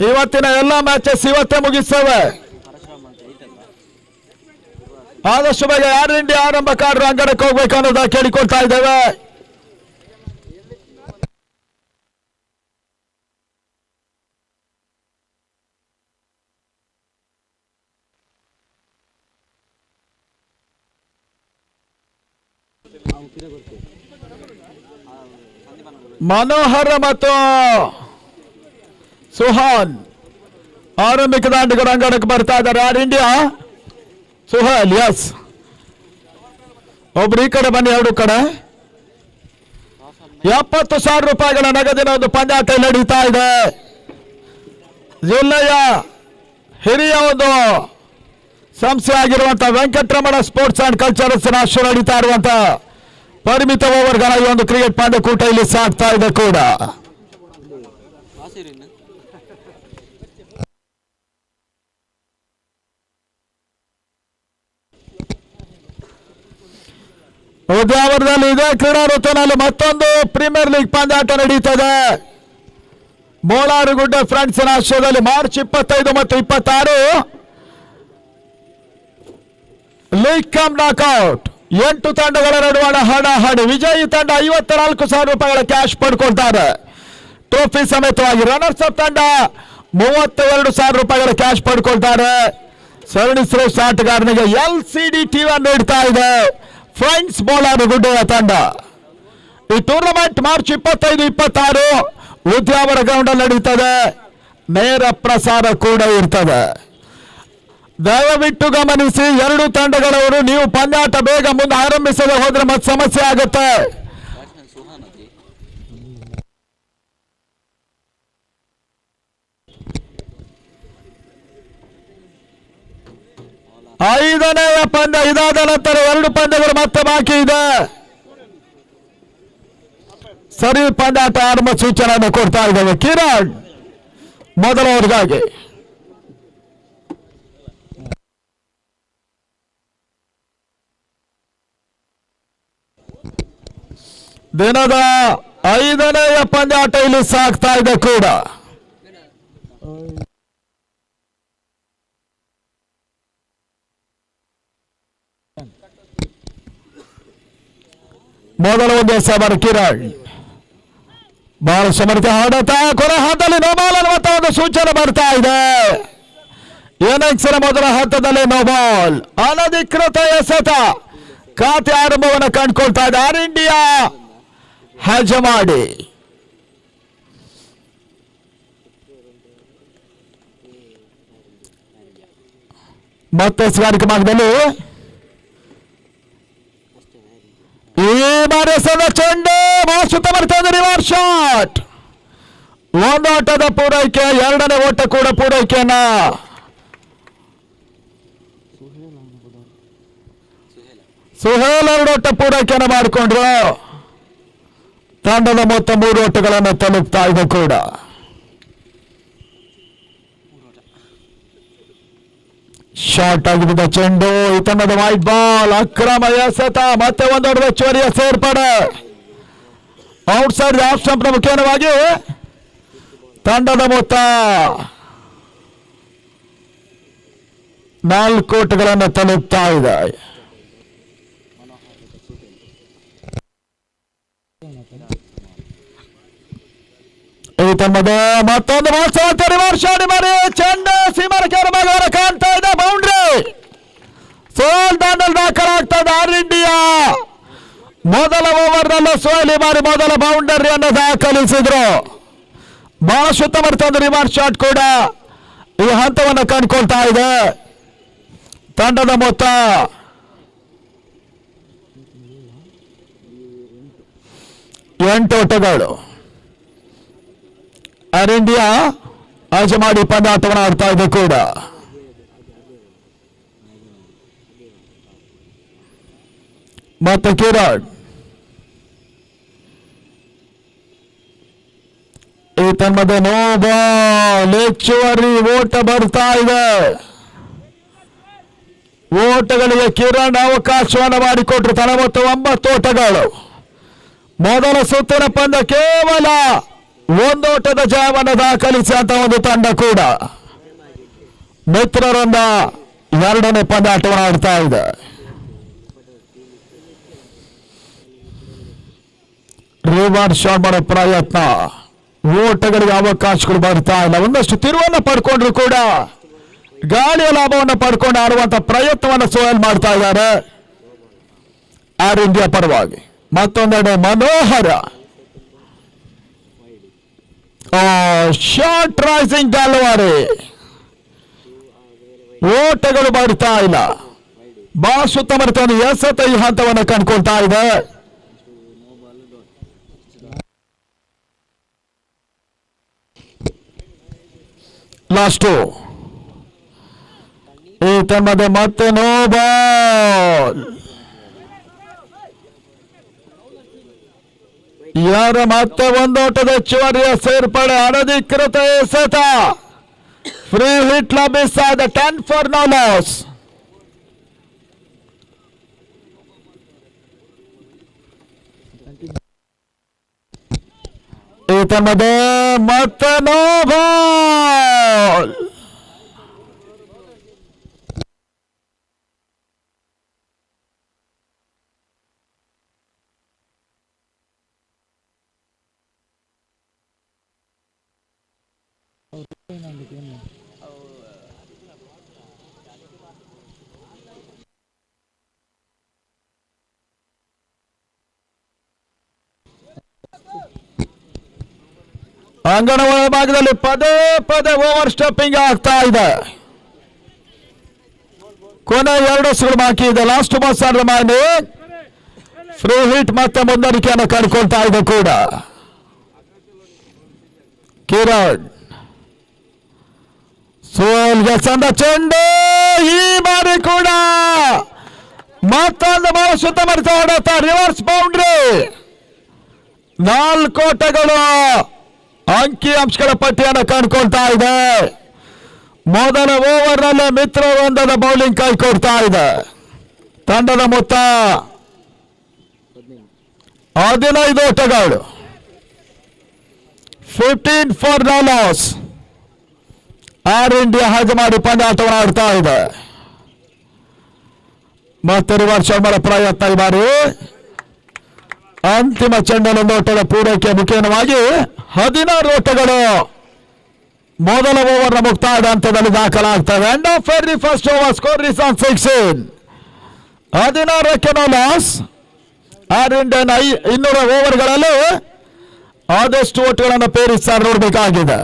ಇವತ್ತಿನ ಎಲ್ಲ ಮ್ಯಾಚಸ್ ಇವತ್ತೇ ಮುಗಿಸ್ತವೆ. ಆದಷ್ಟು ಬೇಗ ಯಾರು ಇಂಡಿಯಾ ಆರಂಭಕಾರರು ಅಂಗಡಕ್ಕೆ ಹೋಗ್ಬೇಕು ಅನ್ನೋದ ಕೇಳಿಕೊಳ್ತಾ ಇದ್ದೇವೆ. ಮನೋಹರ್ ಮತ್ತು ಸುಹಾನ್ ಆರಂಭಿಕ ದಾಂಡಿಗರು ಅಂಗಡಕ್ಕೆ ಬರ್ತಾ ಇದ್ದಾರೆ. ಯಾರು ಇಂಡಿಯಾ? ಸುಹಾಲ್. ಎಸ್, ಒಬ್ರು ಈ ಕಡೆ ಬನ್ನಿ, ಎರಡು ಕಡೆ. 70,000 ರೂಪಾಯಿಗಳ ನಗದಿನ ಒಂದು ಪಂದ್ಯಾಟ ನಡೀತಾ ಇದೆ. ಜಿಲ್ಲೆಯ ಹಿರಿಯ ಒಂದು ಸಂಸ್ಥೆ ಆಗಿರುವಂತಹ ವೆಂಕಟರಮಣ ಸ್ಪೋರ್ಟ್ಸ್ ಅಂಡ್ ಕಲ್ಚರಲ್ಸ್ ರಾಷ್ಟ್ರ ನಡೀತಾ ಇರುವಂತಹ ಪರಿಮಿತ ಓವರ್ಗಳ ಈ ಒಂದು ಕ್ರಿಕೆಟ್ ಪಂದ್ಯಕೂಟ ಇಲ್ಲಿ ಸಾಗ್ತಾ ಇದೆ ಕೂಡ. ಉದ್ಯಾವರದಲ್ಲಿ ಇದೇ ಕ್ರೀಡಾ ಋತುವಿನಲ್ಲಿ ಮತ್ತೊಂದು ಪ್ರೀಮಿಯರ್ ಲೀಗ್ ಪಂದ್ಯಾಟ ನಡೀತದೆ. ಬೋಳಾರುಗುಡ್ಡೆ ಫ್ರೆಂಡ್ಸ್ ರಾಷ್ಟ್ರದಲ್ಲಿ ಮಾರ್ಚ್ 25 ಮತ್ತು 26 ಲೀಗ್ ಕಮ್ ನಾಕ್ಔಟ್ 8 ತಂಡಗಳ ನಡುವಣ ಹಣಾಹಣಿ. ವಿಜಯಿ ತಂಡ 54,000 ರೂಪಾಯಿಗಳ ಕ್ಯಾಶ್ ಪಡ್ಕೊಳ್ತಾರೆ ಟ್ರೋಫಿ ಸಮೇತವಾಗಿ. ರನ್ನರ್ಸ್ ಅಪ್ ತಂಡ 32,000 ರೂಪಾಯಿಗಳ ಕ್ಯಾಶ್ ಪಡ್ಕೊಳ್ತಾರೆ. ಸರಣಿ ಶ್ರೇಷ್ಠ ಆಟಗಾರನಿಗೆ LCD ಟಿವಿ ನೀಡ್ತಾ ಇದೆ ಫ್ರೆಂಡ್ಸ್ ಬೋಳಾರುಗುಡ್ಡೆಯ ತಂಡ. ಈ ಟೂರ್ನಮೆಂಟ್ ಮಾರ್ಚ್ 25-26 ಉದ್ಯಾವರ ಗ್ರೌಂಡ್ ಅಲ್ಲಿ ನಡೀತದೆ. ನೇರ ಪ್ರಸಾರ ಕೂಡ ಇರ್ತದೆ. ದಯವಿಟ್ಟು ಗಮನಿಸಿ, ಎರಡು ತಂಡಗಳವರು ನೀವು ಪಂದ್ಯಾಟ ಬೇಗ ಮುಂದೆ ಆರಂಭಿಸದೆ ಹೋದ್ರೆ ಮತ್ತೆ ಸಮಸ್ಯೆ ಆಗುತ್ತೆ. ಐದನೆಯ ಪಂದ್ಯ ಇದಾದ ನಂತರ 2 ಪಂದ್ಯಗಳು ಮತ್ತೆ ಬಾಕಿ ಇದೆ. ಸರಿ, ಪಂದ್ಯಾಟ ಆರಂಭ ಸೂಚನೆಯನ್ನು ಕೊಡ್ತಾ ಇದ್ದೇವೆ. ಕಿರಣ್ ಮೊದಲವರಿಗಾಗಿ. ದಿನದ 5ನೆಯ ಪಂದ್ಯಾಟ ಇಲ್ಲಿ ಸಾಗ್ತಾ ಇದೆ ಕೂಡ. ಮೊದಲ ಒಂದು ಎಸೆಬಾರ ಕಿರಣ್, ಬಹಳ ಸಮರ್ಥ ಹೊಡೆತ. ಕೊನೆ ಹಂತದಲ್ಲಿ ನೋಬಾಲ್ ಅನ್ನುವಂತ ಒಂದು ಸೂಚನೆ ಬರ್ತಾ ಇದೆ. ಇನ್ನಿಂಗ್ಸಿನ ಮೊದಲ ಹಂತದಲ್ಲಿ ನೋಬಾಲ್. ಅನಧಿಕೃತ ಎಸೆತ ಖಾತೆ ಆರಂಭವನ್ನು ಕಂಡುಕೊಳ್ತಾ ಇದೆ ಏರ್ ಇಂಡಿಯಾ ಹಜಮಾಡಿ. ಮತ್ತೆ ಸ್ವಾರಿಕ ಮಾರ್ಗದಲ್ಲಿ ಈ ಬಾರಿ ಚೆಂಡು ಮಾಸುತ್ತ ಬರ್ತಾ ಇದೆ. Reverse shot. ಒಂದು ಓಟದ ಪೂರೈಕೆ, ಎರಡನೇ ಓಟ ಕೂಡ ಪೂರೈಕೆಯನ್ನ ಸುಹೇಲ್ 2 ಓಟ ಪೂರೈಕೆಯನ್ನು ಮಾಡಿಕೊಂಡ್ರು. ತಂಡದ ಮೊತ್ತ 3 ಓಟಗಳನ್ನು ತಲುಪ್ತಾ ಇದೆ ಕೂಡ. ಶಾರ್ಟ್ ಆಗಿದ್ದ ಚೆಂಡು, ಈ ತಂಡದ ವೈಟ್ ಬಾಲ್, ಅಕ್ರಮ ಎಸೆತ, ಮತ್ತೆ ಒಂದು ಹೆಚ್ಚುವರಿಯ ಸೇರ್ಪಡೆ. ಔಟ್ಸೈಡ್ ಆಫ್ ಸ್ಟಂಪ್ ಮುಖ್ಯವಾಗಿ ತಂಡದ ಮೊತ್ತ 4 ಓಟಗಳನ್ನು ತಲುಪ್ತಾ ಇದೆ. ಈ ತಮ್ಮದೇ ಮತ್ತೊಂದು ರಿವರ್ಸ್ ಶಾಟ್ ಮಾಡಿ ಚೆಂಡು ಸೀಮರಕೆರೆ ಭಾಗವನ್ನು ಕಾಣ್ತಾ ಇದೆ. ಬೌಂಡ್ರಿ ಸೋಲ್ ದಾಂಡಲ್ ದಾಖಲಾಗ್ತಾ ಇದೆ ಆರ್ ಇಂಡಿಯಾ. ಮೊದಲ ಓವರ್ನಲ್ಲೂ ಸೋಲಿ ಬಾರಿ ಮೊದಲ ಬೌಂಡರಿಯನ್ನು ದಾಖಲಿಸಿದ್ರು. ಬಹಳ ಉತ್ತಮ ರಿವರ್ಸ್ ಶಾಟ್ ಕೂಡ ಈ ಹಂತವನ್ನು ಕಂಡುಕೊಳ್ತಾ ಇದೆ. ತಂಡದ ಮೊತ್ತ 8 ಓಟಗಳು. ಏರ್ ಇಂಡಿಯಾ ಆಚೆ ಮಾಡಿ ಪಂದ್ಯಾಟವನ್ನು ಆಡ್ತಾ ಇದೆ ಕೂಡ. ಮತ್ತೆ ಕಿರಣ್ ಈ ತನ್ಮದೆ ನೋ ಬಾಲ್. ಹೆಚ್ಚುವರಿ ಓಟ ಬರ್ತಾ ಇದೆ. ಓಟಗಳಿಗೆ ಕಿರಣ್ ಅವಕಾಶವನ್ನು ಮಾಡಿಕೊಟ್ರು. 49 ಓಟಗಳು. ಮೊದಲ ಸುತ್ತಿನ ಪಂದ್ಯ ಕೇವಲ 1 ಓಟದ ಜಯವನ್ನು ದಾಖಲಿಸಿ ಅಂತ ಒಂದು ತಂಡ ಕೂಡ ಮಿತ್ರರಿಂದ 2ನೇ ಪಂದ್ಯಾಟವನ್ನು ಆಡ್ತಾ ಇದೆ. ರಿವರ್ಸ್ ಶಾಟ್ ಮಾಡೋ ಪ್ರಯತ್ನ. ಓಟಗಳಿಗೆ ಅವಕಾಶಗಳು ಬರ್ತಾ ಇಲ್ಲ. ಒಂದಷ್ಟು ತಿರುವನ್ನು ಪಡ್ಕೊಂಡ್ರು ಕೂಡ ಗಾಳಿಯ ಲಾಭವನ್ನು ಪಡ್ಕೊಂಡು ಆಡುವಂತ ಪ್ರಯತ್ನವನ್ನು ಸೋಯಲ್ ಮಾಡ್ತಾ ಇದ್ದಾರೆ ಏರ್ ಇಂಡಿಯಾ ಪರವಾಗಿ. ಮತ್ತೊಂದೆಡೆ ಮನೋಹರ ಶಾರ್ಟ್ ರೈಸಿಂಗ್ ಡೆಲಿವರಿ. ಓಟಗಳು ಬರ್ತಾ ಇಲ್ಲ. ಬಹಳ ಉತ್ತಮ ಎಸೆತ ಈ ಹಂತವನ್ನು ಕಂಡುಕೊಳ್ತಾ ಇದೆ. ಲಾಸ್ಟು ಈ ತಮ್ಮದೆ ಮತ್ತೆ ನೋ ಬಾಲ್. ಯಾರ ಮತ್ತೆ 1 ಓಟದ ಹೆಚ್ಚುವರಿಯ ಸೇರ್ಪಡೆ. ಅನಧಿಕೃತ ಎಸೆತ. ಫ್ರೀ ಹಿಟ್ ಲಭಿಸಿದ 10 ಫಾರ್ ನೋ ಲಾಸ್. ಈ ತಮ್ಮದೆ ಮತ್ತೆ ನೋ ಬಾಲ್. ಅಂಗಣ ಭಾಗದಲ್ಲಿ ಪದೇ ಪದೇ ಓವರ್ ಸ್ಟೆಪ್ಪಿಂಗ್ ಆಗ್ತಾ ಇದೆ. ಕೊನೆ 2 ಸುಗಳು ಬಾಕಿ ಇದೆ. ಲಾಸ್ಟ್ ಬಾಸ್ ಆಡಿದ ಮಾಡಿ ಫ್ರೀ ಹಿಟ್ ಮತ್ತೆ ಮುಂದುವರಿಕೆಯನ್ನು ಕಂಡುಕೊಳ್ತಾ ಇದೆ ಕೂಡ. ಕಿರಣ್ ಸೋಲ್ಗೆ ಸಂದ ಚೆಂಡು. ಈ ಬಾರಿ ಕೂಡ ಮತ್ತೊಂದು ಬಹಳ ಸುತ್ತ ರಿವರ್ಸ್ ಬೌಂಡ್ರಿ. 4 ಓಟಗಳು ಅಂಕಿ ಅಂಶಗಳ ಪಟ್ಟಿಯನ್ನು ಕಂಡುಕೊಳ್ತಾ ಇದೆ. ಮೊದಲ ಓವರ್ನಲ್ಲೇ ಮಿತ್ರ ವೃಂದದ ಬೌಲಿಂಗ್ ಕೈ ಕೊಡ್ತಾ ಇದೆ. ತಂಡದ ಮೊತ್ತ 15 ಓಟಗಳು. 15 for no loss. Air India ಹಾಗೆ ಮಾಡಿ ಪಂದ್ಯಾಟವನ್ನು ಆಡ್ತಾ ಇದೆ. ಮತ್ತೆ ರಿವರ್ಸ್ ಶಾಟ್ ಮಾಡೋ ಪ್ರಯತ್ನ ಈ ಬಾರಿ. ಅಂತಿಮ ಚೆಂಡಲ್ಲಿ ಓಟದ ಪೂರೈಕೆ ಮುಖೇನವಾಗಿ 16 ಓಟಗಳು ಮೊದಲ ಓವರ್ನ ಮುಕ್ತಾಯದ ಹಂತದಲ್ಲಿ ದಾಖಲಾಗ್ತವೆ. End of the first over. Score is on 16. 16ಕ್ಕೆ ನೋ ಲಾಸ್. ಏರ್ ಇಂಡಿಯನ್ 200 ಓವರ್ಗಳಲ್ಲಿ ಆದಷ್ಟು ಓಟ್ಗಳನ್ನು ಪೇರಿಸ್ತಾರೆ ನೋಡಬೇಕಾಗಿದೆ.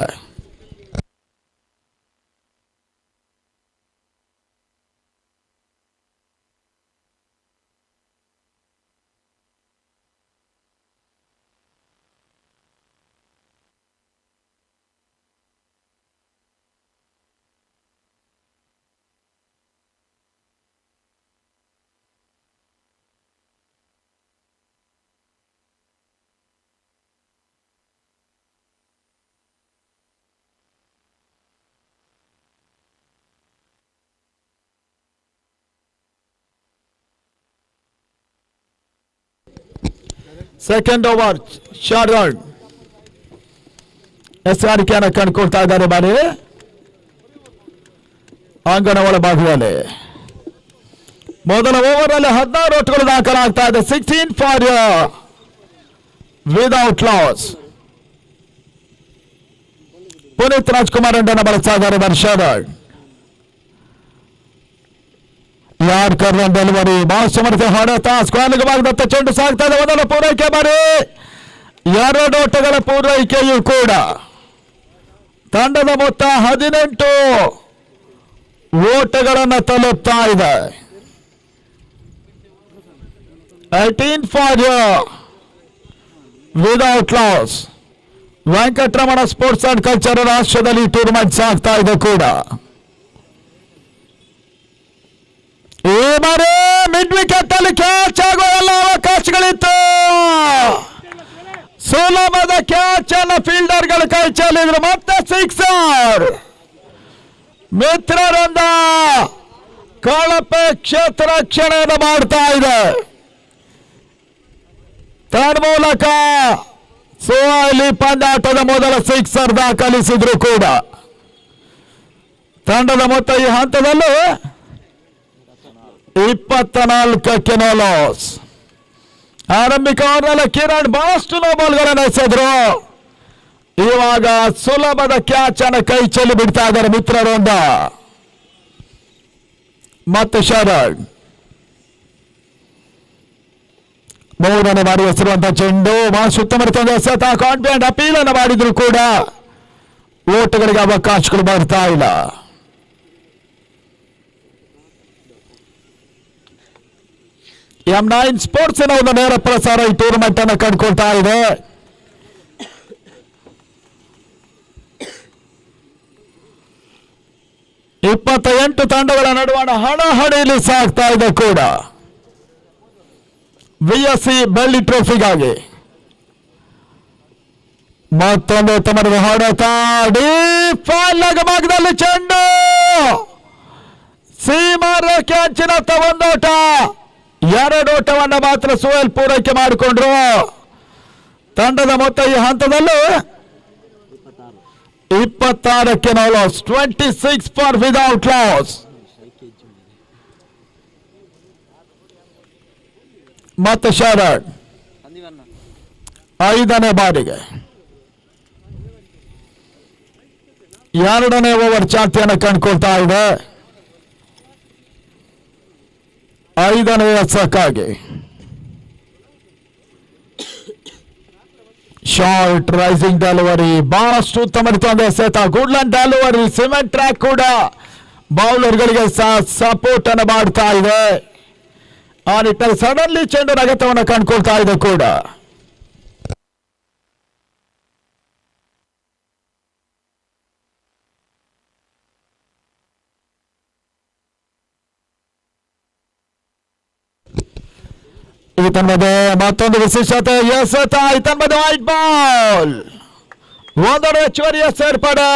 ಸೆಕೆಂಡ್ ಓವರ್ ಶಾರ್ಟ್ ರೌಂಡ್ ಎಚ್ಚರಿಕೆಯನ್ನು ಕಂಡುಕೊಳ್ತಾ ಇದ್ದಾರೆ ಬಾರಿ ಅಂಗಣ ಒಳಭಾಗದಲ್ಲಿ. ಮೊದಲ ಓವರ್ನಲ್ಲಿ 16 ಓಟ್ಗಳು ದಾಖಲಾಗ್ತಾ ಇದೆ. 16 for without loss. Puneeth Rajkumar ಅಂಡನ್ನು ಬಳಸ್ತಾ ಇದ್ದಾರೆ ವರ್ಷದ ಯಾರ್ಕರ್ ಡೆಲಿವರಿ ಬಾಸ್ ಸಮರ್ಥ ಹೊಡೆತ ಸ್ಕ್ವಾಲಿಗೆ ಭಾಗದತ್ತ ಚೆಂಡು ಸಾಗ್ತಾ ಇದೆ. ಮೊದಲ ಪೂರೈಕೆ ಮಾಡಿ 2 ಓಟಗಳ ಪೂರೈಕೆಯೂ ಕೂಡ ತಂಡದ ಮೊತ್ತ 18 ಓಟಗಳನ್ನು ತಲುಪ್ತಾ ಇದೆ. 18 for without loss. Venkataramana sports and culture ರಾಷ್ಟ್ರದಲ್ಲಿ ಟೂರ್ನಮೆಂಟ್ ಸಾಗ್ತಾ ಇದೆ ಕೂಡ. ಈ ಬಾರಿ ಮಿಡ್ ವಿಕೆಟ್ ಅಲ್ಲಿ ಕ್ಯಾಚ್ ಆಗುವ ಎಲ್ಲ ಅವಕಾಶಗಳಿತ್ತು. ಸುಲಭದ ಕ್ಯಾಚ್ ಅನ್ನು ಫೀಲ್ಡರ್ಗಳು ಕೈ ಚೆಲ್ಲಿದ್ರು. ಮತ್ತೆ ಸಿಕ್ಸರ್. ಮಿತ್ರರಿಂದ ಕಳಪೆ ಕ್ಷೇತ್ರ ರಕ್ಷಣೆಯನ್ನು ಮಾಡ್ತಾ ಇದೆ. ತನ್ಮೂಲಕ ಸೋಲಿ ಪಂದ್ಯಾಟದ ಮೊದಲ ಸಿಕ್ಸರ್ ದಾಖಲಿಸಿದ್ರು ಕೂಡ. ತಂಡದ ಮೊತ್ತ ಈ ಹಂತದಲ್ಲಿ 24ಕ್ಕೆ ನೋ ಲಾಸ್. ಆರಂಭಿಕ ಓವರ್ನಲ್ಲಿ ಕಿರಣ್ ಬಹಳಷ್ಟು ನೋ ಬಾಲ್ಗಳನ್ನು ಎಸೆದ್ರು. ಇವಾಗ ಸುಲಭದ ಕ್ಯಾಚ್ ಅನ್ನು ಕೈ ಚೆಲ್ಲಿ ಬಿಡ್ತಾ ಇದ್ದಾರೆ ಮಿತ್ರರೊಂದ. ಮತ್ತೆ ಶರಣ್ 3ನೇ ಬಾರಿ ಹೆಸರುವಂತಹ ಚೆಂಡು ಬಹಳ ಸುತ್ತಮುತ್ತ ಎಸೆತ ಕಾನ್ಫಿಡೆಂಟ್ ಅಪೀಲ್ ಅನ್ನು ಮಾಡಿದ್ರು ಕೂಡ ಓಟಗಳಿಗೆ ಅವಕಾಶಗಳು ಬರ್ತಾ ಇಲ್ಲ. M9 ಸ್ಪೋರ್ಟ್ಸ್ ಒಂದು ನೇರ ಪ್ರಸಾರ ಈ ಟೂರ್ನಮೆಂಟ್ ಅನ್ನು ಕಂಡುಕೊಳ್ತಾ ಇದೆ. ಇಪ್ಪತ್ತ ತಂಡಗಳ ನಡುವಣ ಹಣಾಹಣಿಯಲ್ಲಿ ಸಾಗ್ತಾ ಇದೆ ಕೂಡ. VSC ಬೆಳ್ಳಿ ಟ್ರೋಫಿಗಾಗಿ ಮತ್ತೊಂದು ತಮ್ಮದ ಹೊಡೆತ ಡೀಪ್ ಭಾಗದಲ್ಲಿ ಚೆಂಡು ಸೀಮಾ ರೇಖೆ ಅಂಚಿನತ್ತ ಒಂದೋಟ. 2 ಓಟವನ್ನು ಮಾತ್ರ ಸೋಯಲ್ ಪೂರೈಕೆ ಮಾಡಿಕೊಂಡ್ರು. ತಂಡದ ಮೊತ್ತ ಈ ಹಂತದಲ್ಲಿ 26ಕ್ಕೆ no loss. 26 for without loss. ಮತ್ತೆ ಶರಣ್ 5ನೇ ಬಾರಿಗೆ 2ನೇ ಓವರ್ ಚಾಲ್ತಿಯನ್ನು ಕಂಡುಕೊಳ್ತಾ ಇದೆ. 5ನೇ ಎಸಕ್ಕಾಗಿ ಶಾರ್ಟ್ ರೈಸಿಂಗ್ ಡೆಲಿವರಿ ಬಹಳಷ್ಟು ಉತ್ತಮ ರೀತಿಯ ಎಸೆತ. ಗುಡ್ಲಂಡ್ ಡೆಲಿವರಿ ಸಿಮೆಂಟ್ ಟ್ರ್ಯಾಕ್ ಕೂಡ ಬೌಲರ್ಗಳಿಗೆ ಸಪೋರ್ಟ್ ಅನ್ನು ಮಾಡ್ತಾ ಇದೆ. ಆ ನಿಟ್ಟಿನಲ್ಲಿ ಸಡನ್ಲಿ ಚೆಂಡು ನಗತವನ್ನು ಕಂಡುಕೊಳ್ತಾ ಇದೆ ಕೂಡ. ಈತನ್ಮದೆ ಮತ್ತೊಂದು ವಿಶೇಷತೆ ಎಸೆತ. ಈತನ್ಮದೆ ವೈಟ್ ಬಾಲ್. 1 ಹೆಚ್ಚುವರಿಯ ಸೇರ್ಪಡೆ.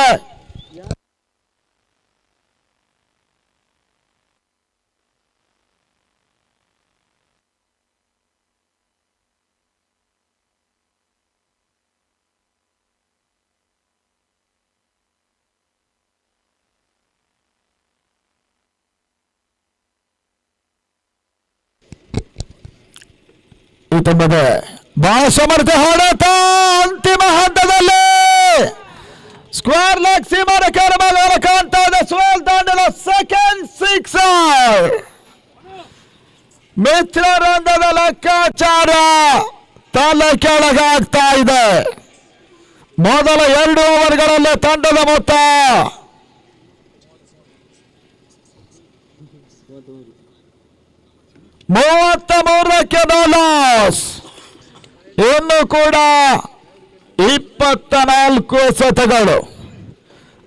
ಈತನ್ಮದೆ ಬಹಳ ಸಮರ್ಥ ಹೊಡೆತ ಅಂತಿಮ ಹಂತದಲ್ಲಿ ಸ್ಕ್ವೇರ್ ಲೆಗ್ ಸೀಮಾ ರೇಖೆ ಭಾಗವನ್ನು ಕಾಣ್ತಾ ಇದೆ. ಸೋಲ್ ದಾಂಡಲ ಸೆಕೆಂಡ್ ಸಿಕ್ಸರ್. ಮಿತ್ರರಂಧದ ಲೆಕ್ಕಾಚಾರ ತಲೆ ಕೆಳಗಾಗ್ತಾ ಇದೆ. ಮೊದಲ 2 ಓವರ್ಗಳಲ್ಲಿ ತಂಡದ ಮೊತ್ತ 33ಕ್ಕೆ ನೋ ಲಾಸ್. ಇನ್ನು ಕೂಡ 24 ಎಸೆತಗಳು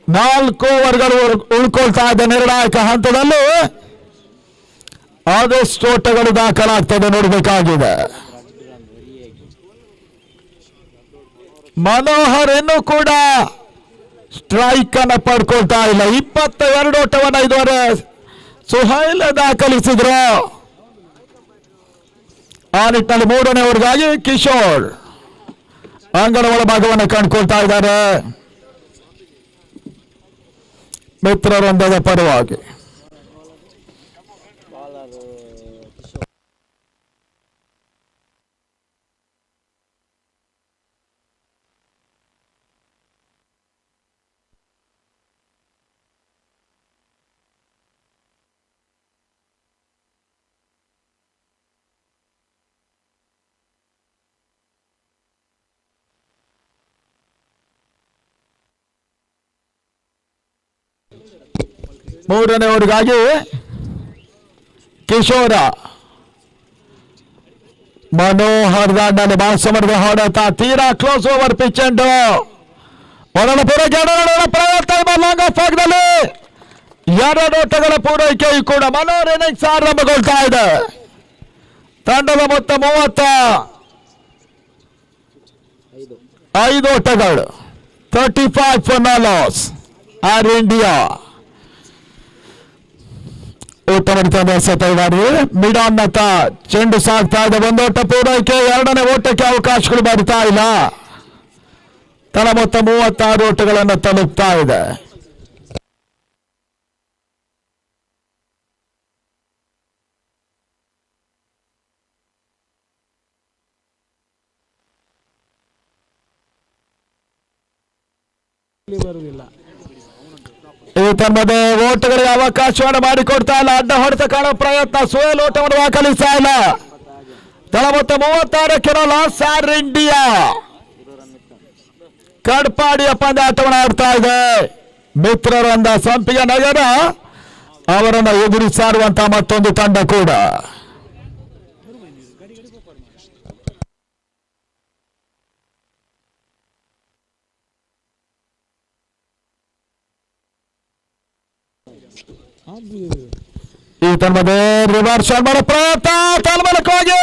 4 ಓವರ್ಗಳು ಉಳ್ಕೊಳ್ತಾ ಇದೆ. ನಿರ್ಣಾಯಕ ಹಂತದಲ್ಲಿ ಆದಷ್ಟು ಓಟಗಳು ದಾಖಲಾಗ್ತದೆ ನೋಡಬೇಕಾಗಿದೆ. ಮನೋಹರ್ ಇನ್ನೂ ಕೂಡ ಸ್ಟ್ರೈಕ್ ಅನ್ನು ಪಡ್ಕೊಳ್ತಾ ಇಲ್ಲ. 22 ಓಟವನ್ನು ಇದುವರೆ ಸುಹೈಲ್ ದಾಖಲಿಸಿದ್ರು. ಆ ನಿಟ್ಟಿನಲ್ಲಿ 3ನೇ ಓವರ್ಗಾಗಿ ಕಿಶೋರ್ ಅಂಗಣ ಒಳಭಾಗವನ್ನು ಕಂಡುಕೊಳ್ತಾ ಇದ್ದಾರೆ ಮಿತ್ರವೃಂದದ ಪರವಾಗಿ. ಮೂರನೇ ಓವರ್ಗಾಗಿ ಕಿಶೋರ ಮನೋಹರ್ ದಾಂಡಲ್ಲಿ ಬಹಳ ಸಮರ್ಥ ಹೊಡೆತ, ತೀರಾ ಕ್ಲೋಸ್ ಓವರ್ ಪಿಚ್ ಅಂಡ್ ಮೊದಲ ಪೂರೈಕೆ ಪ್ರಯತ್ನ ಲಾಂಗ್ ಆಫ್ ಆಗದಲ್ಲಿ 2 ಓಟಗಳ ಪೂರೈಕೆಯು ಕೂಡ ಮನೋಹರ್ ಇನ್ನಿಂಗ್ಸ್ ಆರಂಭಗೊಳ್ತಾ ಇದೆ. ತಂಡದ ಮೊತ್ತ 35 ಓಟಗಳು, 35 for no loss. R India ಉತ್ತಮ ಎಸೆತಗಾರಿ ಮಿಡಾನ್ನತ ಚೆಂಡು ಸಾಗ್ತಾ ಇದೆ. 1 ಓಟ ಪೂರೈಕೆ, 2ನೇ ಓಟಕ್ಕೆ ಅವಕಾಶಗಳು ಬರ್ತಾ ಇಲ್ಲ. ತಳ ಮೊತ್ತ 36 ಓಟಗಳನ್ನು ತಲುಪ್ತಾ ಇದೆ. ಬರುವುದಿಲ್ಲ. ಈ ತಮ್ಮದೇ ಓಟಗಳಿಗೆ ಅವಕಾಶವನ್ನು ಮಾಡಿಕೊಡ್ತಾ ಇಲ್ಲ. ಅಡ್ಡ ಹೊಡೆತ ಕಾಣೋ ಪ್ರಯತ್ನ, ಸೋಯಲ್ ಓಟವನ್ನು ದಾಖಲಿಸ್ತಾ ಇಲ್ಲ. ತಳ ಮೊತ್ತ 36ಕ್ಕೆ ಲಾಸ್. ಆರ್ ಇಂಡಿಯಾ ಕಡ್ಪಾಡಿಯ ಪಂದ್ಯಾಟವನ್ನು ಆಡ್ತಾ ಇದೆ. ಮಿತ್ರರಂದ ಸಂಪಿಗೆ ನಗರ ಅವರನ್ನು ಎದುರಿಸಾರುವಂತಹ ಮತ್ತೊಂದು ತಂಡ ಕೂಡ. ಈ ತನ್ಮದೆ ರಿವರ್ಸ್ ಮಾಡೋ ಪ್ರಯತ್ನ, ತನ್ಮಲಕ್ಕಾಗಿ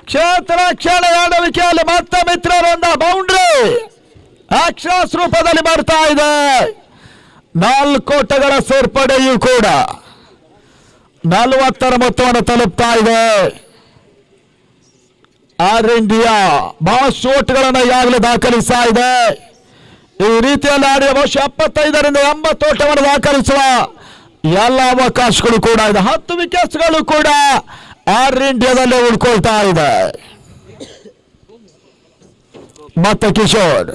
ಕ್ಷೇತ್ರ ರಕ್ಷಣೆ ಆಡಳಿಕೆಯಲ್ಲಿ ಮತ್ತೆ ಮಿತ್ರರೊಂದ ಬೌಂಡ್ರಿ ಅಕ್ಷಾಸ್ ರೂಪದಲ್ಲಿ ಬರ್ತಾ ಇದೆ. 4 ಓಟಗಳ ಸೇರ್ಪಡೆಯೂ ಕೂಡ 40ರ ಮೊತ್ತವನ್ನು ತಲುಪ್ತಾ ಇದೆ. ಆರ್ ಇಂಡಿಯಾ ಬಹಳಷ್ಟು ಓಟುಗಳನ್ನು ಈಗಾಗಲೇ ದಾಖಲಿಸ್ತಾ ಇದೆ. ಈ ರೀತಿಯಲ್ಲಿ ಆಡಿದ ಬಹುಶಃ 75ರಿಂದ 80 ಓಟವನ್ನು ದಾಖಲಿಸುವ ಎಲ್ಲ ಅವಕಾಶಗಳು ಕೂಡ ಇದೆ. 10 ವಿಕೆಟ್ಸ್ಗಳು ಕೂಡ ಆರ್ ಇಂಡಿಯಾದಲ್ಲೇ ಉಳ್ಕೊಳ್ತಾ ಇದೆ. ಮತ್ತೆ ಕಿಶೋರ್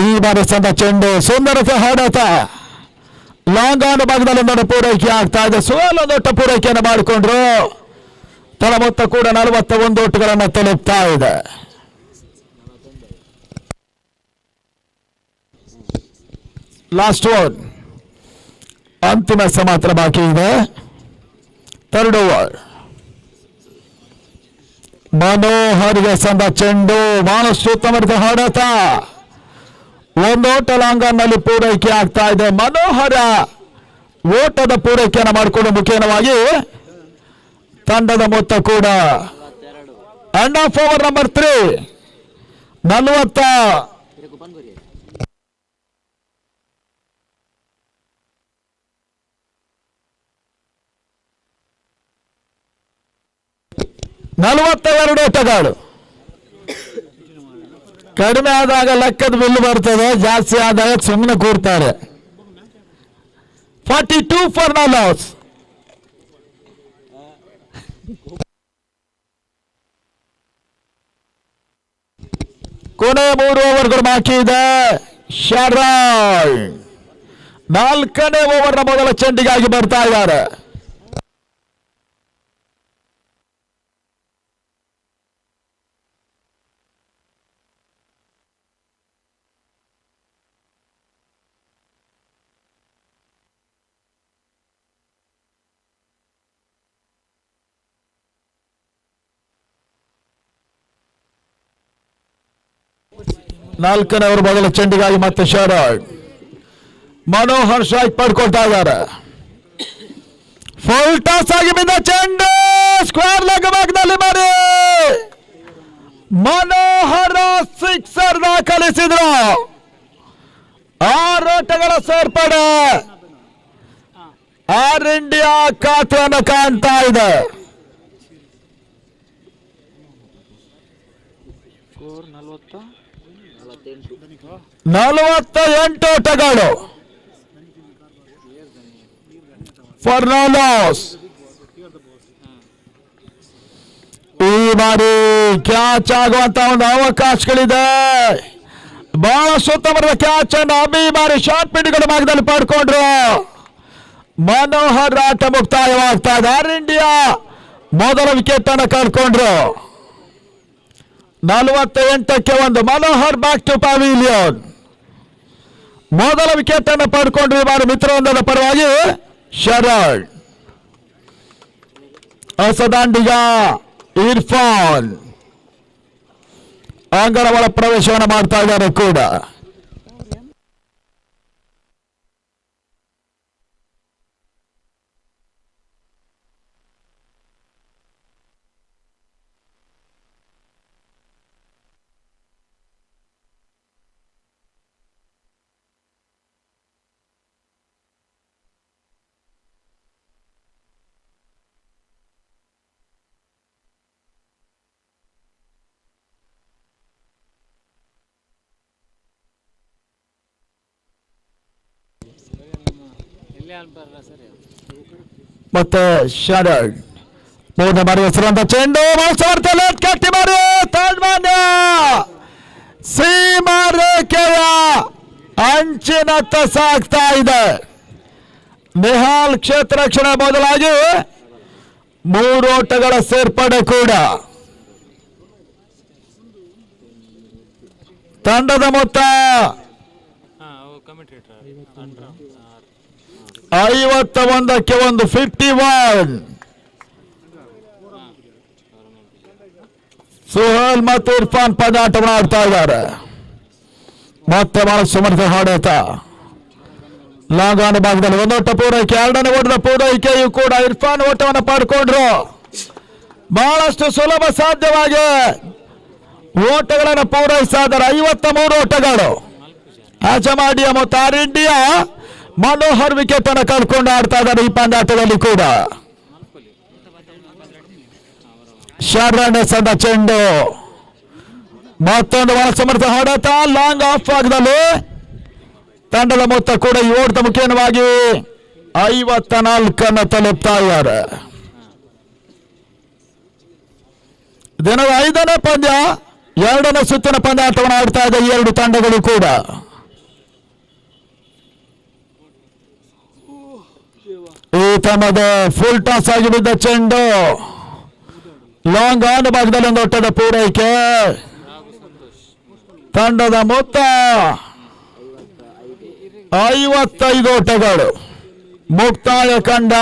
ಈ ಬಾರಿ ಸಂದ ಚೆಂಡು ಸುಂದರತೆ ಹೊಡೆತ ಲಾಂಗ್ ಆನ್ ಭಾಗದಲ್ಲಿ ಒಂದು ಪೂರೈಕೆ ಆಗ್ತಾ ಇದೆ. ಒಂದು ಓಟ ಪೂರೈಕೆಯನ್ನು ಮಾಡಿಕೊಂಡ್ರು. ತಳ ಮೊತ್ತ ಕೂಡ 41 ಓಟುಗಳನ್ನು ತಲುಪ್ತಾ ಇದೆ. ಲಾಸ್ಟ್ ಓವರ್, ಅಂತಿಮ ಮಾತ್ರ ಬಾಕಿ ಇದೆ. 3rd over. ಮನೋಹರ್ಗೆ ಸಂದ ಚೆಂಡು ಬಹಳಷ್ಟು ಉತ್ತಮ ಹೊಡೆತ, 1 ಓಟ ಲಾಂಗನ್ನಲ್ಲಿ ಪೂರೈಕೆ ಆಗ್ತಾ ಇದೆ. ಮನೋಹರ ಓಟದ ಪೂರೈಕೆಯನ್ನು ಮಾಡಿಕೊಂಡು ಮುಖೇನವಾಗಿ ತಂಡದ ಮೊತ್ತ ಕೂಡ ಎಂಡ್ ಆಫ್ ಓವರ್ ನಂಬರ್ 3 40 42 ಓಟಗಳು. ಕಡಿಮೆ ಆದಾಗ ಲೆಕ್ಕದ ಬಿಲ್ಲು ಬರ್ತದೆ, ಜಾಸ್ತಿ ಆದಾಗ ಸುಮ್ಮನೆ ಕೂರ್ತಾರೆ. 42 ಫಾರ್ ನೋ ಲಾಸ್. ಕೊನೆ 3 ಓವರ್ಗಳು ಬಾಕಿ ಇದೆ. ಶರಾಯ್ 4ನೇ ಓವರ್ನ ಮೊದಲ ಚೆಂಡಿಗಾಗಿ ಬರ್ತಾ ಇದ್ದಾರೆ. ನಾಲ್ಕನೇ ಓವರ್ ಮೊದಲ ಚೆಂಡಿಗಾಗಿ ಮತ್ತೆ ಶರಾಯ್. ಮನೋಹರ್ ಸ್ಟ್ರೈಕ್ ಪಡ್ಕೊಳ್ತಾ ಇದ್ದಾರೆ. ಫುಲ್ ಟಾಸ್ ಆಗಿ ಬಿದ್ದ ಚೆಂಡು ಸ್ಕ್ವೇರ್ ಲೆಗ್ ಭಾಗದಲ್ಲಿ ಮಾಡಿ ಮನೋಹರ ಸಿಕ್ಸರ್ ದಾಖಲಿಸಿದ್ರು. 6 ಓಟಗಳ ಸೇರ್ಪಡೆ ಆರ್ ಇಂಡಿಯಾ ಖಾತೆಯನ್ನು ಕಾಣ್ತಾ ಇದೆ. 48 ಓಟಗಳು ಫಾರ್ ನೋ ಲಾಸ್. ಈ ಬಾರಿ ಕ್ಯಾಚ್ ಆಗುವಂತಹ ಒಂದು ಅವಕಾಶಗಳಿದೆ. ಬಹಳಷ್ಟು ಉತ್ತಮವಾದ ಕ್ಯಾಚ್ ಅನ್ನು ಈ ಬಾರಿ ಶಾರ್ಟ್ ಪಿಡ್ಗಳ ಭಾಗದಲ್ಲಿ ಪಡ್ಕೊಂಡ್ರು. ಮನೋಹರ್ ಆಟ ಮುಕ್ತಾಯವಾಗ್ತಾ ಇದೆ. ಆರ್ ಇಂಡಿಯಾ ಮೊದಲ ವಿಕೆಟ್ ಅನ್ನು ಕಳ್ಕೊಂಡ್ರು. 48ಕ್ಕೆ 1. Manohar back to pavilion. ಮೊದಲ ವಿಕೆಟ್ ಅನ್ನು ಪಡ್ಕೊಂಡ್ರು ಈ ಬಾರಿ ಮಿತ್ರವೃಂದದ ಪರವಾಗಿ ಶರಣ್. ಹೊಸದಾಂಡಿಗ ಇರ್ಫಾನ್ ಅಂಗಣ ಒಳ ಪ್ರವೇಶವನ್ನು ಮಾಡ್ತಾ ಇದ್ದಾರೆ ಕೂಡ. ಮತ್ತೆ ಶರಣ್ ಮೂರನೇ ಬಾರಿ ಹೆಸರಂತ ಚೆಂಡು ಕಟ್ಟಿ ಮಾರಿ ತಾಜ್ಮಾನ್ಯ ಸೀಮಾ ರೇಖೆಯ ಅಂಚಿನತ್ತ ಸಾಗ್ತಾ ಇದೆ. ನಿಹಾಲ್ ಕ್ಷೇತ್ರ ರಕ್ಷಣೆ ಮೊದಲಾಗಿ 3 ಓಟಗಳ ಸೇರ್ಪಡೆ ಕೂಡ. ತಂಡದ ಮೊತ್ತ 51ಕ್ಕೆ 51. ಸುಹೇಲ್ ಮತ್ತು ಇರ್ಫಾನ್ ಪಂದ್ಯಾಟವನ್ನು ಆಡ್ತಾ ಇದ್ದಾರೆ. ಮತ್ತೆ ಬಹಳ ಸಮರ್ಥ ಹೊಡೆತ ಲಾಂಗಾನ ಭಾಗದಲ್ಲಿ ಒಂದೋಟ ಪೂರೈಕೆ, ಎರಡನೇ ಓಟದ ಪೂರೈಕೆಯೂ ಕೂಡ ಇರ್ಫಾನ್ ಓಟವನ್ನು ಪಡ್ಕೊಂಡ್ರು. ಬಹಳಷ್ಟು ಸುಲಭ ಸಾಧ್ಯವಾಗಿ ಓಟಗಳನ್ನು ಪೂರೈಸಿದ್ದಾರೆ. 53 ಓಟಗಳು. ಆಚಮಾಡಿಯ ಮತ್ತು ಆರ್ ಇಂಡಿಯಾ ಮನೋಹರ್ ವಿಕೆಟ್ ಅನ್ನು ಕಳ್ಕೊಂಡು ಆಡ್ತಾ ಇದ್ದಾರೆ ಈ ಪಂದ್ಯಾಟದಲ್ಲಿ ಕೂಡ. ಶರಣ್ ಸಂದ ಚೆಂಡು ಮತ್ತೊಂದು ಬಹಳ ಸಮರ್ಥ ಹೊಡೆತ ಲಾಂಗ್ ಆಫ್ ಭಾಗದಲ್ಲಿ. ತಂಡದ ಮೊತ್ತ ಕೂಡ ಈ ಓಟದ ಮುಖ್ಯವಾಗಿ 54 ತಲುಪ್ತಾ ಇದ್ದಾರೆ. ದಿನದ 5ನೇ ಪಂದ್ಯ, 2ನೇ ಸುತ್ತಿನ ಪಂದ್ಯಾಟವನ್ನು ಆಡ್ತಾ ಇದೆ ಈ 2 ತಂಡಗಳು ಕೂಡ. ಈ ತಂಡದ ಫುಲ್ ಟಾಸ್ ಆಗಿ ಬಿದ್ದ ಚೆಂಡು ಲಾಂಗ್ ಆನ್ ಭಾಗದಲ್ಲಿ ಒಂದು ಓಟದ ಪೂರೈಕೆ. ತಂಡದ ಮೊತ್ತ 55 ಓಟಗಳು. ಮುಕ್ತಾಯ ಕಂಡ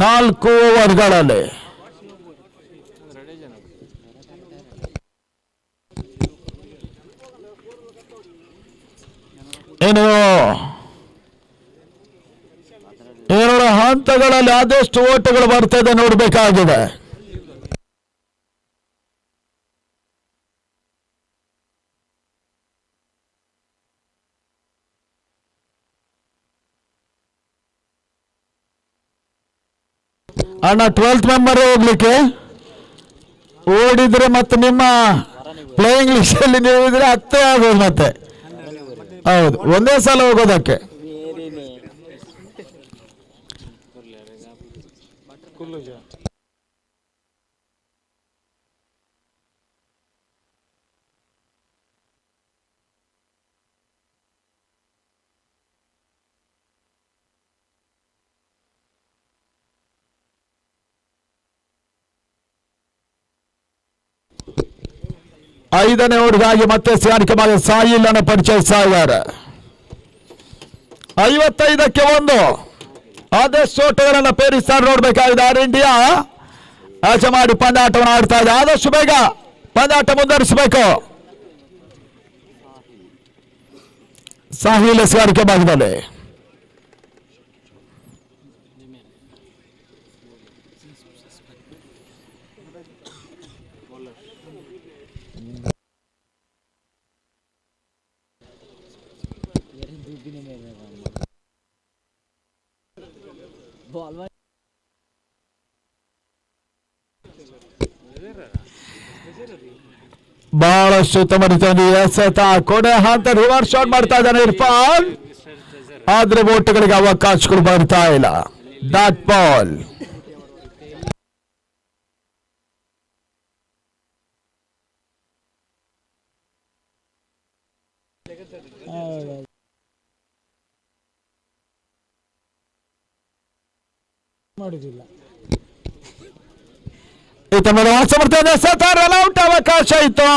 4 ಓವರ್ಗಳಲ್ಲಿ. ಇನ್ನು 2 ಹಂತಗಳಲ್ಲಿ ಆದಷ್ಟು ಓಟಗಳು ಬರ್ತದೆ ನೋಡಬೇಕಾಗಿದೆ. ಅಣ್ಣ 12th ಮೆಂಬರ್ ಹೋಗ್ಲಿಕ್ಕೆ ಓಡಿದ್ರೆ ಮತ್ತೆ ನಿಮ್ಮ ಪ್ಲೇಯಿಂಗ್ ಲಿಸ್ಟ್ ಅಲ್ಲಿ ನೀವು ಇದ್ರೆ 10 ಆಗೋದು ಮತ್ತೆ. ಹೌದು, ಒಂದೇ ಸಲ ಹೋಗೋದಕ್ಕೆ. ಐದನೇ ಓವರ್ಗಾಗಿ ಮತ್ತೆ ಸ್ಯಾನಿಕೆ ಮಾಡಿ ಸಾಯಿಲ್ ಅನ್ನು ಪರಿಚಯಿಸ್ತಾ ಇದ್ದಾರೆ. 55ಕ್ಕೆ 1 ಆದಷ್ಟು ಓಟಗಳನ್ನು ಪೇರಿಸ್ತಾರೆ ನೋಡ್ಬೇಕಾಗಿದೆ. ಆರ್ ಇಂಡಿಯಾ ಆಚೆ ಮಾಡಿ ಪಂದ್ಯಾಟವನ್ನು ಆಡ್ತಾ ಇದೆ. ಆದಷ್ಟು ಬೇಗ ಪಂದ್ಯಾಟ ಮುಂದುವರಿಸಬೇಕು. ಸಾಹಿಲ್ ಸ್ಯಾನಿಕೆ ಭಾಗದಲ್ಲಿ ಬಹಳಷ್ಟು ಉತ್ತಮ ರೀತಿಯಲ್ಲಿ ಎಸೆತ ಕೊನೆ ಹಂತ ರಿವರ್ಸ್ ಶಾಟ್ ಮಾಡ್ತಾ ಇದ್ದಾನೆ ಇರ್ಫಾನ್. ಆದ್ರೆ ಓಟಗಳಿಗೆ ಅವಕಾಶಗಳು ಬರ್ತಾ ಇಲ್ಲ. Dot ball. ಮಾಡುದಿಲ್ಲ. ಔಟ್ ಅವಕಾಶ ಇತ್ತು.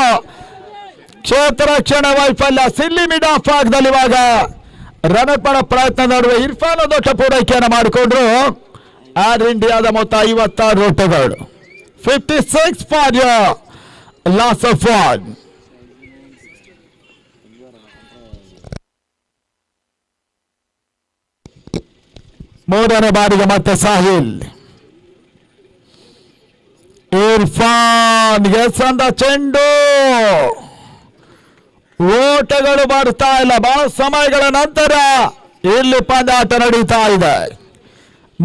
ಕ್ಷೇತ್ರ ರಕ್ಷಣೆ ವೈಫಲ್ಯ. ಸಿಲ್ಲಿ ಮಿಡ್ ಆಫ್ ಭಾಗದಲ್ಲಿ ಇವಾಗ ರನ್ ಮಾಡೋ ಪ್ರಯತ್ನ ನಡುವೆ ಇರ್ಫಾನ್ ದೊಡ್ಡ ಪೂರೈಕೆಯನ್ನು ಮಾಡಿಕೊಂಡ್ರು. ಏರ್ ಇಂಡಿಯಾದ ಮೊತ್ತ 56 ಓಟಗಳು. 56 ಫಾರ್ ಲಾಸ್ ಆಫ್ 1. ಮೂರನೇ ಬಾರಿಗೆ ಮತ್ತೆ ಸಾಹಿಲ್. ಇರ್ಫಾನ್ ಗೆಸಂದ ಚೆಂಡು. ಓಟಗಳು ಬರ್ತಾ ಇಲ್ಲ. ಬಹಳ ಸಮಯಗಳ ನಂತರ ಇಲ್ಲಿ ಪಂದ್ಯಾಟ ನಡೀತಾ ಇದೆ.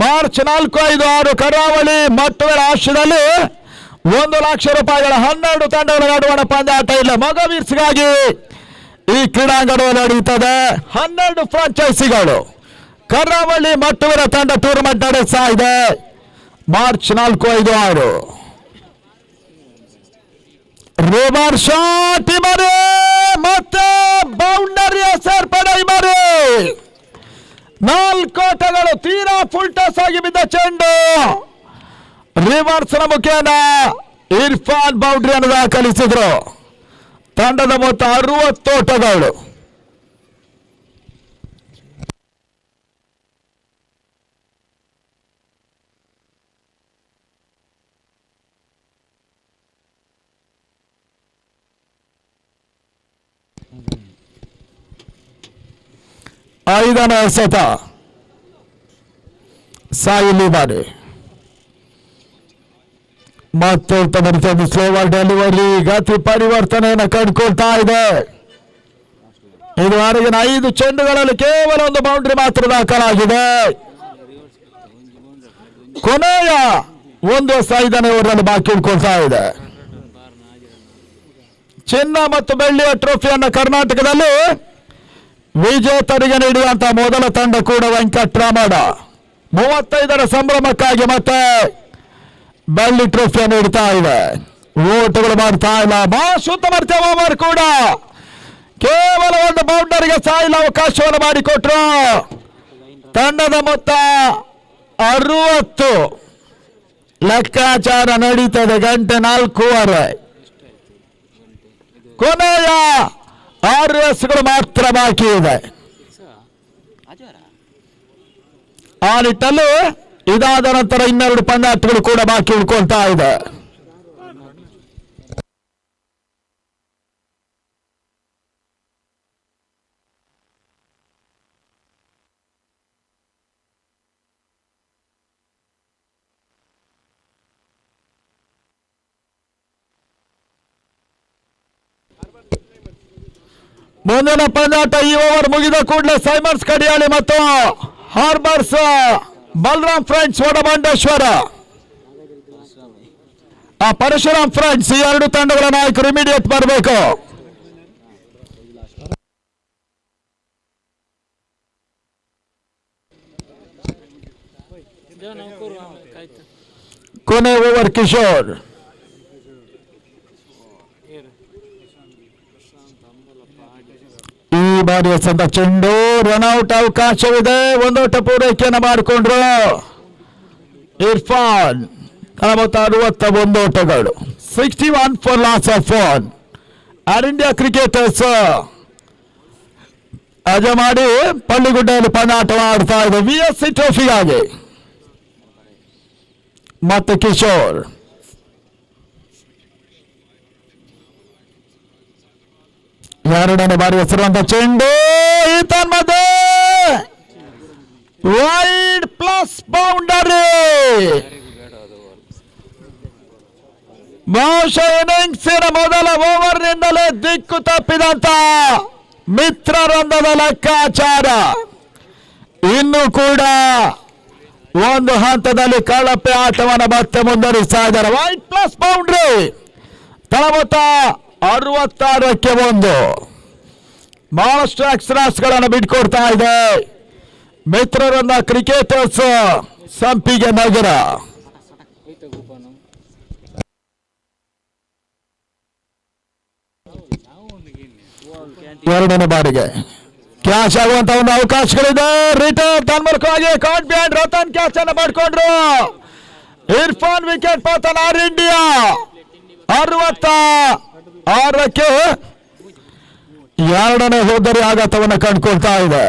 ಮಾರ್ಚ್ 4, 5, 6 ಕರಾವಳಿ ಮಟ್ಟದ ರಾಷ್ಟ್ರದಲ್ಲಿ 1 ಲಕ್ಷ ರೂಪಾಯಿಗಳ 12 ತಂಡಗಳ ನಡುವಣ ಪಂದ್ಯಾಟ ಇಲ್ಲ. ಮಗವೀರ್ಸ್ಗಾಗಿ ಈ ಕ್ರೀಡಾಂಗಣದಲ್ಲಿ ನಡೆಯುತ್ತದೆ. 12 ಫ್ರಾಂಚೈಸಿಗಳು ಕರಾವಳಿ ಮಟ್ಟದ ತಂಡ ಟೂರ್ನಮೆಂಟ್ ನಡೆಸ್ತಾ ಇದೆ. ಮಾರ್ಚ್ 4, 5, 6. ರಿವರ್ ಶಾಟ್ ಇಮರೆ ಮತ್ತೆ ಬೌಂಡರಿಯ ಸೇರ್ಪಡೆ ಇಮರೆ. 4 ಓಟಗಳು. ತೀರಾ ಫುಲ್ ಟಾಸ್ ಆಗಿ ಬಿದ್ದ ಚೆಂಡು ರಿವರ್ಸ್ ನ ಮುಖೇನ ಇರ್ಫಾನ್ ಬೌಂಡ್ರಿಯನ್ನು ದಾಖಲಿಸಿದ್ರು. ತಂಡದ ಮೊತ್ತ 60 ಓಟಗಳು. ಐದನೇ ಎಸೆತ ಸಾಯಿಲ್ ಇದ್ದಾರೆ. ಮತ್ತೆ ಬರ್ತದೆ ಸ್ಲೋವರ್ ಡೆಲಿವರಿ. ಗತಿ ಪರಿವರ್ತನೆಯನ್ನು ಕಂಡುಕೊಳ್ತಾ ಇದೆ. ಇದುವರೆಗಿನ 5 ಚೆಂಡುಗಳಲ್ಲಿ ಕೇವಲ 1 ಬೌಂಡ್ರಿ ಮಾತ್ರ ದಾಖಲಾಗಿದೆ. ಕೊನೆಯ 5ನೇ ಓವರ್ನಲ್ಲಿ ಬಾಕಿ ಉಳ್ಕೊಳ್ತಾ ಇದೆ. ಚಿನ್ನ ಮತ್ತು ಬೆಳ್ಳಿಯ ಟ್ರೋಫಿಯನ್ನು ಕರ್ನಾಟಕದಲ್ಲಿ ವಿಜೇತರಿಗೆ ನೀಡುವಂತಹ ಮೊದಲ ತಂಡ ಕೂಡ ವೆಂಕಟರಾಮಣ್ಣ. 35ರ ಸಂಭ್ರಮಕ್ಕಾಗಿ ಮತ್ತೆ ಬೆಳ್ಳಿ ಟ್ರೋಫಿಯನ್ನು ನೀಡ್ತಾ ಇದೆ. ಓಟುಗಳು ಮಾಡ್ತಾ ಇಲ್ಲ. ಶುದ್ಧ ಮರ್ತ್ಯ ಓವರ್ ಕೂಡ ಕೇವಲ 1 ಬೌಂಡರಿಗೆ ಸಾಯಿಲ್ ಅವಕಾಶವನ್ನು ಮಾಡಿಕೊಟ್ರು. ತಂಡದ ಮೊತ್ತ 60. ಲೆಕ್ಕಾಚಾರ ನಡೀತದೆ. ಗಂಟೆ 4:15. ಕೊನೆಯ 6 ಎಸ್ಗಳು ಮಾತ್ರ ಬಾಕಿ ಇದೆ. ಆ ನಿಟ್ಟಲ್ಲಿ ಇದಾದ ನಂತರ 2 ಪಂದ್ಯಾಟಗಳು ಕೂಡ ಬಾಕಿ ಉಳ್ಕೊಳ್ತಾ ಇದೆ. ಮುಂದಿನ ಪಂದ್ಯಾಟ ಈ ಓವರ್ ಮುಗಿದ ಕೂಡಲೇ ಸೈಮನ್ಸ್ ಕಡಿಯಾಳಿ ಮತ್ತು ಹಾರ್ಬರ್ಸ್ ಬಲರಾಮ್ ಫ್ರೆಂಡ್ಸ್ ವಡಬಂಡೇಶ್ವರ. ಪರಶುರಾಮ್ ಫ್ರೆಂಡ್ಸ್ ಈ 2 ತಂಡಗಳ ನಾಯಕರು ಇಮಿಡಿಯೇಟ್ ಬರಬೇಕು. ಕೊನೆ ಓವರ್ ಕಿಶೋರ್. ಈ ಬಾರಿಯ ಸಂದ ಚೆಂಡು ರನ್ಔಟ್ ಅವಕಾಶವಿದೆ. 1 ಓಟ ಪೂರೈಕೆಯನ್ನು ಮಾಡಿಕೊಂಡ್ರು ಇರ್ಫಾನ್. 61 ಓಟಗಳು. 61 for loss of 1. Air India cricketers Hejamadi ಪಳ್ಳಿಗುಡ್ಡೆಯಲ್ಲಿ ಪಂದ್ಯಾಟ ಆಡ್ತಾ ಇದೆ VSC ಟ್ರೋಫಿಗಾಗಿ. ಮತ್ತೆ ಕಿಶೋರ್. ಎರಡನೇ ಬಾರಿ ಹೆಸರುವಂತ ಚೆಂಡು ಈತನ್ ಮಧ್ಯೆ ವೈಡ್ ಪ್ಲಸ್ ಬೌಂಡರಿ. ಬಹುಶಃ ಇನ್ನಿಂಗ್ಸಿನ ಮೊದಲ ಓವರ್ನಿಂದಲೇ ದಿಕ್ಕು ತಪ್ಪಿದಂತ ಮಿತ್ರರಂಧದ ಲೆಕ್ಕಾಚಾರ ಇನ್ನು ಕೂಡ ಒಂದು ಹಂತದಲ್ಲಿ ಕಳಪೆ ಆಟವನ್ನು ಮತ್ತೆ ಮುಂದುವರಿಸ್ತಾ ಇದ್ದಾರೆ. Wide plus boundary. ತಳಮೊತ್ತ 66ಕ್ಕೆ 1. ಬಹಳಷ್ಟು ಎಕ್ಸ್ಟ್ರಾಸ್ಗಳನ್ನು ಬಿಟ್ಕೊಡ್ತಾ ಇದೆ ಮಿತ್ರರನ್ನ ಕ್ರಿಕೆಟರ್ಸ್ ಸಂಪಿಗೆ ನಗರ. ಎರಡನೇ ಬಾರಿಗೆ ಕ್ಯಾಚ್ ಆಗುವಂತ ಒಂದು ಅವಕಾಶಗಳಿದೆ. ರಿಟರ್ನ್ ತನ್ಮೂಲಕವಾಗಿ ಕಾಟ್ ಬ್ಯಾಂಡ್ ರತನ್ ಕ್ಯಾಚ್ ಅನ್ನು ಮಾಡಿಕೊಂಡ್ರು. ಇರ್ಫಾನ್ ವಿಕೆಟ್ ಪತನ. ಏರ್ ಇಂಡಿಯಾ 66ಕ್ಕೆ ಎರಡನೇ ಹೋದರೆ ಆಘಾತವನ್ನು ಕಂಡುಕೊಳ್ತಾ ಇದೆ.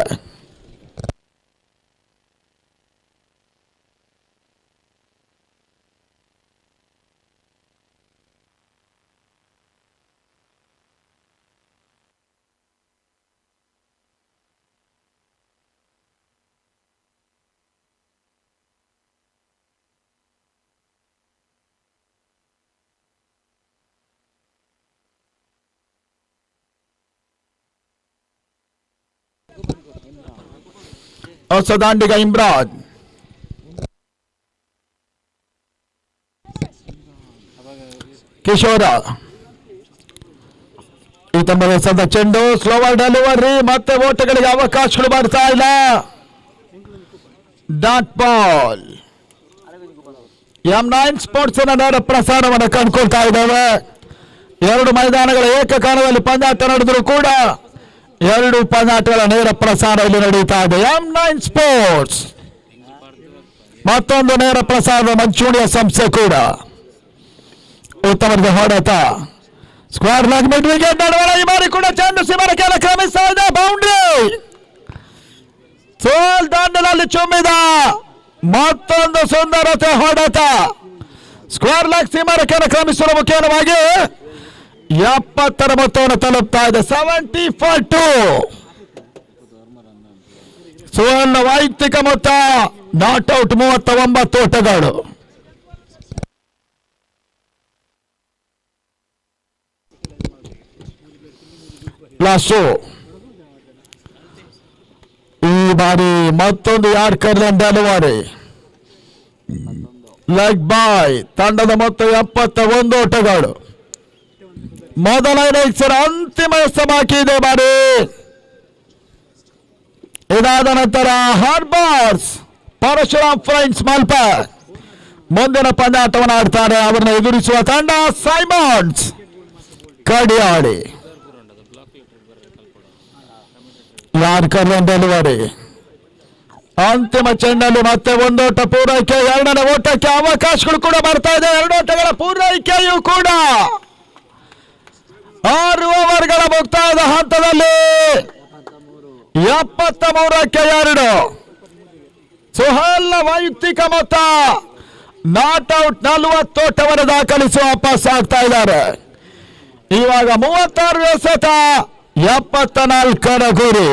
ಹೊಸದಾಂಡಿಗ ಇಮ್ರಾನ್ ಕಿಶೋರ ಈತ ಬಯಸದ ಚೆಂಡು ಸ್ಲೋವರ್ ಡೆಲಿವರಿ, ಮತ್ತೆ ಓಟಗಳಿಗೆ ಅವಕಾಶಗಳು ಬರ್ತಾ ಇಲ್ಲ. Dot ball. M9 ಸ್ಪೋರ್ಟ್ಸ್ ನೇರ ಪ್ರಸಾರವನ್ನು ಕಂಡುಕೊಳ್ತಾ ಇದ್ದಾವೆ. ಎರಡು ಮೈದಾನಗಳ ಏಕಕಾಲದಲ್ಲಿ ಪಂದ್ಯಾಟ ನಡೆದರೂ ಕೂಡ ಎರಡು ಪಂದ್ಯಾಟಗಳ ನೇರ ಪ್ರಸಾರ ಇಲ್ಲಿ ನಡೀತಾ ಇದೆ. M9 ಸ್ಪೋರ್ಟ್ಸ್ ಮತ್ತೊಂದು ನೇರ ಪ್ರಸಾರದ ಮಂಚೂಣಿಯ ಸಂಸ್ಥೆ ಕೂಡ. ಉತ್ತಮದ ಹೊಡೆತ ಸ್ಕ್ವೇರ್ ಲೆಗ್ ಮಿಡ್ ವಿಕೆಟ್ ನಡುವೆ ಈ ಬಾರಿ ಕೂಡ ಚೆಂಡು ಸೀಮರಕ್ಕೆ ಕ್ರಮಿಸ್ತಾ ಇದೆ. ಬೌಂಡ್ರಿ ಸೋಲ್ ದಾಂಡಲಲ್ಲಿ ಚುಮ್ಮಿದ ಮತ್ತೊಂದು ಸುಂದರತೆ ಹೊಡೆತ. ಸ್ಕ್ವೇರ್ ಲೆಗ್ ಸೀಮರಕ್ಕೆ ಕ್ರಮಿಸುವ ಮುಖ್ಯವಾಗಿ 70ರ ಮೊತ್ತವನ್ನು ತಲುಪ್ತಾ ಇದೆ. 70-2 ಸುವರ್ಣ ವೈಯಕ್ತಿಕ ಮೊತ್ತ. Not out 39 ಓಟಗಳು. ಲಾಸ್ಟು ಈ ಬಾರಿ ಮತ್ತೊಂದು ಯಾರ್ಕರ್ಲೆಂಡ್ ಡೆಲಿವರಿ ಲೆಗ್ ಬಾಯ್. ತಂಡದ ಮೊತ್ತ 71 ಓಟಗಳು. ಮೊದಲ ಇನ್ನಿಂಗ್ಸ್ ಅಂತಿಮ ಬಾಕಿ ಇದೆ ಬಾರಿ. ಇದಾದ ನಂತರ ಹಾರ್ಬರ್ಸ್ ಪರಶುರಾಮ್ ಫ್ರೆಂಡ್ಸ್ ಮಲ್ಪೆ ಮುಂದಿನ ಪಂದ್ಯಾಟವನ್ನು ಆಡ್ತಾರೆ. ಅವರನ್ನು ಎದುರಿಸುವ ತಂಡ ಸೈಮನ್ಸ್ ಕಡಿಯಾಡಿ. ಯಾರ್ಕರ್ಲೆಂಡ್ ಡೆಲಿವರಿ ಅಂತಿಮ ಚೆಂಡಲ್ಲಿ ಮತ್ತೆ ಒಂದೋಟ ಪೂರೈಕೆ. ಎರಡನೇ ಓಟಕ್ಕೆ ಅವಕಾಶಗಳು ಕೂಡ ಬರ್ತಾ ಇದೆ. ಎರಡು ಓಟಗಳ ಪೂರೈಕೆಯೂ ಕೂಡ 6 ಓವರ್ಗಳ ಮುಕ್ತಾಯದ ಹಂತದಲ್ಲಿ 73ಕ್ಕೆ 2 ಸುಹೇಲ್ನ ವೈಯಕ್ತಿಕ ಮೊತ್ತ. ನಾಟ್ ಔಟ್ 40 ಓಟವನ್ನು ದಾಖಲಿಸಿ ವಾಪಸ್ ಆಗ್ತಾ ಇದ್ದಾರೆ. ಇವಾಗ 36 ಎಸೆತ 74ರ ಗುರಿ.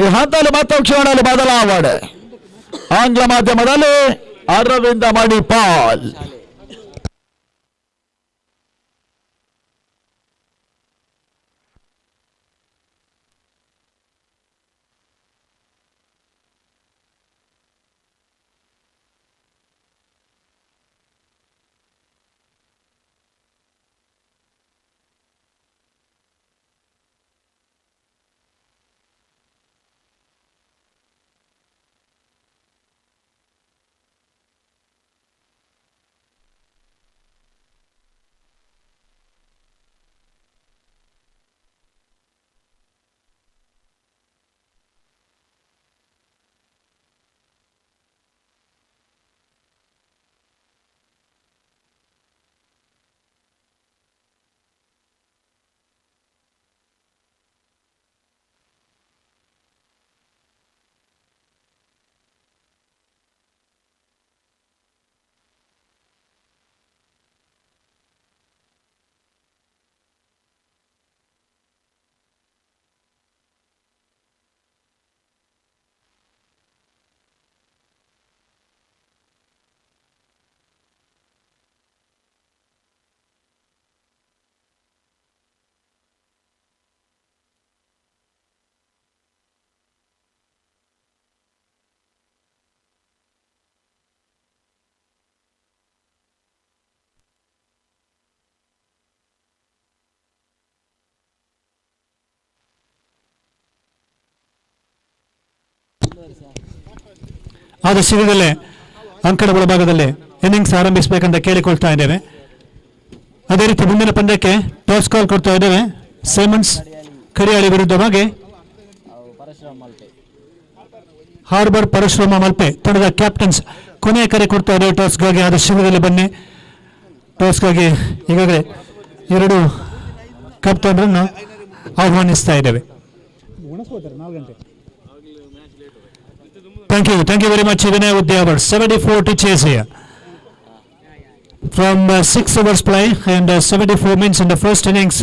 ಈ ಹಂತದಲ್ಲಿ ಮತ್ತೆ ಕ್ಷಣದಲ್ಲಿ ಬದಲಾವಣೆ. ಆಂಗ್ಲ ಮಾಧ್ಯಮದಲ್ಲಿ ಅರವಿಂದ ಮಣಿಪಾಲ್. ಆದ ಶೀಘ್ರದಲ್ಲೇ ಅಂಕಣ ಒಳಭಾಗದಲ್ಲಿ ಇನ್ನಿಂಗ್ಸ್ ಆರಂಭಿಸಬೇಕಂತ ಕೇಳಿಕೊಳ್ತಾ ಇದ್ದೇವೆ. ಅದೇ ರೀತಿ ಮುಂದಿನ ಪಂದ್ಯಕ್ಕೆ ಟಾಸ್ ಕಾಲ್ ಕೊಡ್ತಾ ಇದ್ದೇವೆ. ಸೈಮನ್ಸ್ ಕರಿಯಾಳಿ ವಿರುದ್ಧವಾಗಿ ಹಾರ್ಬರ್ ಪರಶುರಾಮ ಮಲ್ಪೆ ತಂಡದ ಕ್ಯಾಪ್ಟನ್ಸ್ ಕೊನೆಯ ಕರೆ ಕೊಡ್ತಾ ಇದ್ದೇವೆ ಟಾಸ್ಗಾಗಿ. ಆದ ಶೀಘ್ರದಲ್ಲಿ ಬನ್ನಿ. ಟಾಸ್ಗಾಗಿ ಈಗಾಗಲೇ 2 ಕಪ್ ತಂಡರನ್ನು ಆಹ್ವಾನಿಸ್ತಾ ಇದ್ದೇವೆ. ಒಣಸ್ಕೋತಾರೆ 4 ಗಂಟೆ. Thank you very much, Vinay Udyawar. 74 to chase here. From 6 overs play and 74 means in the first innings.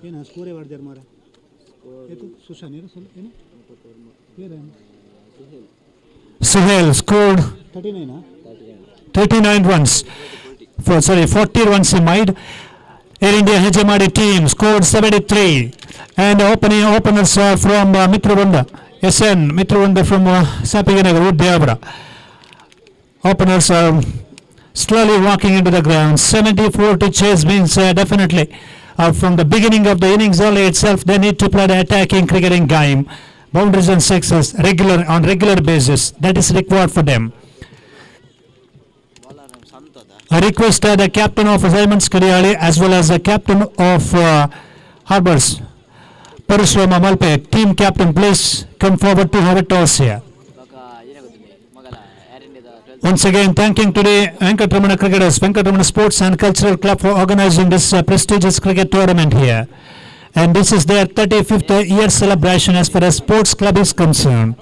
ಏನು ಸ್ಕೋರೇ ಮಾಡ್ದಾರ ಮಾರ ಏತು ಸುಶಾನ್ ಏನು ಏನು ಏನು Suhail scored 39 runs. 40 runs he made. Air India Hejamadi team scored 73. And openers from Mitravanda. SN Mitravanda from Sapiganagar, Udyavara. Openers are slowly walking into the ground. 74 to chase means definitely from the beginning of the innings only itself they need to play the attacking cricketing game. Boundaries and sixes on regular basis. That is required for them. I request the captain of Simon Skadiali as well as the captain of Harbours, Parashrama Malpe, team captain, please come forward to have a toss here. Once again, thanking today Venkataramana cricketers, Venkataramana Sports and Cultural Club for organizing this prestigious cricket tournament here. And this is their 35th year celebration as far as sports club is concerned.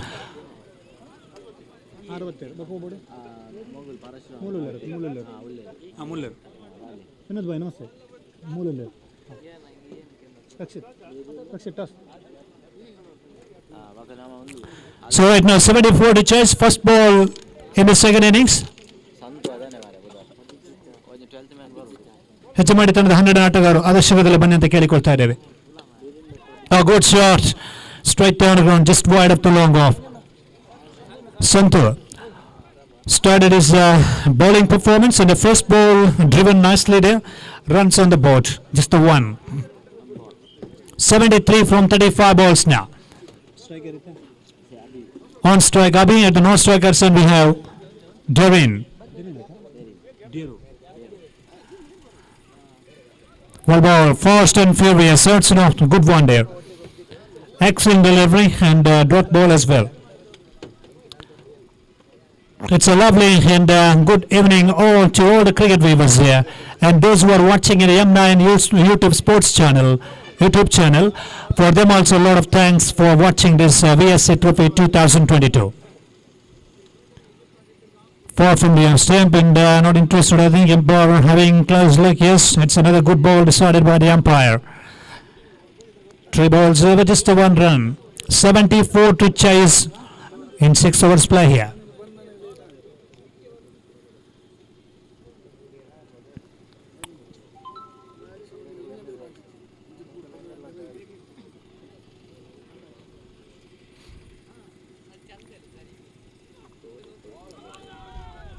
67 ಬಕೋಬೋಡೆ ಮುಲ್ಲರ್ ವಿನೋದ್ ಭಾಯ್ ನಮಸ್ತೆ ಮೂಲಲ್ಲರ್ Rakshith toss. So right now 74 to chase, first ball in the second innings. ಹೆಚ್ಚುಮಾಡಿ ತಂಡದ 12 ಆಟಗಾರರು ಆದರ್ಶದಲ್ಲಿ ಬನ್ನಿ ಅಂತ ಕೇಳಿಕೊಳ್ತಾ ಇದ್ದೇವೆ. A good shot, straight down the ground, just wide of the long off. Santu started his bowling performance and the first ball driven nicely there, runs on the board, just the one. 73 from 35 balls now. On strike Abhi, at the non-strikers and we have Devin. Well ball, fast and furious, that's a good one there. Excellent delivery and dot ball as well. It's a lovely and good evening to all the cricket viewers here and those who are watching in the M9 YouTube Sports channel, YouTube channel. For them also a lot of thanks for watching this VSC Trophy 2022. Far from the stump and not interested. I think umpire having close look. Yes, it's another good ball decided by the umpire. 3 balls over, just a 1 run. 74 to chase in 6 overs play here.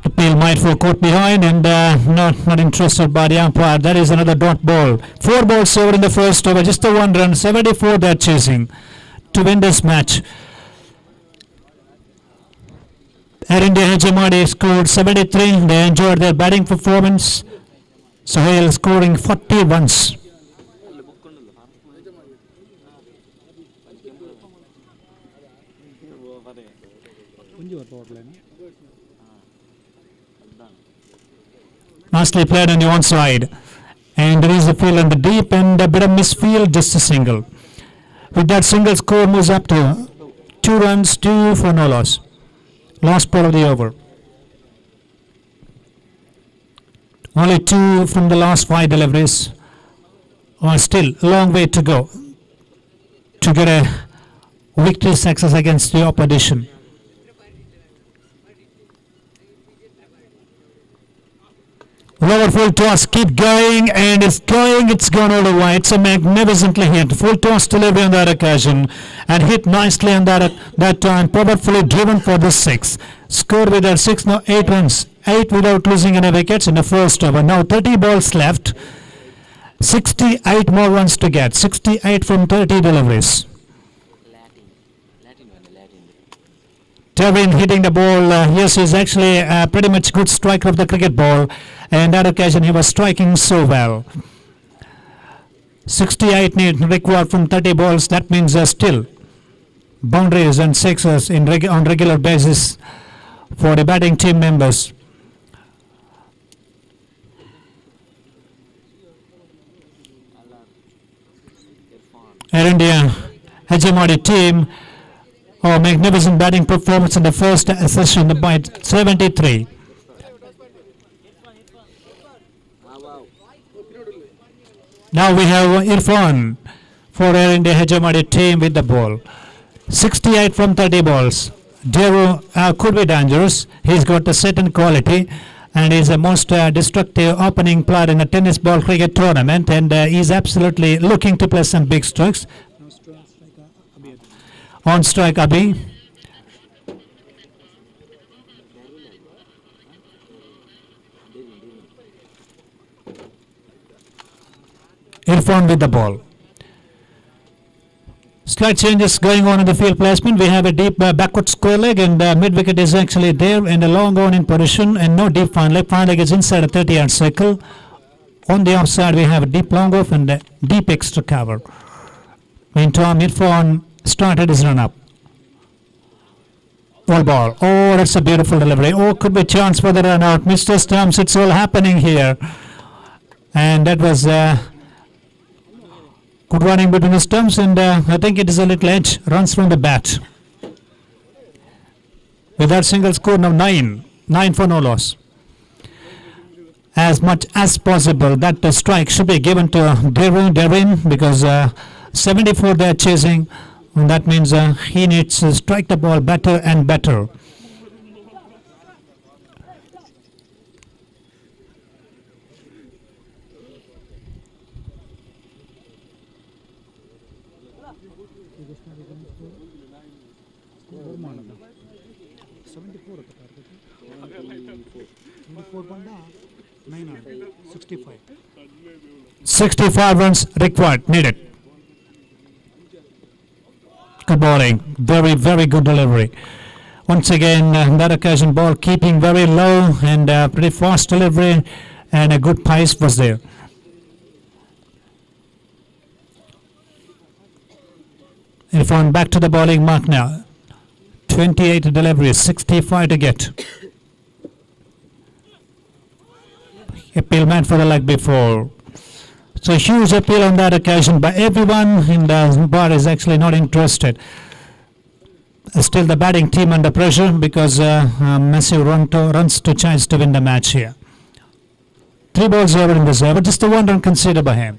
Appeal might for caught behind and not interested by the umpire. That is another dot ball. 4 balls over in the first over, just a 1 run. 74 they're chasing to win this match. Air India Hejamadi scored 73. They enjoyed their batting performance. Suhail scoring 40 runs. Nicely played on the onside, and there is a field on the deep and a bit of misfield, just a single. With that single, score moves up to 2 runs, 2 for no loss. Last ball of the over. Only 2 from the last 5 deliveries. Still a long way to go to get a victory success against the opposition. Lower full toss, keep going, and it's gone all the way. It's a magnificently hit. Full toss delivery on that occasion, and hit nicely on that time, powerfully driven for the 6. Score with that 6, now 8 runs. 8 without losing any wickets in the first over. Now 30 balls left. 68 more runs to get. 68 from 30 deliveries. Devin hitting the ball. Yes, he's actually pretty much good striker of the cricket ball. And that occasion he was striking so well. 68 need required from 30 balls. That means still boundaries and sixes on regular basis for the batting team members. Air India hegemony team. Oh, magnificent batting performance in the first session by 73. Now we have Irfan for Air India hegemony team with the ball. 68 from 30 balls. Deru could be dangerous. He's got a certain quality and is the most destructive opening player in a tennis ball cricket tournament, and he's absolutely looking to play some big strokes. On strike, Abhi. Irfan with the ball. Slight changes going on in the field placement. We have a deep backward square leg, and mid wicket is actually there, and a long on in position, and no deep fine leg. Fine leg is inside a 30-yard circle. On the offside, we have a deep long off and a deep extra cover. Meantime, Irfan started his run up. All ball. Oh, that's a beautiful delivery. Oh, could be a chance for the run out. Mr. Stumps, it's all happening here. And that was good running between the stumps, and I think it is a little edge. Runs from the bat. With that single score now 9. 9 for no loss. As much as possible, that strike should be given to Devin because 74 they are chasing. And that means he needs to strike the ball better and better. Seventy-four 65. 65 runs required, needed. Good bowling, very, very good delivery. Once again, that occasion ball keeping very low and pretty fast delivery, and a good pace was there. Irfan back to the bowling mark now. 28 deliveries, 65 to get. Appeal meant for the leg before. So huge appeal on that occasion by everyone, and the bar is actually not interested. Still the batting team under pressure because massive runs to chance to win the match here. 3 balls over in this over, just a 1 run conceded by him.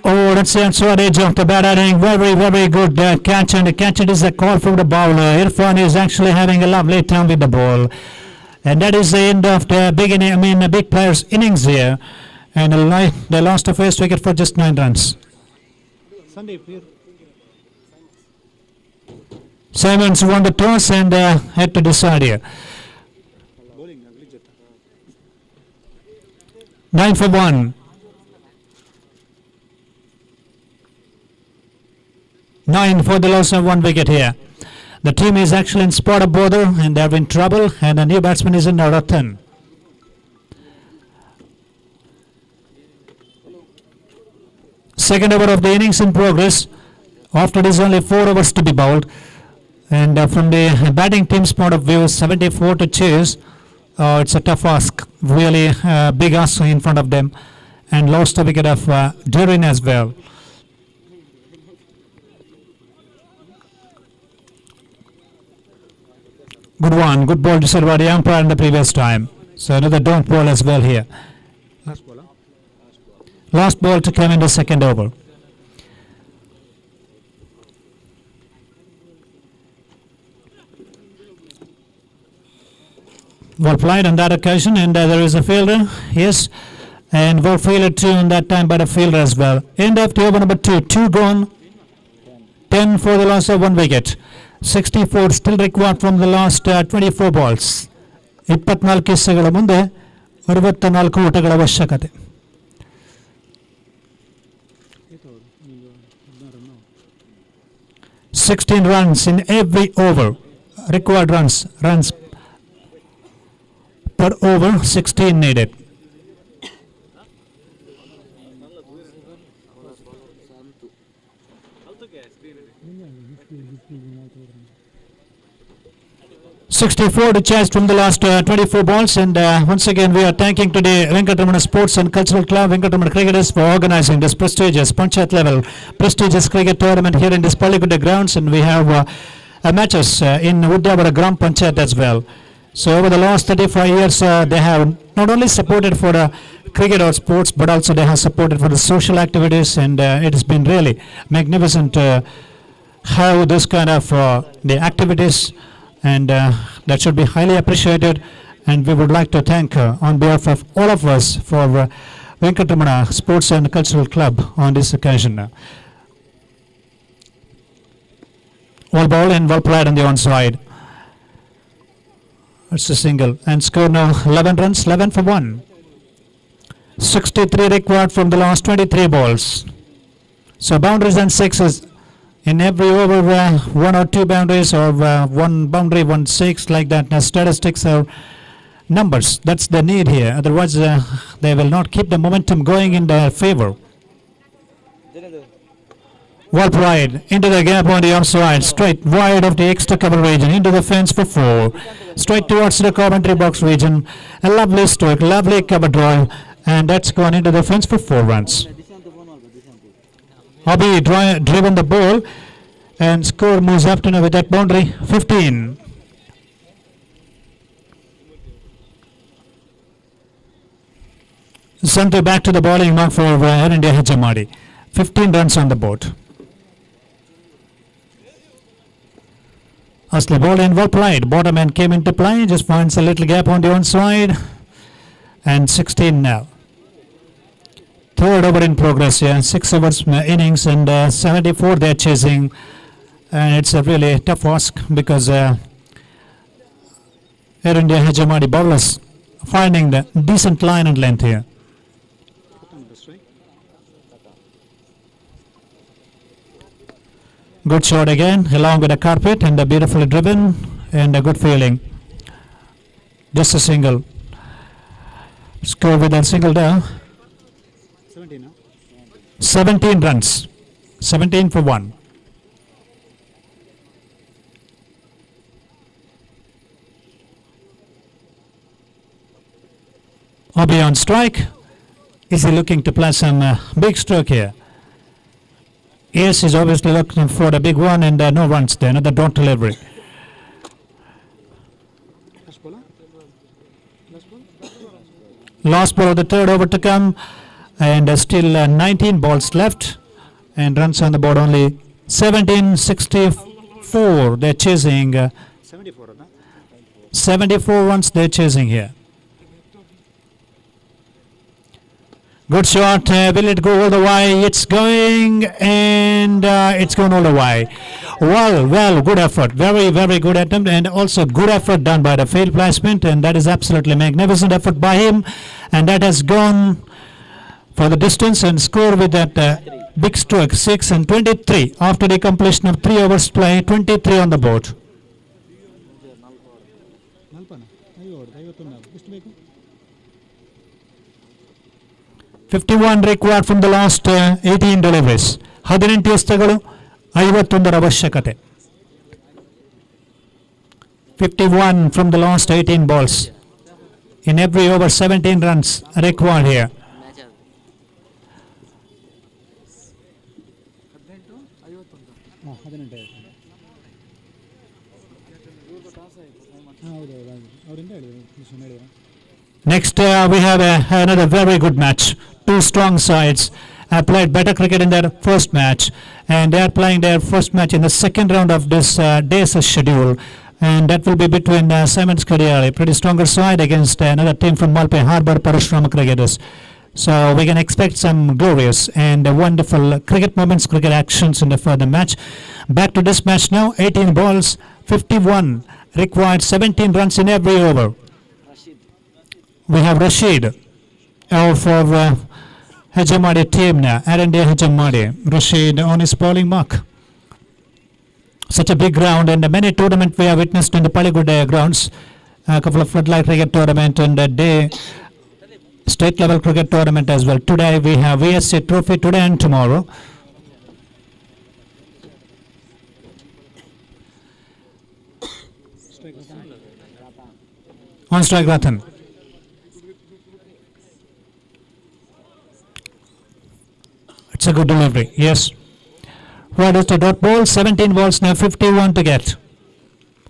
Oh, that's the outside edge of the batting. Very, very good catch, and the catch it is a call from the bowler. Irfan is actually having a lovely time with the ball. And that is the end of the the big player's innings here. And they lost the first wicket for just 9 runs. Sunday, here. Simons won the toss and had to decide here. 9 for 1. 9 for the loss of 1 wicket here. The team is actually in spot of bother and they are in trouble, and the new batsman is in Ratan. Second over of the innings in progress. After this, only 4 overs to be bowled. And from the batting team's point of view, 74 to chase. It's a tough ask. Really big ask in front of them. And lost the wicket of Durin as well. Good one. Good ball to serve by the umpire in the previous time. So another don't ball as well here. Last ball, huh? Last ball to come in the second over. Well played on that occasion, and there is a fielder, yes, and well fielded too on that time by the fielder as well. End of the over number 2, 2 gone, 10 for the loss of 1 wicket. 64 still required from the last 24 balls. 24 ಎಸೆಗಳ ಮುಂದೆ 64 ಓಟಗಳ ಅವಶ್ಯಕತೆ. 16 runs in every over. Required runs per over, 16 needed. 64 to chase from the last 24 balls, and once again we are thanking today Venkataramana Sports and Cultural Club, Venkataramana Cricketers, for organizing this prestigious Panchayat level prestigious cricket tournament here in this Paliguda grounds, and we have matches in Udyavara Gram Panchayat as well. So over the last 35 years they have not only supported for cricket or sports, but also they have supported for the social activities, and it has been really magnificent how this kind of the activities, and that should be highly appreciated, and we would like to thank on behalf of all of us for Venkataramana Sports and Cultural Club on this occasion. All ball and well played on the onside. It's a single, and score now 11 runs, 11 for 1. 63 required from the last 23 balls. So boundaries and sixes in every over, one or two boundaries, or one boundary, 1 6, like that. Now statistics are numbers. That's the need here. Otherwise, they will not keep the momentum going in their favor. Well played into the gap on the offside, straight wide of the extra cover region, into the fence for 4, straight towards the commentary box region. A lovely stroke, lovely cover drive, and that's gone into the fence for 4 runs. Hobby driven the ball, and score moves up to now with that boundary 15. Santu back to the bowling mark for Air India Hajamadi. 15 runs on the board. Asli ball and well played. Bottom end came into play, just finds a little gap on the onside, and 16 now. Third over in progress here, 6 overs innings, and 74 they're chasing, and it's a really tough ask because Air India Hajamadi bowlers finding the decent line and length here. Good shot again, along with a carpet, and a beautifully driven, and a good feeling. Just a single. Score with a single down. 17 runs. 17 for 1. Obi on strike. Is he looking to play some big stroke here? Yes, he's obviously looking for a big one, and no runs there, another dot delivery. Last ball of the third over to come, and still 19 balls left, and runs on the board only 17, 64 they're chasing. 74 runs they're chasing here. Good shot, will it go all the way? It's going, and it's gone all the way. Well, good effort. Very, very good attempt, and also good effort done by the field placement, and that is absolutely magnificent effort by him, and that has gone for the distance and score with that big stroke, 6 and 23 after the completion of 3 overs play, 23 on the board. 51 required from the last 18 deliveries. 18 ಎಸೆತಗಳು 51 ಅವಶ್ಯಕತೆ. 51 from the last 18 balls. In every over 17 runs required here. Next we have another very good match. Two strong sides played better cricket in their first match, and they are playing their first match in the second round of this day's schedule, and that will be between Siemens Kadiari, pretty stronger side, against another team from Malpe Harbour, Parashrama Cricketers. So we can expect some glorious and wonderful cricket moments, cricket actions in the further match. Back to this match now. 18 balls, 51 required, 17 runs in every over. We have Rashid for Hajamadi team now, Air India Hajamadi. Rashid on his bowling mark. Such a big ground, and many tournaments we have witnessed in the Paliguda grounds. A couple of floodlight cricket tournament and a day state level cricket tournament as well. Today we have VSC Trophy today and tomorrow. On strike, Ratan. It's a good delivery. Yes. Right, it's a dot ball. 17 balls now, 51 to get.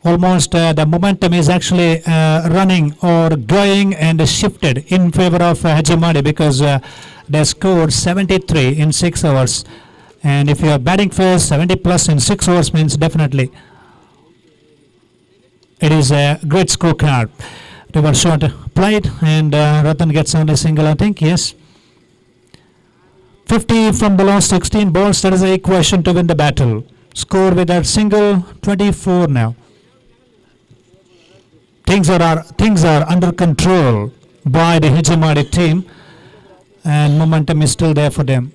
Almost the momentum is actually running or going and shifted in favor of Hajimadi because they scored 73 in 6 hours. And if you are batting first, 70 plus in 6 hours means definitely it is a great scorecard. River shot played and Ratan gets only single, I think. Yes. 50 from the last 16 balls. That is the equation to win the battle. Score with that single, 24 now. Things are under control by the Hijamadi team, and momentum is still there for them.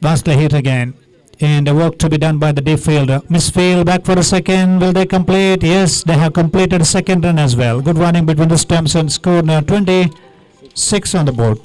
Vastly hit again, and the work to be done by the deep fielder. Misfield back for a second. Will they complete? Yes, they have completed a second run as well. Good running between the stumps and scored now 26 on the board.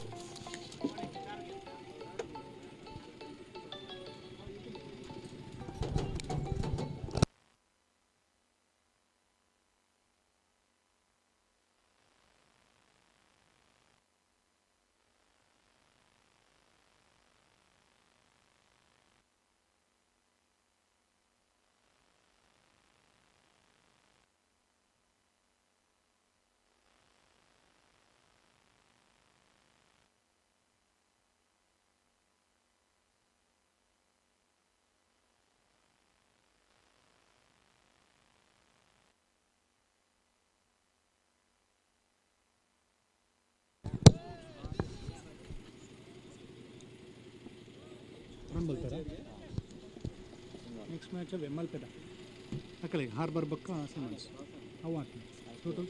Run ಬರ್ತಾರಾ next match M L ಪೇದ ಅಕ್ಕಲೆ harbour ಬಕ್ಕ Simons ಅವು total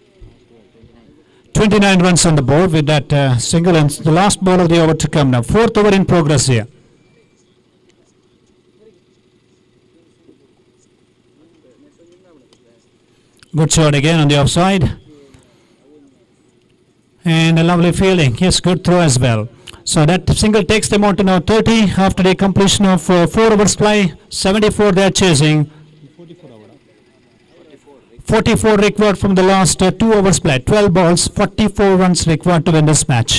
29 runs on the board with that single, and the last ball of the over to come now. 4th over in progress here. Good shot again on the offside. And a lovely fielding. Yes, good throw as well. So that single takes them on to now 30 after the completion of 4 overs play. 74 they are chasing. 44 required from the last 2 overs play. 12 balls, 44 runs required to win this match.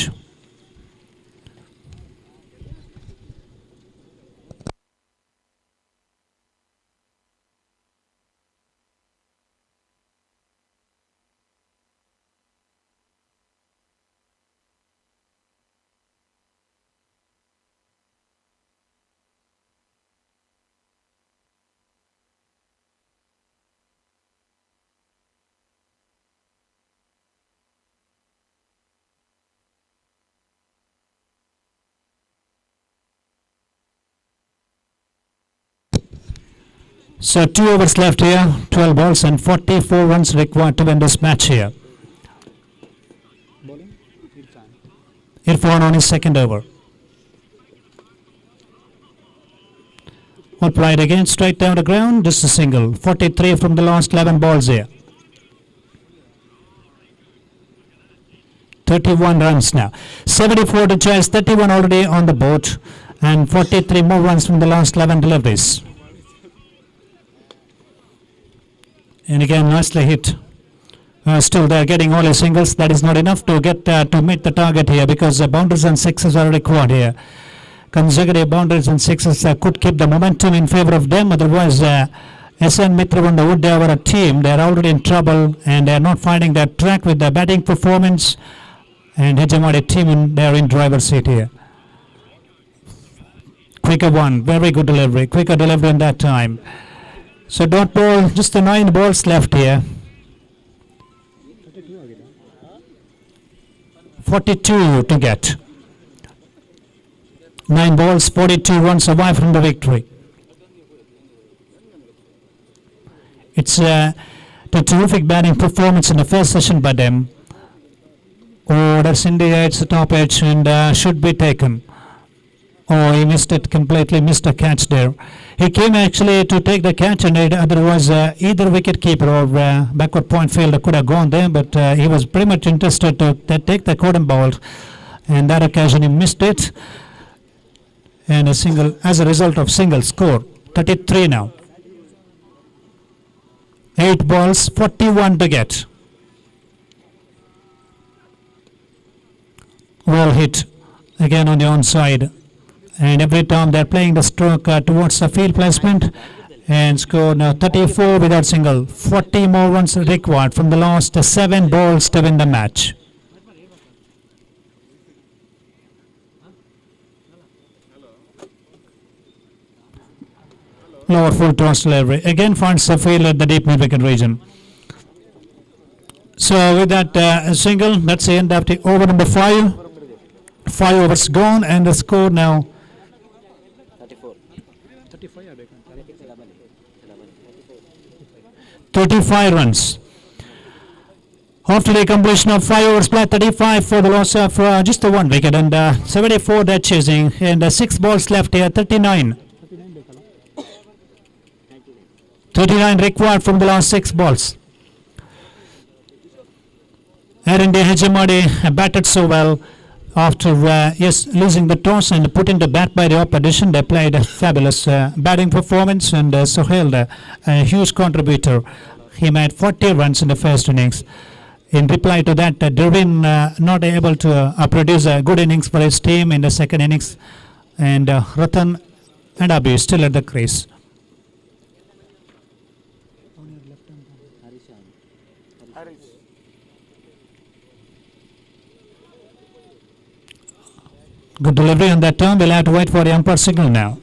So 2 overs left here, 12 balls and 44 runs required to win this match here. Bowling Irfan Irfan on his second over. All played again, straight down the ground, just a single. 43 from the last 11 balls here. 31 runs now. 74 to chase, 31 already on the board, and 43 more runs from the last 11 deliveries. And again, nicely hit. Still, they're getting only singles. That is not enough to get to meet the target here because boundaries and sixes are required here. Consecutive boundaries and sixes could keep the momentum in favor of them. Otherwise, SN Mitravanda would have a team. They are already in trouble and they are not finding their track with their batting performance. And Hijamadi team, they are in driver's seat here. Quicker one, very good delivery. Quicker delivery in that time. So dot ball, just the 9 balls left here. 32 ಆಗಿದೆ 42 to get. 9 balls, 42 runs away from the victory. It's the terrific batting performance in the first session by them. Oh, that's India, it's the top edge and should be taken. Oh, he missed it completely, missed a catch there. He came actually to take the catch and otherwise either wicket keeper or backward point fielder could have gone there, but he was pretty much interested to take the cotton ball, and that occasion he missed it. And a single, as a result of single score, 33 now. 8 balls, 41 to get. Well hit again on the onside. And every time they're playing the stroke towards the field placement and score now 34 without single. 40 more runs required from the last 7 balls to win the match. Lower full toss delivery. Again finds the field at the deep mid-wicket region. So with that single, that's the end of the over number 5. 5 overs gone and the score now 34. 35 runs. After the completion of 5 overs played, 35 for the loss of just the 1 wicket and 74 dead chasing and 6 balls left here, 39. 39 required from the last 6 balls. R&D Hejamadi batted so well after losing the toss and put into bat by the opposition. They played a fabulous batting performance and Sohail, a huge contributor. He made 40 runs in the first innings. In reply to that, Derwin not able to produce a good innings for his team in the second innings, and Ratan and Abi still at the crease. Good delivery on that turn. We'll have to wait for the umpire signal now.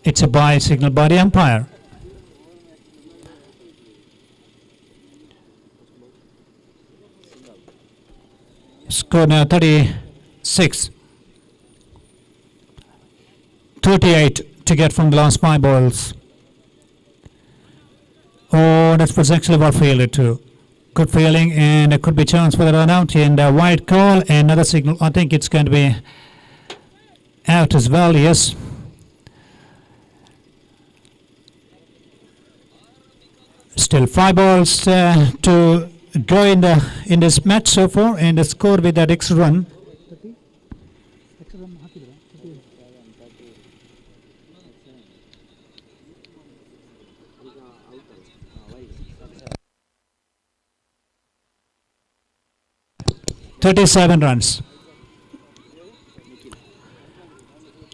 It's a bye signal by the umpire. Score now 36. 38 to get from the last 5 balls. Oh, that was actually well fielded too. Good fielding, and there could be chance for the run out, and a wide call, and another signal. I think it's going to be out as well, yes. Still 5 balls to go in this match so far, and the score with that extra run. 30 extra run ಹಾಕಿದ್ರಾ 37 runs.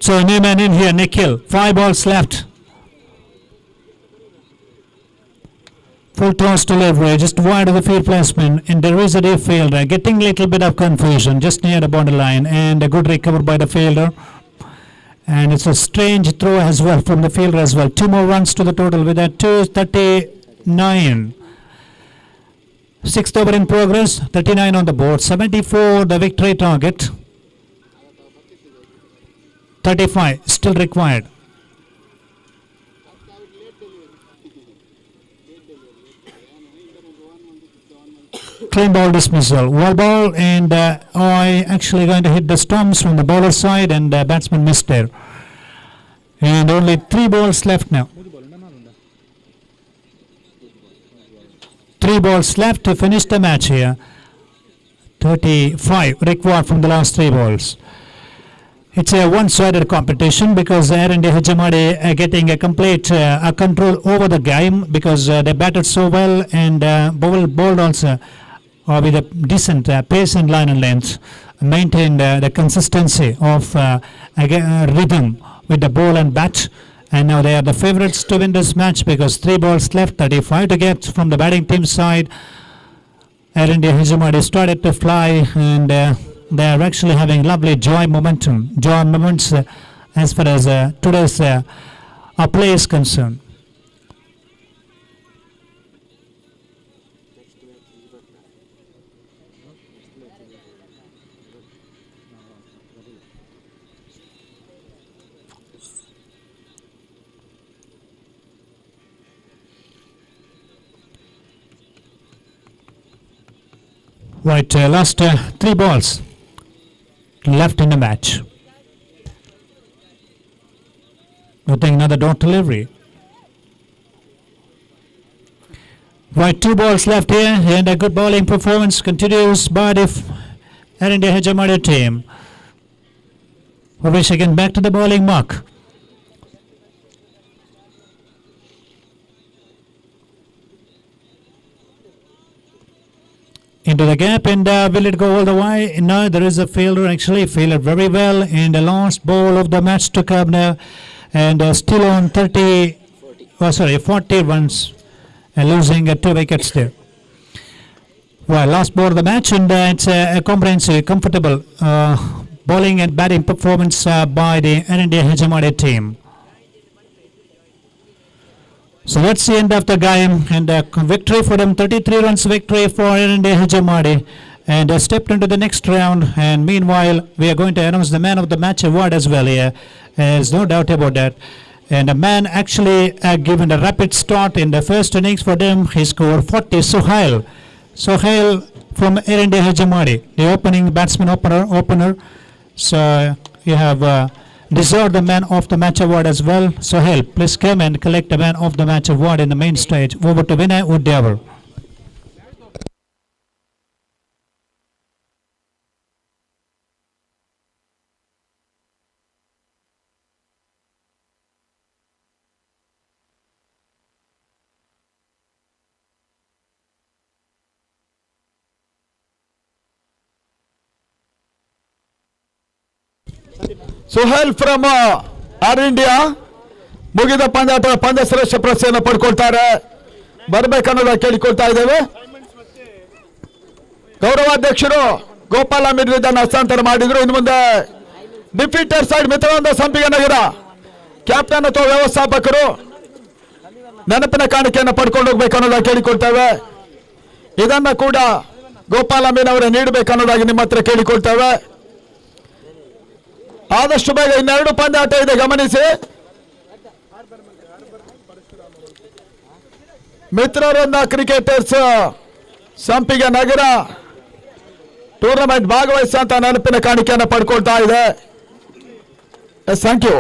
So new man in here, Nikhil. 5 balls left. Full toss delivery, just wide of the field placement, and there is a deep fielder getting a little bit of confusion just near the borderline, and a good recover by the fielder. And it's a strange throw as well from the fielder as well. 2 more runs to the total with that 239. 6th over in progress, 39 on the board, 74 the victory target, 35 still required. Clean ball dismissal, wall ball, and I actually going to hit the stumps from the bowler side, and batsman missed there. And only 3 balls left now. 3 balls left to finish the match here. 35 required from the last 3 balls. It's a one-sided competition because R&D Hejamadi are getting a complete control over the game because they batted so well and bowled also with a decent pace and line and length, maintained the consistency of rhythm with the ball and bat. And now they are the favourites to win this match because 3 balls left, 35 to get from the batting team side. R&D Hejamadi started to fly, and they are actually having lovely joy moments as far as today's play is concerned. Right, last 3 balls left in the match. Nothing, another dot delivery. Right, 2 balls left here, and a good bowling performance continues by the R&D Hejamadi team. Ravish again back to the bowling mark. into the gap, and will it go all the way? No, there is a failure. Actually, failed very well in the last ball of the match to come now, and still on 40 runs, losing 2 wickets there. Well, last ball of the match, and it's a comprehensive, comfortable bowling and batting performance by the India Hejamade team. So that's the end of the game, and a victory for them, 33 runs victory for India Hejamade, and stepped into the next round. And meanwhile, we are going to announce the man of the match award as well here. There's no doubt about that. And a man actually given a rapid start in the first innings for them. He scored 40. Sohail from Air India Hejamade, the opening batsman opener. So you have deserved the man of the match award as well. Sohail, please come and collect the man of the match award in the main stage. Over to Vinay Udyawar. Suhail from R India ಮುಗಿದ ಪಂದ್ಯ ಶ್ರೇಷ್ಠ ಪ್ರಶಸ್ತಿಯನ್ನು ಪಡ್ಕೊಳ್ತಾರೆ. ಬರ್ಬೇಕನ್ನೋದ ಕೇಳಿಕೊಳ್ತಾ ಇದ್ದೇವೆ. ಗೌರವಾಧ್ಯಕ್ಷರು ಗೋಪಾಲ ಮಿರ್ವಿದನ್ನು ಹಸ್ತಾಂತರ ಮಾಡಿದ್ರು. ಇನ್ನು ಮುಂದೆ ಡಿಫೀಟರ್ side ಮಿತ್ರವಂದ ಸಂಪಿಗೆ ನಗರ ಕ್ಯಾಪ್ಟನ್ ಅಥವಾ ವ್ಯವಸ್ಥಾಪಕರು ನೆನಪಿನ ಕಾಣಿಕೆಯನ್ನು ಪಡ್ಕೊಂಡು ಹೋಗ್ಬೇಕು ಅನ್ನೋದ ಕೇಳಿಕೊಳ್ತೇವೆ. ಇದನ್ನ ಕೂಡ ಗೋಪಾಲ ಮೀನ್ ಅವರೇ ನೀಡಬೇಕನ್ನೋದಾಗಿ ನಿಮ್ಮ ಹತ್ರ ಕೇಳಿಕೊಳ್ತೇವೆ. ಆದಷ್ಟು ಬೇಗ ಇನ್ನೆರಡು ಪಂದ್ಯಾಟ ಇದೆ, ಗಮನಿಸಿ. ಮಿತ್ರರಿಂದ ಕ್ರಿಕೆಟರ್ಸ್ ಸಂಪಿಗೆ ನಗರ ಟೂರ್ನಮೆಂಟ್ ಭಾಗವಹಿಸಂತ ನೆನಪಿನ ಕಾಣಿಕೆಯನ್ನು ಪಡ್ಕೊಳ್ತಾ ಇದೆ. Thank you.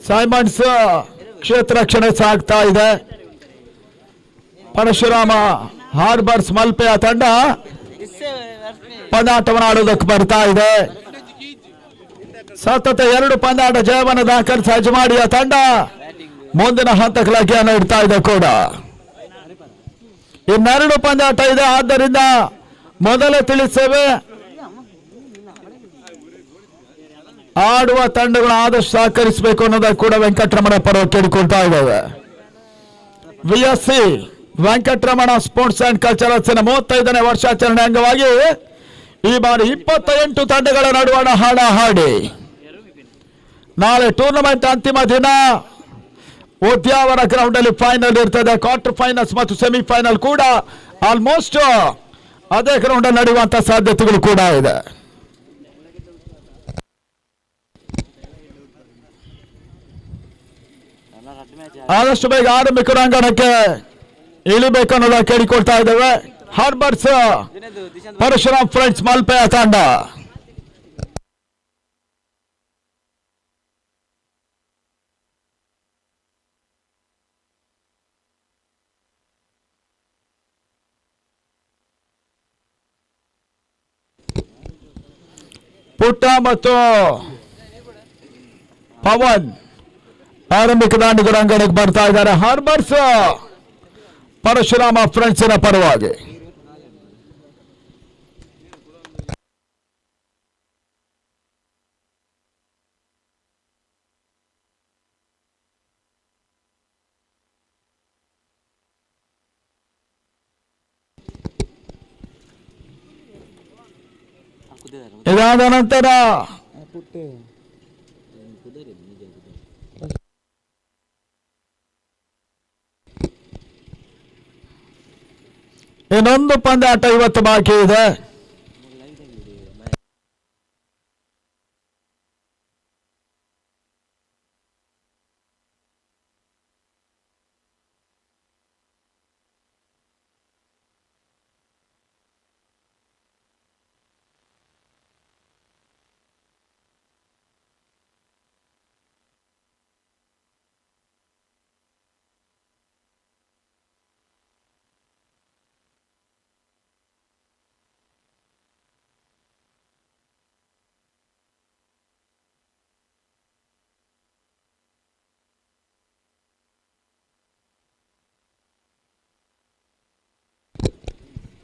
ಸೈಮನ್ಸ್ ಕ್ಷೇತ್ರ ರಕ್ಷಣೆ ಸಾಗ್ತಾ ಇದೆ. ಪರಶುರಾಮ ಹಾರ್ಬರ್ಸ್ ಮಲ್ಪೆಯ ತಂಡ ಪಂದ್ಯಾಟವನ್ನು ಆಡೋದಕ್ಕೆ ಬರ್ತಾ ಇದೆ. ಸತತ 2 ಪಂದ್ಯಾಟ ಜಯವನ್ನು ದಾಖಲಿಸಿ ಅಜಮಾಡಿಯ ತಂಡ ಮುಂದಿನ ಹಂತಕ್ಕೆ ಲಗ್ಗೆಯನ್ನು ಇಡ್ತಾ ಇದೆ ಕೂಡ. ಇನ್ನೆರಡು ಪಂದ್ಯಾಟ ಇದೆ, ಆದ್ದರಿಂದ ಮೊದಲೇ ತಿಳಿಸೇವೆ ಆಡುವ ತಂಡಗಳು ಆದಷ್ಟು ಸಹಕರಿಸಬೇಕು ಅನ್ನೋದ ಕೂಡ ವೆಂಕಟರಮಣ ಪರ ಕೇಳಿಕೊಳ್ತಾ ಇದ್ದೇವೆ. ವಿಎಸ್ಸಿ ವೆಂಕಟರಮಣ ಸ್ಪೋರ್ಟ್ಸ್ ಅಂಡ್ ಕಲ್ಚರಲ್ಸ್ 35ನೇ ವರ್ಷಾಚರಣೆ ಅಂಗವಾಗಿ ಈ ಬಾರಿ 28 ತಂಡಗಳ ನಡುವಣ ಹಾಡಾಹಾಡಿ ನಾಳೆ ಟೂರ್ನಮೆಂಟ್ ಅಂತಿಮ ದಿನ ಉದ್ಯಾವರ ಗ್ರೌಂಡ್ ಅಲ್ಲಿ ಫೈನಲ್ ಇರ್ತದೆ. ಕ್ವಾರ್ಟರ್ ಫೈನಲ್ಸ್ ಮತ್ತು ಸೆಮಿಫೈನಲ್ ಕೂಡ ಆಲ್ಮೋಸ್ಟ್ ಅದೇ ಗ್ರೌಂಡ್ ಅಲ್ಲಿ ನಡೆಯುವಂತ ಸಾಧ್ಯತೆಗಳು ಕೂಡ ಇದೆ. ಆದಷ್ಟು ಬೇಗ ಆರಂಭಿಕ ರಂಗಣಕ್ಕೆ ಇಳಿಬೇಕು ಅನ್ನೋದ ಕೇಳಿಕೊಳ್ತಾ ಇದ್ದೇವೆ. ಹಾರ್ಬರ್ಸ್ ಪರಶುರಾಮ್ ಫ್ರೆಂಡ್ಸ್ ಮಲ್ಪೆಯ ತಂಡ ಪುಟ್ಟ ಮತ್ತು ಪವನ್ ಆರಂಭಿಕ ದಾಂಡಿಗರ ಅಂಗಣಕ್ಕೆ ಬರ್ತಾ ಇದ್ದಾರೆ. ಹಾರ್ಬರ್ಸ್ ಪರಶುರಾಮ ಫ್ರೆಂಡ್ಸಿನ ಪರವಾಗಿ ಇದಾದ ನಂತರ ಇನ್ನೊಂದು ಪಂದ್ಯಾಟ ಇವತ್ತು ಬಾಕಿ ಇದೆ.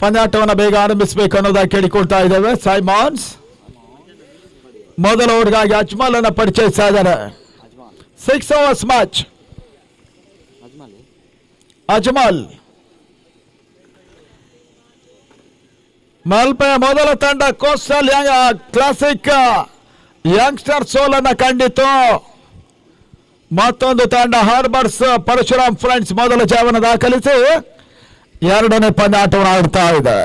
ಪಂದ್ಯಾಟವನ್ನು ಬೇಗ ಆರಂಭಿಸಬೇಕು ಅನ್ನೋದಾಗಿ ಕೇಳಿಕೊಳ್ತಾ ಇದ್ದೇವೆ. ಸೈಮಾನ್ಸ್ ಮೊದಲ ಓವರ್ಗಾಗಿ ಅಜ್ಮಲ್ ಅನ್ನ ಪರಿಚಯಿಸ್ತಾ ಇದ್ದಾರೆ. 6 overs ಮ್ಯಾಚ್. ಅಜ್ಮಲ್ ಮಲ್ಪೆಯ ಮೊದಲ ತಂಡ ಕೋಸ್ಟಲ್ ಕ್ಲಾಸಿಕ್ ಯಂಗ್ಸ್ಟರ್ ಸೋಲನ್ನ ಕಂಡಿತು. ಮತ್ತೊಂದು ತಂಡ ಹಾರ್ಬರ್ಸ್ ಪರಶುರಾಮ್ ಫ್ರೆಂಡ್ಸ್ ಮೊದಲ ಜಯವನ್ನು ದಾಖಲಿಸಿ ಎರಡನೇ ಪಂದ್ಯಾಟವನ್ನು ಆಡ್ತಾ ಇದೆ.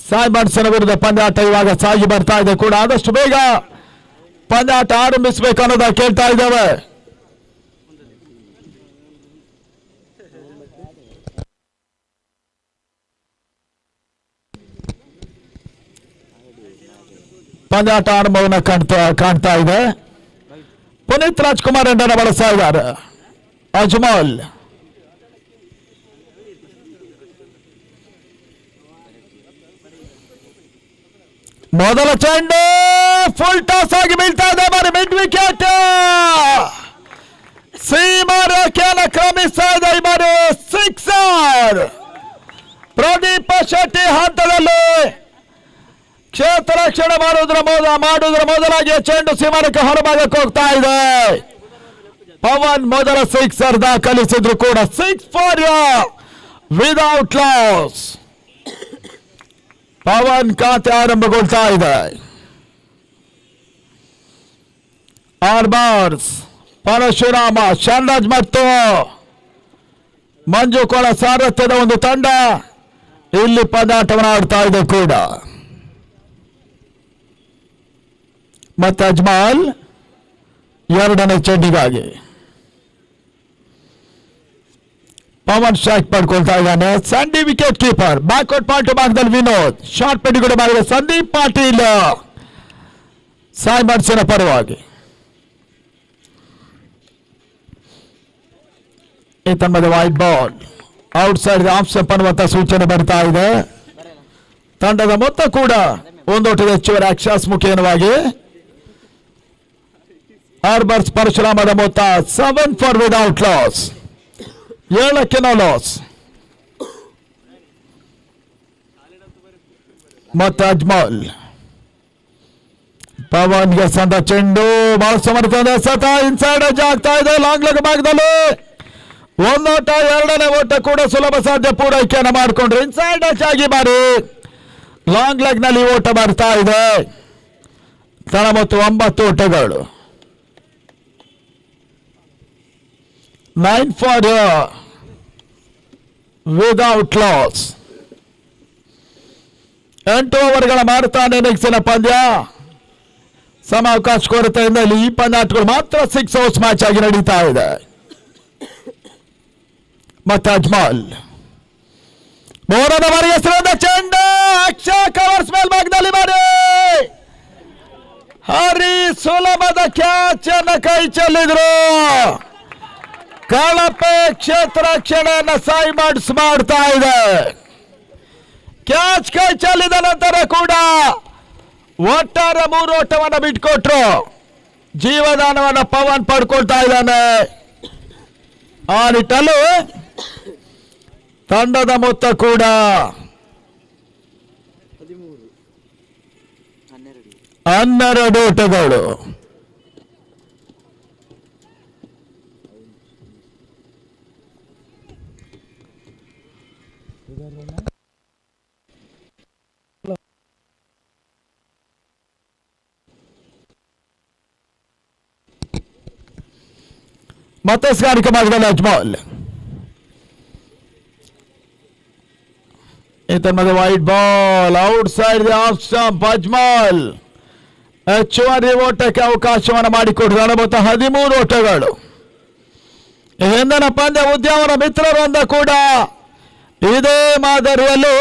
ಸೈಮನ್ಸ್ನ ವಿರುದ್ಧ ಪಂದ್ಯಾಟ ಇವಾಗ ಸಾಗಿ ಬರ್ತಾ ಇದೆ ಕೂಡ. ಆದಷ್ಟು ಬೇಗ ಪಂದ್ಯಾಟ ಆರಂಭಿಸಬೇಕು ಅನ್ನೋದಾಗಿ ಕೇಳ್ತಾ ಇದ್ದೇವೆ. ಪಂದ್ಯಾಟ ಆರಂಭವನ್ನು ಕಾಣ್ತಾ ಇದೆ. ಪುನೀತ್ ರಾಜ್ಕುಮಾರ್ ಎಂಡನ್ನು ಬಳಸ್ತಾ ಇದ್ದಾರೆ. ಅಜ್ಮಲ್ ಮೊದಲ ಚೆಂಡು ಫುಲ್ ಟಾಸ್ ಆಗಿ ಬೀಳ್ತಾ ಇದೆ. ಬಾರಿ ಮಿಡ್ ವಿಕೆಟ್ ಸೀಮಾ ರೇಖೆಯನ್ನು ಕ್ರಮಿಸ್ತಾ ಇದೆ. ಈ ಬಾರಿ ಸಿಕ್ಸರ್. ಪ್ರದೀಪ ಶೆಟ್ಟಿ ಹಂತದಲ್ಲಿ ಕ್ಷೇತ್ರ ರಕ್ಷಣೆ ಮಾಡುವುದರ ಮೊದಲಾಗಿ ಚೆಂಡು ಸೀಮಾರೇಖೆ ಹೊರಭಾಗಕ್ಕೆ ಹೋಗ್ತಾ ಇದೆ. ಪವನ್ ಮೊದಲ ಸಿಕ್ಸರ್ ದಾಖಲಿಸಿದ್ರು ಕೂಡ 6 for ವಿದೌಟ್ ಲಾಸ್. ಪವನ್ ಖಾತೆ ಆರಂಭಗೊಳ್ತಾ ಇದೆ. ಆರ್ಬಾರ್ಸ್ ಪರಶುರಾಮ ಶರಣರಾಜ್ ಮತ್ತು ಮಂಜು ಕೊಳ ಸಾರಥ್ಯದ ಒಂದು ತಂಡ ಇಲ್ಲಿ ಪಂದ್ಯಾಟವನ್ನು ಆಡ್ತಾ ಇದೆ ಕೂಡ. ಮತ್ತೆ ಅಜ್ಮಲ್ ಎರಡನೇ ಚೆಂಡಿಗಾಗಿ ಪವನ್ ಸ್ಟ್ರೈಕ್ ಪಡ್ಕೊಳ್ತಾ ಇದ್ದಾನೆ. ಸಂಡಿ ವಿಕೆಟ್ ಕೀಪರ್. ಬ್ಯಾಕ್ವರ್ಡ್ ಪಾಯಿಂಟ್ ಭಾಗದಲ್ಲಿ ವಿನೋದ್. ಶಾರ್ಟ್ ಪೆಟ್ಟಿಗೆ ಮಾಡಿದ ಸಂದೀಪ್ ಪಾಟೀಲ್ ಸೈಮನ್ಸ್ನ ಪರವಾಗಿ. ಏತನ್ಮದ wide ball outside off stump ಅನ್ನುವಂತ ಸೂಚನೆ ಬರ್ತಾ ಇದೆ. ತಂಡದ ಮೊತ್ತ ಕೂಡ ಒಂದೋಟದ ಹೆಚ್ಚುವರಿ ಆಕ್ಷಾಸ್ಮುಖೇನವಾಗಿ ಹಾರ್ಬರ್ಸ್ ಪರಶುರಾಮದ ಮೊತ್ತ 7 for ವಿದೌಟ್ ಲಾಸ್. 7ಕ್ಕೆ ನೋ ಲಾಸ್. ಮತ್ತೆ ಅಜ್ಮಲ್ ಪವನ್ಗೆ ಸಂದ ಚೆಂಡು ಬಹಳ ಸಮರ್ಥನೆ ಸತ ಇನ್ಸೈಡ್ ಎಜ್ ಆಗ್ತಾ ಇದೆ. ಲಾಂಗ್ ಲೆಗ್ ಭಾಗದಲ್ಲಿ ಒಂದೋಟ ಎರಡನೇ ಓಟ ಕೂಡ ಸುಲಭ ಸಾಧ್ಯ ಪೂರೈಕೆಯನ್ನು ಮಾಡಿಕೊಂಡ್ರು. ಇನ್ಸೈಡ್ ಎಜ್ ಆಗಿ ಬಾರಿ ಲಾಂಗ್ ಲೆಗ್ ನಲ್ಲಿ ಓಟ ಬರ್ತಾ ಇದೆ. ತಳ ಮತ್ತು 9 ಓಟಗಳು. 9 for ವಿದೌಟ್ ಲಾಸ್. 8 ಓವರ್ಗಳ ಮಾರುತಾನೆ ನೆಕ್ಸಿನ ಪಂದ್ಯ. ಸಮವಕಾಶ ಕೊರತೆಯಿಂದ ಇಲ್ಲಿ ಈ ಪಂದ್ಯಾಟಗಳು ಮಾತ್ರ 6 overs ಮ್ಯಾಚ್ ಆಗಿ ನಡೀತಾ ಇದೆ. ಮತ್ತೆ ಅಜ್ಮಲ್ ಮೂರನೇ ಬಾರಿ ಹೆಸರಾದ ಚೆಂಡು ಅಕ್ಷಯ ಕವರ್ಸ್ ಮೇಲ್ಭಾಗದಲ್ಲಿ ಮಾಡಿ ಹರಿ ಸುಲಭದ ಕ್ಯಾಚ್ ಅನ್ನು ಕೈ ಚೆಲ್ಲಿದ್ರು. ಕಳಪೆ ಕ್ಷೇತ್ರ ರಕ್ಷಣೆಯನ್ನು ಸೈಮನ್ಸ್ ಮಾಡ್ತಾ ಇದೆ. ಕ್ಯಾಚ್ ಕೈ ಚೆಲ್ಲಿದ ನಂತರ ಕೂಡ ಒಟ್ಟಾರೆ 3 ಓಟವನ್ನು ಬಿಟ್ಕೊಟ್ರು. ಜೀವದಾನವನ್ನು ಪವನ್ ಪಡ್ಕೊಳ್ತಾ ಇದ್ದಾನೆ. ಆ ನಿಟ್ಟಲ್ಲಿ ತಂಡದ ಮೊತ್ತ ಕೂಡ 12 ಓಟಗಳು. ಮತ್ತೆ ಸ್ಕಾರಿಕ ಭಾಗದಲ್ಲಿ ಅಜ್ಮಲ್. ಇತನ್ಮದ wide ball outside off stump. Ajmal ಹೆಚ್ಚುವರಿ ಓಟಕ್ಕೆ ಅವಕಾಶವನ್ನು ಮಾಡಿಕೊಟ್ಟಿದ್ದಾರೆ. ಮೊತ್ತ 13 ಓಟಗಳು. ಹಿಂದಿನ ಪಂದ್ಯ ಉದ್ಯಾನವನ ಮಿತ್ರರಿಂದ ಕೂಡ ಇದೇ ಮಾದರಿಯಲ್ಲಿ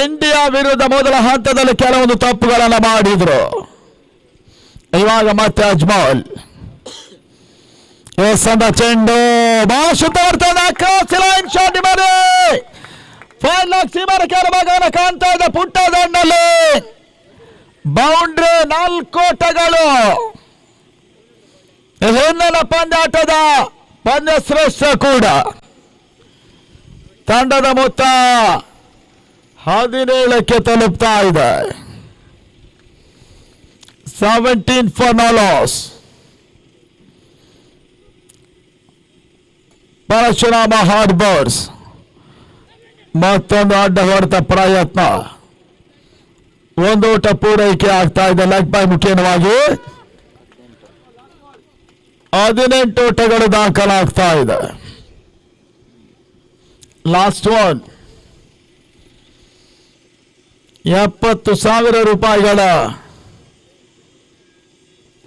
ಇಂಡಿಯಾ ವಿರುದ್ಧ ಮೊದಲ ಹಂತದಲ್ಲಿ ಕೆಲವೊಂದು ತಪ್ಪುಗಳನ್ನು ಮಾಡಿದ್ರು. ಇವಾಗ ಮತ್ತೆ ಅಜ್ಮಲ್ ಸಂದ ಚೆಂಡು ಬಹಳ ಶುದ್ಧ ಬರ್ತದೆ. ಕ್ರಾಸ್ ಲೈನ್ ಶಾಟ್ ಮಾಡಿ ಫೈನಲ್ ಸೀಮಾರೇಖೆ ಭಾಗವನ್ನು ಕಾಣ್ತಾ ಇದೆ. ಪುಟ್ಟ ದಂಡಲ್ಲಿ ಬೌಂಡ್ರಿ 4 ಓಟಗಳು. ಹಿಂದಿನ ಪಂದ್ಯಾಟದ ಪಂದ್ಯ ಶ್ರೇಷ್ಠ ಕೂಡ. ತಂಡದ ಮೊತ್ತ 17ಕ್ಕೆ ತಲುಪ್ತಾ ಇದೆ. 17 ಫಾರ್ ನೋ ಲಾಸ್. ಪರಶುರಾಮ ಹಾರ್ಬರ್ಸ್ ಮತ್ತೊಂದು ಅಡ್ಡ ಹೊಡೆತ ಪ್ರಯತ್ನ. ಒಂದು ಓಟ ಪೂರೈಕೆ ಆಗ್ತಾ ಇದೆ ಲೆಗ್ ಬೈ ಮುಖೇನವಾಗಿ. 18 ಓಟಗಳು ದಾಖಲಾಗ್ತಾ ಇದೆ. Last one. 70,000 ರೂಪಾಯಿಗಳ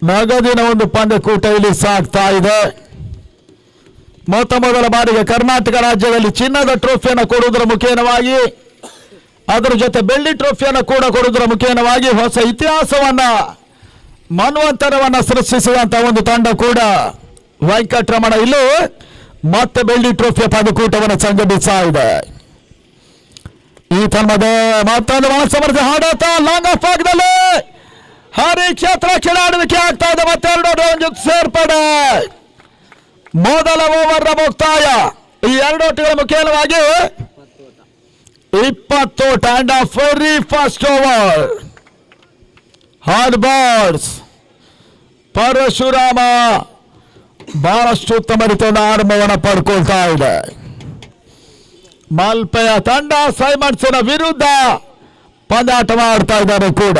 ನಗದಿನ ಒಂದು ಪಂದ್ಯಕೂಟ ಇಲ್ಲಿ ಸಾಗ್ತಾ ಇದೆ. ಮೊತ್ತ ಮೊದಲ ಬಾರಿಗೆ ಕರ್ನಾಟಕ ರಾಜ್ಯದಲ್ಲಿ ಚಿನ್ನದ ಟ್ರೋಫಿಯನ್ನು ಕೊಡುವುದರ ಮುಖೇನವಾಗಿ, ಅದರ ಜೊತೆ ಬೆಳ್ಳಿ ಟ್ರೋಫಿಯನ್ನು ಕೂಡ ಕೊಡುವುದರ ಮುಖೇನವಾಗಿ ಹೊಸ ಇತಿಹಾಸವನ್ನ, ಮನ್ವಂತರವನ್ನ ಸೃಷ್ಟಿಸಿದಂತ ಒಂದು ತಂಡ ಕೂಡ ವೆಂಕಟರಮಣ ಇಲ್ಲೂ ಮತ್ತೆ ಬೆಳ್ಳಿ ಟ್ರೋಫಿಯ ಪಂದ್ಯಕೂಟವನ್ನು ಸಂಘಟಿಸ್ತಾ ಇದೆ. ಈ ತಂಡದ ಮತ್ತೊಂದು ಸಮರ್ಥ ಹಾಡಾಟ ಲಾಂಗ್ ಆಫ್ ಆಗದಲ್ಲಿ ಹರಿ ಕ್ಷೇತ್ರ ಕೆಳಾಡುವಿಕೆ ಆಗ್ತಾ ಇದೆ. ಮತ್ತೆರಡು ರನ್ ಜೊತೆ ಸೇರ್ಪಡೆ. ಮೊದಲ ಓವರ್ ಮುಕ್ತಾಯ. ಈ ಎರಡು ಓಟಗಳ ಮುಖೇನವಾಗಿ 20 ಓಟ and very fast over. Harbours Parashurama ಬಹಳಷ್ಟು ಉತ್ತಮ ರೀತಿಯಿಂದ ಆರಂಭವನ್ನು ಪಡ್ಕೊಳ್ತಾ ಇದೆ. ಮಲ್ಪೆಯ ತಂಡ ಸೈಮನ್ಸ್ನ ವಿರುದ್ಧ ಪಂದ್ಯಾಟವಾಡ್ತಾ ಇದ್ದಾರೆ ಕೂಡ.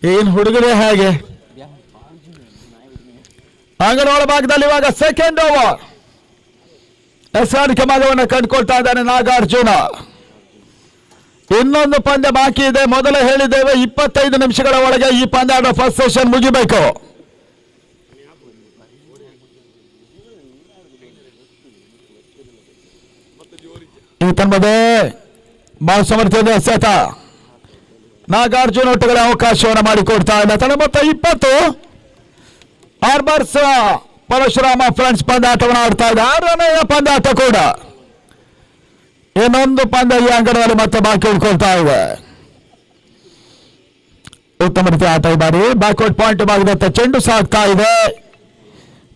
ಏನ್ ಹುಡುಗರೇ ಹಾಗೆ. ಅಂಗನವಾಳ ಭಾಗದಲ್ಲಿ ಇವಾಗ ಸೆಕೆಂಡ್ ಓವರ್. ಎಸ್ಆರ್ಕೆ ಮಗವನ್ನು ಕಂಡುಕೊಳ್ತಾ ಇದ್ದಾನೆ ನಾಗಾರ್ಜುನ. ಇನ್ನೊಂದು ಪಂದ್ಯ ಬಾಕಿ ಇದೆ. ಮೊದಲೇ ಹೇಳಿದ್ದೇವೆ 25 ನಿಮಿಷಗಳ ಒಳಗೆ ಈ ಪಂದ್ಯದ ಫಸ್ಟ್ ಸೆಷನ್ ಮುಗಿಬೇಕು. ಈ ತಂಡದೇ ಬಹಳ ಸಮರ್ಥ್ಯದ ಎಸೆತ. ನಾಗಾರ್ಜುನ ಒಟ್ಟುಗಳ ಅವಕಾಶವನ್ನು ಮಾಡಿಕೊಡ್ತಾ ಇಲ್ಲ. ತನ್ನ ಮೊತ್ತ 20. ಹಾರ್ಬರ್ಸ್ ಪರಶುರಾಮ ಫ್ರೆಂಡ್ಸ್ ಪಂದ್ಯಾಟವನ್ನು ಆಡ್ತಾ ಇದೆ. 6ನೇ ಪಂದ್ಯಾಟ ಕೂಡ. ಇನ್ನೊಂದು ಪಂದ್ಯ ಈ ಅಂಗಣದಲ್ಲಿ ಮತ್ತೆ ಬಾಕಿ ಉಳ್ಕೊಳ್ತಾ ಇದೆ. ಉತ್ತಮ ರೀತಿಯ ಆಟ ಈ ಬಾರಿ. ಬ್ಯಾಕ್ವರ್ಡ್ ಪಾಯಿಂಟ್ ಭಾಗದತ್ತ ಚೆಂಡು ಸಾಗ್ತಾ ಇದೆ.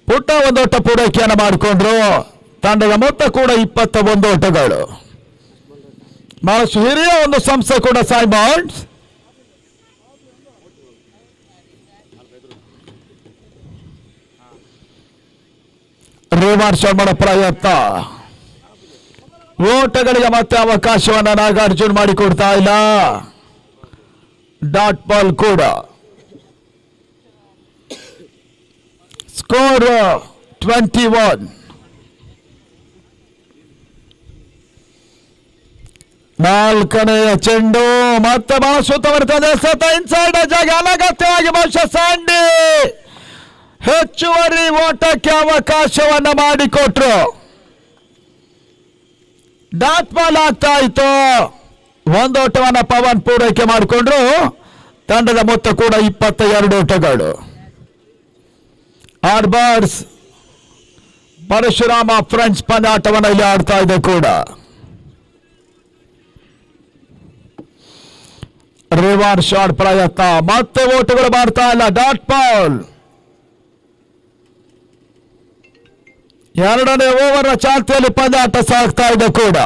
ಪುಟ್ಟ ಒಂದು ಓಟ ಪೂರೈಕೆಯನ್ನು ಮಾಡಿಕೊಂಡ್ರು. ತಂಡದ ಮೊತ್ತ ಕೂಡ 21 ಓಟಗಳು. ಬಹಳಷ್ಟು ಹಿರಿಯ ಒಂದು ಸಂಸ್ಥೆ ಕೂಡ ಸೈಮನ್ಸ್. ರಿವರ್ಸ್ ಮಾಡೋ ಪ್ರಯತ್ನ. ಓಟಗಳಿಗೆ ಮತ್ತೆ ಅವಕಾಶವನ್ನು ನಾಗಾರ್ಜುನ್ ಮಾಡಿಕೊಡ್ತಾ ಇಲ್ಲ. ಡಾಟ್ ಬಾಲ್ ಕೂಡ. ಸ್ಕೋರ್ 21. ನಾಲ್ಕನೆಯ ಚೆಂಡು ಮತ್ತೆ ಬಹಳ ಸುತ್ತಮುತ್ತಲಿದೆ. ಇನ್ಸೈಡ್ ಜಾಗ ಅನಗತ್ಯವಾಗಿ ಬಹುಶಃ ಸ್ಯಾಂಡಿ ಹೆಚ್ಚುವರಿ ಓಟಕ್ಕೆ ಅವಕಾಶವನ್ನ ಮಾಡಿಕೊಟ್ರು. ಡಾಟ್ ಬಾಲ್ ಆಗ್ತಾ ಇತ್ತು. ಒಂದು ಓಟವನ್ನ ಪವನ್ ಪೂರೈಕೆ ಮಾಡಿಕೊಂಡ್ರು. ತಂಡದ ಮೊತ್ತ ಕೂಡ 22 ಓಟಗಳು. ಹಾರ್ಬರ್ಸ್ ಪರಶುರಾಮ ಫ್ರೆಂಡ್ಸ್ ಪಂದ್ಯಾಟವನ್ನು ಇಲ್ಲಿ ಆಡ್ತಾ ಇದೆ ಕೂಡ. ರಿವರ್ಸ್ ಶಾಟ್ ಪ್ರಯತ್ನ, ಮತ್ತೆ ಓಟುಗಳು ಮಾಡ್ತಾ ಇಲ್ಲ. Dot ball. ಎರಡನೇ ಓವರ್ ಚಾಲ್ತಿಯಲ್ಲಿ ಪಂದ್ಯಾಟ ಸಾಗ್ತಾ ಇದೆ ಕೂಡ.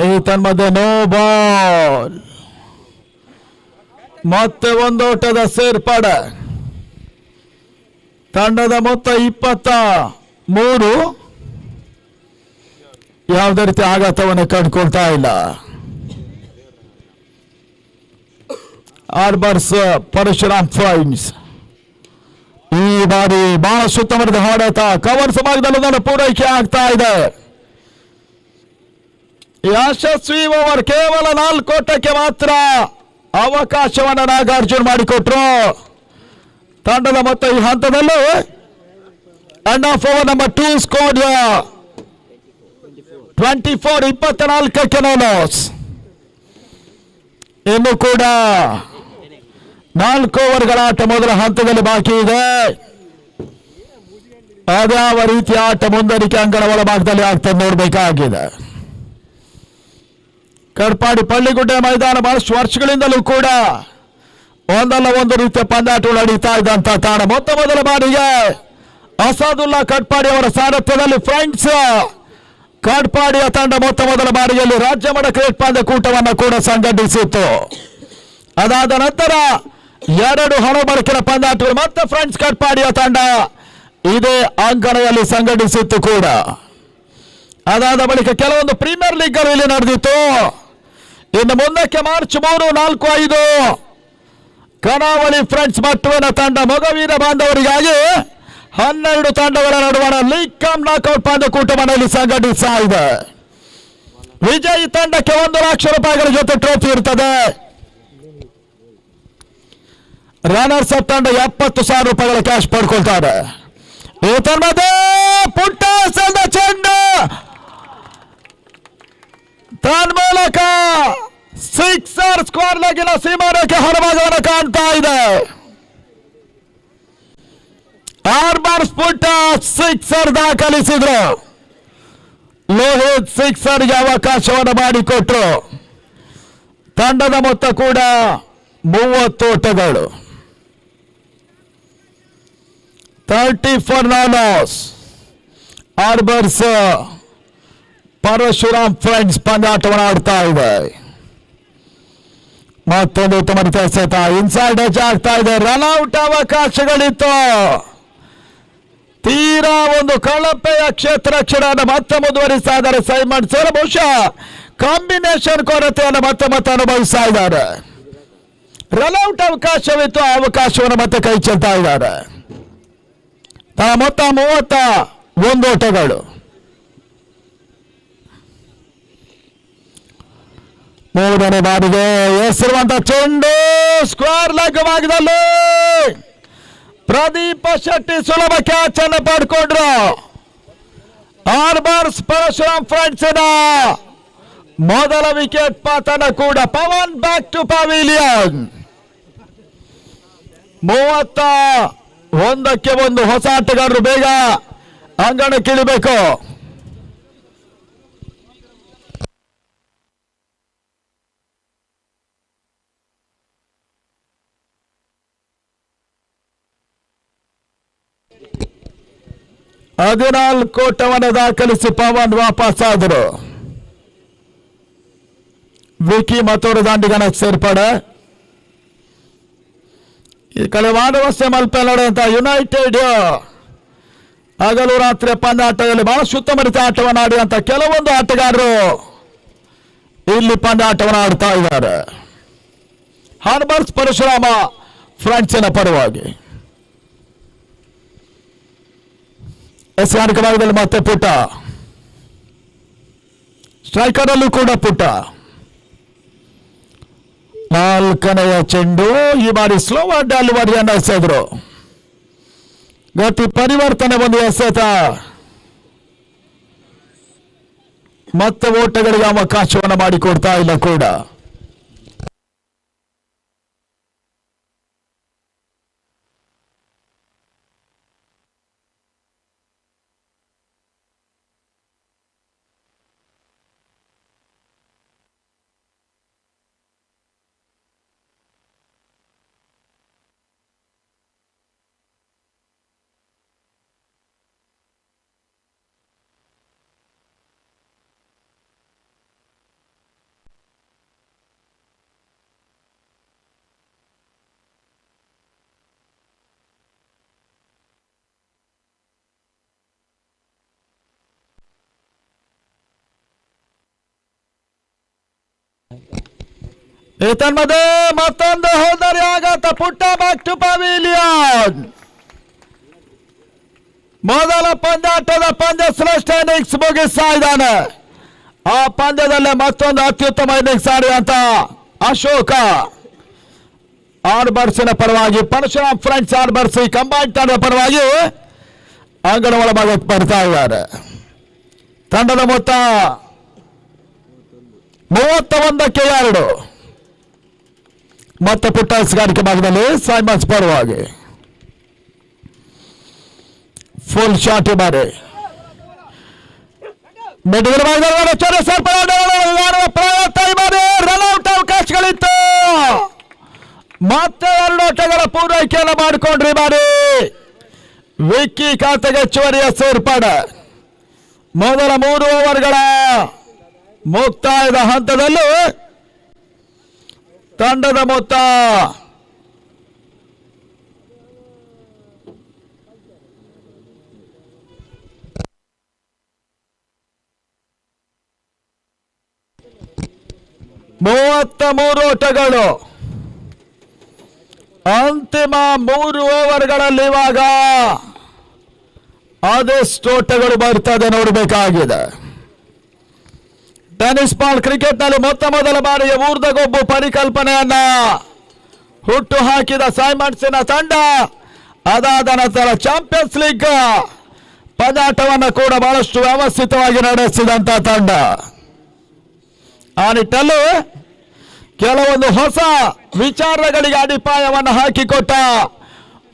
ಈ ತನ್ಮಧ್ಯೆ ನೋ ಬಾಲ್. ಮತ್ತೆ ಒಂದು ಓಟದ ಸೇರ್ಪಡೆ. ತಂಡದ ಮೊತ್ತ 23. ಯಾವುದೇ ರೀತಿ ಆಘಾತವನ್ನು ಕಂಡುಕೊಳ್ತಾ ಇಲ್ಲ. ಆರ್ಬರ್ಸ್ ಪರಶುರಾಮ್ ಫ್ರೈನ್ಸ್ ಈ ಬಾರಿ ಬಹಳ ಸುತ್ತಮುತ್ತದ ಹೊಡೆತ, ಕವರ್ಸ್ ಭಾಗದಲ್ಲಿ ಪೂರೈಕೆ ಆಗ್ತಾ ಇದೆ. ಯಶಸ್ವಿ ಓವರ್, ಕೇವಲ 4 ಓಟಕ್ಕೆ ಮಾತ್ರ ಅವಕಾಶವನ್ನು ನಾಗಾರ್ಜುನ್ ಮಾಡಿಕೊಟ್ರು. ತಂಡದ ಮೊತ್ತ ಈ ಹಂತದಲ್ಲಿ end of over number 2 score 24, 24ಕ್ಕೆ ಲಾಸ್. ಇನ್ನು ಕೂಡ 4 ಓವರ್ಗಳ ಆಟ ಮೊದಲ ಹಂತದಲ್ಲಿ ಬಾಕಿ ಇದೆ. ಅದ್ಯಾವ ರೀತಿಯ ಆಟ ಮುಂದರಿಕೆ ಅಂಗಣ ಒಳಭಾಗದಲ್ಲಿ ಆಗ್ತದೆ ನೋಡಬೇಕಾಗಿದೆ. ಕಡ್ಪಾಡಿ ಪಳ್ಳಿಗುಡ್ಡೆ ಮೈದಾನ ಬಹಳಷ್ಟು ವರ್ಷಗಳಿಂದಲೂ ಕೂಡ ಒಂದಲ್ಲ ಒಂದು ರೀತಿಯ ಪಂದ್ಯಾಟಗಳು ನಡೀತಾ ಇದ್ದಂತ ತಾಣ. ಮೊದಲ ಬಾರಿಗೆ ಅಸಾದುಲ್ಲಾ ಕಡ್ಪಾಡಿ ಅವರ ಸಾರಥ್ಯದಲ್ಲಿ ಫ್ರೆಂಡ್ಸ್ ಕಡ್ಪಾಡಿಯ ತಂಡ ಮೊದಲ ಬಾರಿಯಲ್ಲಿ ರಾಜ್ಯ ಮಟ್ಟ ಕ್ರಿಕೆಟ್ ಪಂದ್ಯಕೂಟವನ್ನು ಕೂಡ ಸಂಘಟಿಸಿತ್ತು. ಅದಾದ ನಂತರ 2 ಹಣ ಬಳಕೆಯ ಪಂದ್ಯಾಟಗಳು ಮತ್ತೆ ಫ್ರೆಂಡ್ಸ್ ಕಡ್ಪಾಡಿಯ ತಂಡ ಇದೇ ಅಂಕಣದಲ್ಲಿ ಸಂಘಟಿಸಿತ್ತು ಕೂಡ. ಅದಾದ ಬಳಿಕ ಕೆಲವೊಂದು ಪ್ರೀಮಿಯರ್ ಲೀಗ್ ಗಳು ಇಲ್ಲಿ ನಡೆದಿತ್ತು. ಇನ್ನು ಮುಂದಕ್ಕೆ ಮಾರ್ಚ್ 3, 4, 5 ಕರಾವಳಿ ಫ್ರೆಂಡ್ಸ್ ಮಟ್ಟುವಿನ ತಂಡ ಮೊಗವೀರ ಬಾಂಧವರಿಗಾಗಿ 12 ತಂಡಗಳ ನಡುವಣ ಲೀಗ್ ಕಮ್ ನಾಕ್ಔಟ್ ಪಂದ್ಯಕೂಟವನ್ನು ಇಲ್ಲಿ ಸಂಘಟಿಸ್ತಾ ಇದೆ. ವಿಜಯಿ ತಂಡಕ್ಕೆ 1 ಲಕ್ಷ ರೂಪಾಯಿಗಳ ಜೊತೆ ಟ್ರೋಫಿ ಇರ್ತದೆ. ರನ್ನರ್ಸ್ ಅಪ್ ತಂಡ 70,000 ರೂಪಾಯಿಗಳ ಕ್ಯಾಶ್ ಪಡ್ಕೊಳ್ತಾರೆ. ಈ ತಂಡದ ಪುಟ್ಟ ಚೆಂಡು ತನ್ಮೂಲಕ ಸಿಕ್ಸರ್ ಸ್ಕ್ವೇರ್ ಲೆಗ್ಗಿನ ಸೀಮಾರೇಖೆ ಹೊರಭಾಗವನ್ನು ಕಾಣ್ತಾ ಇದೆ. ಆರ್ಬರ್ಸ್ ಪುಟ್ಟ ಸಿಕ್ಸರ್ ದಾಖಲಿಸಿದ್ರು. ಲೋಹಿತ್ ಸಿಕ್ಸರ್ಗೆ ಅವಕಾಶವನ್ನು ಮಾಡಿಕೊಟ್ರು. ತಂಡದ ಮೊತ್ತ ಕೂಡ 30 ಓಟಗಳು. 34 ಲಾಸ್. ಆರ್ಬರ್ಸ್ ಪರಶುರಾಮ್ ಫ್ರೆಂಡ್ಸ್ ಪಂದ್ಯಾಟವನ್ನು ಆಡ್ತಾ ಇದೆ. ಮತ್ತೊಂದು ಉತ್ತಮ ರೀತಿಯ ಸೆತ ಇನ್ಸೈಡ್ ಎಚ್ ಆಗ್ತಾ ಇದೆ. ರನ್ಔಟ್ ಅವಕಾಶಗಳಿತ್ತು. ತೀರಾ ಒಂದು ಕಳಪೆಯ ಕ್ಷೇತ್ರ ರಕ್ಷಣೆಯನ್ನು ಮತ್ತೆ ಮುಂದುವರಿಸ್ತಾ ಇದ್ದಾರೆ ಸೈಮನ್ ಸರ್. ಬಹುಶಃ ಕಾಂಬಿನೇಷನ್ ಕೊರತೆಯನ್ನು ಮತ್ತೆ ಅನುಭವಿಸ್ತಾ ಇದ್ದಾರೆ. ರನ್ಔಟ್ ಅವಕಾಶವಿತ್ತು, ಅವಕಾಶವನ್ನು ಮತ್ತೆ ಕೈ ಚೆಲ್ತಾ ಇದ್ದಾರೆ. ಮೊತ್ತ 31 ಓಟಗಳು. ಮೂರನೇ ಬಾರಿಗೆ ಹೆಸರುವಂತ ಚೆಂಡು ಸ್ಕ್ವೇರ್ ಲೆಗ್ ಭಾಗದಲ್ಲಿ ಪ್ರದೀಪ ಶೆಟ್ಟಿ ಸುಲಭ ಕ್ಯಾಚ್ ಅನ್ನು ಪಡ್ಕೊಂಡ್ರು. ಆರ್ಬರ್ಸ್ ಪರಶುರಾಮ್ ಫ್ರೆಂಡ್ಸ್ ಮೊದಲ ವಿಕೆಟ್ ಪತನ ಕೂಡ. Pavan back to pavilion. 31ಕ್ಕೆ 1 ಹೊಸ ಆಟಗಾರರು ಬೇಗ ಅಂಗಣಕ್ಕಿಳಿಬೇಕು. ಹದಿನಾಲ್ಕು ಓಟವನ್ನು ದಾಖಲಿಸಿ ಪವನ್ ವಾಪಸ್ ಆದರು. ವಿಕಿ ಮತ್ತೋರು ದಾಂಡಿಗನ ಸೇರ್ಪಡೆ. ಈ ಕಡೆ ವಾರವಷ್ಟೇ ಮಲ್ಪೆ ನಡೆದಂತ ಯುನೈಟೆಡ್ ಹಗಲು ರಾತ್ರಿ ಪಂದ್ಯಾಟದಲ್ಲಿ ಬಹಳ ಸುತ್ತಮರಿತ ಆಟವನ್ನು ಆಡಿದಂತ ಕೆಲವೊಂದು ಆಟಗಾರರು ಇಲ್ಲಿ ಪಂದ್ಯಾಟವನ್ನು ಆಡ್ತಾ ಇದ್ದಾರೆ. ಆರ್ಬರ್ಸ್ ಪರಶುರಾಮ ಫ್ರಾನ್ಸಿನ ಪರವಾಗಿ ಎಸ್ಯಾನಿಕ ಭಾಗದಲ್ಲಿ ಮತ್ತೆ ಪುಟ್ಟ, ಸ್ಟ್ರೈಕರ್ ಅಲ್ಲೂ ಕೂಡ ಪುಟ್ಟ. 4ನೆಯ ಚೆಂಡು ಈ ಬಾರಿ ಸ್ಲೋ ಡೆಲಿವರಿಯನ್ನು ಎಸೆದ್ರು. ಗತಿ ಪರಿವರ್ತನೆ ಒಂದು ಎಸೆತ. ಮತ್ತೆ ಓಟಗಳಿಗೆ ಅವಕಾಶವನ್ನು ಮಾಡಿಕೊಡ್ತಾ ಇಲ್ಲ ಕೂಡ. ಏತನ್ಮಧ್ಯೆ ಮತ್ತೊಂದು ಹೋದರೆ ಆಘಾತ. ಪುಟ್ಟ ಬ್ಯಾಕ್ ಟು ಪವಿಲಿಯನ್. ಮೊದಲ ಪಂದ್ಯಾಟದ ಪಂದ್ಯ ಶ್ರೇಷ್ಠ ಇನ್ನಿಂಗ್ಸ್ ಮುಗಿಸ್ತಾ ಇದ್ದಾನೆ. ಆ ಪಂದ್ಯದಲ್ಲೇ ಮತ್ತೊಂದು ಅತ್ಯುತ್ತಮ ಇನ್ನಿಂಗ್ಸ್ ಆಡಿದಂತ ಅಶೋಕ ಆರ್ಬರ್ಸಿನ ಪರವಾಗಿ, ಪರಶುರಾಮ್ ಫ್ರೆಂಡ್ಸ್ ಆರ್ಬರ್ಸಿ ಕಂಬೈನ್ ತಂಡದ ಪರವಾಗಿ ಅಂಗಣ ಒಳಭಾಗಕ್ಕೆ ಬರ್ತಾ ಇದ್ದಾರೆ. ತಂಡದ ಮೊತ್ತ 31-2. ಮತ್ತೆ ಪುಟ್ಟ ಎಸ್ಗಾರಿಕೆ ಭಾಗದಲ್ಲಿ ಸೈಮನ್ಸ್ ಪರವಾಗಿ ಫುಲ್ ಶಾಟ್ ಬಾರಿ ಮಿಡ್ಲ್ ಭಾಗದಲ್ಲಿ ರನ್ಔಟ್ ಅವಕಾಶಗಳಿತ್ತು. ಮತ್ತೆ 2 ಓಟಗಳ ಪೂರೈಕೆಯನ್ನು ಮಾಡಿಕೊಂಡ್ರಿ ಬಾರಿ. ವಿಕ್ಕಿ ಖಾತೆಗೆ ಹೆಚ್ಚುವರಿಯ ಸೇರ್ಪಡೆ. ಮೊದಲ 3 ಓವರ್ಗಳ ಮುಕ್ತಾಯದ ಹಂತದಲ್ಲಿ ತಂಡದ ಮೊತ್ತ 33 ಓಟಗಳು. ಅಂತಿಮ 3 ಓವರ್ಗಳಲ್ಲಿ ಇವಾಗ ಅದೆಷ್ಟು ಓಟಗಳು ಬರ್ತದೆ ನೋಡಬೇಕಾಗಿದೆ. ಟೆನ್ನಿಸ್ ಬಾಲ್ ಕ್ರಿಕೆಟ್ನಲ್ಲಿ ಮೊದಲ ಬಾರಿಗೆ ಊರ್ಧಗೊಬ್ಬು ಪರಿಕಲ್ಪನೆಯನ್ನ ಹುಟ್ಟು ಹಾಕಿದ ಸೈಮನ್ಸಿನ ತಂಡ ಅದಾದ ನಂತರ ಚಾಂಪಿಯನ್ಸ್ ಲೀಗ್ ಪಂದ್ಯಾಟವನ್ನು ಕೂಡ ಬಹಳಷ್ಟು ವ್ಯವಸ್ಥಿತವಾಗಿ ನಡೆಸಿದಂತ ತಂಡ. ಆ ನಿಟ್ಟಲ್ಲಿ ಕೆಲವೊಂದು ಹೊಸ ವಿಚಾರಗಳಿಗೆ ಅಡಿಪಾಯವನ್ನು ಹಾಕಿಕೊಟ್ಟ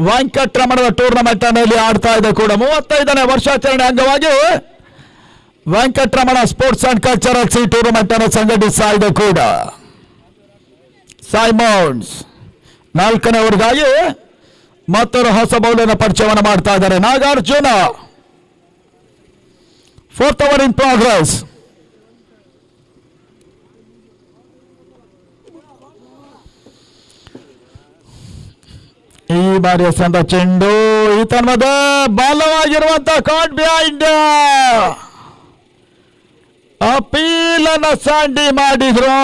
ವೆಂಕಟರಮಣದ ಟೂರ್ನಮೆಂಟ್ ನಲ್ಲಿ ಆಡ್ತಾ ಇದೆ ಕೂಡ. 35ನೇ ವರ್ಷಾಚರಣೆ ಅಂಗವಾಗಿ Venkataramana sports and cultural C tournament ಅನ್ನು ಸಂಘಟಿಸ್ತಾ ಇದೆ ಕೂಡ. ಸೈಮೌನ್ಸ್ 4ನೇ ಓವರ್ಗಾಗಿ ಮತ್ತೊಂದು ಹೊಸ ಬೌಲರ್ನ ಪರಿಚಯವನ್ನು ಮಾಡ್ತಾ ಇದ್ದಾರೆ. Nagarjuna 4th over in progress. ಈ ಬಾರಿಯ ಸಂದ ಚೆಂಡು ಈತನದ ಬಾಲವಾಗಿರುವಂತಹ ಕಾಟ್ ಬಿಹೈಂಡ್ ಅಪೀಲನ್ನು ಸಾಂಡಿ ಮಾಡಿದ್ರು.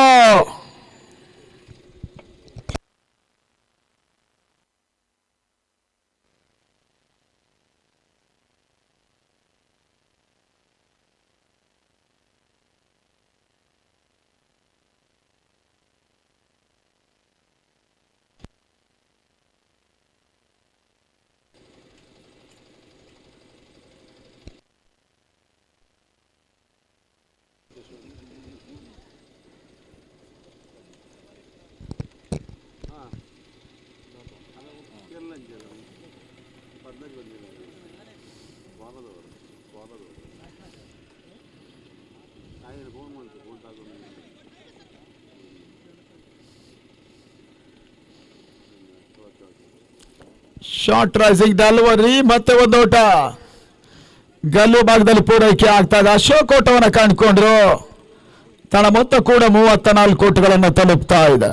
ಶಾರ್ಟ್ ರೈಸಿಂಗ್ ಡೆಲಿವರಿ ಮತ್ತೆ ಒಂದು ಓಟ ಗಲ್ಲು ಭಾಗದಲ್ಲಿ ಪೂರೈಕೆ ಆಗ್ತಾ ಇದೆ. ಅಶೋಕ್ ಓಟವನ್ನು ಕಂಡುಕೊಂಡ್ರು. ತನ್ನ ಮೊತ್ತ ಕೂಡ 34 ಓಟಗಳನ್ನು ತಲುಪ್ತಾ ಇದೆ.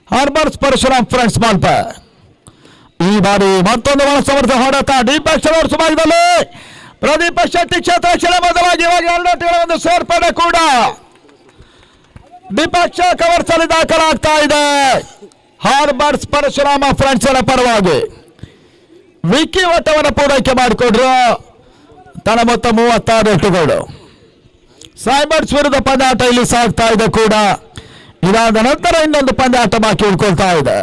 ಹಾರ್ಬರ್ಸ್ ಪರಶುರಾಮ್ ಫ್ರೆಂಡ್ಸ್ ಮಾಲ್ಪ ಈ ಬಾರಿ ಮತ್ತೊಂದು ಸಮರ್ಥ ಹೊಡೆತ ಡೀಪ್ ಎಕ್ಸಲೋರ್ಸ್ ಭಾಗದಲ್ಲಿ ಪ್ರದೀಪ ಶೆಟ್ಟಿ ಕ್ಷೇತ್ರ ರಕ್ಷಣೆ ಮೊದಲಾಗಿ ಇವಾಗ 2 ಓಟಗಳ ಒಂದು ಸೇರ್ಪಡೆ ಕೂಡ ದ್ವಿಪಕ್ಷ ಕವರ್ಸ್ ಅಲ್ಲಿ ದಾಖಲಾಗ್ತಾ ಇದೆ. ಹಾರ್ಬರ್ಸ್ ಪರಶುರಾಮ ಫ್ರೆಂಡ್ಸ್ ಪರವಾಗಿ ವಿಕ್ಕಿ ಓಟವನ್ನು ಪೂರೈಕೆ ಮಾಡಿಕೊಂಡ್ರು. ತನ್ನ ಮೊತ್ತ 36 ಓಟಗಳು. ಸೈಮನ್ಸ್ ವಿರುದ್ಧ ಪಂದ್ಯಾಟ ಇಲ್ಲಿ ಸಾಗ್ತಾ ಇದೆ ಕೂಡ. ಇದಾದ ನಂತರ ಇನ್ನೊಂದು ಪಂದ್ಯಾಟ ಬಾಕಿ ಉಳ್ಕೊಳ್ತಾ ಇದೆ.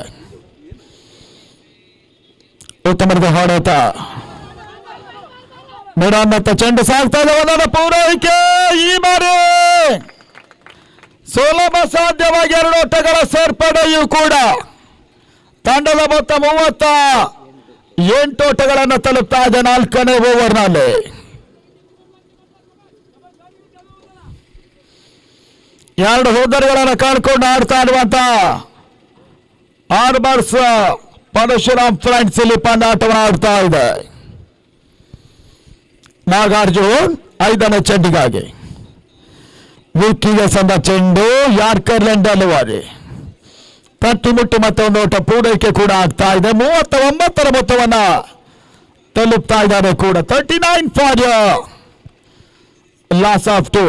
ಉತ್ತಮದ ಹೊಡೆತ ಮೇಡಮ್ಮತ್ತ ಚೆಂಡು ಸಾಗ್ತಾ ಇದೆ. ಒಂದೊಂದು ಪೂರೈಕೆ ಈ ಬಾರಿ ಸುಲಭ ಸಾಧ್ಯವಾಗಿ 2 ಓಟಗಳ ಸೇರ್ಪಡೆಯೂ ಕೂಡ ತಂಡದ ಮೊತ್ತ 38 ಓಟಗಳನ್ನು ತಲುಪ್ತಾ ಇದೆ 4ನೇ ಓವರ್ನಲ್ಲಿ. ಎರಡು ಹೋದರ್ಗಳನ್ನು ಕಳ್ಕೊಂಡು ಆಡ್ತಾ ಇರುವಂತ ಹಾರ್ಬರ್ಸ್ ಪರಶುರಾಮ್ ಫ್ರೆಂಡ್ಸ್ ಇಲ್ಲಿ ಪಂದ್ಯಾಟವನ್ನು ಆಡ್ತಾ ಇದೆ. ನಾಗಾರ್ಜುನ್ 5ನೇ ಚೆಂಡಿಗಾಗಿ ವಿಕ್ಕಿಗೆ ಸಂದ ಚೆಂಡು ಯಾರ್ಕರ್ ಡೆಲಿವರಿ ತಟ್ಟಿಮುಟ್ಟಿ ಮತ್ತೆ ಒಂದು ಓಟ ಪೂರೈಕೆ ಕೂಡ ಆಗ್ತಾ ಇದೆ. 39ರ ಮೊತ್ತವನ್ನ ತಲುಪ್ತಾ ಇದ್ದಾರೆ ಕೂಡ. 39 for loss of 2.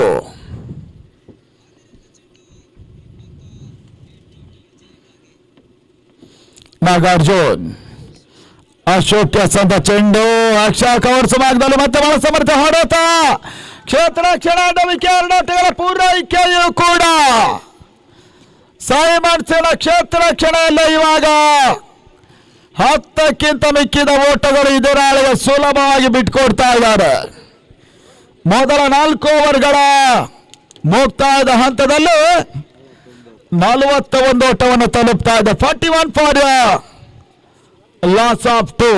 Nagarjun. Ashok ಸಂದ ಚೆಂಡು ಅಕ್ಷಾ ಕವರ್ಸ್ ಭಾಗದಲ್ಲಿ ಮತ್ತೆ ಬಹಳ ಸಮರ್ಥ ಹೊಡೆತ. ಕ್ಷೇತ್ರ ಕ್ಷಣಾಟ ವಿಕೆಟ್ಗಳ ಪೂರೈಕೆಯೂ ಕೂಡ ಸೈಮನ್ಸನ ಕ್ಷೇತ್ರ ಕ್ಷಣದಲ್ಲೇ ಇವಾಗ 10ಕ್ಕಿಂತ ಮಿಕ್ಕಿದ ಓಟಗಳು ಎದುರಾಳಿಗೆ ಸುಲಭವಾಗಿ ಬಿಟ್ಕೊಡ್ತಾ ಇದ್ದಾರೆ. ಮೊದಲ 4 ಓವರ್ಗಳ ಮುಕ್ತಾಯದ ಹಂತದಲ್ಲಿ 41 ಓಟವನ್ನು ತಲುಪ್ತಾ ಇದೆ. 41 ಫಾರ್ ಲಾಸ್ ಆಫ್ 2.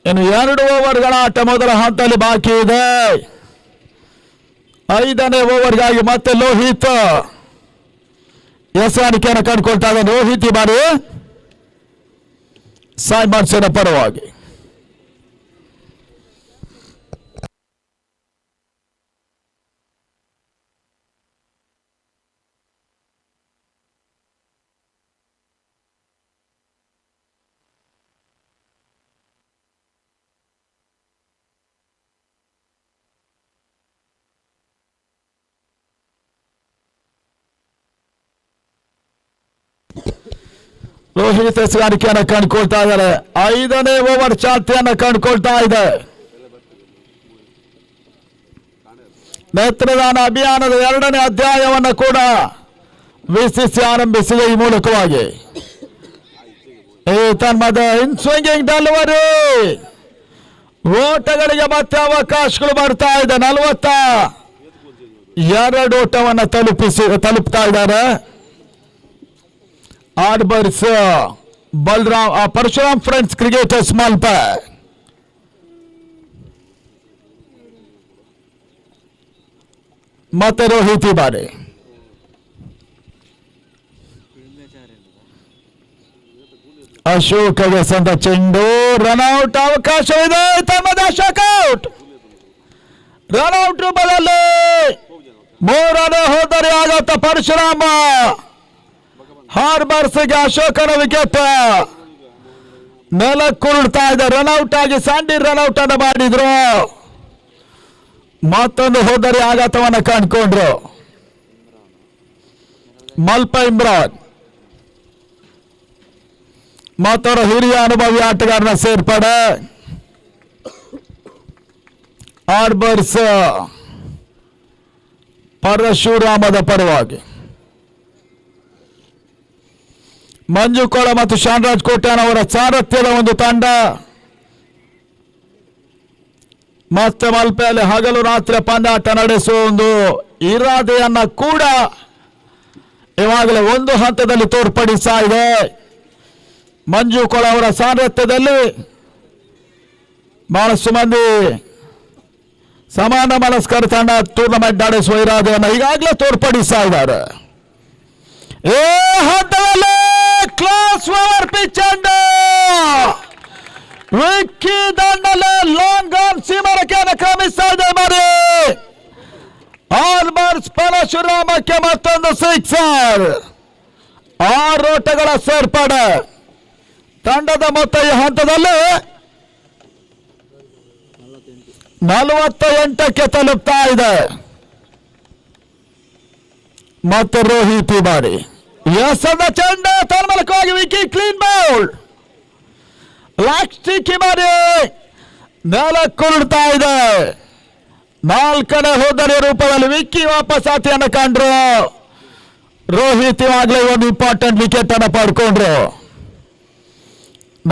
ಇನ್ನು 2 ಓವರ್ಗಳ ಆಟ ಮೊದಲ ಹಂತದಲ್ಲಿ ಬಾಕಿ ಇದೆ. 5ನೇ ಓವರ್ಗಾಗಿ ಮತ್ತೆ ಲೋಹಿತ್ ಎಸಗಾಣಿಕೆಯನ್ನು ಕಂಡುಕೊಳ್ತಾ ಇದ್ದಾನೆ. ರೋಹಿತ್ ಈ ಬಾರಿ ಸೈಮನ್ಸನ ಪರವಾಗಿ. ರೋಹಿತ್ ಎಸಗಾಣಿಕೆಯನ್ನು ಕಂಡುಕೊಳ್ತಾ ಇದ್ದಾರೆ. 5ನೇ ಓವರ್ ಚಾಲ್ತಿಯನ್ನು ಕಂಡುಕೊಳ್ತಾ ಇದೆ. ನೇತ್ರದಾನ ಅಭಿಯಾನದ 2ನೇ ಅಧ್ಯಾಯವನ್ನು ಕೂಡ ವಿಸಿಸಿ ಆರಂಭಿಸಿದೆ. ಈ ಮೂಲಕವಾಗಿ ತನ್ಮದ ಇನ್ ಸ್ವಿಂಗಿಂಗ್ ಡೆಲಿವರಿ ಓಟಗಳಿಗೆ ಮತ್ತೆ ಅವಕಾಶಗಳು ಬರ್ತಾ ಇದೆ. 42 ಓಟವನ್ನು ತಲುಪ್ತಾ ಇದ್ದಾರೆ. ಆರ್ಬರ್ಸ್ ಬಲರಾಮ್ ಪರಶುರಾಮ್ ಫ್ರೆಂಡ್ಸ್ ಕ್ರಿಕೆಟರ್ಸ್ ಮಾಲ್ಪ. ಮತ್ತೆ ರೋಹಿತ್ ಈ ಬಾರಿ ಅಶೋಕ್ಗೆ ಸಂದ ಚೆಂಡು ರನ್ಔಟ್ ಅವಕಾಶವಿದೆ. ತಮ್ಮದ ಅಶೋಕ್ ಔಟ್. ರನ್ಔಟ್ ರೂಪದಲ್ಲಿ 3ನೇ ಹೋದರೆ ಆಗುತ್ತ ಪರಶುರಾಮ. ಹಾರ್ಬರ್ಸ್ಗೆ ಅಶೋಕನ ವಿಕೆಟ್ ನೆಲಕ್ಕುರುಳ್ತಾ ಇದೆ. ರನ್ಔಟ್ ಆಗಿ ಸ್ಯಾಂಡಿ ರನ್ಔಟ್ ಅನ್ನು ಮಾಡಿದ್ರು. ಮತ್ತೊಂದು ಹೋದರೆ ಆಘಾತವನ್ನು ಕಂಡುಕೊಂಡ್ರು. ಮಲ್ಪ ಇಮ್ರಾನ್ ಮತ್ತವರ ಹಿರಿಯ ಅನುಭವಿ ಆಟಗಾರನ ಸೇರ್ಪಡೆ. ಆರ್ಬರ್ಸ್ ಪರಶುರಾಮದ ಪರವಾಗಿ ಮಂಜು ಕೋಳ ಮತ್ತು ಶಾನ್ರಾಜ್ ಕೋಟ್ಯಾನ್ ಅವರ ಸಾರಥ್ಯದ ಒಂದು ತಂಡ. ಮತ್ತೆ ಮಲ್ಪೆಯಲ್ಲಿ ಹಗಲು ರಾತ್ರಿ ಪಂದ್ಯಾಟ ನಡೆಸುವ ಒಂದು ಇರಾದೆಯನ್ನ ಕೂಡ ಇವಾಗಲೇ ಒಂದು ಹಂತದಲ್ಲಿ ತೋರ್ಪಡಿಸ್ತಾ ಇದೆ. ಮಂಜು ಕೋಳ ಅವರ ಸಾರಥ್ಯದಲ್ಲಿ ಬಹಳಷ್ಟು ಮಂದಿ ಸಮಾನ ಮನಸ್ಕರ ತಂಡ ಟೂರ್ನಮೆಂಟ್ ನಡೆಸುವ ಇರಾದೆಯನ್ನು ಈಗಾಗಲೇ ತೋರ್ಪಡಿಸ್ತಾ ಇದ್ದಾರೆ. ಏ ಹಂತದಲ್ಲಿ ಕ್ಲಾಸ್ ಓವರ್ ಪಿಚ್ ಅಂಡ್ ವಿಕ್ಕಿ ದಂಡಲೆ ಲಾಂಗ್ ಆನ್ ಸೀಮರಕ್ಕೆ ಕ್ರಮಿಸ್ತಾ ಇದೆ. ಮರಿ ಆಲ್ಬರ್ಸ್ ಪರಶುರಾಮಕ್ಕೆ ಮತ್ತೊಂದು ಸಿಕ್ಸರ್. 6 ಓಟಗಳ ಸೇರ್ಪಡೆ. ತಂಡದ ಮೊತ್ತ ಈ ಹಂತದಲ್ಲಿ 48ಕ್ಕೆ ತಲುಪ್ತಾ ಇದೆ. ಮತ್ತೆ ರೋಹಿತ್ ಈ ಬಾರಿ ಎಸದ ಚೆಂಡ ತನ್ಮೂಲಕವಾಗಿ ವಿಕಿ ಕ್ಲೀನ್ ಬೌಲ್. ಲಾಸ್ಟಿಕ್ ಈ ಬಾರಿ ನೆಲಕ್ಕುರುಳ್ತಾ ಇದೆ. 4ನೇ ಹೋದರೆ ರೂಪದಲ್ಲಿ ವಿಕ್ಕಿ ವಾಪಸ್ ಆತಿಯನ್ನು ಕಂಡ್ರು. ರೋಹಿತ್ ಇವಾಗಲೇ ಒಂದು ಇಂಪಾರ್ಟೆಂಟ್ ವಿಕೆಟ್ ಅನ್ನು ಪಡ್ಕೊಂಡ್ರು.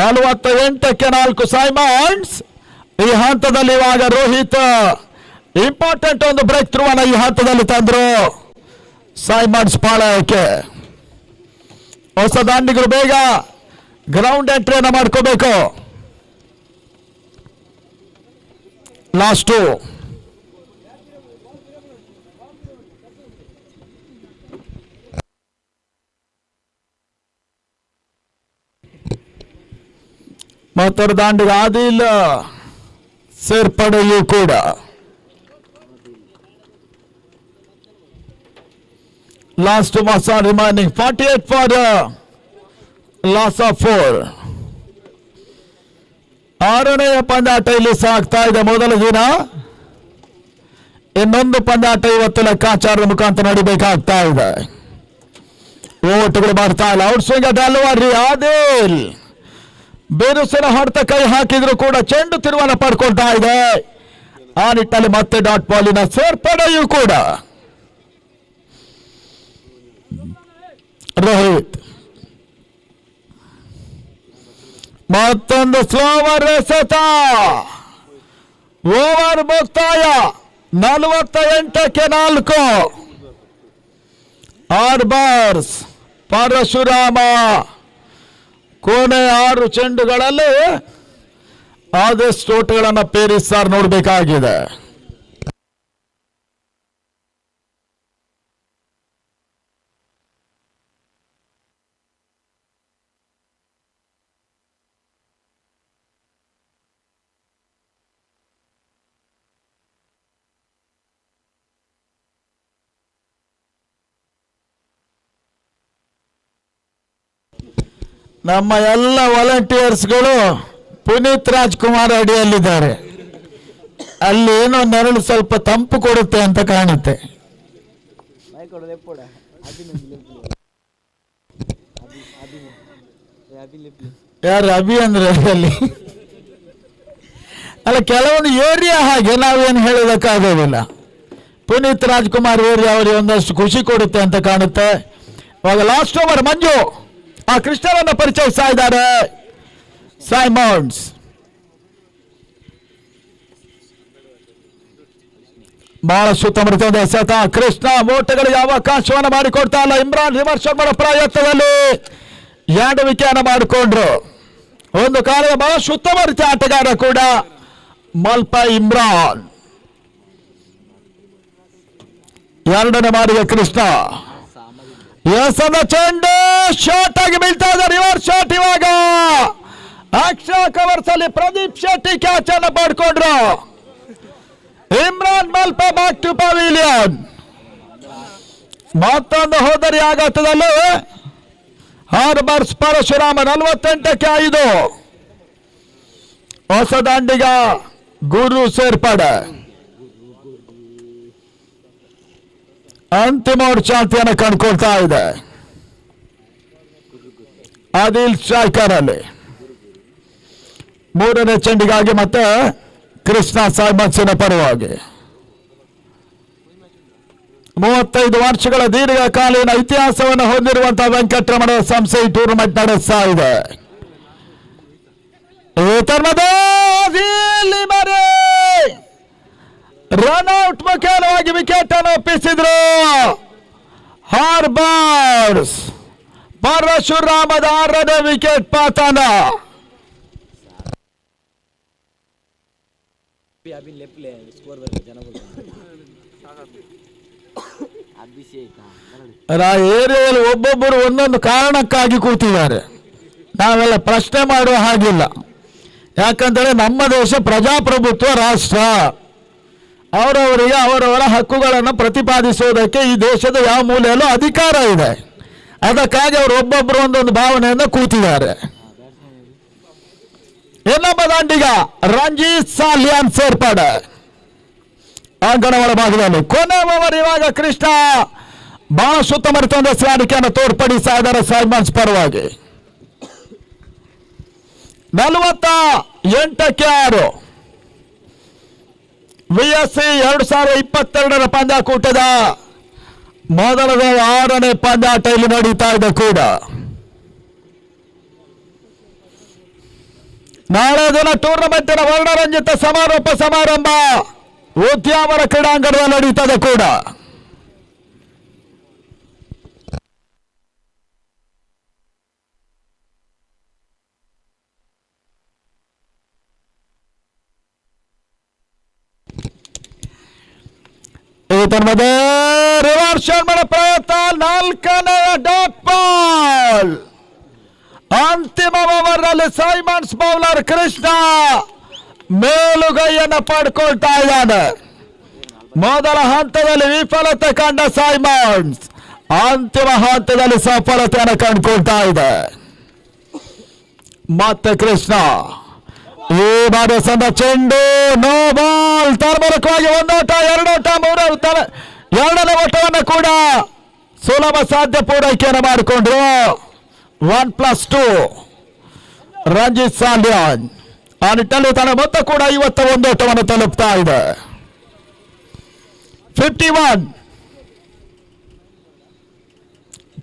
48ಕ್ಕೆ 4 ಸೈಮನ್ಸ್. ಈ ಹಂತದಲ್ಲಿ ಇವಾಗ ರೋಹಿತ್ ಇಂಪಾರ್ಟೆಂಟ್ ಒಂದು ಬ್ರೇಕ್ ಥ್ರೂ ಅನ್ನು ಈ ಹಂತದಲ್ಲಿ ತಂದ್ರು. ಸೈಮನ್ಸ್ ಪಾಳಯಕ್ಕೆ ಹೊಸ ದಾಂಡಿಗರು ಬೇಗ ಗ್ರೌಂಡ್ ಎಂಟ್ರಿಯನ್ನು ಮಾಡ್ಕೋಬೇಕು. ಲಾಸ್ಟು ಮತ್ತೊಂದು ದಾಂಡಿಗ ಆದಿಲ್ ಸೇರ್ಪಡೆಯೂ ಕೂಡ. ಲಾಸ್ಟ್ ಮಾಸ ರಿಮೈನಿಂಗ್ 48 ಫಾರ್ ಲಾಸ್ ಆಫ್ 4. 6ನೇ ಪಂದ್ಯಾಟ ಇಲ್ಲಿ ಸಾಗ್ತಾ ಇದೆ. ಮೊದಲ ದಿನ ಇನ್ನೊಂದು ಪಂದ್ಯಾಟ ಇವತ್ತು ಲೆಕ್ಕಾಚಾರದ ಮುಖಾಂತರ ನಡಿಬೇಕಾಗ್ತಾ ಇದೆ. ಓಟುಗಳು ಮಾಡ್ತಾ ಇಲ್ಲ. ಔಟ್ ಸ್ವಿಂಗ್ ಅಲ್ವರಿ ಆದಿಲ್ ಬೇರುಸಿನ ಹೊಡೆತ ಕೈ ಹಾಕಿದ್ರು ಕೂಡ ಚೆಂಡು ತಿರುವನ್ನ ಪಡ್ಕೊಳ್ತಾ ಇದೆ. ಆ ನಿಟ್ಟಲ್ಲಿ ಮತ್ತೆ ಡಾಟ್ ಬಾಲಿನ ಸೇರ್ಪಡೆಯೂ ಕೂಡ. ರೋಹಿತ್ ಮತ್ತೊಂದು ಸ್ಲೋವರ್ ಎಸೆತ. ಓವರ್ ಮುಕ್ತಾಯ 48ಕ್ಕೆ 4. ಆರ್ಬರ್ಸ್ ಪರಶುರಾಮ ಕೊನೆ 6 ಚೆಂಡುಗಳಲ್ಲಿ ಆದಷ್ಟು ಓಟುಗಳನ್ನು ಪೇರಿಸ್ತಾರ್ ನೋಡಬೇಕಾಗಿದೆ. ನಮ್ಮ ಎಲ್ಲ ವಾಲಂಟಿಯರ್ಸ್ಗಳು ಪುನೀತ್ ರಾಜ್ಕುಮಾರ್ ಅಡಿಯಲ್ಲಿದ್ದಾರೆ. ಅಲ್ಲಿ ಏನೋ ನೆರಳು ಸ್ವಲ್ಪ ತಂಪು ಕೊಡುತ್ತೆ ಅಂತ ಕಾಣುತ್ತೆ. ಯಾರು ಅಭಿ ಅಂದ್ರೆ ಅಲ್ಲಿ ಅಲ್ಲ, ಕೆಲವೊಂದು ಏರಿಯಾ ಹಾಗೆ ನಾವೇನು ಹೇಳೋದಕ್ಕಾಗೋದಿಲ್ಲ. ಪುನೀತ್ ರಾಜ್ಕುಮಾರ್ ಏರಿಯಾ ಅವರಿಗೆ ಒಂದಷ್ಟು ಖುಷಿ ಕೊಡುತ್ತೆ ಅಂತ ಕಾಣುತ್ತೆ. ಇವಾಗ ಲಾಸ್ಟ್ ಓವರ್ ಮಂಜು ಆ ಕೃಷ್ಣರನ್ನ ಪರಿಚಯಿಸ್ತಾ ಇದ್ದಾರೆ. ಸೈಮನ್ಸ್ ಬಹಳ ಸುತ್ತಮುತ್ತ ಎಸೆತ. ಕೃಷ್ಣ ಓಟಗಳಿಗೆ ಅವಕಾಶವನ್ನು ಮಾಡಿಕೊಡ್ತಾ ಇಲ್ಲ. ಇಮ್ರಾನ್ ರಿವರ್ಸ್ ಮಾಡೋ ಪ್ರಯತ್ನದಲ್ಲಿ 2 ವಿಕೆಟ್ ಮಾಡಿಕೊಂಡ್ರು. ಒಂದು ಕಾಲದ ಬಹಳ ಸುತ್ತಮುತ್ತ ಆಟಗಾರ ಕೂಡ ಮಲ್ಪ ಇಮ್ರಾನ್. 2ನೇ ಬಾರಿಗೆ ಕೃಷ್ಣ ಎಸೆದ ಚೆಂಡು ಶಾರ್ಟ್ ಆಗಿ ಬೀಳ್ತಾ ಇದೆ. Reverse shot. ಇವಾಗ ಅಕ್ಷರ ಕವರ್ಸ್ ಅಲ್ಲಿ ಪ್ರದೀಪ್ ಶೆಟ್ಟಿ ಕ್ಯಾಚ್ ಅನ್ನು ಪಡ್ಕೊಂಡ್ರು. Imran Malpe back to pavilion. ಮತ್ತೊಂದು ಹೋದರಿ ಆಘಾತದಲ್ಲಿ ಹಾರ್ಬರ್ಸ್ ಪರಶುರಾಮ 48ಕ್ಕೆ 5. ಹೊಸ ದಾಂಡಿಗ ಗುರು ಸೇರ್ಪಡೆ. ಅಂತಿಮ ಚಾಂತಿಯನ್ನು ಕಂಡುಕೊಳ್ತಾ ಇದೆ. ಆದಿಲ್ ಸ್ಟ್ರೈಕರ್ ಅಲ್ಲಿ 3ನೇ ಚೆಂಡಿಗಾಗಿ ಮತ್ತೆ ಕೃಷ್ಣ ಸೈಮನ್ಸಿನ ಪರವಾಗಿ. 35 ವರ್ಷಗಳ ದೀರ್ಘಕಾಲೀನ ಇತಿಹಾಸವನ್ನು ಹೊಂದಿರುವಂತಹ ವೆಂಕಟರಮಣ ಸಂಸ್ಥೆ ಈ ಟೂರ್ನಮೆಂಟ್ ನಡೆಸ್ತಾ ಇದೆ. ರನ್ಔಟ್ ಮುಖೇನವಾಗಿ ವಿಕೆಟ್ ಅನ್ನು ಒಪ್ಪಿಸಿದ್ರು. ಹಾರ್ಬರ್ಸ್ ಪರಶುರಾಮದ 6ನೇ ವಿಕೆಟ್ ಪತನ. ಏರಿಯಾದಲ್ಲಿ ಒಬ್ಬೊಬ್ಬರು ಒಂದೊಂದು ಕಾರಣಕ್ಕಾಗಿ ಕೂತಿದ್ದಾರೆ. ನಾವೆಲ್ಲ ಪ್ರಶ್ನೆ ಮಾಡುವ ಹಾಗಿಲ್ಲ. ಯಾಕಂದರೆ ನಮ್ಮ ದೇಶ ಪ್ರಜಾಪ್ರಭುತ್ವ ರಾಷ್ಟ್ರ. ಅವರವರಿಗೆ ಅವರವರ ಹಕ್ಕುಗಳನ್ನು ಪ್ರತಿಪಾದಿಸುವುದಕ್ಕೆ ಈ ದೇಶದ ಯಾವ ಮೂಲೆಯಲ್ಲೂ ಅಧಿಕಾರ ಇದೆ. ಅದಕ್ಕಾಗಿ ಅವರು ಒಬ್ಬೊಬ್ಬರು ಒಂದೊಂದು ಭಾವನೆಯಿಂದ ಕೂತಿದ್ದಾರೆ. ಇನ್ನೊಬ್ಬ ದಾಂಡಿಗ ರಂಜಿತ್ ಸಾಲಿಯಾನ್ ಸೇರ್ಪಡೆ ಅಂಗಣ ಒಳಭಾಗದಲ್ಲಿ. ಕೊನೆ ಓವರ್ ಇವಾಗ ಕೃಷ್ಣ ಬಹಳ ಸುತ್ತಮುತ್ತ ಸ್ವಾಡಿಕೆಯನ್ನು ತೋರ್ಪಡಿಸ್ತಾ ಇದ್ದಾರೆ ಸೈಮನ್ಸ್ ಪರವಾಗಿ. 48ಕ್ಕೆ 6. VSC 2022ರ ಪಂದ್ಯಾಕೂಟದ ಮೊದಲ 6ನೇ ಪಂದ್ಯಾಟ ಇಲ್ಲಿ ನಡೀತಾ ಇದೆ ಕೂಡ. ನಾಳೆ ದಿನ ಟೂರ್ನಮೆಂಟಿನ ವರ್ಣರಂಜಿತ ಸಮಾರೋಪ ಸಮಾರಂಭ ಉದ್ಯಾವರ ಕ್ರೀಡಾಂಗಣದಲ್ಲಿ ನಡೀತದೆ ಕೂಡ. ರಿವರ್ಸ್ ಶಾಟ್ ಮಾಡೋ ಪ್ರಯತ್ನ. 4ನೇ ಡಾಟ್ ಬಾಲ್. ಅಂತಿಮ ಓವರ್ ನಲ್ಲಿ ಸೈಮನ್ಸ್ ಬೌಲರ್ ಕೃಷ್ಣ ಮೇಲುಗೈಯನ್ನು ಪಡ್ಕೊಳ್ತಾ ಇದ್ದಾನೆ. ಮೊದಲ ಹಂತದಲ್ಲಿ ವಿಫಲತೆ ಕಂಡ ಸೈಮನ್ಸ್ ಅಂತಿಮ ಹಂತದಲ್ಲಿ ಸಫಲತೆಯನ್ನು ಕಂಡುಕೊಳ್ತಾ ಇದೆ. ಮತ್ತೆ ಕೃಷ್ಣ ಈ ಬಾರಿ ಸಂದ ಚೆಂಡು ನೋ ಬಾಲ್ ತರ್ಮೂಲಕವಾಗಿ ಒಂದೋಟ ಎರಡೋಟ ಮೂರೋಟ ಎರಡನೇ ಓಟವನ್ನು ಕೂಡ ಸುಲಭ ಸಾಧ್ಯ ಪೂರೈಕೆಯನ್ನು ಮಾಡಿಕೊಂಡ್ರು 1+2 ರಂಜಿತ್ ಸಾಲ್ಯಾನ್ ಆ ನಿಟ್ಟಲ್ಲಿ ತನ್ನ ಮೊತ್ತ ಕೂಡ 51 ಓಟವನ್ನು ತಲುಪ್ತಾ ಇದೆ 51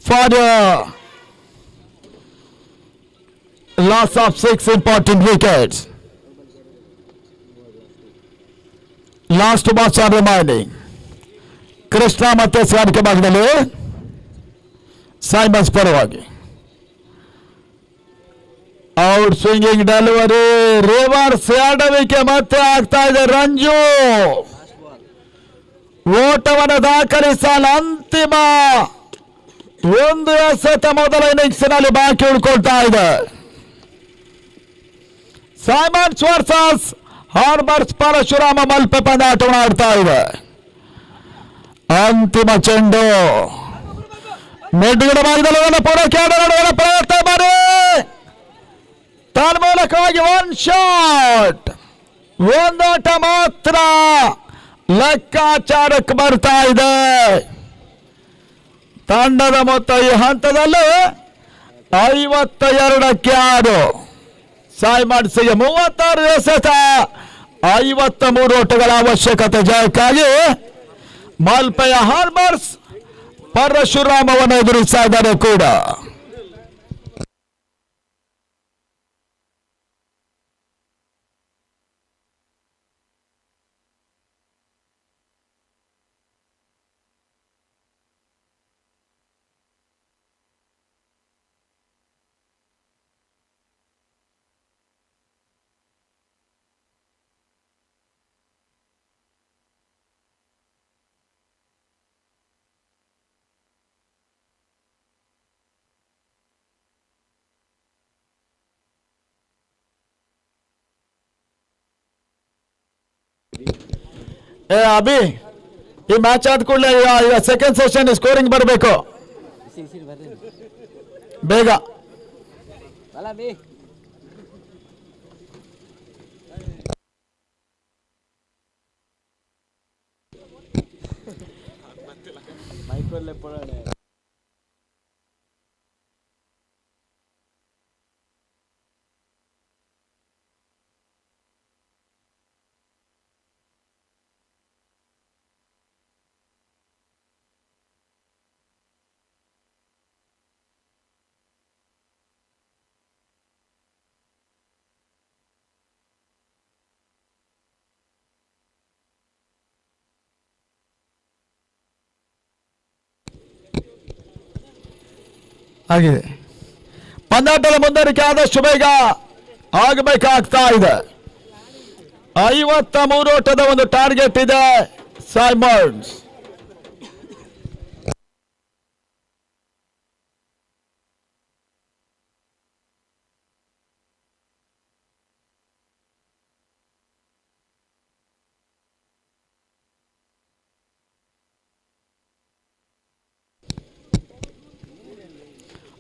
for loss of 6 important wickets. Last match are remaining. Krishna ಮತ್ತೆ ಸ್ವಾನಿಕೆ ಭಾಗದಲ್ಲಿ ಸೈಮನ್ಸ್ ಪರವಾಗಿ ಔಟ್ ಸ್ವಿಂಗಿಂಗ್ ಡೆಲಿವರಿ ರಿವರ್ಸ್ ಎಡವಿಕೆ ಮತ್ತೆ ಆಗ್ತಾ ಇದೆ ರಂಜು ಓಟವನ್ನು ದಾಖಲಿಸಲು ಅಂತಿಮ ಒಂದು ಎಸೆತ ಮೊದಲ ಇನ್ನಿಂಗ್ಸ್ ನಲ್ಲಿ ಬಾಕಿ ಉಳ್ಕೊಳ್ತಾ ಇದೆ Symons versus harbours Parashurama Malpe ಪಂದ್ಯಾಟವನ್ನು ಆಡ್ತಾ ಇದೆ ಅಂತಿಮ ಚೆಂಡು ಮಿಡ್ಗಡ ಭಾಗದಲ್ಲಿ ಪೂರೈಕೆ ಆಡುವ ಪ್ರಯತ್ನ ಮಾಡಿ ತನ್ಮೂಲಕವಾಗಿ 1 ಶಾಟ್ ಒಂದೋಟ ಮಾತ್ರ ಲೆಕ್ಕಾಚಾರಕ್ಕೆ ಬರ್ತಾ ಇದೆ ತಂಡದ ಮೊತ್ತ ಈ ಹಂತದಲ್ಲಿ 52ಕ್ಕೆ 6 ಸೈಮನ್ಸ್ಗೆ 36 ಎಸೆತ 53 ಓಟಗಳ ಅವಶ್ಯಕತೆ ಜಯಕ್ಕಾಗಿ ಮಲ್ಪೆಯ ಹಾರ್ಬರ್ಸ್ ಪರಶುರಾಮವನ್ನು ಎದುರಿಸ್ತಾ ಇದ್ದಾರೆ ಕೂಡ ಅಭಿ ಈ ಮ್ಯಾಚ್ ಆದ ಕೂಡಲೇ ಸೆಕೆಂಡ್ ಸೆಷನ್ ಸ್ಕೋರಿಂಗ್ ಬರಬೇಕು ಬೇಗ ಆಗಿದೆ ಪಂದ್ಯಾಟದ ಮುಂದುವರಿಕೆ ಆದಷ್ಟು ಬೇಗ ಆಗಬೇಕಾಗ್ತಾ ಇದೆ 53 ಓಟದ ಒಂದು ಟಾರ್ಗೆಟ್ ಇದೆ Simons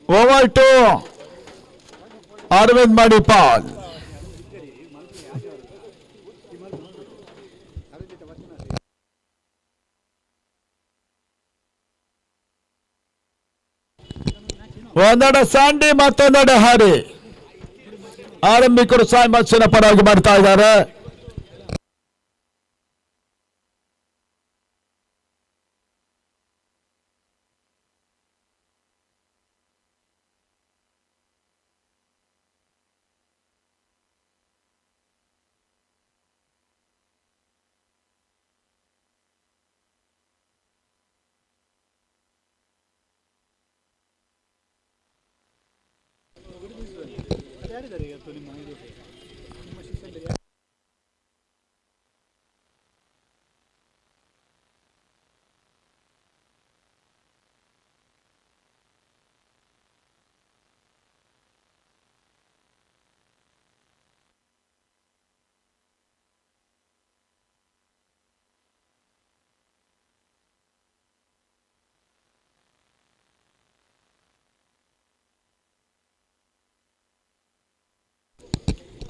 over to Aravind Manipal ಒಂದೆಡೆ ಸ್ಯಾಂಡಿ ಮತ್ತೊಂದೆಡೆ ಹರಿ ಆರಂಭಿಕರು ಸೈಮನ್ಸ್ನ ಪರವಾಗಿ ಬರ್ತಾ ಇದ್ದಾರೆ ಯಾರಿದ್ದಾರೆ ಇವತ್ತು ನಿಮ್ಮ ಇದು ನಿಮ್ಮ ಶಿಷ್ಯರಲ್ಲಿ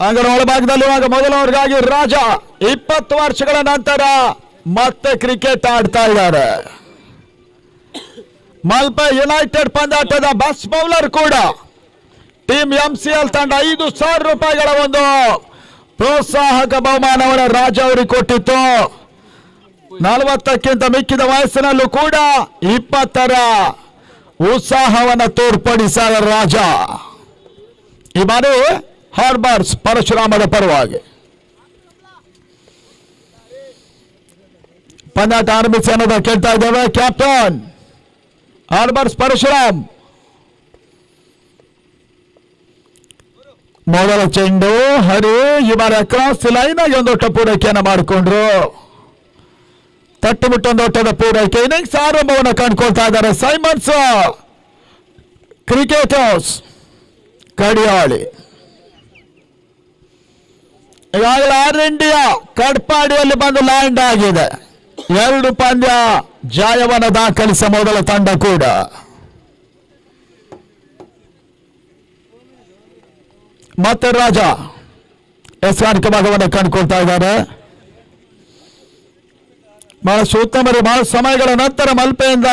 ಅಂಗನ ಒಳಭಾಗದಲ್ಲಿ ಇವಾಗ ಮೊದಲವರಿಗಾಗಿ ರಾಜ 20 ವರ್ಷಗಳ ನಂತರ ಮತ್ತೆ ಕ್ರಿಕೆಟ್ ಆಡ್ತಾ ಇದ್ದಾರೆ. ಮಲ್ಪೆ ಯುನೈಟೆಡ್ ಪಂದ್ಯಾಟದ ಬಸ್ ಬೌಲರ್ ಕೂಡ ಟೀಮ್ MCL ತಂಡ 5,000 ರೂಪಾಯಿಗಳ ಒಂದು ಪ್ರೋತ್ಸಾಹಕ ಬಹುಮಾನವನ್ನು ರಾಜ ಅವರಿಗೆ ಕೊಟ್ಟಿತ್ತು. 40ಕ್ಕಿಂತ ಮಿಕ್ಕಿದ ವಯಸ್ಸಿನಲ್ಲೂ ಕೂಡ 20ರ ಉತ್ಸಾಹವನ್ನು ತೋರ್ಪಡಿಸಿದ ರಾಜ ಈ ಬಾರಿ ಹಾರ್ಬರ್ಸ್ ಪರಶುರಾಮದ ಪರವಾಗಿ ಪಂದ್ಯಾಟ ಆರಂಭಿಸಿ ಅನ್ನೋದ ಕೇಳ್ತಾ ಇದ್ದೇವೆ. ಕ್ಯಾಪ್ಟನ್ ಹಾರ್ಬರ್ಸ್ ಪರಶುರಾಮ್ ಮೊದಲ ಚೆಂಡು ಹರಿ ಈ ಬಾರಿ ಕ್ರಾಸ್ ಲೈನ್ ಆಗಿ ಒಂದೊಟ್ಟ ಪೂರೈಕೆಯನ್ನು ಮಾಡಿಕೊಂಡ್ರು. ತಟ್ಟುಮುಟ್ಟೊಂದೊಟ್ಟದ ಪೂರೈಕೆ ಇನ್ನಿಂಗ್ಸ್ ಆರಂಭವನ್ನು ಕಂಡುಕೊಳ್ತಾ ಇದ್ದಾರೆ ಸೈಮನ್ಸ್ ಕ್ರಿಕೆಟರ್ಸ್ ಕಡಿಯಾಳಿ. ಈಗಾಗಲೇ ಆರ್ ಇಂಡಿಯಾ ಕಟ್ಪಾಡಿಯಲ್ಲಿ ಬಂದು ಲ್ಯಾಂಡ್ ಆಗಿದೆ. 2 ಪಂದ್ಯ ಜಯವನ್ನು ದಾಖಲಿಸಿದ ಮೊದಲ ತಂಡ ಕೂಡ. ಮತ್ತೆ ರಾಜ ಎಸ್ಆರ್ಕೆ ಭಾಗವನ್ನು ಕಂಡುಕೊಳ್ತಾ ಇದ್ದಾರೆ. ಬಹಳಷ್ಟು ಉತ್ತಮ ಬಹಳ ಸಮಯಗಳ ನಂತರ ಮಲ್ಪೆಯಿಂದ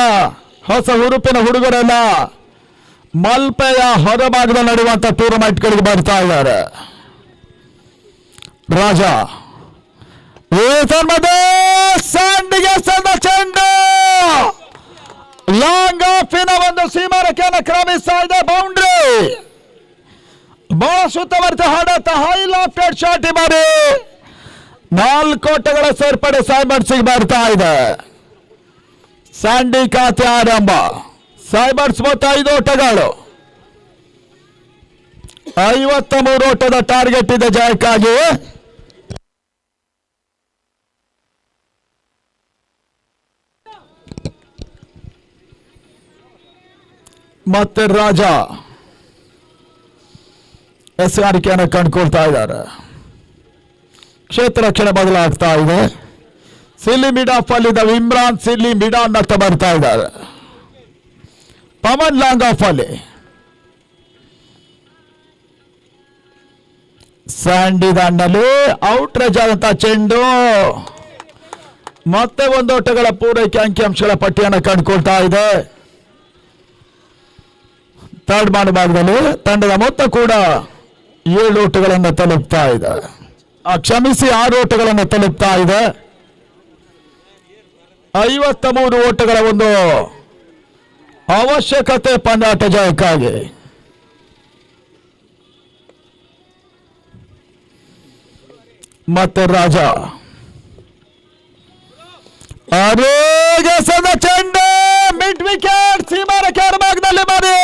ಹೊಸ ಹುರುಪಿನ ಹುಡುಗರೆಲ್ಲ ಮಲ್ಪೆಯ ಹೊರಭಾಗದಲ್ಲಿ ನಡೆಯುವಂತಹ ಟೂರ್ನಮೆಂಟ್ಗಳಿಗೆ ಬರ್ತಾ ಇದ್ದಾರೆ. ರಾಜ ಸ್ಯಾಂಡಿಗೆ ಸಂದ ಚೆಂಡು ಲಾಂಗ್ ಆಫಿನ ಒಂದು ಸೀಮಾರೇಖೆಯನ್ನು ಕ್ರಮಿಸ್ತಾ ಇದೆ. ಬೌಂಡ್ರಿ ಬಹಳ ಸುತ್ತಮುತ್ತ ಹಾಡತ್ತ ಹೈ ಲಾಫ್ಟೆಡ್ ಶಾಟ್ ಈ ಬಾರಿ 4 ಓಟಗಳ ಸೇರ್ಪಡೆ ಸೈಬರ್ಸ್ಗೆ ಬರ್ತಾ ಇದೆ. ಸ್ಯಾಂಡಿ ಖಾತೆ ಆರಂಭ. ಸೈಬರ್ಸ್ ಮೊತ್ತ 5 ಓಟಗಳು 53 ಓಟದ ಟಾರ್ಗೆಟ್ ಇದೆ ಜಯಕ್ಕಾಗಿ. ಮತ್ತೆ ರಾಜ ಎಸ್ಆರ್ಕೆಯನ್ನು ಕಂಡುಕೊಳ್ತಾ ಇದ್ದಾರೆ. ಕ್ಷೇತ್ರ ರಕ್ಷಣೆ ಬದಲಾಗ್ತಾ ಇದೆ. ಸಿಲ್ಲಿ ಮಿಡ್ ಆಫ್ ಅಲ್ಲಿದ್ದ ಇಮ್ರಾನ್ ಸಿಲ್ಲಿ ಮಿಡಾನ್ ಅಂತ ಬರ್ತಾ ಇದ್ದಾರೆ. ಪವನ್ ಲಾಂಗ್ ಆಫ್ ಅಲ್ಲಿ ಸ್ಯಾಂಡಿ ದಾಂಡಲ್ಲಿ ಔಟ್ ರೇಜ್ ಆದಂತ ಚೆಂಡು ಮತ್ತೆ 1 ಓಟಗಳ ಪೂರೈಕೆ ಅಂಕಿಅಂಶಗಳ ಪಟ್ಟಿಯನ್ನು ಕಂಡುಕೊಳ್ತಾ ಇದೆ. ಥರ್ಡ್ ಬಾಡ್ ಭಾಗದಲ್ಲಿ ತಂಡದ ಮೊತ್ತ ಕೂಡ 7 ಓಟಗಳನ್ನು ತಲುಪ್ತಾ ಇದೆ. ಕ್ಷಮಿಸಿ 6 ಓಟಗಳನ್ನು ತಲುಪ್ತಾ ಇದೆ. 53 ಓಟಗಳ ಒಂದು ಅವಶ್ಯಕತೆ ಪಂದ್ಯಾಟ ಜಯಕ್ಕಾಗಿ. ಮತ್ತೆ ರಾಜ ಆರೋಗ್ಯಸದ ಚೆಂಡು ಮಿಡ್ ವಿಕೆಟ್ ಸೀಮಾರೇಖೆ ಭಾಗದಲ್ಲಿ ಬಾರಿ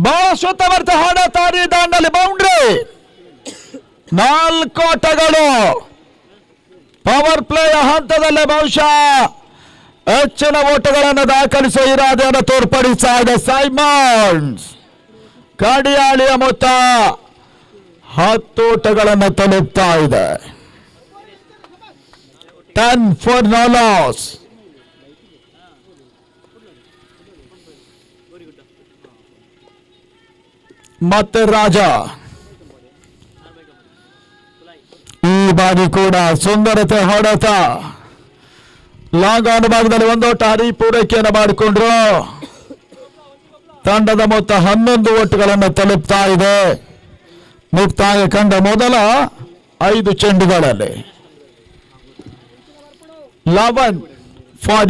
ಬಹಳ ಸುತ್ತಮುತ್ತ ಹಾಡತಾರಿ ದಾಂಡಲ್ಲಿ ಬೌಂಡ್ರಿ 4 ಓಟಗಳು. ಪವರ್ ಪ್ಲೇಯ ಹಂತದಲ್ಲೇ ಬಹುಶಃ ಹೆಚ್ಚಿನ ಓಟಗಳನ್ನು ದಾಖಲಿಸುವ ಇರಾದೆಯನ್ನು ತೋರ್ಪಡಿಸ್ತಾ ಇದೆ ಸೈಮನ್ಸ್. ಕಡಿಯಾಳಿಯ ಮೊತ್ತ 10 ಓಟಗಳನ್ನು ತಲುಪ್ತಾ ಇದೆ. 10 for no loss. ಮತ್ತೆ ರಾಜ ಈ ಬಾರಿ ಕೂಡ ಸುಂದರತೆ ಹೊಡೆತ ಲಾಂಗ್ ಆನ್ ಭಾಗದಲ್ಲಿ 1 ಓಟ ಹರಿ ಪೂರೈಕೆಯನ್ನು ಮಾಡಿಕೊಂಡ್ರು. ತಂಡದ ಮೊತ್ತ 11 ಓಟಗಳನ್ನು ತಲುಪ್ತಾ ಇದೆ. ಮುಕ್ತಾಯ ಕಂಡ ಮೊದಲ 5 ಚೆಂಡುಗಳಲ್ಲಿ 11 for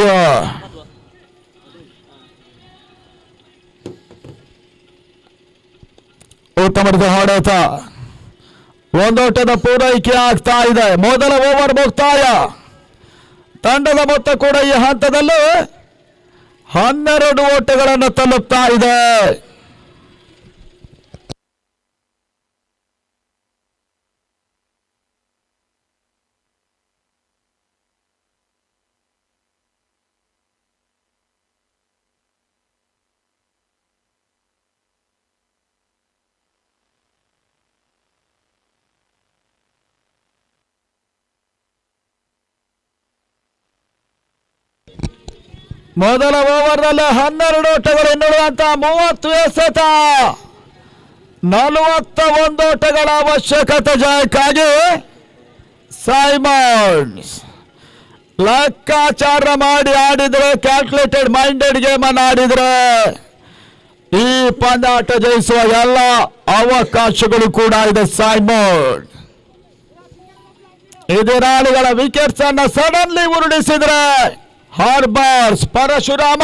ಉತ್ತಮ ಹೊಡೆತ 1 ಓಟದ ಪೂರೈಕೆ ಆಗ್ತಾ ಇದೆ. ಮೊದಲ ಓವರ್ ಮುಕ್ತಾಯ. ತಂಡದ ಮೊತ್ತ ಕೂಡ ಈ ಹಂತದಲ್ಲಿ 12 ಓಟಗಳನ್ನು ತಲುಪ್ತಾ ಇದೆ. ಮೊದಲ ಓವರ್ನಲ್ಲಿ 12 ಓಟಗಳು ಇನ್ನುಳಿದಂತ 30 ಎಸೆತ 41 ಓಟಗಳ ಅವಶ್ಯಕತೆ ಜಯಕ್ಕಾಗಿ ಸೈಮನ್ಸ್ ಲೆಕ್ಕಾಚಾರ ಮಾಡಿ ಆಡಿದ್ರೆ, ಕ್ಯಾಲ್ಕುಲೇಟೆಡ್ ಮೈಂಡೆಡ್ ಗೇಮ್ ಅನ್ನು ಆಡಿದ್ರೆ ಈ ಪಂದ್ಯಾಟ ಜಯಿಸುವ ಎಲ್ಲ ಅವಕಾಶಗಳು ಕೂಡ ಇದೆ. ಸೈಮನ್ ಎದುರಾಳಿಗಳ ವಿಕೆಟ್ಸ್ ಅನ್ನು ಸಡನ್ಲಿ ಉರುಳಿಸಿದ್ರೆ ಹಾರ್ಬರ್ಸ್ ಪರಶುರಾಮ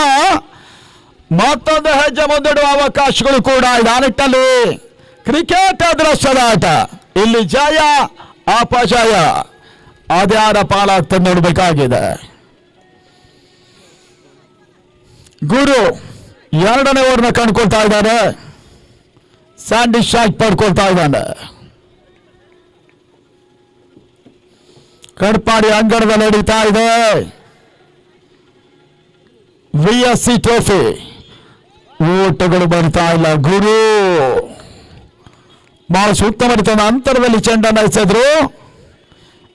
ಮತ್ತೊಂದು ಹೆಜ್ಜೆ ಮುಂದಿಡುವ ಅವಕಾಶಗಳು ಕೂಡ ಇದೆ. ಆ ನಿಟ್ಟಲ್ಲಿ ಕ್ರಿಕೆಟ್ ಅದೃಷ್ಟದ ಆಟ, ಇಲ್ಲಿ ಜಯ ಅಪಜಯ ಅದ್ಯಾರ ಪಾಲಾಗ್ತದೆ ನೋಡಬೇಕಾಗಿದೆ. ಗುರು 2ನೇ ಓವರ್ನ ಕಂಡುಕೊಳ್ತಾ ಇದ್ದಾರೆ. ಸ್ಯಾಂಡಿ ಶಾಕ್ ಪಡ್ಕೊಳ್ತಾ ಇದ್ದಾನೆ. ಕಡ್ಪಾಡಿ ಅಂಗಣದಲ್ಲಿ ನಡೀತಾ ಇದೆ VSC ಟ್ರೋಫಿ. ಓಟಗಳು ಬರ್ತಾ ಇಲ್ಲ. ಗುರು ಬಹಳ ಉತ್ತಮ ರೀತಿಯ ಅಂತರದಲ್ಲಿ ಚೆಂಡನ್ನು ಎಸೆದ್ರು.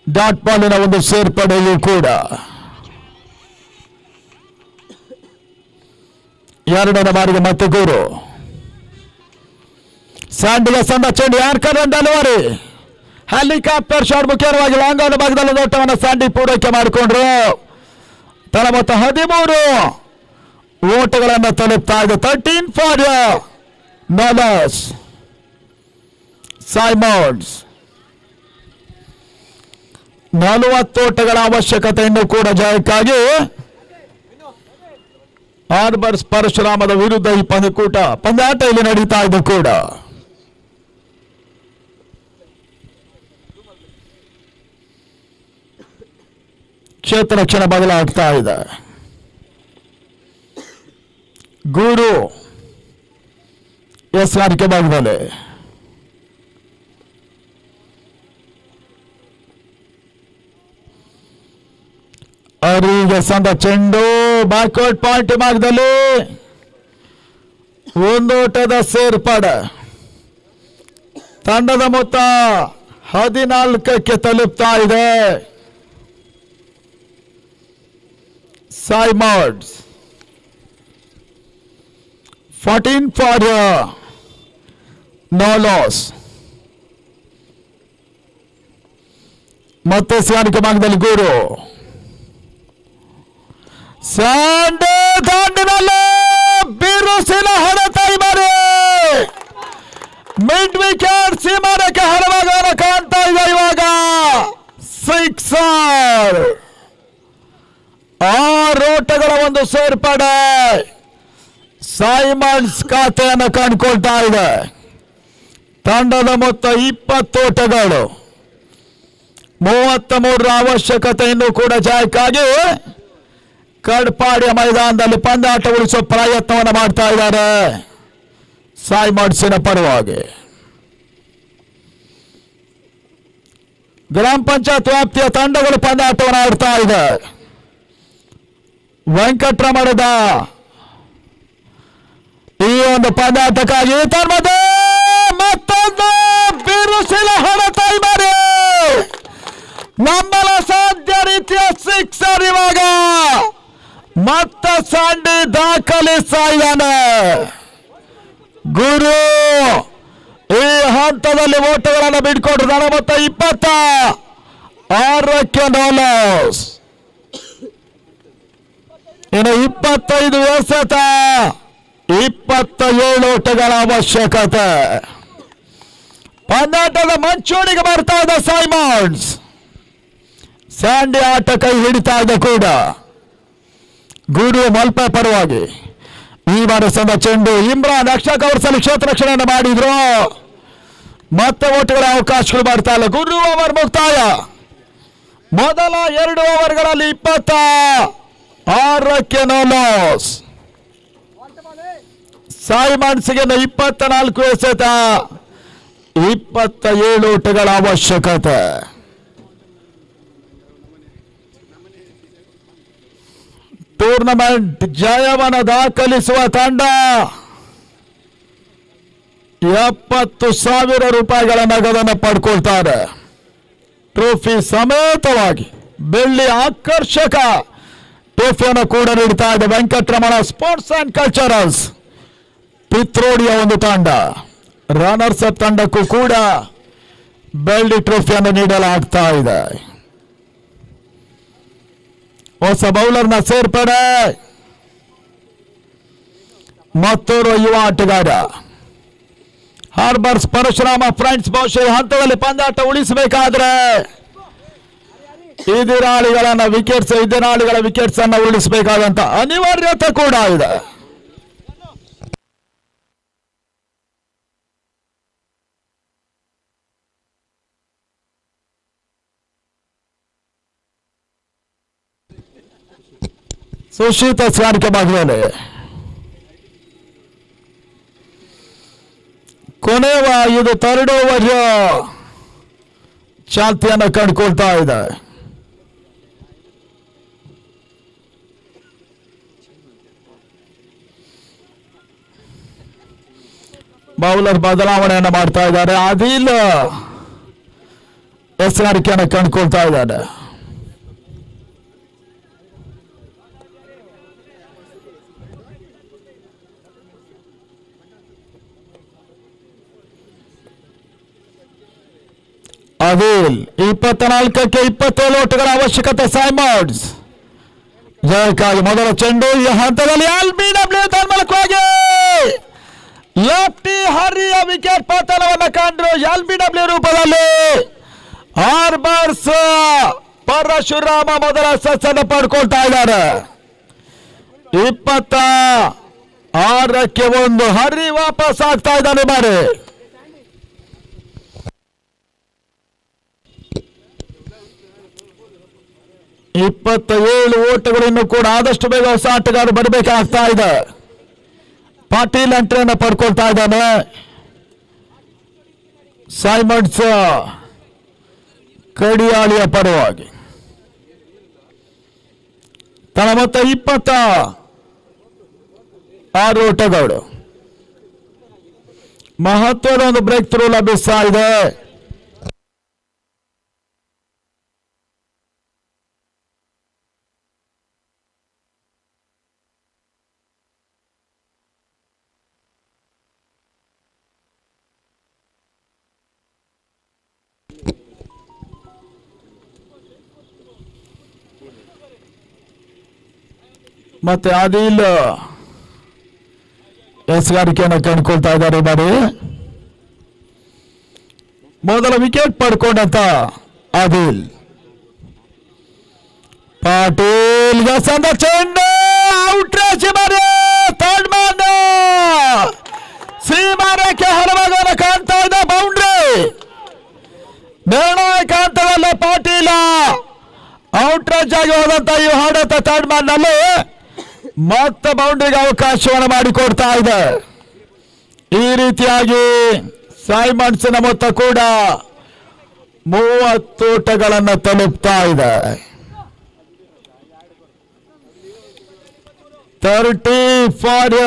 ಡಾಟ್ ಬಾಲಿನ ಒಂದು ಸೇರ್ಪಡೆಯೂ ಕೂಡ. 2ನೇ ಬಾರಿಗೆ ಮತ್ತೆ ಗುರು. ಸ್ಯಾಂಡಿಗೆ ಸಂದ ಚೆಂಡು ಯಾರ್ಕರ್ ಡೆಲಿವರಿ, ಹೆಲಿಕಾಪ್ಟರ್ ಶಾಟ್ ಮುಖ್ಯವಾಗಿ ಲಾಂಗ್ ಆನ್ ಭಾಗದಲ್ಲಿ ಓಟವನ್ನು ಸ್ಯಾಂಡಿ ಪೂರೈಕೆ ಮಾಡಿಕೊಂಡ್ರು. ತನ್ನ ಮೊತ್ತ 13 ಓಟಗಳನ್ನು ತಲುಪ್ತಾ ಇದೆ. 13 ಫಾರ್ ನಾಲಸ್ ಸೈಮನ್ಸ್. 40 ಓಟಗಳ ಅವಶ್ಯಕತೆಯನ್ನು ಕೂಡ ಜಯಕ್ಕಾಗಿ ಹಾರ್ಬರ್ಸ್ ಪರಶುರಾಮದ ವಿರುದ್ಧ ಈ ಪಂದ್ಯಾಟ ಇಲ್ಲಿ ನಡೀತಾ ಇದೆ ಕೂಡ. ಕ್ಷೇತ್ರ ರಕ್ಷಣೆ ಬದಲಾಗ್ತಾ ಇದೆ. ಗೂಡು ಎಸ್ಗಾರಿಕೆ ಭಾಗದಲ್ಲಿ ಅವರಿಗೆ ಸಂದ ಚೆಂಡು ಬ್ಯಾಕ್ವರ್ಡ್ ಪಾಯಿಂಟ್ ಭಾಗದಲ್ಲಿ ಒಂದೋಟದ ಸೇರ್ಪಡೆ. ತಂಡದ ಮೊತ್ತ 14ಕ್ಕೆ ತಲುಪ್ತಾ ಇದೆ. Simons 14 for no loss. ಮತ್ತೆ ಸ್ಯಾನಿಕೆ ಭಾಗದಲ್ಲಿ ಗೂರು ಸ್ಯಾಂಡೆ ದಾಂಡಿನಲ್ಲಿ ಬಿರುಸಿನ ಹೊಡೆತ. ಬಾರಿ ಮಿಡ್ ವಿಕೆಟ್ ಸೀಮಾರಕ್ಕೆ ಹರವಾಗ ಕಾಣ್ತಾ ಇದೆ. ಇವಾಗ ಸಿಕ್ಸರ್. 6 ಓಟಗಳ ಒಂದು ಸೇರ್ಪಡೆ ಸೈಮನ್ಸ್ ಖಾತೆಯನ್ನು ಕಂಡುಕೊಳ್ತಾ ಇದೆ. ತಂಡದ ಮೊತ್ತ 20 ಓಟಗಳು, 33 ಅವಶ್ಯಕತೆಯನ್ನು ಕೂಡ ಜಯಕ್ಕಾಗಿ ಕಡ್ಪಾಡಿಯ ಮೈದಾನದಲ್ಲಿ ಪಂದ್ಯಾಟ ಉಳಿಸುವ ಪ್ರಯತ್ನವನ್ನು ಮಾಡ್ತಾ ಇದ್ದಾರೆ ಸೈಮನ್ಸ್ನ ಪರವಾಗಿ. ಗ್ರಾಮ ಪಂಚಾಯತ್ ವ್ಯಾಪ್ತಿಯ ತಂಡಗಳು ಪಂದ್ಯಾಟವನ್ನು ಆಡ್ತಾ ಇದೆ. ವೆಂಕಟರಮಣದ ಈ ಒಂದು ಪಂದ್ಯಾಟಕ್ಕಾಗಿ ಮತ್ತೊಂದು ಬಿರುಸಿನ ಹೊಡೆತ. ಬಾರಿ ನಂಬಲ ಸಾಧ್ಯ ರೀತಿಯ ಸಿಕ್ಸರ್. ಇವಾಗ ಮತ್ತೆ ಸ್ಯಾಂಡಿ ದಾಖಲಿಸ್ತಾ ಇದ್ದಾನೆ. ಗುರು ಈ ಹಂತದಲ್ಲಿ ಓಟಗಳನ್ನು ಬಿಟ್ಕೊಟ್ರು. ನನ್ನ ಮೊತ್ತ 26ಕ್ಕೆ ನೋ ಲಾಸ್. ಇನ್ನು 25 ಎಸೆತ, 27 ಓಟಗಳ ಅವಶ್ಯಕತೆ. ಪಂದ್ಯಾಟದ ಮಂಚೂಣಿಗೆ ಬರ್ತಾ ಇದೆ ಸೈಮನ್ಸ್. ಸ್ಯಾಂಡಿ ಆಟ ಕೈ ಹಿಡಿತಾ ಇದೆ ಕೂಡ. ಗುರು ಮಲ್ಪೆ ಪರವಾಗಿ ಈ ಬಾರಿ ಸಂದ ಚೆಂಡು ಇಮ್ರಾನ್ ರಕ್ಷಕ ವರ್ಷದಲ್ಲಿ ಕ್ಷೇತ್ರ ರಕ್ಷಣೆಯನ್ನು ಮಾಡಿದ್ರು. ಮತ್ತೆ ಓಟುಗಳ ಅವಕಾಶಗಳು ಬರ್ತಾ ಇಲ್ಲ. ಗುರು ಓವರ್ ಮುಕ್ತಾಯ. ಮೊದಲ 2 ಓವರ್ಗಳಲ್ಲಿ 26ಕ್ಕೆ ನೋ ಲಾಸ್. ಸೈಮನ್ಸ್ಗೆ 24 ಎಸೆತ, 27 ಓಟಗಳ ಅವಶ್ಯಕತೆ. ಟೂರ್ನಮೆಂಟ್ ಜಯವನ್ನು ದಾಖಲಿಸುವ ತಂಡ 70,000 ರೂಪಾಯಿಗಳ ನಗದನ್ನು ಪಡ್ಕೊಳ್ತಾರೆ. ಟ್ರೋಫಿ ಸಮೇತವಾಗಿ ಬೆಳ್ಳಿ ಆಕರ್ಷಕ ಟ್ರೋಫಿಯನ್ನು ಕೂಡ ನೀಡ್ತಾ ಇದೆ ವೆಂಕಟರಮಣ ಸ್ಪೋರ್ಟ್ಸ್ ಅಂಡ್ ಕಲ್ಚರಲ್ಸ್ ಪಿತ್ರೋಡಿಯ ಒಂದು ತಂಡ. ರನ್ನರ್ಸ್ ಅಪ್ ತಂಡಕ್ಕೂ ಕೂಡ ಬೆಳ್ಳಿ ಟ್ರೋಫಿಯನ್ನು ನೀಡಲಾಗ್ತಾ ಇದೆ. ಹೊಸ ಬೌಲರ್ನ ಸೇರ್ಪಡೆ, ಮತ್ತೋರ್ವ ಯುವ ಆಟಗಾರ ಹಾರ್ಬರ್ಸ್ ಪರಶುರಾಮ ಫ್ರೆಂಡ್ಸ್. ಬಹುಶಃ ಹಂತದಲ್ಲಿ ಪಂದ್ಯಾಟ ಉಳಿಸಬೇಕಾದ್ರೆ ಎದುರಾಳಿಗಳ ವಿಕೆಟ್ಸ್ ಅನ್ನು ಉಳಿಸಬೇಕಾದಂತ ಅನಿವಾರ್ಯತೆ ಕೂಡ ಇದೆ. ಸುಶೀತ ಸ್ವಾರಿಕೆ ಭಾಗದಲ್ಲಿ ಕೊನೆಯ ಇದು 3rd ಓವರ್ ಚಾಲ್ತಿಯನ್ನು ಕಂಡುಕೊಳ್ತಾ ಇದೆ. ಬೌಲರ್ ಬದಲಾವಣೆಯನ್ನು ಮಾಡ್ತಾ ಇದ್ದಾರೆ. ಆದಿಲ್ ಎಚ್ಚರಿಕೆಯನ್ನು ಕಂಡುಕೊಳ್ತಾ ಇದ್ದಾರೆ. ಆದಿಲ್ 24ಕ್ಕೆ 27 ಓಟಗಳ ಅವಶ್ಯಕತೆ. ಸೈಮನ್ಸ್ ಜಯಕ್ಕಾಗಿ ಮೊದಲ ಚೆಂಡು ಈ ಹಂತದಲ್ಲಿ LBW ತನ್ಮೂಲಕವಾಗಿ ಲೆಫ್ಟಿ ಹರಿಯ ವಿಕೆಟ್ ಪತನವನ್ನು ಕಂಡ್ರು. LBW ರೂಪದಲ್ಲಿ ಹಾರ್ಬರ್ಸ್ ಪರಶುರಾಮ ಮೊದಲ ಸಸ್ಯನ ಪಡ್ಕೊಳ್ತಾ ಇದ್ದಾರೆ. 26ಕ್ಕೆ 1 ಹರಿ ವಾಪಸ್ ಆಗ್ತಾ ಇದ್ದಾನೆ. ಬಾರಿ 27 ಓಟಗಳನ್ನು ಕೂಡ ಆದಷ್ಟು ಬೇಗ ಹೊಸ ಆಟಗಾರ ಬರಬೇಕಾಗ್ತಾ ಇದೆ. ಪಾಟೀಲ್ ಎಂಟ್ರಿಯನ್ನು ಪಡ್ಕೊಳ್ತಾ ಇದ್ದಾನೆ. ಸೈಮನ್ಸ್ ಕಡಿಯಾಳಿಯ ಪರವಾಗಿ ತನ್ನ ಮೊತ್ತ 26 ಓಟಗಳು. ಮಹತ್ವದ ಒಂದು ಬ್ರೇಕ್ ಥ್ರೂ ಲಭಿಸ್ತಾ ಇದೆ. ಮತ್ತೆ ಆದಿಲ್ ಎಸ್ಗಾರಿಕೆಯನ್ನು ಕಂಡುಕೊಳ್ತಾ ಇದ್ದಾರೆ. ಬಾರಿ ಮೊದಲ ವಿಕೆಟ್ ಪಡ್ಕೊಂಡಂತ ಆದಿಲ್. ಪಾಟೀಲ್ ಗಸಂದ ಚೆಂಡು ಔಟ್ ರೇಚ್. ಬಾರಿ ಥರ್ಡ್ ಮ್ಯಾನ್ ಸೀಮಾರೇಖೆ ಹೊರಭಾಗವನ್ನು ಕಾಣ್ತಾ ಇದೆ. ಬೌಂಡ್ರಿ ನಿರ್ಣಾಯಕ ಹಂತದಲ್ಲೇ ಪಾಟೀಲ ಔಟ್ ರೇಚ್ ಆಗಿ ಹೋದಂತ ಈ ಹೊಡೆತ ಥರ್ಡ್ ಮ್ಯಾನ್ ನಲ್ಲಿ ಮತ್ತೆ ಬೌಂಡ್ರಿಗೆ ಅವಕಾಶವನ್ನು ಮಾಡಿಕೊಡ್ತಾ ಇದೆ. ಈ ರೀತಿಯಾಗಿ ಸೈಮನ್ಸ್ನ ಮೊತ್ತ ಕೂಡ 30 ಓಟಗಳನ್ನು ತಲುಪ್ತಾ ಇದೆ. 30 ಫಾರ್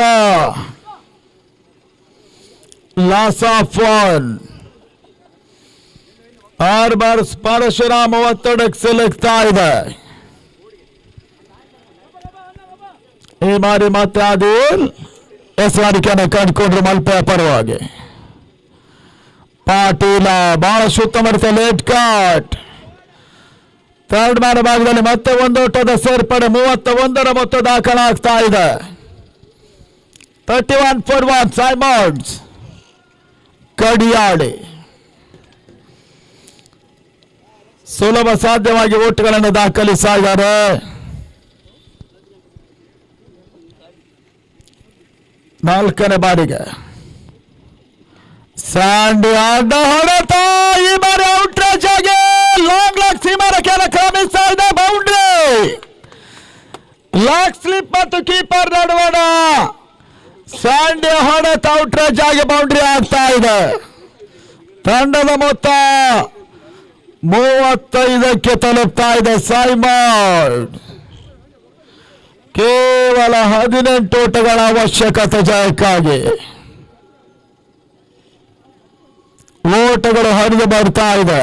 ಲಾಸ್ ಆಫ್ 1. ಹಾರ್ಬರ್ಸ್ ಪರಶುರಾಮ ಒತ್ತಡಕ್ಕೆ ಸಿಲುಕ್ತಾ ಇದೆ. ಈ ಬಾರಿ ಮತ್ತೆ ಆದಿಲ್ ಎಸ್ಗಾರಿಕೆಯನ್ನು ಕಂಡುಕೊಂಡ್ರು ಮಲ್ಪೆಯ ಪರವಾಗಿ. ಪಾಟೀಲ ಬಹಳ ಸುತ್ತಮುತ್ತ ಲೇಟ್ ಕಾಟ್. ಥರ್ಡ್ ಮ್ಯಾನ್ ಭಾಗದಲ್ಲಿ ಮತ್ತೆ 1 ಓಟದ ಸೇರ್ಪಡೆ. 31ರ ಮೊತ್ತ ದಾಖಲಾಗ್ತಾ ಇದೆ. 31 ಫಾರ್ 1 ಸೈಮನ್ಸ್ ಕಡಿಯಾಳಿ. ಸುಲಭ ಸಾಧ್ಯವಾಗಿ ಓಟುಗಳನ್ನು ದಾಖಲಿಸ್ತಾ ಇದ್ದಾರೆ. ನಾಲ್ಕನೇ ಬಾರಿಗೆ ಸ್ಯಾಂಡಿ ಅಡ್ಡ ಹೊಡೆತ. ಈ ಬಾರಿ ಔಟ್ ರೇಚ್ ಆಗಿ ಲಾಂಗ್ ಲೆಗ್ ಸೀಮಾರೇಖೆಯನ್ನು ಕ್ರಮಿಸ್ತಾ ಇದೆ. ಬೌಂಡ್ರಿ ಲಾಕ್ ಸ್ಲಿಪ್ ಮತ್ತು ಕೀಪರ್ ನಡುವಣ ಸ್ಯಾಂಡಿ ಹೊಡೆತ ಔಟ್ ರೇಚ್ ಆಗಿ ಬೌಂಡ್ರಿ ಆಗ್ತಾ ಇದೆ. ತಂಡದ ಮೊತ್ತ 35ಕ್ಕೆ ತಲುಪ್ತಾ ಇದೆ. ಸೈಮನ್ ಕೇವಲ 18 ಓಟಗಳ ಅವಶ್ಯಕತೆ ಜಯಕ್ಕಾಗಿ. ಓಟಗಳು ಹರಿದು ಬರ್ತಾ ಇದೆ.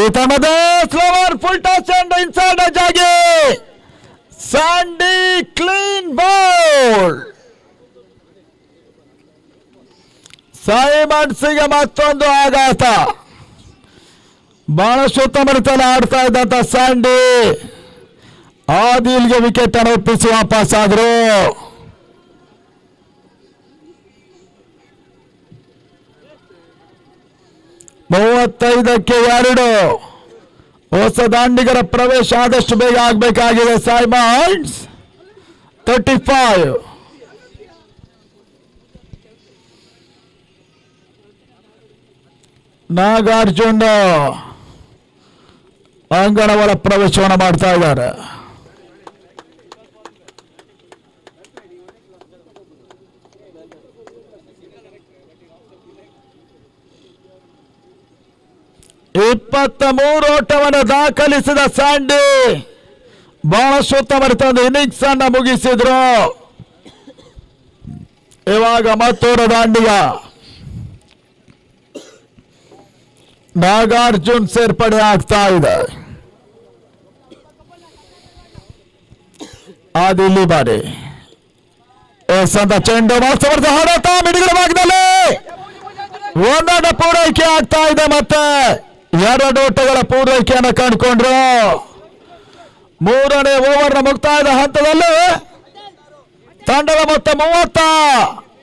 ಈ ತಮ್ಮದೇ slower full toss and inside edge ಆಗಿ ಸ್ಯಾಂಡಿ ಕ್ಲೀನ್ ಬೌಲ್. ಸೈಮನ್ಸ್ಗೆ ಮತ್ತೊಂದು ಆಘಾತ. ಬಹಳ ಸುತ್ತಮುತ್ತಲ ಆಡ್ತಾ ಇದ್ದಂತ ಸ್ಯಾಂಡಿ ಆದಿಲ್ಗೆ ವಿಕೆಟ್ ಅನ್ನು ಒಪ್ಪಿಸಿ ವಾಪಸ್ ಆದ್ರು. ಮೂವತ್ತೈದಕ್ಕೆ 2. ಹೊಸ ದಾಂಡಿಗರ ಪ್ರವೇಶ ಆದಷ್ಟು ಬೇಗ ಆಗಬೇಕಾಗಿದೆ. ಸೈಮನ್ಸ್ 35. ನಾಗಾರ್ಜುನ್ ಅಂಗಣ ಒಳ ಪ್ರವೇಶವನ್ನು ಮಾಡ್ತಾ ಇದ್ದಾರೆ. ಇಪ್ಪತ್ತ 3 ಓಟವನ್ನು ದಾಖಲಿಸಿದ ಸ್ಯಾಂಡಿ ಬಹಳ ಸುತ್ತಮುತ್ತ ಇನ್ನಿಂಗ್ಸ್ ಅನ್ನ ಮುಗಿಸಿದ್ರು. ಇವಾಗ ಮತ್ತೋರ ದಾಂಡಿಗ ನಾಗಾರ್ಜುನ್ ಸೇರ್ಪಡೆ ಆಗ್ತಾ ಇದೆ. ಆದಿಲ್ಲಿ ಬಾರಿ ಚೆಂಡು ಮಾಸ್ತವರ್ಧ ಹೊಡೆತ ಮಿಡಿಗಳ ಭಾಗದಲ್ಲಿ ಒಂದಾಟ ಪೂರೈಕೆ ಆಗ್ತಾ ಇದೆ. ಮತ್ತೆ 2 ಓಟಗಳ ಪೂರೈಕೆಯನ್ನು ಕಂಡುಕೊಂಡ್ರು. 3ನೇ ಓವರ್ನ ಮುಕ್ತಾಯದ ಹಂತದಲ್ಲಿ ತಂಡದ ಮೊತ್ತ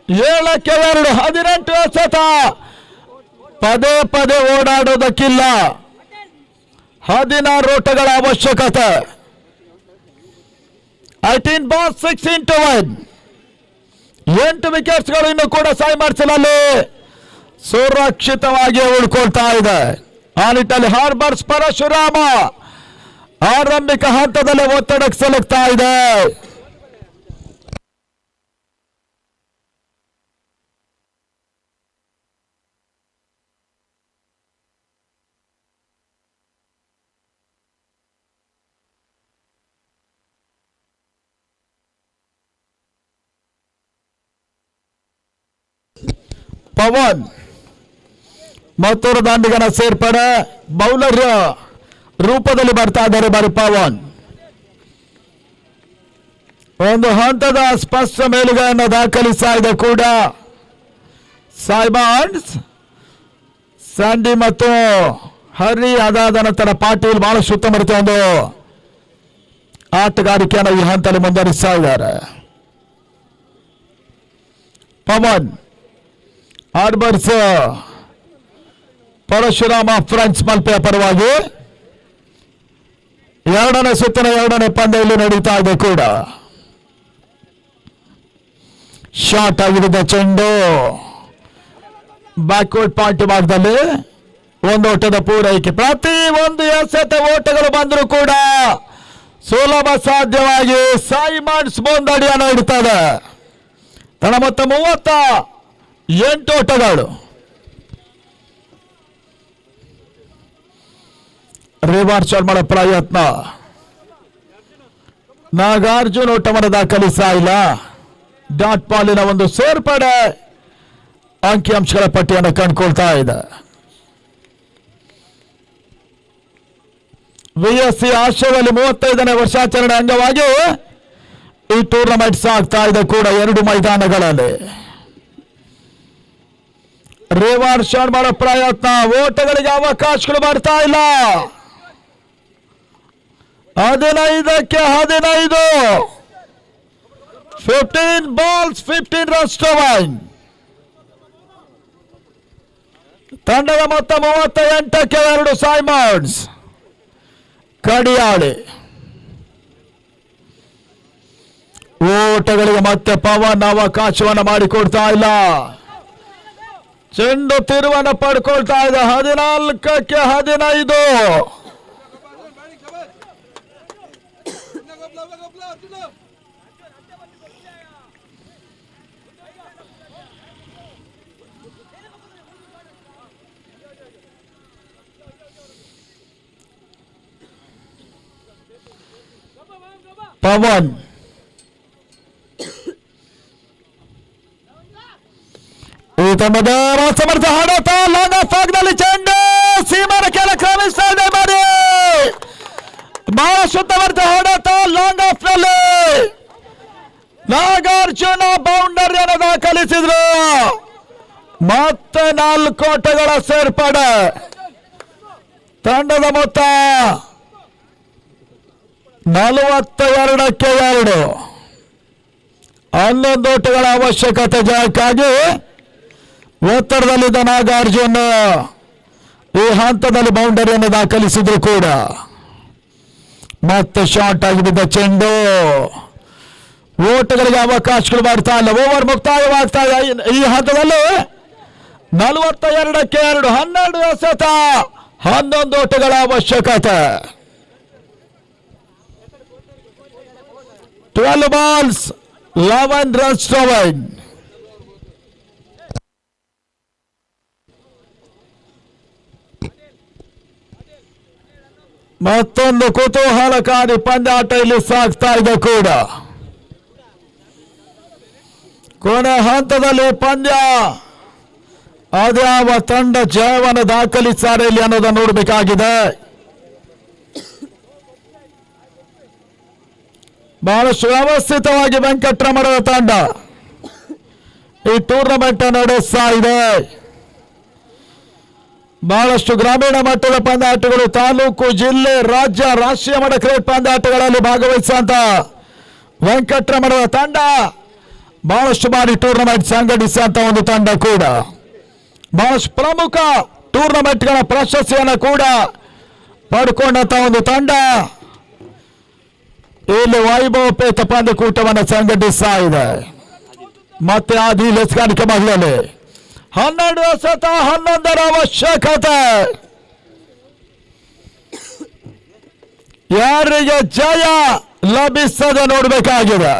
37ಕ್ಕೆ 2. 18 ಎಸೆತ. ಪದೇ ಪದೇ ಓಡಾಡೋದಕ್ಕಿಲ್ಲ. 16 ಓಟಗಳ ಅವಶ್ಯಕತೆ. 18 balls 6 into 1. 8 ವಿಕೆಟ್ಸ್ಗಳು ಇನ್ನು ಕೂಡ ಸೈಮನ್ಸ್ನಲ್ಲಿ ಸುರಕ್ಷಿತವಾಗಿ ಉಳ್ಕೊಳ್ತಾ ಇದೆ. ಆ ನಿಟ್ಟಲ್ಲಿ ಹಾರ್ಬರ್ಸ್ ಪರಶುರಾಮ ಆರಂಭಿಕ ಹಂತದಲ್ಲಿ ಒತ್ತಡಕ್ಕೆ ಸಿಲುಕ್ತಾ ಇದೆ. ಪವನ್ ಮತ್ತೊಂದು ದಾಂಡಿಗನ ಸೇರ್ಪಡೆ ಬೌಲರ್ ರೂಪದಲ್ಲಿ ಬರ್ತಾ ಇದ್ದಾರೆ. ಬಾರಿ ಪವನ್ ಒಂದು ಹಂತದ ಸ್ಪಷ್ಟ ಮೇಲುಗೈಯನ್ನು ದಾಖಲಿಸ್ತಾ ಇದೆ ಕೂಡ ಸೈಮನ್ಸ್. ಸ್ಯಾಂಡಿ ಮತ್ತು ಹರಿ ಅದಾದ ನಂತರ ಪಾಟೀಲ್ ಬಹಳ ಸುತ್ತಮುತ್ತ ಒಂದು ಆಟಗಾರಿಕೆಯನ್ನು ಈ ಹಂತದಲ್ಲಿ ಮುಂದುವರಿಸ್ತಾ ಇದ್ದಾರೆ. ಪವನ್ ಹಾರ್ಬರ್ಸ್ ಪರಶುರಾಮ ಫ್ರೆಂಚ್ ಮಲ್ಪೆಯ ಪರವಾಗಿ 2ನೇ ಸುತ್ತಿನ 2ನೇ ಪಂದ್ಯ ಇಲ್ಲಿ ನಡೀತಾ ಇದೆ ಕೂಡ. ಶಾರ್ಟ್ ಆಗಿದ್ದ ಚೆಂಡು ಬ್ಯಾಕ್ವರ್ಡ್ ಪಾಯಿಂಟ್ ಭಾಗದಲ್ಲಿ ಒಂದು ಓಟದ ಪೂರೈಕೆ. ಪ್ರತಿ ಒಂದು ಎಸೆತ ಓಟಗಳು ಬಂದರೂ ಕೂಡ ಸುಲಭ ಸಾಧ್ಯವಾಗಿ ಸೈಮನ್ಸ್ ಮುಂದಡಿಯನ್ನು ಇಡ್ತಾರೆ. ತನ್ನ ಮೊತ್ತ 38 ಓಟಗಳು. ರಿವರ್ಸ್ ಮಾಡೋ ಪ್ರಯತ್ನ. ನಾಗಾರ್ಜುನ್ ಓಟವನ್ನು ದಾಖಲಿಸ್ತಾ ಇಲ್ಲ. ಡಾಟ್ ಬಾಲಿನ ಒಂದು ಸೇರ್ಪಡೆ ಅಂಕಿಅಂಶಗಳ ಪಟ್ಟಿಯನ್ನು ಕಂಡುಕೊಳ್ತಾ ಇದೆ. VSC ಆಶ್ರಯದಲ್ಲಿ 35ನೇ ವರ್ಷಾಚರಣೆ ಅಂಗವಾಗಿ ಈ ಟೂರ್ನಮೆಂಟ್ ಸಾಗ್ತಾ ಇದೆ ಕೂಡ 2 ಮೈದಾನಗಳಲ್ಲಿ. ರಿವರ್ಸ್ ಮಾಡೋ ಪ್ರಯತ್ನ. ಓಟಗಳಿಗೆ ಅವಕಾಶಗಳು ಬರ್ತಾ ಇಲ್ಲ. 15ಕ್ಕೆ 15. 15 balls 15 runs to 1. ತಂಡದ ಮೊತ್ತ 38ಕ್ಕೆ 2. ಸೈಮನ್ಸ್ ಕಡಿಯಾಳಿ. ಓಟಗಳಿಗೆ ಮತ್ತೆ ಪವನ್ ಅವಕಾಶವನ್ನು ಮಾಡಿಕೊಡ್ತಾ ಇಲ್ಲ. ಚೆಂಡು ತಿರುವನ್ನು ಪಡ್ಕೊಳ್ತಾ ಇದೆ. 14ಕ್ಕೆ 15. ಪವನ್ ಈ ತಂಡದ ಸಮರ್ಥ ಹಾಡಾಟ ಲಾಂಗ್ ಆಫ್ ಆಗದಲ್ಲಿ ಚೆಂಡು ಸೀಮಾನ ಕೆಳ ಕ್ರಮಿಸ್ತಾ ಇದೆ. ಬಾರಿ ಬಹಳ ಸುತ್ತಮರ್ಥ ಹಾಡಾಟ ಲಾಂಗ್ ಆಫ್ ನಲ್ಲಿ ನಾಗಾರ್ಜುನ ಬೌಂಡರಿಯನ್ನು ದಾಖಲಿಸಿದ್ರು. 4 ಓಟಗಳ ಸೇರ್ಪಡೆ. ತಂಡದ ಮೊತ್ತ 42ಕ್ಕೆ 2. 11 ಓಟಗಳ ಅವಶ್ಯಕತೆ ಜಯಕ್ಕಾಗಿ ಒತ್ತಡದಲ್ಲಿದ್ದ ನಾಗಾರ್ಜುನ್ ಈ ಹಂತದಲ್ಲಿ ಬೌಂಡರಿಯನ್ನು ದಾಖಲಿಸಿದ್ರು ಕೂಡ ಮತ್ತೆ ಶಾರ್ಟ್ ಆಗಿ ಬಿದ್ದ ಚೆಂಡು. ಓಟಗಳಿಗೆ ಅವಕಾಶಗಳು ಮಾಡ್ತಾ ಇಲ್ಲ. ಓವರ್ ಮುಕ್ತಾಯವಾಗ್ತಾ ಇದೆ ಈ ಹಂತದಲ್ಲಿ. 42ಕ್ಕೆ 2. 12 ಎಸೆತ, 11 ಓಟಗಳ ಅವಶ್ಯಕತೆ. 12 ಬಾಲ್ಸ್ 11 ರನ್ಸ್ ಡ್ರೈವಿಂಗ್. ಮತ್ತೊಂದು ಕುತೂಹಲಕಾರಿ ಪಂದ್ಯಾಟ ಇಲ್ಲಿ ಸಾಗ್ತಾ ಇದೆ ಕೂಡ. ಕೊನೆ ಹಂತದಲ್ಲಿ ಪಂದ್ಯ ಅದ್ಯಾವ ತಂಡ ಜಯವನ್ನು ದಾಖಲಿಸುತ್ತಾರೆ ಇಲ್ಲಿ ಅನ್ನೋದನ್ನು ನೋಡಬೇಕಾಗಿದೆ. ಬಹಳಷ್ಟು ವ್ಯವಸ್ಥಿತವಾಗಿ ವೆಂಕಟರಮಣರ ತಂಡ ಈ ಟೂರ್ನಮೆಂಟ್ ನಡೆಸ್ತಾ ಇದೆ. ಬಹಳಷ್ಟು ಗ್ರಾಮೀಣ ಮಟ್ಟದ ಪಂದ್ಯಾಟಗಳು, ತಾಲೂಕು, ಜಿಲ್ಲೆ, ರಾಜ್ಯ, ರಾಷ್ಟ್ರೀಯ ಮಟ್ಟ ಕ್ರಿಕೆಟ್ ಪಂದ್ಯಾಟಗಳಲ್ಲಿ ಭಾಗವಹಿಸುವಂತ ವೆಂಕಟರಮಣರ ತಂಡ ಬಹಳಷ್ಟು ಬಾರಿ ಟೂರ್ನಮೆಂಟ್ ಸಂಘಟಿಸುವಂತ ಒಂದು ತಂಡ ಕೂಡ. ಬಹಳಷ್ಟು ಪ್ರಮುಖ ಟೂರ್ನಮೆಂಟ್ಗಳ ಪ್ರಶಸ್ತಿಯನ್ನು ಕೂಡ ಪಡ್ಕೊಂಡಂತ ಒಂದು ತಂಡ ಇಲ್ಲಿ ವೈಭವಪೇತ ಪಂದ್ಯಕೂಟವನ್ನು ಸಂಘಟಿಸ್ತಾ ಇದೆ. ಮತ್ತೆ ಆದಿಲ್ ಹೆಸಗಾಣಿಕೆ ಮಹಿಳೆಯಲ್ಲಿ 12 ಎಸೆತ, 11ರ ಅವಶ್ಯಕತೆ. ಯಾರಿಗೆ ಜಯ ಲಭಿಸದೆ ನೋಡಬೇಕಾಗಿದೆ.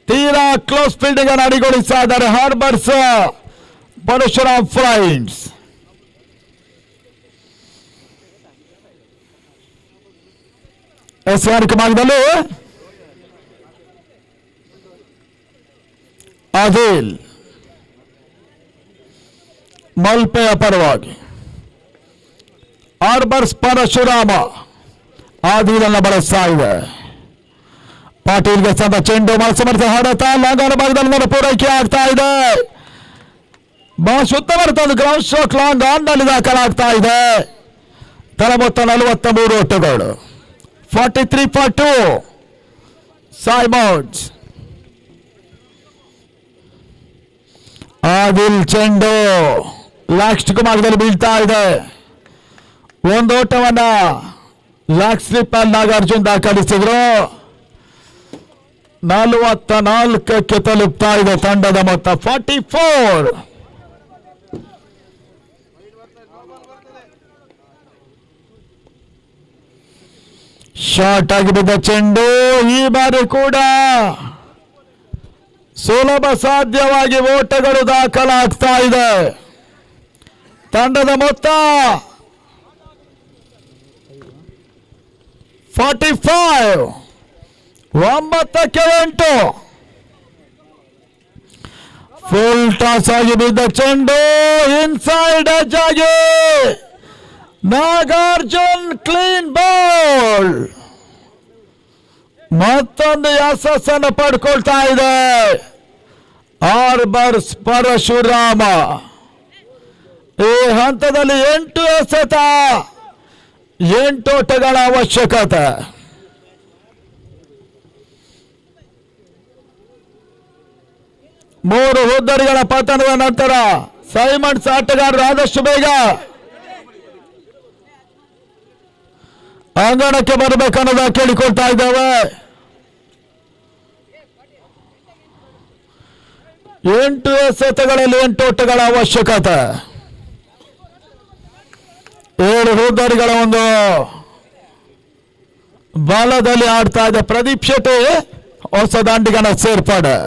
ತೀರಾ ಕ್ಲೋಸ್ ಫೀಲ್ಡಿಂಗ್ ಅನ್ನು ಅಡಿಗೊಳಿಸ್ತಾ ಇದ್ದಾರೆ ಹಾರ್ಬರ್ಸ್ ಪರಶುರಾಮ್ ಫ್ಲೈನ್ಸ್. ಹೆಸಗಾಣಿಕೆ ಭಾಗದಲ್ಲಿ ಆದಿಲ್ ಮಲ್ಪೆಯ ಪರವಾಗಿ ಹಾರ್ಬರ್ಸ್ ಪರಶುರಾಮ ಆದಿಲನ್ನು ಬಳಸ್ತಾ ಇದೆ. ಪಾಟೀಲ್ಗೆ ಸಂದ ಚೆಂಡು ಮನಸ್ಸಮರ್ಥ ಹಾಡತ ಲಾಂಗನ ಭಾಗದಲ್ಲಿ ಪೂರೈಕೆ ಆಗ್ತಾ ಇದೆ. ಬಹಳ ಉತ್ತಮ ಗ್ರೌಂಡ್ ಸ್ಟ್ರೋಕ್ ಲಾಂಗ್ ಆನ್ ನಲ್ಲಿ ದಾಖಲಾಗ್ತಾ ಇದೆ. ತಳ ಮೊತ್ತ 43 ಓಟಗಳು. 43 for 2 ಸೈಮೌಂಡ್ಸ್. ಆದಿಲ್ ಚೆಂಡು ಲಾಸ್ಟ್ ಭಾಗದಲ್ಲಿ ಬೀಳ್ತಾ ಇದೆ. ಒಂದು ಓಟವನ್ನ ಲಾಕ್ ಸ್ಲಿಪ್ ಅಲ್ಲಿ ನಾಗಾರ್ಜುನ್ ದಾಖಲಿಸಿದ್ರು. 44ಕ್ಕೆ ತಲುಪ್ತಾ ಇದೆ ತಂಡದ ಮೊತ್ತ 44. ಶಾರ್ಟ್ ಆಗಿ ಬಿದ್ದ ಚೆಂಡು ಈ ಬಾರಿ ಕೂಡ ಸುಲಭ ಸಾಧ್ಯವಾಗಿ ಓಟಗಳು ದಾಖಲಾಗ್ತಾ ಇದೆ. ತಂಡದ ಮೊತ್ತ 45. 9ಕ್ಕೆ 8. ಫುಲ್ ಟಾಸ್ ಆಗಿ ಬಿದ್ದ ಚೆಂಡು ಇನ್ಸೈಡ್ ಎಡ್ಜ್ ಆಗಿ ನಾಗಾರ್ಜುನ್ ಕ್ಲೀನ್ ಬಾಲ್. ಮತ್ತೊಂದು ಯಶಸ್ಸನ್ನು ಪಡ್ಕೊಳ್ತಾ ಇದೆ ಹಾರ್ಬರ್ಸ್ ಪರಶುರಾಮ. ಈ ಹಂತದಲ್ಲಿ 8 ಎಸೆತ, 8 ಓಟಗಳ ಅವಶ್ಯಕತೆ. ಮೂರು ಹುದ್ದರಿಗಳ ಪತನದ ನಂತರ ಸೈಮಂಡ್ಸ್ ಆಟಗಾರರು ಆದಷ್ಟು ಬೇಗ ಅಂಗಣಕ್ಕೆ ಬರಬೇಕನ್ನೋದ ಕೇಳಿಕೊಳ್ತಾ ಇದ್ದೇವೆ. 8 ಎಸೆತಗಳಲ್ಲಿ 8 ಓಟಗಳ ಅವಶ್ಯಕತೆ. 7 ಹುದ್ದರಿಗಳ ಒಂದು ಬಾಲದಲ್ಲಿ ಆಡ್ತಾ ಇದೆ ಪ್ರದೀಪ್ ಶೆಟ್ಟಿ, ಹೊಸ ದಾಂಡಿಗನ ಸೇರ್ಪಡೆ.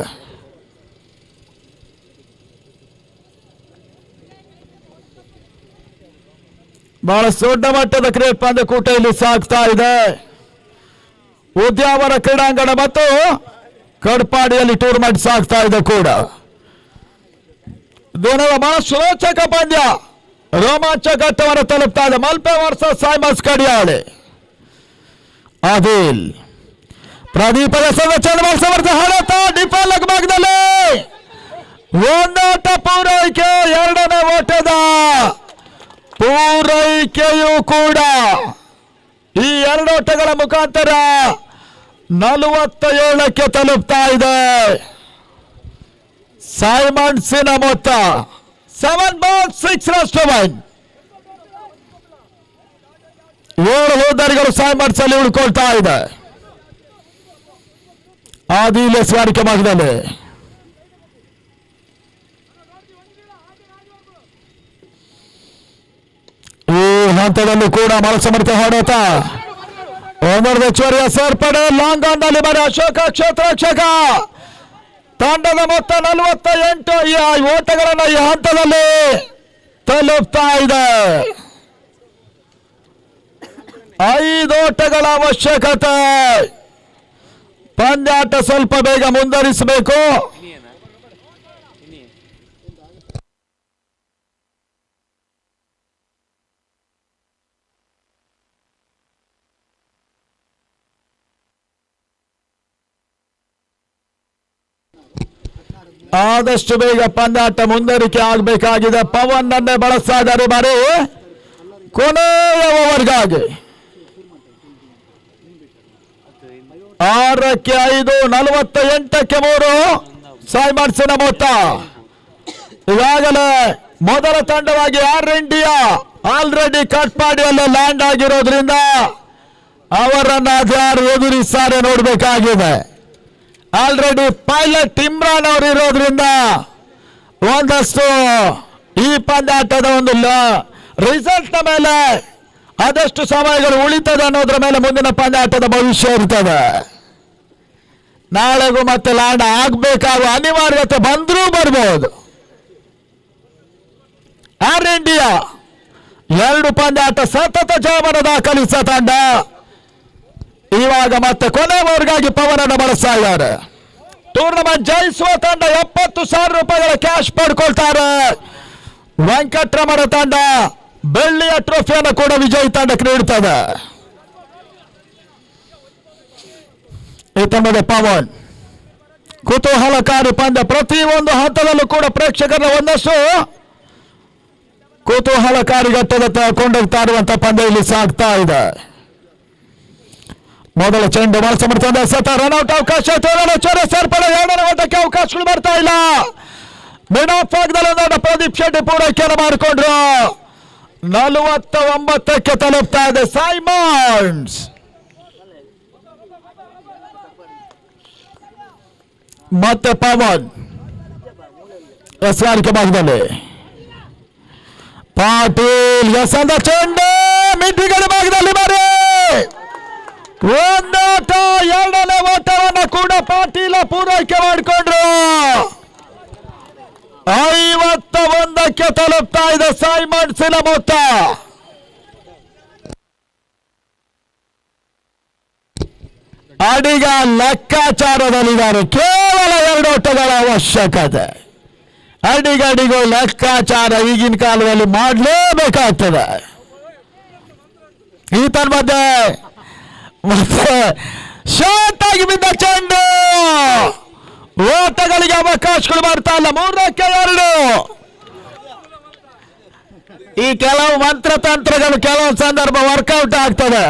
ಬಹಳ ದೊಡ್ಡ ಮಟ್ಟದ ಕ್ರಿಕೆಟ್ ಪಂದ್ಯಕೂಟ ಇಲ್ಲಿ ಸಾಗ್ತಾ ಇದೆ. ಉದ್ಯಾವರ ಕ್ರೀಡಾಂಗಣ ಮತ್ತು ಕಡ್ಪಾಡಿಯಲ್ಲಿ ಟೂರ್ನಮೆಂಟ್ ಸಾಗ್ತಾ ಇದೆ ಕೂಡ. ದಿನದ ರೋಚಕ ಪಂದ್ಯ ರೋಮಾಂಚಕ ಘಟ್ಟವನ್ನು ತಲುಪ್ತಾ ಇದೆ. Malpe versus Simons Kadiyali. ಆದಿಲ್ ಪ್ರದೀಪದ ಸಮರ್ಥ ಹಾಡತ ಡಿಫಾಲ್ಟ್ ಭಾಗದಲ್ಲಿ ಒಂದೋಟ ಪೂರೈಕೆ, ಎರಡನೇ ಓಟದ ಪೂರೈಕೆಯೂ ಕೂಡ ಈ ಎರಡೋಟಗಳ ಮುಖಾಂತರ 47ಕ್ಕೆ ತಲುಪ್ತಾ ಇದೆ. ಸೈಮನ್ಸಿನ ಮೊತ್ತ 7 ಬಾಲ್ 6 ರನ್ಸ್ ಟು 1. 7 ಹೋದರಿಗಳು ಸೈಮನ್ಸ್ ಅಲ್ಲಿ ಉಳ್ಕೊಳ್ತಾ ಇದೆ. ಆದಿಲ್ ಎಸಗಾರಿಕೆ ಭಾಗದಲ್ಲಿ ಈ ಹಂತದಲ್ಲೂ ಕೂಡ ಮನಸಮರ್ಥ ಹೊಡೆತ ಒಂದರದ ಚೋರಿಯ ಸೇರ್ಪಡೆ ಲಾಂಗ್ ಆನ್ ನಲ್ಲಿ ಮರೆ ಅಶೋಕ ಕ್ಷೇತ್ರ ರಕ್ಷಕ. ತಂಡದ ಮೊತ್ತ 48 ಈ ಓಟಗಳನ್ನು ಈ ಹಂತದಲ್ಲಿ ತಲುಪ್ತಾ ಇದೆ. 5 ಓಟಗಳ ಅವಶ್ಯಕತೆ. ಪಂದ್ಯಾಟ ಸ್ವಲ್ಪ ಬೇಗ ಮುಂದುವರಿಸಬೇಕು. ಆದಷ್ಟು ಬೇಗ ಪಂದ್ಯಾಟ ಮುಂದುವರಿಕೆ ಆಗಬೇಕಾಗಿದೆ. ಪವನ್ ನನ್ನೇ ಬಳಸ್ತಾ ಇದ್ದಾರೆ ಬಾರಿ ಕೊನೆಯ ಓವರ್ಗಾಗಿ. 6ಕ್ಕೆ 5, 48ಕ್ಕೆ 3 ಸೈಮನ್ಸಿನ ಮೊತ್ತ. ಈಗಾಗಲೇ ಮೊದಲ ತಂಡವಾಗಿ ಏರ್ ಇಂಡಿಯಾ ಆಲ್ರೆಡಿ ಕಟ್ಪಾಡಿಯಲ್ಲಿ ಲ್ಯಾಂಡ್ ಆಗಿರೋದ್ರಿಂದ ಅವರನ್ನು ಯಾರು ಎದುರಿಸ್ತಾರೆ ನೋಡಬೇಕಾಗಿದೆ. ಆಲ್ರೆಡಿ ಪೈಲಟ್ ಇಮ್ರಾನ್ ಅವರು ಇರೋದ್ರಿಂದ ಒಂದಷ್ಟು ಈ ಪಂದ್ಯಾಟದ ಒಂದು ರಿಸಲ್ಟ್ ಮೇಲೆ ಆದಷ್ಟು ಸಮಯಗಳು ಉಳಿತದೆ ಅನ್ನೋದ್ರ ಮೇಲೆ ಮುಂದಿನ ಪಂದ್ಯಾಟದ ಭವಿಷ್ಯ ಇರ್ತದೆ. ನಾಳೆಗೂ ಮತ್ತೆ ಲ್ಯಾಂಡ್ ಆಗಬೇಕಾಗುವ ಅನಿವಾರ್ಯತೆ ಬಂದರೂ ಬರ್ಬೋದು. ಏರ್ ಇಂಡಿಯಾ 2 ಪಂದ್ಯಾಟ ಸತತ ಜಯವನ್ನು ದಾಖಲಿಸ ತಂಡ ಇವಾಗ ಮತ್ತೆ ಕೊನೆಯವರೆಗಾಗಿ ಪವನನ್ನು ಬಳಸ್ತಾ ಇದ್ದಾರೆ. ಟೂರ್ನಮೆಂಟ್ ಜಯಿಸುವ ತಂಡ 70,000 ರೂಪಾಯಿಗಳ ಕ್ಯಾಶ್ ಪಡ್ಕೊಳ್ತಾರೆ. ವೆಂಕಟರಮಣ ತಂಡ ಬೆಳ್ಳಿಯ ಟ್ರೋಫಿಯನ್ನು ಕೂಡ ವಿಜಯಿ ತಂಡಕ್ಕೆ ನೀಡುತ್ತದೆ. ಈ ತಂಡದ ಪವನ್ ಕುತೂಹಲಕಾರಿ ಪಂದ್ಯ. ಪ್ರತಿಯೊಂದು ಹಂತದಲ್ಲೂ ಕೂಡ ಪ್ರೇಕ್ಷಕರ ಒಂದಷ್ಟು ಕುತೂಹಲಕಾರಿ ಘಟ್ಟದ ಕೊಂಡೋಗ್ತಾ ಇರುವಂತಹ ಪಂದ್ಯ ಇಲ್ಲಿ ಸಾಗ್ತಾ ಇದೆ. ಮೊದಲ ಚೆಂಡು ಸಮರ್ಥನೆ ಸತ ರನ್ಔಟ್ ಅವಕಾಶ ಸೇರ್ಪಡೆ. 2ನೇ ಓಟಕ್ಕೆ ಅವಕಾಶಗಳು ಬರ್ತಾ ಇಲ್ಲ. ಮಿಡ್ ಆಫ್ ಭಾಗದಲ್ಲಿ ಪ್ರದೀಪ್ ಶೆಟ್ಟಿ ಪೂರೈಕೆಯನ್ನು ಮಾಡಿಕೊಂಡ್ರು. 49ಕ್ಕೆ ತಲುಪ್ತಾ ಇದೆ ಸೈಮನ್ಸ್. ಮತ್ತೆ ಪವನ್ ಎಸಗಾರಿಕೆ ಭಾಗದಲ್ಲಿ ಪಾಟೀಲ್ ಎಸಂದ ಚೆಂಡು ಮಿಡ್ವಿಗಡೆ ಭಾಗದಲ್ಲಿ ಮಾರಿ ಒಂದೋಟ. 2ನೇ ಓಟವನ್ನು ಕೂಡ ಪಾಟೀಲ ಪೂರೈಕೆ ಮಾಡಿಕೊಂಡ್ರು. 51ಕ್ಕೆ ತಲುಪ್ತಾ ಇದೆ ಸೈಮನ್ಸಿನ ಮೊತ್ತ. ಅಡಿಗ ಲೆಕ್ಕಾಚಾರದಲ್ಲಿದ್ದಾರೆ. ಕೇವಲ 2 ಓಟಗಳ ಅವಶ್ಯಕತೆ. ಅಡಿಗಡಿಗೂ ಲೆಕ್ಕಾಚಾರ ಈಗಿನ ಕಾಲದಲ್ಲಿ ಮಾಡಲೇಬೇಕಾಗ್ತದೆ. ಈ ತನ್ಮಧ್ಯೆ ಮತ್ತೆ ಶಾರ್ಟ್ ಆಗಿ ಬಿದ್ದ ಚೆಂಡು. ಓಟಗಳಿಗೆ ಅವಕಾಶಗಳು ಬರ್ತಾ ಇಲ್ಲ. 3ಕ್ಕೆ 2. ಈ ಕೆಲವು ಮಂತ್ರತಂತ್ರಗಳು ಕೆಲವು ಸಂದರ್ಭ ವರ್ಕೌಟ್ ಆಗ್ತದೆ.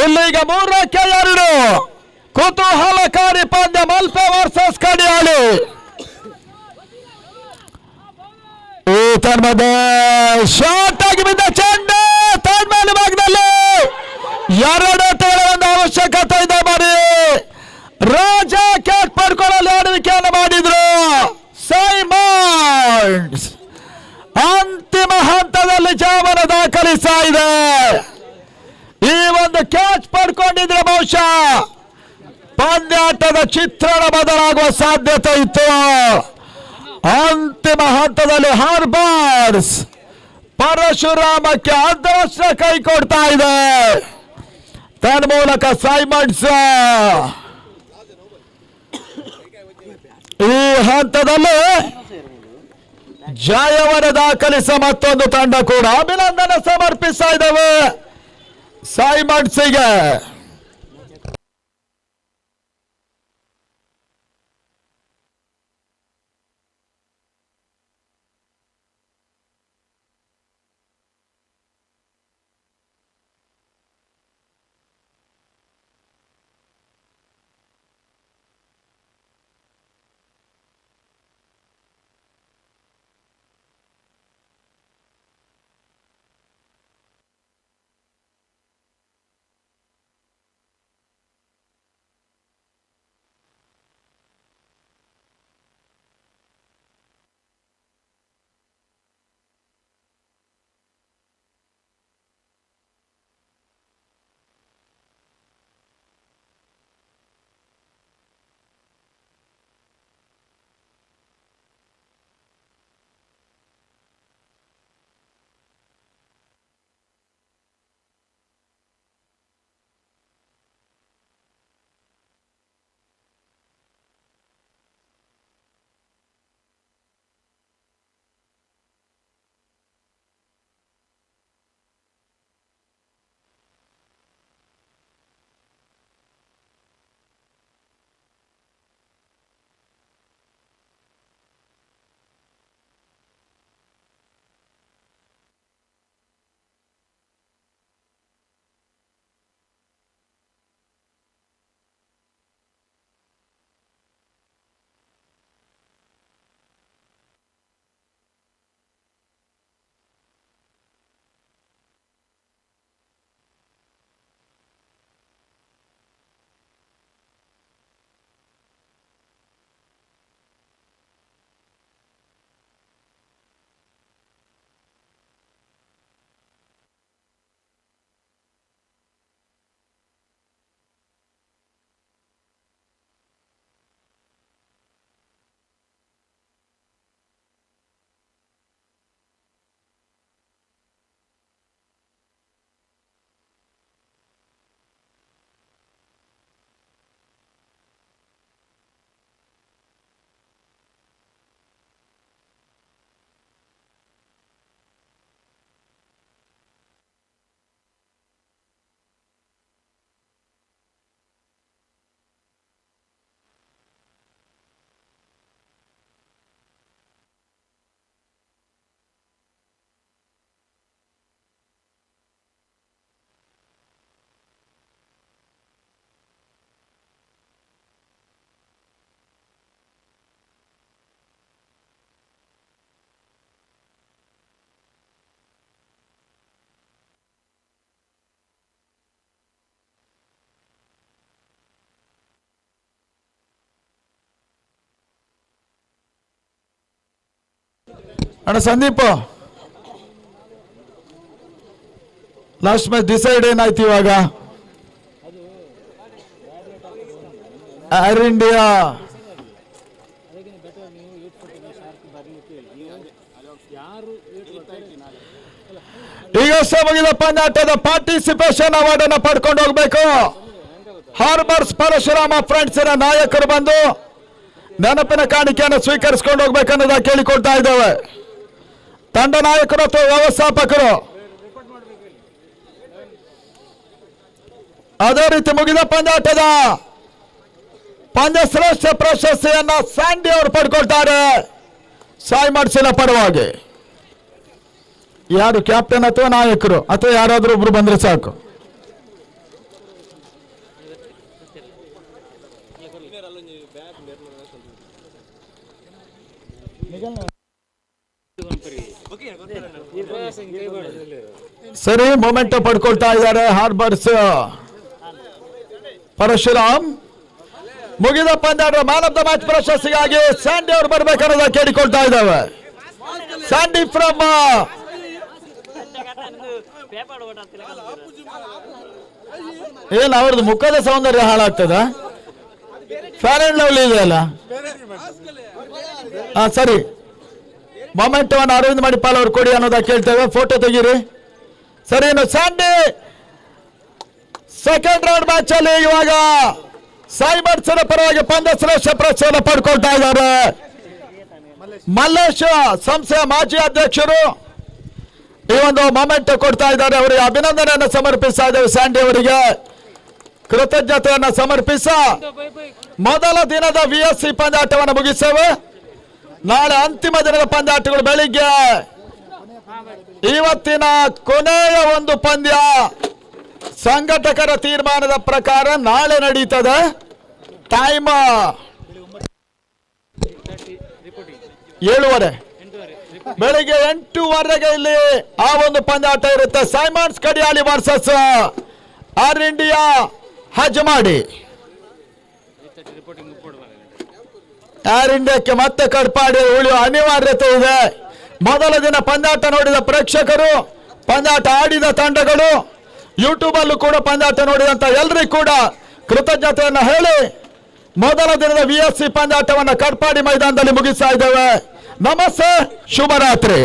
ಇಲ್ಲಿಗ 3ಕ್ಕೆ 2 ಕುತೂಹಲಕಾರಿ ಪಂದ್ಯ. ಮಲ್ಪೆ ವರ್ಸಸ್ ಕಡಿಯಾಳಿ. ಈ ತನ್ಮಧ್ಯೆ ಶಾರ್ಟ್ ಆಗಿ ಬಿದ್ದ ಚೆಂಡು ಥರ್ಡ್ ಮ್ಯಾನ್ ಭಾಗದಲ್ಲಿ 2 ಓಟಗಳ ಒಂದು ಅವಶ್ಯಕತೆ ಇದೆ. ಮಾಡಿ ರಾಜ ಕ್ಯಾಚ್ ಪಡ್ಕೊಳ್ಳಲು ಆಡುವಿಕೆಯನ್ನು ಮಾಡಿದ್ರು ಸೈಮನ್ಸ್. ಅಂತಿಮ ಹಂತದಲ್ಲಿ ಜಯವನ್ನು ದಾಖಲಿಸ್ತಾ ಇದೆ. ಈ ಒಂದು ಕ್ಯಾಚ್ ಪಡ್ಕೊಂಡಿದ್ರೆ ಬಹುಶಃ ಪಂದ್ಯಾಟದ ಚಿತ್ರಣ ಬದಲಾಗುವ ಸಾಧ್ಯತೆ ಇತ್ತು. ಅಂತಿಮ ಹಂತದಲ್ಲಿ ಹಾರ್ಬರ್ಸ್ ಪರಶುರಾಮಕ್ಕೆ ಅದೃಷ್ಟ ಕೈ ಕೊಡ್ತಾ ಇದೆ. ತನ್ಮೂಲಕ ಸೈಮನ್ಸ್ ಈ ಹಂತದಲ್ಲಿ ಜಯವನ್ನು ದಾಖಲಿಸ ಮತ್ತೊಂದು ತಂಡ ಕೂಡ ಅಭಿನಂದನೆ ಸಮರ್ಪಿಸ್ತಾ ಇದ್ದಾವೆ ಸೈಮನ್ಸ್ಗೆ. ಅಣ್ಣ ಸಂದೀಪ್, ಲಾಸ್ಟ್ ಮ್ಯಾಚ್ ಡಿಸೈಡ್ ಏನಾಯ್ತು ಇವಾಗ? ಏರ್ ಇಂಡಿಯಾ ಈಗ ಮುಗಿದ ಪಂದ್ಯಾಟದ ಪಾರ್ಟಿಸಿಪೇಷನ್ ಅವಾರ್ಡ್ ಅನ್ನು ಪಡ್ಕೊಂಡು ಹೋಗ್ಬೇಕು. ಹಾರ್ಬರ್ಸ್ ಪರಶುರಾಮ ಫ್ರೆಂಡ್ಸ್ ನಾಯಕರು ಬಂದು ನೆನಪಿನ ಕಾಣಿಕೆಯನ್ನು ಸ್ವೀಕರಿಸಿಕೊಂಡು ಹೋಗ್ಬೇಕನ್ನೋದ ಕೇಳಿಕೊಳ್ತಾ ಇದ್ದೇವೆ. ತಂಡ ನಾಯಕರು ಅಥವಾ ವ್ಯವಸ್ಥಾಪಕರು. ಅದೇ ರೀತಿ ಮುಗಿದ ಪಂದ್ಯಾಟದ ಪಂದ್ಯ ಶ್ರೇಷ್ಠ ಪ್ರಶಸ್ತಿಯನ್ನ ಸ್ಯಾಂಡಿ ಅವರು ಪಡ್ಕೊಳ್ತಾರೆ ಸಾಯಿ ಮಾಡಿಸಿನ ಪರವಾಗಿ. ಯಾರು ಕ್ಯಾಪ್ಟನ್ ಅಥವಾ ನಾಯಕರು ಅಥವಾ ಯಾರಾದ್ರೂ ಒಬ್ರು ಬಂದ್ರೆ ಸಾಕು. ಸರಿ, ಮೊಮೆಂಟ್ ಪಡ್ಕೊಳ್ತಾ ಇದ್ದಾರೆ ಹಾರ್ಬರ್ಸ್ ಪರಶುರಾಮ್. ಮುಗಿದ ಪಂದ್ಯ ಮ್ಯಾನ್ ಆಫ್ ದ ಮ್ಯಾಚ್ ಪ್ರಶಸ್ತಿಗಾಗಿ ಸ್ಯಾಂಡಿ ಅವರು ಬರ್ಬೇಕನ್ನೋದ ಕೇಳಿಕೊಳ್ತಾ ಇದ್ದಾವೆ. ಸ್ಯಾಂಡಿ ಫ್ರಮ್ ಏನ್ ಅವ್ರದ್ದು ಮುಖದ ಸೌಂದರ್ಯ ಹಾಳಾಗ್ತದ? ಫ್ಯಾರ್ ಅಂಡ್ ಲವ್ಲಿ ಇದೆ ಅಲ್ಲ. ಸರಿ, ಮೊಮೆಂಟ್ ಅರವಿಂದ್ ಮಣಿಪಾಲ್ ಅವ್ರು ಕೊಡಿ ಅನ್ನೋದ ಕೇಳ್ತೇವೆ. ಫೋಟೋ ತೆಗೀರಿ. ಸರಿ, ಇನ್ನು ಸ್ಯಾಂಡಿ ಸೆಕೆಂಡ್ ರೌಂಡ್ ಮ್ಯಾಚ್ ಅಲ್ಲಿ ಇವಾಗ ಸಾಯಿ ಮಾಡ್ಸನ ಪರವಾಗಿ ಪಂದ್ಯ ಶ್ರೇಷ್ಠ ಪ್ರಶಸ್ತಿಯನ್ನು ಪಡ್ಕೊಳ್ತಾ ಇದ್ದಾರೆ. ಮಲ್ಲೇಶ್ ಸಂಸ್ಥೆಯ ಮಾಜಿ ಅಧ್ಯಕ್ಷರು ಈ ಒಂದು ಮೊಮೆಂಟ್ ಕೊಡ್ತಾ ಇದ್ದಾರೆ. ಅವರಿಗೆ ಅಭಿನಂದನೆಯನ್ನು ಸಮರ್ಪಿಸ್ತಾ ಇದ್ದೇವೆ. ಸ್ಯಾಂಡಿ ಅವರಿಗೆ ಕೃತಜ್ಞತೆಯನ್ನು ಸಮರ್ಪಿಸ ಮೊದಲ ದಿನದ VSC ಪಂದ್ಯಾಟವನ್ನು ಮುಗಿಸೇವೆ. ನಾಳೆ ಅಂತಿಮ ದಿನದ ಪಂದ್ಯಾಟಗಳು ಬೆಳಿಗ್ಗೆ. ಇವತ್ತಿನ ಕೊನೆಯ ಒಂದು ಪಂದ್ಯ ಸಂಘಟಕರ ತೀರ್ಮಾನದ ಪ್ರಕಾರ ನಾಳೆ ನಡೀತದೆ. ಟೈಮ್ 7:30 ಬೆಳಿಗ್ಗೆ 8:00 ಇಲ್ಲಿ ಆ ಒಂದು ಪಂದ್ಯಾಟ ಇರುತ್ತೆ. Simons Kadiyali versus air India Hajamadi. Air ಇಂಡಿಯಾಕ್ಕೆ ಮತ್ತೆ ಕಟ್ಪಾಡಿ ಉಳಿಯುವ ಅನಿವಾರ್ಯತೆ ಇದೆ. ಮೊದಲ ದಿನ ಪಂದ್ಯಾಟ ನೋಡಿದ ಪ್ರೇಕ್ಷಕರು, ಪಂದ್ಯಾಟ ಆಡಿದ ತಂಡಗಳು, ಯೂಟ್ಯೂಬ್ ಅಲ್ಲೂ ಕೂಡ ಪಂದ್ಯಾಟ ನೋಡಿದಂತ ಎಲ್ರಿಗೂ ಕೂಡ ಕೃತಜ್ಞತೆಯನ್ನು ಹೇಳಿ ಮೊದಲ ದಿನದ VSC ಪಂದ್ಯಾಟವನ್ನು ಕಟ್ಪಾಡಿ ಮೈದಾನದಲ್ಲಿ ಮುಗಿಸ್ತಾ ಇದ್ದೇವೆ. ನಮಸ್ತೆ, ಶುಭರಾತ್ರಿ.